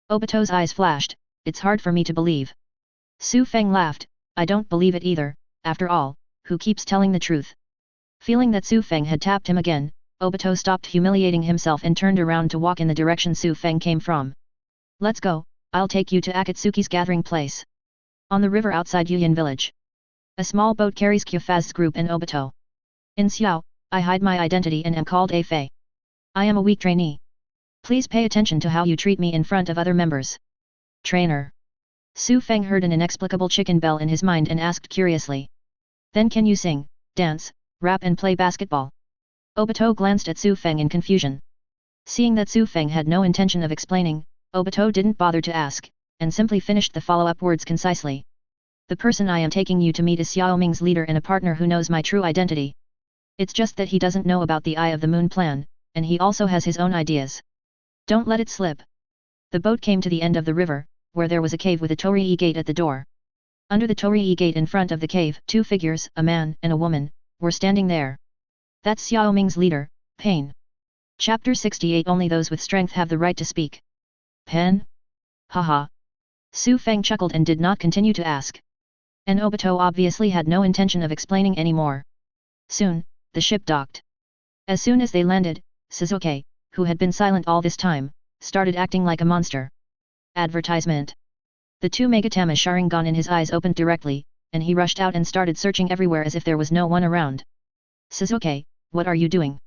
Obito's eyes flashed, it's hard for me to believe. Su Feng laughed, I don't believe it either, after all, who keeps telling the truth? Feeling that Su Feng had tapped him again, Obito stopped humiliating himself and turned around to walk in the direction Su Feng came from. Let's go, I'll take you to Akatsuki's gathering place. On the river outside Yuyan village. A small boat carries Kyufaz's group and Obito. In Xiao, I hide my identity and am called A Fei. I am a weak trainee. Please pay attention to how you treat me in front of other members. Trainer. Su Feng heard an inexplicable chicken bell in his mind and asked curiously. Then can you sing, dance, rap and play basketball? Obito glanced at Su Feng in confusion. Seeing that Su Feng had no intention of explaining, Obito didn't bother to ask, and simply finished the follow-up words concisely. The person I am taking you to meet is Xiao Ming's leader and a partner who knows my true identity. It's just that he doesn't know about the Eye of the Moon plan, and he also has his own ideas. Don't let it slip. The boat came to the end of the river, where there was a cave with a torii gate at the door. Under the torii gate in front of the cave, two figures, a man and a woman, were standing there. That's Xiao Ming's leader, Pain. Chapter 68. Only those with strength have the right to speak. Pen? Haha. Su Feng chuckled and did not continue to ask. And Obito obviously had no intention of explaining any more. Soon, the ship docked. As soon as they landed, Suzuki, who had been silent all this time, started acting like a monster. Advertisement. The two Megatama Sharingan in his eyes opened directly, and he rushed out and started searching everywhere as if there was no one around. Sasuke, what are you doing?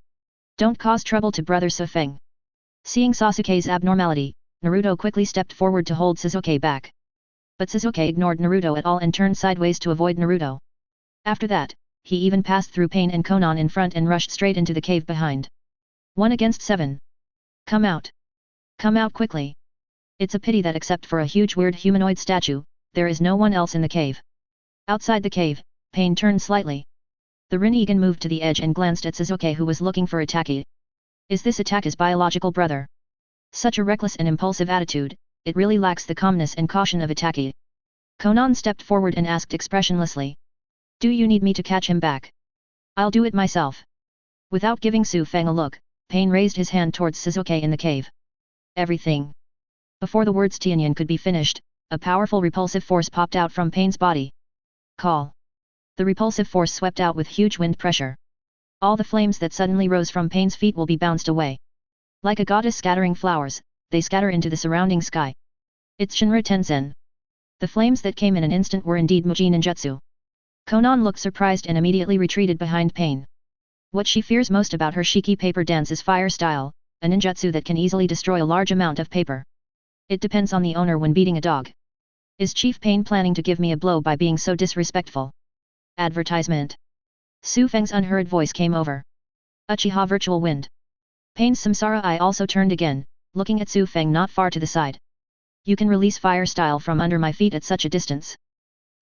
Don't cause trouble to brother Sufeng. Seeing Sasuke's abnormality, Naruto quickly stepped forward to hold Sasuke back. But Sasuke ignored Naruto at all and turned sideways to avoid Naruto. After that, he even passed through Pain and Konan in front and rushed straight into the cave behind. 1 against 7. Come out. Come out quickly. It's a pity that except for a huge weird humanoid statue, there is no one else in the cave. Outside the cave, Pain turned slightly. The Rinnegan moved to the edge and glanced at Sasuke, who was looking for Itachi. Is this Itachi's biological brother? Such a reckless and impulsive attitude, it really lacks the calmness and caution of Itachi. Konan stepped forward and asked expressionlessly. Do you need me to catch him back? I'll do it myself. Without giving Su Feng a look, Pain raised his hand towards Sasuke in the cave. Everything. Before the words Tianyan could be finished, a powerful repulsive force popped out from Pain's body. Call. The repulsive force swept out with huge wind pressure. All the flames that suddenly rose from Pain's feet will be bounced away. Like a goddess scattering flowers, they scatter into the surrounding sky. It's Shinra Tensen. The flames that came in an instant were indeed Muji ninjutsu. Konan looked surprised and immediately retreated behind Pain. What she fears most about her Shiki paper dance is fire style, a ninjutsu that can easily destroy a large amount of paper. It depends on the owner when beating a dog. Is Chief Pain planning to give me a blow by being so disrespectful? Advertisement. Su Feng's unheard voice came over. Uchiha Virtual Wind. Pain's samsara eye also turned again, looking at Su Feng not far to the side. You can release fire style from under my feet at such a distance.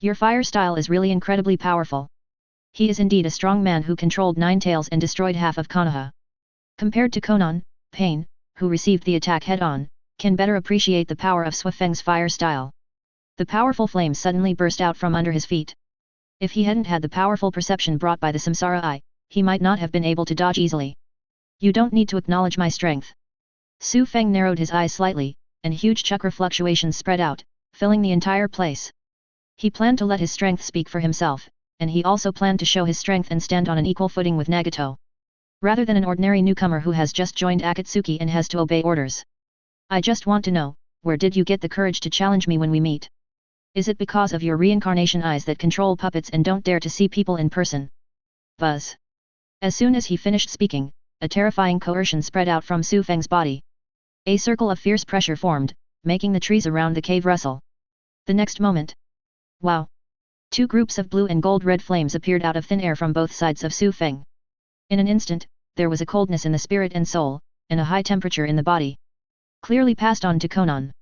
Your fire style is really incredibly powerful. He is indeed a strong man who controlled 9 tails and destroyed half of Konoha. Compared to Konan, Pain, who received the attack head-on, can better appreciate the power of Su Feng's fire style. The powerful flame suddenly burst out from under his feet. If he hadn't had the powerful perception brought by the samsara eye, he might not have been able to dodge easily. You don't need to acknowledge my strength. Su Feng narrowed his eyes slightly, and huge chakra fluctuations spread out, filling the entire place. He planned to let his strength speak for himself, and he also planned to show his strength and stand on an equal footing with Nagato. Rather than an ordinary newcomer who has just joined Akatsuki and has to obey orders. I just want to know, where did you get the courage to challenge me when we meet? Is it because of your reincarnation eyes that control puppets and don't dare to see people in person? Buzz. As soon as he finished speaking, a terrifying coercion spread out from Su Feng's body. A circle of fierce pressure formed, making the trees around the cave rustle. The next moment. Wow! 2 groups of blue and gold-red flames appeared out of thin air from both sides of Su Feng. In an instant, there was a coldness in the spirit and soul, and a high temperature in the body. Clearly passed on to Konan.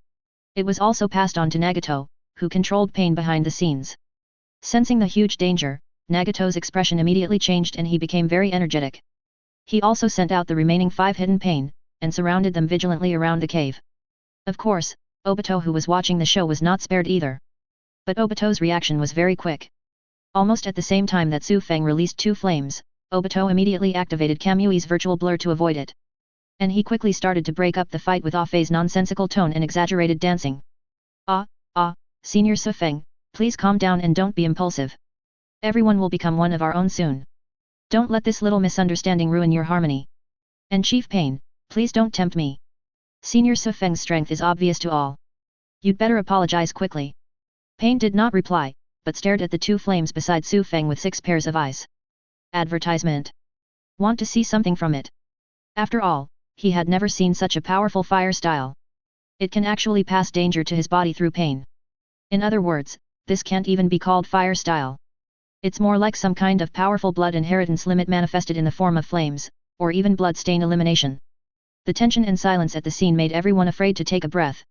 It was also passed on to Nagato, who controlled Pain behind the scenes. Sensing the huge danger, Nagato's expression immediately changed and he became very energetic. He also sent out the remaining 5 hidden Pain, and surrounded them vigilantly around the cave. Of course, Obito, who was watching the show, was not spared either. But Obito's reaction was very quick. Almost at the same time that Su Feng released 2 flames, Obito immediately activated Kamui's virtual blur to avoid it. And he quickly started to break up the fight with Afei's nonsensical tone and exaggerated dancing. Senior Su Feng, please calm down and don't be impulsive. Everyone will become one of our own soon. Don't let this little misunderstanding ruin your harmony. And Chief Pain, please don't tempt me. Senior Su Feng's strength is obvious to all. You'd better apologize quickly. Pain did not reply, but stared at the 2 flames beside Su Feng with 6 pairs of eyes. Advertisement. Want to see something from it? After all, he had never seen such a powerful fire style. It can actually pass danger to his body through pain. In other words, this can't even be called fire style. It's more like some kind of powerful blood inheritance limit manifested in the form of flames, or even blood stain elimination. The tension and silence at the scene made everyone afraid to take a breath.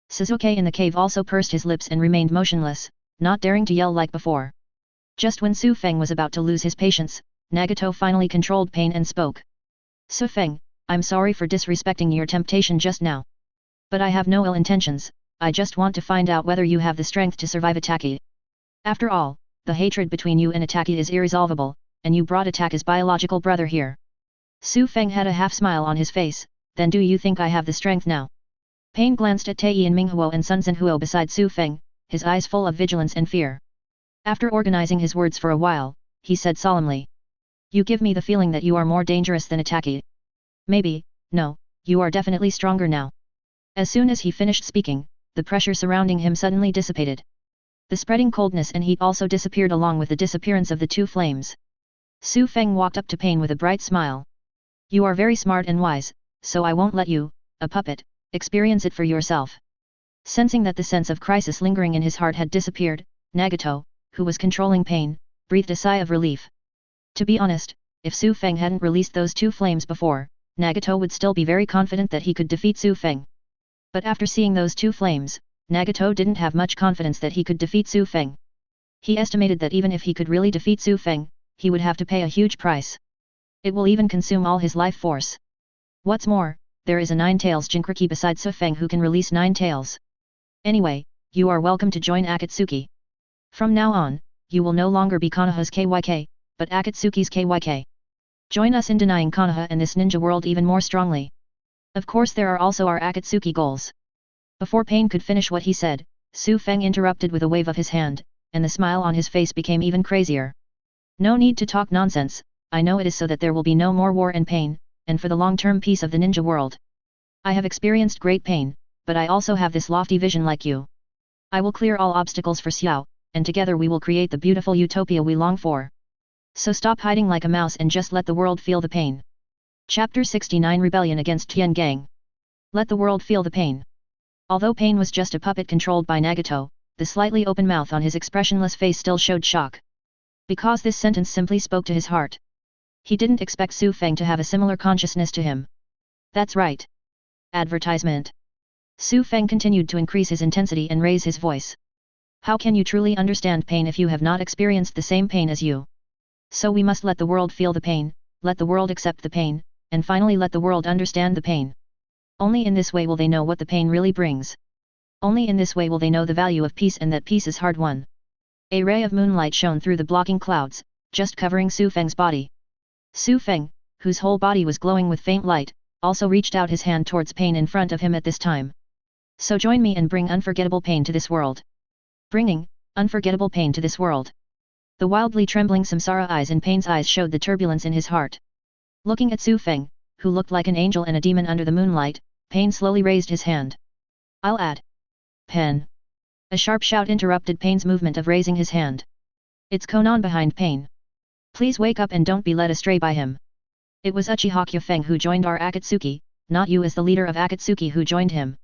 Sasuke in the cave also pursed his lips and remained motionless, not daring to yell like before. Just when Su Feng was about to lose his patience, Nagato finally controlled pain and spoke. Su Feng, I'm sorry for disrespecting your temptation just now. But I have no ill intentions, I just want to find out whether you have the strength to survive Itachi. After all, the hatred between you and Itachi is irresolvable, and you brought Itachi's biological brother here. Su Feng had a half smile on his face, then do you think I have the strength now? Pain glanced at Tei and Minghuo and Sun Zhenhuo beside Su Feng, his eyes full of vigilance and fear. After organizing his words for a while, he said solemnly. You give me the feeling that you are more dangerous than Itachi. Maybe, no, you are definitely stronger now. As soon as he finished speaking, the pressure surrounding him suddenly dissipated. The spreading coldness and heat also disappeared along with the disappearance of the two flames. Su Feng walked up to Pain with a bright smile. You are very smart and wise, so I won't let you, a puppet, experience it for yourself. Sensing that the sense of crisis lingering in his heart had disappeared, Nagato, who was controlling Pain, breathed a sigh of relief. To be honest, if Su Feng hadn't released those two flames before, Nagato would still be very confident that he could defeat Su Feng. But after seeing those two flames, Nagato didn't have much confidence that he could defeat Su Feng. He estimated that even if he could really defeat Su Feng, he would have to pay a huge price. It will even consume all his life force. What's more, there is a nine-tails Jinchuriki besides Su Feng who can release 9 tails. Anyway, you are welcome to join Akatsuki. From now on, you will no longer be Konoha's KYK, but Akatsuki's KYK. Join us in denying Konoha and this ninja world even more strongly. Of course there are also our Akatsuki goals. Before Pain could finish what he said, Su Feng interrupted with a wave of his hand, and the smile on his face became even crazier. No need to talk nonsense, I know it is so that there will be no more war and pain, and for the long-term peace of the ninja world. I have experienced great pain, but I also have this lofty vision like you. I will clear all obstacles for Xiao, and together we will create the beautiful utopia we long for. So stop hiding like a mouse and just let the world feel the pain. Chapter 69 Rebellion against Tian Gang. Let the world feel the pain. Although Pain was just a puppet controlled by Nagato, the slightly open mouth on his expressionless face still showed shock. Because this sentence simply spoke to his heart. He didn't expect Su Feng to have a similar consciousness to him. That's right. Advertisement. Su Feng continued to increase his intensity and raise his voice. How can you truly understand pain if you have not experienced the same pain as you? So we must let the world feel the pain, let the world accept the pain, and finally let the world understand the pain. Only in this way will they know what the pain really brings. Only in this way will they know the value of peace and that peace is hard won. A ray of moonlight shone through the blocking clouds, just covering Su Feng's body. Su Feng, whose whole body was glowing with faint light, also reached out his hand towards Pain in front of him at this time. So join me and bring unforgettable pain to this world. Bringing unforgettable pain to this world. The wildly trembling samsara eyes in Pain's eyes showed the turbulence in his heart. Looking at Su Feng, who looked like an angel and a demon under the moonlight, Pain slowly raised his hand. I'll add. Pen. A sharp shout interrupted Pain's movement of raising his hand. It's Konan behind Pain. Please wake up and don't be led astray by him. It was Uchiha Kyufeng who joined our Akatsuki, not you as the leader of Akatsuki who joined him.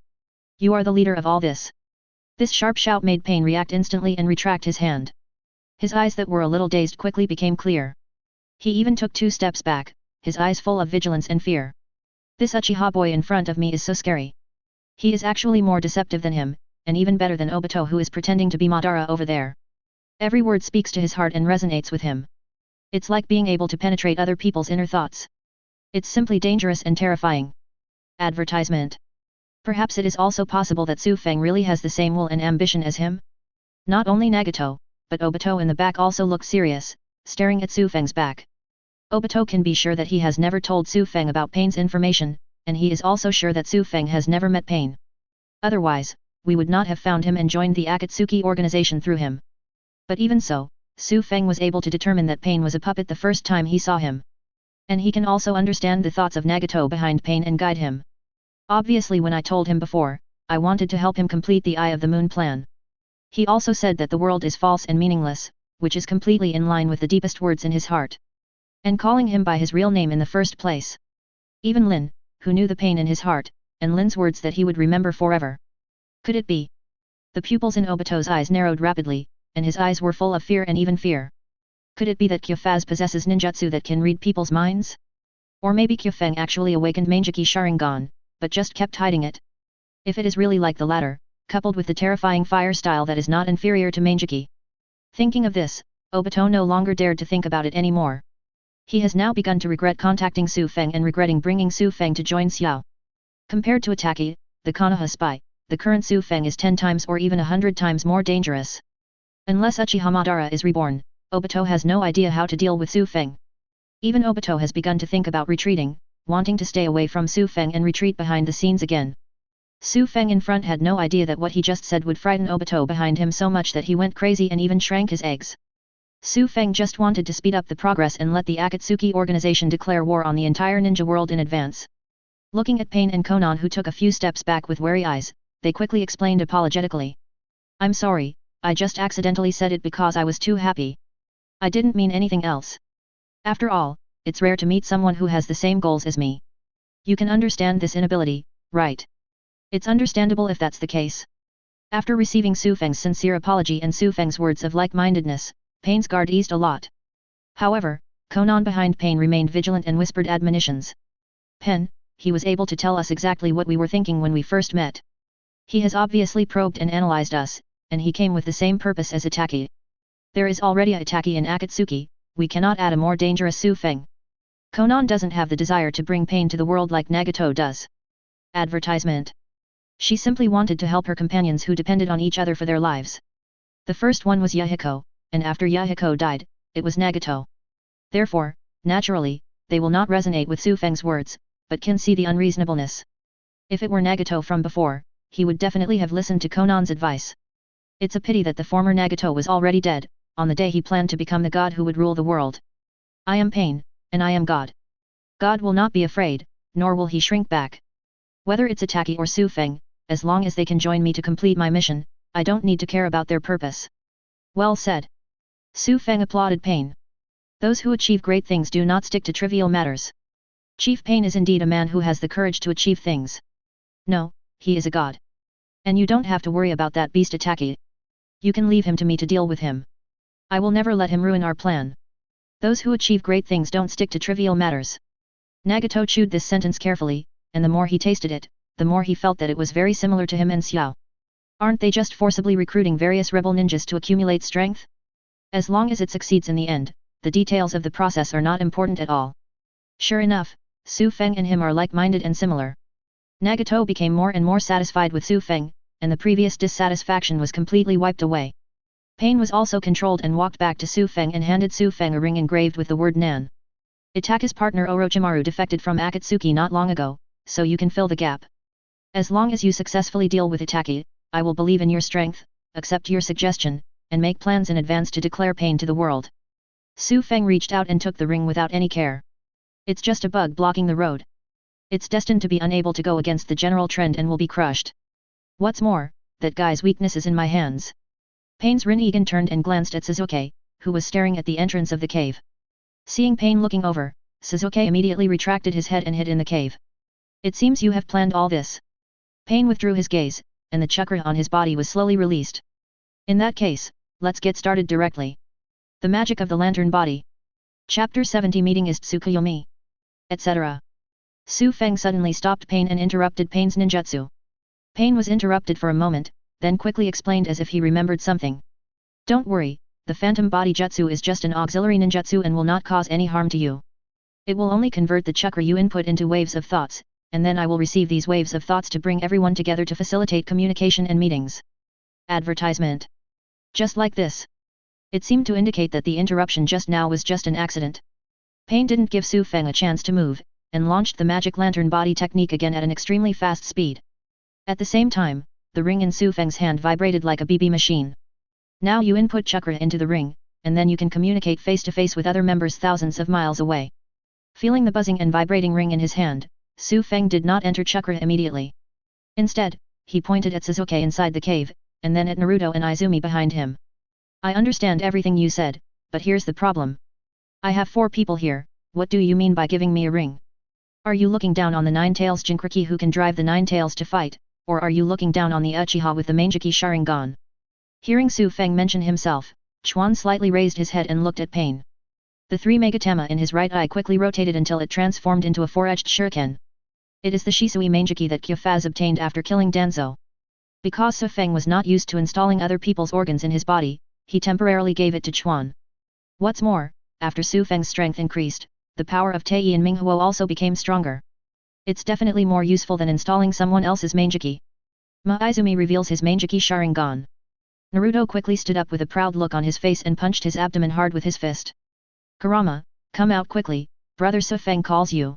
You are the leader of all this. This sharp shout made Pain react instantly and retract his hand. His eyes that were a little dazed quickly became clear. He even took 2 steps back, his eyes full of vigilance and fear. This Uchiha boy in front of me is so scary. He is actually more deceptive than him, and even better than Obito who is pretending to be Madara over there. Every word speaks to his heart and resonates with him. It's like being able to penetrate other people's inner thoughts. It's simply dangerous and terrifying. Advertisement. Perhaps it is also possible that Su Feng really has the same will and ambition as him? Not only Nagato, but Obito in the back also looked serious, staring at Su Feng's back. Obito can be sure that he has never told Su Feng about Pain's information, and he is also sure that Su Feng has never met Pain. Otherwise, we would not have found him and joined the Akatsuki organization through him. But even so, Su Feng was able to determine that Pain was a puppet the first time he saw him. And he can also understand the thoughts of Nagato behind Pain and guide him. Obviously when I told him before, I wanted to help him complete the Eye of the Moon plan. He also said that the world is false and meaningless, which is completely in line with the deepest words in his heart. And calling him by his real name in the first place. Even Lin, who knew the pain in his heart, and Lin's words that he would remember forever. Could it be? The pupils in Obito's eyes narrowed rapidly, and his eyes were full of fear and even fear. Could it be that Kyufaz possesses ninjutsu that can read people's minds? Or maybe Kyufeng actually awakened Manjiki Sharingan, but just kept hiding it? If it is really like the latter, coupled with the terrifying fire style that is not inferior to Manjiki. Thinking of this, Obito no longer dared to think about it anymore. He has now begun to regret contacting Su Feng and regretting bringing Su Feng to join Xiao. Compared to Ataki, the Konoha spy, the current Su Feng is 10 times or even 100 times more dangerous. Unless Uchiha Madara is reborn, Obito has no idea how to deal with Su Feng. Even Obito has begun to think about retreating, wanting to stay away from Su Feng and retreat behind the scenes again. Su Feng in front had no idea that what he just said would frighten Obito behind him so much that he went crazy and even shrank his eggs. Su Feng just wanted to speed up the progress and let the Akatsuki organization declare war on the entire ninja world in advance. Looking at Pain and Konan, who took a few steps back with wary eyes, they quickly explained apologetically. I'm sorry, I just accidentally said it because I was too happy. I didn't mean anything else. After all, it's rare to meet someone who has the same goals as me. You can understand this inability, right? It's understandable if that's the case. After receiving Su Feng's sincere apology and Su Feng's words of like-mindedness, Pain's guard eased a lot. However, Konan behind Pain remained vigilant and whispered admonitions. Pen, he was able to tell us exactly what we were thinking when we first met. He has obviously probed and analyzed us, and he came with the same purpose as Itaki. There is already a Itaki in Akatsuki, we cannot add a more dangerous Su Feng. Konan doesn't have the desire to bring pain to the world like Nagato does. Advertisement. She simply wanted to help her companions who depended on each other for their lives. The first one was Yahiko, and after Yahiko died, it was Nagato. Therefore, naturally, they will not resonate with Su Feng's words, but can see the unreasonableness. If it were Nagato from before, he would definitely have listened to Konan's advice. It's a pity that the former Nagato was already dead, on the day he planned to become the god who would rule the world. I am Pain, and I am God. God will not be afraid, nor will he shrink back. Whether it's Itaki or Su Feng, as long as they can join me to complete my mission, I don't need to care about their purpose. Well said. Su Feng applauded Pain. Those who achieve great things do not stick to trivial matters. Chief Pain is indeed a man who has the courage to achieve things. No, he is a god. And you don't have to worry about that beast Itaki. You can leave him to me to deal with him. I will never let him ruin our plan. Those who achieve great things don't stick to trivial matters. Nagato chewed this sentence carefully, and the more he tasted it, the more he felt that it was very similar to him and Xiao. Aren't they just forcibly recruiting various rebel ninjas to accumulate strength? As long as it succeeds in the end, the details of the process are not important at all. Sure enough, Su Feng and him are like-minded and similar. Nagato became more and more satisfied with Su Feng, and the previous dissatisfaction was completely wiped away. Pain was also controlled and walked back to Su Feng and handed Su Feng a ring engraved with the word Nan. Itaki's partner Orochimaru defected from Akatsuki not long ago, so you can fill the gap. As long as you successfully deal with Itaki, I will believe in your strength, accept your suggestion, and make plans in advance to declare Pain to the world. Su Feng reached out and took the ring without any care. It's just a bug blocking the road. It's destined to be unable to go against the general trend and will be crushed. What's more, that guy's weakness is in my hands. Pain's Rinnegan turned and glanced at Suzuki, who was staring at the entrance of the cave. Seeing Pain looking over, Suzuki immediately retracted his head and hid in the cave. It seems you have planned all this. Pain withdrew his gaze, and the chakra on his body was slowly released. In that case, let's get started directly. The magic of the lantern body. Chapter 70 Meeting is Tsukuyomi. Etc. Su Feng suddenly stopped Pain and interrupted Pain's ninjutsu. Pain was interrupted for a moment, then quickly explained as if he remembered something. Don't worry, the phantom body jutsu is just an auxiliary ninjutsu and will not cause any harm to you. It will only convert the chakra you input into waves of thoughts, and then I will receive these waves of thoughts to bring everyone together to facilitate communication and meetings. Advertisement. Just like this. It seemed to indicate that the interruption just now was just an accident. Pain didn't give Su Feng a chance to move, and launched the magic lantern body technique again at an extremely fast speed. At the same time, the ring in Su Feng's hand vibrated like a BB machine. Now you input chakra into the ring, and then you can communicate face-to-face with other members thousands of miles away. Feeling the buzzing and vibrating ring in his hand, Su Feng did not enter chakra immediately. Instead, he pointed at Suzuki inside the cave, and then at Naruto and Izumi behind him. I understand everything you said, but here's the problem. I have 4 people here, what do you mean by giving me a ring? Are you looking down on the Nine-Tails Jinchuriki who can drive the Nine-Tails to fight, or are you looking down on the Uchiha with the Mangeki Sharingan? Hearing Su Feng mention himself, Chuan slightly raised his head and looked at Pain. The 3 Megatama in his right eye quickly rotated until it transformed into a 4-edged shuriken. It is the Shisui Mangeki that Kyufaz obtained after killing Danzo. Because Su Feng was not used to installing other people's organs in his body, he temporarily gave it to Chuan. What's more, after Su Feng's strength increased, the power of Tei and Minghuo also became stronger. It's definitely more useful than installing someone else's Mangeki. Izumi reveals his Mangeki Sharingan. Naruto quickly stood up with a proud look on his face and punched his abdomen hard with his fist. Kurama, come out quickly, brother Su Feng calls you.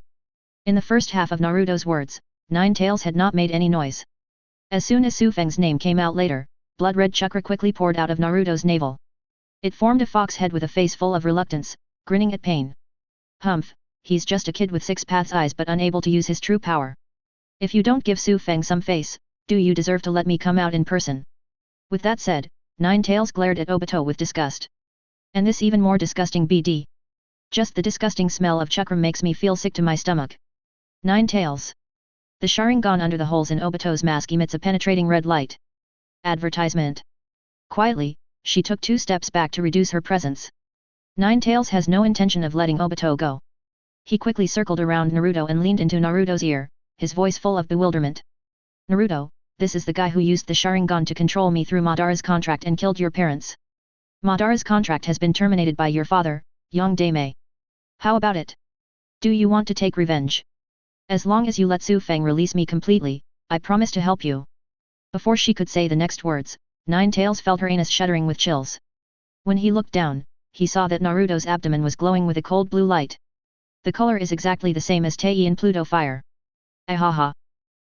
In the first half of Naruto's words, Nine-Tails had not made any noise. As soon as Su Feng's name came out later, blood-red chakra quickly poured out of Naruto's navel. It formed a fox head with a face full of reluctance, grinning at Pain. Humph, he's just a kid with 6 paths eyes but unable to use his true power. If you don't give Su Feng some face, do you deserve to let me come out in person? With that said, Nine Tails glared at Obito with disgust. And this even more disgusting BD. Just the disgusting smell of chakra makes me feel sick to my stomach. Nine Tails. The Sharingan under the holes in Obito's mask emits a penetrating red light. Advertisement. Quietly, she took 2 steps back to reduce her presence. Nine Tails has no intention of letting Obito go. He quickly circled around Naruto and leaned into Naruto's ear, his voice full of bewilderment. Naruto, this is the guy who used the Sharingan to control me through Madara's contract and killed your parents. Madara's contract has been terminated by your father, Yang Daimei. How about it? Do you want to take revenge? As long as you let Su Feng release me completely, I promise to help you. Before she could say the next words, Nine Tails felt her anus shuddering with chills. When he looked down, he saw that Naruto's abdomen was glowing with a cold blue light. The color is exactly the same as Tei in Pluto Fire. Ahaha.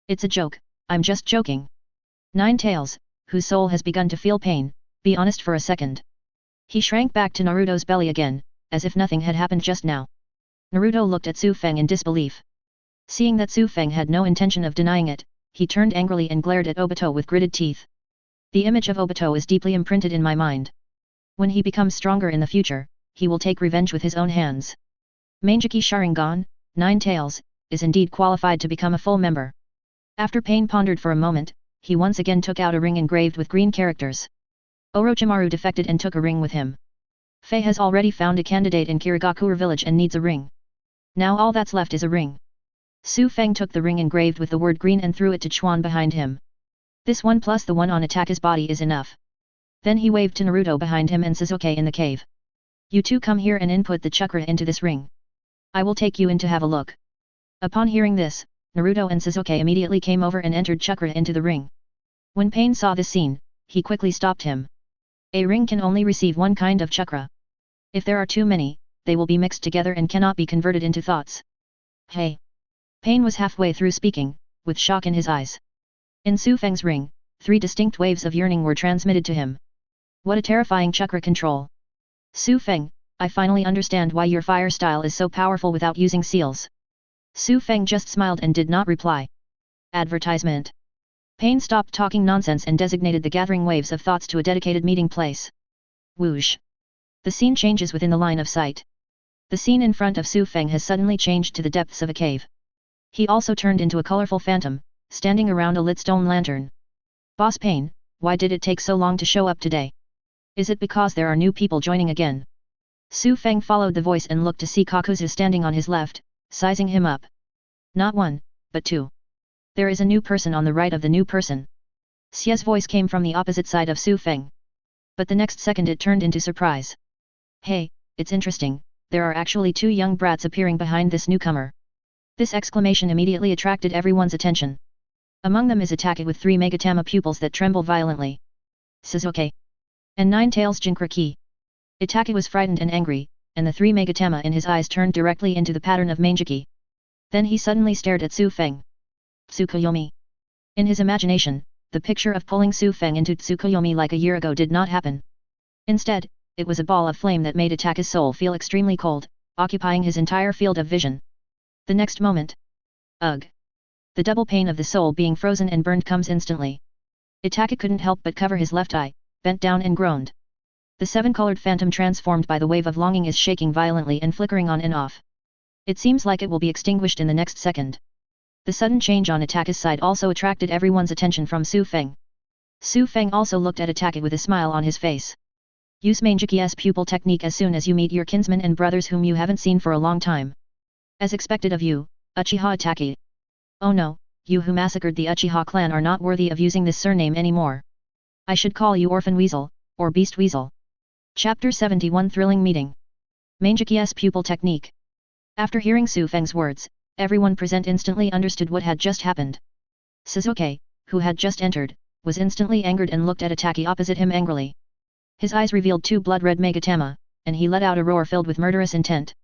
It's a joke, I'm just joking. Nine Tails, whose soul has begun to feel pain, be honest for a second. He shrank back to Naruto's belly again, as if nothing had happened just now. Naruto looked at Su Feng in disbelief. Seeing that Su Feng had no intention of denying it, he turned angrily and glared at Obito with gritted teeth. The image of Obito is deeply imprinted in my mind. When he becomes stronger in the future, he will take revenge with his own hands. Manjiki Sharingan, Nine Tails, is indeed qualified to become a full member. After Pain pondered for a moment, he once again took out a ring engraved with green characters. Orochimaru defected and took a ring with him. Fei has already found a candidate in Kirigakure village and needs a ring. Now all that's left is a ring. Su Feng took the ring engraved with the word green and threw it to Chuan behind him. This one plus the one on Ataka's body is enough. Then he waved to Naruto behind him and Sasuke in the cave. You two come here and input the chakra into this ring. I will take you in to have a look. Upon hearing this, Naruto and Sasuke immediately came over and entered chakra into the ring. When Pain saw this scene, he quickly stopped him. A ring can only receive one kind of chakra. If there are too many, they will be mixed together and cannot be converted into thoughts. Hey! Pain was halfway through speaking, with shock in his eyes. In Su Feng's ring, 3 distinct waves of yearning were transmitted to him. What a terrifying chakra control! Su Feng, I finally understand why your fire style is so powerful without using seals. Su Feng just smiled and did not reply. Advertisement. Pain stopped talking nonsense and designated the gathering waves of thoughts to a dedicated meeting place. Whoosh! The scene changes within the line of sight. The scene in front of Su Feng has suddenly changed to the depths of a cave. He also turned into a colorful phantom, standing around a lit stone lantern. Boss Pain, why did it take so long to show up today? Is it because there are new people joining again? Su Feng followed the voice and looked to see Kakuzu standing on his left, sizing him up. Not 1, but 2. There is a new person on the right of the new person. Xie's voice came from the opposite side of Su Feng. But the next second it turned into surprise. Hey, it's interesting, there are actually 2 young brats appearing behind this newcomer. This exclamation immediately attracted everyone's attention. Among them is Ataka with 3 Megatama pupils that tremble violently. Sasuke. And Nine Tails Jinchuriki. Ataka was frightened and angry, and the 3 Megatama in his eyes turned directly into the pattern of Manjiki. Then he suddenly stared at Su Feng. Tsukuyomi. In his imagination, the picture of pulling Su Feng into Tsukuyomi like a year ago did not happen. Instead, it was a ball of flame that made Ataka's soul feel extremely cold, occupying his entire field of vision. The next moment. Ugh! The double pain of the soul being frozen and burned comes instantly. Ataka couldn't help but cover his left eye, bent down and groaned. The 7-colored phantom transformed by the wave of longing is shaking violently and flickering on and off. It seems like it will be extinguished in the next second. The sudden change on Ataka's side also attracted everyone's attention from Su Feng. Su Feng also looked at Ataka with a smile on his face. Use Manjiki's pupil technique as soon as you meet your kinsmen and brothers whom you haven't seen for a long time. As expected of you, Uchiha Ataka. Oh no, you who massacred the Uchiha clan are not worthy of using this surname anymore. I should call you Orphan Weasel, or Beast Weasel. Chapter 71 Thrilling Meeting. Manjiki's pupil technique. After hearing Su Feng's words, everyone present instantly understood what had just happened. Sasuke, who had just entered, was instantly angered and looked at Ataka opposite him angrily. His eyes revealed 2 blood-red Megatama, and he let out a roar filled with murderous intent.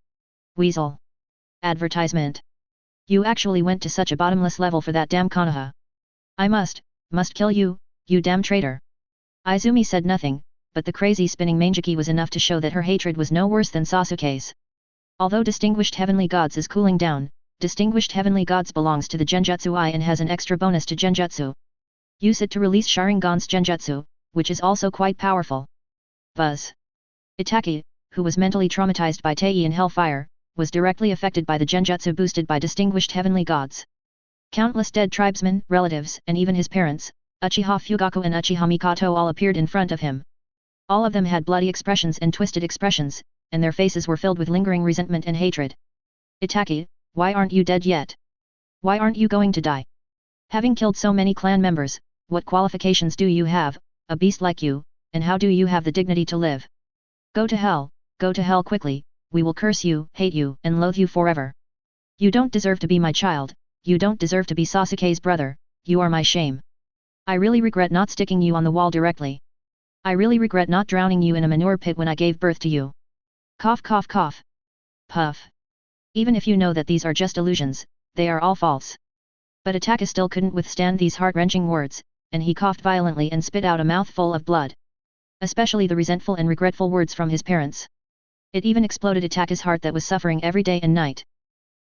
Weasel. Advertisement. You actually went to such a bottomless level for that damn Konoha. I must kill you, you damn traitor. Izumi said nothing, but the crazy spinning Manjiki was enough to show that her hatred was no worse than Sasuke's. Although distinguished heavenly gods is cooling down, distinguished heavenly gods belongs to the Genjutsu I and has an extra bonus to Genjutsu. Use it to release Sharingan's Genjutsu, which is also quite powerful. Buzz. Itaki, who was mentally traumatized by Tei in Hellfire, was directly affected by the Genjutsu boosted by distinguished heavenly gods. Countless dead tribesmen, relatives, and even his parents, Uchiha Fugaku and Uchiha Mikoto all appeared in front of him. All of them had bloody expressions and twisted expressions, and their faces were filled with lingering resentment and hatred. Itaki, why aren't you dead yet? Why aren't you going to die? Having killed so many clan members, what qualifications do you have, a beast like you, and how do you have the dignity to live? Go to hell quickly, we will curse you, hate you, and loathe you forever. You don't deserve to be my child, you don't deserve to be Sasuke's brother, you are my shame. I really regret not sticking you on the wall directly. I really regret not drowning you in a manure pit when I gave birth to you. Cough cough cough. Puff. Even if you know that these are just illusions, they are all false. But Itaka still couldn't withstand these heart-wrenching words, and he coughed violently and spit out a mouthful of blood. Especially the resentful and regretful words from his parents. It even exploded Itaka's heart that was suffering every day and night.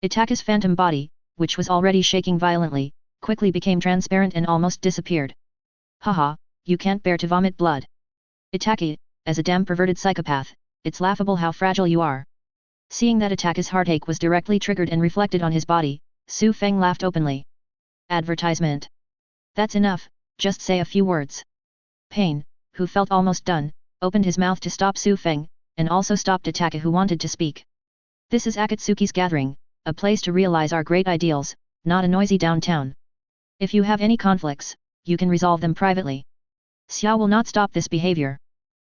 Itaka's phantom body, which was already shaking violently, quickly became transparent and almost disappeared. Haha, you can't bear to vomit blood. Itaki, as a damn perverted psychopath, it's laughable how fragile you are. Seeing that Itaka's heartache was directly triggered and reflected on his body, Su Feng laughed openly. Advertisement. That's enough, just say a few words. Pain, who felt almost done, opened his mouth to stop Su Feng, and also stopped Itaka who wanted to speak. This is Akatsuki's gathering, a place to realize our great ideals, not a noisy downtown. If you have any conflicts, you can resolve them privately. Xiao will not stop this behavior.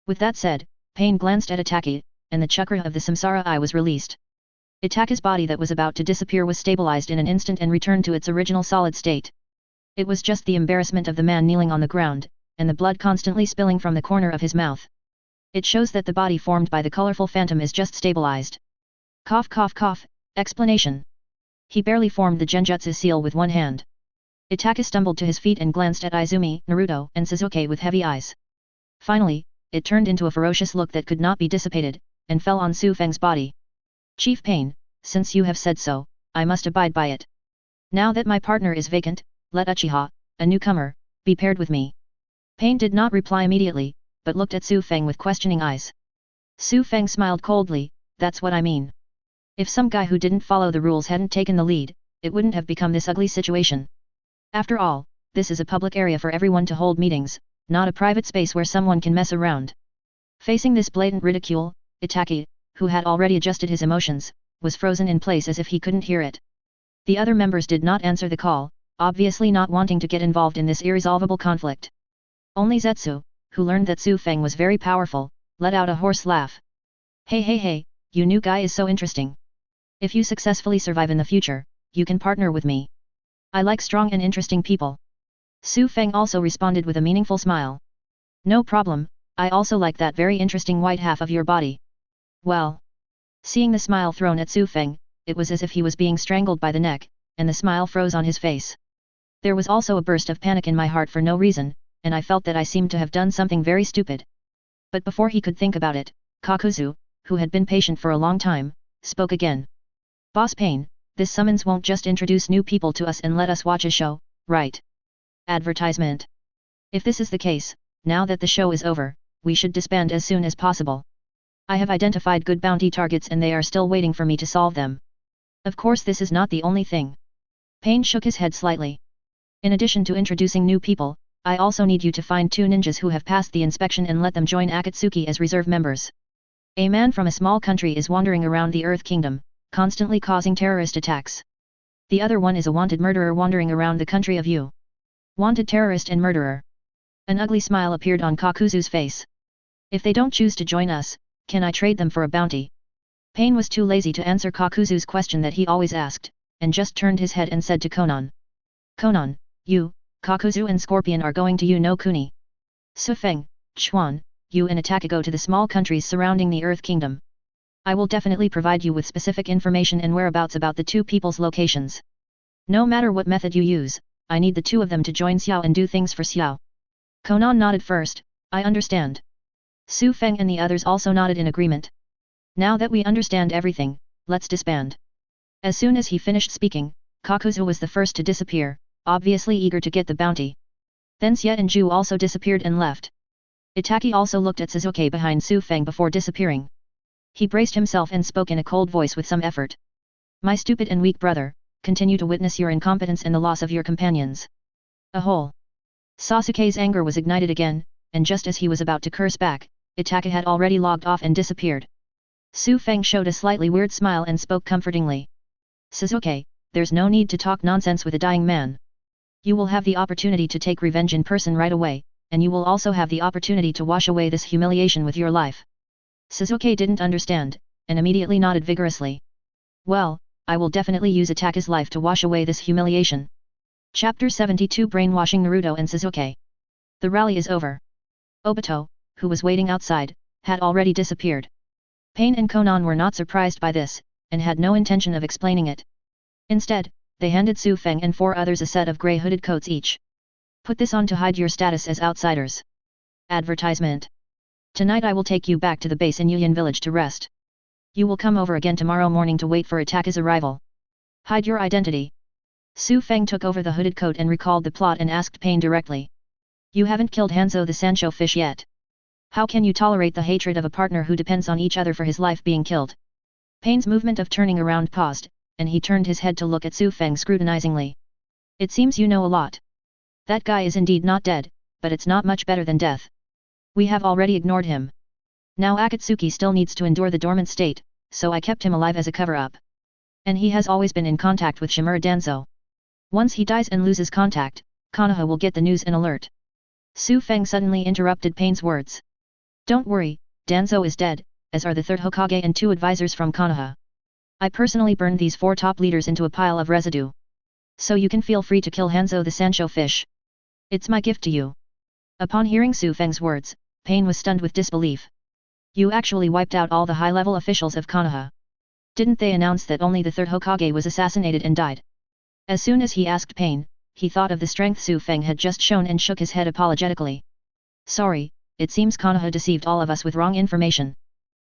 With that said, Pain glanced at Itaki, and the chakra of the Samsara Eye was released. Itaka's body that was about to disappear was stabilized in an instant and returned to its original solid state. It was just the embarrassment of the man kneeling on the ground, and the blood constantly spilling from the corner of his mouth. It shows that the body formed by the colorful phantom is just stabilized. Cough cough cough, explanation. He barely formed the Genjutsu seal with one hand. Itaka stumbled to his feet and glanced at Izumi, Naruto, and Sasuke with heavy eyes. Finally, it turned into a ferocious look that could not be dissipated, and fell on Su Feng's body. Chief Pain, since you have said so, I must abide by it. Now that my partner is vacant, let Uchiha, a newcomer, be paired with me. Pain did not reply immediately, but looked at Su Feng with questioning eyes. Su Feng smiled coldly, that's what I mean. If some guy who didn't follow the rules hadn't taken the lead, it wouldn't have become this ugly situation. After all, this is a public area for everyone to hold meetings, not a private space where someone can mess around. Facing this blatant ridicule, Itaki, who had already adjusted his emotions, was frozen in place as if he couldn't hear it. The other members did not answer the call, obviously not wanting to get involved in this irresolvable conflict. Only Zetsu, who learned that Su Feng was very powerful, let out a hoarse laugh. Hey, you new guy is so interesting. If you successfully survive in the future, you can partner with me. I like strong and interesting people. Su Feng also responded with a meaningful smile. No problem, I also like that very interesting white half of your body. Well. Seeing the smile thrown at Su Feng, it was as if he was being strangled by the neck, and the smile froze on his face. There was also a burst of panic in my heart for no reason, and I felt that I seemed to have done something very stupid. But before he could think about it, Kakuzu, who had been patient for a long time, spoke again. Boss Pain, this summons won't just introduce new people to us and let us watch a show, right? Advertisement. If this is the case, now that the show is over, we should disband as soon as possible. I have identified good bounty targets and they are still waiting for me to solve them. Of course this is not the only thing. Pain shook his head slightly. In addition to introducing new people, I also need you to find 2 ninjas who have passed the inspection and let them join Akatsuki as reserve members. A man from a small country is wandering around the Earth Kingdom, constantly causing terrorist attacks. The other one is a wanted murderer wandering around the country of you. Wanted terrorist and murderer. An ugly smile appeared on Kakuzu's face. If they don't choose to join us, can I trade them for a bounty? Pain was too lazy to answer Kakuzu's question that he always asked, and just turned his head and said to Konan. Konan, you, Kakuzu and Scorpion are going to no Kuni. Su Feng, Chuan, you and Itaka go to the small countries surrounding the Earth Kingdom. I will definitely provide you with specific information and whereabouts about the 2 people's locations. No matter what method you use, I need the 2 of them to join Xiao and do things for Xiao. Konan nodded first, I understand. Su Feng and the others also nodded in agreement. Now that we understand everything, let's disband. As soon as he finished speaking, Kakuzu was the first to disappear, obviously eager to get the bounty. Then Xie and Ju also disappeared and left. Itaki also looked at Suzuki behind Su Feng before disappearing. He braced himself and spoke in a cold voice with some effort. My stupid and weak brother, continue to witness your incompetence and the loss of your companions. A hole. Sasuke's anger was ignited again, and just as he was about to curse back, Itaka had already logged off and disappeared. Su Feng showed a slightly weird smile and spoke comfortingly. Suzuki, there's no need to talk nonsense with a dying man. You will have the opportunity to take revenge in person right away, and you will also have the opportunity to wash away this humiliation with your life. Suzuki didn't understand, and immediately nodded vigorously. Well, I will definitely use Itaka's life to wash away this humiliation. Chapter 72 Brainwashing Naruto and Suzuki. The rally is over. Obito, who was waiting outside, had already disappeared. Pain and Konan were not surprised by this, and had no intention of explaining it. Instead, they handed Su Feng and 4 others a set of grey hooded coats each. Put this on to hide your status as outsiders. Advertisement. Tonight I will take you back to the base in Yuyan village to rest. You will come over again tomorrow morning to wait for Itaka's arrival. Hide your identity. Su Feng took over the hooded coat and recalled the plot and asked Pain directly. You haven't killed Hanzo the Sancho fish yet. How can you tolerate the hatred of a partner who depends on each other for his life being killed? Pain's movement of turning around paused, and he turned his head to look at Su Feng scrutinizingly. It seems you know a lot. That guy is indeed not dead, but it's not much better than death. We have already ignored him. Now Akatsuki still needs to endure the dormant state, so I kept him alive as a cover-up. And he has always been in contact with Shimura Danzo. Once he dies and loses contact, Konoha will get the news and alert. Su Feng suddenly interrupted Pain's words. Don't worry, Danzo is dead, as are the 3rd Hokage and 2 advisors from Konoha. I personally burned these 4 top leaders into a pile of residue. So you can feel free to kill Hanzo the Sancho fish. It's my gift to you. Upon hearing Su Feng's words, Pain was stunned with disbelief. You actually wiped out all the high-level officials of Konoha. Didn't they announce that only the 3rd Hokage was assassinated and died? As soon as he asked Pain, he thought of the strength Su Feng had just shown and shook his head apologetically. Sorry, it seems Konoha deceived all of us with wrong information.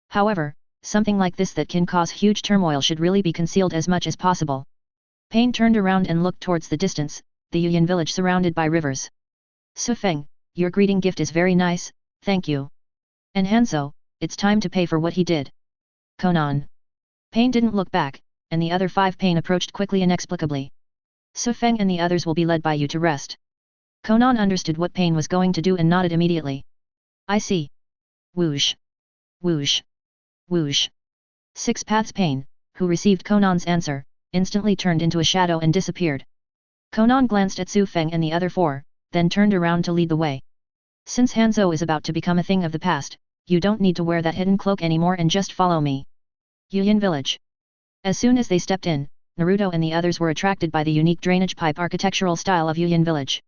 However, something like this that can cause huge turmoil should really be concealed as much as possible. Pain turned around and looked towards the distance, the Yuyan village surrounded by rivers. Su Feng, your greeting gift is very nice, thank you. And Hanzo, it's time to pay for what he did. Konan. Pain didn't look back, and the other 5 Pain approached quickly inexplicably. Su Feng and the others will be led by you to rest. Konan understood what Pain was going to do and nodded immediately. I see. Whoosh. Whoosh. Whoosh. 6 paths Pain, who received Konan's answer, instantly turned into a shadow and disappeared. Konan glanced at Su Feng and the other 4, then turned around to lead the way. Since Hanzo is about to become a thing of the past, you don't need to wear that hidden cloak anymore and just follow me. Yuyan village. As soon as they stepped in, Naruto and the others were attracted by the unique drainage pipe architectural style of Yuyan village.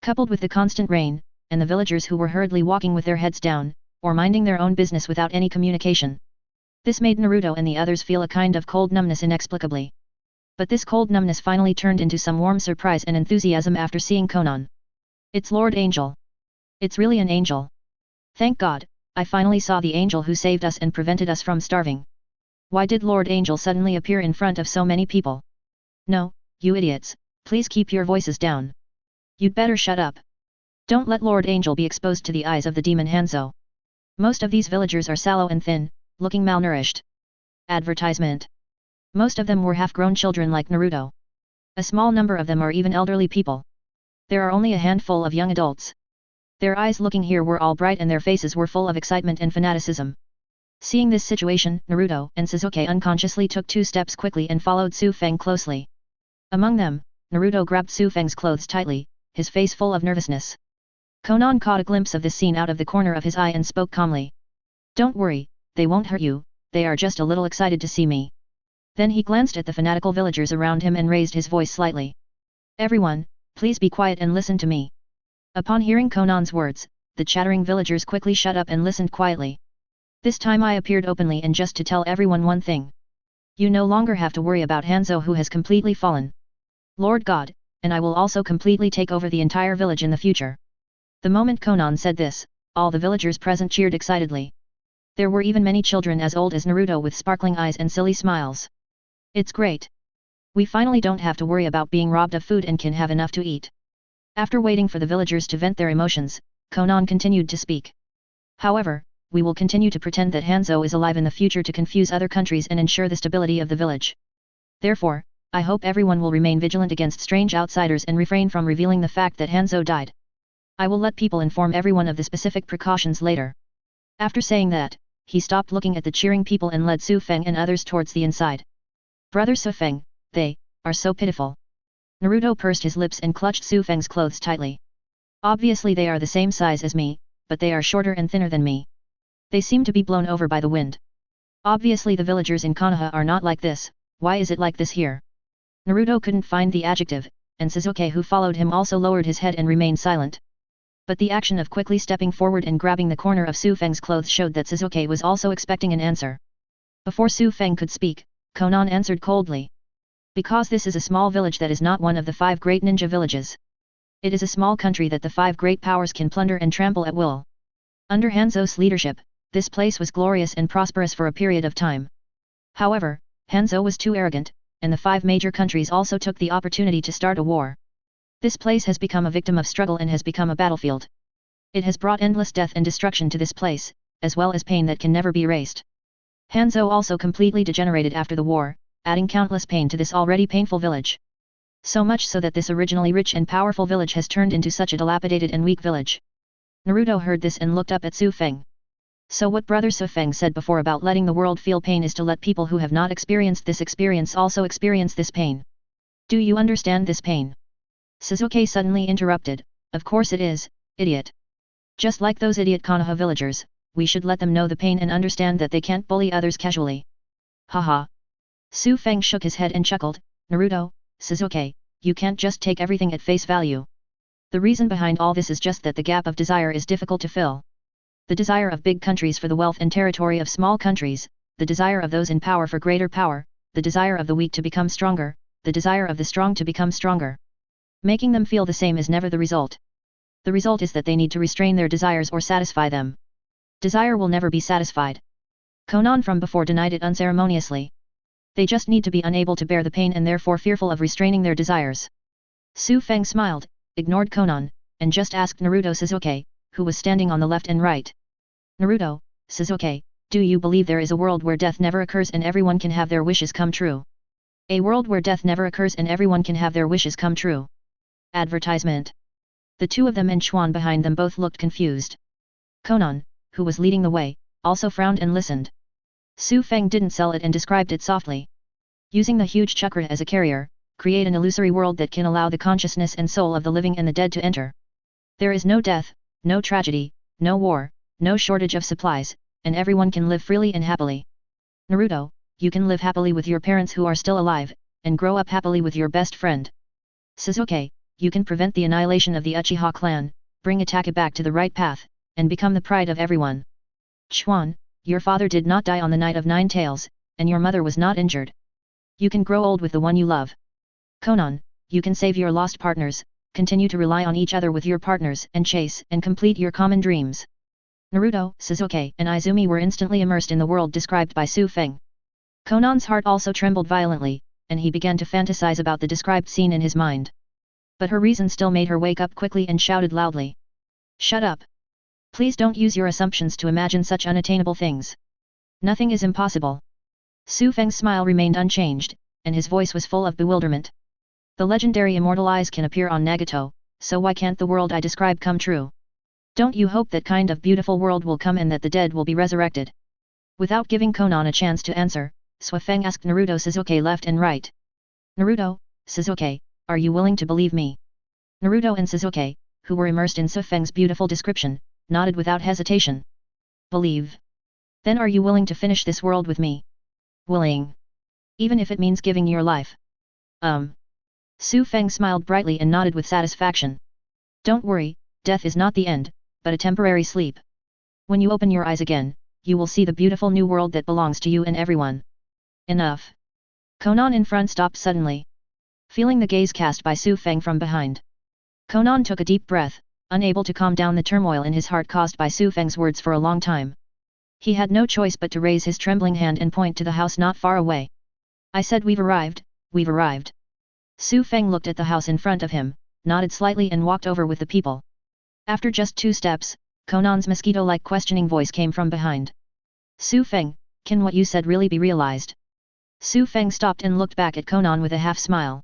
Coupled with the constant rain, and the villagers who were hurriedly walking with their heads down, or minding their own business without any communication. This made Naruto and the others feel a kind of cold numbness inexplicably. But this cold numbness finally turned into some warm surprise and enthusiasm after seeing Konan. It's Lord Angel. It's really an angel. Thank God, I finally saw the angel who saved us and prevented us from starving. Why did Lord Angel suddenly appear in front of so many people? No, you idiots, please keep your voices down. You'd better shut up. Don't let Lord Angel be exposed to the eyes of the demon Hanzo. Most of these villagers are sallow and thin, looking malnourished. Advertisement. Most of them were half-grown children like Naruto. A small number of them are even elderly people. There are only a handful of young adults. Their eyes looking here were all bright and their faces were full of excitement and fanaticism. Seeing this situation, Naruto and Suzuki unconsciously took 2 steps quickly and followed Su Feng closely. Among them, Naruto grabbed Su Feng's clothes tightly, his face full of nervousness. Konan caught a glimpse of this scene out of the corner of his eye and spoke calmly. Don't worry, they won't hurt you, they are just a little excited to see me. Then he glanced at the fanatical villagers around him and raised his voice slightly. Everyone, please be quiet and listen to me. Upon hearing Konan's words, the chattering villagers quickly shut up and listened quietly. This time I appeared openly and just to tell everyone one thing. You no longer have to worry about Hanzo who has completely fallen. Lord God, and I will also completely take over the entire village in the future. The moment Konan said this, all the villagers present cheered excitedly. There were even many children as old as Naruto with sparkling eyes and silly smiles. It's great. We finally don't have to worry about being robbed of food and can have enough to eat. After waiting for the villagers to vent their emotions, Konan continued to speak. However, we will continue to pretend that Hanzo is alive in the future to confuse other countries and ensure the stability of the village. Therefore, I hope everyone will remain vigilant against strange outsiders and refrain from revealing the fact that Hanzo died. I will let people inform everyone of the specific precautions later. After saying that, he stopped looking at the cheering people and led Su Feng and others towards the inside. Brother Su Feng, they are so pitiful. Naruto pursed his lips and clutched Su Feng's clothes tightly. Obviously they are the same size as me, but they are shorter and thinner than me. They seem to be blown over by the wind. Obviously the villagers in Konoha are not like this, why is it like this here? Naruto couldn't find the adjective, and Sasuke who followed him also lowered his head and remained silent. But the action of quickly stepping forward and grabbing the corner of Su Feng's clothes showed that Sasuke was also expecting an answer. Before Su Feng could speak, Konan answered coldly. Because this is a small village that is not one of the 5 great ninja villages. It is a small country that the 5 great powers can plunder and trample at will. Under Hanzo's leadership, this place was glorious and prosperous for a period of time. However, Hanzo was too arrogant, and the 5 major countries also took the opportunity to start a war. This place has become a victim of struggle and has become a battlefield. It has brought endless death and destruction to this place, as well as pain that can never be erased. Hanzo also completely degenerated after the war, adding countless pain to this already painful village. So much so that this originally rich and powerful village has turned into such a dilapidated and weak village. Naruto heard this and looked up at Su Feng. So what Brother Su Feng said before about letting the world feel pain is to let people who have not experienced this experience also experience this pain. Do you understand this pain? Sasuke suddenly interrupted, of course it is, idiot. Just like those idiot Konoha villagers, we should let them know the pain and understand that they can't bully others casually. Haha. Su Feng shook his head and chuckled, Naruto, Sasuke, you can't just take everything at face value. The reason behind all this is just that the gap of desire is difficult to fill. The desire of big countries for the wealth and territory of small countries, the desire of those in power for greater power, the desire of the weak to become stronger, the desire of the strong to become stronger. Making them feel the same is never the result. The result is that they need to restrain their desires or satisfy them. Desire will never be satisfied. Konan from before denied it unceremoniously. They just need to be unable to bear the pain and therefore fearful of restraining their desires. Su Feng smiled, ignored Konan, and just asked Naruto Sasuke, who was standing on the left and right. Naruto, Sasuke, do you believe there is a world where death never occurs and everyone can have their wishes come true? A world where death never occurs and everyone can have their wishes come true. Advertisement. The two of them and Chuan behind them both looked confused. Konan, who was leading the way, also frowned and listened. Su Feng didn't sell it and described it softly. Using the huge chakra as a carrier, create an illusory world that can allow the consciousness and soul of the living and the dead to enter. There is no death, no tragedy, no war, no shortage of supplies, and everyone can live freely and happily. Naruto, you can live happily with your parents who are still alive, and grow up happily with your best friend. Sasuke, you can prevent the annihilation of the Uchiha clan, bring Itachi back to the right path, and become the pride of everyone. Chuan, your father did not die on the night of 9 tails, and your mother was not injured. You can grow old with the one you love. Konan, you can save your lost partners, continue to rely on each other with your partners and chase and complete your common dreams. Naruto, Sasuke and Izumi were instantly immersed in the world described by Su Feng. Konan's heart also trembled violently, and he began to fantasize about the described scene in his mind. But her reason still made her wake up quickly and shouted loudly. Shut up! Please don't use your assumptions to imagine such unattainable things. Nothing is impossible. Su Feng's smile remained unchanged, and his voice was full of bewilderment. The legendary immortal eyes can appear on Nagato, so why can't the world I describe come true? Don't you hope that kind of beautiful world will come and that the dead will be resurrected? Without giving Konan a chance to answer, Su Feng asked Naruto Sasuke left and right. Naruto, Sasuke, are you willing to believe me? Naruto and Sasuke, who were immersed in Su Feng's beautiful description, nodded without hesitation. Believe. Then are you willing to finish this world with me? Willing. Even if it means giving your life. Su Feng smiled brightly and nodded with satisfaction. Don't worry, death is not the end, but a temporary sleep. When you open your eyes again, you will see the beautiful new world that belongs to you and everyone. Enough. Konan in front stopped suddenly. Feeling the gaze cast by Su Feng from behind. Konan took a deep breath, unable to calm down the turmoil in his heart caused by Su Feng's words for a long time. He had no choice but to raise his trembling hand and point to the house not far away. I said we've arrived, we've arrived. Su Feng looked at the house in front of him, nodded slightly and walked over with the people. After just 2 steps, Conan's mosquito-like questioning voice came from behind. Su Feng, can what you said really be realized? Su Feng stopped and looked back at Conan with a half-smile.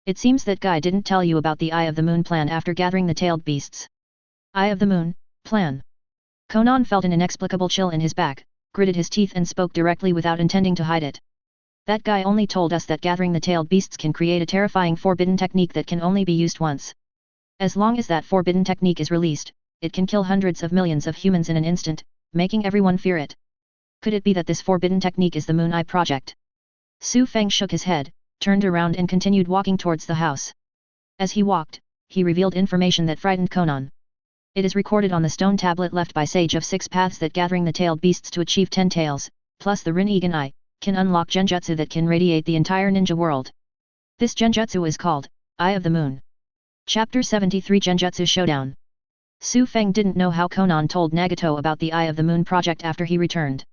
It seems that guy didn't tell you about the Eye of the Moon plan after gathering the tailed beasts. Eye of the Moon, plan. Conan felt an inexplicable chill in his back, gritted his teeth and spoke directly without intending to hide it. That guy only told us that gathering the tailed beasts can create a terrifying forbidden technique that can only be used once. As long as that forbidden technique is released, it can kill hundreds of millions of humans in an instant, making everyone fear it. Could it be that this forbidden technique is the Moon Eye project? Su Feng shook his head, turned around and continued walking towards the house. As he walked, he revealed information that frightened Conan. It is recorded on the stone tablet left by Sage of 6 Paths that gathering the tailed beasts to achieve 10 tails, plus the Rin-Egan Eye, can unlock genjutsu that can radiate the entire ninja world. This genjutsu is called Eye of the Moon. Chapter 73 Genjutsu Showdown. Su Feng didn't know how Conan told Nagato about the Eye of the Moon project after he returned.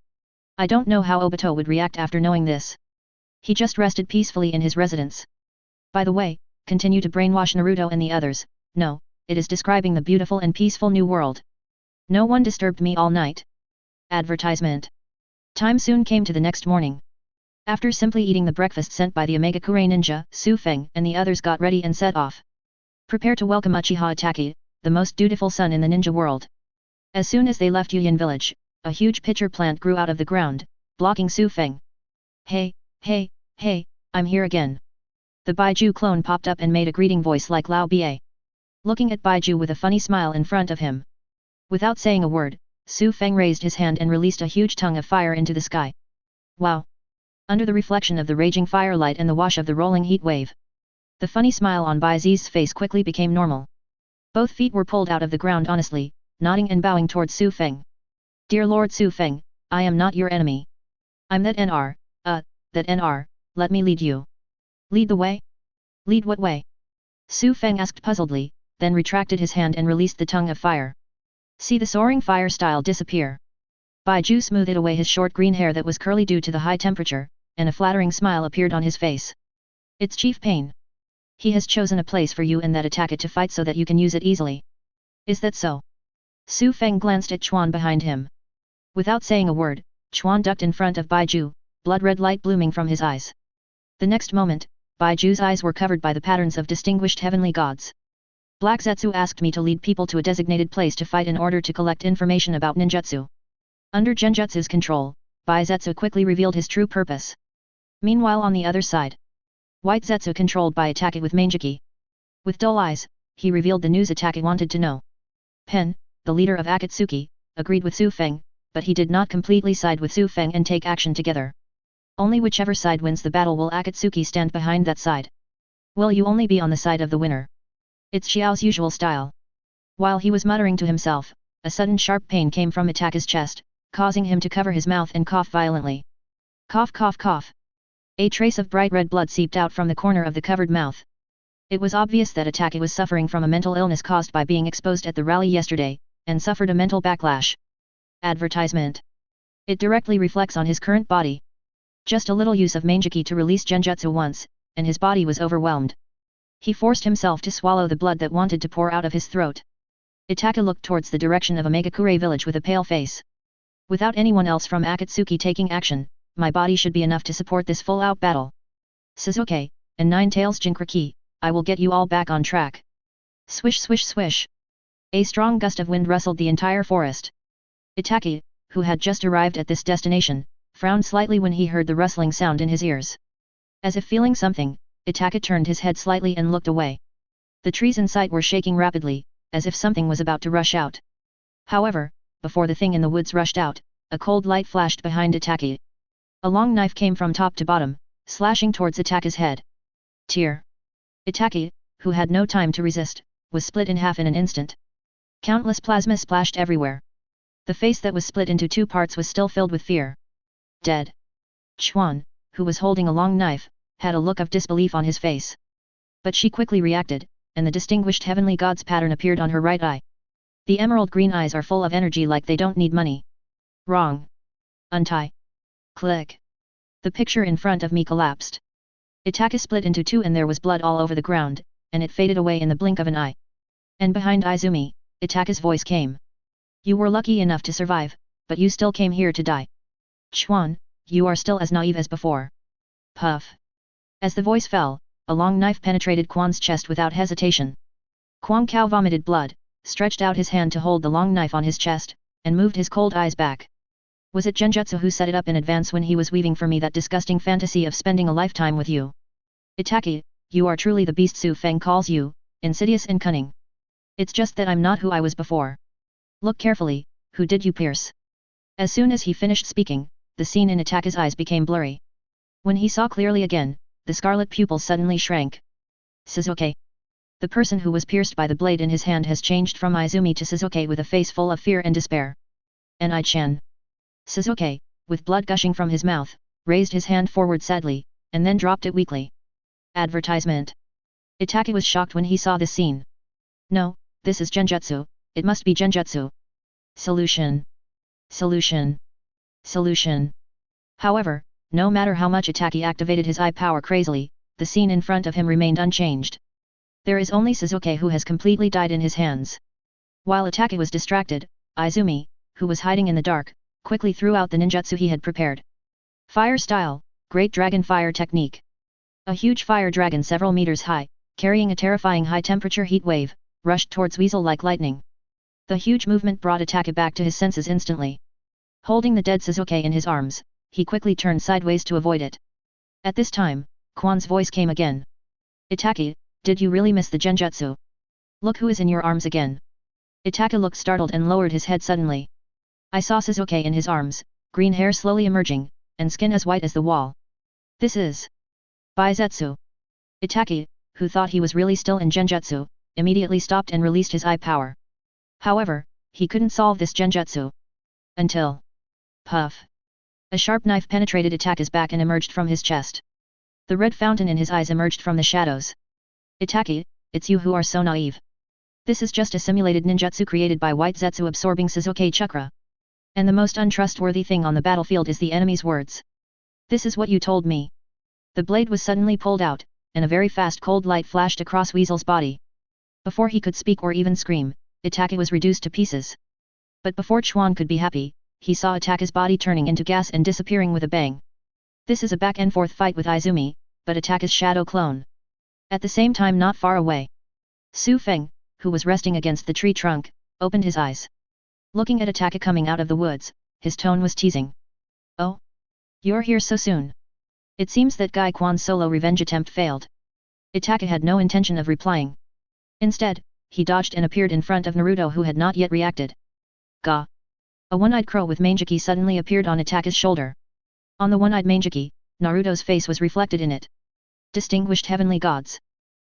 I don't know how Obito would react after knowing this. He just rested peacefully in his residence. By the way, continue to brainwash Naruto and the others. No, it is describing the beautiful and peaceful new world. No one disturbed me all night. Advertisement. Time soon came to the next morning. After simply eating the breakfast sent by the Omega Kure ninja, Su Feng and the others got ready and set off. Prepare to welcome Uchiha Itachi, the most dutiful son in the ninja world. As soon as they left Yuyan village, a huge pitcher plant grew out of the ground, blocking Su Feng. Hey, I'm here again. The Baiju clone popped up and made a greeting voice like Lao Ba. Looking at Baiju with a funny smile in front of him. Without saying a word, Su Feng raised his hand and released a huge tongue of fire into the sky. Wow! Under the reflection of the raging firelight and the wash of the rolling heat wave, the funny smile on Baiji's face quickly became normal. Both feet were pulled out of the ground honestly, nodding and bowing towards Su Feng. Dear Lord Su Feng, I am not your enemy. I'm that NR, let me lead you. Lead the way? Lead what way? Su Feng asked puzzledly, then retracted his hand and released the tongue of fire. See the soaring fire style disappear. Baiju smoothed away his short green hair that was curly due to the high temperature, and a flattering smile appeared on his face. It's Chief Pain. He has chosen a place for you and that attack it to fight so that you can use it easily. Is that so? Su Feng glanced at Chuan behind him. Without saying a word, Chuan ducked in front of Baiju, blood-red light blooming from his eyes. The next moment, Baiju's eyes were covered by the patterns of distinguished heavenly gods. Black Zetsu asked me to lead people to a designated place to fight in order to collect information about ninjutsu. Under Genjutsu's control, Bai Zetsu quickly revealed his true purpose. Meanwhile on the other side, White Zetsu controlled by Itachi with Manjiki. With dull eyes, he revealed the news Itachi wanted to know. Pen, the leader of Akatsuki, agreed with Su Feng, but he did not completely side with Su Feng and take action together. Only whichever side wins the battle will Akatsuki stand behind that side. Will you only be on the side of the winner? It's Xiao's usual style. While he was muttering to himself, a sudden sharp pain came from Itachi's chest, causing him to cover his mouth and cough violently. Cough cough cough. A trace of bright red blood seeped out from the corner of the covered mouth. It was obvious that Itachi was suffering from a mental illness caused by being exposed at the rally yesterday, and suffered a mental backlash. Advertisement. It directly reflects on his current body. Just a little use of Manjiki to release Genjutsu once, and his body was overwhelmed. He forced himself to swallow the blood that wanted to pour out of his throat. Itachi looked towards the direction of Omegakure village with a pale face. Without anyone else from Akatsuki taking action, my body should be enough to support this full-out battle. Suzuki, and Nine Tails Jinkriki, I will get you all back on track. Swish swish swish. A strong gust of wind rustled the entire forest. Itachi, who had just arrived at this destination, frowned slightly when he heard the rustling sound in his ears. As if feeling something, Itachi turned his head slightly and looked away. The trees in sight were shaking rapidly, as if something was about to rush out. However, before the thing in the woods rushed out, a cold light flashed behind Itachi. A long knife came from top to bottom, slashing towards Itachi's head. Tear. Itachi, who had no time to resist, was split in half in an instant. Countless plasma splashed everywhere. The face that was split into 2 parts was still filled with fear. Dead. Chuan, who was holding a long knife, had a look of disbelief on his face. But she quickly reacted, and the distinguished heavenly god's pattern appeared on her right eye. The emerald green eyes are full of energy like they don't need money. Wrong. Untie. Click. The picture in front of me collapsed. Itake split into two and there was blood all over the ground, and it faded away in the blink of an eye. And behind Izumi, Itake's voice came. You were lucky enough to survive, but you still came here to die. Chuan, you are still as naive as before. Puff. As the voice fell, a long knife penetrated Quan's chest without hesitation. Quang Kao vomited blood, stretched out his hand to hold the long knife on his chest, and moved his cold eyes back. Was it Genjutsu who set it up in advance when he was weaving for me that disgusting fantasy of spending a lifetime with you? Itake, you are truly the beast Su Feng calls you, insidious and cunning. It's just that I'm not who I was before. Look carefully, who did you pierce? As soon as he finished speaking, the scene in Itake's eyes became blurry. When he saw clearly again, the scarlet pupils suddenly shrank. Suzuki. The person who was pierced by the blade in his hand has changed from Izumi to Suzuki with a face full of fear and despair. Nai-chan. Suzuki, with blood gushing from his mouth, raised his hand forward sadly, and then dropped it weakly. Advertisement. Itake was shocked when he saw this scene. No, this is Genjutsu, it must be Genjutsu. Solution. Solution. Solution. However, no matter how much Itake activated his eye power crazily, the scene in front of him remained unchanged. There is only Suzuki who has completely died in his hands. While Itake was distracted, Izumi, who was hiding in the dark, quickly threw out the ninjutsu he had prepared. Fire style, Great Dragon Fire Technique. A huge fire dragon several meters high, carrying a terrifying high-temperature heat wave, rushed towards Weasel like lightning. The huge movement brought Itake back to his senses instantly. Holding the dead Suzuki in his arms, he quickly turned sideways to avoid it. At this time, Quan's voice came again. Itake, did you really miss the Genjutsu? Look who is in your arms again. Itake looked startled and lowered his head suddenly. I saw Suzuki in his arms, green hair slowly emerging, and skin as white as the wall. This is Baizetsu. Itake, who thought he was really still in Genjutsu, immediately stopped and released his eye power. However, he couldn't solve this Genjutsu. Until... Puff. A sharp knife penetrated Itake's back and emerged from his chest. The red fountain in his eyes emerged from the shadows. Itake, it's you who are so naive. This is just a simulated ninjutsu created by White Zetsu absorbing Suzuki chakra. And the most untrustworthy thing on the battlefield is the enemy's words. This is what you told me. The blade was suddenly pulled out, and a very fast cold light flashed across Weasel's body. Before he could speak or even scream, Itake was reduced to pieces. But before Chuan could be happy, he saw Itake's body turning into gas and disappearing with a bang. This is a back-and-forth fight with Izumi, but Itake's shadow clone. At the same time not far away. Su Feng, who was resting against the tree trunk, opened his eyes. Looking at Itake coming out of the woods, his tone was teasing. Oh? You're here so soon. It seems that Gai Quan's solo revenge attempt failed. Itake had no intention of replying. Instead, he dodged and appeared in front of Naruto who had not yet reacted. Ga. A one-eyed crow with mangeki suddenly appeared on Itake's shoulder. On the one-eyed mangeki, Naruto's face was reflected in it. Distinguished Heavenly Gods.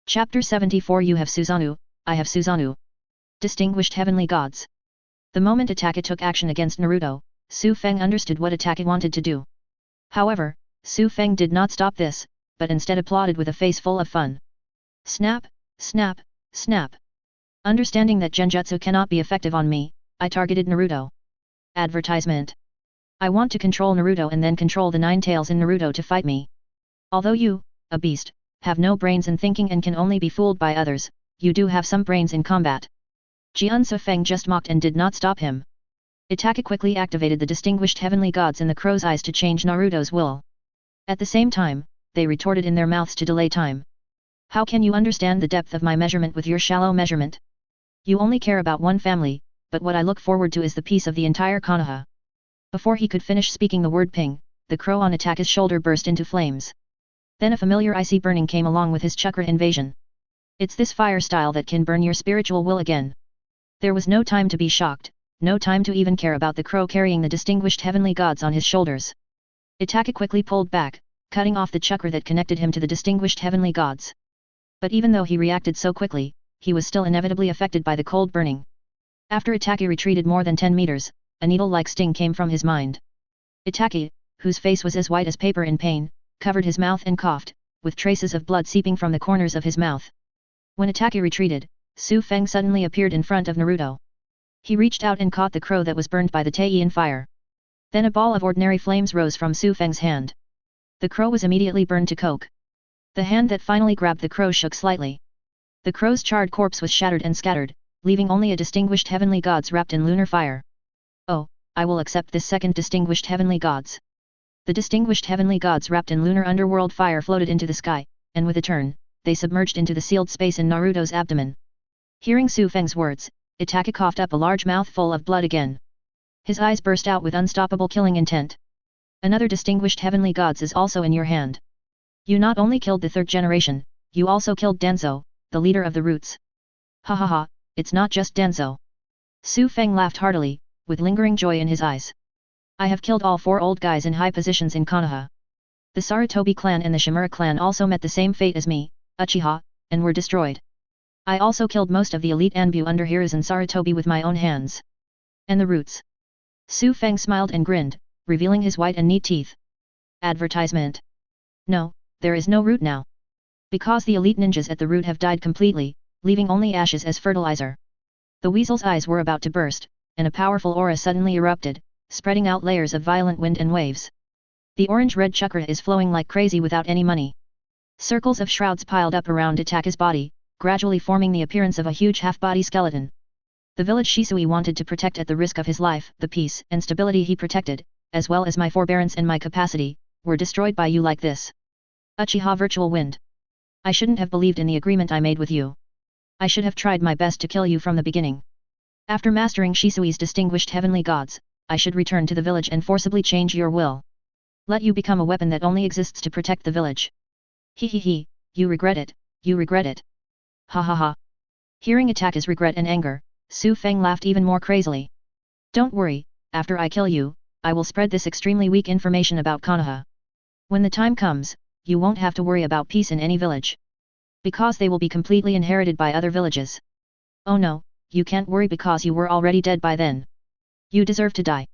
Chapter 74 You have Susanoo, I have Susanoo. Distinguished Heavenly Gods. The moment Itake took action against Naruto, Su Feng understood what Itake wanted to do. However, Su Feng did not stop this, but instead applauded with a face full of fun. Snap, snap, snap. Understanding that Genjutsu cannot be effective on me, I targeted Naruto. Advertisement. I want to control Naruto and then control the nine tails in Naruto to fight me. Although you, a beast, have no brains in thinking and can only be fooled by others, you do have some brains in combat. Jian Su Feng just mocked and did not stop him. Itake quickly activated the distinguished heavenly gods in the crow's eyes to change Naruto's will. At the same time, they retorted in their mouths to delay time. How can you understand the depth of my measurement with your shallow measurement? You only care about one family, but what I look forward to is the peace of the entire Konoha. Before he could finish speaking the word ping, the crow on Itake's shoulder burst into flames. Then a familiar icy burning came along with his chakra invasion. It's this fire style that can burn your spiritual will again. There was no time to be shocked, no time to even care about the crow carrying the distinguished heavenly gods on his shoulders. Itake quickly pulled back, cutting off the chakra that connected him to the distinguished heavenly gods. But even though he reacted so quickly, he was still inevitably affected by the cold burning. After Itake retreated more than 10 meters, a needle-like sting came from his mind. Itake, whose face was as white as paper in pain, covered his mouth and coughed, with traces of blood seeping from the corners of his mouth. When Itake retreated, Su Feng suddenly appeared in front of Naruto. He reached out and caught the crow that was burned by the Teian fire. Then a ball of ordinary flames rose from Su Feng's hand. The crow was immediately burned to coke. The hand that finally grabbed the crow shook slightly. The crow's charred corpse was shattered and scattered, leaving only a distinguished heavenly gods wrapped in lunar fire. Oh, I will accept this second distinguished heavenly gods. The distinguished heavenly gods wrapped in lunar underworld fire floated into the sky, and with a turn, they submerged into the sealed space in Naruto's abdomen. Hearing Su Feng's words, Itachi coughed up a large mouthful of blood again. His eyes burst out with unstoppable killing intent. Another distinguished heavenly gods is also in your hand. You not only killed the third generation, you also killed Danzo, the leader of the roots. Ha ha ha, it's not just Danzo. Su Feng laughed heartily, with lingering joy in his eyes. I have killed all 4 old guys in high positions in Konoha. The Sarutobi clan and the Shimura clan also met the same fate as me, Uchiha, and were destroyed. I also killed most of the elite Anbu under Hiruzen Sarutobi with my own hands. And the roots. Su Feng smiled and grinned, revealing his white and neat teeth. Advertisement. No, there is no root now. Because the elite ninjas at the root have died completely, leaving only ashes as fertilizer. The weasel's eyes were about to burst, and a powerful aura suddenly erupted, spreading out layers of violent wind and waves. The orange-red chakra is flowing like crazy without any money. Circles of shrouds piled up around Itachi's body, gradually forming the appearance of a huge half-body skeleton. The village Shisui wanted to protect at the risk of his life, the peace and stability he protected, as well as my forbearance and my capacity, were destroyed by you like this. Uchiha Virtual Wind. I shouldn't have believed in the agreement I made with you. I should have tried my best to kill you from the beginning. After mastering Shisui's distinguished heavenly gods, I should return to the village and forcibly change your will. Let you become a weapon that only exists to protect the village. He, you regret it, you regret it. Ha ha ha. Hearing Itachi's regret and anger, Su Feng laughed even more crazily. Don't worry, after I kill you, I will spread this extremely weak information about Konoha. When the time comes, you won't have to worry about peace in any village. Because they will be completely inherited by other villages. Oh no, you can't worry because you were already dead by then. You deserve to die.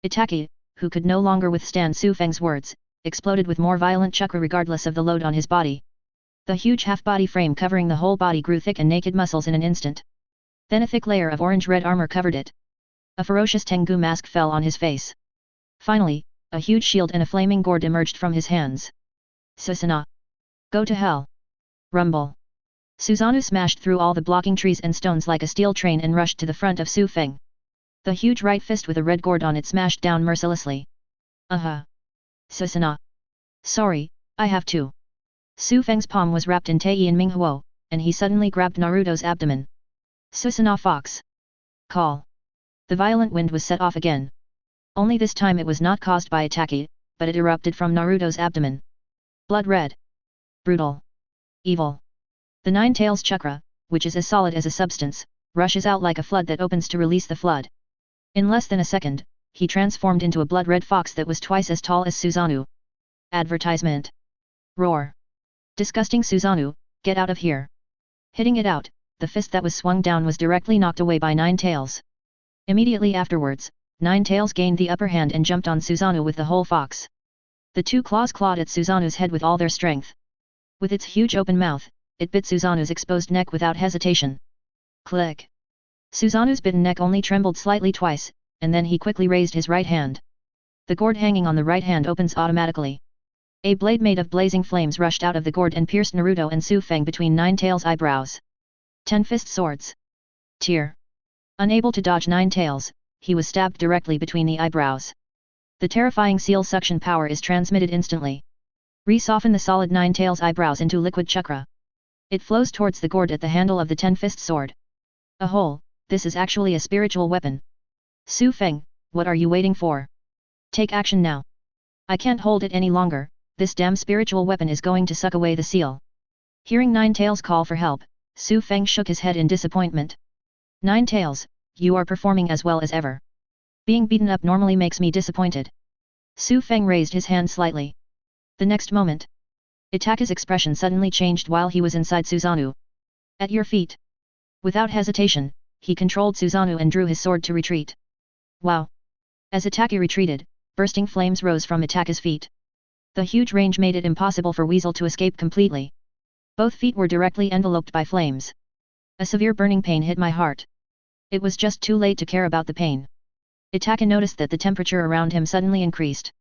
Itachi, who could no longer withstand Su Feng's words, exploded with more violent chakra regardless of the load on his body. The huge half-body frame covering the whole body grew thick and naked muscles in an instant. Then a thick layer of orange-red armor covered it. A ferocious Tengu mask fell on his face. Finally, a huge shield and a flaming gourd emerged from his hands. Susanoo. Go to hell. Rumble. Susanoo smashed through all the blocking trees and stones like a steel train and rushed to the front of Su Feng. The huge right fist with a red gourd on it smashed down mercilessly. Susanoo. Sorry, I have to. Su Feng's palm was wrapped in Tei and Minghuo, and he suddenly grabbed Naruto's abdomen. Susanoo Fox. Call. The violent wind was set off again. Only this time it was not caused by Itachi, but it erupted from Naruto's abdomen. Blood red. Brutal. Evil. The Nine Tails chakra, which is as solid as a substance, rushes out like a flood that opens to release the flood. In less than a second, he transformed into a blood-red fox that was twice as tall as Susanoo. Advertisement. Roar. Disgusting Susanoo, get out of here. Hitting it out, the fist that was swung down was directly knocked away by Nine Tails. Immediately afterwards, Nine Tails gained the upper hand and jumped on Susanoo with the whole fox. The two claws clawed at Susanoo's head with all their strength. With its huge open mouth, it bit Susanoo's exposed neck without hesitation. Click. Susanoo's bitten neck only trembled slightly twice, and then he quickly raised his right hand. The gourd hanging on the right hand opens automatically. A blade made of blazing flames rushed out of the gourd and pierced Naruto and Su Feng between Nine Tails' eyebrows. 10 fist swords. Tear. Unable to dodge Nine Tails, he was stabbed directly between the eyebrows. The terrifying seal suction power is transmitted instantly. Re-soften the solid Nine Tails' eyebrows into liquid chakra. It flows towards the gourd at the handle of the 10-fist sword. A hole, this is actually a spiritual weapon. Su Feng, what are you waiting for? Take action now. I can't hold it any longer, this damn spiritual weapon is going to suck away the seal. Hearing Nine Tails call for help, Su Feng shook his head in disappointment. Nine Tails, you are performing as well as ever. Being beaten up normally makes me disappointed. Su Feng raised his hand slightly. The next moment, Itachi's expression suddenly changed while he was inside Susanoo. At your feet. Without hesitation, he controlled Susanoo and drew his sword to retreat. Wow! As Itachi retreated, bursting flames rose from Itachi's feet. The huge range made it impossible for Weasel to escape completely. Both feet were directly enveloped by flames. A severe burning pain hit my heart. It was just too late to care about the pain. Itachi noticed that the temperature around him suddenly increased.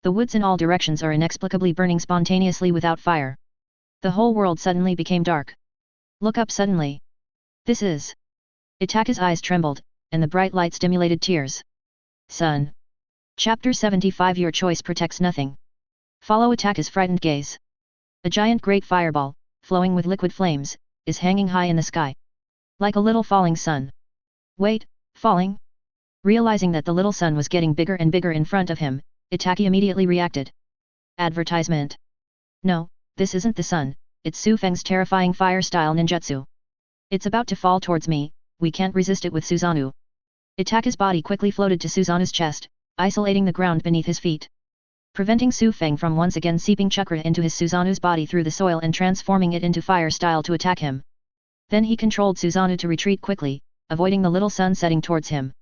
The woods in all directions are inexplicably burning spontaneously without fire. The whole world suddenly became dark. Look up suddenly. This is... Itaka's eyes trembled, and the bright light stimulated tears. Son. Chapter 75 Your choice protects nothing. Follow Itaka's frightened gaze. A giant great fireball, flowing with liquid flames, is hanging high in the sky. Like a little falling sun. Wait, falling? Realizing that the little sun was getting bigger and bigger in front of him, Itaki immediately reacted. Advertisement. No, this isn't the sun, it's Su Feng's terrifying fire-style ninjutsu. It's about to fall towards me, we can't resist it with Susanoo. Itaka's body quickly floated to Susanoo's chest, isolating the ground beneath his feet. Preventing Su Feng from once again seeping chakra into his Susanoo's body through the soil and transforming it into fire style to attack him. Then he controlled Susanoo to retreat quickly, avoiding the little sun setting towards him.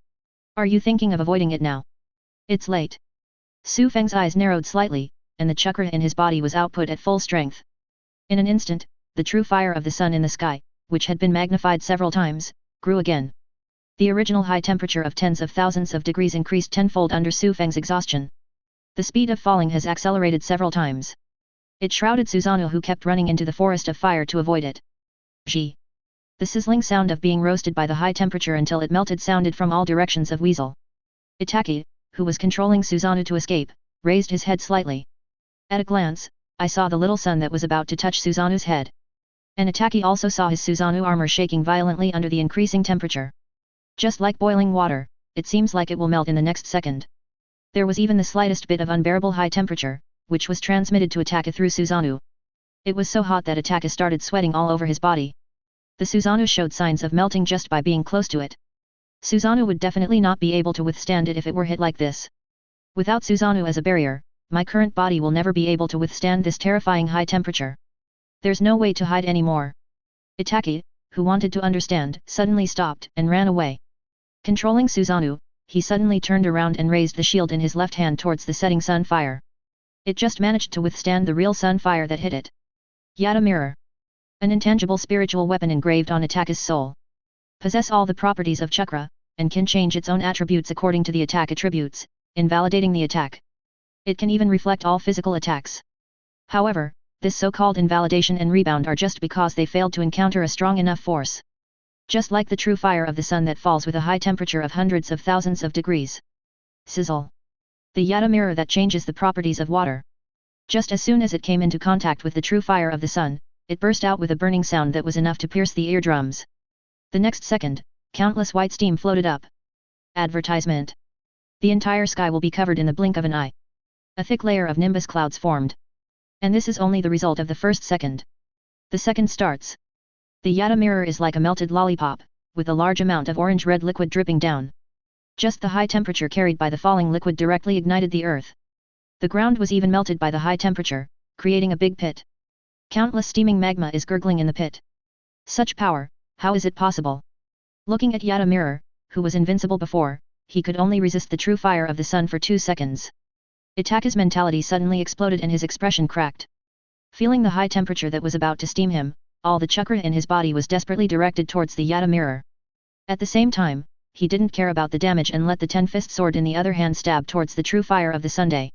Are you thinking of avoiding it now? It's late. Su Feng's eyes narrowed slightly, and the chakra in his body was output at full strength. In an instant, the true fire of the sun in the sky, which had been magnified several times, grew again. The original high temperature of tens of thousands of degrees increased tenfold under Su Feng's exhaustion. The speed of falling has accelerated several times. It shrouded Susanoo, who kept running into the forest of fire to avoid it. Gee! The sizzling sound of being roasted by the high temperature until it melted sounded from all directions of Weasel. Itaki, who was controlling Susanoo to escape, raised his head slightly. At a glance, I saw the little sun that was about to touch Susanoo's head. And Itaki also saw his Susanoo armor shaking violently under the increasing temperature. Just like boiling water, it seems like it will melt in the next second. There was even the slightest bit of unbearable high temperature, which was transmitted to Itaka through Susanoo. It was so hot that Itaka started sweating all over his body. The Susanoo showed signs of melting just by being close to it. Susanoo would definitely not be able to withstand it if it were hit like this. Without Susanoo as a barrier, my current body will never be able to withstand this terrifying high temperature. There's no way to hide anymore. Itaki, who wanted to understand, suddenly stopped and ran away. Controlling Susanoo, he suddenly turned around and raised the shield in his left hand towards the setting sun fire. It just managed to withstand the real sun fire that hit it. Yada mirror. An intangible spiritual weapon engraved on Itaka's soul. Possess all the properties of chakra, and can change its own attributes according to the attack attributes, invalidating the attack. It can even reflect all physical attacks. However, this so-called invalidation and rebound are just because they failed to encounter a strong enough force. Just like the true fire of the sun that falls with a high temperature of hundreds of thousands of degrees. Sizzle. The Yada mirror that changes the properties of water. Just as soon as it came into contact with the true fire of the sun, it burst out with a burning sound that was enough to pierce the eardrums. The next second, countless white steam floated up. Advertisement. The entire sky will be covered in the blink of an eye. A thick layer of nimbus clouds formed. And this is only the result of the first second. The second starts. The Yada mirror is like a melted lollipop, with a large amount of orange-red liquid dripping down. Just the high temperature carried by the falling liquid directly ignited the earth. The ground was even melted by the high temperature, creating a big pit. Countless steaming magma is gurgling in the pit. Such power, how is it possible? Looking at Yada mirror, who was invincible before, he could only resist the true fire of the sun for 2 seconds. Itaka's mentality suddenly exploded and his expression cracked. Feeling the high temperature that was about to steam him, all the chakra in his body was desperately directed towards the Yada mirror. At the same time, he didn't care about the damage and let the ten-fist sword in the other hand stab towards the true fire of the Sunday.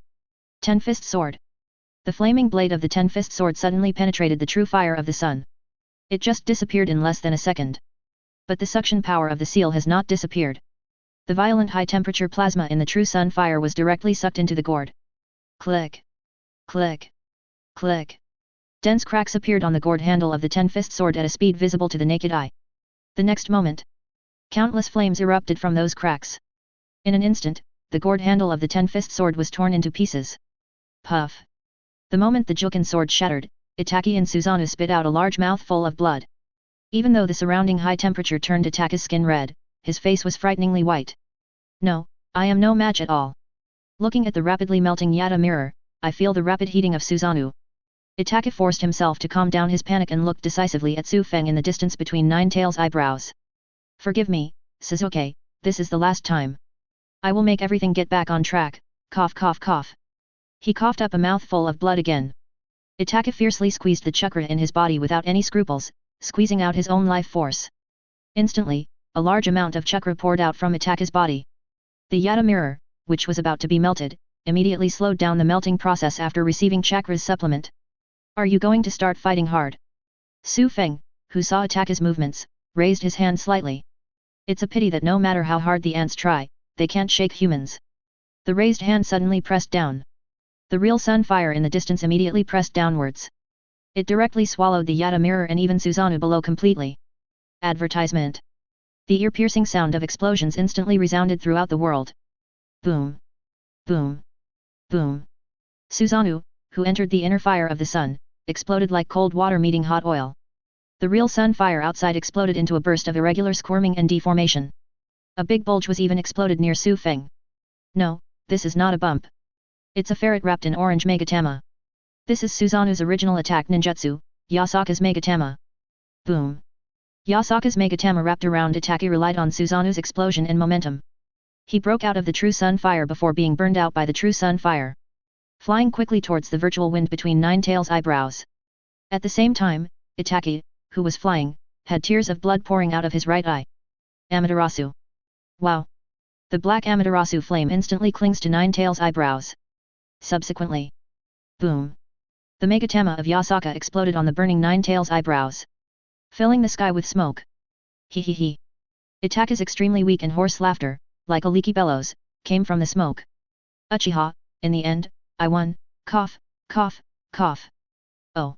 Ten-fist sword. The flaming blade of the ten-fist sword suddenly penetrated the true fire of the sun. It just disappeared in less than a second. But the suction power of the seal has not disappeared. The violent high-temperature plasma in the true sun fire was directly sucked into the gourd. Click. Click. Click. Dense cracks appeared on the gourd handle of the ten-fist sword at a speed visible to the naked eye. The next moment, countless flames erupted from those cracks. In an instant, the gourd handle of the ten-fist sword was torn into pieces. Puff. The moment the Jukin sword shattered, Itaki and Susanoo spit out a large mouthful of blood. Even though the surrounding high temperature turned Itaka's skin red, his face was frighteningly white. No, I am no match at all. Looking at the rapidly melting Yada mirror, I feel the rapid heating of Susanoo. Itaka forced himself to calm down his panic and looked decisively at Su Feng in the distance between Nine-Tails' eyebrows. Forgive me, Sasuke, this is the last time. I will make everything get back on track, cough cough cough. He coughed up a mouthful of blood again. Itaka fiercely squeezed the chakra in his body without any scruples, squeezing out his own life force. Instantly, a large amount of chakra poured out from Itaka's body. The Yada mirror, which was about to be melted, immediately slowed down the melting process after receiving chakras supplement. Are you going to start fighting hard? Su Feng, who saw Itachi's movements, raised his hand slightly. It's a pity that no matter how hard the ants try, they can't shake humans. The raised hand suddenly pressed down. The real sun fire in the distance immediately pressed downwards. It directly swallowed the Yata mirror and even Susanoo below completely. Advertisement. The ear-piercing sound of explosions instantly resounded throughout the world. Boom. Boom. Boom. Susanoo, who entered the inner fire of the sun, exploded like cold water meeting hot oil. The real sun fire outside exploded into a burst of irregular squirming and deformation. A big bulge was even exploded near Su Feng. No, this is not a bump. It's a ferret wrapped in orange Megatama. This is Susanoo's original attack ninjutsu, Yasaka's Megatama. Boom. Yasaka's Megatama wrapped around Itachi relied on Susanoo's explosion and momentum. He broke out of the true sun fire before being burned out by the true sun fire. Flying quickly towards the virtual wind between Nine-Tails' eyebrows. At the same time, Itachi, who was flying, had tears of blood pouring out of his right eye. Amaterasu. Wow. The black Amaterasu flame instantly clings to Nine-Tails' eyebrows. Subsequently. Boom. The Megatama of Yasaka exploded on the burning Nine-Tails' eyebrows, filling the sky with smoke. Hee hee hee. Itachi's extremely weak and hoarse laughter, like a leaky bellows, came from the smoke. Uchiha, in the end, I won, cough, cough, cough. Oh.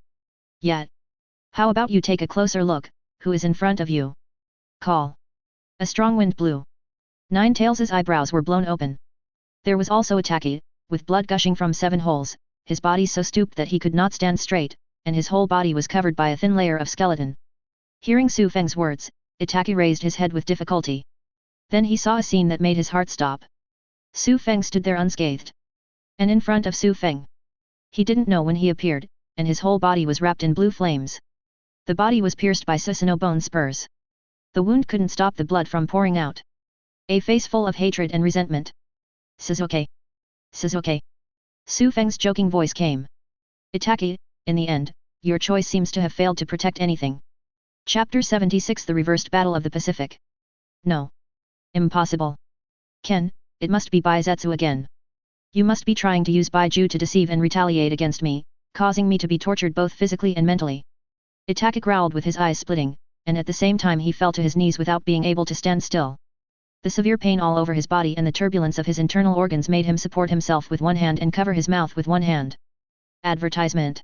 Yet. How about you take a closer look, who is in front of you? Call. A strong wind blew. Nine-Tails' eyebrows were blown open. There was also Itachi, with blood gushing from 7 holes, his body so stooped that he could not stand straight, and his whole body was covered by a thin layer of skeleton. Hearing Su Feng's words, Itachi raised his head with difficulty. Then he saw a scene that made his heart stop. Su Feng stood there unscathed. And in front of Su Feng. He didn't know when he appeared, and his whole body was wrapped in blue flames. The body was pierced by Susanoo bone spurs. The wound couldn't stop the blood from pouring out. A face full of hatred and resentment. Sasuke. Sasuke. Su Feng's joking voice came. Itachi, in the end, your choice seems to have failed to protect anything. Chapter 76 The Reversed Battle of the Pacific. No. Impossible. Ken, it must be Baizetsu again. You must be trying to use Baiju to deceive and retaliate against me, causing me to be tortured both physically and mentally. Itachi growled with his eyes splitting, and at the same time he fell to his knees without being able to stand still. The severe pain all over his body and the turbulence of his internal organs made him support himself with one hand and cover his mouth with one hand. Advertisement.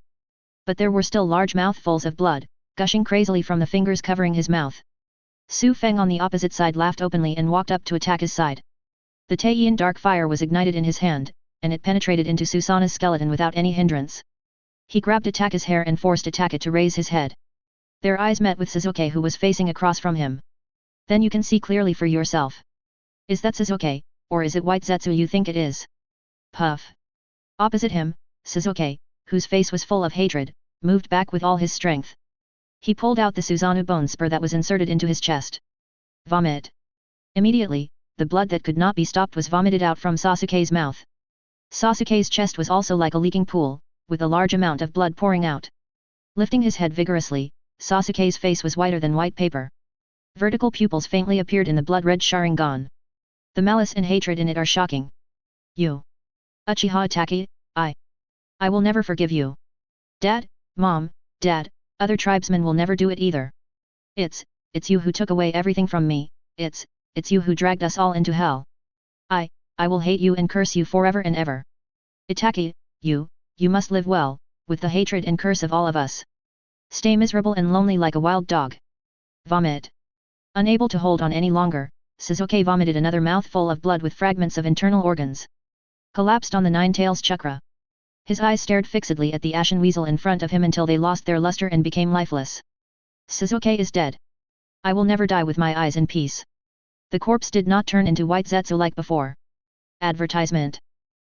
But there were still large mouthfuls of blood, gushing crazily from the fingers covering his mouth. Su Feng on the opposite side laughed openly and walked up to attack his side. The Taiyin dark fire was ignited in his hand, and it penetrated into Susanoo's skeleton without any hindrance. He grabbed Itachi's hair and forced Itachi to raise his head. Their eyes met with Sasuke who was facing across from him. Then you can see clearly for yourself. Is that Sasuke, or is it White Zetsu you think it is? Puff. Opposite him, Sasuke, whose face was full of hatred, moved back with all his strength. He pulled out the Susanoo bone spur that was inserted into his chest. Vomit. Immediately, the blood that could not be stopped was vomited out from Sasuke's mouth. Sasuke's chest was also like a leaking pool, with a large amount of blood pouring out. Lifting his head vigorously, Sasuke's face was whiter than white paper. Vertical pupils faintly appeared in the blood-red Sharingan. The malice and hatred in it are shocking. You. Uchiha Itachi, I will never forgive you. Dad, Mom, Dad, other tribesmen will never do it either. It's you who took away everything from me, it's you who dragged us all into hell. I will hate you and curse you forever and ever. Itachi, you must live well, with the hatred and curse of all of us. Stay miserable and lonely like a wild dog. Vomit. Unable to hold on any longer, Sasuke vomited another mouthful of blood with fragments of internal organs. Collapsed on the Nine-Tails chakra. His eyes stared fixedly at the ashen weasel in front of him until they lost their luster and became lifeless. Sasuke is dead. I will never die with my eyes in peace. The corpse did not turn into White Zetsu like before. Advertisement.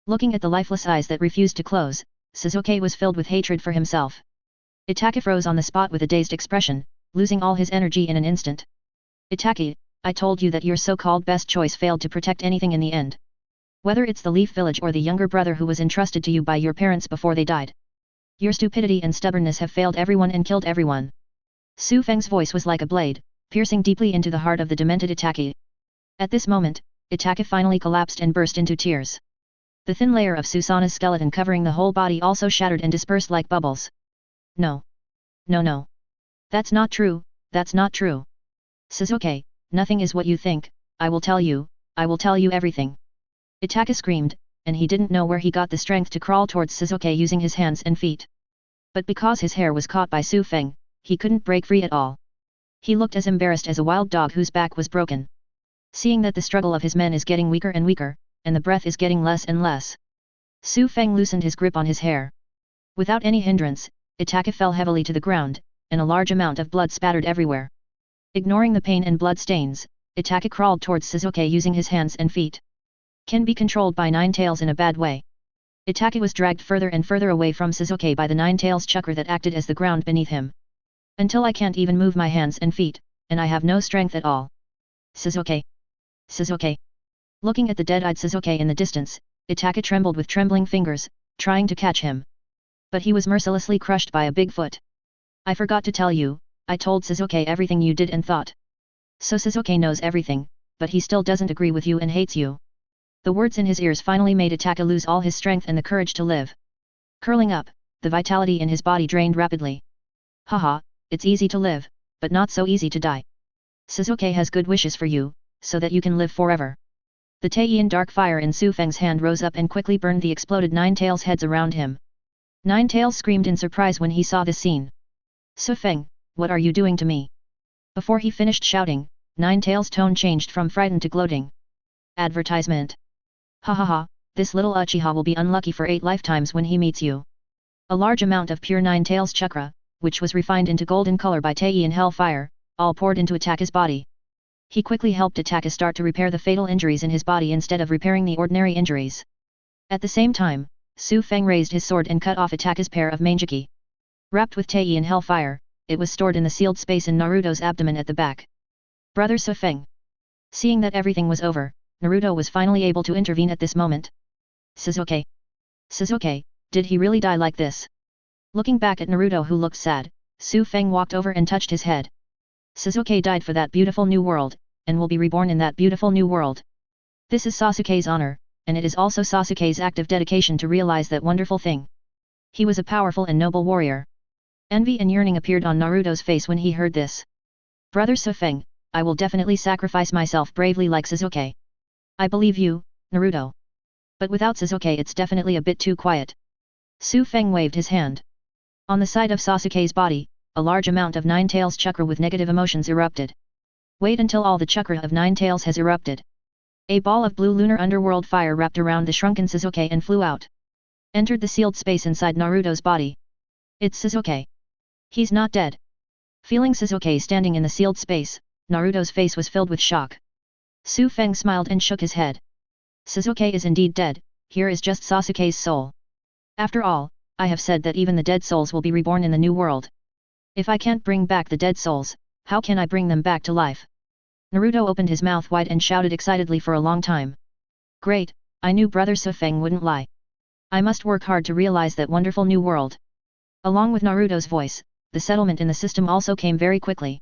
Looking at the lifeless eyes that refused to close, Sasuke was filled with hatred for himself. Itachi froze on the spot with a dazed expression, losing all his energy in an instant. Itachi, I told you that your so-called best choice failed to protect anything in the end. Whether it's the Leaf Village or the younger brother who was entrusted to you by your parents before they died. Your stupidity and stubbornness have failed everyone and killed everyone. Su Feng's voice was like a blade, piercing deeply into the heart of the demented Itachi. At this moment, Itachi finally collapsed and burst into tears. The thin layer of Susanna's skeleton covering the whole body also shattered and dispersed like bubbles. No. No no. That's not true, that's not true. Sasuke, nothing is what you think, I will tell you everything. Itachi screamed, and he didn't know where he got the strength to crawl towards Sasuke using his hands and feet. But because his hair was caught by Su Feng, he couldn't break free at all. He looked as embarrassed as a wild dog whose back was broken. Seeing that the struggle of his men is getting weaker and weaker, and the breath is getting less and less, Su Feng loosened his grip on his hair. Without any hindrance, Itachi fell heavily to the ground, and a large amount of blood spattered everywhere. Ignoring the pain and blood stains, Itachi crawled towards Sasuke using his hands and feet. Can be controlled by Nine Tails in a bad way. Itachi was dragged further and further away from Sasuke by the Nine Tails chakra that acted as the ground beneath him. Until I can't even move my hands and feet, and I have no strength at all. Sasuke. Sasuke. Looking at the dead-eyed Sasuke in the distance, Itachi trembled with trembling fingers, trying to catch him. But he was mercilessly crushed by a big foot. I forgot to tell you, I told Sasuke everything you did and thought. So Sasuke knows everything, but he still doesn't agree with you and hates you. The words in his ears finally made Itachi lose all his strength and the courage to live. Curling up, the vitality in his body drained rapidly. Haha, it's easy to live, but not so easy to die. Sasuke has good wishes for you, so that you can live forever. The Taiyan dark fire in Su Feng's hand rose up and quickly burned the exploded Nine Tails heads around him. Nine Tails screamed in surprise when he saw this scene. Su Feng, what are you doing to me? Before he finished shouting, Nine Tails' tone changed from frightened to gloating. Advertisement. Ha ha ha, this little Uchiha will be unlucky for 8 lifetimes when he meets you. A large amount of pure Nine Tails chakra, which was refined into golden color by Taiyan hellfire, all poured into Itachi's body. He quickly helped Itachi start to repair the fatal injuries in his body instead of repairing the ordinary injuries. At the same time, Su Feng raised his sword and cut off Itachi's pair of manjiki. Wrapped with Taiyan hellfire, it was stored in the sealed space in Naruto's abdomen at the back. Brother Su Feng. Seeing that everything was over, Naruto was finally able to intervene at this moment. Sasuke. Sasuke, did he really die like this? Looking back at Naruto who looked sad, Su Feng walked over and touched his head. Sasuke died for that beautiful new world, and will be reborn in that beautiful new world. This is Sasuke's honor, and it is also Sasuke's act of dedication to realize that wonderful thing. He was a powerful and noble warrior. Envy and yearning appeared on Naruto's face when he heard this. Brother Su Feng, I will definitely sacrifice myself bravely like Sasuke. I believe you, Naruto. But without Sasuke it's definitely a bit too quiet. Su Feng waved his hand. On the side of Sasuke's body, a large amount of Nine Tails chakra with negative emotions erupted. Wait until all the chakra of Nine Tails has erupted. A ball of blue lunar underworld fire wrapped around the shrunken Sasuke and flew out. Entered the sealed space inside Naruto's body. It's Sasuke. He's not dead. Feeling Sasuke standing in the sealed space, Naruto's face was filled with shock. Su Feng smiled and shook his head. Sasuke is indeed dead, here is just Sasuke's soul. After all, I have said that even the dead souls will be reborn in the new world. If I can't bring back the dead souls, how can I bring them back to life? Naruto opened his mouth wide and shouted excitedly for a long time. Great, I knew Brother Su Feng wouldn't lie. I must work hard to realize that wonderful new world. Along with Naruto's voice, the settlement in the system also came very quickly.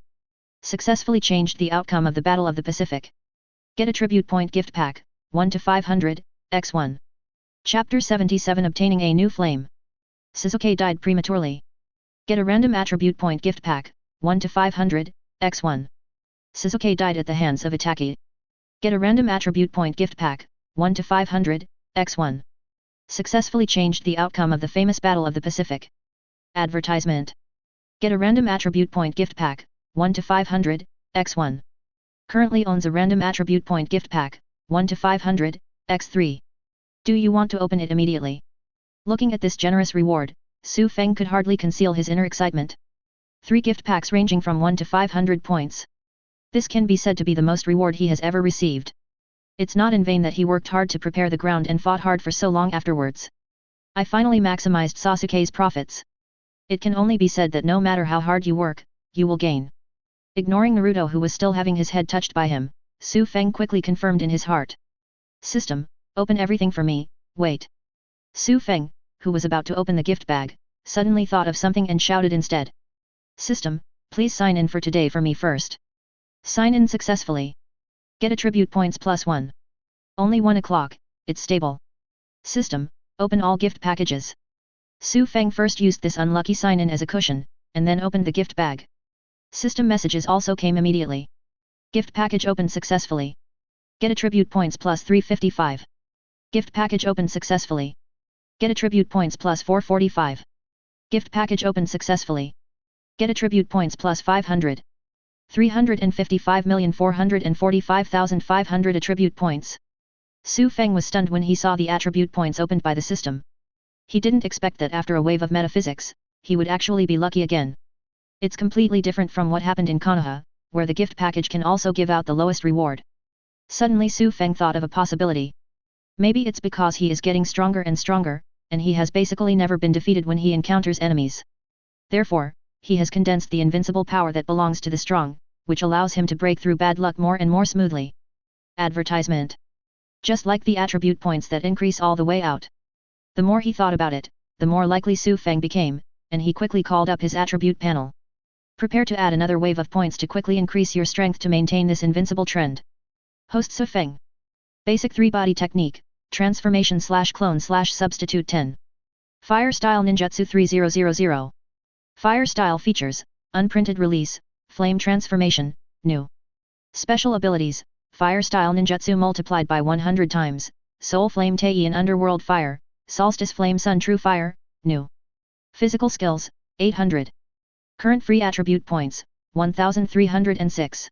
Successfully changed the outcome of the Battle of the Pacific. Get a tribute point gift pack, 1 to 500, x1. Chapter 77 Obtaining a New Flame. Sasuke died prematurely. Get a random attribute point gift pack, 1 to 500, x1. Sasuke died at the hands of Itachi. Get a random attribute point gift pack, 1 to 500, x1. Successfully changed the outcome of the famous Battle of the Pacific. Advertisement. Get a random attribute point gift pack, 1 to 500, x1. Currently owns a random attribute point gift pack, 1 to 500, x3. Do you want to open it immediately? Looking at this generous reward, Su Feng could hardly conceal his inner excitement. 3 gift packs ranging from 1 to 500 points. This can be said to be the most reward he has ever received. It's not in vain that he worked hard to prepare the ground and fought hard for so long afterwards. I finally maximized Sasuke's profits. It can only be said that no matter how hard you work, you will gain. Ignoring Naruto who was still having his head touched by him, Su Feng quickly confirmed in his heart. System, open everything for me, wait. Su Feng, who was about to open the gift bag, suddenly thought of something and shouted instead. System, please sign in for today for me first. Sign in successfully. Get attribute points +1. Only 1 o'clock, it's stable. System, open all gift packages. Su Feng first used this unlucky sign-in as a cushion, and then opened the gift bag. System messages also came immediately. Gift package opened successfully. Get attribute points plus 355. Gift package opened successfully. Get attribute points plus 445. Gift package opened successfully. Get attribute points plus 500. 355,445,500 attribute points. Su Feng was stunned when he saw the attribute points opened by the system. He didn't expect that after a wave of metaphysics, he would actually be lucky again. It's completely different from what happened in Konoha, where the gift package can also give out the lowest reward. Suddenly Su Feng thought of a possibility. Maybe it's because he is getting stronger and stronger, and he has basically never been defeated when he encounters enemies. Therefore, he has condensed the invincible power that belongs to the strong, which allows him to break through bad luck more and more smoothly. Advertisement. Just like the attribute points that increase all the way out. The more he thought about it, the more likely Su Feng became, and he quickly called up his attribute panel. Prepare to add another wave of points to quickly increase your strength to maintain this invincible trend. Host Su Feng. Basic 3-body technique, transformation/clone/substitute 10. Fire style ninjutsu 3000. Fire style features, unprinted release, flame transformation, new. Special abilities, fire style ninjutsu multiplied by 100 times, soul flame tei in underworld fire, solstice flame sun true fire, new. Physical skills, 800. Current free attribute points, 1306.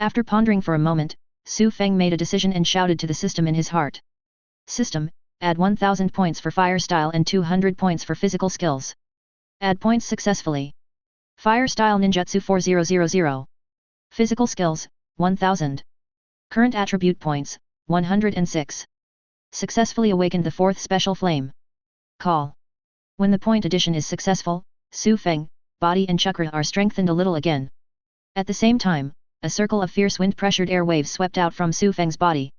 After pondering for a moment, Su Feng made a decision and shouted to the system in his heart. System, add 1000 points for fire style and 200 points for physical skills. Add points successfully. Fire style ninjutsu 4000. Physical skills, 1000. Current attribute points, 106. Successfully awakened the fourth special flame. Call. When the point addition is successful, Su Feng, body and chakra are strengthened a little again. At the same time, a circle of fierce wind-pressured air waves swept out from Su Feng's body.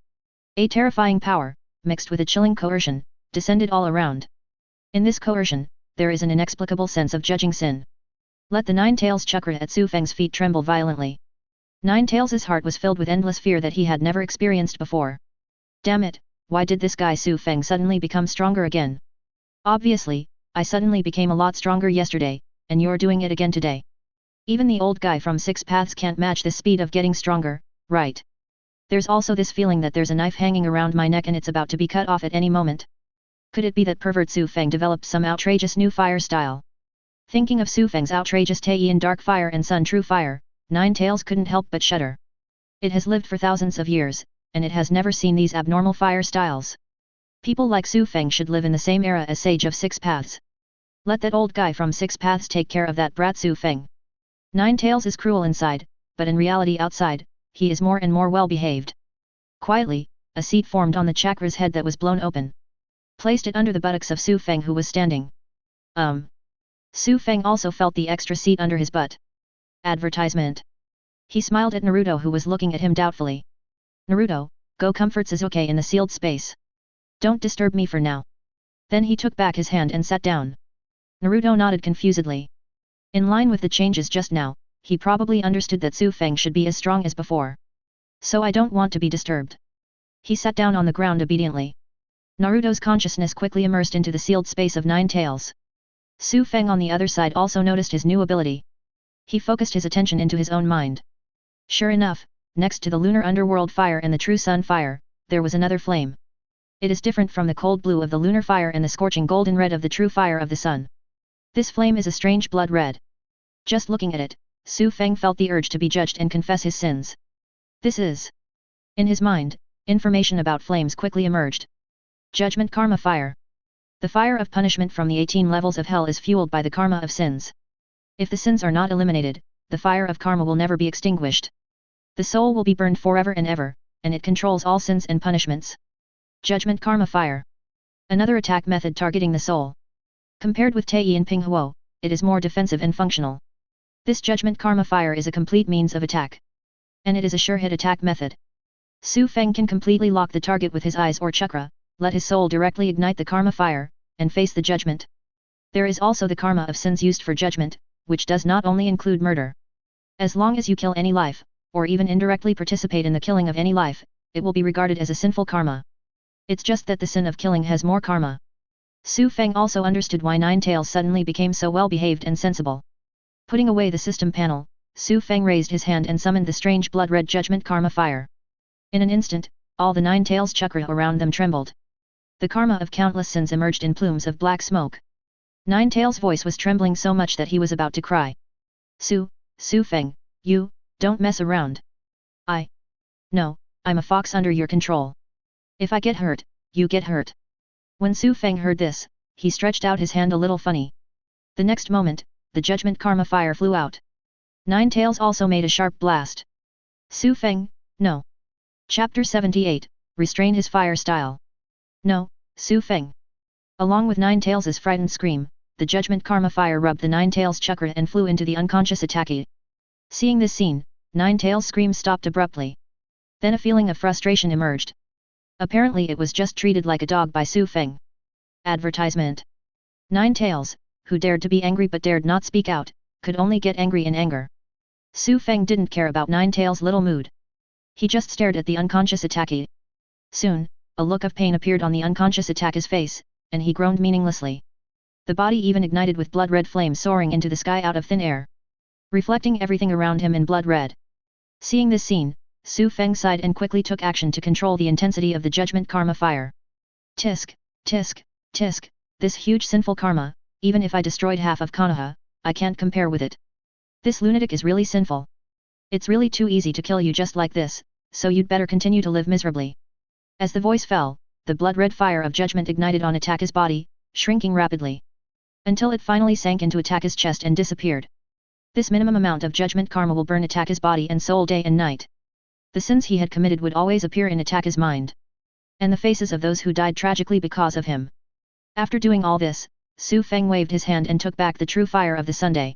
A terrifying power, mixed with a chilling coercion, descended all around. In this coercion, there is an inexplicable sense of judging sin. Let the Nine Tails chakra at Su Feng's feet tremble violently. Nine Tails' heart was filled with endless fear that he had never experienced before. Damn it, why did this guy Su Feng suddenly become stronger again? Obviously, I suddenly became a lot stronger yesterday, and you're doing it again today. Even the old guy from Six Paths can't match this speed of getting stronger, right? There's also this feeling that there's a knife hanging around my neck and it's about to be cut off at any moment. Could it be that pervert Su Feng developed some outrageous new fire style? Thinking of Su Feng's outrageous Tei in dark fire and sun true fire, Nine Tails couldn't help but shudder. It has lived for thousands of years, and it has never seen these abnormal fire styles. People like Su Feng should live in the same era as Sage of Six Paths. Let that old guy from Six Paths take care of that brat Su Feng. Nine Tails is cruel inside, but in reality outside, he is more and more well behaved. Quietly, a seat formed on the chakra's head that was blown open. Placed it under the buttocks of Su Feng who was standing. Su Feng also felt the extra seat under his butt. Advertisement. He smiled at Naruto who was looking at him doubtfully. Naruto, go comfort Sasuke in the sealed space. Don't disturb me for now. Then he took back his hand and sat down. Naruto nodded confusedly. In line with the changes just now, he probably understood that Su Feng should be as strong as before. So I don't want to be disturbed. He sat down on the ground obediently. Naruto's consciousness quickly immersed into the sealed space of Nine Tails. Su Feng on the other side also noticed his new ability. He focused his attention into his own mind. Sure enough, next to the lunar underworld fire and the true sun fire, there was another flame. It is different from the cold blue of the lunar fire and the scorching golden red of the true fire of the sun. This flame is a strange blood red. Just looking at it, Su Feng felt the urge to be judged and confess his sins. This is. In his mind, information about flames quickly emerged. Judgment Karma Fire. The fire of punishment from the 18 levels of hell is fueled by the karma of sins. If the sins are not eliminated, the fire of karma will never be extinguished. The soul will be burned forever and ever, and it controls all sins and punishments. Judgment Karma Fire. Another attack method targeting the soul. Compared with Tei and Pinghuo, it is more defensive and functional. This Judgment Karma Fire is a complete means of attack. And it is a sure hit attack method. Su Feng can completely lock the target with his eyes or chakra, let his soul directly ignite the Karma Fire, and face the judgment. There is also the karma of sins used for judgment, which does not only include murder. As long as you kill any life, or even indirectly participate in the killing of any life, it will be regarded as a sinful karma. It's just that the sin of killing has more karma. Su Feng also understood why Nine Tails suddenly became so well-behaved and sensible. Putting away the system panel, Su Feng raised his hand and summoned the strange blood-red judgment karma fire. In an instant, all the Nine Tails chakra around them trembled. The karma of countless sins emerged in plumes of black smoke. Nine Tails' voice was trembling so much that he was about to cry. Su Feng, you, don't mess around. No, I'm a fox under your control. If I get hurt, you get hurt. When Su Feng heard this, he stretched out his hand a little funny. The next moment, the judgment karma fire flew out. Nine Tails also made a sharp blast. Su Feng, no. Chapter 78, Restrain his fire style. No, Su Feng. Along with Nine Tails' frightened scream, the judgment karma fire rubbed the Nine Tails chakra and flew into the unconscious attackee. Seeing this scene, Nine Tails' scream stopped abruptly. Then a feeling of frustration emerged. Apparently it was just treated like a dog by Su Feng. Advertisement. Nine Tails, who dared to be angry but dared not speak out, could only get angry in anger. Su Feng didn't care about Nine Tails' little mood. He just stared at the unconscious attackee. Soon, a look of pain appeared on the unconscious attackee's face, and he groaned meaninglessly. The body even ignited with blood-red flames soaring into the sky out of thin air, reflecting everything around him in blood red. Seeing this scene, Su Feng sighed and quickly took action to control the intensity of the judgment karma fire. Tisk, tisk, tisk, this huge sinful karma, even if I destroyed half of Konoha, I can't compare with it. This lunatic is really sinful. It's really too easy to kill you just like this, so you'd better continue to live miserably. As the voice fell, the blood-red fire of judgment ignited on Attacker's body, shrinking rapidly, until it finally sank into Attacker's chest and disappeared. This minimum amount of judgment karma will burn Attacker's body and soul day and night. The sins he had committed would always appear in Attacker's mind, and the faces of those who died tragically because of him. After doing all this, Su Feng waved his hand and took back the true fire of the Sunday.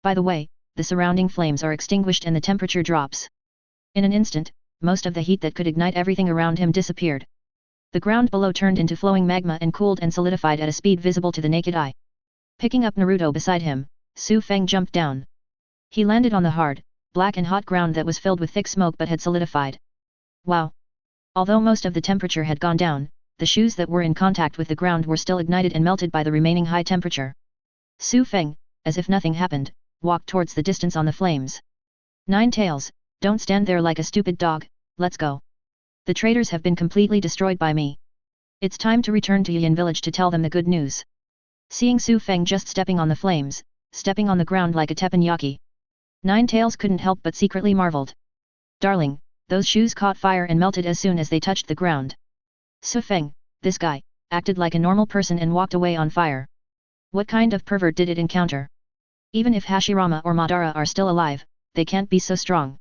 By the way, the surrounding flames are extinguished and the temperature drops. In an instant, most of the heat that could ignite everything around him disappeared. The ground below turned into flowing magma and cooled and solidified at a speed visible to the naked eye. Picking up Naruto beside him, Su Feng jumped down. He landed on the hard, black and hot ground that was filled with thick smoke but had solidified. Wow! Although most of the temperature had gone down, the shoes that were in contact with the ground were still ignited and melted by the remaining high temperature. Su Feng, as if nothing happened, walked towards the distance on the flames. Nine Tails, don't stand there like a stupid dog, let's go. The traitors have been completely destroyed by me. It's time to return to Yin village to tell them the good news. Seeing Su Feng just stepping on the flames, stepping on the ground like a teppanyaki, Nine Tails couldn't help but secretly marveled. Darling, those shoes caught fire and melted as soon as they touched the ground. Su Feng, this guy, acted like a normal person and walked away on fire. What kind of pervert did it encounter? Even if Hashirama or Madara are still alive, they can't be so strong.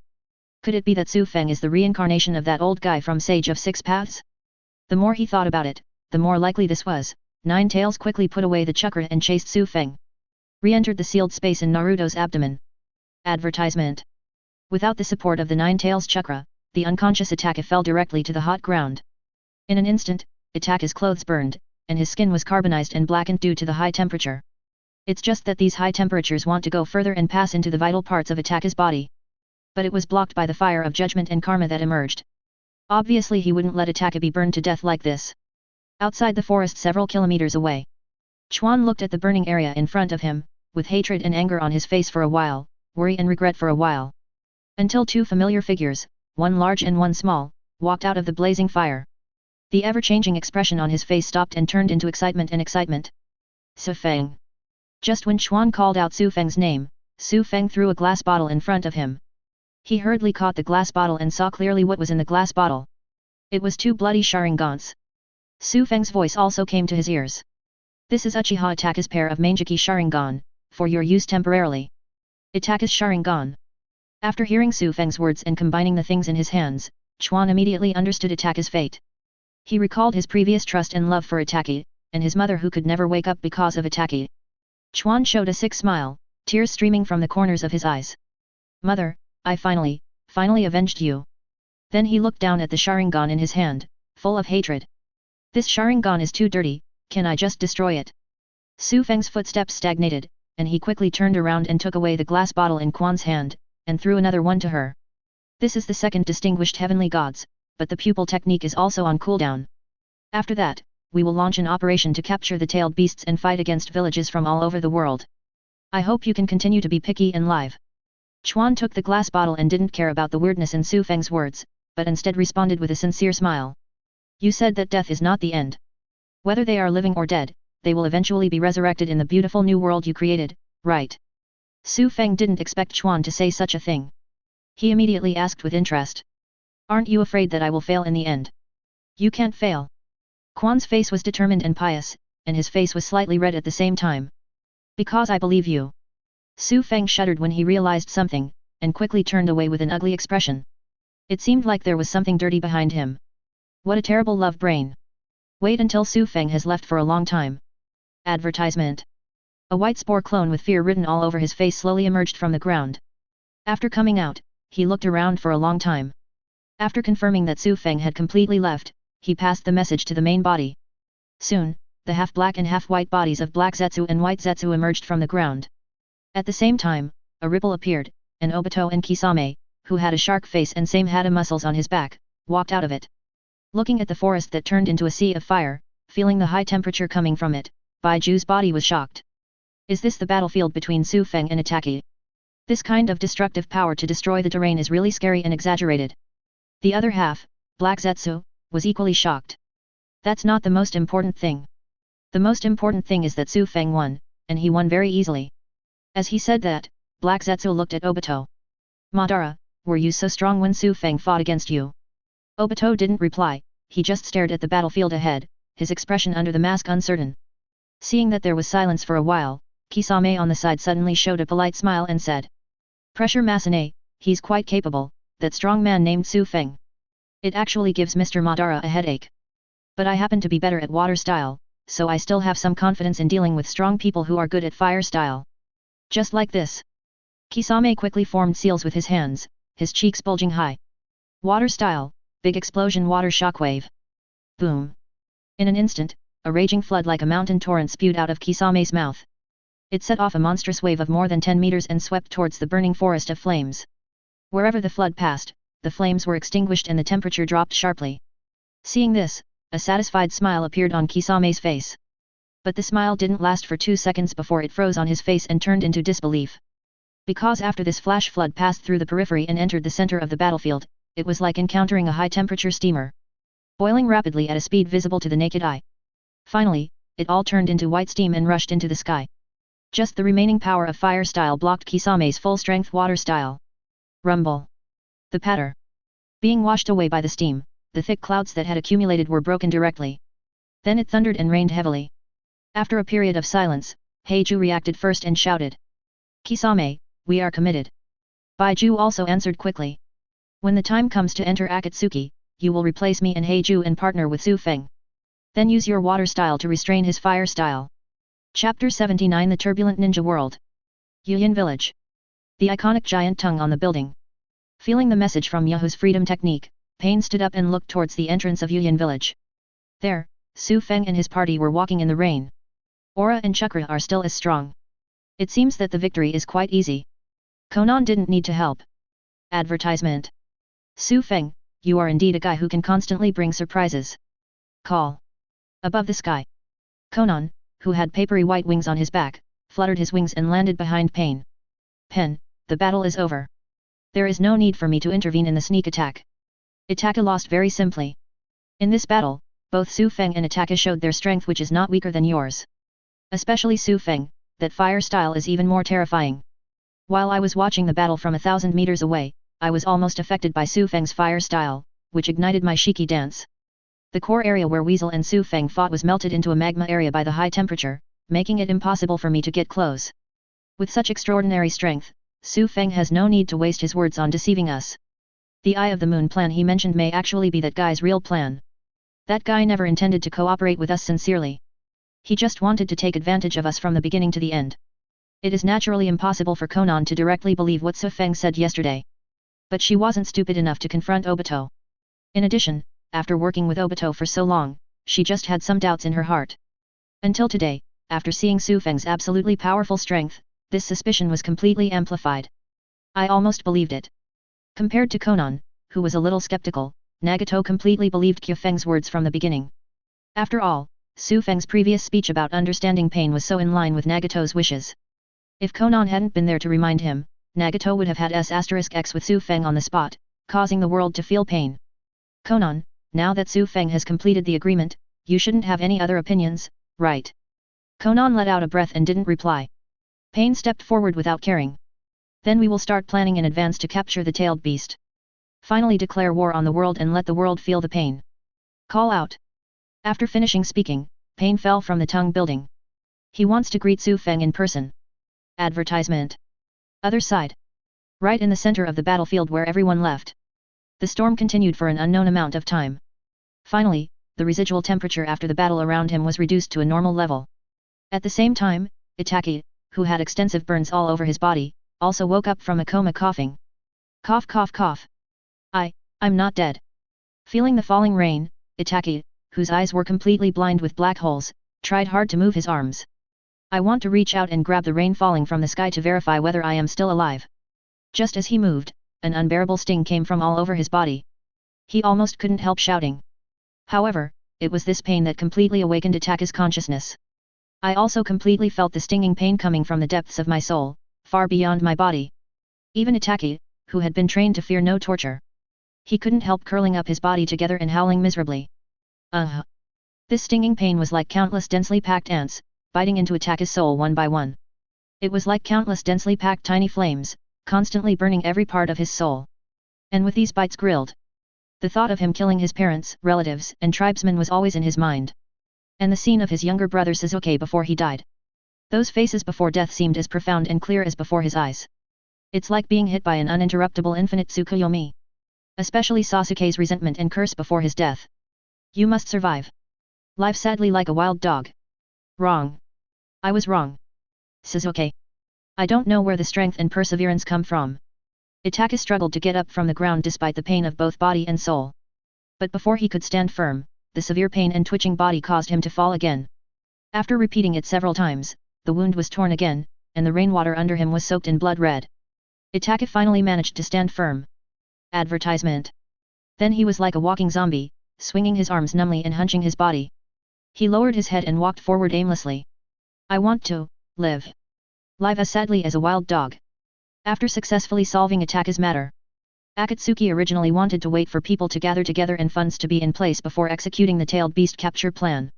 Could it be that Su Feng is the reincarnation of that old guy from Sage of Six Paths? The more he thought about it, the more likely this was. Nine Tails quickly put away the chakra and chased Su Feng. Re-entered the sealed space in Naruto's abdomen. Advertisement. Without the support of the Nine Tails chakra, the unconscious Itachi fell directly to the hot ground. In an instant, Itachi's clothes burned, and his skin was carbonized and blackened due to the high temperature. It's just that these high temperatures want to go further and pass into the vital parts of Itachi's body. But it was blocked by the fire of judgment and karma that emerged. Obviously he wouldn't let Itachi be burned to death like this. Outside the forest several kilometers away, Chuan looked at the burning area in front of him, with hatred and anger on his face for a while, worry and regret for a while. Until two familiar figures, one large and one small, walked out of the blazing fire. The ever-changing expression on his face stopped and turned into excitement and excitement. Su Feng. Just when Chuan called out Su Feng's name, Su Feng threw a glass bottle in front of him. He hurriedly caught the glass bottle and saw clearly what was in the glass bottle. It was two bloody Sharingans. Su Feng's voice also came to his ears. This is Uchiha Itachi's pair of Mangeki Sharingan, for your use temporarily. Itachi's Sharingan. After hearing Su Feng's words and combining the things in his hands, Chuan immediately understood Itachi's fate. He recalled his previous trust and love for Itachi, and his mother who could never wake up because of Itachi. Chuan showed a sick smile, tears streaming from the corners of his eyes. Mother, I finally avenged you. Then he looked down at the Sharingan in his hand, full of hatred. This Sharingan is too dirty, can I just destroy it? Su Feng's footsteps stagnated, and he quickly turned around and took away the glass bottle in Quan's hand, and threw another one to her. This is the second distinguished heavenly gods, but the pupil technique is also on cooldown. After that, we will launch an operation to capture the tailed beasts and fight against villages from all over the world. I hope you can continue to be picky and live. Chuan took the glass bottle and didn't care about the weirdness in Su Feng's words, but instead responded with a sincere smile. You said that death is not the end. Whether they are living or dead, they will eventually be resurrected in the beautiful new world you created, right? Su Feng didn't expect Chuan to say such a thing. He immediately asked with interest. Aren't you afraid that I will fail in the end? You can't fail. Quan's face was determined and pious, and his face was slightly red at the same time. Because I believe you. Su Feng shuddered when he realized something, and quickly turned away with an ugly expression. It seemed like there was something dirty behind him. What a terrible love brain. Wait until Su Feng has left for a long time. Advertisement. A white spore clone with fear written all over his face slowly emerged from the ground. After coming out, he looked around for a long time. After confirming that Su Feng had completely left, he passed the message to the main body. Soon, the half-black and half-white bodies of Black Zetsu and White Zetsu emerged from the ground. At the same time, a ripple appeared, and Obito and Kisame, who had a shark face and same had a muscles on his back, walked out of it. Looking at the forest that turned into a sea of fire, feeling the high temperature coming from it, Baiju's body was shocked. Is this the battlefield between Su Feng and Itaki? This kind of destructive power to destroy the terrain is really scary and exaggerated. The other half, Black Zetsu, was equally shocked. That's not the most important thing. The most important thing is that Su Feng won, and he won very easily. As he said that, Black Zetsu looked at Obito. Madara, were you so strong when Su Feng fought against you? Obito didn't reply, he just stared at the battlefield ahead, his expression under the mask uncertain. Seeing that there was silence for a while, Kisame on the side suddenly showed a polite smile and said. Pressure Masane, he's quite capable, that strong man named Su Feng. It actually gives Mr. Madara a headache. But I happen to be better at water style, so I still have some confidence in dealing with strong people who are good at fire style. Just like this. Kisame quickly formed seals with his hands, his cheeks bulging high. Water style, big explosion water shockwave. Boom. In an instant, a raging flood like a mountain torrent spewed out of Kisame's mouth. It set off a monstrous wave of more than 10 meters and swept towards the burning forest of flames. Wherever the flood passed, the flames were extinguished and the temperature dropped sharply. Seeing this, a satisfied smile appeared on Kisame's face. But the smile didn't last for 2 seconds before it froze on his face and turned into disbelief. Because after this flash flood passed through the periphery and entered the center of the battlefield, it was like encountering a high-temperature steamer. Boiling rapidly at a speed visible to the naked eye. Finally, it all turned into white steam and rushed into the sky. Just the remaining power of fire style blocked Kisame's full-strength water style. Rumble. The patter. Being washed away by the steam, the thick clouds that had accumulated were broken directly. Then it thundered and rained heavily. After a period of silence, Heiju reacted first and shouted. Kisame, we are committed. Baiju also answered quickly. When the time comes to enter Akatsuki, you will replace me and Heiju and partner with Su Feng. Then use your water style to restrain his fire style. Chapter 79 The Turbulent Ninja World. Yuyin Village. The iconic giant tongue on the building. Feeling the message from Yahu's freedom technique, Pain stood up and looked towards the entrance of Yuyin Village. There, Su Feng and his party were walking in the rain. Aura and chakra are still as strong. It seems that the victory is quite easy. Konan didn't need to help. Advertisement. Su Feng, you are indeed a guy who can constantly bring surprises. Call. Above the sky. Konan, who had papery white wings on his back, fluttered his wings and landed behind Pain. Pen, the battle is over. There is no need for me to intervene in the sneak attack. Itaka lost very simply. In this battle, both Su Feng and Itaka showed their strength which is not weaker than yours. Especially Su Feng, that fire style is even more terrifying. While I was watching the battle from 1,000 meters away, I was almost affected by Su Feng's fire style, which ignited my Shiki dance. The core area where Weasel and Su Feng fought was melted into a magma area by the high temperature, making it impossible for me to get close. With such extraordinary strength, Su Feng has no need to waste his words on deceiving us. The Eye of the Moon plan he mentioned may actually be that guy's real plan. That guy never intended to cooperate with us sincerely. He just wanted to take advantage of us from the beginning to the end. It is naturally impossible for Konan to directly believe what Su Feng said yesterday. But she wasn't stupid enough to confront Obito. In addition, after working with Obito for so long, she just had some doubts in her heart. Until today, after seeing Su Feng's absolutely powerful strength, this suspicion was completely amplified. I almost believed it. Compared to Konan, who was a little skeptical, Nagato completely believed Kyu Feng's words from the beginning. After all, Su Feng's previous speech about understanding pain was so in line with Nagato's wishes. If Konan hadn't been there to remind him, Nagato would have had S*X with Su Feng on the spot, causing the world to feel pain. Konan, now that Su Feng has completed the agreement, you shouldn't have any other opinions, right? Konan let out a breath and didn't reply. Pain stepped forward without caring. Then we will start planning in advance to capture the tailed beast. Finally declare war on the world and let the world feel the pain. Call out. After finishing speaking, Pain fell from the tongue building. He wants to greet Su Feng in person. Advertisement. Other side. Right in the center of the battlefield where everyone left. The storm continued for an unknown amount of time. Finally, the residual temperature after the battle around him was reduced to a normal level. At the same time, Itaki, who had extensive burns all over his body, also woke up from a coma coughing. Cough cough cough. I'm not dead. Feeling the falling rain, Itaki, whose eyes were completely blind with black holes, tried hard to move his arms. I want to reach out and grab the rain falling from the sky to verify whether I am still alive. Just as he moved, an unbearable sting came from all over his body. He almost couldn't help shouting. However, it was this pain that completely awakened Itaki's consciousness. I also completely felt the stinging pain coming from the depths of my soul, far beyond my body. Even Itaki, who had been trained to fear no torture. He couldn't help curling up his body together and howling miserably. This stinging pain was like countless densely packed ants, biting into Itaki's soul one by one. It was like countless densely packed tiny flames, constantly burning every part of his soul. And with these bites grilled, the thought of him killing his parents, relatives, and tribesmen was always in his mind. And the scene of his younger brother Sasuke before he died. Those faces before death seemed as profound and clear as before his eyes. It's like being hit by an uninterruptible infinite Tsukuyomi. Especially Sasuke's resentment and curse before his death. You must survive. Live sadly like a wild dog. Wrong. I was wrong. Sasuke. I don't know where the strength and perseverance come from. Itaki struggled to get up from the ground despite the pain of both body and soul. But before he could stand firm, the severe pain and twitching body caused him to fall again. After repeating it several times, the wound was torn again, and the rainwater under him was soaked in blood red. Itaki finally managed to stand firm. Advertisement. Then he was like a walking zombie, swinging his arms numbly and hunching his body. He lowered his head and walked forward aimlessly. I want to live. Live as sadly as a wild dog. After successfully solving Itaki's matter, Akatsuki originally wanted to wait for people to gather together and funds to be in place before executing the tailed beast capture plan.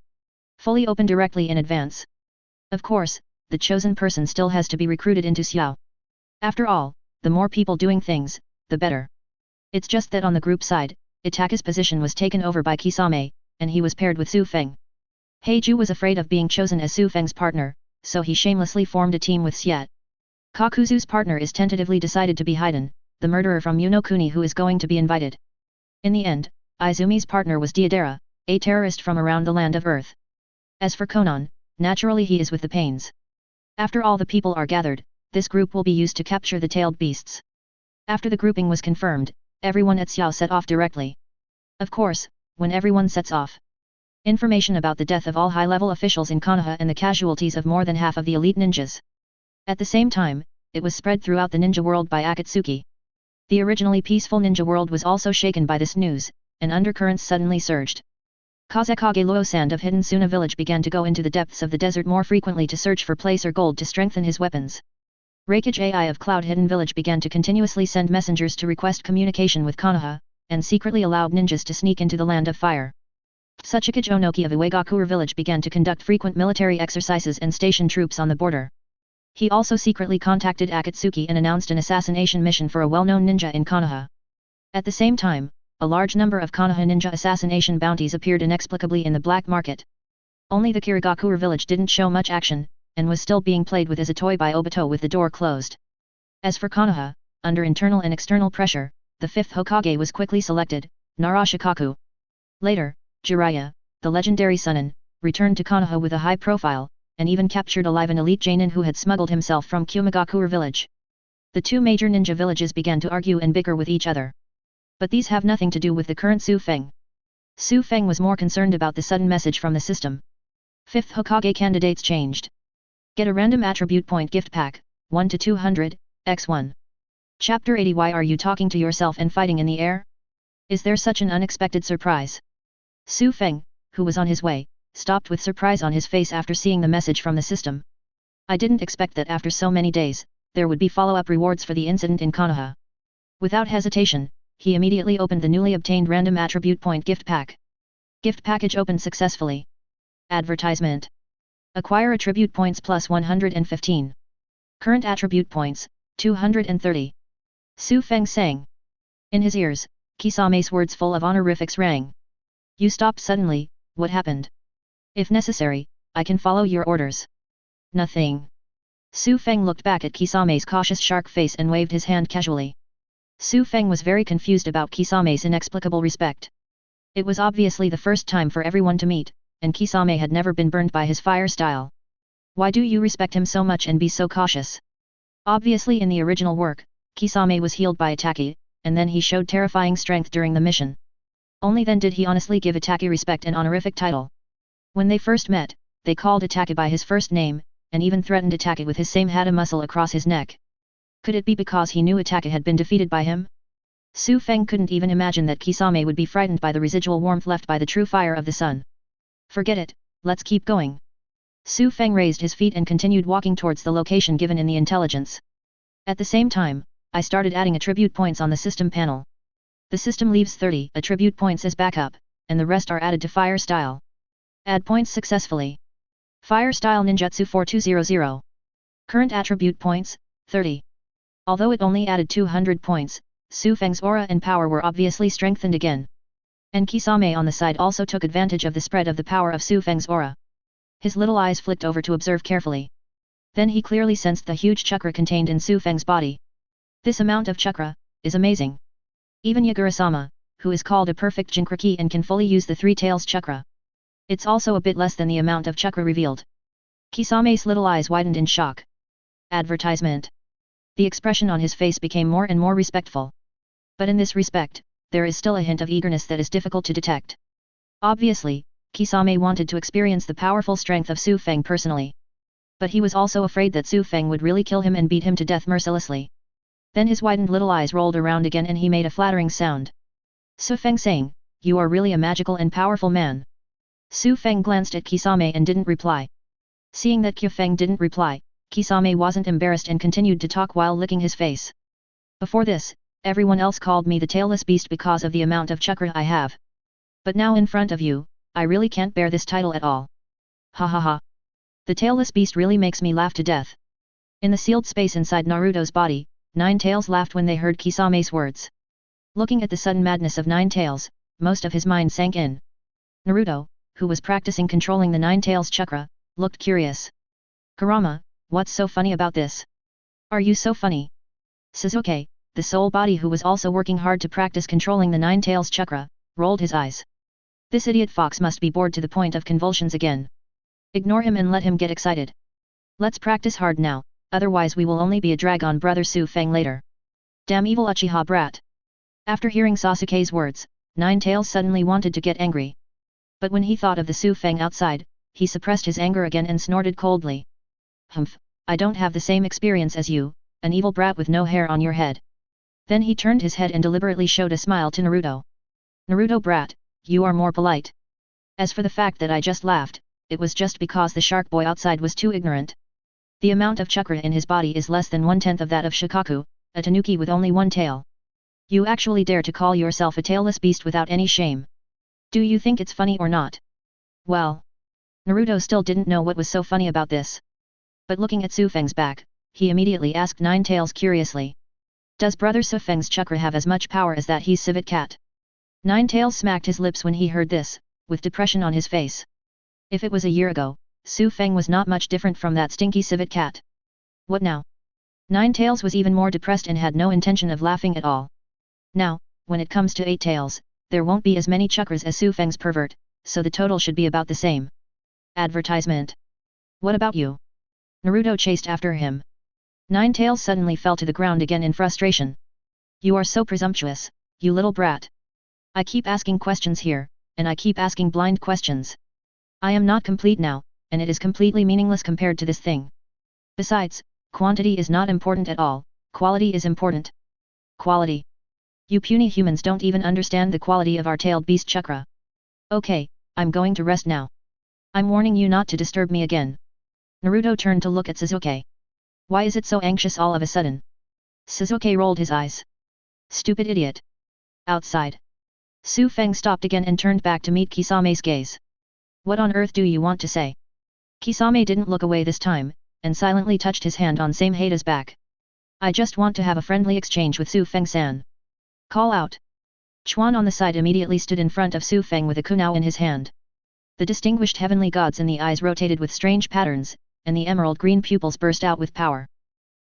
Fully open directly in advance. Of course, the chosen person still has to be recruited into Xiao. After all, the more people doing things, the better. It's just that on the group side, Itaki's position was taken over by Kisame, and he was paired with Su Feng. Heiju was afraid of being chosen as Su Feng's partner, so he shamelessly formed a team with Xiat. Kakuzu's partner is tentatively decided to be Haiden, the murderer from Yunokuni who is going to be invited. In the end, Izumi's partner was Deidara, a terrorist from around the land of Earth. As for Konan, naturally he is with the pains. After all the people are gathered, this group will be used to capture the tailed beasts. After the grouping was confirmed, everyone at Xiao set off directly. Of course, when everyone sets off, information about the death of all high-level officials in Konoha and the casualties of more than half of the elite ninjas. At the same time, it was spread throughout the ninja world by Akatsuki. The originally peaceful ninja world was also shaken by this news, and undercurrents suddenly surged. Kazekage Luo-sand of Hidden Suna village began to go into the depths of the desert more frequently to search for placer gold to strengthen his weapons. Reikage AI of Cloud Hidden Village began to continuously send messengers to request communication with Konoha, and secretly allowed ninjas to sneak into the land of fire. Tsuchikage Onoki of Iwagakure village began to conduct frequent military exercises and station troops on the border. He also secretly contacted Akatsuki and announced an assassination mission for a well-known ninja in Konoha. At the same time, a large number of Konoha ninja assassination bounties appeared inexplicably in the black market. Only the Kirigakure village didn't show much action, and was still being played with as a toy by Obito with the door closed. As for Konoha, under internal and external pressure, the fifth Hokage was quickly selected, Narashikaku. Later, Jiraiya, the legendary Sunin, returned to Konoha with a high profile, and even captured alive an elite Jainin who had smuggled himself from Kumagakure village. The two major ninja villages began to argue and bicker with each other. But these have nothing to do with the current Su Feng. Su Feng was more concerned about the sudden message from the system. Fifth Hokage candidates changed. Get a random attribute point gift pack, 1 to 200, x1. Chapter 80. Why are you talking to yourself and fighting in the air? Is there such an unexpected surprise? Su Feng, who was on his way, stopped with surprise on his face after seeing the message from the system. I didn't expect that after so many days, there would be follow-up rewards for the incident in Konoha. Without hesitation, he immediately opened the newly obtained random attribute point gift pack. Gift package opened successfully. Advertisement. Acquire attribute points plus 115. Current attribute points, 230. Su Feng sang. In his ears, Kisame's words full of honorifics rang. You stopped suddenly, what happened? If necessary, I can follow your orders. Nothing. Su Feng looked back at Kisame's cautious shark face and waved his hand casually. Su Feng was very confused about Kisame's inexplicable respect. It was obviously the first time for everyone to meet, and Kisame had never been burned by his fire style. Why do you respect him so much and be so cautious? Obviously in the original work, Kisame was healed by Itaki, and then he showed terrifying strength during the mission. Only then did he honestly give Itaki respect and honorific title. When they first met, they called Itaki by his first name, and even threatened Itaki with his same hata muscle across his neck. Could it be because he knew Itaki had been defeated by him? Su Feng couldn't even imagine that Kisame would be frightened by the residual warmth left by the true fire of the sun. Forget it, let's keep going. Su Feng raised his feet and continued walking towards the location given in the intelligence. At the same time, I started adding attribute points on the system panel. The system leaves 30 attribute points as backup, and the rest are added to fire style. Add points successfully. Fire style ninjutsu 4200. Current attribute points, 30. Although it only added 200 points, Su Feng's aura and power were obviously strengthened again. And Kisame on the side also took advantage of the spread of the power of Su Feng's aura. His little eyes flicked over to observe carefully. Then he clearly sensed the huge chakra contained in Su Feng's body. This amount of chakra is amazing. Even Yagura-sama, who is called a perfect Jinkraki and can fully use the three tails chakra. It's also a bit less than the amount of chakra revealed. Kisame's little eyes widened in shock. Advertisement. The expression on his face became more and more respectful. But in this respect, there is still a hint of eagerness that is difficult to detect. Obviously, Kisame wanted to experience the powerful strength of Su Feng personally. But he was also afraid that Su Feng would really kill him and beat him to death mercilessly. Then his widened little eyes rolled around again and he made a flattering sound. Su Feng sang, you are really a magical and powerful man. Su Feng glanced at Kisame and didn't reply. Seeing that Qiu Feng didn't reply, Kisame wasn't embarrassed and continued to talk while licking his face. Before this, everyone else called me the tailless beast because of the amount of chakra I have. But now in front of you, I really can't bear this title at all. Ha ha ha. The tailless beast really makes me laugh to death. In the sealed space inside Naruto's body, Nine Tails laughed when they heard Kisame's words. Looking at the sudden madness of Nine Tails, most of his mind sank in. Naruto, who was practicing controlling the Nine Tails chakra, looked curious. Kurama, what's so funny about this? Are you so funny? Sasuke, the soul body who was also working hard to practice controlling the Nine Tails chakra, rolled his eyes. This idiot fox must be bored to the point of convulsions again. Ignore him and let him get excited. Let's practice hard now, otherwise we will only be a drag on brother Su Feng later. Damn evil Uchiha brat. After hearing Sasuke's words, Nine Tails suddenly wanted to get angry. But when he thought of the Su Feng outside, he suppressed his anger again and snorted coldly. Humph, I don't have the same experience as you, an evil brat with no hair on your head. Then he turned his head and deliberately showed a smile to Naruto. Naruto brat, you are more polite. As for the fact that I just laughed, it was just because the shark boy outside was too ignorant. The amount of chakra in his body is less than 1/10 of that of Shikaku, a tanuki with only one tail. You actually dare to call yourself a tailless beast without any shame. Do you think it's funny or not? Well, Naruto still didn't know what was so funny about this. But looking at Su Feng's back, he immediately asked Nine Tails curiously. Does brother Su Feng's chakra have as much power as that he's civet cat? Nine Tails smacked his lips when he heard this, with depression on his face. If it was a year ago, Su Feng was not much different from that stinky civet cat. What now? Nine Tails was even more depressed and had no intention of laughing at all. Now, when it comes to Eight Tails, there won't be as many chakras as Su Feng's pervert, so the total should be about the same. Advertisement. What about you? Naruto chased after him. Nine Tails suddenly fell to the ground again in frustration. You are so presumptuous, you little brat. I keep asking questions here, and I keep asking blind questions. I am not complete now, and it is completely meaningless compared to this thing. Besides, quantity is not important at all, quality is important. Quality. You puny humans don't even understand the quality of our tailed beast chakra. Okay, I'm going to rest now. I'm warning you not to disturb me again. Naruto turned to look at Sasuke. Why is it so anxious all of a sudden? Sasuke rolled his eyes. Stupid idiot. Outside. Su Feng stopped again and turned back to meet Kisame's gaze. What on earth do you want to say? Kisame didn't look away this time, and silently touched his hand on Samehada's back. I just want to have a friendly exchange with Su Feng-san. Call out. Chuan on the side immediately stood in front of Su Feng with a kunao in his hand. The distinguished heavenly gods in the eyes rotated with strange patterns, and the emerald green pupils burst out with power.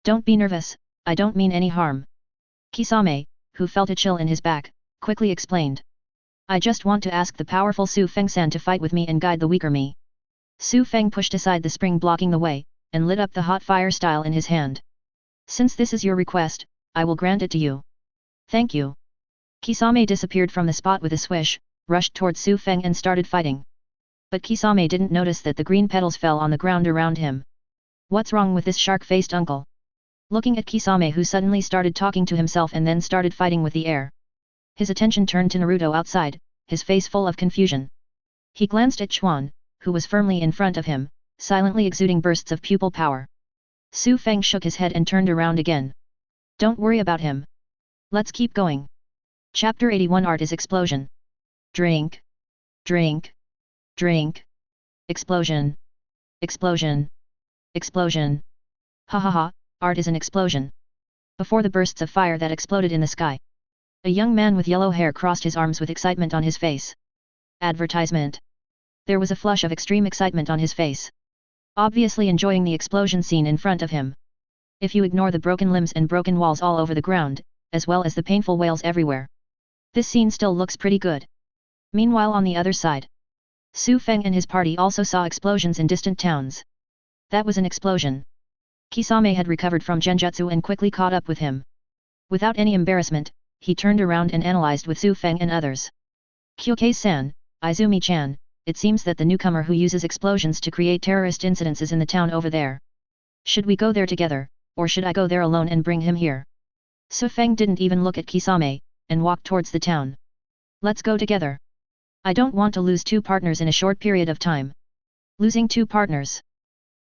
Don't be nervous, I don't mean any harm. Kisame, who felt a chill in his back, quickly explained. I just want to ask the powerful Su Feng-san to fight with me and guide the weaker me. Su Feng pushed aside the spring blocking the way, and lit up the hot fire style in his hand. Since this is your request, I will grant it to you. Thank you. Kisame disappeared from the spot with a swish, rushed towards Su Feng and started fighting. But Kisame didn't notice that the green petals fell on the ground around him. What's wrong with this shark-faced uncle? Looking at Kisame, who suddenly started talking to himself and then started fighting with the air. His attention turned to Naruto outside, his face full of confusion. He glanced at Chuan, who was firmly in front of him, silently exuding bursts of pupil power. Su Feng shook his head and turned around again. Don't worry about him. Let's keep going. Chapter 81 Art is Explosion. Drink. Drink. Drink. Explosion. Explosion. Explosion. Ha ha ha, art is an explosion. Before the bursts of fire that exploded in the sky, a young man with yellow hair crossed his arms with excitement on his face. Advertisement. There was a flush of extreme excitement on his face. Obviously enjoying the explosion scene in front of him. If you ignore the broken limbs and broken walls all over the ground, as well as the painful wails everywhere, this scene still looks pretty good. Meanwhile on the other side, Su Feng and his party also saw explosions in distant towns. That was an explosion. Kisame had recovered from genjutsu and quickly caught up with him. Without any embarrassment, he turned around and analyzed with Su Feng and others. Kyokai-san, Izumi-chan, it seems that the newcomer who uses explosions to create terrorist incidents is in the town over there. Should we go there together, or should I go there alone and bring him here? Su Feng didn't even look at Kisame, and walked towards the town. Let's go together. I don't want to lose two partners in a short period of time. Losing two partners.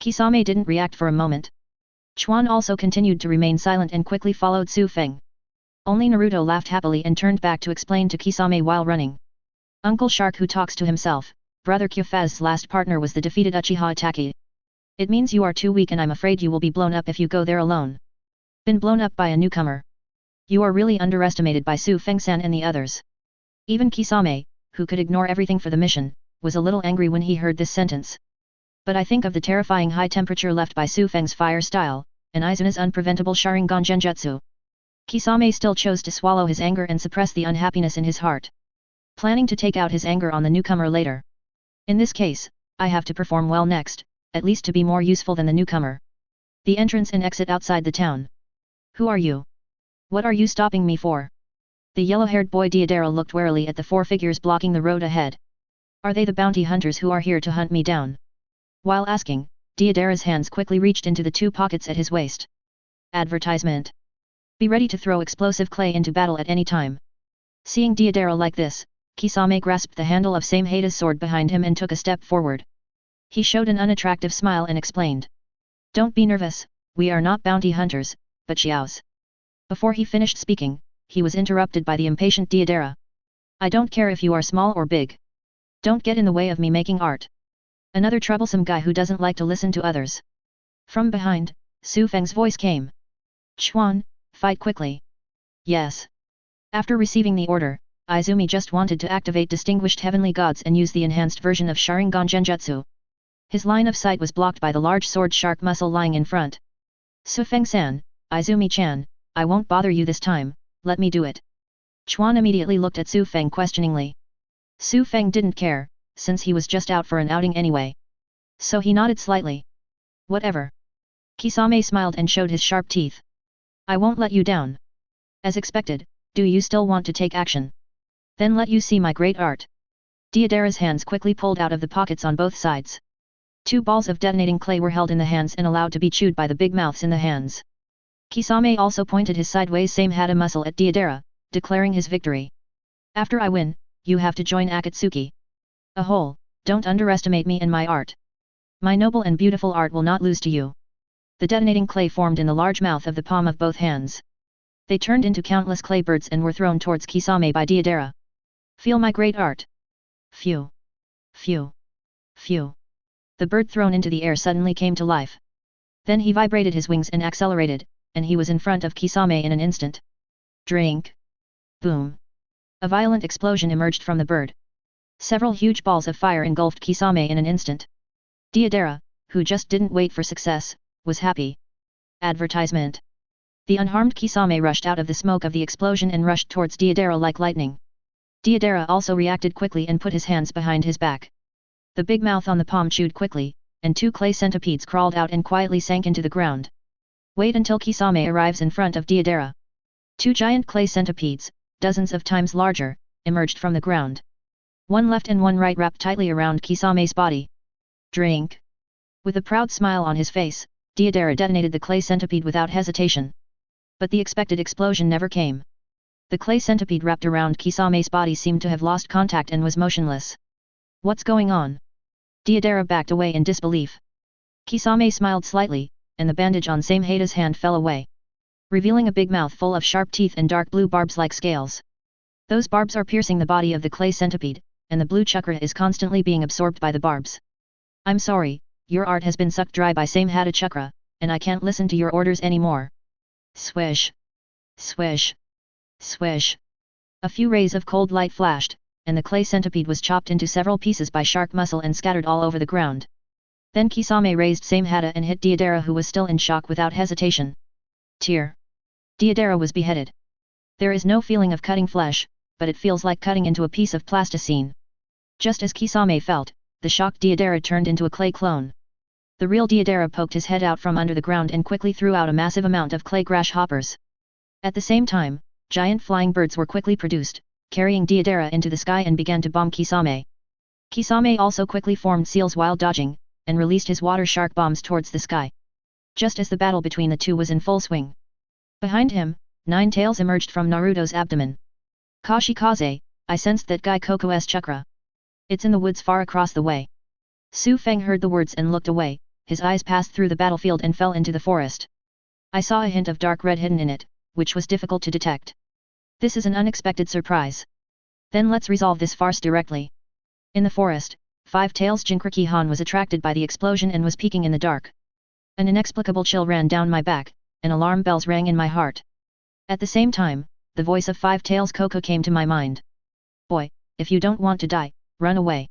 Kisame didn't react for a moment. Chuan also continued to remain silent and quickly followed Su Feng. Only Naruto laughed happily and turned back to explain to Kisame while running. Uncle Shark who talks to himself, Brother Kyufaz's last partner was the defeated Uchiha Itachi. It means you are too weak and I'm afraid you will be blown up if you go there alone. Been blown up by a newcomer. You are really underestimated by Su Feng-san and the others. Even Kisame, who could ignore everything for the mission, was a little angry when he heard this sentence. But I think of the terrifying high temperature left by Su Feng's fire style, and Izuna's unpreventable Sharingan Genjutsu. Kisame still chose to swallow his anger and suppress the unhappiness in his heart. Planning to take out his anger on the newcomer later. In this case, I have to perform well next, at least to be more useful than the newcomer. The entrance and exit outside the town. Who are you? What are you stopping me for? The yellow-haired boy Deidara looked warily at the four figures blocking the road ahead. Are they the bounty hunters who are here to hunt me down? While asking, Deidara's hands quickly reached into the two pockets at his waist. Advertisement. Be ready to throw explosive clay into battle at any time. Seeing Deidara like this, Kisame grasped the handle of Samehada's sword behind him and took a step forward. He showed an unattractive smile and explained. Don't be nervous, we are not bounty hunters, but xiaos. Before he finished speaking, he was interrupted by the impatient Deidara. I don't care if you are small or big. Don't get in the way of me making art. Another troublesome guy who doesn't like to listen to others. From behind, Su Feng's voice came. Chuan, fight quickly. Yes. After receiving the order, Izumi just wanted to activate distinguished heavenly gods and use the enhanced version of Sharingan Genjutsu. His line of sight was blocked by the large sword shark muscle lying in front. Su Feng-san, Izumi-chan, I won't bother you this time, let me do it. Chuan immediately looked at Su Feng questioningly. Su Feng didn't care, since he was just out for an outing anyway. So he nodded slightly. Whatever. Kisame smiled and showed his sharp teeth. I won't let you down. As expected, do you still want to take action? Then let you see my great art. Deidara's hands quickly pulled out of the pockets on both sides. Two balls of detonating clay were held in the hands and allowed to be chewed by the big mouths in the hands. Kisame also pointed his sideways Samehada muscle at Deidara, declaring his victory. After I win, you have to join Akatsuki. A hole, don't underestimate me and my art. My noble and beautiful art will not lose to you. The detonating clay formed in the large mouth of the palm of both hands. They turned into countless clay birds and were thrown towards Kisame by Deidara. Feel my great art. Phew. Phew. Phew. The bird thrown into the air suddenly came to life. Then he vibrated his wings and accelerated, and he was in front of Kisame in an instant. Drink. Boom. A violent explosion emerged from the bird. Several huge balls of fire engulfed Kisame in an instant. Deidara, who just didn't wait for success, was happy. Advertisement. The unharmed Kisame rushed out of the smoke of the explosion and rushed towards Deidara like lightning. Deidara also reacted quickly and put his hands behind his back. The big mouth on the palm chewed quickly, and 2 clay centipedes crawled out and quietly sank into the ground. Wait until Kisame arrives in front of Deidara. 2 giant clay centipedes, dozens of times larger, emerged from the ground. One left and one right wrapped tightly around Kisame's body. Drink. With a proud smile on his face, Deidara detonated the clay centipede without hesitation. But the expected explosion never came. The clay centipede wrapped around Kisame's body seemed to have lost contact and was motionless. What's going on? Deidara backed away in disbelief. Kisame smiled slightly, and the bandage on Samehada's hand fell away, revealing a big mouth full of sharp teeth and dark blue barbs like scales. Those barbs are piercing the body of the clay centipede, and the blue chakra is constantly being absorbed by the barbs. I'm sorry, your art has been sucked dry by Samehada chakra, and I can't listen to your orders anymore. Swish. Swish. Swish. A few rays of cold light flashed, and the clay centipede was chopped into several pieces by shark muscle and scattered all over the ground. Then Kisame raised Samehada and hit Deidara, who was still in shock, without hesitation. Tear. Deidara was beheaded. There is no feeling of cutting flesh, but it feels like cutting into a piece of plasticine. Just as Kisame felt, the shocked Deidara turned into a clay clone. The real Deidara poked his head out from under the ground and quickly threw out a massive amount of clay grasshoppers. At the same time, giant flying birds were quickly produced, carrying Deidara into the sky and began to bomb Kisame. Kisame also quickly formed seals while dodging, and released his water shark bombs towards the sky. Just as the battle between the two was in full swing. Behind him, 9 tails emerged from Naruto's abdomen. Kashikaze, I sensed that Gai Koko's chakra. It's in the woods far across the way. Su Feng heard the words and looked away, his eyes passed through the battlefield and fell into the forest. I saw a hint of dark red hidden in it, which was difficult to detect. This is an unexpected surprise. Then let's resolve this farce directly. In the forest, 5 Tails Jinkriki Han was attracted by the explosion and was peeking in the dark. An inexplicable chill ran down my back, and alarm bells rang in my heart. At the same time, the voice of 5 Tails Koko came to my mind. Boy, if you don't want to die, run away.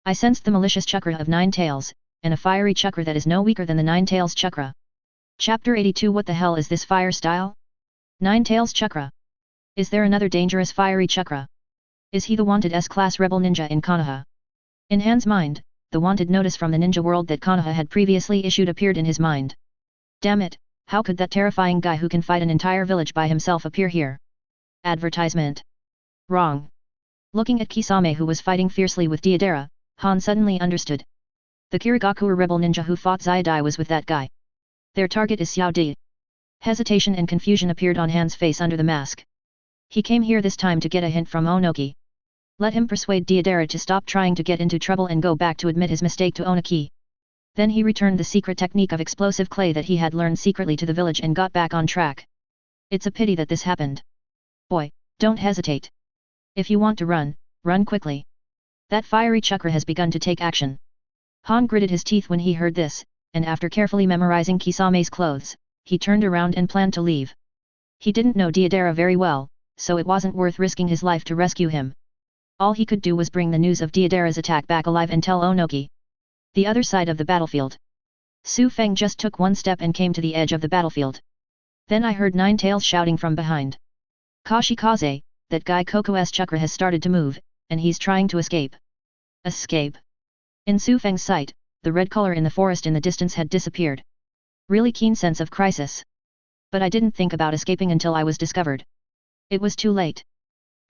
I sensed the malicious chakra of 9 tails, and a fiery chakra that is no weaker than the 9 tails chakra. Chapter 82. What the hell is this fire style? 9 tails chakra. Is there another dangerous fiery chakra? Is he the wanted S-class rebel ninja in Konoha? In Han's mind, the wanted notice from the ninja world that Konoha had previously issued appeared in his mind. Damn it, how could that terrifying guy who can fight an entire village by himself appear here? Advertisement. Wrong. Looking at Kisame, who was fighting fiercely with Deidara, Han suddenly understood. The Kirigakure rebel ninja who fought Zayadai was with that guy. Their target is Xiao Di. Hesitation and confusion appeared on Han's face under the mask. He came here this time to get a hint from Onoki. Let him persuade Deidara to stop trying to get into trouble and go back to admit his mistake to Onoki. Then he returned the secret technique of explosive clay that he had learned secretly to the village and got back on track. It's a pity that this happened. Boy, don't hesitate. If you want to run, run quickly. That fiery chakra has begun to take action. Han gritted his teeth when he heard this, and after carefully memorizing Kisame's clothes, he turned around and planned to leave. He didn't know Deidara very well, so it wasn't worth risking his life to rescue him. All he could do was bring the news of Deidara's attack back alive and tell Onoki. The other side of the battlefield. Su Feng just took one step and came to the edge of the battlefield. Then I heard 9 tails shouting from behind. Kashikaze, that guy Koko's chakra has started to move, and he's trying to escape. Escape. In Su Feng's sight, the red color in the forest in the distance had disappeared. Really keen sense of crisis. But I didn't think about escaping until I was discovered. It was too late.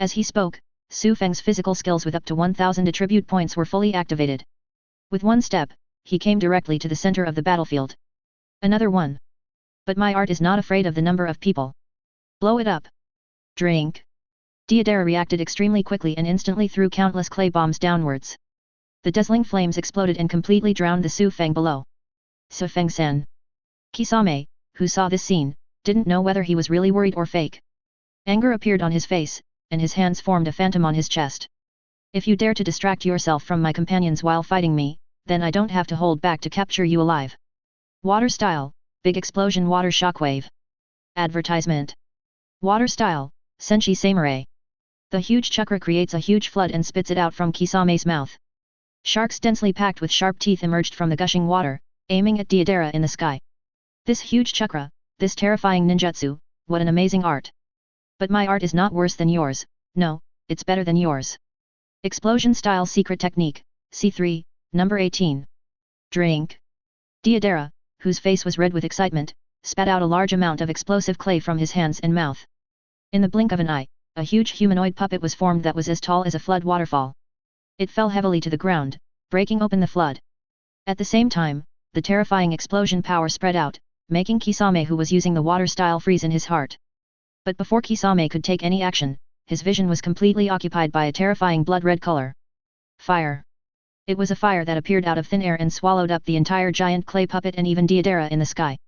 As he spoke, Su Feng's physical skills with up to 1000 attribute points were fully activated. With one step, he came directly to the center of the battlefield. Another one. But my art is not afraid of the number of people. Blow it up. Drink. Deidara reacted extremely quickly and instantly threw countless clay bombs downwards. The dazzling flames exploded and completely drowned the Su Feng below. Su Feng-san. Kisame, who saw this scene, didn't know whether he was really worried or fake. Anger appeared on his face, and his hands formed a phantom on his chest. If you dare to distract yourself from my companions while fighting me, then I don't have to hold back to capture you alive. Water style, big explosion water shockwave. Advertisement. Water style, Senshi Samurai. The huge chakra creates a huge flood and spits it out from Kisame's mouth. Sharks densely packed with sharp teeth emerged from the gushing water, aiming at Deidara in the sky. This huge chakra, this terrifying ninjutsu, what an amazing art. But my art is not worse than yours, no, it's better than yours. Explosion style secret technique, C3, number 18. Drink. Deidara, whose face was red with excitement, spat out a large amount of explosive clay from his hands and mouth. In the blink of an eye, a huge humanoid puppet was formed that was as tall as a flood waterfall. It fell heavily to the ground, breaking open the flood. At the same time, the terrifying explosion power spread out, making Kisame who was using the water style freeze in his heart. But before Kisame could take any action, his vision was completely occupied by a terrifying blood-red color. Fire. It was a fire that appeared out of thin air and swallowed up the entire giant clay puppet and even Deidara in the sky.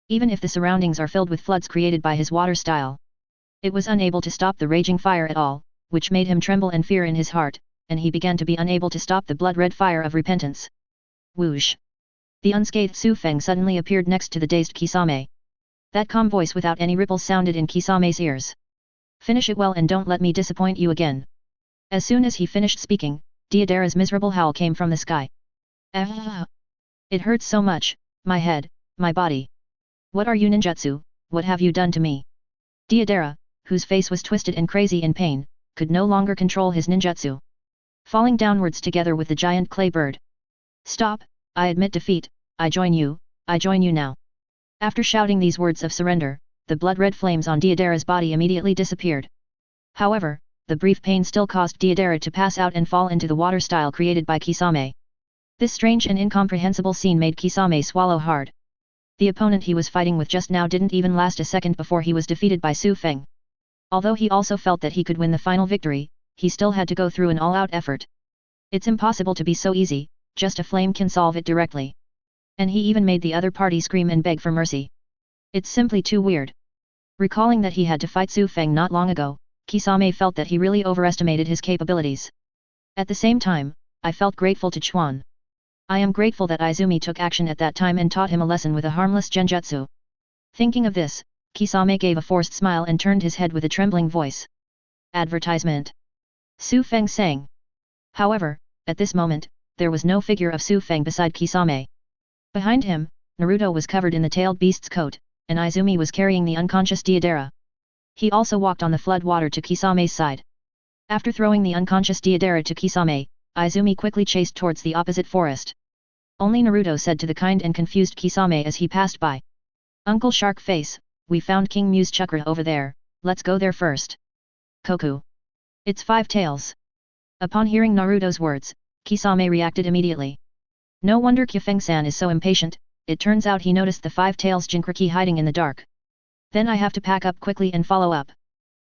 Even if the surroundings are filled with floods created by his water style, it was unable to stop the raging fire at all, which made him tremble and fear in his heart, and he began to be unable to stop the blood-red fire of repentance. Whoosh! The unscathed Su Feng suddenly appeared next to the dazed Kisame. That calm voice without any ripples sounded in Kisame's ears. Finish it well and don't let me disappoint you again. As soon as he finished speaking, Deidara's miserable howl came from the sky. Ah! It hurts so much, my head, my body. What are you ninjutsu, what have you done to me? Deidara, whose face was twisted and crazy in pain, could no longer control his ninjutsu. Falling downwards together with the giant clay bird. Stop, I admit defeat, I join you now. After shouting these words of surrender, the blood-red flames on Deidara's body immediately disappeared. However, the brief pain still caused Deidara to pass out and fall into the water style created by Kisame. This strange and incomprehensible scene made Kisame swallow hard. The opponent he was fighting with just now didn't even last a second before he was defeated by Su Feng. Although he also felt that he could win the final victory, he still had to go through an all-out effort. It's impossible to be so easy, just a flame can solve it directly. And he even made the other party scream and beg for mercy. It's simply too weird. Recalling that he had to fight Su Feng not long ago, Kisame felt that he really overestimated his capabilities. At the same time, I felt grateful to Chuan. I am grateful that Izumi took action at that time and taught him a lesson with a harmless genjutsu. Thinking of this, Kisame gave a forced smile and turned his head with a trembling voice. Advertisement. Su Feng sang. However, at this moment, there was no figure of Su Feng beside Kisame. Behind him, Naruto was covered in the tailed beast's coat, and Izumi was carrying the unconscious Deidara. He also walked on the flood water to Kisame's side. After throwing the unconscious Deidara to Kisame, Izumi quickly chased towards the opposite forest. Only Naruto said to the kind and confused Kisame as he passed by. Uncle Shark Face, we found King Mew's chakra over there, let's go there first. Koku. It's 5 tails. Upon hearing Naruto's words, Kisame reacted immediately. No wonder Kyufeng-san is so impatient, it turns out he noticed the 5 tails Jinchuriki hiding in the dark. Then I have to pack up quickly and follow up.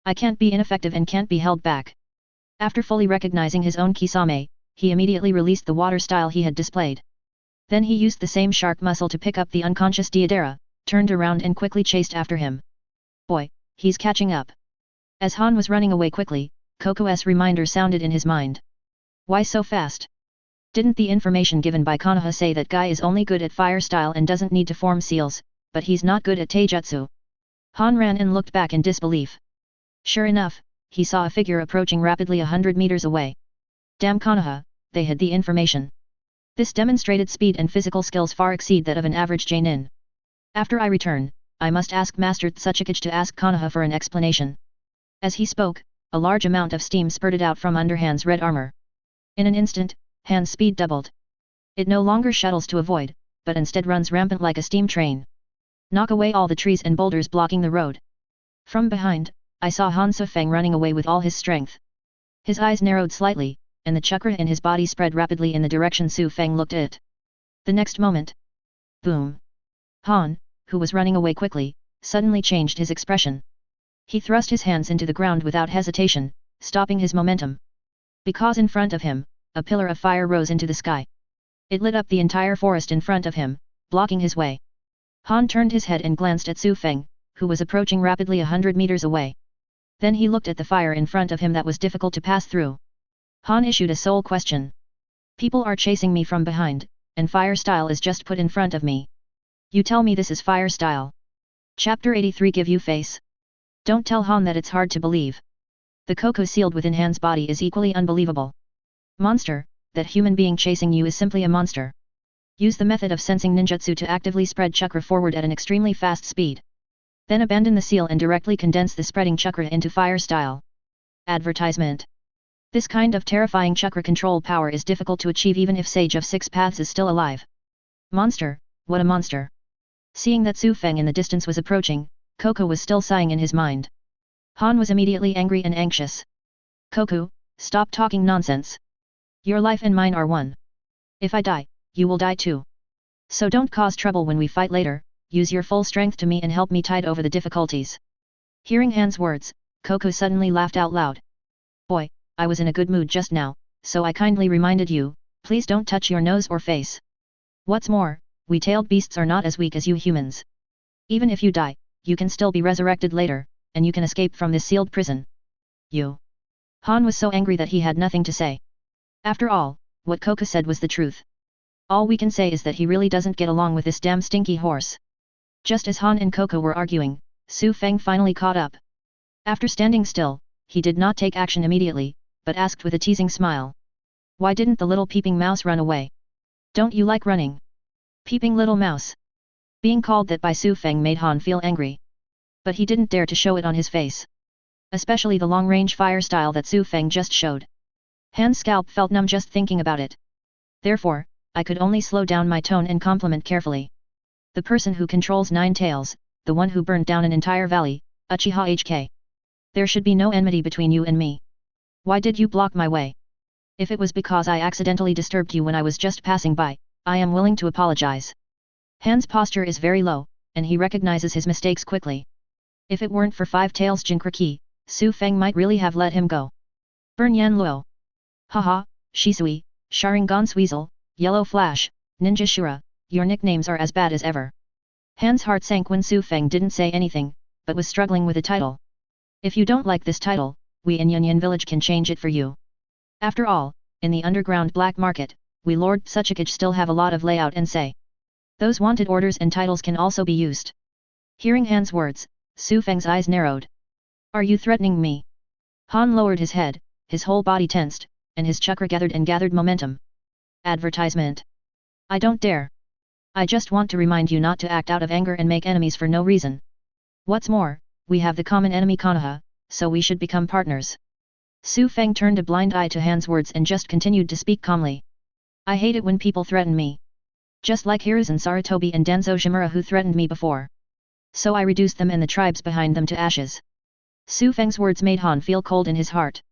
I can't be ineffective and can't be held back. After fully recognizing his own Kisame, he immediately released the water style he had displayed. Then he used the same shark muscle to pick up the unconscious Deidara, turned around and quickly chased after him. Boy, he's catching up. As Han was running away quickly, Koku's reminder sounded in his mind. Why so fast? Didn't the information given by Konoha say that Guy is only good at fire style and doesn't need to form seals, but he's not good at taijutsu? Han ran and looked back in disbelief. Sure enough, he saw a figure approaching rapidly 100 meters away. Damn Konoha, they had the information. This demonstrated speed and physical skills far exceed that of an average Jainin. After I return, I must ask Master Tsuchikage to ask Konoha for an explanation. As he spoke, a large amount of steam spurted out from under Han's red armor. In an instant, Han's speed doubled. It no longer shuttles to avoid, but instead runs rampant like a steam train. Knock away all the trees and boulders blocking the road. From behind, I saw Han Sufeng running away with all his strength. His eyes narrowed slightly, and the chakra in his body spread rapidly in the direction Su Feng looked at. The next moment. Boom! Han, who was running away quickly, suddenly changed his expression. He thrust his hands into the ground without hesitation, stopping his momentum. Because in front of him, a pillar of fire rose into the sky. It lit up the entire forest in front of him, blocking his way. Han turned his head and glanced at Su Feng, who was approaching rapidly 100 meters away. Then he looked at the fire in front of him that was difficult to pass through. Han issued a sole question. People are chasing me from behind, and fire style is just put in front of me. You tell me this is fire style. Chapter 83 Give you face. Don't tell Han that it's hard to believe. The Koko sealed within Han's body is equally unbelievable. Monster, that human being chasing you is simply a monster. Use the method of sensing ninjutsu to actively spread chakra forward at an extremely fast speed. Then abandon the seal and directly condense the spreading chakra into fire style. Advertisement. This kind of terrifying chakra control power is difficult to achieve even if Sage of Six Paths is still alive. Monster, what a monster. Seeing that Su Feng in the distance was approaching, Koko was still sighing in his mind. Han was immediately angry and anxious. Koko, stop talking nonsense. Your life and mine are one. If I die, you will die too. So don't cause trouble when we fight later, use your full strength to me and help me tide over the difficulties. Hearing Han's words, Koko suddenly laughed out loud. Boy, I was in a good mood just now, so I kindly reminded you, please don't touch your nose or face. What's more, we tailed beasts are not as weak as you humans. Even if you die, you can still be resurrected later, and you can escape from this sealed prison. You. Han was so angry that he had nothing to say. After all, what Koko said was the truth. All we can say is that he really doesn't get along with this damn stinky horse. Just as Han and Koko were arguing, Su Feng finally caught up. After standing still, he did not take action immediately, but asked with a teasing smile. Why didn't the little peeping mouse run away? Don't you like running? Peeping little mouse. Being called that by Su Feng made Han feel angry. But he didn't dare to show it on his face. Especially the long-range fire style that Su Feng just showed. Han's scalp felt numb just thinking about it. Therefore, I could only slow down my tone and compliment carefully. The person who controls 9 tails, the one who burned down an entire valley, Uchiha HK. There should be no enmity between you and me. Why did you block my way? If it was because I accidentally disturbed you when I was just passing by, I am willing to apologize. Han's posture is very low, and he recognizes his mistakes quickly. If it weren't for 5 tails Jinkraki, Su Feng might really have let him go. Burn Yan Luo. Haha, Shisui, Sharingan's Weasel, Yellow Flash, Ninja Shura, your nicknames are as bad as ever. Han's heart sank when Su Feng didn't say anything, but was struggling with the title. If you don't like this title, we in Yunyan village can change it for you. After all, in the underground black market, we Lord Suchikage still have a lot of layout and say. Those wanted orders and titles can also be used. Hearing Han's words, Su Feng's eyes narrowed. Are you threatening me? Han lowered his head, his whole body tensed, and his chakra gathered momentum. Advertisement. I don't dare. I just want to remind you not to act out of anger and make enemies for no reason. What's more, we have the common enemy Konoha, so we should become partners. Su Feng turned a blind eye to Han's words and just continued to speak calmly. I hate it when people threaten me. Just like Hiruzen Sarutobi and Danzo Shimura who threatened me before. So I reduced them and the tribes behind them to ashes. Su Feng's words made Han feel cold in his heart.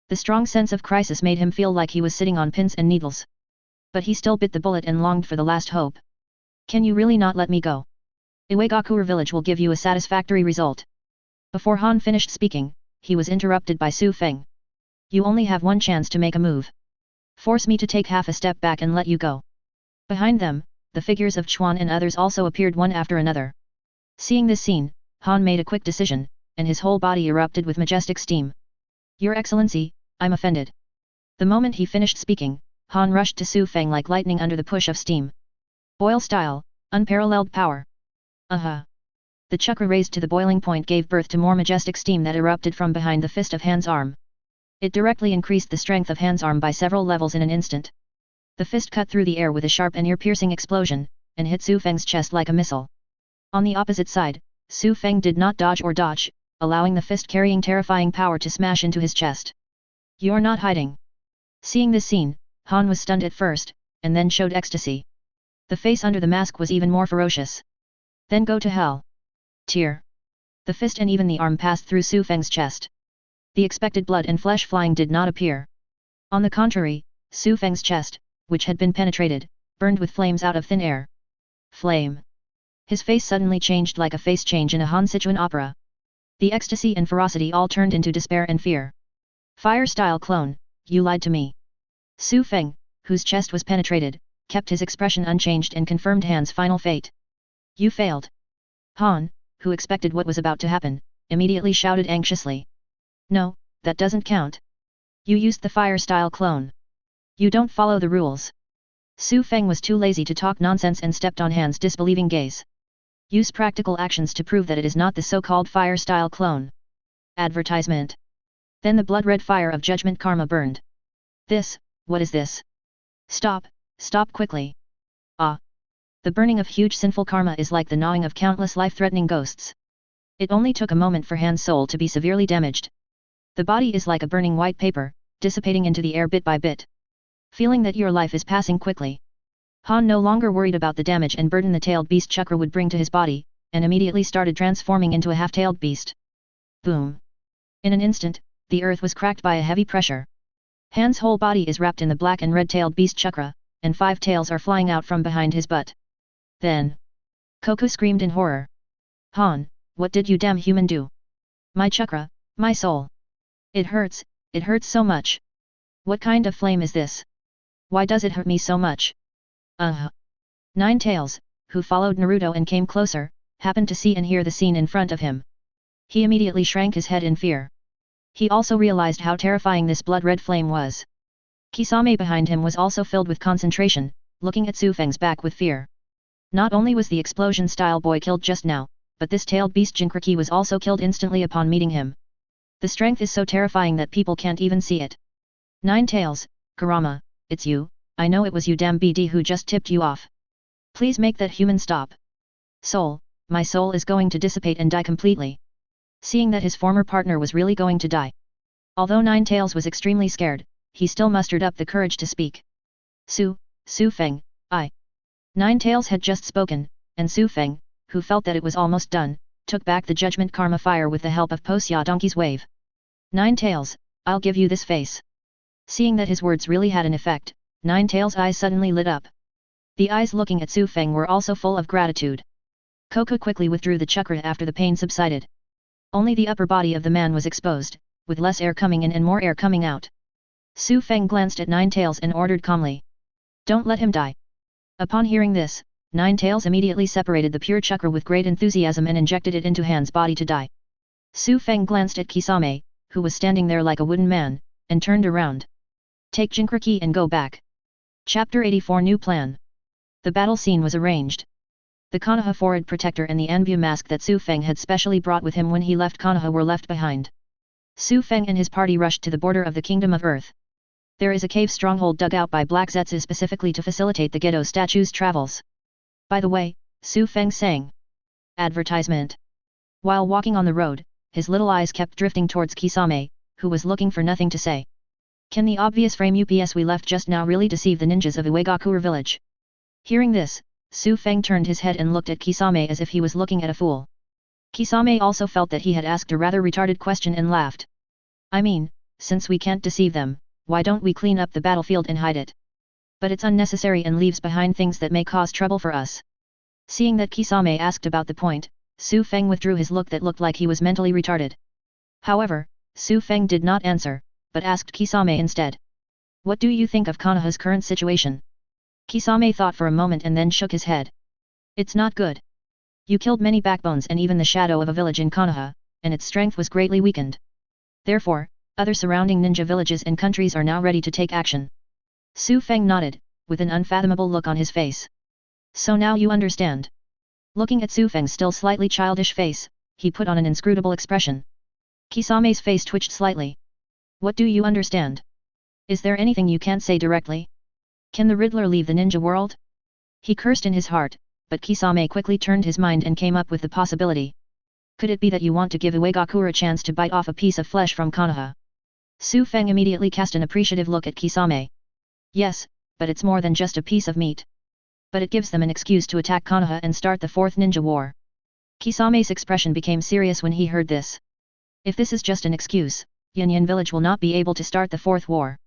The strong sense of crisis made him feel like he was sitting on pins and needles. But he still bit the bullet and longed for the last hope. Can you really not let me go? Iwagakure village will give you a satisfactory result. Before Han finished speaking, he was interrupted by Su Feng. You only have one chance to make a move. Force me to take half a step back and let you go. Behind them, the figures of Chuan and others also appeared one after another. Seeing this scene, Han made a quick decision, and his whole body erupted with majestic steam. Your Excellency, I'm offended. The moment he finished speaking, Han rushed to Su Feng like lightning under the push of steam. Boil style, unparalleled power. The chakra raised to the boiling point gave birth to more majestic steam that erupted from behind the fist of Han's arm. It directly increased the strength of Han's arm by several levels in an instant. The fist cut through the air with a sharp and ear-piercing explosion, and hit Su Feng's chest like a missile. On the opposite side, Su Feng did not dodge or dodge, allowing the fist carrying terrifying power to smash into his chest. You're not hiding. Seeing this scene, Han was stunned at first, and then showed ecstasy. The face under the mask was even more ferocious. Then go to hell. Tear. The fist and even the arm passed through Su Feng's chest. The expected blood and flesh flying did not appear. On the contrary, Su Feng's chest, which had been penetrated, burned with flames out of thin air. Flame. His face suddenly changed like a face change in a Han Sichuan opera. The ecstasy and ferocity all turned into despair and fear. Fire style clone, you lied to me. Su Feng, whose chest was penetrated, kept his expression unchanged and confirmed Han's final fate. You failed. Han, who expected what was about to happen, immediately shouted anxiously. No, that doesn't count. You used the fire-style clone. You don't follow the rules. Su Feng was too lazy to talk nonsense and stepped on Han's disbelieving gaze. Use practical actions to prove that it is not the so-called fire-style clone. Advertisement. Then the blood-red fire of judgment karma burned. This, what is this? Stop, stop quickly. Ah. The burning of huge sinful karma is like the gnawing of countless life-threatening ghosts. It only took a moment for Han's soul to be severely damaged. The body is like a burning white paper, dissipating into the air bit by bit. Feeling that your life is passing quickly. Han no longer worried about the damage and burden the tailed beast chakra would bring to his body, and immediately started transforming into a half-tailed beast. Boom. In an instant, the earth was cracked by a heavy pressure. Han's whole body is wrapped in the black and red-tailed beast chakra, and 5 tails are flying out from behind his butt. Then, Coco screamed in horror. Han, what did you damn human do? My chakra, my soul. It hurts so much. What kind of flame is this? Why does it hurt me so much? 9 Tails, who followed Naruto and came closer, happened to see and hear the scene in front of him. He immediately shrank his head in fear. He also realized how terrifying this blood-red flame was. Kisame behind him was also filled with concentration, looking at Su Feng's back with fear. Not only was the explosion-style boy killed just now, but this tailed beast Jinchuriki was also killed instantly upon meeting him. The strength is so terrifying that people can't even see it. 9 Tails, Kurama, it's you, I know it was you damn BD who just tipped you off. Please make that human stop. Soul, my soul is going to dissipate and die completely. Seeing that his former partner was really going to die. Although 9 Tails was extremely scared, he still mustered up the courage to speak. Su Feng, I. 9 Tails had just spoken, and Su Feng, who felt that it was almost done, took back the judgment karma fire with the help of Posya Donkey's wave. 9 Tails, I'll give you this face. Seeing that his words really had an effect, 9 Tails' eyes suddenly lit up. The eyes looking at Su Feng were also full of gratitude. Coco quickly withdrew the chakra after the pain subsided. Only the upper body of the man was exposed, with less air coming in and more air coming out. Su Feng glanced at 9 Tails and ordered calmly. Don't let him die. Upon hearing this, 9 Tails immediately separated the pure chakra with great enthusiasm and injected it into Han's body to die. Su Feng glanced at Kisame, who was standing there like a wooden man, and turned around. Take Jinchuriki and go back. Chapter 84 New Plan. The battle scene was arranged. The Konoha Forward Protector and the Anbu mask that Su Feng had specially brought with him when he left Konoha were left behind. Su Feng and his party rushed to the border of the Kingdom of Earth. There is a cave stronghold dug out by Black Zetsu specifically to facilitate the Gedo statue's travels. By the way, Su Feng sang. Advertisement. While walking on the road, his little eyes kept drifting towards Kisame, who was looking for nothing to say. Can the obvious frame UPS we left just now really deceive the ninjas of Uegakure village? Hearing this, Su Feng turned his head and looked at Kisame as if he was looking at a fool. Kisame also felt that he had asked a rather retarded question and laughed. I mean, since we can't deceive them, why don't we clean up the battlefield and hide it? But it's unnecessary and leaves behind things that may cause trouble for us. Seeing that Kisame asked about the point, Su Feng withdrew his look that looked like he was mentally retarded. However, Su Feng did not answer, but asked Kisame instead. What do you think of Konoha's current situation? Kisame thought for a moment and then shook his head. It's not good. You killed many backbones and even the shadow of a village in Konoha, and its strength was greatly weakened. Therefore, other surrounding ninja villages and countries are now ready to take action. Su Feng nodded, with an unfathomable look on his face. So now you understand. Looking at Su Feng's still slightly childish face, he put on an inscrutable expression. Kisame's face twitched slightly. What do you understand? Is there anything you can't say directly? Can the Riddler leave the ninja world? He cursed in his heart, but Kisame quickly turned his mind and came up with the possibility. Could it be that you want to give Uegakure a chance to bite off a piece of flesh from Konoha? Su Feng immediately cast an appreciative look at Kisame. Yes, but it's more than just a piece of meat. But it gives them an excuse to attack Konoha and start the Fourth Ninja War. Kisame's expression became serious when he heard this. If this is just an excuse, Yanyan village will not be able to start the Fourth War.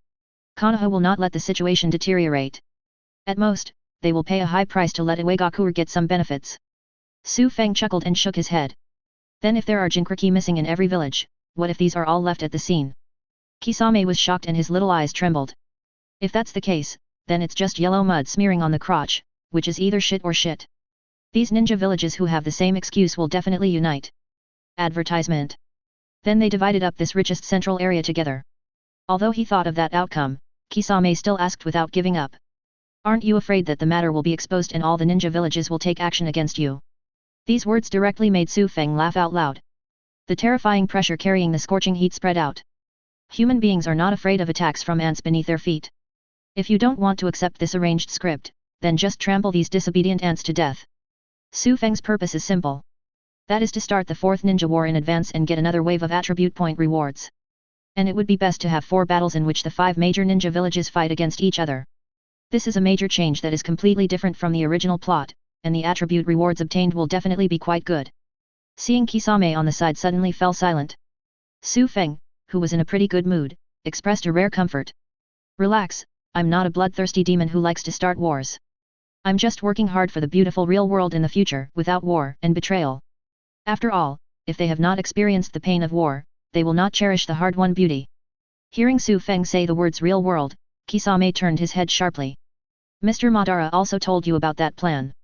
Konoha will not let the situation deteriorate. At most, they will pay a high price to let Uegakure get some benefits. Su Feng chuckled and shook his head. Then if there are Jinchuriki missing in every village, what if these are all left at the scene? Kisame was shocked and his little eyes trembled. If that's the case, then it's just yellow mud smearing on the crotch, which is either shit or shit. These ninja villages who have the same excuse will definitely unite. Advertisement. Then they divided up this richest central area together. Although he thought of that outcome, Kisame still asked without giving up. Aren't you afraid that the matter will be exposed and all the ninja villages will take action against you? These words directly made Su Feng laugh out loud. The terrifying pressure carrying the scorching heat spread out. Human beings are not afraid of attacks from ants beneath their feet. If you don't want to accept this arranged script, then just trample these disobedient ants to death. Su Feng's purpose is simple. That is to start the 4th ninja war in advance and get another wave of attribute point rewards. And it would be best to have 4 battles in which the 5 major ninja villages fight against each other. This is a major change that is completely different from the original plot, and the attribute rewards obtained will definitely be quite good. Seeing Kisame on the side suddenly fell silent. Su Feng, who was in a pretty good mood, expressed a rare comfort. Relax, I'm not a bloodthirsty demon who likes to start wars. I'm just working hard for the beautiful real world in the future without war and betrayal. After all, if they have not experienced the pain of war, they will not cherish the hard-won beauty. Hearing Su Feng say the words real world, Kisame turned his head sharply. Mr. Madara also told you about that plan.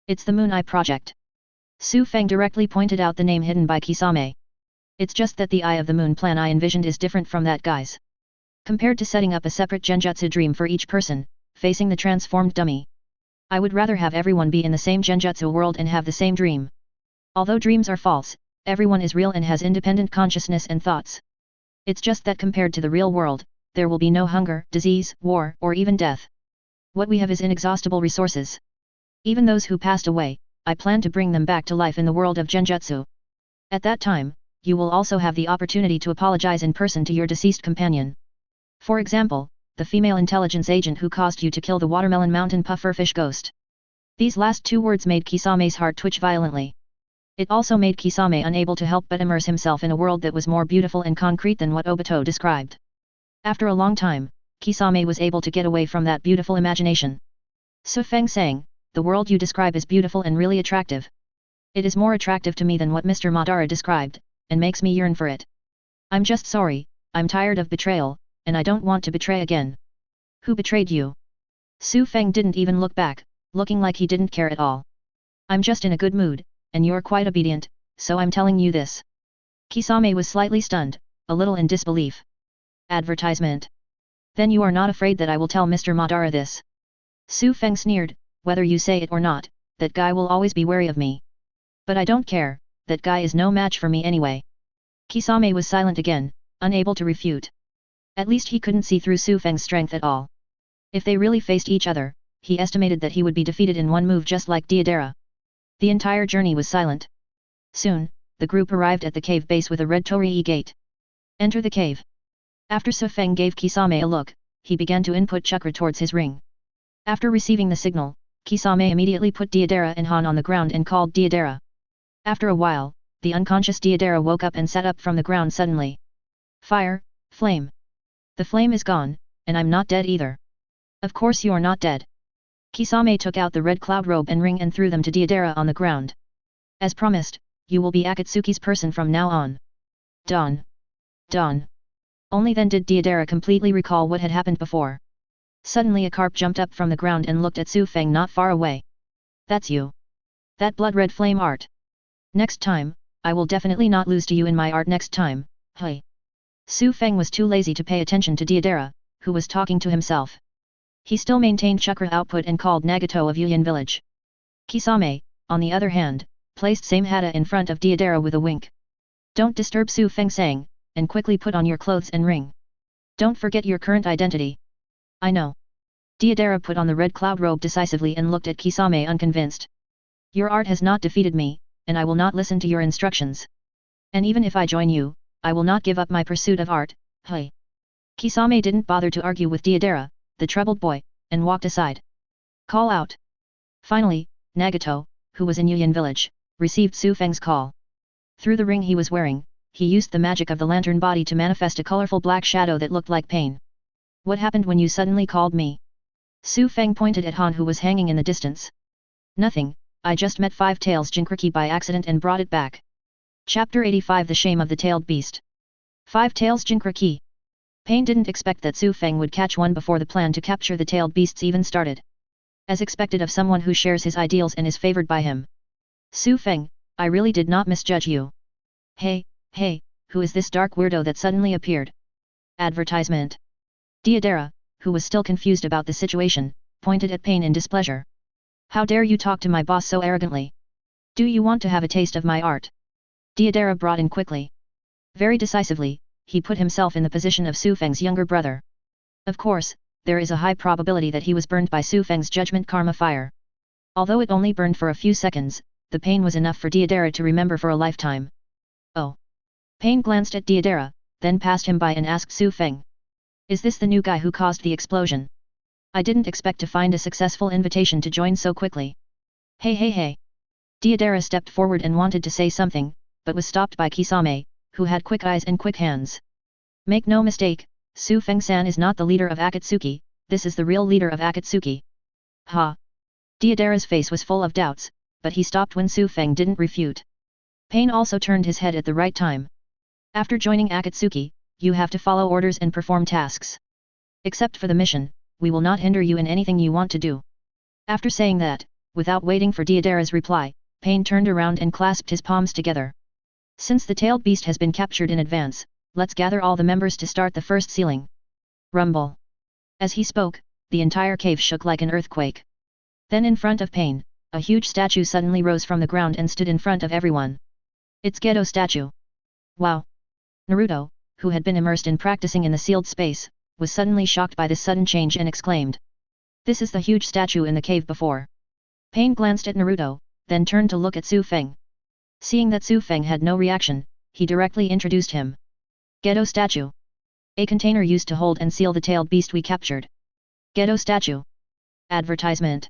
It's the Moon Eye Project. Su Feng directly pointed out the name hidden by Kisame. It's just that the Eye of the Moon plan I envisioned is different from that guy's. Compared to setting up a separate genjutsu dream for each person, facing the transformed dummy. I would rather have everyone be in the same genjutsu world and have the same dream. Although dreams are false, everyone is real and has independent consciousness and thoughts. It's just that compared to the real world, there will be no hunger, disease, war, or even death. What we have is inexhaustible resources. Even those who passed away, I plan to bring them back to life in the world of genjutsu. At that time, you will also have the opportunity to apologize in person to your deceased companion. For example, the female intelligence agent who caused you to kill the watermelon mountain pufferfish ghost. These last 2 words made Kisame's heart twitch violently. It also made Kisame unable to help but immerse himself in a world that was more beautiful and concrete than what Obito described. After a long time, Kisame was able to get away from that beautiful imagination. Su Feng sang, the world you describe is beautiful and really attractive. It is more attractive to me than what Mr. Madara described, and makes me yearn for it. I'm just sorry, I'm tired of betrayal, and I don't want to betray again. Who betrayed you? Su Feng didn't even look back, looking like he didn't care at all. I'm just in a good mood, and you're quite obedient, so I'm telling you this. Kisame was slightly stunned, a little in disbelief. Advertisement. Then you are not afraid that I will tell Mr. Madara this? Su Feng sneered, whether you say it or not, that guy will always be wary of me. But I don't care, that guy is no match for me anyway. Kisame was silent again, unable to refute. At least he couldn't see through Su Feng's strength at all. If they really faced each other, he estimated that he would be defeated in one move just like Deidara. The entire journey was silent. Soon, the group arrived at the cave base with a red torii gate. Enter the cave. After Su Feng gave Kisame a look, he began to input chakra towards his ring. After receiving the signal, Kisame immediately put Deidara and Han on the ground and called Deidara. After a while, the unconscious Deidara woke up and sat up from the ground suddenly. Fire, flame. The flame is gone, and I'm not dead either. Of course you're not dead. Kisame took out the red cloud robe and ring and threw them to Deidara on the ground. As promised, you will be Akatsuki's person from now on. Dawn. Dawn. Only then did Deidara completely recall what had happened before. Suddenly a carp jumped up from the ground and looked at Su Feng not far away. That's you. That blood-red flame art. Next time, I will definitely not lose to you in my art next time, hey. Su Feng was too lazy to pay attention to Deidara, who was talking to himself. He still maintained chakra output and called Nagato of Yuyan village. Kisame, on the other hand, placed same hata in front of Deidara with a wink. Don't disturb Su Feng sang, and quickly put on your clothes and ring. Don't forget your current identity. I know. Deidara put on the red cloud robe decisively and looked at Kisame unconvinced. Your art has not defeated me, and I will not listen to your instructions. And even if I join you, I will not give up my pursuit of art, hey. Kisame didn't bother to argue with Deidara, the troubled boy, and walked aside. Call out. Finally, Nagato, who was in Yuyan village, received Su Feng's call. Through the ring he was wearing, he used the magic of the lantern body to manifest a colorful black shadow that looked like pain. What happened when you suddenly called me? Su Feng pointed at Han who was hanging in the distance. Nothing, I just met Five Tails Jinkriki by accident and brought it back. Chapter 85 The Shame of the Tailed Beast. Five Tails Jinkriki. Pain didn't expect that Su Feng would catch one before the plan to capture the tailed beasts even started. As expected of someone who shares his ideals and is favored by him. Su Feng, I really did not misjudge you. Hey, who is this dark weirdo that suddenly appeared? Advertisement. Deidara, who was still confused about the situation, pointed at Pain in displeasure. How dare you talk to my boss so arrogantly? Do you want to have a taste of my art? Deidara brought in quickly. Very decisively, he put himself in the position of Su Feng's younger brother. Of course, there is a high probability that he was burned by Su Feng's judgment karma fire. Although it only burned for a few seconds, the pain was enough for Deidara to remember for a lifetime. Oh. Pain glanced at Deidara, then passed him by and asked Su Feng. Is this the new guy who caused the explosion? I didn't expect to find a successful invitation to join so quickly. Hey. Deidara stepped forward and wanted to say something, but was stopped by Kisame, who had quick eyes and quick hands. Make no mistake, Su Feng-san is not the leader of Akatsuki, this is the real leader of Akatsuki. Ha! Deidara's face was full of doubts, but he stopped when Su Feng didn't refute. Pain also turned his head at the right time. After joining Akatsuki, you have to follow orders and perform tasks. Except for the mission, we will not hinder you in anything you want to do. After saying that, without waiting for Deidara's reply, Pain turned around and clasped his palms together. Since the tailed beast has been captured in advance, let's gather all the members to start the first sealing. Rumble. As he spoke, the entire cave shook like an earthquake. Then in front of Pain, a huge statue suddenly rose from the ground and stood in front of everyone. It's Gedo statue. Wow! Naruto, who had been immersed in practicing in the sealed space, was suddenly shocked by this sudden change and exclaimed. This is the huge statue in the cave before. Pain glanced at Naruto, then turned to look at Su Feng. Seeing that Su Feng had no reaction, he directly introduced him. Gedo statue. A container used to hold and seal the tailed beast we captured. Gedo statue. Advertisement.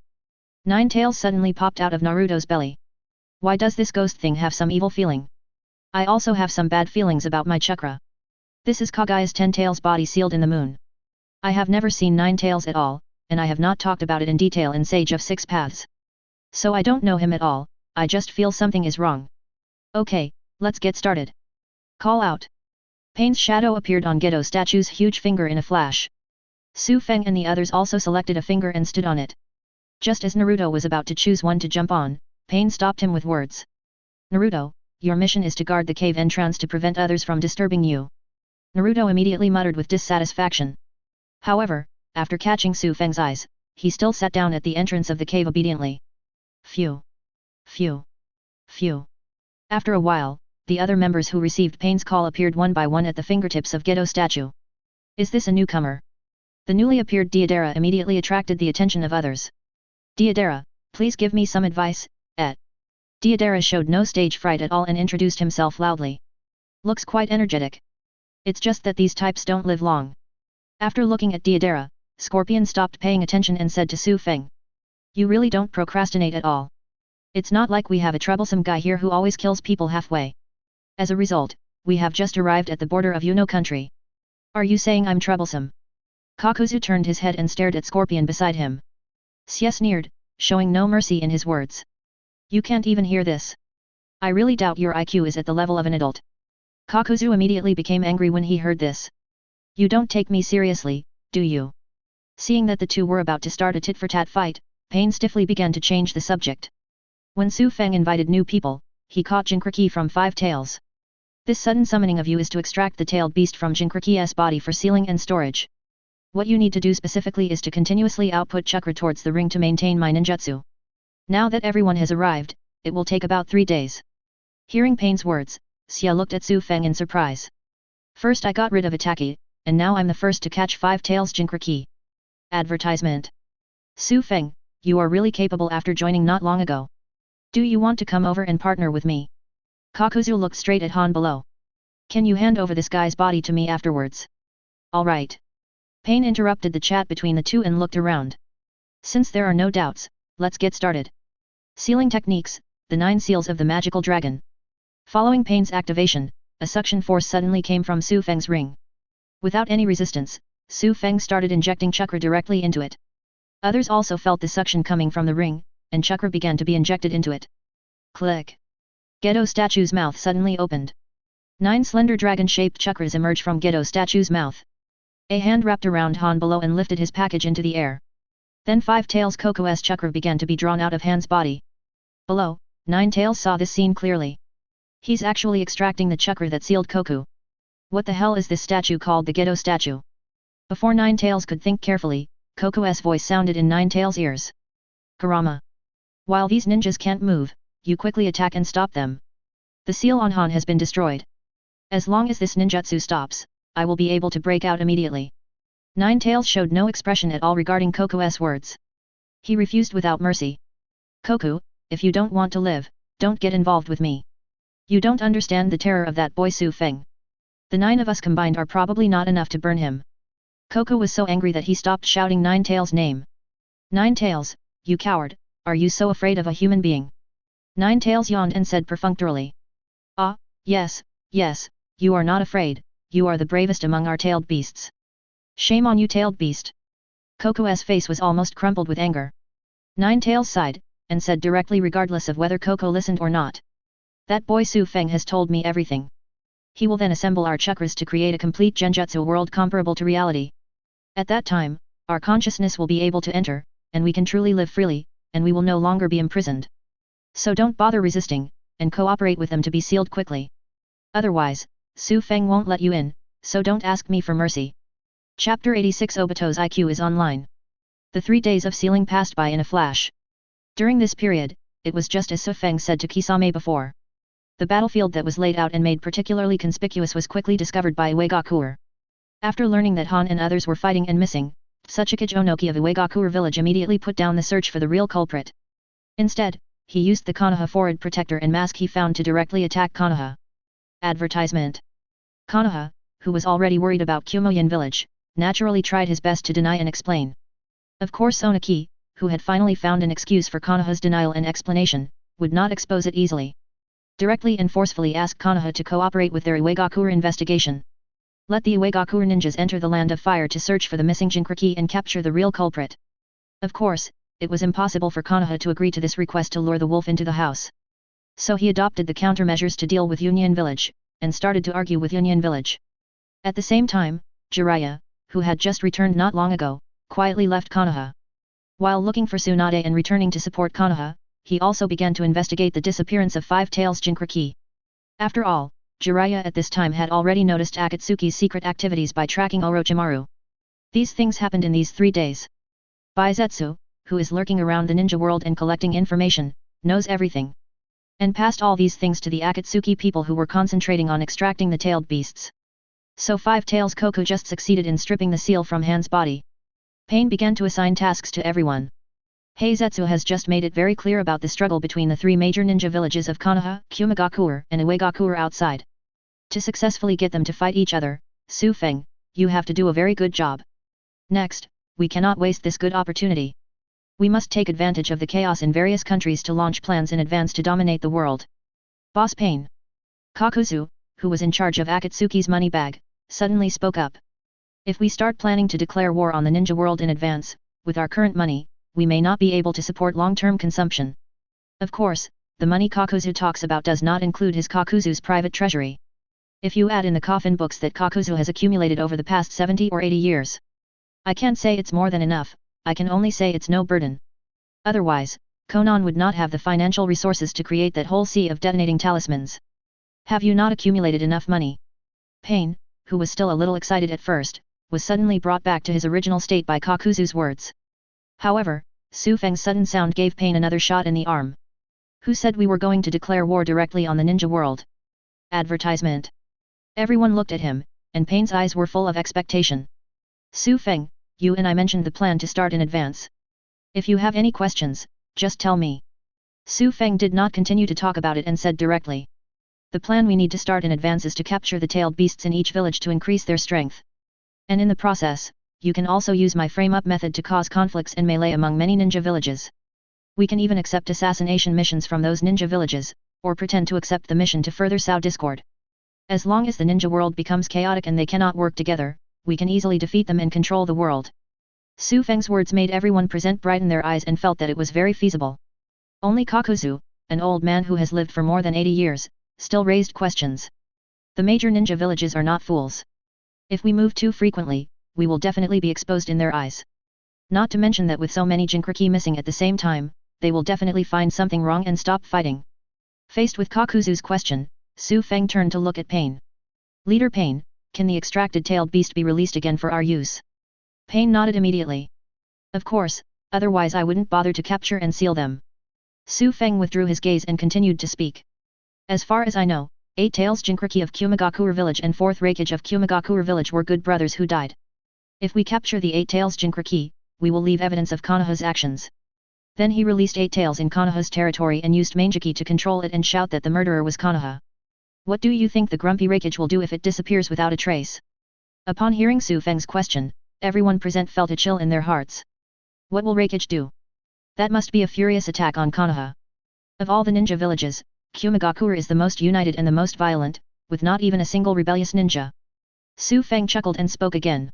9 tails suddenly popped out of Naruto's belly. Why does this ghost thing have some evil feeling? I also have some bad feelings about my chakra. This is Kageya's 10 tails body sealed in the moon. I have never seen 9 tails at all, and I have not talked about it in detail in Sage of 6 Paths. So I don't know him at all, I just feel something is wrong. Okay, let's get started. Call out. Pain's shadow appeared on Gedo statue's huge finger in a flash. Su Feng and the others also selected a finger and stood on it. Just as Naruto was about to choose one to jump on, Pain stopped him with words. Naruto, your mission is to guard the cave entrance to prevent others from disturbing you. Naruto immediately muttered with dissatisfaction. However, after catching Su Feng's eyes, he still sat down at the entrance of the cave obediently. Phew. After a while, the other members who received Pain's call appeared one by one at the fingertips of Gedo statue. Is this a newcomer? The newly appeared Deidara immediately attracted the attention of others. Deidara, please give me some advice, Deidara showed no stage fright at all and introduced himself loudly. Looks quite energetic. It's just that these types don't live long. After looking at Deidara, Scorpion stopped paying attention and said to Su Feng. You really don't procrastinate at all. It's not like we have a troublesome guy here who always kills people halfway. As a result, we have just arrived at the border of Yuno country. Are you saying I'm troublesome? Kakuzu turned his head and stared at Scorpion beside him. Xie sneered, showing no mercy in his words. You can't even hear this. I really doubt your IQ is at the level of an adult. Kakuzu immediately became angry when he heard this. You don't take me seriously, do you? Seeing that the two were about to start a tit-for-tat fight, Pain stiffly began to change the subject. When Su Feng invited new people, he caught Jinkriki from 5 tails. This sudden summoning of you is to extract the tailed beast from Jinkriki's body for sealing and storage. What you need to do specifically is to continuously output chakra towards the ring to maintain my ninjutsu. Now that everyone has arrived, it will take about 3 days. Hearing Pain's words, Xia looked at Su Feng in surprise. First I got rid of Ataki, and now I'm the first to catch 5 tails Jinkriki. Advertisement. Su Feng, you are really capable after joining not long ago. Do you want to come over and partner with me? Kakuzu looked straight at Han below. Can you hand over this guy's body to me afterwards? Alright. Pain interrupted the chat between the two and looked around. Since there are no doubts, let's get started. Sealing techniques, the 9 seals of the magical dragon. Following Pain's activation, a suction force suddenly came from Su Feng's ring. Without any resistance, Su Feng started injecting chakra directly into it. Others also felt the suction coming from the ring, and chakra began to be injected into it. Click. Gedo statue's mouth suddenly opened. 9 slender dragon-shaped chakras emerged from Gedo statue's mouth. A hand wrapped around Han below and lifted his package into the air. Then Five Tails Koko's chakra began to be drawn out of Han's body. Below, Nine Tails saw this scene clearly. He's actually extracting the chakra that sealed Koku. What the hell is this statue called the Gedo statue? Before Nine Tails could think carefully, Koko's voice sounded in Nine Tails' ears. Kurama. While these ninjas can't move, you quickly attack and stop them. The seal on Han has been destroyed. As long as this ninjutsu stops, I will be able to break out immediately. Nine Tails showed no expression at all regarding Koko's words. He refused without mercy. Koku, if you don't want to live, don't get involved with me. You don't understand the terror of that boy Su Feng. The 9 of us combined are probably not enough to burn him. Koku was so angry that he stopped shouting Nine Tails' name. Nine Tails, you coward, are you so afraid of a human being? Nine Tails yawned and said perfunctorily. Ah, yes, yes, you are not afraid, you are the bravest among our tailed beasts. Shame on you, tailed beast. Koko's face was almost crumpled with anger. Nine Tails sighed, and said directly regardless of whether Koko listened or not. That boy Su Feng has told me everything. He will then assemble our chakras to create a complete genjutsu world comparable to reality. At that time, our consciousness will be able to enter, and we can truly live freely, and we will no longer be imprisoned. So don't bother resisting, and cooperate with them to be sealed quickly. Otherwise, Su Feng won't let you in, so don't ask me for mercy. Chapter 86 Obito's IQ is online. The 3 days of sealing passed by in a flash. During this period, it was just as Su Feng said to Kisame before. The battlefield that was laid out and made particularly conspicuous was quickly discovered by Uegakuer. After learning that Han and others were fighting and missing, Tsuchikage Onoki of Uegakuer village immediately put down the search for the real culprit. Instead, he used the Konoha forward protector and mask he found to directly attack Konoha. Advertisement. Konoha, who was already worried about Kumoyin village, naturally tried his best to deny and explain. Of course Onoki, who had finally found an excuse for Konoha's denial and explanation, would not expose it easily. Directly and forcefully asked Konoha to cooperate with their Uegakuer investigation. Let the Uegakuer ninjas enter the land of fire to search for the missing Jinchuriki and capture the real culprit. Of course, it was impossible for Konoha to agree to this request to lure the wolf into the house. So he adopted the countermeasures to deal with Union Village, and started to argue with Union Village. At the same time, Jiraiya, who had just returned not long ago, quietly left Konoha. While looking for Tsunade and returning to support Konoha, he also began to investigate the disappearance of Five Tails Jinchuriki. After all, Jiraiya at this time had already noticed Akatsuki's secret activities by tracking Orochimaru. These things happened in these 3 days. Baizetsu, who is lurking around the ninja world and collecting information, knows everything. And passed all these things to the Akatsuki people who were concentrating on extracting the tailed beasts. So Five Tails Koku just succeeded in stripping the seal from Han's body. Pain began to assign tasks to everyone. Heizetsu has just made it very clear about the struggle between the 3 major ninja villages of Konoha, Kumigakuer and Uegakuer outside. To successfully get them to fight each other, Su Feng, you have to do a very good job. Next, we cannot waste this good opportunity. We must take advantage of the chaos in various countries to launch plans in advance to dominate the world. Boss Pain. Kakuzu, who was in charge of Akatsuki's money bag, suddenly spoke up. If we start planning to declare war on the ninja world in advance, with our current money, we may not be able to support long-term consumption. Of course, the money Kakuzu talks about does not include his Kakuzu's private treasury. If you add in the coffin books that Kakuzu has accumulated over the past 70 or 80 years. I can't say it's more than enough, I can only say it's no burden. Otherwise, Konan would not have the financial resources to create that whole sea of detonating talismans. Have you not accumulated enough money? Pain, who was still a little excited at first, was suddenly brought back to his original state by Kakuzu's words. However, Su Feng's sudden sound gave Pain another shot in the arm. Who said we were going to declare war directly on the ninja world? Advertisement. Everyone looked at him, and Pain's eyes were full of expectation. Su Feng, you and I mentioned the plan to start in advance. If you have any questions, just tell me. Su Feng did not continue to talk about it and said directly. The plan we need to start in advance is to capture the tailed beasts in each village to increase their strength. And in the process, you can also use my frame-up method to cause conflicts and melee among many ninja villages. We can even accept assassination missions from those ninja villages, or pretend to accept the mission to further sow discord. As long as the ninja world becomes chaotic and they cannot work together, we can easily defeat them and control the world. Su Feng's words made everyone present brighten their eyes and felt that it was very feasible. Only Kakuzu, an old man who has lived for more than 80 years, still raised questions. The major ninja villages are not fools. If we move too frequently, we will definitely be exposed in their eyes. Not to mention that with so many Jinchuriki missing at the same time, they will definitely find something wrong and stop fighting. Faced with Kakuzu's question, Su Feng turned to look at Pain. Leader Pain, can the extracted tailed beast be released again for our use? Pain nodded immediately. Of course, otherwise I wouldn't bother to capture and seal them. Su Feng withdrew his gaze and continued to speak. As far as I know, 8 Tails Jinchuriki of Kumagakure village and 4th Reikage of Kumagakure village were good brothers who died. If we capture the 8 Tails Jinchuriki, we will leave evidence of Konoha's actions. Then he released 8 Tails in Konoha's territory and used Manjiki to control it and shout that the murderer was Konoha. What do you think the grumpy Reikage will do if it disappears without a trace? Upon hearing Su Feng's question, everyone present felt a chill in their hearts. What will Reikage do? That must be a furious attack on Konoha. Of all the ninja villages, Kumagakure is the most united and the most violent, with not even a single rebellious ninja. Su Feng chuckled and spoke again.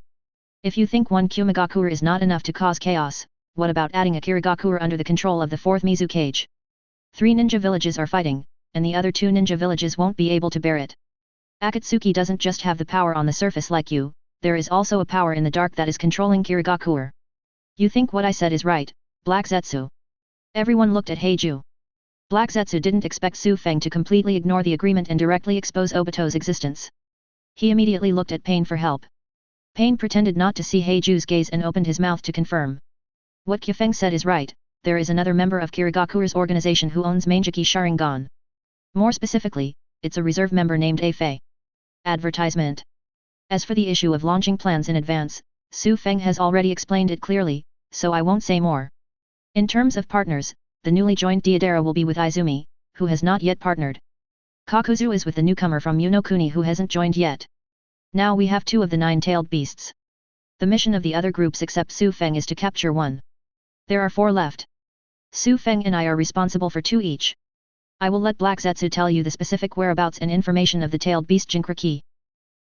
If you think one Kumagakure is not enough to cause chaos, what about adding a Kirigakure under the control of the 4th Mizukage? 3 ninja villages are fighting, and the other 2 ninja villages won't be able to bear it. Akatsuki doesn't just have the power on the surface like you, there is also a power in the dark that is controlling Kirigakure. You think what I said is right, Black Zetsu? Everyone looked at Heiju. Black Zetsu didn't expect Su Feng to completely ignore the agreement and directly expose Obito's existence. He immediately looked at Pain for help. Pain pretended not to see Heiju's gaze and opened his mouth to confirm. What Kyufeng said is right, there is another member of Kirigakure's organization who owns Manjiki Sharingan. More specifically, it's a reserve member named Afei. Advertisement. As for the issue of launching plans in advance, Su Feng has already explained it clearly, so I won't say more. In terms of partners, the newly joined Deidara will be with Izumi, who has not yet partnered. Kakuzu is with the newcomer from Unokuni who hasn't joined yet. Now we have 2 of the 9-tailed beasts. The mission of the other groups except Su Feng is to capture 1. There are 4 left. Su Feng and I are responsible for 2 each. I will let Black Zetsu tell you the specific whereabouts and information of the tailed beast Jinchuriki.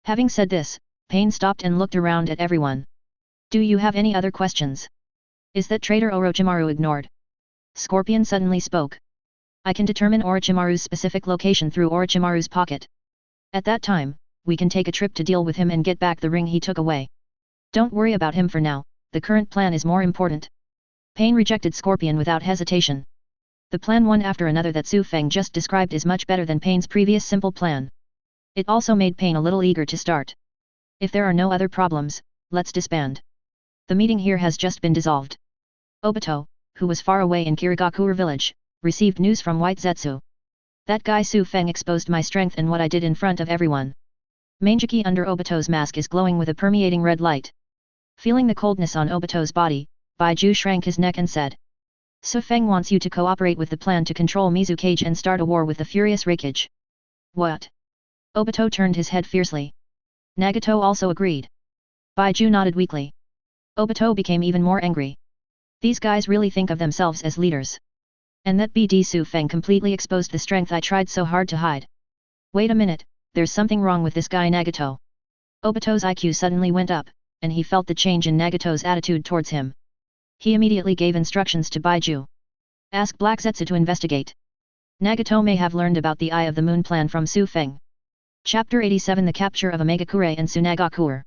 Having said this, Pain stopped and looked around at everyone. Do you have any other questions? Is that traitor Orochimaru ignored? Scorpion suddenly spoke. I can determine Orochimaru's specific location through Orochimaru's pocket. At that time, we can take a trip to deal with him and get back the ring he took away. Don't worry about him for now, the current plan is more important. Pain rejected Scorpion without hesitation. The plan one after another that Su Feng just described is much better than Pain's previous simple plan. It also made Pain a little eager to start. If there are no other problems, let's disband. The meeting here has just been dissolved. Obito, who was far away in Kirigakure village, received news from White Zetsu. That guy Su Feng exposed my strength and what I did in front of everyone. Manjiki under Obito's mask is glowing with a permeating red light. Feeling the coldness on Obito's body, Baiju shrank his neck and said. Su Feng wants you to cooperate with the plan to control Mizukage and start a war with the furious Reikage. What? Obito turned his head fiercely. Nagato also agreed. Baiju nodded weakly. Obito became even more angry. These guys really think of themselves as leaders. And that BD Su Feng completely exposed the strength I tried so hard to hide. Wait a minute, there's something wrong with this guy Nagato. Obito's IQ suddenly went up, and he felt the change in Nagato's attitude towards him. He immediately gave instructions to Baiju. Ask Black Zetsu to investigate. Nagato may have learned about the Eye of the Moon plan from Su Feng. Chapter 87 The Capture of Omegakure and Tsunagakure.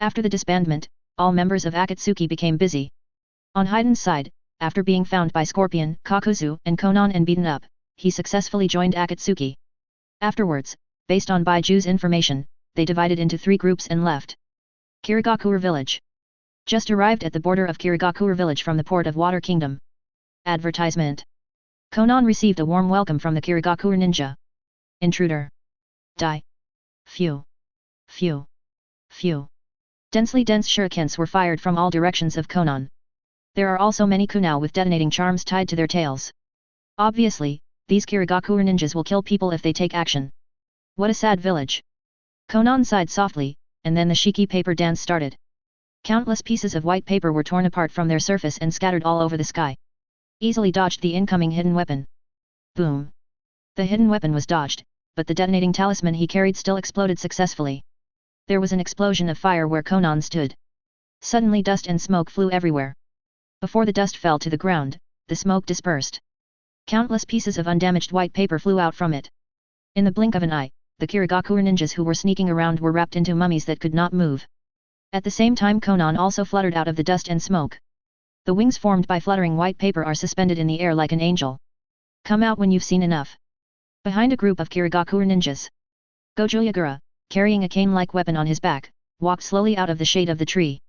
After the disbandment, all members of Akatsuki became busy. On Haiden's side, after being found by Scorpion, Kakuzu, and Konan and beaten up, he successfully joined Akatsuki. Afterwards, based on Baiju's information, they divided into 3 groups and left. Kirigakure village. Just arrived at the border of Kirigakure village from the port of Water Kingdom. Advertisement. Konan received a warm welcome from the Kirigakure ninja. Intruder. Die. Phew. Phew. Phew. Densely dense shurikens were fired from all directions of Konan. There are also many kunao with detonating charms tied to their tails. Obviously, these Kirigakure ninjas will kill people if they take action. What a sad village. Konan sighed softly, and then the shiki paper dance started. Countless pieces of white paper were torn apart from their surface and scattered all over the sky. Easily dodged the incoming hidden weapon. Boom. The hidden weapon was dodged, but the detonating talisman he carried still exploded successfully. There was an explosion of fire where Konan stood. Suddenly dust and smoke flew everywhere. Before the dust fell to the ground, the smoke dispersed. Countless pieces of undamaged white paper flew out from it. In the blink of an eye, the Kirigakure ninjas who were sneaking around were wrapped into mummies that could not move. At the same time Konan also fluttered out of the dust and smoke. The wings formed by fluttering white paper are suspended in the air like an angel. Come out when you've seen enough. Behind a group of Kirigakure ninjas, Gojo Yagura, carrying a cane-like weapon on his back, walked slowly out of the shade of the tree.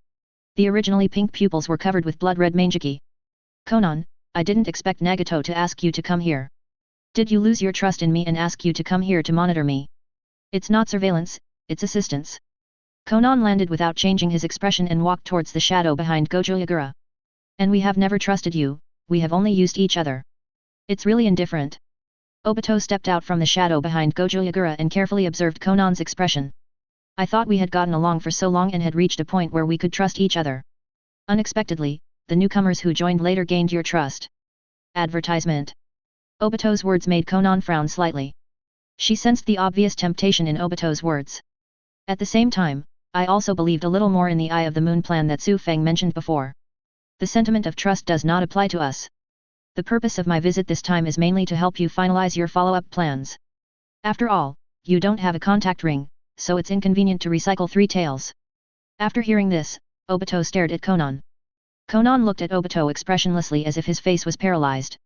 The originally pink pupils were covered with blood-red manjiki. Konan, I didn't expect Nagato to ask you to come here. Did you lose your trust in me and ask you to come here to monitor me? It's not surveillance, it's assistance. Konan landed without changing his expression and walked towards the shadow behind Gojo Yagura. And we have never trusted you, we have only used each other. It's really indifferent. Obito stepped out from the shadow behind Gojo Yagura and carefully observed Konan's expression. I thought we had gotten along for so long and had reached a point where we could trust each other. Unexpectedly, the newcomers who joined later gained your trust. Advertisement. Obito's words made Konan frown slightly. She sensed the obvious temptation in Obito's words. At the same time, I also believed a little more in the Eye of the Moon plan that Su Feng mentioned before. The sentiment of trust does not apply to us. The purpose of my visit this time is mainly to help you finalize your follow-up plans. After all, you don't have a contact ring, so it's inconvenient to recycle 3 tails. After hearing this, Obito stared at Konan. Konan looked at Obito expressionlessly as if his face was paralyzed.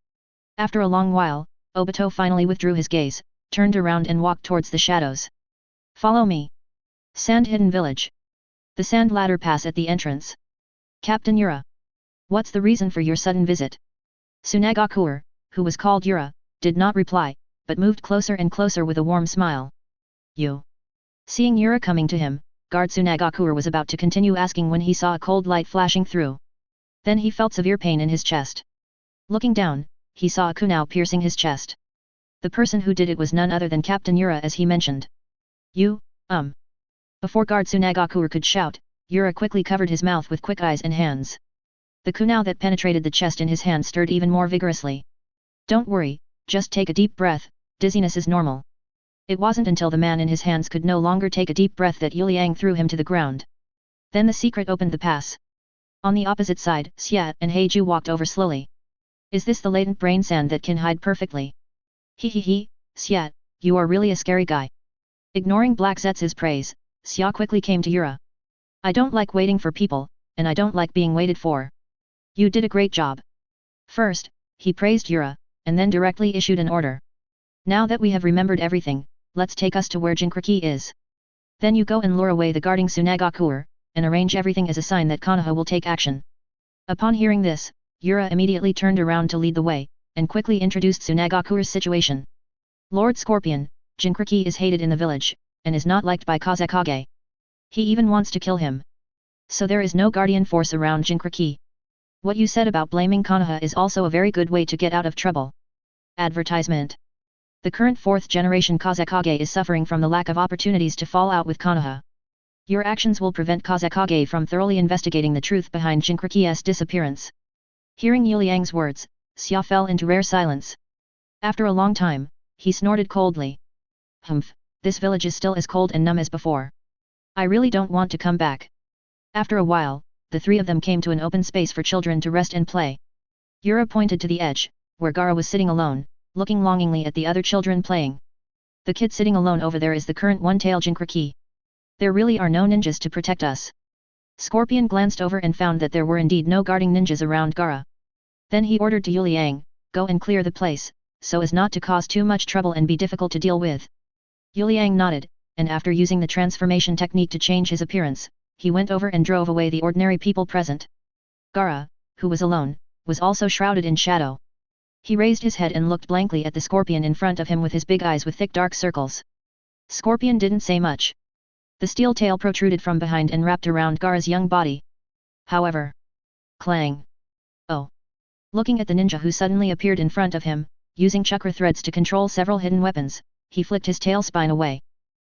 After a long while, Obito finally withdrew his gaze, turned around and walked towards the shadows. Follow me. Sand Hidden Village. The sand ladder pass at the entrance. Captain Yura. What's the reason for your sudden visit? Tsunagakure, who was called Yura, did not reply, but moved closer and closer with a warm smile. You. Seeing Yura coming to him, guard Tsunagakure was about to continue asking when he saw a cold light flashing through. Then he felt severe pain in his chest. Looking down, he saw a kunai piercing his chest. The person who did it was none other than Captain Yura as he mentioned. You. Before guard Tsunagakure could shout, Yura quickly covered his mouth with quick eyes and hands. The kunai that penetrated the chest in his hand stirred even more vigorously. Don't worry, just take a deep breath, dizziness is normal. It wasn't until the man in his hands could no longer take a deep breath that Yuliang threw him to the ground. Then the secret opened the pass. On the opposite side, Xiat and Heiju walked over slowly. Is this the latent brain sand that can hide perfectly? He, Xiat, you are really a scary guy. Ignoring Black Zetz's praise, Xia quickly came to Yura. I don't like waiting for people, and I don't like being waited for. You did a great job. First, he praised Yura, and then directly issued an order. Now that we have remembered everything, let's take us to where Jinkriki is. Then you go and lure away the guarding Tsunagakure, and arrange everything as a sign that Konoha will take action. Upon hearing this, Yura immediately turned around to lead the way, and quickly introduced Tsunagakure's situation. Lord Scorpion, Jinkriki is hated in the village, and is not liked by Kazekage. He even wants to kill him. So there is no guardian force around Jinkriki. What you said about blaming Konoha is also a very good way to get out of trouble. Advertisement. The current 4th generation Kazekage is suffering from the lack of opportunities to fall out with Konoha. Your actions will prevent Kazekage from thoroughly investigating the truth behind Jinkriki's disappearance. Hearing Yuliang's words, Xia fell into rare silence. After a long time, he snorted coldly. Humph, this village is still as cold and numb as before. I really don't want to come back. After a while, the 3 of them came to an open space for children to rest and play. Yura pointed to the edge, where Gaara was sitting alone, looking longingly at the other children playing. The kid sitting alone over there is the current one-tail Jinkriki. There really are no ninjas to protect us. Scorpion glanced over and found that there were indeed no guarding ninjas around Gaara. Then he ordered to Yuliang, go and clear the place, so as not to cause too much trouble and be difficult to deal with. Yuliang nodded, and after using the transformation technique to change his appearance, he went over and drove away the ordinary people present. Gaara, who was alone, was also shrouded in shadow. He raised his head and looked blankly at the scorpion in front of him with his big eyes with thick dark circles. Scorpion didn't say much. The steel tail protruded from behind and wrapped around Gaara's young body. However. Clang. Oh. Looking at the ninja who suddenly appeared in front of him, using chakra threads to control several hidden weapons, he flicked his tail spine away.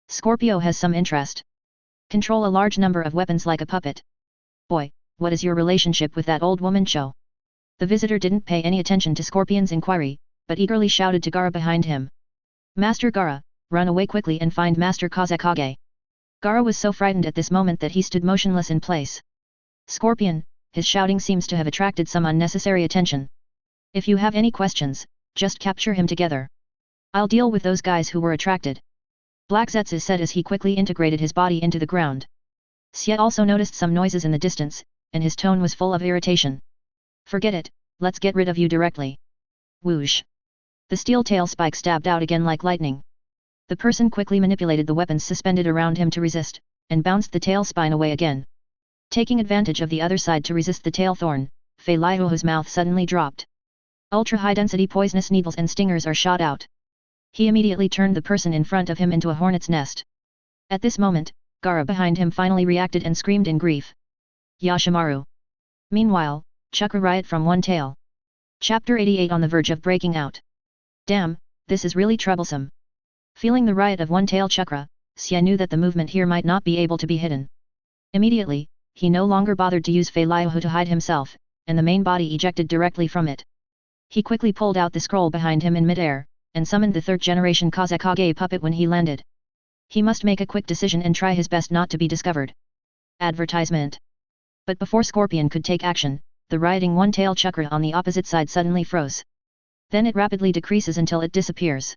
Scorpio has some interest. Control a large number of weapons like a puppet. Boy, what is your relationship with that old woman Cho? The visitor didn't pay any attention to Scorpion's inquiry, but eagerly shouted to Gaara behind him. Master Gaara, run away quickly and find Master Kazekage. Gaara was so frightened at this moment that he stood motionless in place. Scorpion, his shouting seems to have attracted some unnecessary attention. If you have any questions, just capture him together. I'll deal with those guys who were attracted. Black Zetsu said as he quickly integrated his body into the ground. Xia also noticed some noises in the distance, and his tone was full of irritation. Forget it, let's get rid of you directly. Whoosh. The steel tail spike stabbed out again like lightning. The person quickly manipulated the weapons suspended around him to resist, and bounced the tail spine away again. Taking advantage of the other side to resist the tail thorn, Fei Liuhu's mouth suddenly dropped. Ultra-high-density poisonous needles and stingers are shot out. He immediately turned the person in front of him into a hornet's nest. At this moment, Gaara behind him finally reacted and screamed in grief. Yashimaru. Meanwhile, chakra riot from one tail. Chapter 88 on the verge of breaking out. Damn, this is really troublesome. Feeling the riot of one tail chakra, Xia knew that the movement here might not be able to be hidden. Immediately, he no longer bothered to use Fei Liuhu to hide himself, and the main body ejected directly from it. He quickly pulled out the scroll behind him in midair, and summoned the third-generation Hokage puppet when he landed. He must make a quick decision and try his best not to be discovered. Advertisement. But before Scorpion could take action, the rioting one-tail chakra on the opposite side suddenly froze. Then it rapidly decreases until it disappears.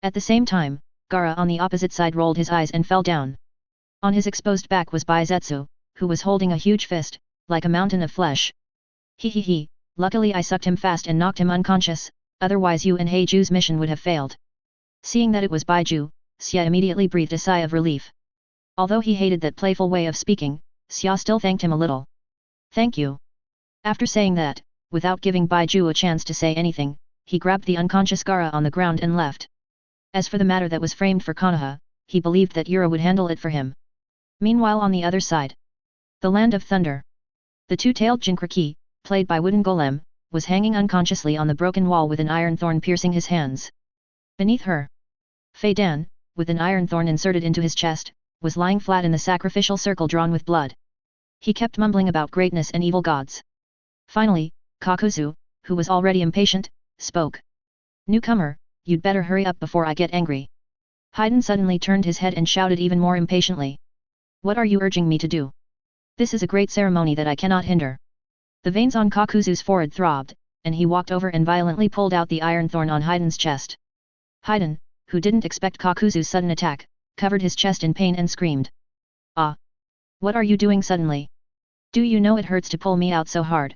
At the same time, Gaara on the opposite side rolled his eyes and fell down. On his exposed back was Baizetsu, who was holding a huge fist, like a mountain of flesh. He, luckily I sucked him fast and knocked him unconscious, otherwise you and Heiju's mission would have failed. Seeing that it was Baiju, Xia immediately breathed a sigh of relief. Although he hated that playful way of speaking, Xia still thanked him a little. Thank you. After saying that, without giving Baiju a chance to say anything, he grabbed the unconscious Gaara on the ground and left. As for the matter that was framed for Konoha, he believed that Yura would handle it for him. Meanwhile on the other side, the Land of Thunder. The two-tailed Jinkraki, played by Wooden Golem, was hanging unconsciously on the broken wall with an iron thorn piercing his hands. Beneath her, Fei Dan, with an iron thorn inserted into his chest, was lying flat in the sacrificial circle drawn with blood. He kept mumbling about greatness and evil gods. Finally, Kakuzu, who was already impatient, spoke. Newcomer, you'd better hurry up before I get angry. Haiden suddenly turned his head and shouted even more impatiently. What are you urging me to do? This is a great ceremony that I cannot hinder. The veins on Kakuzu's forehead throbbed, and he walked over and violently pulled out the iron thorn on Haiden's chest. Haiden, who didn't expect Kakuzu's sudden attack, covered his chest in pain and screamed. Ah! What are you doing suddenly? Do you know it hurts to pull me out so hard?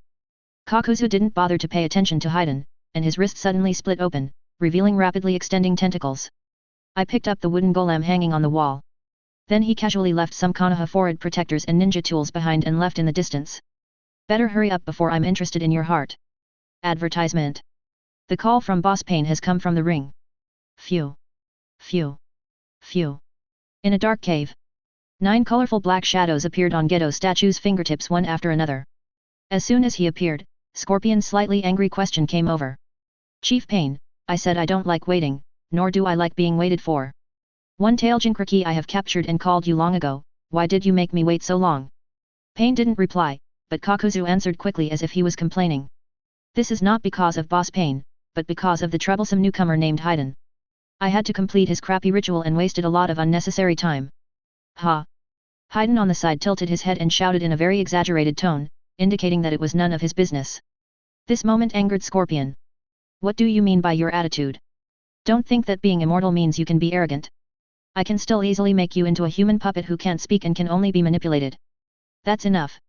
Kakuzu didn't bother to pay attention to Haiden, and his wrist suddenly split open, revealing rapidly extending tentacles. I picked up the wooden golem hanging on the wall. Then he casually left some Konoha forehead protectors and ninja tools behind and left in the distance. Better hurry up before I'm interested in your heart. Advertisement. The call from Boss Pain has come from the ring. Phew. Phew. Phew. In a dark cave, 9 colorful black shadows appeared on Gedo statue's fingertips one after another. As soon as he appeared, Scorpion's slightly angry question came over. Chief Pain, I said I don't like waiting, nor do I like being waited for. One-tail Jinkraki I have captured and called you long ago, why did you make me wait so long? Pain didn't reply, but Kakuzu answered quickly as if he was complaining. This is not because of Boss Pain, but because of the troublesome newcomer named Haiden. I had to complete his crappy ritual and wasted a lot of unnecessary time. Ha! Haiden on the side tilted his head and shouted in a very exaggerated tone, indicating that it was none of his business. This moment angered Scorpion. What do you mean by your attitude? Don't think that being immortal means you can be arrogant. I can still easily make you into a human puppet who can't speak and can only be manipulated. That's enough.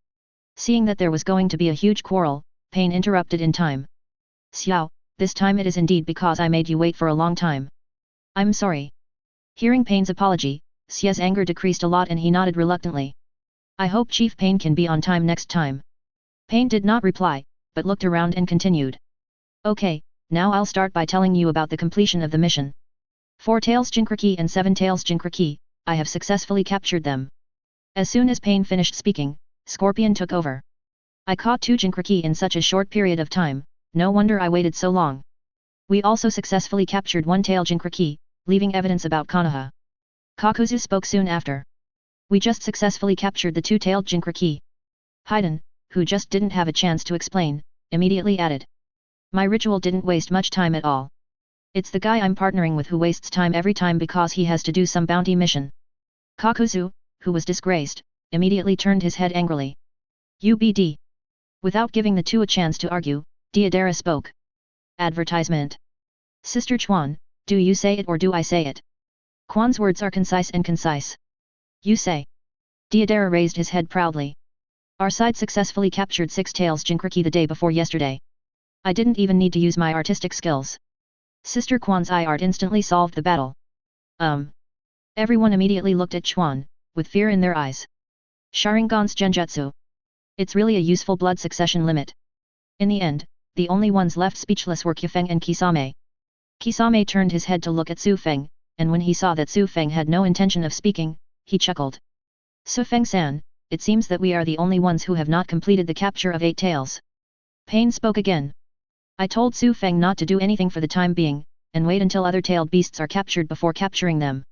Seeing that there was going to be a huge quarrel, Pain interrupted in time. Xiao, this time it is indeed because I made you wait for a long time. I'm sorry. Hearing Pain's apology, Xia's anger decreased a lot and he nodded reluctantly. I hope Chief Pain can be on time next time. Pain did not reply, but looked around and continued. Okay, now I'll start by telling you about the completion of the mission. 4 tails Jinkraki and 7 tails Jinkraki, I have successfully captured them. As soon as Pain finished speaking, Scorpion took over. I caught 2 Jinkraki in such a short period of time, no wonder I waited so long. We also successfully captured 1 tail Jinkraki, leaving evidence about Konoha. Kakuzu spoke soon after. We just successfully captured the 2-tailed Jinkraki. Haiden, who just didn't have a chance to explain, immediately added. My ritual didn't waste much time at all. It's the guy I'm partnering with who wastes time every time because he has to do some bounty mission. Kakuzu, who was disgraced, immediately turned his head angrily. UBD. Without giving the two a chance to argue, Deidara spoke. Advertisement. Sister Chuan, do you say it or do I say it? Quan's words are concise and concise. You say. Deidara raised his head proudly. Our side successfully captured 6 tails Jinchuriki the day before yesterday. I didn't even need to use my artistic skills. Sister Quan's eye art instantly solved the battle. Everyone immediately looked at Chuan, with fear in their eyes. Sharingan's genjutsu. It's really a useful blood succession limit. In the end, the only ones left speechless were Qifeng and Kisame. Kisame turned his head to look at Su Feng, and when he saw that Su Feng had no intention of speaking, he chuckled. Su Feng-san, it seems that we are the only ones who have not completed the capture of 8 tails. Pain spoke again. I told Su Feng not to do anything for the time being, and wait until other tailed beasts are captured before capturing them.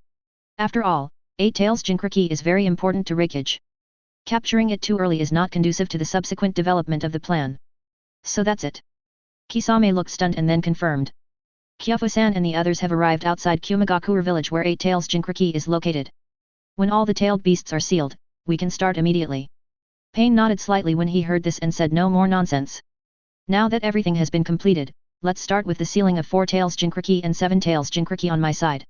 After all, 8 tails Jinchuriki is very important to Hokage. Capturing it too early is not conducive to the subsequent development of the plan. So that's it. Kisame looked stunned and then confirmed. Kyofu-san and the others have arrived outside Kumagakure village where 8 tails Jinchuriki is located. When all the tailed beasts are sealed, we can start immediately. Pain nodded slightly when he heard this and said no more nonsense. Now that everything has been completed, let's start with the sealing of 4 tails Jinchuriki and 7 tails Jinchuriki on my side.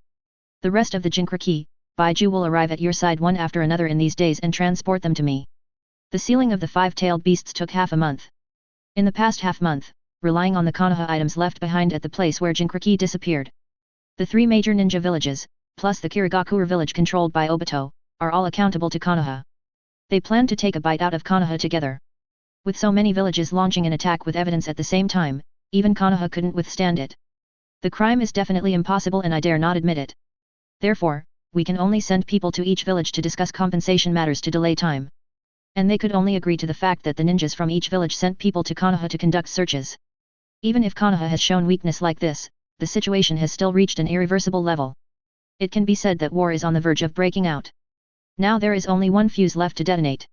The rest of the Jinchuriki, Baiju will arrive at your side one after another in these days and transport them to me. The sealing of the 5-tailed beasts took half a month. In the past half-month, relying on the Konoha items left behind at the place where Jinchuriki disappeared. The 3 major ninja villages, plus the Kirigakure village controlled by Obito, are all accountable to Konoha. They plan to take a bite out of Konoha together. With so many villages launching an attack with evidence at the same time, even Konoha couldn't withstand it. The crime is definitely impossible and I dare not admit it. Therefore, we can only send people to each village to discuss compensation matters to delay time. And they could only agree to the fact that the ninjas from each village sent people to Konoha to conduct searches. Even if Konoha has shown weakness like this, the situation has still reached an irreversible level. It can be said that war is on the verge of breaking out. Now there is only one fuse left to detonate.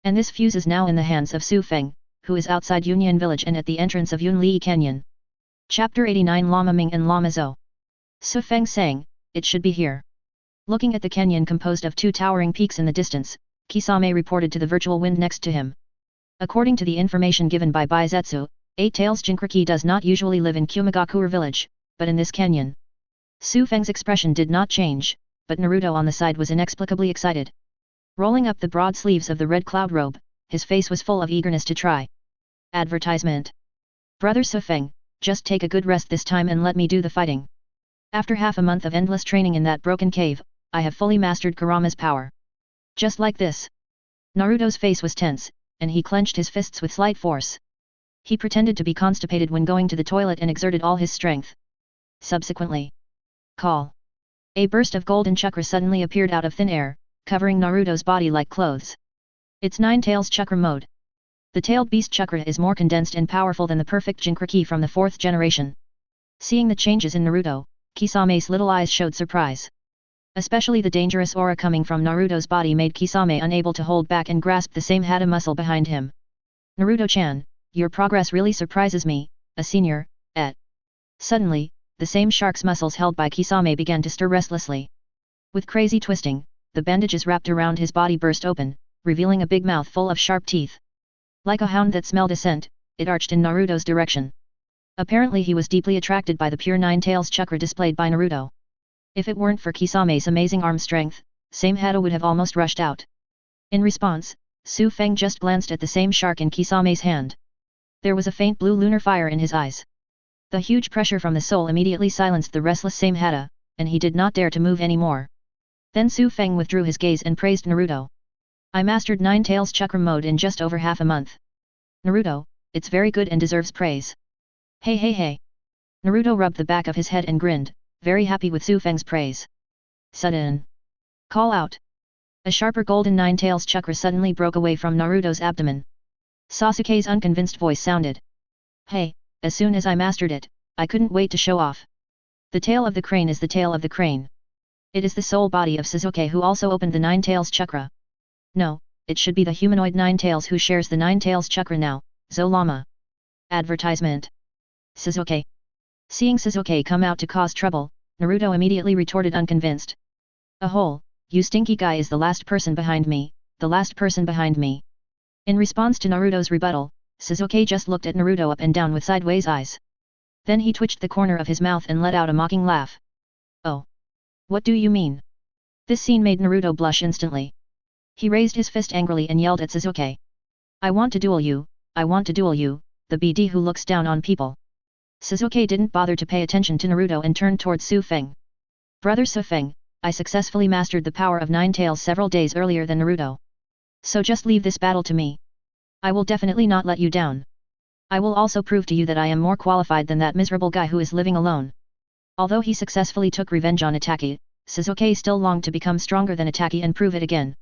And this fuse is now in the hands of Su Feng, who is outside Yunyan village and at the entrance of Yunli Canyon. Chapter 89 Lama Ming and Lama Zhou. Su Feng sang, it should be here. Looking at the canyon composed of 2 towering peaks in the distance, Kisame reported to the virtual wind next to him. According to the information given by Baizetsu, 8 tails Jinchuriki does not usually live in Kumagakure village, but in this canyon. Su Feng's expression did not change, but Naruto on the side was inexplicably excited. Rolling up the broad sleeves of the red cloud robe, his face was full of eagerness to try. Advertisement. Brother Su Feng, just take a good rest this time and let me do the fighting. After half a month of endless training in that broken cave, I have fully mastered Kurama's power. Just like this. Naruto's face was tense, and he clenched his fists with slight force. He pretended to be constipated when going to the toilet and exerted all his strength. Subsequently. Call. A burst of golden chakra suddenly appeared out of thin air, covering Naruto's body like clothes. It's 9 tails chakra mode. The tailed beast chakra is more condensed and powerful than the perfect Jinchuriki from the 4th generation. Seeing the changes in Naruto, Kisame's little eyes showed surprise. Especially the dangerous aura coming from Naruto's body made Kisame unable to hold back and grasp the same Hada muscle behind him. Naruto-chan, your progress really surprises me, a senior, et. Suddenly, the same shark's muscles held by Kisame began to stir restlessly. With crazy twisting, the bandages wrapped around his body burst open, revealing a big mouth full of sharp teeth. Like a hound that smelled a scent, it arched in Naruto's direction. Apparently he was deeply attracted by the pure 9 tails chakra displayed by Naruto. If it weren't for Kisame's amazing arm strength, same Hada would have almost rushed out. In response, Su Feng just glanced at the same shark in Kisame's hand. There was a faint blue lunar fire in his eyes. The huge pressure from the soul immediately silenced the restless same Hada, and he did not dare to move anymore. Then Su Feng withdrew his gaze and praised Naruto. I mastered 9 tails chakra mode in just over half a month. Naruto, it's very good and deserves praise. Hey hey hey. Naruto rubbed the back of his head and grinned, very happy with Su Feng's praise. Sudden. Call out. A sharper golden 9 tails chakra suddenly broke away from Naruto's abdomen. Sasuke's unconvinced voice sounded. Hey, as soon as I mastered it, I couldn't wait to show off. The tail of the crane is the tail of the crane. It is the soul body of Sasuke who also opened the 9 tails chakra. No, it should be the humanoid 9 tails who shares the 9 tails chakra now, Zolama. Advertisement. Sasuke. Seeing Sasuke come out to cause trouble, Naruto immediately retorted unconvinced. A hole, you stinky guy is the last person behind me, the last person behind me. In response to Naruto's rebuttal, Sasuke just looked at Naruto up and down with sideways eyes. Then he twitched the corner of his mouth and let out a mocking laugh. Oh. What do you mean? This scene made Naruto blush instantly. He raised his fist angrily and yelled at Sasuke. I want to duel you, I want to duel you, the BD who looks down on people. Sasuke didn't bother to pay attention to Naruto and turned towards Su Feng. Brother Su Feng, I successfully mastered the power of 9 tails several days earlier than Naruto. So just leave this battle to me. I will definitely not let you down. I will also prove to you that I am more qualified than that miserable guy who is living alone. Although he successfully took revenge on Itachi, Sasuke still longed to become stronger than Itachi and prove it again.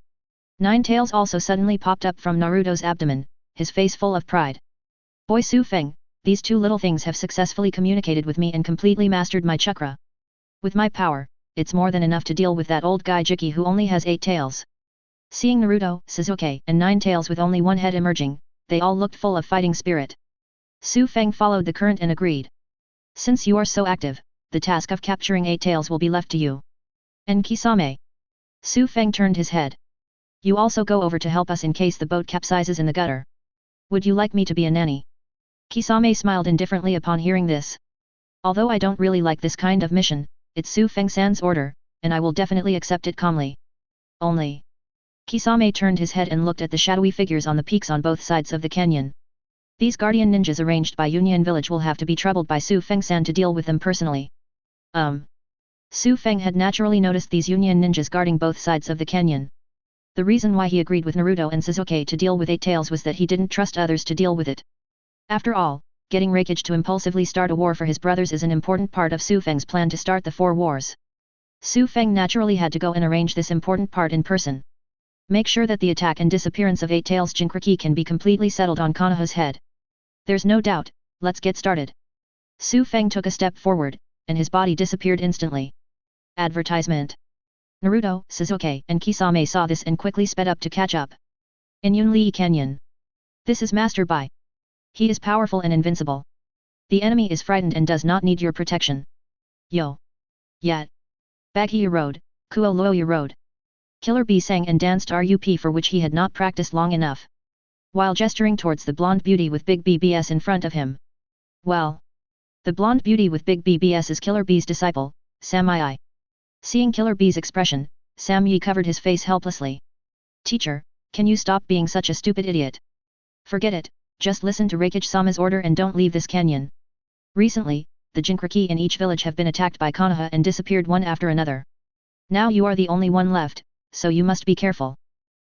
9 tails also suddenly popped up from Naruto's abdomen, his face full of pride. Boy Su Feng, these 2 little things have successfully communicated with me and completely mastered my chakra. With my power, it's more than enough to deal with that old guy Jiki who only has 8 tails. Seeing Naruto, Sasuke, and 9 tails with only one head emerging, they all looked full of fighting spirit. Su Feng followed the current and agreed. Since you are so active, the task of capturing 8 tails will be left to you. And Kisame. Su Feng turned his head. You also go over to help us in case the boat capsizes in the gutter. Would you like me to be a nanny? Kisame smiled indifferently upon hearing this. Although I don't really like this kind of mission, it's Su Feng-san's order, and I will definitely accept it calmly. Only. Kisame turned his head and looked at the shadowy figures on the peaks on both sides of the canyon. These guardian ninjas arranged by Union Village will have to be troubled by Su Feng-san to deal with them personally. Su Feng had naturally noticed these Union ninjas guarding both sides of the canyon. The reason why he agreed with Naruto and Sasuke to deal with 8 tails was that he didn't trust others to deal with it. After all, getting Hokage to impulsively start a war for his brothers is an important part of Su Feng's plan to start the 4 wars. Su Feng naturally had to go and arrange this important part in person. Make sure that the attack and disappearance of 8 tails Jinchuriki can be completely settled on Konoha's head. There's no doubt, let's get started. Su Feng took a step forward, and his body disappeared instantly. Advertisement. Naruto, Sasuke, and Kisame saw this and quickly sped up to catch up. In Yunli Canyon. This is Master Bai. He is powerful and invincible. The enemy is frightened and does not need your protection. Yo. Yat. Baghi Road, Kuo Loya Road. Killer Bee sang and danced RUP for which he had not practiced long enough. While gesturing towards the blonde beauty with big BBS in front of him. Well. The blonde beauty with big BBS is Killer Bee's disciple, Sam Yi. Seeing Killer Bee's expression, Sam Yi covered his face helplessly. Teacher, can you stop being such a stupid idiot? Forget it, just listen to Hokage-sama's order and don't leave this canyon. Recently, the Jinchuriki in each village have been attacked by Konoha and disappeared one after another. Now you are the only one left, so you must be careful.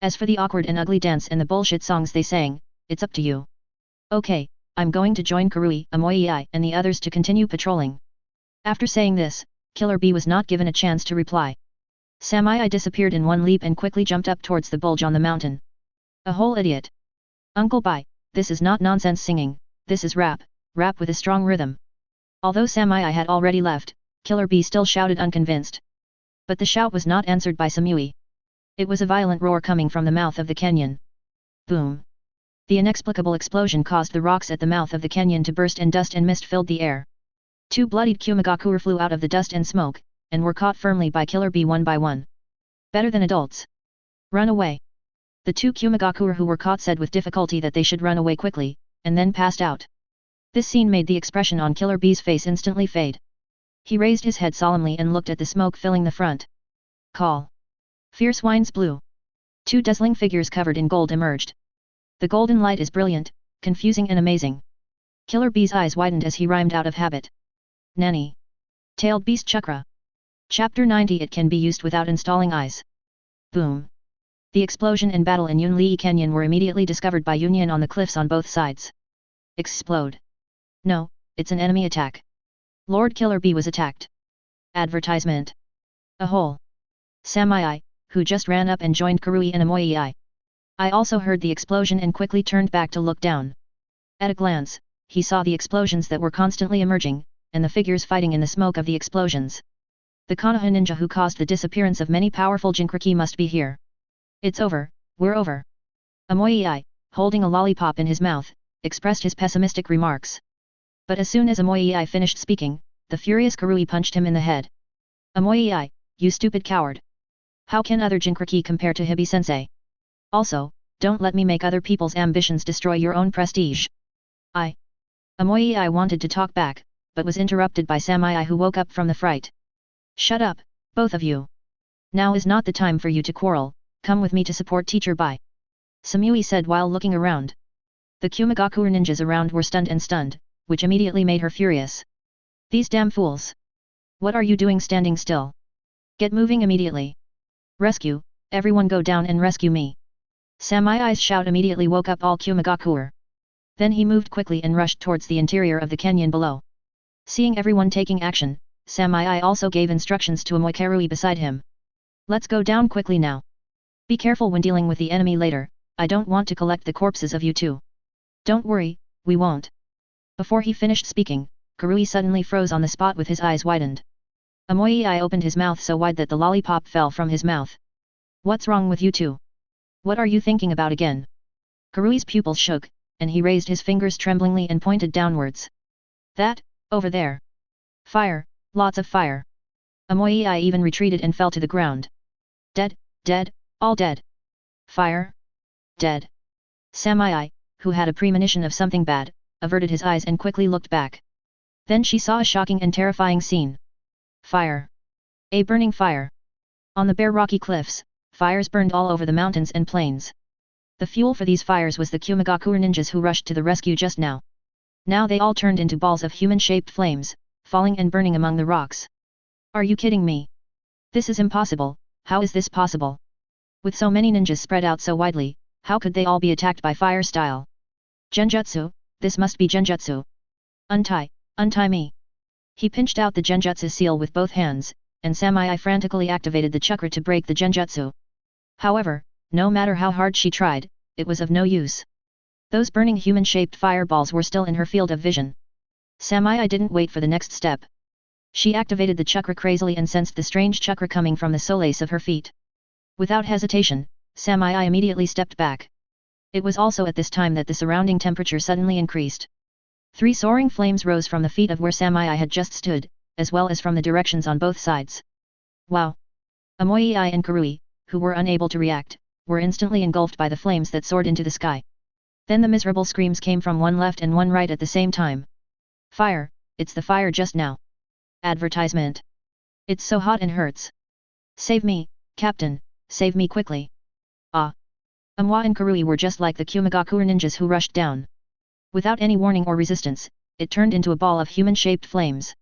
As for the awkward and ugly dance and the bullshit songs they sang, it's up to you. Okay, I'm going to join Karui, Amoyai, and the others to continue patrolling. After saying this, Killer Bee was not given a chance to reply. Samai disappeared in one leap and quickly jumped up towards the bulge on the mountain. A whole idiot. Uncle Bai, this is not nonsense singing, this is rap, rap with a strong rhythm. Although Samai had already left, Killer Bee still shouted unconvinced. But the shout was not answered by Samui. It was a violent roar coming from the mouth of the canyon. Boom. The inexplicable explosion caused the rocks at the mouth of the canyon to burst and dust and mist filled the air. 2 bloodied Kumagakure flew out of the dust and smoke, and were caught firmly by Killer Bee one by one. Better than adults. Run away. The 2 Kumagakure who were caught said with difficulty that they should run away quickly, and then passed out. This scene made the expression on Killer Bee's face instantly fade. He raised his head solemnly and looked at the smoke filling the front. Call. Fierce winds blew. 2 dazzling figures covered in gold emerged. The golden light is brilliant, confusing and amazing. Killer Bee's eyes widened as he rhymed out of habit. Nani. Tailed Beast Chakra. Chapter 90. It can be used without installing eyes. Boom. The explosion and battle in Yunli Canyon were immediately discovered by Union on the cliffs on both sides. Explode. No, it's an enemy attack. Lord Killer Bee was attacked. Advertisement. A hole. Samai, who just ran up and joined Karui and Amoyai. I also heard the explosion and quickly turned back to look down. At a glance, he saw the explosions that were constantly emerging, and the figures fighting in the smoke of the explosions. The Konoha ninja who caused the disappearance of many powerful Jinchuriki must be here. It's over, we're over. Amoyai, holding a lollipop in his mouth, expressed his pessimistic remarks. But as soon as Amoyai finished speaking, the furious Karui punched him in the head. Amoyai, you stupid coward. How can other Jinchuriki compare to Hibi-sensei? Also, don't let me make other people's ambitions destroy your own prestige. Amoyai wanted to talk back, but was interrupted by Samai who woke up from the fright. Shut up, both of you. Now is not the time for you to quarrel, come with me to support Teacher Bai. Samui said while looking around. The Kumagakure ninjas around were stunned, which immediately made her furious. These damn fools! What are you doing standing still? Get moving immediately! Rescue, everyone go down and rescue me! Samai's shout immediately woke up all Kumagakure. Then he moved quickly and rushed towards the interior of the canyon below. Seeing everyone taking action, Samai also gave instructions to Amoikarui beside him. Let's go down quickly now. Be careful when dealing with the enemy later, I don't want to collect the corpses of you two. Don't worry, we won't. Before he finished speaking, Karui suddenly froze on the spot with his eyes widened. Amoii opened his mouth so wide that the lollipop fell from his mouth. What's wrong with you two? What are you thinking about again? Karui's pupils shook, and he raised his fingers tremblingly and pointed downwards. That, over there. Fire, lots of fire. Amoii even retreated and fell to the ground. Dead, dead, all dead. Fire. Dead. Samai, who had a premonition of something bad, averted his eyes and quickly looked back. Then she saw a shocking and terrifying scene. Fire. A burning fire. On the bare rocky cliffs, fires burned all over the mountains and plains. The fuel for these fires was the Kumagakure ninjas who rushed to the rescue just now. Now they all turned into balls of human-shaped flames, falling and burning among the rocks. Are you kidding me? This is impossible, how is this possible? With so many ninjas spread out so widely, how could they all be attacked by fire style? Genjutsu, this must be Genjutsu. Untie me. He pinched out the Genjutsu seal with both hands, and Samai frantically activated the chakra to break the Genjutsu. However, no matter how hard she tried, it was of no use. Those burning human-shaped fireballs were still in her field of vision. Samai didn't wait for the next step. She activated the chakra crazily and sensed the strange chakra coming from the soles of her feet. Without hesitation, Samai immediately stepped back. It was also at this time that the surrounding temperature suddenly increased. 3 soaring flames rose from the feet of where Samai had just stood, as well as from the directions on both sides. Wow! Amoii and Karui, who were unable to react, were instantly engulfed by the flames that soared into the sky. Then the miserable screams came from one left and one right at the same time. Fire, it's the fire just now. Advertisement. It's so hot and hurts. Save me, Captain, save me quickly. Ah! Amwa and Karui were just like the Kumagakure ninjas who rushed down. Without any warning or resistance, it turned into a ball of human-shaped flames.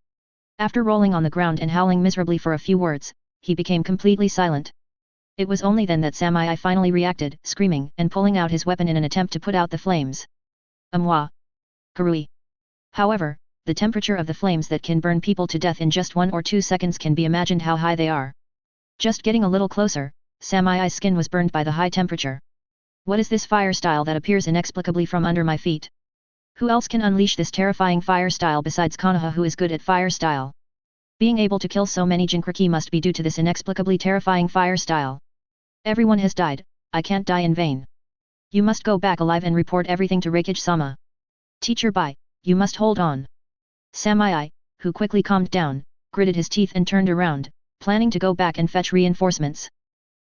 After rolling on the ground and howling miserably for a few words, he became completely silent. It was only then that Samai finally reacted, screaming and pulling out his weapon in an attempt to put out the flames. Amwa. Karui. However, the temperature of the flames that can burn people to death in just 1 or 2 seconds can be imagined how high they are. Just getting a little closer, Samai's skin was burned by the high temperature. What is this fire style that appears inexplicably from under my feet? Who else can unleash this terrifying fire style besides Konoha, who is good at fire style? Being able to kill so many Jinkriki must be due to this inexplicably terrifying fire style. Everyone has died, I can't die in vain. You must go back alive and report everything to Reikage-sama. Teacher Bai, you must hold on. Samai, who quickly calmed down, gritted his teeth and turned around, planning to go back and fetch reinforcements.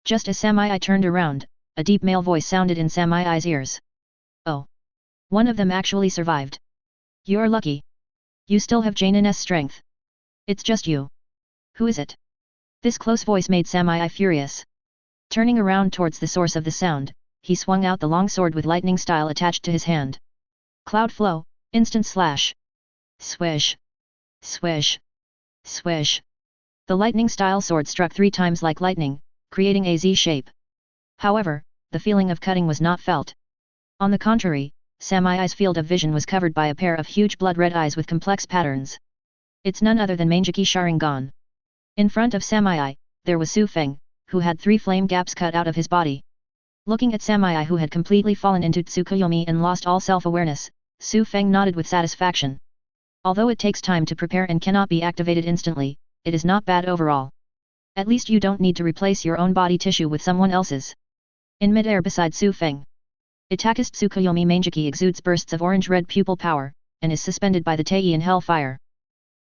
Just as Samai turned around, a deep male voice sounded in Samai's ears. Oh! One of them actually survived. You're lucky. You still have Janin's strength. It's just you. Who is it? This close voice made Samai furious. Turning around towards the source of the sound, he swung out the long sword with lightning style attached to his hand. Cloud flow, instant slash. Swish. Swish. Swish. The lightning style sword struck 3 times like lightning, creating a Z shape. However, the feeling of cutting was not felt. On the contrary, Samai's field of vision was covered by a pair of huge blood-red eyes with complex patterns. It's none other than Mangeki Sharingan. In front of Samai, there was Su Feng, who had 3 flame gaps cut out of his body. Looking at Samai, who had completely fallen into Tsukuyomi and lost all self-awareness, Su Feng nodded with satisfaction. Although it takes time to prepare and cannot be activated instantly, it is not bad overall. At least you don't need to replace your own body tissue with someone else's. In mid-air beside Su Feng, Itakist Tsukuyomi Mangeki exudes bursts of orange-red pupil power, and is suspended by the Tei in Hellfire.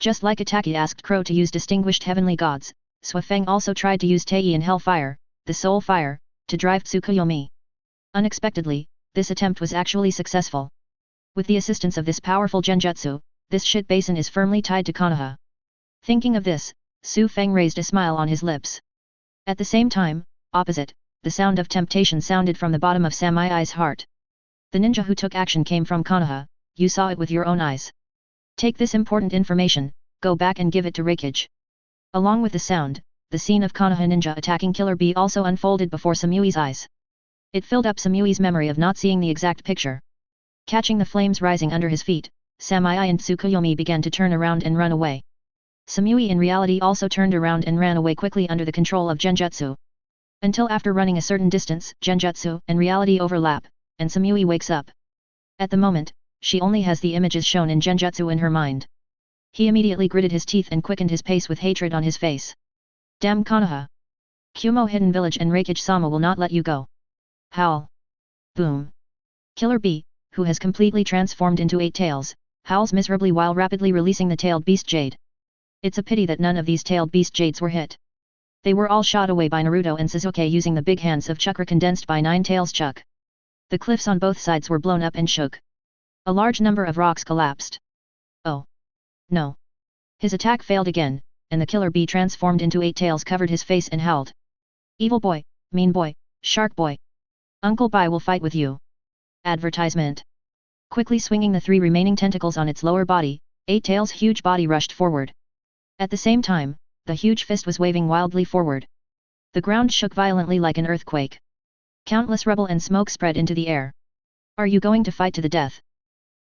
Just like Itaki asked Crow to use distinguished heavenly gods, Suifeng also tried to use Tei in Hellfire, the soul fire, to drive Tsukuyomi. Unexpectedly, this attempt was actually successful. With the assistance of this powerful genjutsu, this shit basin is firmly tied to Konoha. Thinking of this, Su Feng raised a smile on his lips. At the same time, opposite, the sound of temptation sounded from the bottom of Samai's heart. The ninja who took action came from Konoha, you saw it with your own eyes. Take this important information, go back and give it to Hokage. Along with the sound, the scene of Konoha ninja attacking Killer Bee also unfolded before Samui's eyes. It filled up Samui's memory of not seeing the exact picture. Catching the flames rising under his feet, Samai and Tsukuyomi began to turn around and run away. Samui in reality also turned around and ran away quickly under the control of Genjutsu. Until after running a certain distance, Genjutsu and reality overlap, and Samui wakes up. At the moment, she only has the images shown in Genjutsu in her mind. He immediately gritted his teeth and quickened his pace with hatred on his face. Damn Konoha! Kumo Hidden Village and Reikage-sama will not let you go. Howl! Boom! Killer Bee, who has completely transformed into 8 tails, howls miserably while rapidly releasing the tailed beast jade. It's a pity that none of these tailed beast jades were hit. They were all shot away by Naruto and Sasuke using the big hands of chakra condensed by 9 tails Chuck. The cliffs on both sides were blown up and shook. A large number of rocks collapsed. Oh! No! His attack failed again, and the Killer Bee transformed into 8 tails covered his face and howled. Evil boy, mean boy, shark boy. Uncle Bai will fight with you. Advertisement. Quickly swinging the 3 remaining tentacles on its lower body, 8 tails' huge body rushed forward. At the same time, the huge fist was waving wildly forward. The ground shook violently like an earthquake. Countless rubble and smoke spread into the air. Are you going to fight to the death?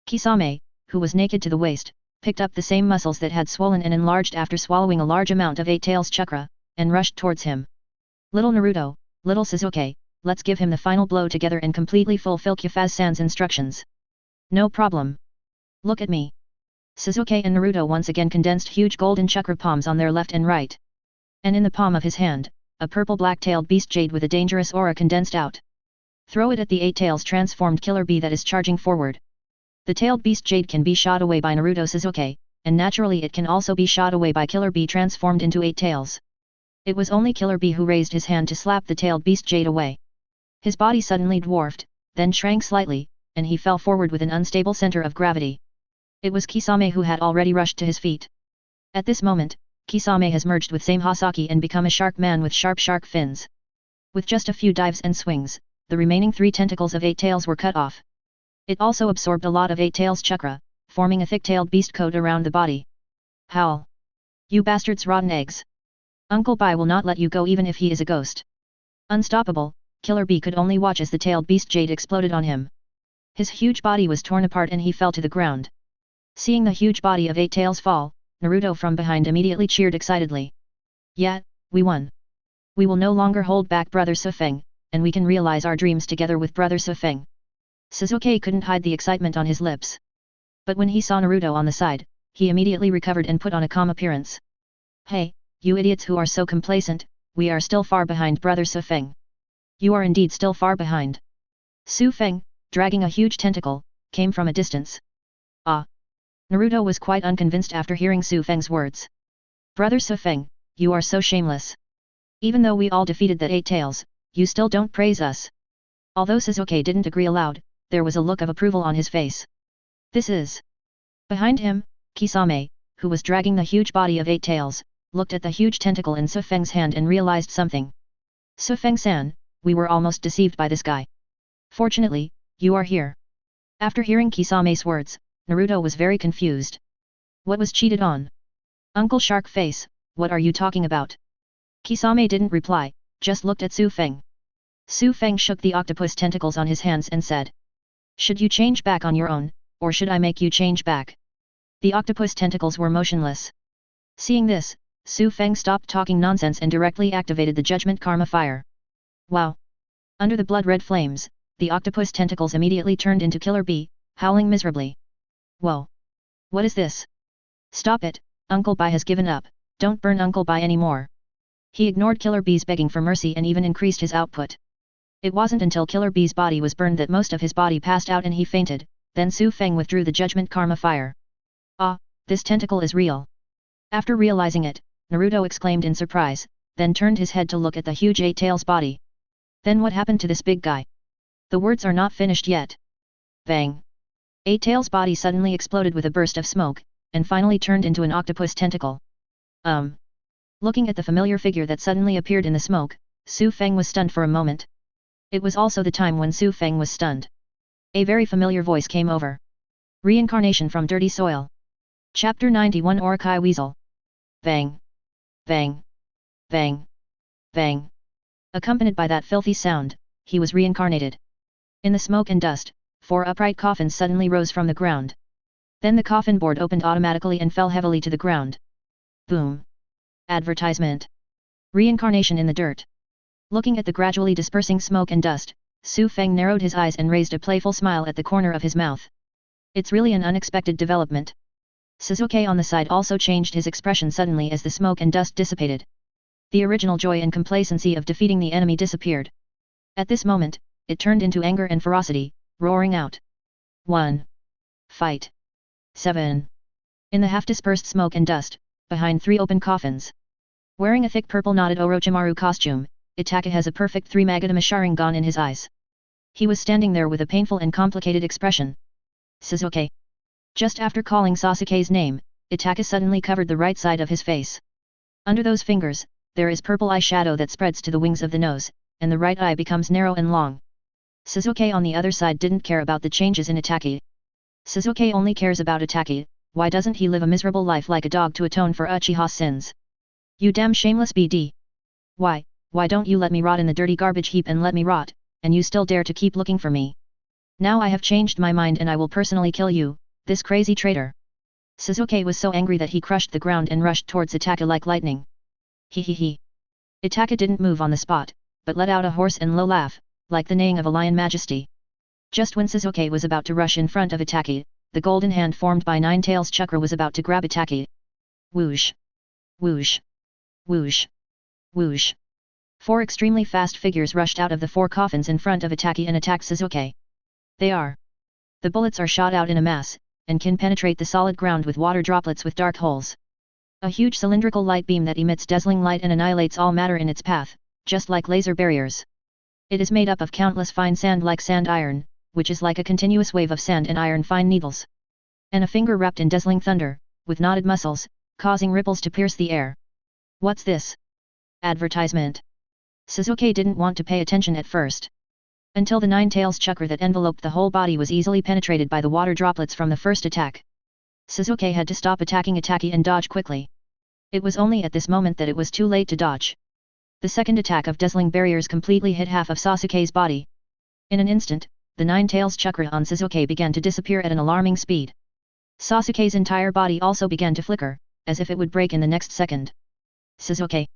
Kisame, who was naked to the waist, picked up the same muscles that had swollen and enlarged after swallowing a large amount of 8 tails chakra, and rushed towards him. Little Naruto, little Sasuke, let's give him the final blow together and completely fulfill Kufaz-san's instructions. No problem. Look at me. Sasuke and Naruto once again condensed huge golden chakra palms on their left and right. And in the palm of his hand, a purple black-tailed beast jade with a dangerous aura condensed out. Throw it at the 8 tails transformed Killer Bee that is charging forward. The tailed beast jade can be shot away by Naruto Sasuke, and naturally it can also be shot away by Killer Bee transformed into 8 tails. It was only Killer Bee who raised his hand to slap the tailed beast jade away. His body suddenly dwarfed, then shrank slightly, and he fell forward with an unstable center of gravity. It was Kisame who had already rushed to his feet. At this moment, Kisame has merged with Same Hasaki and become a shark man with sharp shark fins. With just a few dives and swings, the remaining 3 tentacles of 8 tails were cut off. It also absorbed a lot of 8 tails chakra, forming a thick-tailed beast coat around the body. Howl! You bastards rotten eggs! Uncle Bai will not let you go even if he is a ghost. Unstoppable, Killer Bee could only watch as the tailed beast jade exploded on him. His huge body was torn apart and he fell to the ground. Seeing the huge body of 8 tails fall, Naruto from behind immediately cheered excitedly. Yeah, we won. We will no longer hold back Brother Sufeng, and we can realize our dreams together with Brother Sufeng. Sasuke couldn't hide the excitement on his lips. But when he saw Naruto on the side, he immediately recovered and put on a calm appearance. Hey, you idiots who are so complacent, we are still far behind Brother Sufeng. You are indeed still far behind. Sufeng, dragging a huge tentacle, came from a distance. Ah! Naruto was quite unconvinced after hearing Sufeng's words. Brother Sufeng, you are so shameless. Even though we all defeated the 8 tails, you still don't praise us. Although Sasuke didn't agree aloud, there was a look of approval on his face. This is... Behind him, Kisame, who was dragging the huge body of 8 tails, looked at the huge tentacle in Sufeng's hand and realized something. Sufeng-san, we were almost deceived by this guy. Fortunately, you are here. After hearing Kisame's words, Naruto was very confused. What was cheated on? Uncle Shark Face, what are you talking about? Kisame didn't reply, just looked at Sufeng. Sufeng shook the octopus tentacles on his hands and said. Should you change back on your own, or should I make you change back? The octopus tentacles were motionless. Seeing this, Sufeng stopped talking nonsense and directly activated the Judgment Karma Fire. Wow! Under the blood-red flames, the octopus tentacles immediately turned into Killer Bee, howling miserably. Whoa! What is this? Stop it, Uncle Bai has given up, don't burn Uncle Bai anymore. He ignored Killer Bee's begging for mercy and even increased his output. It wasn't until Killer Bee's body was burned that most of his body passed out and he fainted, then Sufeng withdrew the Judgment Karma Fire. Ah, this tentacle is real. After realizing it, Naruto exclaimed in surprise, then turned his head to look at the huge 8 tails body. Then what happened to this big guy? The words are not finished yet. Bang! 8 tails body suddenly exploded with a burst of smoke, and finally turned into an octopus tentacle. Looking at the familiar figure that suddenly appeared in the smoke, Sufeng was stunned for a moment. It was also the time when Su Feng was stunned. A very familiar voice came over. Reincarnation from dirty soil. Chapter 91 Orakai Weasel. Bang. Bang. Bang. Bang. Accompanied by that filthy sound, he was reincarnated. In the smoke and dust, 4 upright coffins suddenly rose from the ground. Then the coffin board opened automatically and fell heavily to the ground. Boom. Advertisement. Reincarnation in the dirt. Looking at the gradually dispersing smoke and dust, Su Feng narrowed his eyes and raised a playful smile at the corner of his mouth. It's really an unexpected development. Sasuke on the side also changed his expression suddenly as the smoke and dust dissipated. The original joy and complacency of defeating the enemy disappeared. At this moment, it turned into anger and ferocity, roaring out. 1. Fight. 7. In the half-dispersed smoke and dust, behind 3 open coffins. Wearing a thick purple knotted Orochimaru costume, Itachi has a perfect 3 Magatama Sharingan in his eyes. He was standing there with a painful and complicated expression. Sasuke. Just after calling Sasuke's name, Itachi suddenly covered the right side of his face. Under those fingers, there is purple eyeshadow that spreads to the wings of the nose, and the right eye becomes narrow and long. Sasuke on the other side didn't care about the changes in Itachi. Sasuke only cares about Itachi. Why doesn't he live a miserable life like a dog to atone for Uchiha's sins? You damn shameless BD! Why don't you let me rot in the dirty garbage heap and let me rot, and you still dare to keep looking for me? Now I have changed my mind and I will personally kill you, this crazy traitor! Sasuke was so angry that he crushed the ground and rushed towards Itachi like lightning. He. Itachi didn't move on the spot, but let out a hoarse and low laugh, like the neighing of a lion majesty. Just when Sasuke was about to rush in front of Itachi, the golden hand formed by Nine Tails Chakra was about to grab Itachi. Whoosh! Whoosh! Whoosh! Whoosh! 4 extremely fast figures rushed out of the 4 coffins in front of Itachi and attacked Sasuke. The bullets are shot out in a mass, and can penetrate the solid ground with water droplets with dark holes. A huge cylindrical light beam that emits dazzling light and annihilates all matter in its path, just like laser barriers. It is made up of countless fine sand like sand iron, which is like a continuous wave of sand and iron fine needles. And a finger wrapped in dazzling thunder, with knotted muscles, causing ripples to pierce the air. What's this? Advertisement. Sasuke didn't want to pay attention at first. Until the Nine Tails Chakra that enveloped the whole body was easily penetrated by the water droplets from the first attack. Sasuke had to stop attacking Itachi and dodge quickly. It was only at this moment that it was too late to dodge. The second attack of dazzling barriers completely hit half of Sasuke's body. In an instant, the Nine Tails Chakra on Sasuke began to disappear at an alarming speed. Sasuke's entire body also began to flicker, as if it would break in the next second. Sasuke.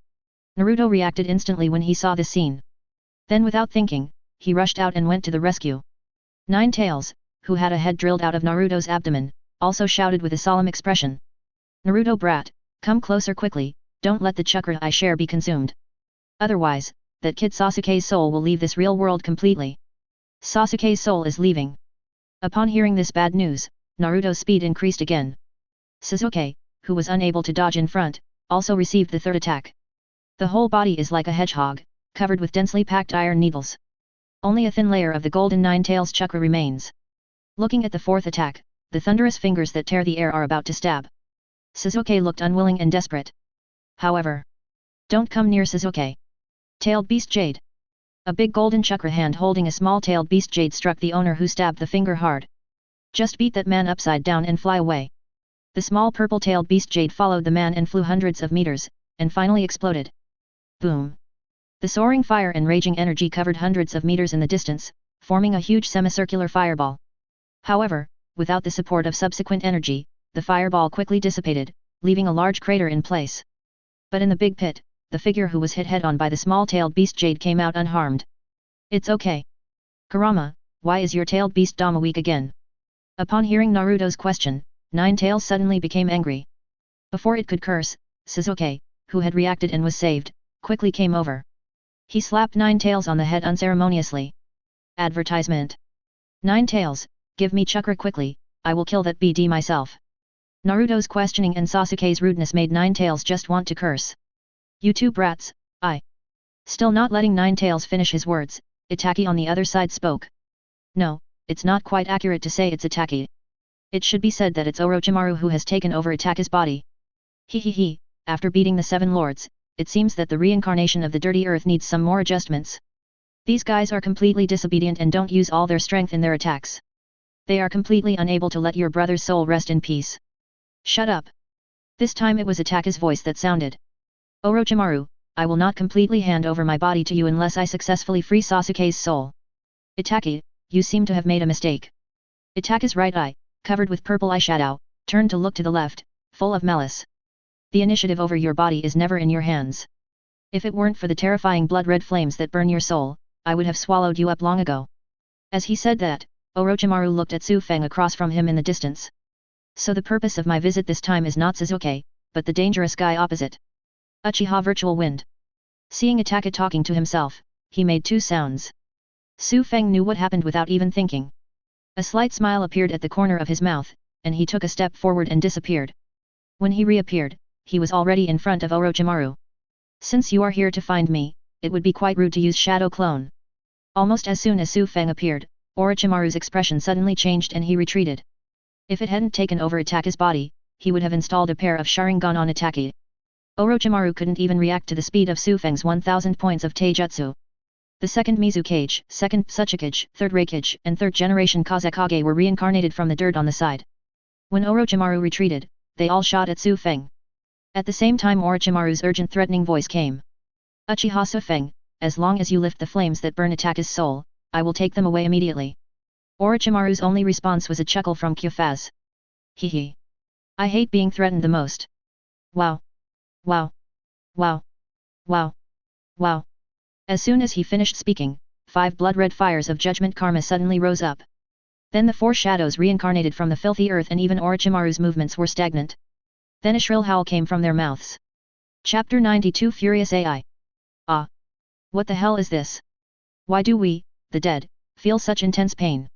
Naruto reacted instantly when he saw this scene. Then without thinking, he rushed out and went to the rescue. Nine Tails, who had a head drilled out of Naruto's abdomen, also shouted with a solemn expression. Naruto brat, come closer quickly, don't let the chakra I share be consumed. Otherwise, that kid Sasuke's soul will leave this real world completely. Sasuke's soul is leaving. Upon hearing this bad news, Naruto's speed increased again. Sasuke, who was unable to dodge in front, also received the third attack. The whole body is like a hedgehog, covered with densely packed iron needles. Only a thin layer of the golden Nine Tails Chakra remains. Looking at the fourth attack, the thunderous fingers that tear the air are about to stab. Sasuke looked unwilling and desperate. However, don't come near Sasuke. Tailed Beast Jade. A big golden chakra hand holding a small tailed beast jade struck the owner who stabbed the finger hard. Just beat that man upside down and fly away. The small purple-tailed beast jade followed the man and flew hundreds of meters, and finally exploded. Boom! The soaring fire and raging energy covered hundreds of meters in the distance, forming a huge semicircular fireball. However, without the support of subsequent energy, the fireball quickly dissipated, leaving a large crater in place. But in the big pit, the figure who was hit head-on by the small-tailed beast jade came out unharmed. It's okay. Kurama, why is your tailed beast Dama weak again? Upon hearing Naruto's question, Nine Tails suddenly became angry. Before it could curse, Sasuke, who had reacted and was saved, quickly came over. He slapped Nine Tails on the head unceremoniously. Advertisement. Nine Tails, give me chakra quickly, I will kill that BD myself. Naruto's questioning and Sasuke's rudeness made Nine Tails just want to curse. You two brats, I. Still not letting Nine Tails finish his words, Itachi on the other side spoke. No, it's not quite accurate to say it's Itachi. It should be said that it's Orochimaru who has taken over Itachi's body. He, after beating the Seven Lords, it seems that the reincarnation of the dirty earth needs some more adjustments. These guys are completely disobedient and don't use all their strength in their attacks. They are completely unable to let your brother's soul rest in peace. Shut up. This time it was Ataka's voice that sounded. Orochimaru, I will not completely hand over my body to you unless I successfully free Sasuke's soul. Itaka, you seem to have made a mistake. Itaka's right eye, covered with purple eyeshadow, turned to look to the left, full of malice. The initiative over your body is never in your hands. If it weren't for the terrifying blood-red flames that burn your soul, I would have swallowed you up long ago. As he said that, Orochimaru looked at Su Feng across from him in the distance. So the purpose of my visit this time is not Sasuke, but the dangerous guy opposite. Uchiha Virtual Wind. Seeing Itaka talking to himself, he made two sounds. Su Feng knew what happened without even thinking. A slight smile appeared at the corner of his mouth, and he took a step forward and disappeared. When he reappeared, he was already in front of Orochimaru. Since you are here to find me, it would be quite rude to use Shadow Clone. Almost as soon as Su Feng appeared, Orochimaru's expression suddenly changed and he retreated. If it hadn't taken over Itaka's body, he would have installed a pair of Sharingan on Itaka. Orochimaru couldn't even react to the speed of Su Feng's 1000 points of Taijutsu. The second Mizukage, second Tsuchikage, third Reikage, and third generation Kazekage were reincarnated from the dirt on the side. When Orochimaru retreated, they all shot at Su Feng. At the same time Orochimaru's urgent threatening voice came. Uchiha Su Feng, as long as you lift the flames that burn Itaka's soul, I will take them away immediately. Orochimaru's only response was a chuckle from Kyufaz. Hehe. I hate being threatened the most. Wow. Wow. Wow. Wow. Wow. As soon as he finished speaking, 5 blood-red fires of judgment karma suddenly rose up. Then the 4 shadows reincarnated from the filthy earth and even Orochimaru's movements were stagnant. Then a shrill howl came from their mouths. Chapter 92 Furious AI. Ah! What the hell is this? Why do we, the dead, feel such intense pain?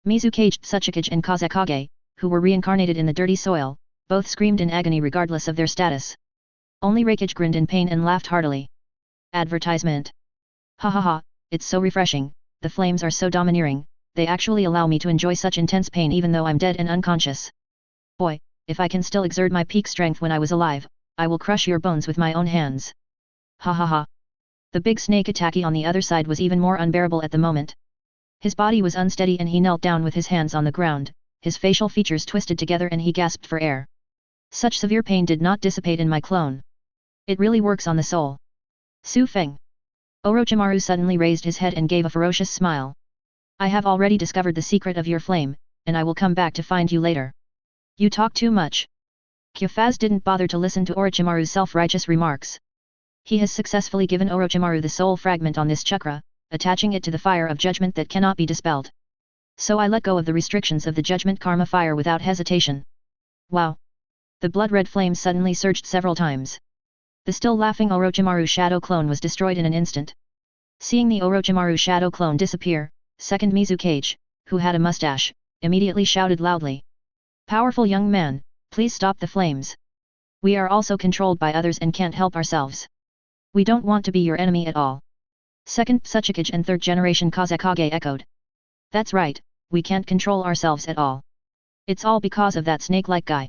Mizukage, Tsuchikage and Kazekage, who were reincarnated in the dirty soil, both screamed in agony regardless of their status. Only Reikage grinned in pain and laughed heartily. Advertisement. Ha ha ha, it's so refreshing, the flames are so domineering, they actually allow me to enjoy such intense pain even though I'm dead and unconscious. Boy, if I can still exert my peak strength when I was alive, I will crush your bones with my own hands. Ha ha ha. The big snake Itaka on the other side was even more unbearable at the moment. His body was unsteady and he knelt down with his hands on the ground, his facial features twisted together and he gasped for air. Such severe pain did not dissipate in my clone. It really works on the soul. Su Feng. Orochimaru suddenly raised his head and gave a ferocious smile. I have already discovered the secret of your flame, and I will come back to find you later. You talk too much. Kyufaz didn't bother to listen to Orochimaru's self-righteous remarks. He has successfully given Orochimaru the soul fragment on this chakra, attaching it to the fire of judgment that cannot be dispelled. So I let go of the restrictions of the judgment karma fire without hesitation. Wow! The blood-red flames suddenly surged several times. The still laughing Orochimaru shadow clone was destroyed in an instant. Seeing the Orochimaru shadow clone disappear, second Mizukage, who had a mustache, immediately shouted loudly. Powerful young man, please stop the flames. We are also controlled by others and can't help ourselves. We don't want to be your enemy at all. Second Tsuchikage and third generation Kazekage echoed. That's right, we can't control ourselves at all. It's all because of that snake-like guy.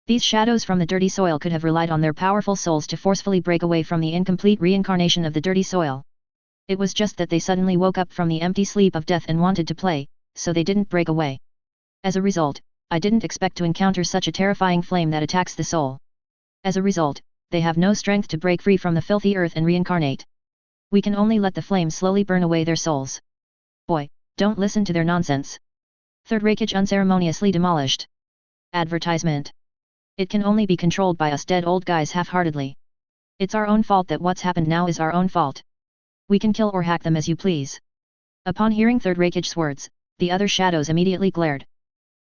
These shadows from the dirty soil could have relied on their powerful souls to forcefully break away from the incomplete reincarnation of the dirty soil. It was just that they suddenly woke up from the empty sleep of death and wanted to play, so they didn't break away. As a result, I didn't expect to encounter such a terrifying flame that attacks the soul. As a result, they have no strength to break free from the filthy earth and reincarnate. We can only let the flame slowly burn away their souls. Boy, don't listen to their nonsense. Third Reikage unceremoniously demolished. Advertisement. It can only be controlled by us dead old guys half-heartedly. It's our own fault that what's happened now is our own fault. We can kill or hack them as you please. Upon hearing Third Reikage's words, the other shadows immediately glared.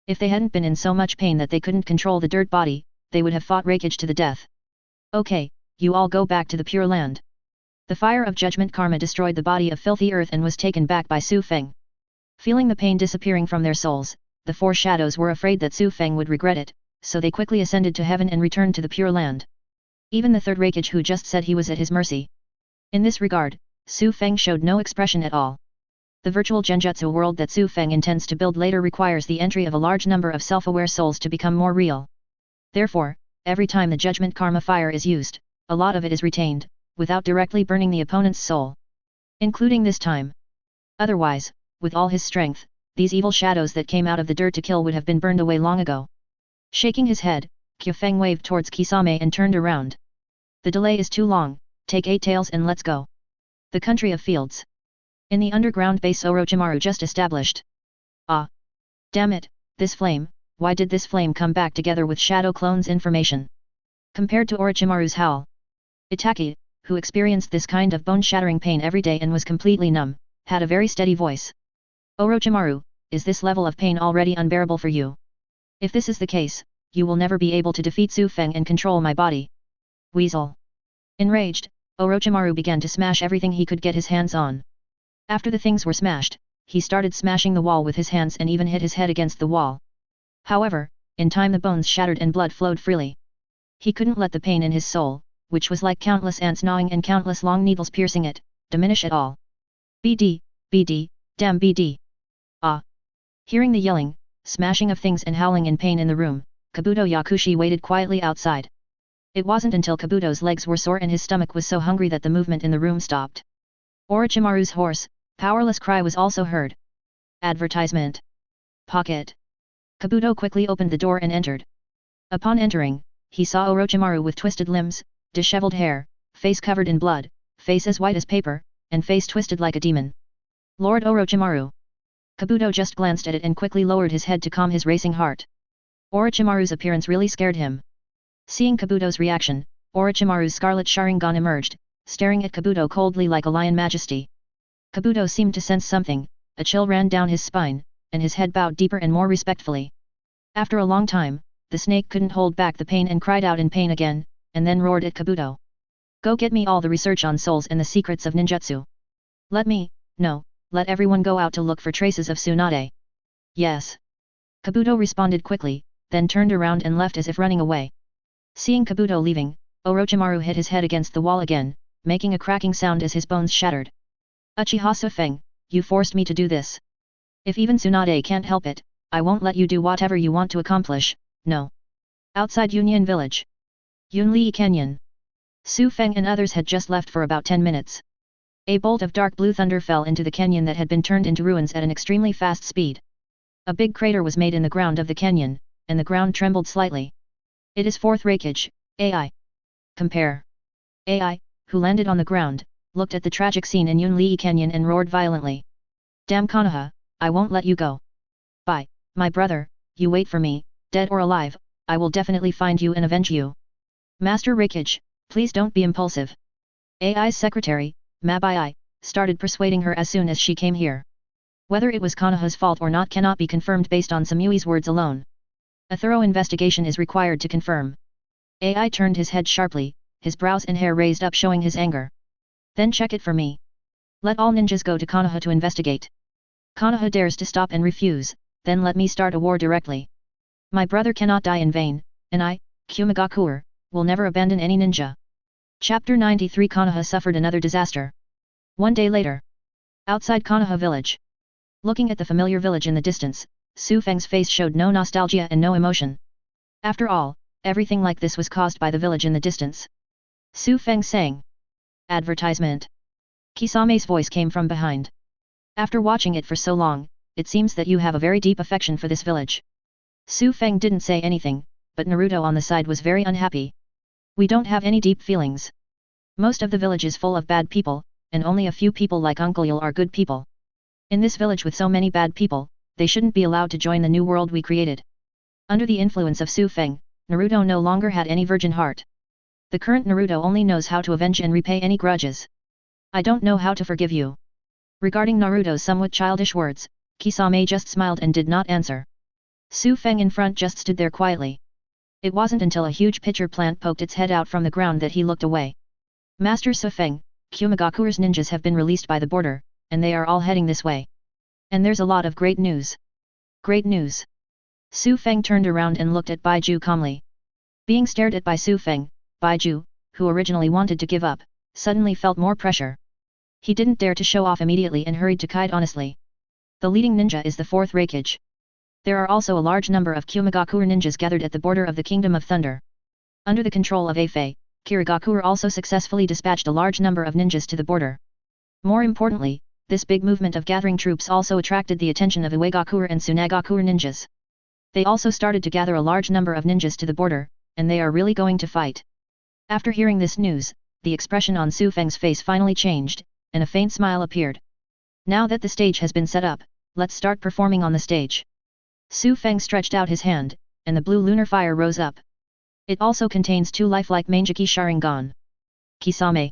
If they hadn't been in so much pain that they couldn't control the dirt body, they would have fought Reikage to the death. Okay, you all go back to the Pure Land. The fire of judgment karma destroyed the body of filthy earth and was taken back by Su Feng. Feeling the pain disappearing from their souls, the 4 shadows were afraid that Su Feng would regret it, so they quickly ascended to heaven and returned to the Pure Land. Even the third Reikage who just said he was at his mercy. In this regard, Su Feng showed no expression at all. The virtual genjutsu world that Su Feng intends to build later requires the entry of a large number of self-aware souls to become more real. Therefore, every time the judgment karma fire is used, a lot of it is retained, without directly burning the opponent's soul. including this time. Otherwise, with all his strength, these evil shadows that came out of the dirt to kill would have been burned away long ago. Shaking his head, Qiufeng waved towards Kisame and turned around. The delay is too long, take 8 tails and let's go. The country of fields. In the underground base Orochimaru just established. Ah! Damn it, this flame, why did this flame come back together with Shadow Clone's information? Compared to Orochimaru's howl. Itaki, who experienced this kind of bone-shattering pain every day and was completely numb, had a very steady voice. Orochimaru, is this level of pain already unbearable for you? If this is the case, you will never be able to defeat Su Feng and control my body. Weasel. Enraged, Orochimaru began to smash everything he could get his hands on. After the things were smashed, he started smashing the wall with his hands and even hit his head against the wall. However, in time the bones shattered and blood flowed freely. He couldn't let the pain in his soul, which was like countless ants gnawing and countless long needles piercing it, diminish at all. BD, BD, damn BD. Ah! Hearing the yelling, smashing of things and howling in pain in the room, Kabuto Yakushi waited quietly outside. It wasn't until Kabuto's legs were sore and his stomach was so hungry that the movement in the room stopped. Orochimaru's hoarse, powerless cry was also heard. Advertisement. Pocket. Kabuto quickly opened the door and entered. Upon entering, he saw Orochimaru with twisted limbs, disheveled hair, face covered in blood, face as white as paper, and face twisted like a demon. Lord Orochimaru. Kabuto just glanced at it and quickly lowered his head to calm his racing heart. Orochimaru's appearance really scared him. Seeing Kabuto's reaction, Orochimaru's scarlet Sharingan emerged, staring at Kabuto coldly like a lion majesty. Kabuto seemed to sense something, a chill ran down his spine, and his head bowed deeper and more respectfully. After a long time, the snake couldn't hold back the pain and cried out in pain again, and then roared at Kabuto. Go get me all the research on souls and the secrets of ninjutsu. Let everyone go out to look for traces of Tsunade. Yes. Kabuto responded quickly, then turned around and left as if running away. Seeing Kabuto leaving, Orochimaru hit his head against the wall again, making a cracking sound as his bones shattered. Uchiha Su Feng, you forced me to do this. If even Tsunade can't help it, I won't let you do whatever you want to accomplish, no. Outside Union Village. Yunli Canyon. Su Feng and others had just left for about 10 minutes. A bolt of dark blue thunder fell into the canyon that had been turned into ruins at an extremely fast speed. A big crater was made in the ground of the canyon, and the ground trembled slightly. It is 4th Reikage, AI. Compare. AI, who landed on the ground, looked at the tragic scene in Yunli Canyon and roared violently. Damn Konoha, I won't let you go. Bye, my brother, you wait for me, dead or alive, I will definitely find you and avenge you. Master Reikage, please don't be impulsive. AI's secretary, Mabai, started persuading her as soon as she came here. Whether it was Konoha's fault or not cannot be confirmed based on Samui's words alone. A thorough investigation is required to confirm. AI turned his head sharply, his brows and hair raised up showing his anger. Then check it for me. Let all ninjas go to Konoha to investigate. Konoha dares to stop and refuse, then let me start a war directly. My brother cannot die in vain, and I, Kumagakuer, will never abandon any ninja. Chapter 93 Konoha suffered another disaster. One day later. Outside Konoha village. Looking at the familiar village in the distance, Su Feng's face showed no nostalgia and no emotion. After all, everything like this was caused by the village in the distance. Su Feng sang. Advertisement. Kisame's voice came from behind. After watching it for so long, it seems that you have a very deep affection for this village. Su Feng didn't say anything, but Naruto on the side was very unhappy. We don't have any deep feelings. Most of the village is full of bad people, and only a few people like Uncle Yul are good people. In this village with so many bad people, they shouldn't be allowed to join the new world we created. Under the influence of Su Feng, Naruto no longer had any virgin heart. The current Naruto only knows how to avenge and repay any grudges. I don't know how to forgive you. Regarding Naruto's somewhat childish words, Kisame just smiled and did not answer. Su Feng in front just stood there quietly. It wasn't until a huge pitcher plant poked its head out from the ground that he looked away. Master Su Feng, Kumagakure's ninjas have been released by the border, and they are all heading this way. And there's a lot of great news. Great news. Su Feng turned around and looked at Baiju calmly. Being stared at by Su Feng, Baiju, who originally wanted to give up, suddenly felt more pressure. He didn't dare to show off immediately and hurried to kite honestly. The leading ninja is the 4th Reikage. There are also a large number of Kumagakure ninjas gathered at the border of the Kingdom of Thunder. Under the control of Afei, Kirigakure also successfully dispatched a large number of ninjas to the border. More importantly, this big movement of gathering troops also attracted the attention of Uegakure and Tsunagakure ninjas. They also started to gather a large number of ninjas to the border, and they are really going to fight. After hearing this news, the expression on Su Feng's face finally changed, and a faint smile appeared. Now that the stage has been set up, let's start performing on the stage. Su Feng stretched out his hand, and the blue lunar fire rose up. It also contains two lifelike Manjiki Sharingan. Kisame.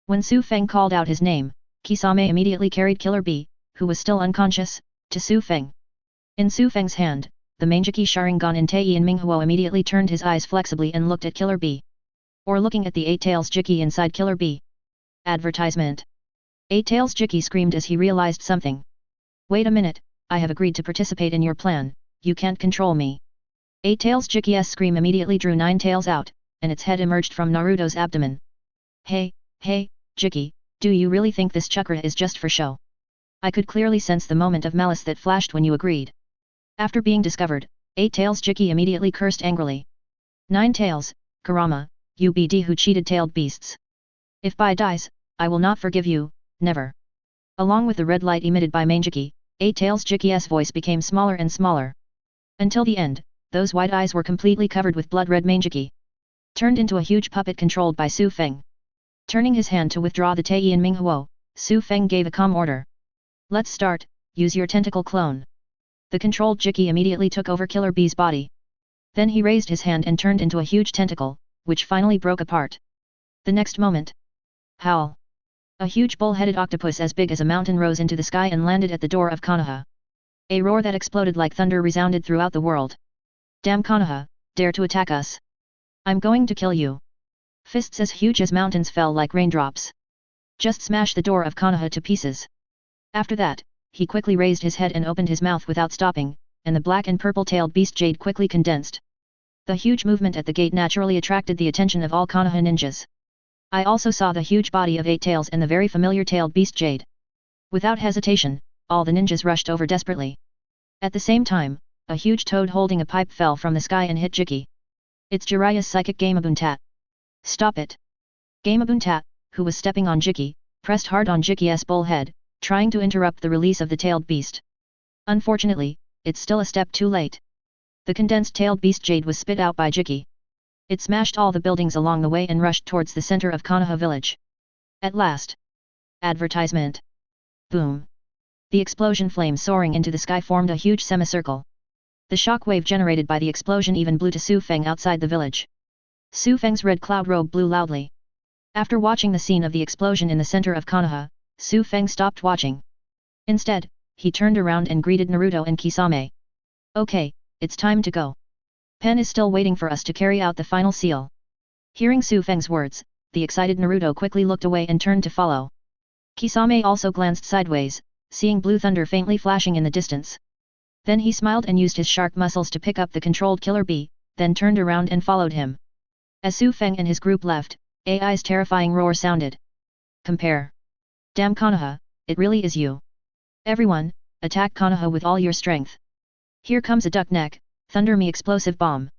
When Su Feng called out his name, Kisame immediately carried Killer Bee, who was still unconscious, to Su Feng. In Su Feng's hand, the Manjiki Sharingan in Tei and Minghuo immediately turned his eyes flexibly and looked at Killer Bee. Or looking at the Eight Tails Jiki inside Killer Bee. Advertisement. Eight Tails Jiki screamed as he realized something. Wait a minute, I have agreed to participate in your plan, you can't control me. Eight Tails Jiki's scream immediately drew Nine Tails out, and its head emerged from Naruto's abdomen. Hey, Jiki, do you really think this chakra is just for show? I could clearly sense the moment of malice that flashed when you agreed. After being discovered, Eight Tails Jiki immediately cursed angrily. Nine Tails, Kurama, you BD who cheated tailed beasts. If Bai dies, I will not forgive you, never. Along with the red light emitted by Manjiki, Eight Tails Jiki's voice became smaller and smaller. Until the end, those white eyes were completely covered with blood-red Manjiki. Turned into a huge puppet controlled by Su Feng. Turning his hand to withdraw the Tei and Minghuo, Su Feng gave a calm order. Let's start, use your tentacle clone. The controlled Jiki immediately took over Killer Bee's body. Then he raised his hand and turned into a huge tentacle, which finally broke apart. The next moment. Howl. A huge bull-headed octopus as big as a mountain rose into the sky and landed at the door of Konoha. A roar that exploded like thunder resounded throughout the world. Damn Konoha, dare to attack us. I'm going to kill you. Fists as huge as mountains fell like raindrops. Just smash the door of Konoha to pieces. After that, he quickly raised his head and opened his mouth without stopping, and the black and purple-tailed beast jade quickly condensed. The huge movement at the gate naturally attracted the attention of all Konoha ninjas. I also saw the huge body of Eight Tails and the very familiar tailed beast jade. Without hesitation, all the ninjas rushed over desperately. At the same time, a huge toad holding a pipe fell from the sky and hit Jiki. It's Jiraiya's psychic Gamabuntat. Stop it! Gamabuntat, who was stepping on Jiki, pressed hard on Jiki's bull head, trying to interrupt the release of the tailed beast. Unfortunately, it's still a step too late. The condensed tailed beast jade was spit out by Jiki. It smashed all the buildings along the way and rushed towards the center of Konoha village. At last. Advertisement. Boom. The explosion flame soaring into the sky formed a huge semicircle. The shock wave generated by the explosion even blew to Su Feng outside the village. Su Feng's red cloud robe blew loudly. After watching the scene of the explosion in the center of Konoha, Su Feng stopped watching. Instead, he turned around and greeted Naruto and Kisame. Okay, it's time to go. Pen is still waiting for us to carry out the final seal. Hearing Su Feng's words, the excited Naruto quickly looked away and turned to follow. Kisame also glanced sideways, seeing blue thunder faintly flashing in the distance. Then he smiled and used his shark muscles to pick up the controlled Killer Bee, then turned around and followed him. As Su Feng and his group left, AI's terrifying roar sounded. Compare. Damn Konoha, it really is you. Everyone, attack Konoha with all your strength. Here comes a duck neck, thunder me explosive bomb.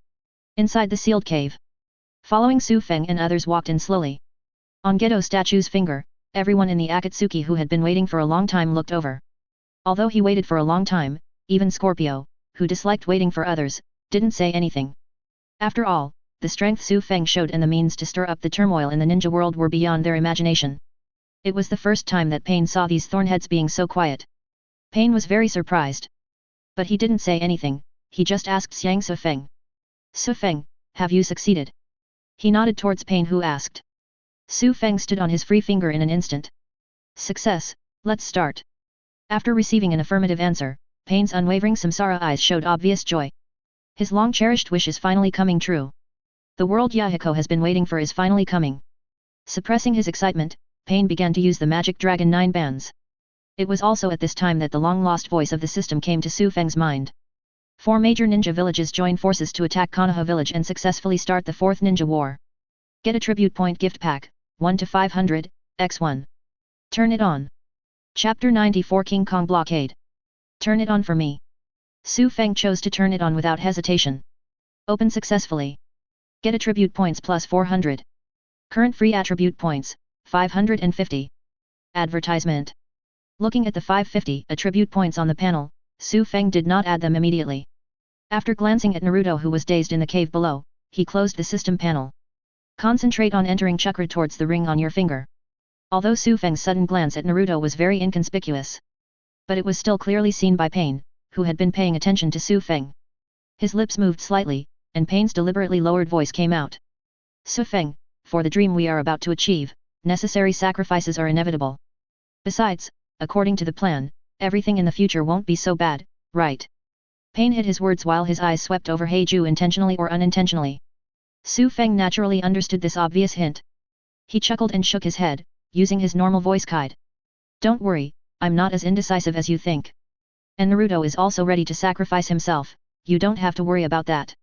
Inside the sealed cave. Following Su Feng and others walked in slowly. On Gedo statue's finger, everyone in the Akatsuki who had been waiting for a long time looked over. Although he waited for a long time, even Scorpio, who disliked waiting for others, didn't say anything. After all, the strength Su Feng showed and the means to stir up the turmoil in the ninja world were beyond their imagination. It was the first time that Pain saw these thornheads being so quiet. Pain was very surprised. But he didn't say anything, he just asked Xiang Su Feng. Su Feng, have you succeeded? He nodded towards Pain who asked. Su Feng stood on his free finger in an instant. Success, let's start. After receiving an affirmative answer, Pain's unwavering samsara eyes showed obvious joy. His long-cherished wish is finally coming true. The world Yahiko has been waiting for is finally coming. Suppressing his excitement, Pain began to use the magic dragon 9 bands. It was also at this time that the long-lost voice of the system came to Su Feng's mind. 4 major ninja villages join forces to attack Konoha village and successfully start the 4th Ninja War. Get a tribute point gift pack, 1 to 500, x1. Turn it on. Chapter 94 King Kong Blockade. Turn it on for me. Su Feng chose to turn it on without hesitation. Open successfully. Get attribute points plus 400. Current free attribute points, 550. Advertisement. Looking at the 550 attribute points on the panel, Su Feng did not add them immediately. After glancing at Naruto who was dazed in the cave below, he closed the system panel. Concentrate on entering chakra towards the ring on your finger. Although Su Feng's sudden glance at Naruto was very inconspicuous, but it was still clearly seen by Pain, who had been paying attention to Su Feng. His lips moved slightly, and Pain's deliberately lowered voice came out. Su Feng, for the dream we are about to achieve, necessary sacrifices are inevitable. Besides, according to the plan, everything in the future won't be so bad, right? Pain hid his words while his eyes swept over Heiju intentionally or unintentionally. Su Feng naturally understood this obvious hint. He chuckled and shook his head, using his normal voice guide. Don't worry, I'm not as indecisive as you think. And Naruto is also ready to sacrifice himself, you don't have to worry about that.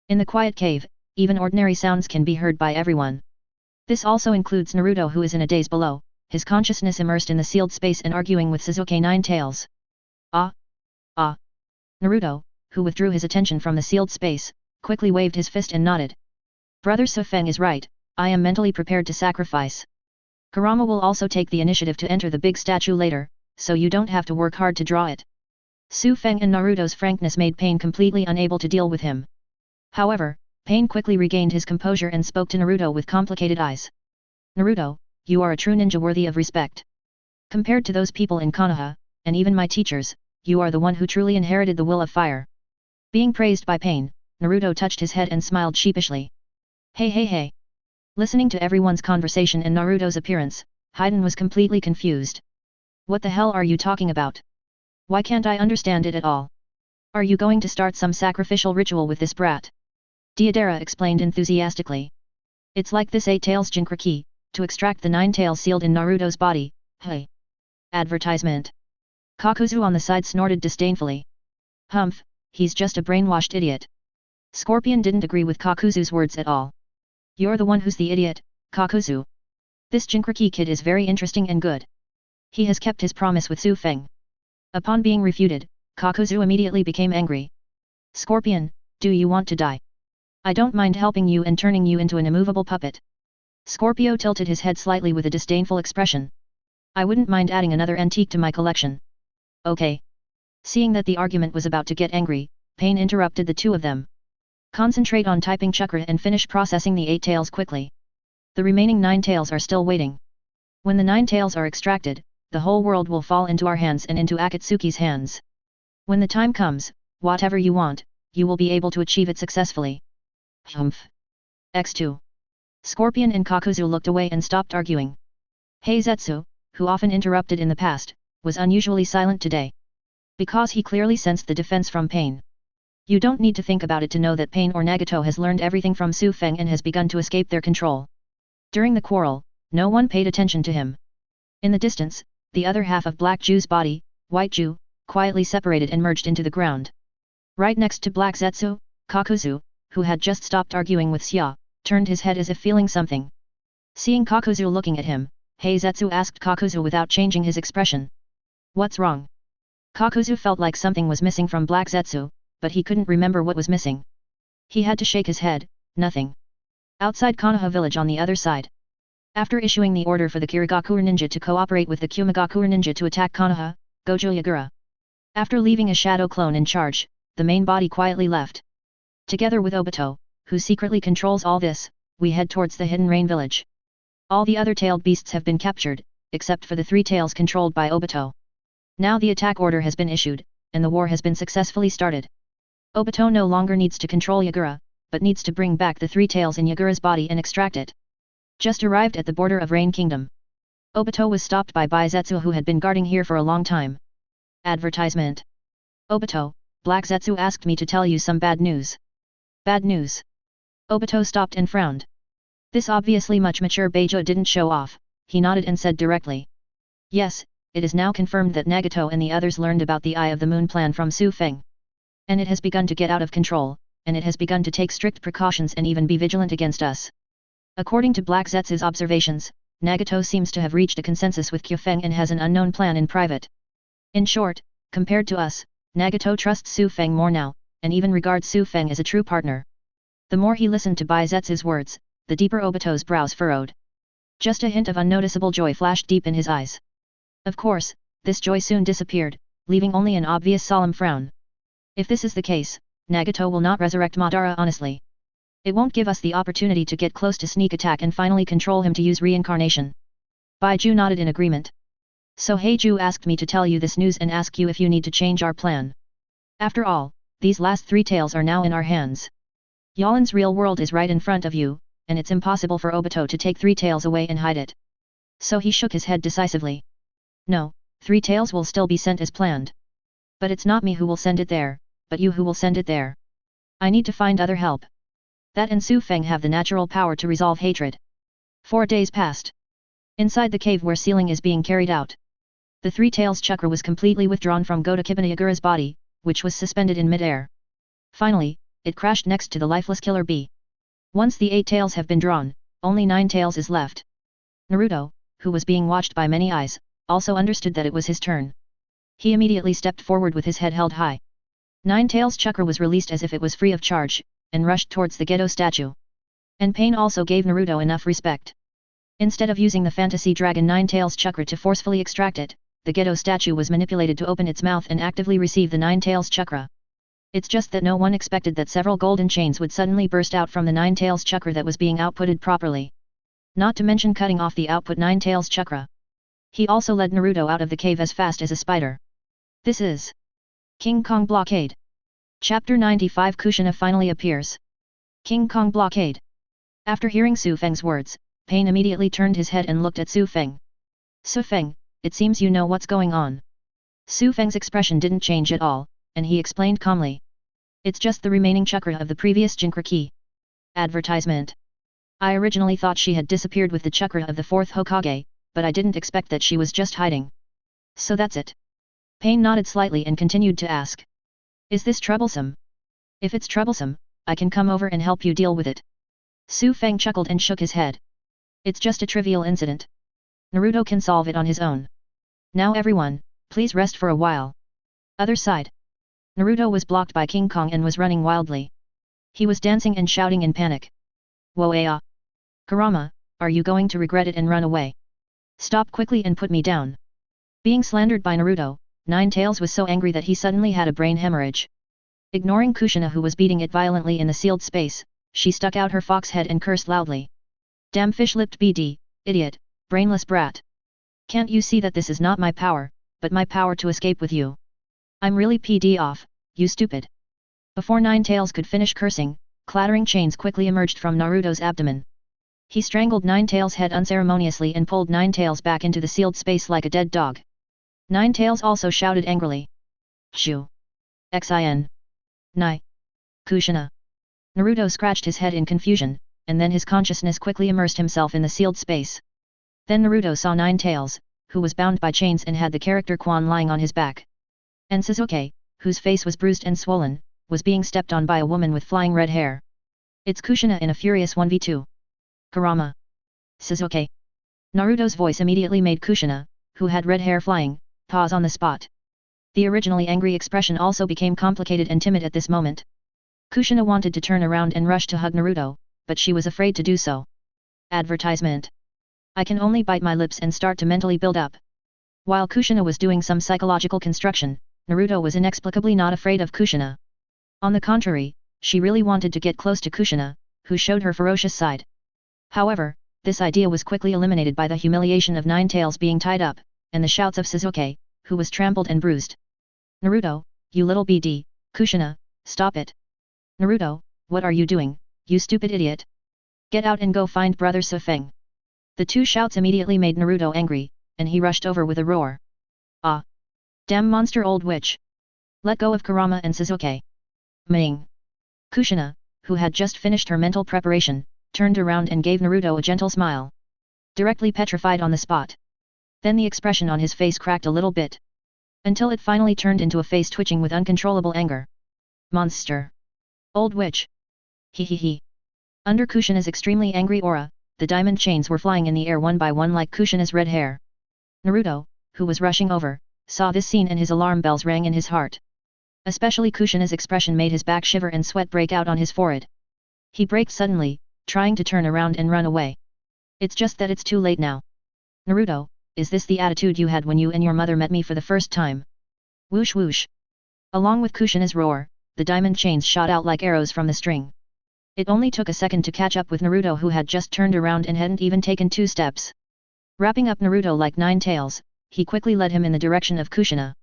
In the quiet cave, even ordinary sounds can be heard by everyone. This also includes Naruto who is in a daze below, his consciousness immersed in the sealed space and arguing with Sasuke Nine Tails. Ah! Naruto, who withdrew his attention from the sealed space, quickly waved his fist and nodded. Brother Su Feng is right, I am mentally prepared to sacrifice. Kurama will also take the initiative to enter the big statue later, so you don't have to work hard to draw it. Su Feng and Naruto's frankness made Pain completely unable to deal with him. However, Pain quickly regained his composure and spoke to Naruto with complicated eyes. Naruto, you are a true ninja worthy of respect. Compared to those people in Konoha, and even my teachers, you are the one who truly inherited the will of fire. Being praised by Pain, Naruto touched his head and smiled sheepishly. Hey. Listening to everyone's conversation and Naruto's appearance, Haiden was completely confused. What the hell are you talking about? Why can't I understand it at all? Are you going to start some sacrificial ritual with this brat? Deidara explained enthusiastically. It's like this 8 tails Jinchuriki, to extract the 9 tails sealed in Naruto's body, hey. Advertisement. Kakuzu on the side snorted disdainfully. Humph, he's just a brainwashed idiot. Scorpion didn't agree with Kakuzu's words at all. You're the one who's the idiot, Kakuzu. This Jinchuriki kid is very interesting and good. He has kept his promise with Su Feng. Upon being refuted, Kakuzu immediately became angry. Scorpion, do you want to die? I don't mind helping you and turning you into an immovable puppet. Scorpio tilted his head slightly with a disdainful expression. I wouldn't mind adding another antique to my collection. Okay. Seeing that the argument was about to get angry, Pain interrupted the two of them. Concentrate on typing chakra and finish processing the 8 tails quickly. The remaining 9 tails are still waiting. When the 9 tails are extracted, the whole world will fall into our hands and into Akatsuki's hands. When the time comes, whatever you want, you will be able to achieve it successfully. Humph. X2. Scorpion and Kakuzu looked away and stopped arguing. Heizetsu, who often interrupted in the past, was unusually silent today. Because he clearly sensed the defense from Pain. You don't need to think about it to know that Pain or Nagato has learned everything from Su Feng and has begun to escape their control. During the quarrel, no one paid attention to him. In the distance, the other half of Black Ju's body, White Ju, quietly separated and merged into the ground. Right next to Black Zetsu, Kakuzu, who had just stopped arguing with Xia, turned his head as if feeling something. Seeing Kakuzu looking at him, Heizetsu asked Kakuzu without changing his expression. What's wrong? Kakuzu felt like something was missing from Black Zetsu, but he couldn't remember what was missing. He had to shake his head, nothing. Outside Konoha village on the other side. After issuing the order for the Kirigakure ninja to cooperate with the Kumigakure ninja to attack Konoha, Gojo Yagura. After leaving a shadow clone in charge, the main body quietly left. Together with Obito, who secretly controls all this, we head towards the Hidden Rain village. All the other tailed beasts have been captured, except for the 3 tails controlled by Obito. Now the attack order has been issued, and the war has been successfully started. Obito no longer needs to control Yagura, but needs to bring back the 3 tails in Yagura's body and extract it. Just arrived at the border of Rain Kingdom. Obito was stopped by Zetsu who had been guarding here for a long time. Advertisement. Obito, Black Zetsu asked me to tell you some bad news. Bad news. Obito stopped and frowned. This obviously much mature Beijo didn't show off, he nodded and said directly. Yes, it is now confirmed that Nagato and the others learned about the Eye of the Moon plan from Su Feng. And it has begun to get out of control, and it has begun to take strict precautions and even be vigilant against us. According to Black Zetsu's observations, Nagato seems to have reached a consensus with Kyufeng and has an unknown plan in private. In short, compared to us, Nagato trusts Su Feng more now, and even regards Su Feng as a true partner. The more he listened to Zetsu's words, the deeper Obito's brows furrowed. Just a hint of unnoticeable joy flashed deep in his eyes. Of course, this joy soon disappeared, leaving only an obvious solemn frown. If this is the case, Nagato will not resurrect Madara honestly. It won't give us the opportunity to get close to sneak attack and finally control him to use reincarnation. Baiju nodded in agreement. So Heiju asked me to tell you this news and ask you if you need to change our plan. After all, these last 3 tails are now in our hands. Yalin's real world is right in front of you, and it's impossible for Obito to take 3 tails away and hide it. So he shook his head decisively. No, 3 tails will still be sent as planned. But it's not me who will send it there, but you who will send it there. I need to find other help. That and Su Feng have the natural power to resolve hatred. 4 days passed. Inside the cave where sealing is being carried out, the 3 tails chakra was completely withdrawn from Goto Kibanagura's body, which was suspended in mid-air. Finally, it crashed next to the lifeless killer bee. Once the 8 tails have been drawn, only 9 tails is left. Naruto, who was being watched by many eyes, also understood that it was his turn. He immediately stepped forward with his head held high. 9 tails chakra was released as if it was free of charge, and rushed towards the Geto statue. And pain also gave Naruto enough respect. Instead of using the fantasy dragon 9 tails chakra to forcefully extract it, the Geto statue was manipulated to open its mouth and actively receive the 9 tails chakra. It's just that no one expected that several golden chains would suddenly burst out from the 9 tails chakra that was being outputted properly. Not to mention cutting off the output 9 tails chakra. He also led Naruto out of the cave as fast as a spider. This is King Kong Blockade. Chapter 95 Kushina finally appears. King Kong Blockade. After hearing Su Feng's words, Pain immediately turned his head and looked at Su Feng. Su Feng, it seems you know what's going on. Su Feng's expression didn't change at all, and he explained calmly. It's just the remaining chakra of the previous Jinkra key. Advertisement. I originally thought she had disappeared with the chakra of the 4th Hokage, but I didn't expect that she was just hiding. So that's it. Pain nodded slightly and continued to ask. Is this troublesome? If it's troublesome, I can come over and help you deal with it. Su Feng chuckled and shook his head. It's just a trivial incident. Naruto can solve it on his own. Now everyone, please rest for a while. Other side. Naruto was blocked by King Kong and was running wildly. He was dancing and shouting in panic. Woa! Kurama, are you going to regret it and run away? Stop quickly and put me down. Being slandered by Naruto, Nine Tails was so angry that he suddenly had a brain hemorrhage. Ignoring Kushina who was beating it violently in the sealed space, she stuck out her fox head and cursed loudly. Damn fish-lipped BD, idiot, brainless brat. Can't you see that this is not my power, but my power to escape with you? I'm really PD off, you stupid. Before Nine Tails could finish cursing, clattering chains quickly emerged from Naruto's abdomen. He strangled Nine Tails' head unceremoniously and pulled Nine Tails back into the sealed space like a dead dog. Nine Tails also shouted angrily. Shoo! Xin! Nai! Kushina! Naruto scratched his head in confusion, and then his consciousness quickly immersed himself in the sealed space. Then Naruto saw Nine Tails, who was bound by chains and had the character Quan lying on his back. And Sasuke, whose face was bruised and swollen, was being stepped on by a woman with flying red hair. It's Kushina in a furious 1v2. Kurama. Sasuke. Naruto's voice immediately made Kushina, who had red hair flying, pause on the spot. The originally angry expression also became complicated and timid at this moment. Kushina wanted to turn around and rush to hug Naruto, but she was afraid to do so. Advertisement. I can only bite my lips and start to mentally build up. While Kushina was doing some psychological construction, Naruto was inexplicably not afraid of Kushina. On the contrary, she really wanted to get close to Kushina, who showed her ferocious side. However, this idea was quickly eliminated by the humiliation of Nine Tails being tied up, and the shouts of Sasuke, who was trampled and bruised. Naruto, you little BD, Kushina, stop it. Naruto, what are you doing, you stupid idiot? Get out and go find brother Su Feng. The two shouts immediately made Naruto angry, and he rushed over with a roar. Ah! Damn monster old witch! Let go of Kurama and Sasuke. Ming! Kushina, who had just finished her mental preparation, turned around and gave Naruto a gentle smile. Directly petrified on the spot. Then the expression on his face cracked a little bit. Until it finally turned into a face twitching with uncontrollable anger. Monster! Old witch! He he he! Under Kushina's extremely angry aura, the diamond chains were flying in the air one by one like Kushina's red hair. Naruto, who was rushing over, saw this scene and his alarm bells rang in his heart. Especially Kushina's expression made his back shiver and sweat break out on his forehead. He braked suddenly, trying to turn around and run away. It's just that it's too late now. Naruto, is this the attitude you had when you and your mother met me for the first time? Whoosh whoosh. Along with Kushina's roar, the diamond chains shot out like arrows from the string. It only took a second to catch up with Naruto, who had just turned around and hadn't even taken 2 steps. Wrapping up Naruto like 9 tails, he quickly led him in the direction of Kushina.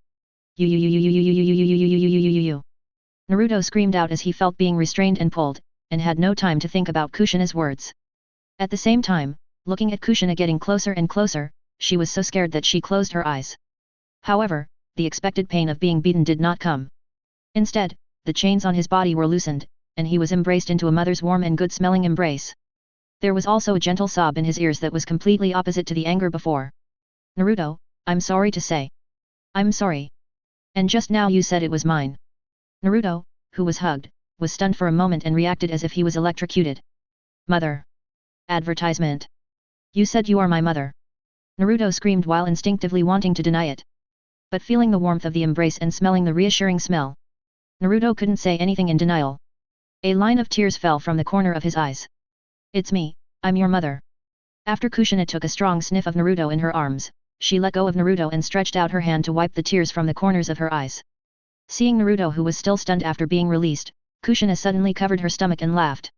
Naruto screamed out as he felt being restrained and pulled, and had no time to think about Kushina's words. At the same time, looking at Kushina getting closer and closer, she was so scared that she closed her eyes. However, the expected pain of being beaten did not come. Instead, the chains on his body were loosened, and he was embraced into a mother's warm and good-smelling embrace. There was also a gentle sob in his ears that was completely opposite to the anger before. Naruto, I'm sorry to say. I'm sorry. And just now you said it was mine. Naruto, who was hugged, was stunned for a moment and reacted as if he was electrocuted. Mother. Advertisement. You said you are my mother. Naruto screamed while instinctively wanting to deny it. But feeling the warmth of the embrace and smelling the reassuring smell, Naruto couldn't say anything in denial. A line of tears fell from the corner of his eyes. It's me, I'm your mother. After Kushina took a strong sniff of Naruto in her arms, she let go of Naruto and stretched out her hand to wipe the tears from the corners of her eyes. Seeing Naruto, who was still stunned after being released, Kushina suddenly covered her stomach and laughed.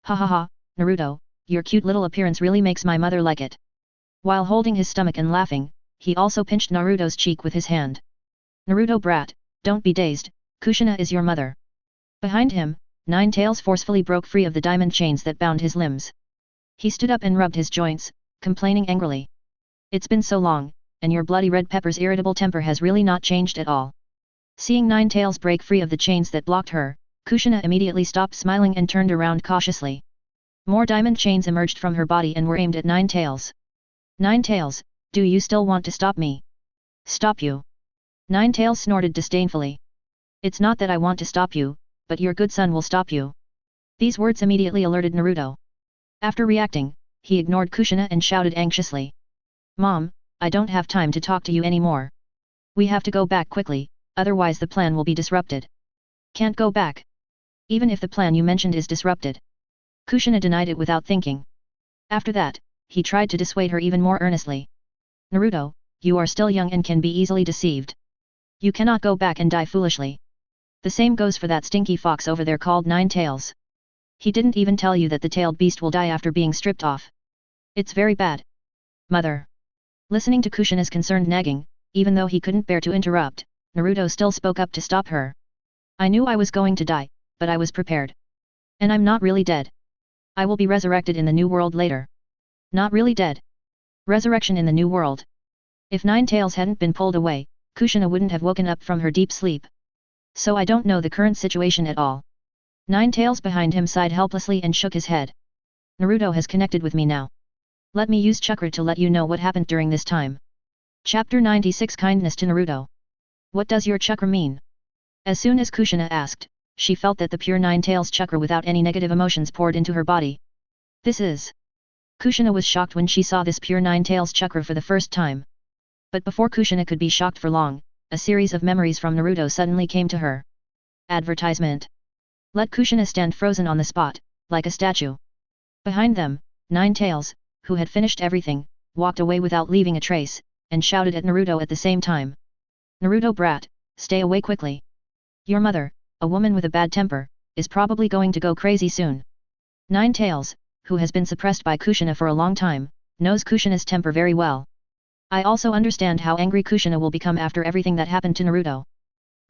Ha ha ha, Naruto, your cute little appearance really makes my mother like it. While holding his stomach and laughing, he also pinched Naruto's cheek with his hand. Naruto brat, don't be dazed, Kushina is your mother. Behind him, Nine Tails forcefully broke free of the diamond chains that bound his limbs. He stood up and rubbed his joints, complaining angrily. It's been so long, and your bloody red pepper's irritable temper has really not changed at all. Seeing Nine Tails break free of the chains that blocked her, Kushina immediately stopped smiling and turned around cautiously. More diamond chains emerged from her body and were aimed at Nine Tails. Nine Tails, do you still want to stop me? Stop you? Nine Tails snorted disdainfully. It's not that I want to stop you, but your good son will stop you. These words immediately alerted Naruto. After reacting, he ignored Kushina and shouted anxiously. Mom, I don't have time to talk to you anymore. We have to go back quickly, otherwise the plan will be disrupted. Can't go back. Even if the plan you mentioned is disrupted. Kushina denied it without thinking. After that, he tried to dissuade her even more earnestly. Naruto, you are still young and can be easily deceived. You cannot go back and die foolishly. The same goes for that stinky fox over there called Nine Tails. He didn't even tell you that the tailed beast will die after being stripped off. It's very bad. Mother. Listening to Kushina's concerned nagging, even though he couldn't bear to interrupt, Naruto still spoke up to stop her. I knew I was going to die, but I was prepared. And I'm not really dead. I will be resurrected in the new world later. Not really dead. Resurrection in the new world. If Nine Tails hadn't been pulled away, Kushina wouldn't have woken up from her deep sleep. So I don't know the current situation at all. Nine Tails behind him sighed helplessly and shook his head. Naruto has connected with me now. Let me use chakra to let you know what happened during this time. Chapter 96 Kindness to Naruto. What does your chakra mean? As soon as Kushina asked, she felt that the pure Nine Tails chakra without any negative emotions poured into her body. This is... Kushina was shocked when she saw this pure Nine Tails chakra for the first time. But before Kushina could be shocked for long, a series of memories from Naruto suddenly came to her. Advertisement. Let Kushina stand frozen on the spot, like a statue. Behind them, Nine Tails, who had finished everything, walked away without leaving a trace, and shouted at Naruto at the same time. Naruto brat, stay away quickly. Your mother, a woman with a bad temper, is probably going to go crazy soon. Nine Tails, who has been suppressed by Kushina for a long time, knows Kushina's temper very well. I also understand how angry Kushina will become after everything that happened to Naruto.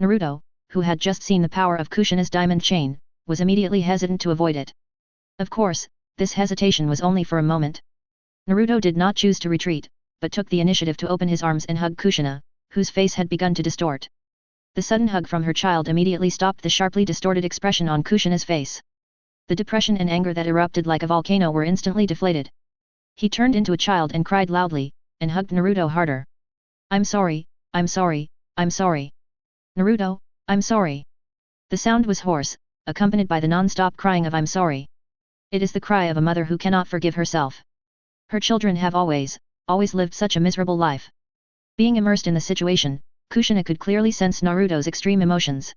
Naruto, who had just seen the power of Kushina's diamond chain, was immediately hesitant to avoid it. Of course, this hesitation was only for a moment. Naruto did not choose to retreat, but took the initiative to open his arms and hug Kushina, whose face had begun to distort. The sudden hug from her child immediately stopped the sharply distorted expression on Kushina's face. The depression and anger that erupted like a volcano were instantly deflated. He turned into a child and cried loudly, and hugged Naruto harder. I'm sorry, I'm sorry, I'm sorry. Naruto, I'm sorry. The sound was hoarse, accompanied by the non-stop crying of I'm sorry. It is the cry of a mother who cannot forgive herself. Her children have always lived such a miserable life. Being immersed in the situation, Kushina could clearly sense Naruto's extreme emotions.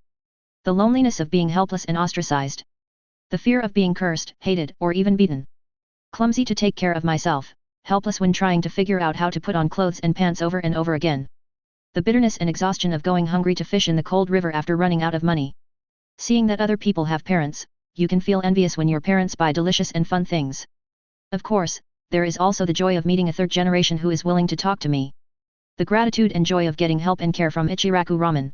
The loneliness of being helpless and ostracized. The fear of being cursed, hated, or even beaten. Clumsy to take care of myself, helpless when trying to figure out how to put on clothes and pants over and over again. The bitterness and exhaustion of going hungry to fish in the cold river after running out of money. Seeing that other people have parents, you can feel envious when your parents buy delicious and fun things. Of course, there is also the joy of meeting a third generation who is willing to talk to me. The gratitude and joy of getting help and care from Ichiraku Ramen.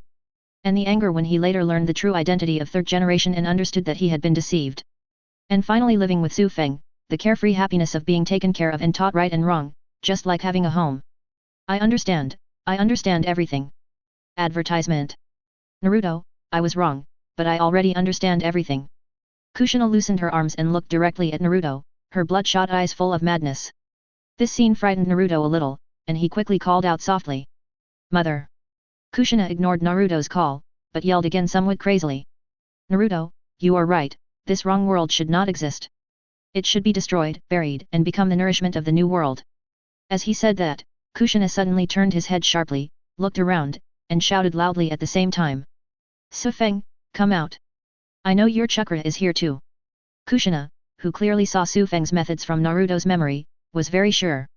And the anger when he later learned the true identity of third generation and understood that he had been deceived. And finally living with Su Feng, the carefree happiness of being taken care of and taught right and wrong, just like having a home. I understand everything. Advertisement. Naruto, I was wrong, but I already understand everything. Kushina loosened her arms and looked directly at Naruto, her bloodshot eyes full of madness. This scene frightened Naruto a little, and he quickly called out softly. Mother. Kushina ignored Naruto's call, but yelled again somewhat crazily. Naruto, you are right, this wrong world should not exist. It should be destroyed, buried, and become the nourishment of the new world. As he said that, Kushina suddenly turned his head sharply, looked around, and shouted loudly at the same time. Su Feng, come out. I know your chakra is here too. Kushina, who clearly saw Su Feng's methods from Naruto's memory, was very sure.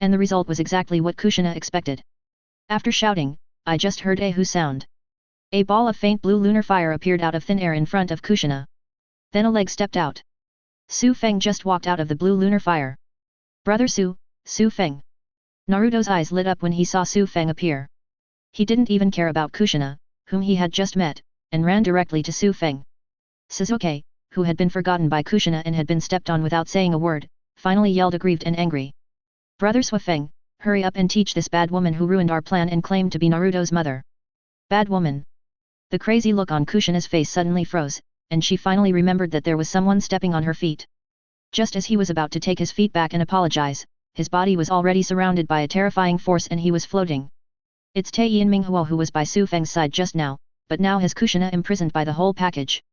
And the result was exactly what Kushina expected. After shouting, I just heard a hoo sound. A ball of faint blue lunar fire appeared out of thin air in front of Kushina. Then a leg stepped out. Su Feng just walked out of the blue lunar fire. Brother Su Feng. Naruto's eyes lit up when he saw Su Feng appear. He didn't even care about Kushina, whom he had just met, and ran directly to Su Feng. Sasuke, who had been forgotten by Kushina and had been stepped on without saying a word, finally yelled aggrieved and angry. Brother Su Feng, hurry up and teach this bad woman who ruined our plan and claimed to be Naruto's mother. Bad woman. The crazy look on Kushina's face suddenly froze, and she finally remembered that there was someone stepping on her feet. Just as he was about to take his feet back and apologize, his body was already surrounded by a terrifying force and he was floating. It's Taiyin Minghuo who was by Su Feng's side just now, but now has Kushina imprisoned by the whole package.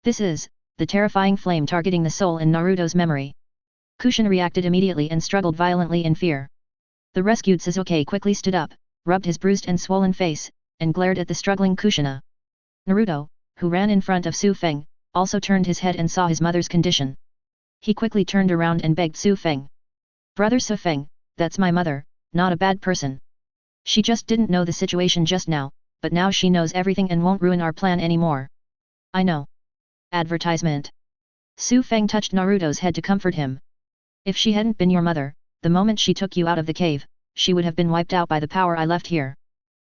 This is the terrifying flame targeting the soul in Naruto's memory. Kushina reacted immediately and struggled violently in fear. The rescued Sasuke quickly stood up, rubbed his bruised and swollen face, and glared at the struggling Kushina. Naruto, who ran in front of Su Feng, also turned his head and saw his mother's condition. He quickly turned around and begged Su Feng. Brother Su Feng, that's my mother, not a bad person. She just didn't know the situation just now, but now she knows everything and won't ruin our plan anymore. I know. Advertisement. Su Feng touched Naruto's head to comfort him. If she hadn't been your mother, the moment she took you out of the cave, she would have been wiped out by the power I left here.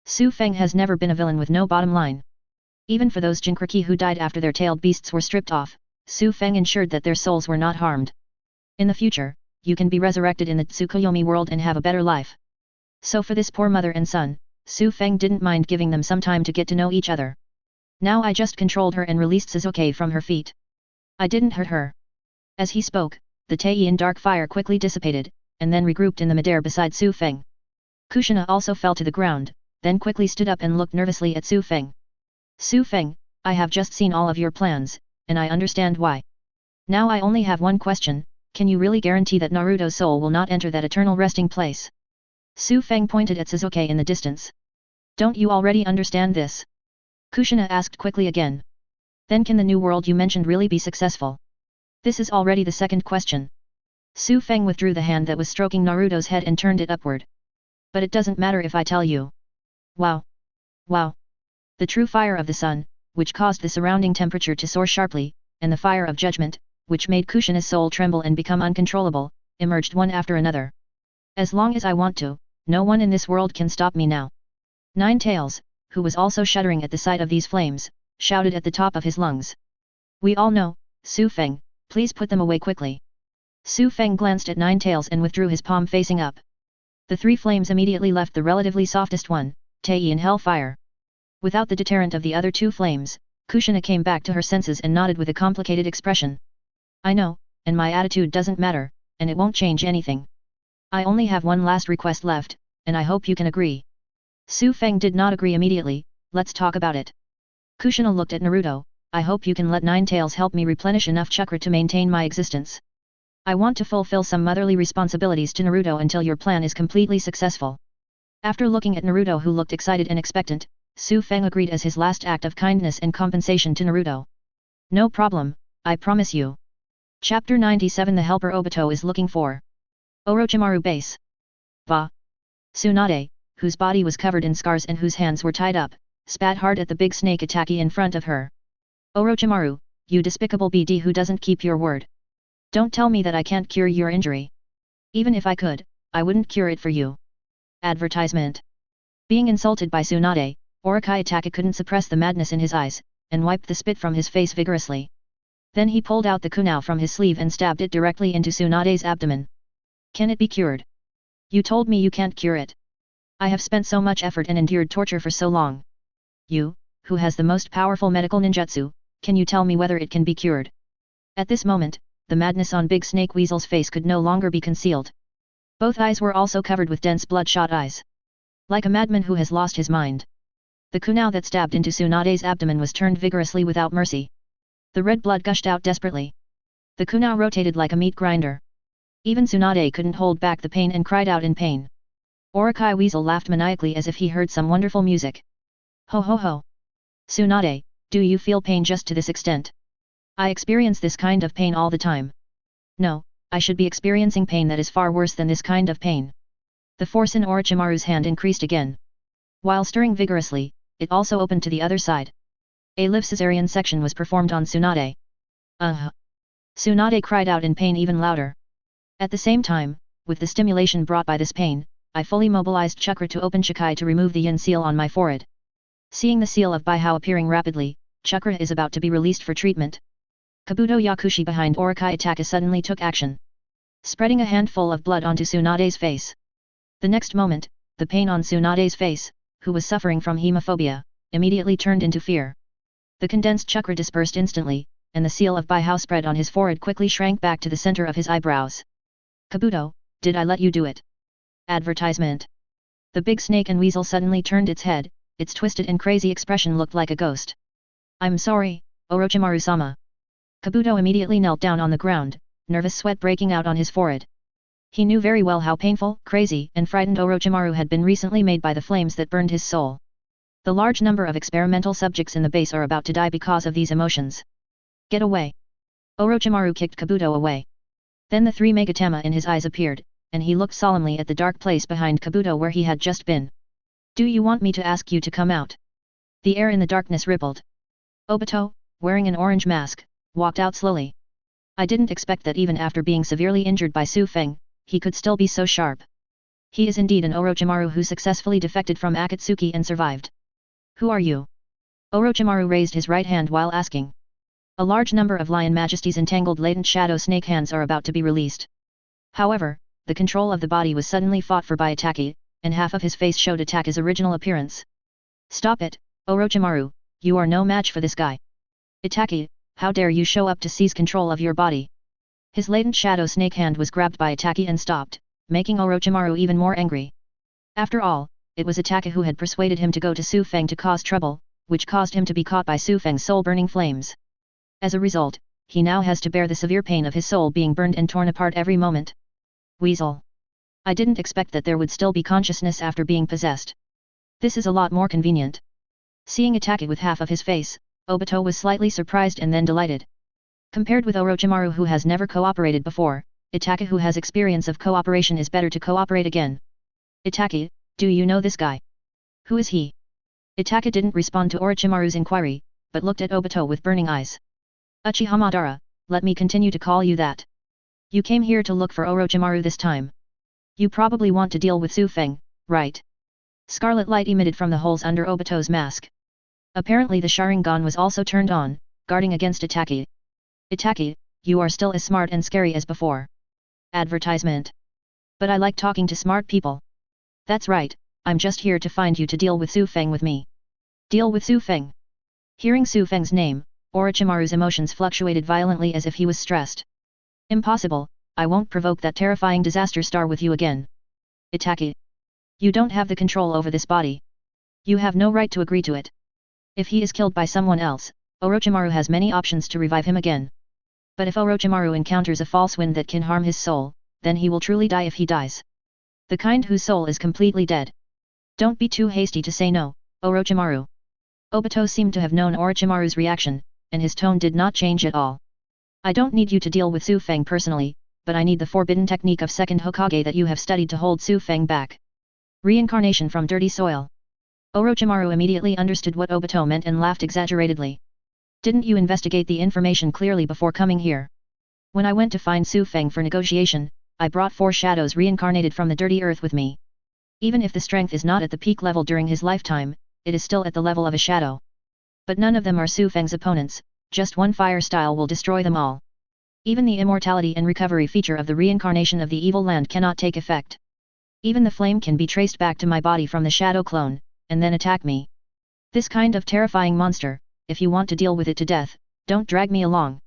Su Feng has never been a villain with no bottom line. Even for those Jinkriki who died after their tailed beasts were stripped off, Su Feng ensured that their souls were not harmed. In the future, you can be resurrected in the Tsukuyomi world and have a better life. So for this poor mother and son, Su Feng didn't mind giving them some time to get to know each other. Now I just controlled her and released Sasuke from her feet. I didn't hurt her. As he spoke, the Taiyin dark fire quickly dissipated, and then regrouped in the midair beside Su Feng. Kushina also fell to the ground, then quickly stood up and looked nervously at Su Feng. Su Feng, I have just seen all of your plans, and I understand why. Now I only have one question, can you really guarantee that Naruto's soul will not enter that eternal resting place? Su Feng pointed at Sasuke in the distance. Don't you already understand this? Kushina asked quickly again. Then can the new world you mentioned really be successful? This is already the second question. Su Feng withdrew the hand that was stroking Naruto's head and turned it upward. But it doesn't matter if I tell you. Wow! Wow! The true fire of the sun, which caused the surrounding temperature to soar sharply, and the fire of judgment, which made Kushina's soul tremble and become uncontrollable, emerged one after another. As long as I want to, no one in this world can stop me now. Nine Tails, who was also shuddering at the sight of these flames, shouted at the top of his lungs. We all know, Su Feng, please put them away quickly. Su Feng glanced at Nine Tails and withdrew his palm facing up. The three flames immediately left the relatively softest one, Taiyin Hellfire. Without the deterrent of the other two flames, Kushina came back to her senses and nodded with a complicated expression. I know, and my attitude doesn't matter, and it won't change anything. I only have one last request left, and I hope you can agree. Su Feng did not agree immediately, let's talk about it. Kushina looked at Naruto, I hope you can let Nine Tails help me replenish enough chakra to maintain my existence. I want to fulfill some motherly responsibilities to Naruto until your plan is completely successful. After looking at Naruto who looked excited and expectant, Su Feng agreed as his last act of kindness and compensation to Naruto. No problem, I promise you. Chapter 97 The helper Obito is looking for. Orochimaru base. Bah! Tsunade, whose body was covered in scars and whose hands were tied up, spat hard at the big snake Itaki in front of her. Orochimaru, you despicable BD who doesn't keep your word. Don't tell me that I can't cure your injury. Even if I could, I wouldn't cure it for you. Advertisement. Being insulted by Tsunade, Orochi Itaki couldn't suppress the madness in his eyes, and wiped the spit from his face vigorously. Then he pulled out the kunai from his sleeve and stabbed it directly into Tsunade's abdomen. Can it be cured? You told me you can't cure it. I have spent so much effort and endured torture for so long. You, who has the most powerful medical ninjutsu, can you tell me whether it can be cured? At this moment, the madness on Big Snake Weasel's face could no longer be concealed. Both eyes were also covered with dense bloodshot eyes. Like a madman who has lost his mind. The kunai that stabbed into Tsunade's abdomen was turned vigorously without mercy. The red blood gushed out desperately. The kunai rotated like a meat grinder. Even Tsunade couldn't hold back the pain and cried out in pain. Orochi Weasel laughed maniacally as if he heard some wonderful music. Ho ho ho! Tsunade, do you feel pain just to this extent? I experience this kind of pain all the time. No, I should be experiencing pain that is far worse than this kind of pain. The force in Orochimaru's hand increased again. While stirring vigorously, it also opened to the other side. A live cesarean section was performed on Tsunade. Tsunade cried out in pain even louder. At the same time, with the stimulation brought by this pain, I fully mobilized chakra to open Shikai to remove the yin seal on my forehead. Seeing the seal of Baihao appearing rapidly, chakra is about to be released for treatment. Kabuto Yakushi behind Orochi Itaki suddenly took action. Spreading a handful of blood onto Tsunade's face. The next moment, the pain on Tsunade's face, who was suffering from hemophobia, immediately turned into fear. The condensed chakra dispersed instantly, and the seal of Baihao spread on his forehead quickly shrank back to the center of his eyebrows. Kabuto, did I let you do it? Advertisement. The big snake and weasel suddenly turned its head, its twisted and crazy expression looked like a ghost. I'm sorry, Orochimaru-sama. Kabuto immediately knelt down on the ground, nervous sweat breaking out on his forehead. He knew very well how painful, crazy, and frightened Orochimaru had been recently made by the flames that burned his soul. The large number of experimental subjects in the base are about to die because of these emotions. Get away! Orochimaru kicked Kabuto away. Then the three megatama in his eyes appeared, and he looked solemnly at the dark place behind Kabuto where he had just been. Do you want me to ask you to come out? The air in the darkness rippled. Obito, wearing an orange mask, walked out slowly. I didn't expect that even after being severely injured by Su Feng, he could still be so sharp. He is indeed an Orochimaru who successfully defected from Akatsuki and survived. Who are you? Orochimaru raised his right hand while asking. A large number of Lion Majesty's entangled latent shadow snake hands are about to be released. However, the control of the body was suddenly fought for by Itaki, and half of his face showed Itaki's original appearance. Stop it, Orochimaru, you are no match for this guy. Itaki, how dare you show up to seize control of your body? His latent shadow snake hand was grabbed by Itaki and stopped, making Orochimaru even more angry. After all, it was Itaki who had persuaded him to go to Su Feng to cause trouble, which caused him to be caught by Su Feng's soul-burning flames. As a result, he now has to bear the severe pain of his soul being burned and torn apart every moment. Weasel. I didn't expect that there would still be consciousness after being possessed. This is a lot more convenient. Seeing Itaki with half of his face, Obito was slightly surprised and then delighted. Compared with Orochimaru who has never cooperated before, Itaki who has experience of cooperation is better to cooperate again. Itaki, do you know this guy? Who is he? Itaki didn't respond to Orochimaru's inquiry, but looked at Obito with burning eyes. Uchiha Madara, let me continue to call you that. You came here to look for Orochimaru this time. You probably want to deal with Su Feng, right? Scarlet light emitted from the holes under Obito's mask. Apparently the Sharingan was also turned on, guarding against Itaki. Itaki, you are still as smart and scary as before. Advertisement. But I like talking to smart people. That's right, I'm just here to find you to deal with Su Feng with me. Deal with Su Feng. Hearing Su Feng's name, Orochimaru's emotions fluctuated violently as if he was stressed. Impossible, I won't provoke that terrifying disaster star with you again. Itaki. You don't have the control over this body. You have no right to agree to it. If he is killed by someone else, Orochimaru has many options to revive him again. But if Orochimaru encounters a false wind that can harm his soul, then he will truly die if he dies. The kind whose soul is completely dead. Don't be too hasty to say no, Orochimaru. Obito seemed to have known Orochimaru's reaction, and his tone did not change at all. I don't need you to deal with Su Feng personally, but I need the forbidden technique of second Hokage that you have studied to hold Su Feng back. Reincarnation from dirty soil. Orochimaru immediately understood what Obito meant and laughed exaggeratedly. Didn't you investigate the information clearly before coming here? When I went to find Su Feng for negotiation, I brought 4 shadows reincarnated from the dirty earth with me. Even if the strength is not at the peak level during his lifetime, it is still at the level of a shadow. But none of them are Su Feng's opponents, just one fire style will destroy them all. Even the immortality and recovery feature of the reincarnation of the evil land cannot take effect. Even the flame can be traced back to my body from the shadow clone, and then attack me. This kind of terrifying monster, if you want to deal with it to death, don't drag me along.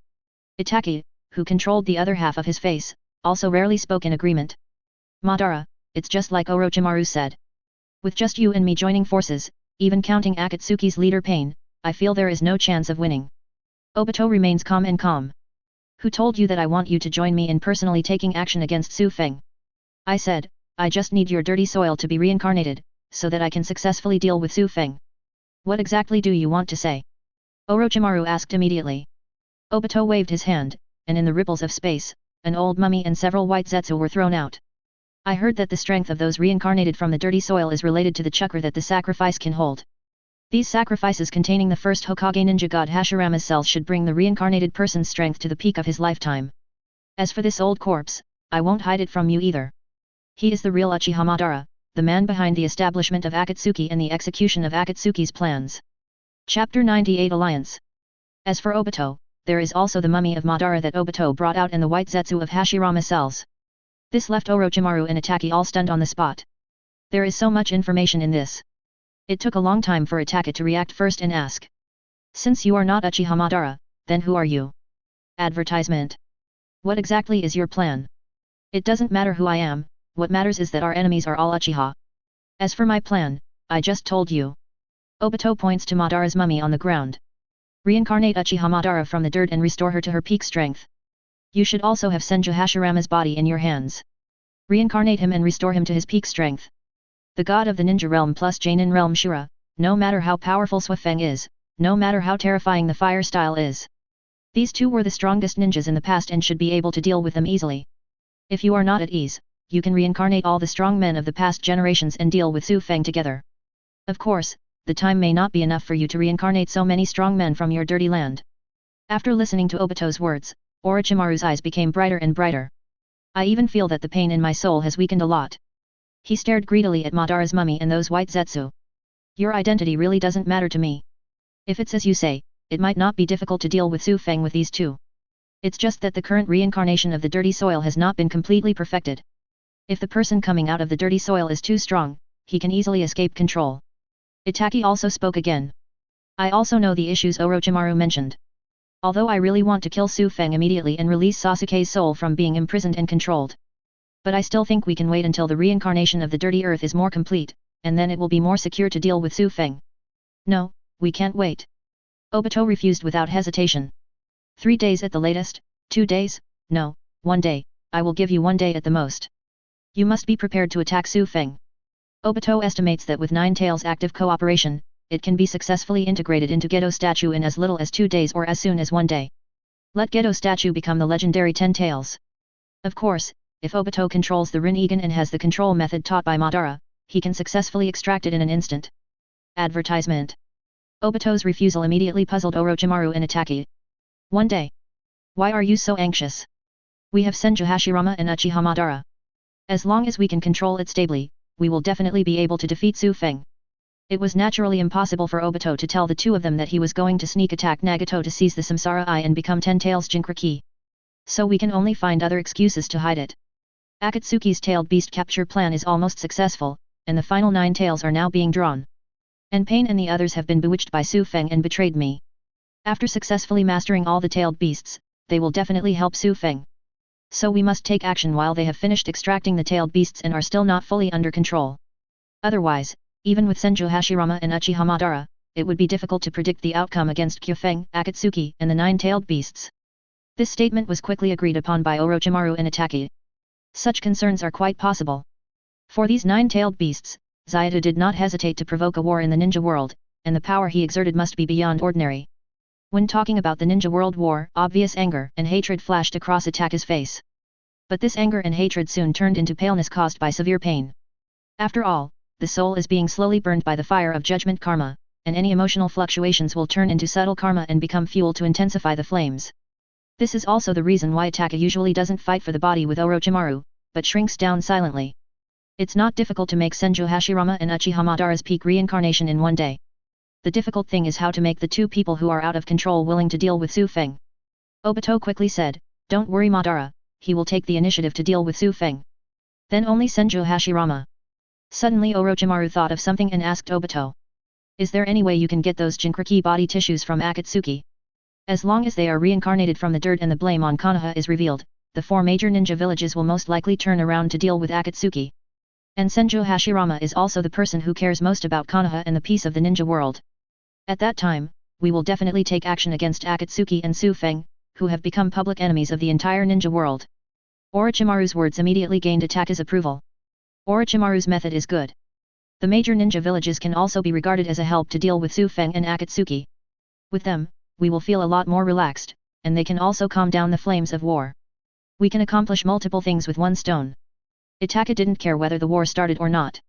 Itachi, who controlled the other half of his face, also rarely spoke in agreement. Madara, it's just like Orochimaru said. With just you and me joining forces, even counting Akatsuki's leader Pain, I feel there is no chance of winning. Obito remains calm and calm. Who told you that I want you to join me in personally taking action against Su Feng? I said, I just need your dirty soil to be reincarnated, so that I can successfully deal with Su Feng. What exactly do you want to say? Orochimaru asked immediately. Obito waved his hand, and in the ripples of space, an old mummy and several white zetsu were thrown out. I heard that the strength of those reincarnated from the dirty soil is related to the chakra that the sacrifice can hold. These sacrifices containing the first Hokage ninja god Hashirama's cells should bring the reincarnated person's strength to the peak of his lifetime. As for this old corpse, I won't hide it from you either. He is the real Uchiha Madara, the man behind the establishment of Akatsuki and the execution of Akatsuki's plans. Chapter 98 Alliance. As for Obito, there is also the mummy of Madara that Obito brought out and the white zetsu of Hashirama cells. This left Orochimaru and Itachi all stunned on the spot. There is so much information in this. It took a long time for Itachi to react first and ask. Since you are not Uchiha Madara, then who are you? Advertisement. What exactly is your plan? It doesn't matter who I am, what matters is that our enemies are all Uchiha. As for my plan, I just told you. Obito points to Madara's mummy on the ground. Reincarnate Uchiha Madara from the dirt and restore her to her peak strength. You should also have Senju Hashirama's body in your hands. Reincarnate him and restore him to his peak strength. The god of the ninja realm plus Jainin realm Shura, no matter how powerful Su Feng is, no matter how terrifying the fire style is. These two were the strongest ninjas in the past and should be able to deal with them easily. If you are not at ease, you can reincarnate all the strong men of the past generations and deal with Su Feng together. Of course, the time may not be enough for you to reincarnate so many strong men from your dirty land. After listening to Obito's words, Orochimaru's eyes became brighter and brighter. I even feel that the pain in my soul has weakened a lot. He stared greedily at Madara's mummy and those white zetsu. Your identity really doesn't matter to me. If it's as you say, it might not be difficult to deal with Su Feng with these two. It's just that the current reincarnation of the dirty soil has not been completely perfected. If the person coming out of the dirty soil is too strong, he can easily escape control. Itachi also spoke again. I also know the issues Orochimaru mentioned. Although I really want to kill Su Feng immediately and release Sasuke's soul from being imprisoned and controlled. But I still think we can wait until the reincarnation of the dirty earth is more complete, and then it will be more secure to deal with Su Feng. No, we can't wait. Obito refused without hesitation. 3 days at the latest, 2 days, no, 1 day, I will give you 1 day at the most. You must be prepared to attack Su Feng. Obito estimates that with Nine Tails' active cooperation, it can be successfully integrated into Gedo statue in as little as 2 days or as soon as 1 day. Let Gedo statue become the legendary 10 Tails. Of course, if Obito controls the Rinnegan and has the control method taught by Madara, he can successfully extract it in an instant. Advertisement. Obito's refusal immediately puzzled Orochimaru and Itachi. 1 day. Why are you so anxious? We have Senju Hashirama and Uchiha Madara. As long as we can control it stably, we will definitely be able to defeat Su Feng. It was naturally impossible for Obito to tell the two of them that he was going to sneak attack Nagato to seize the Samsara Eye and become 10 Tails Jinchuriki. So we can only find other excuses to hide it. Akatsuki's tailed beast capture plan is almost successful, and the final 9 tails are now being drawn. And Pain and the others have been bewitched by Su Feng and betrayed me. After successfully mastering all the tailed beasts, they will definitely help Su Feng. So we must take action while they have finished extracting the tailed beasts and are still not fully under control. Otherwise, even with Senju Hashirama and Uchiha Madara, it would be difficult to predict the outcome against Kyufeng, Akatsuki, and the 9 tailed beasts. This statement was quickly agreed upon by Orochimaru and Itachi. Such concerns are quite possible. For these 9 tailed beasts, Zaito did not hesitate to provoke a war in the ninja world, and the power he exerted must be beyond ordinary. When talking about the Ninja World War, obvious anger and hatred flashed across Itachi's face. But this anger and hatred soon turned into paleness caused by severe pain. After all, the soul is being slowly burned by the fire of judgment karma, and any emotional fluctuations will turn into subtle karma and become fuel to intensify the flames. This is also the reason why Taka usually doesn't fight for the body with Orochimaru, but shrinks down silently. It's not difficult to make Senju Hashirama and Uchiha Madara's peak reincarnation in one day. The difficult thing is how to make the two people who are out of control willing to deal with Su Feng. Obito quickly said, "Don't worry Madara, he will take the initiative to deal with Su Feng." Then only Senju Hashirama. Suddenly Orochimaru thought of something and asked Obito. "Is there any way you can get those Jinchuriki body tissues from Akatsuki? As long as they are reincarnated from the dirt and the blame on Konoha is revealed, the 4 major ninja villages will most likely turn around to deal with Akatsuki. And Senju Hashirama is also the person who cares most about Konoha and the peace of the ninja world. At that time, we will definitely take action against Akatsuki and Su Feng, who have become public enemies of the entire ninja world." Orochimaru's words immediately gained Ataka's approval. Orochimaru's method is good. The major ninja villages can also be regarded as a help to deal with Su Feng and Akatsuki. With them, we will feel a lot more relaxed, and they can also calm down the flames of war. We can accomplish multiple things with one stone. Itaka didn't care whether the war started or not.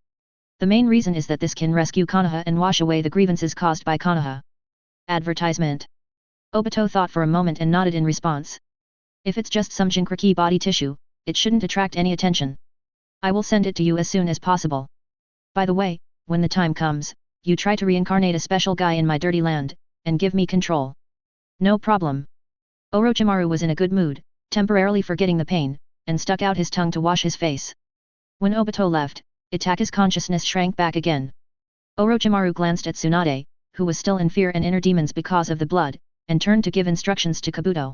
The main reason is that this can rescue Konoha and wash away the grievances caused by Konoha. Advertisement. Obito thought for a moment and nodded in response. If it's just some Jinchuriki body tissue, it shouldn't attract any attention. I will send it to you as soon as possible. By the way, when the time comes, you try to reincarnate a special guy in my dirty land, and give me control. No problem. Orochimaru was in a good mood, temporarily forgetting the pain, and stuck out his tongue to wash his face. When Obito left, Itaka's consciousness shrank back again. Orochimaru glanced at Tsunade, who was still in fear and inner demons because of the blood, and turned to give instructions to Kabuto.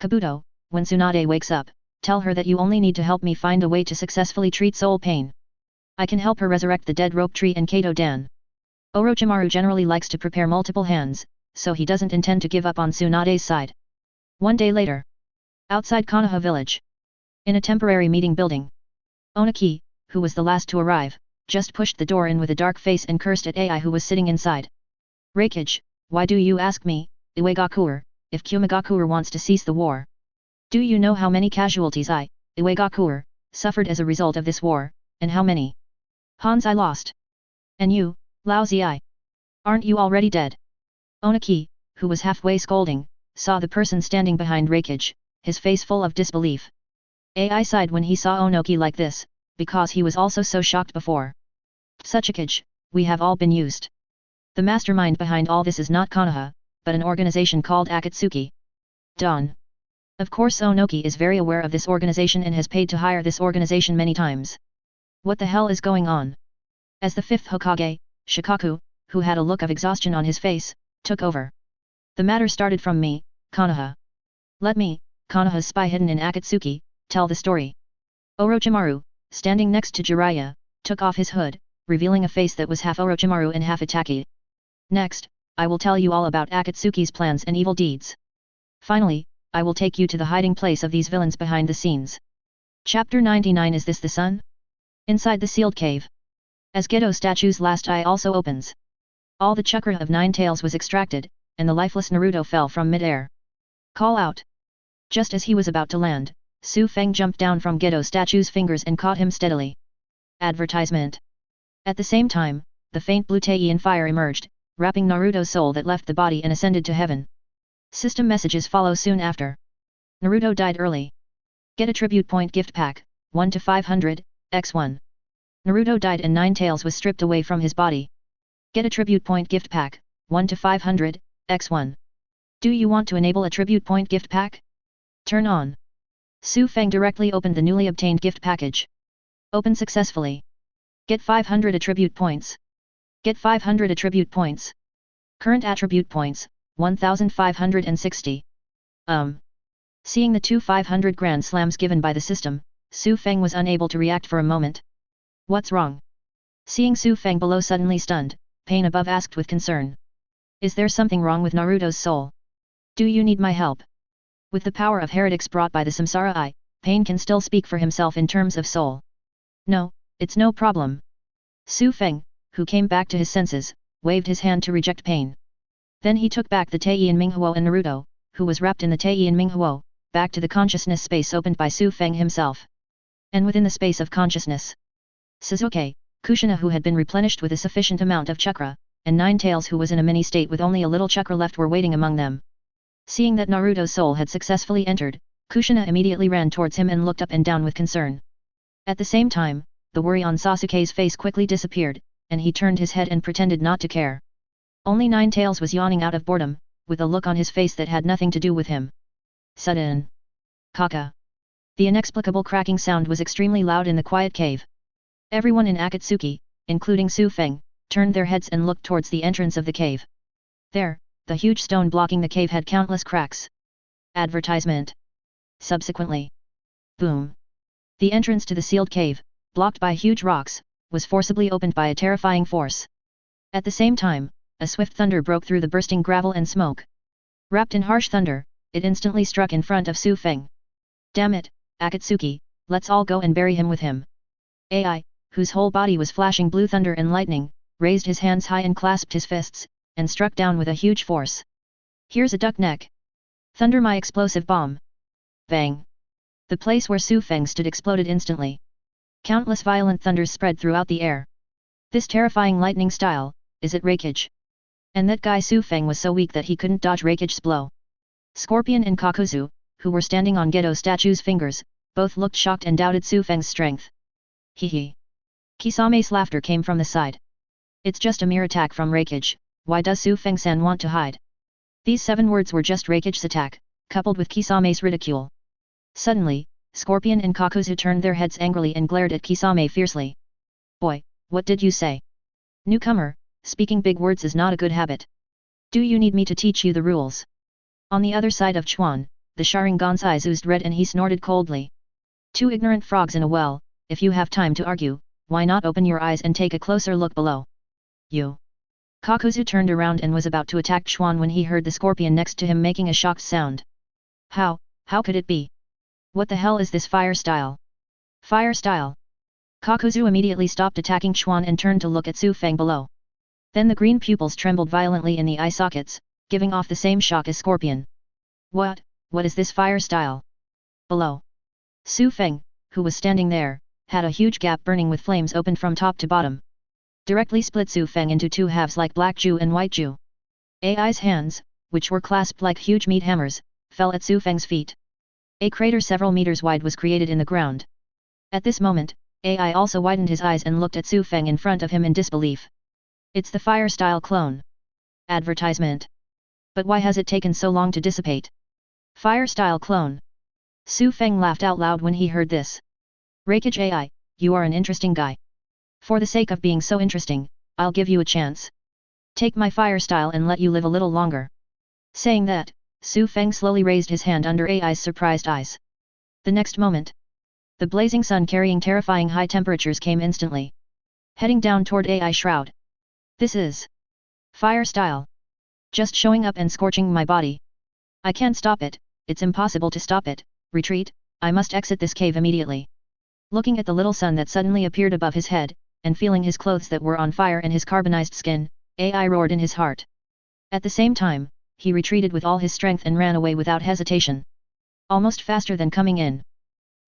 "Kabuto, when Tsunade wakes up, tell her that you only need to help me find a way to successfully treat soul pain. I can help her resurrect the dead rope tree and Kato Dan." Orochimaru generally likes to prepare multiple hands, so he doesn't intend to give up on Tsunade's side. One day later. Outside Konoha village. In a temporary meeting building. Onaki, who was the last to arrive, just pushed the door in with a dark face and cursed at Ai who was sitting inside. "Reikage, why do you ask me, Iwagakuer, if Kumigakuer wants to cease the war? Do you know how many casualties I, Iwagakuer, suffered as a result of this war, and how many Hans I lost? And you, lousy I, aren't you already dead?" Onaki, who was halfway scolding, saw the person standing behind Reikage, his face full of disbelief. Ai sighed when he saw Onoki like this, because he was also so shocked before. "Tsuchikage, we have all been used. The mastermind behind all this is not Konoha, but an organization called Akatsuki. Dawn." Of course Onoki is very aware of this organization and has paid to hire this organization many times. What the hell is going on? As the 5th Hokage, Shikaku, who had a look of exhaustion on his face, took over. "The matter started from me, Konoha. Let me, Konoha's spy hidden in Akatsuki, tell the story." Orochimaru, standing next to Jiraiya, took off his hood, revealing a face that was half Orochimaru and half Itaki. "Next, I will tell you all about Akatsuki's plans and evil deeds. Finally, I will take you to the hiding place of these villains behind the scenes." Chapter 99. Is this the sun? Inside the sealed cave. As Gedo statue's last eye also opens. All the chakra of 9 tails was extracted, and the lifeless Naruto fell from mid-air. "Call out!" Just as he was about to land, Su Feng jumped down from Gedo statue's fingers and caught him steadily. Advertisement. At the same time, the faint blue Taiyan fire emerged, wrapping Naruto's soul that left the body and ascended to heaven. System messages follow soon after. Naruto died early. Get a tribute point gift pack, 1 to 500, x1. Naruto died and 9 tails was stripped away from his body. Get a tribute point gift pack, 1 to 500, x1. Do you want to enable a tribute point gift pack? Turn on. Su Feng directly opened the newly obtained gift package. Open successfully. Get 500 attribute points. Get 500 attribute points. Current attribute points, 1560. Seeing the two 500 grand slams given by the system, Su Feng was unable to react for a moment. What's wrong? Seeing Su Feng below suddenly stunned, Pain above asked with concern. Is there something wrong with Naruto's soul? Do you need my help? With the power of heretics brought by the Samsara Eye, Pain can still speak for himself in terms of soul. No, it's no problem. Su Feng, who came back to his senses, waved his hand to reject Pain. Then he took back the Taiyan Minghuo and Naruto, who was wrapped in the Taiyan Minghuo, back to the consciousness space opened by Su Feng himself. And within the space of consciousness, Suzuki, Kushina who had been replenished with a sufficient amount of chakra, and Nine Tails who was in a mini state with only a little chakra left were waiting among them. Seeing that Naruto's soul had successfully entered, Kushina immediately ran towards him and looked up and down with concern. At the same time, the worry on Sasuke's face quickly disappeared, and he turned his head and pretended not to care. Only Nine Tails was yawning out of boredom, with a look on his face that had nothing to do with him. Sudden. Kaka. The inexplicable cracking sound was extremely loud in the quiet cave. Everyone in Akatsuki, including Su Feng, turned their heads and looked towards the entrance of the cave. There, the huge stone blocking the cave had countless cracks. Advertisement. Subsequently. Boom. The entrance to the sealed cave, blocked by huge rocks, was forcibly opened by a terrifying force. At the same time, a swift thunder broke through the bursting gravel and smoke. Wrapped in harsh thunder, it instantly struck in front of Su Feng. Damn it, Akatsuki, let's all go and bury him with him. AI, whose whole body was flashing blue thunder and lightning, raised his hands high and clasped his fists, and struck down with a huge force. Here's a duck neck. Thunder my explosive bomb. Bang. The place where Su Feng stood exploded instantly. Countless violent thunders spread throughout the air. This terrifying lightning style, is it Hokage? And that guy Su Feng was so weak that he couldn't dodge Hokage's blow. Scorpion and Kakuzu, who were standing on Gedo statue's fingers, both looked shocked and doubted Su Feng's strength. Hee hee. Kisame's laughter came from the side. It's just a mere attack from Hokage, why does Su Feng-san want to hide? These 7 words were just Hokage's attack, coupled with Kisame's ridicule. Suddenly, Scorpion and Kakuzu turned their heads angrily and glared at Kisame fiercely. Boy, what did you say? Newcomer, speaking big words is not a good habit. Do you need me to teach you the rules? On the other side of Chuan, the Sharingan's eyes oozed red and he snorted coldly. 2 ignorant frogs in a well, if you have time to argue, why not open your eyes and take a closer look below? You. Kakuzu turned around and was about to attack Chuan when he heard the scorpion next to him making a shocked sound. How could it be? What the hell is this fire style? Fire style. Kakuzu immediately stopped attacking Chuan and turned to look at Su Feng below. Then the green pupils trembled violently in the eye sockets, giving off the same shock as Scorpion. What is this fire style? Below. Su Feng, who was standing there, had a huge gap burning with flames opened from top to bottom. Directly split Su Feng into 2 halves like black Jew and white Jew. AI's hands, which were clasped like huge meat hammers, fell at Su Feng's feet. A crater several meters wide was created in the ground. At this moment, AI also widened his eyes and looked at Su Feng in front of him in disbelief. It's the fire style clone. Advertisement. But why has it taken so long to dissipate? Fire style clone. Su Feng laughed out loud when he heard this. Hokage AI, you are an interesting guy. For the sake of being so interesting, I'll give you a chance. Take my fire style and let you live a little longer. Saying that, Su Feng slowly raised his hand under AI's surprised eyes. The next moment, the blazing sun carrying terrifying high temperatures came instantly. Heading down toward AI shroud. This is fire style. Just showing up and scorching my body. I can't stop it, it's impossible to stop it. Retreat, I must exit this cave immediately. Looking at the little sun that suddenly appeared above his head, and feeling his clothes that were on fire and his carbonized skin, AI roared in his heart. At the same time, he retreated with all his strength and ran away without hesitation. Almost faster than coming in.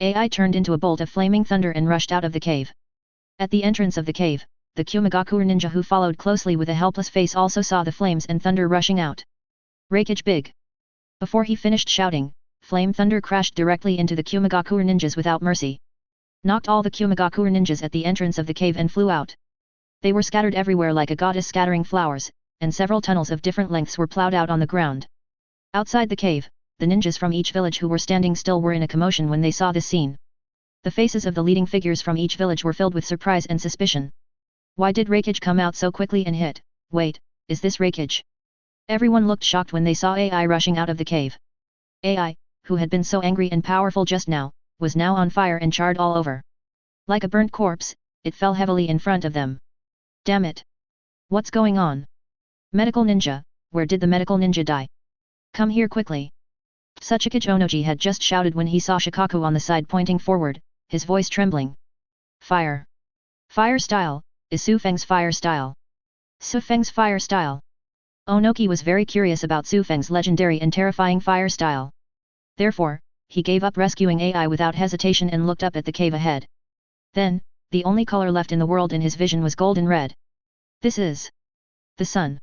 AI turned into a bolt of flaming thunder and rushed out of the cave. At the entrance of the cave, the Kumagakure ninja who followed closely with a helpless face also saw the flames and thunder rushing out. Hokage big. Before he finished shouting, flame thunder crashed directly into the Kumagakure ninjas without mercy. Knocked all the Kumagakure ninjas at the entrance of the cave and flew out. They were scattered everywhere like a goddess scattering flowers, and several tunnels of different lengths were plowed out on the ground. Outside the cave, the ninjas from each village who were standing still were in a commotion when they saw this scene. The faces of the leading figures from each village were filled with surprise and suspicion. Why did Hokage come out so quickly and hit? Wait, is this Hokage? Everyone looked shocked when they saw AI rushing out of the cave. AI, who had been so angry and powerful just now, was now on fire and charred all over. Like a burnt corpse, it fell heavily in front of them. Damn it! What's going on? Medical ninja, where did the medical ninja die? Come here quickly. Tsuchikage Onoji had just shouted when he saw Shikaku on the side pointing forward, his voice trembling. Fire! Fire style, is Su Feng's fire style. Su Feng's fire style. Onoki was very curious about Su Feng's legendary and terrifying fire style. Therefore, he gave up rescuing AI without hesitation and looked up at the cave ahead. Then, the only color left in the world in his vision was golden red. This is the sun.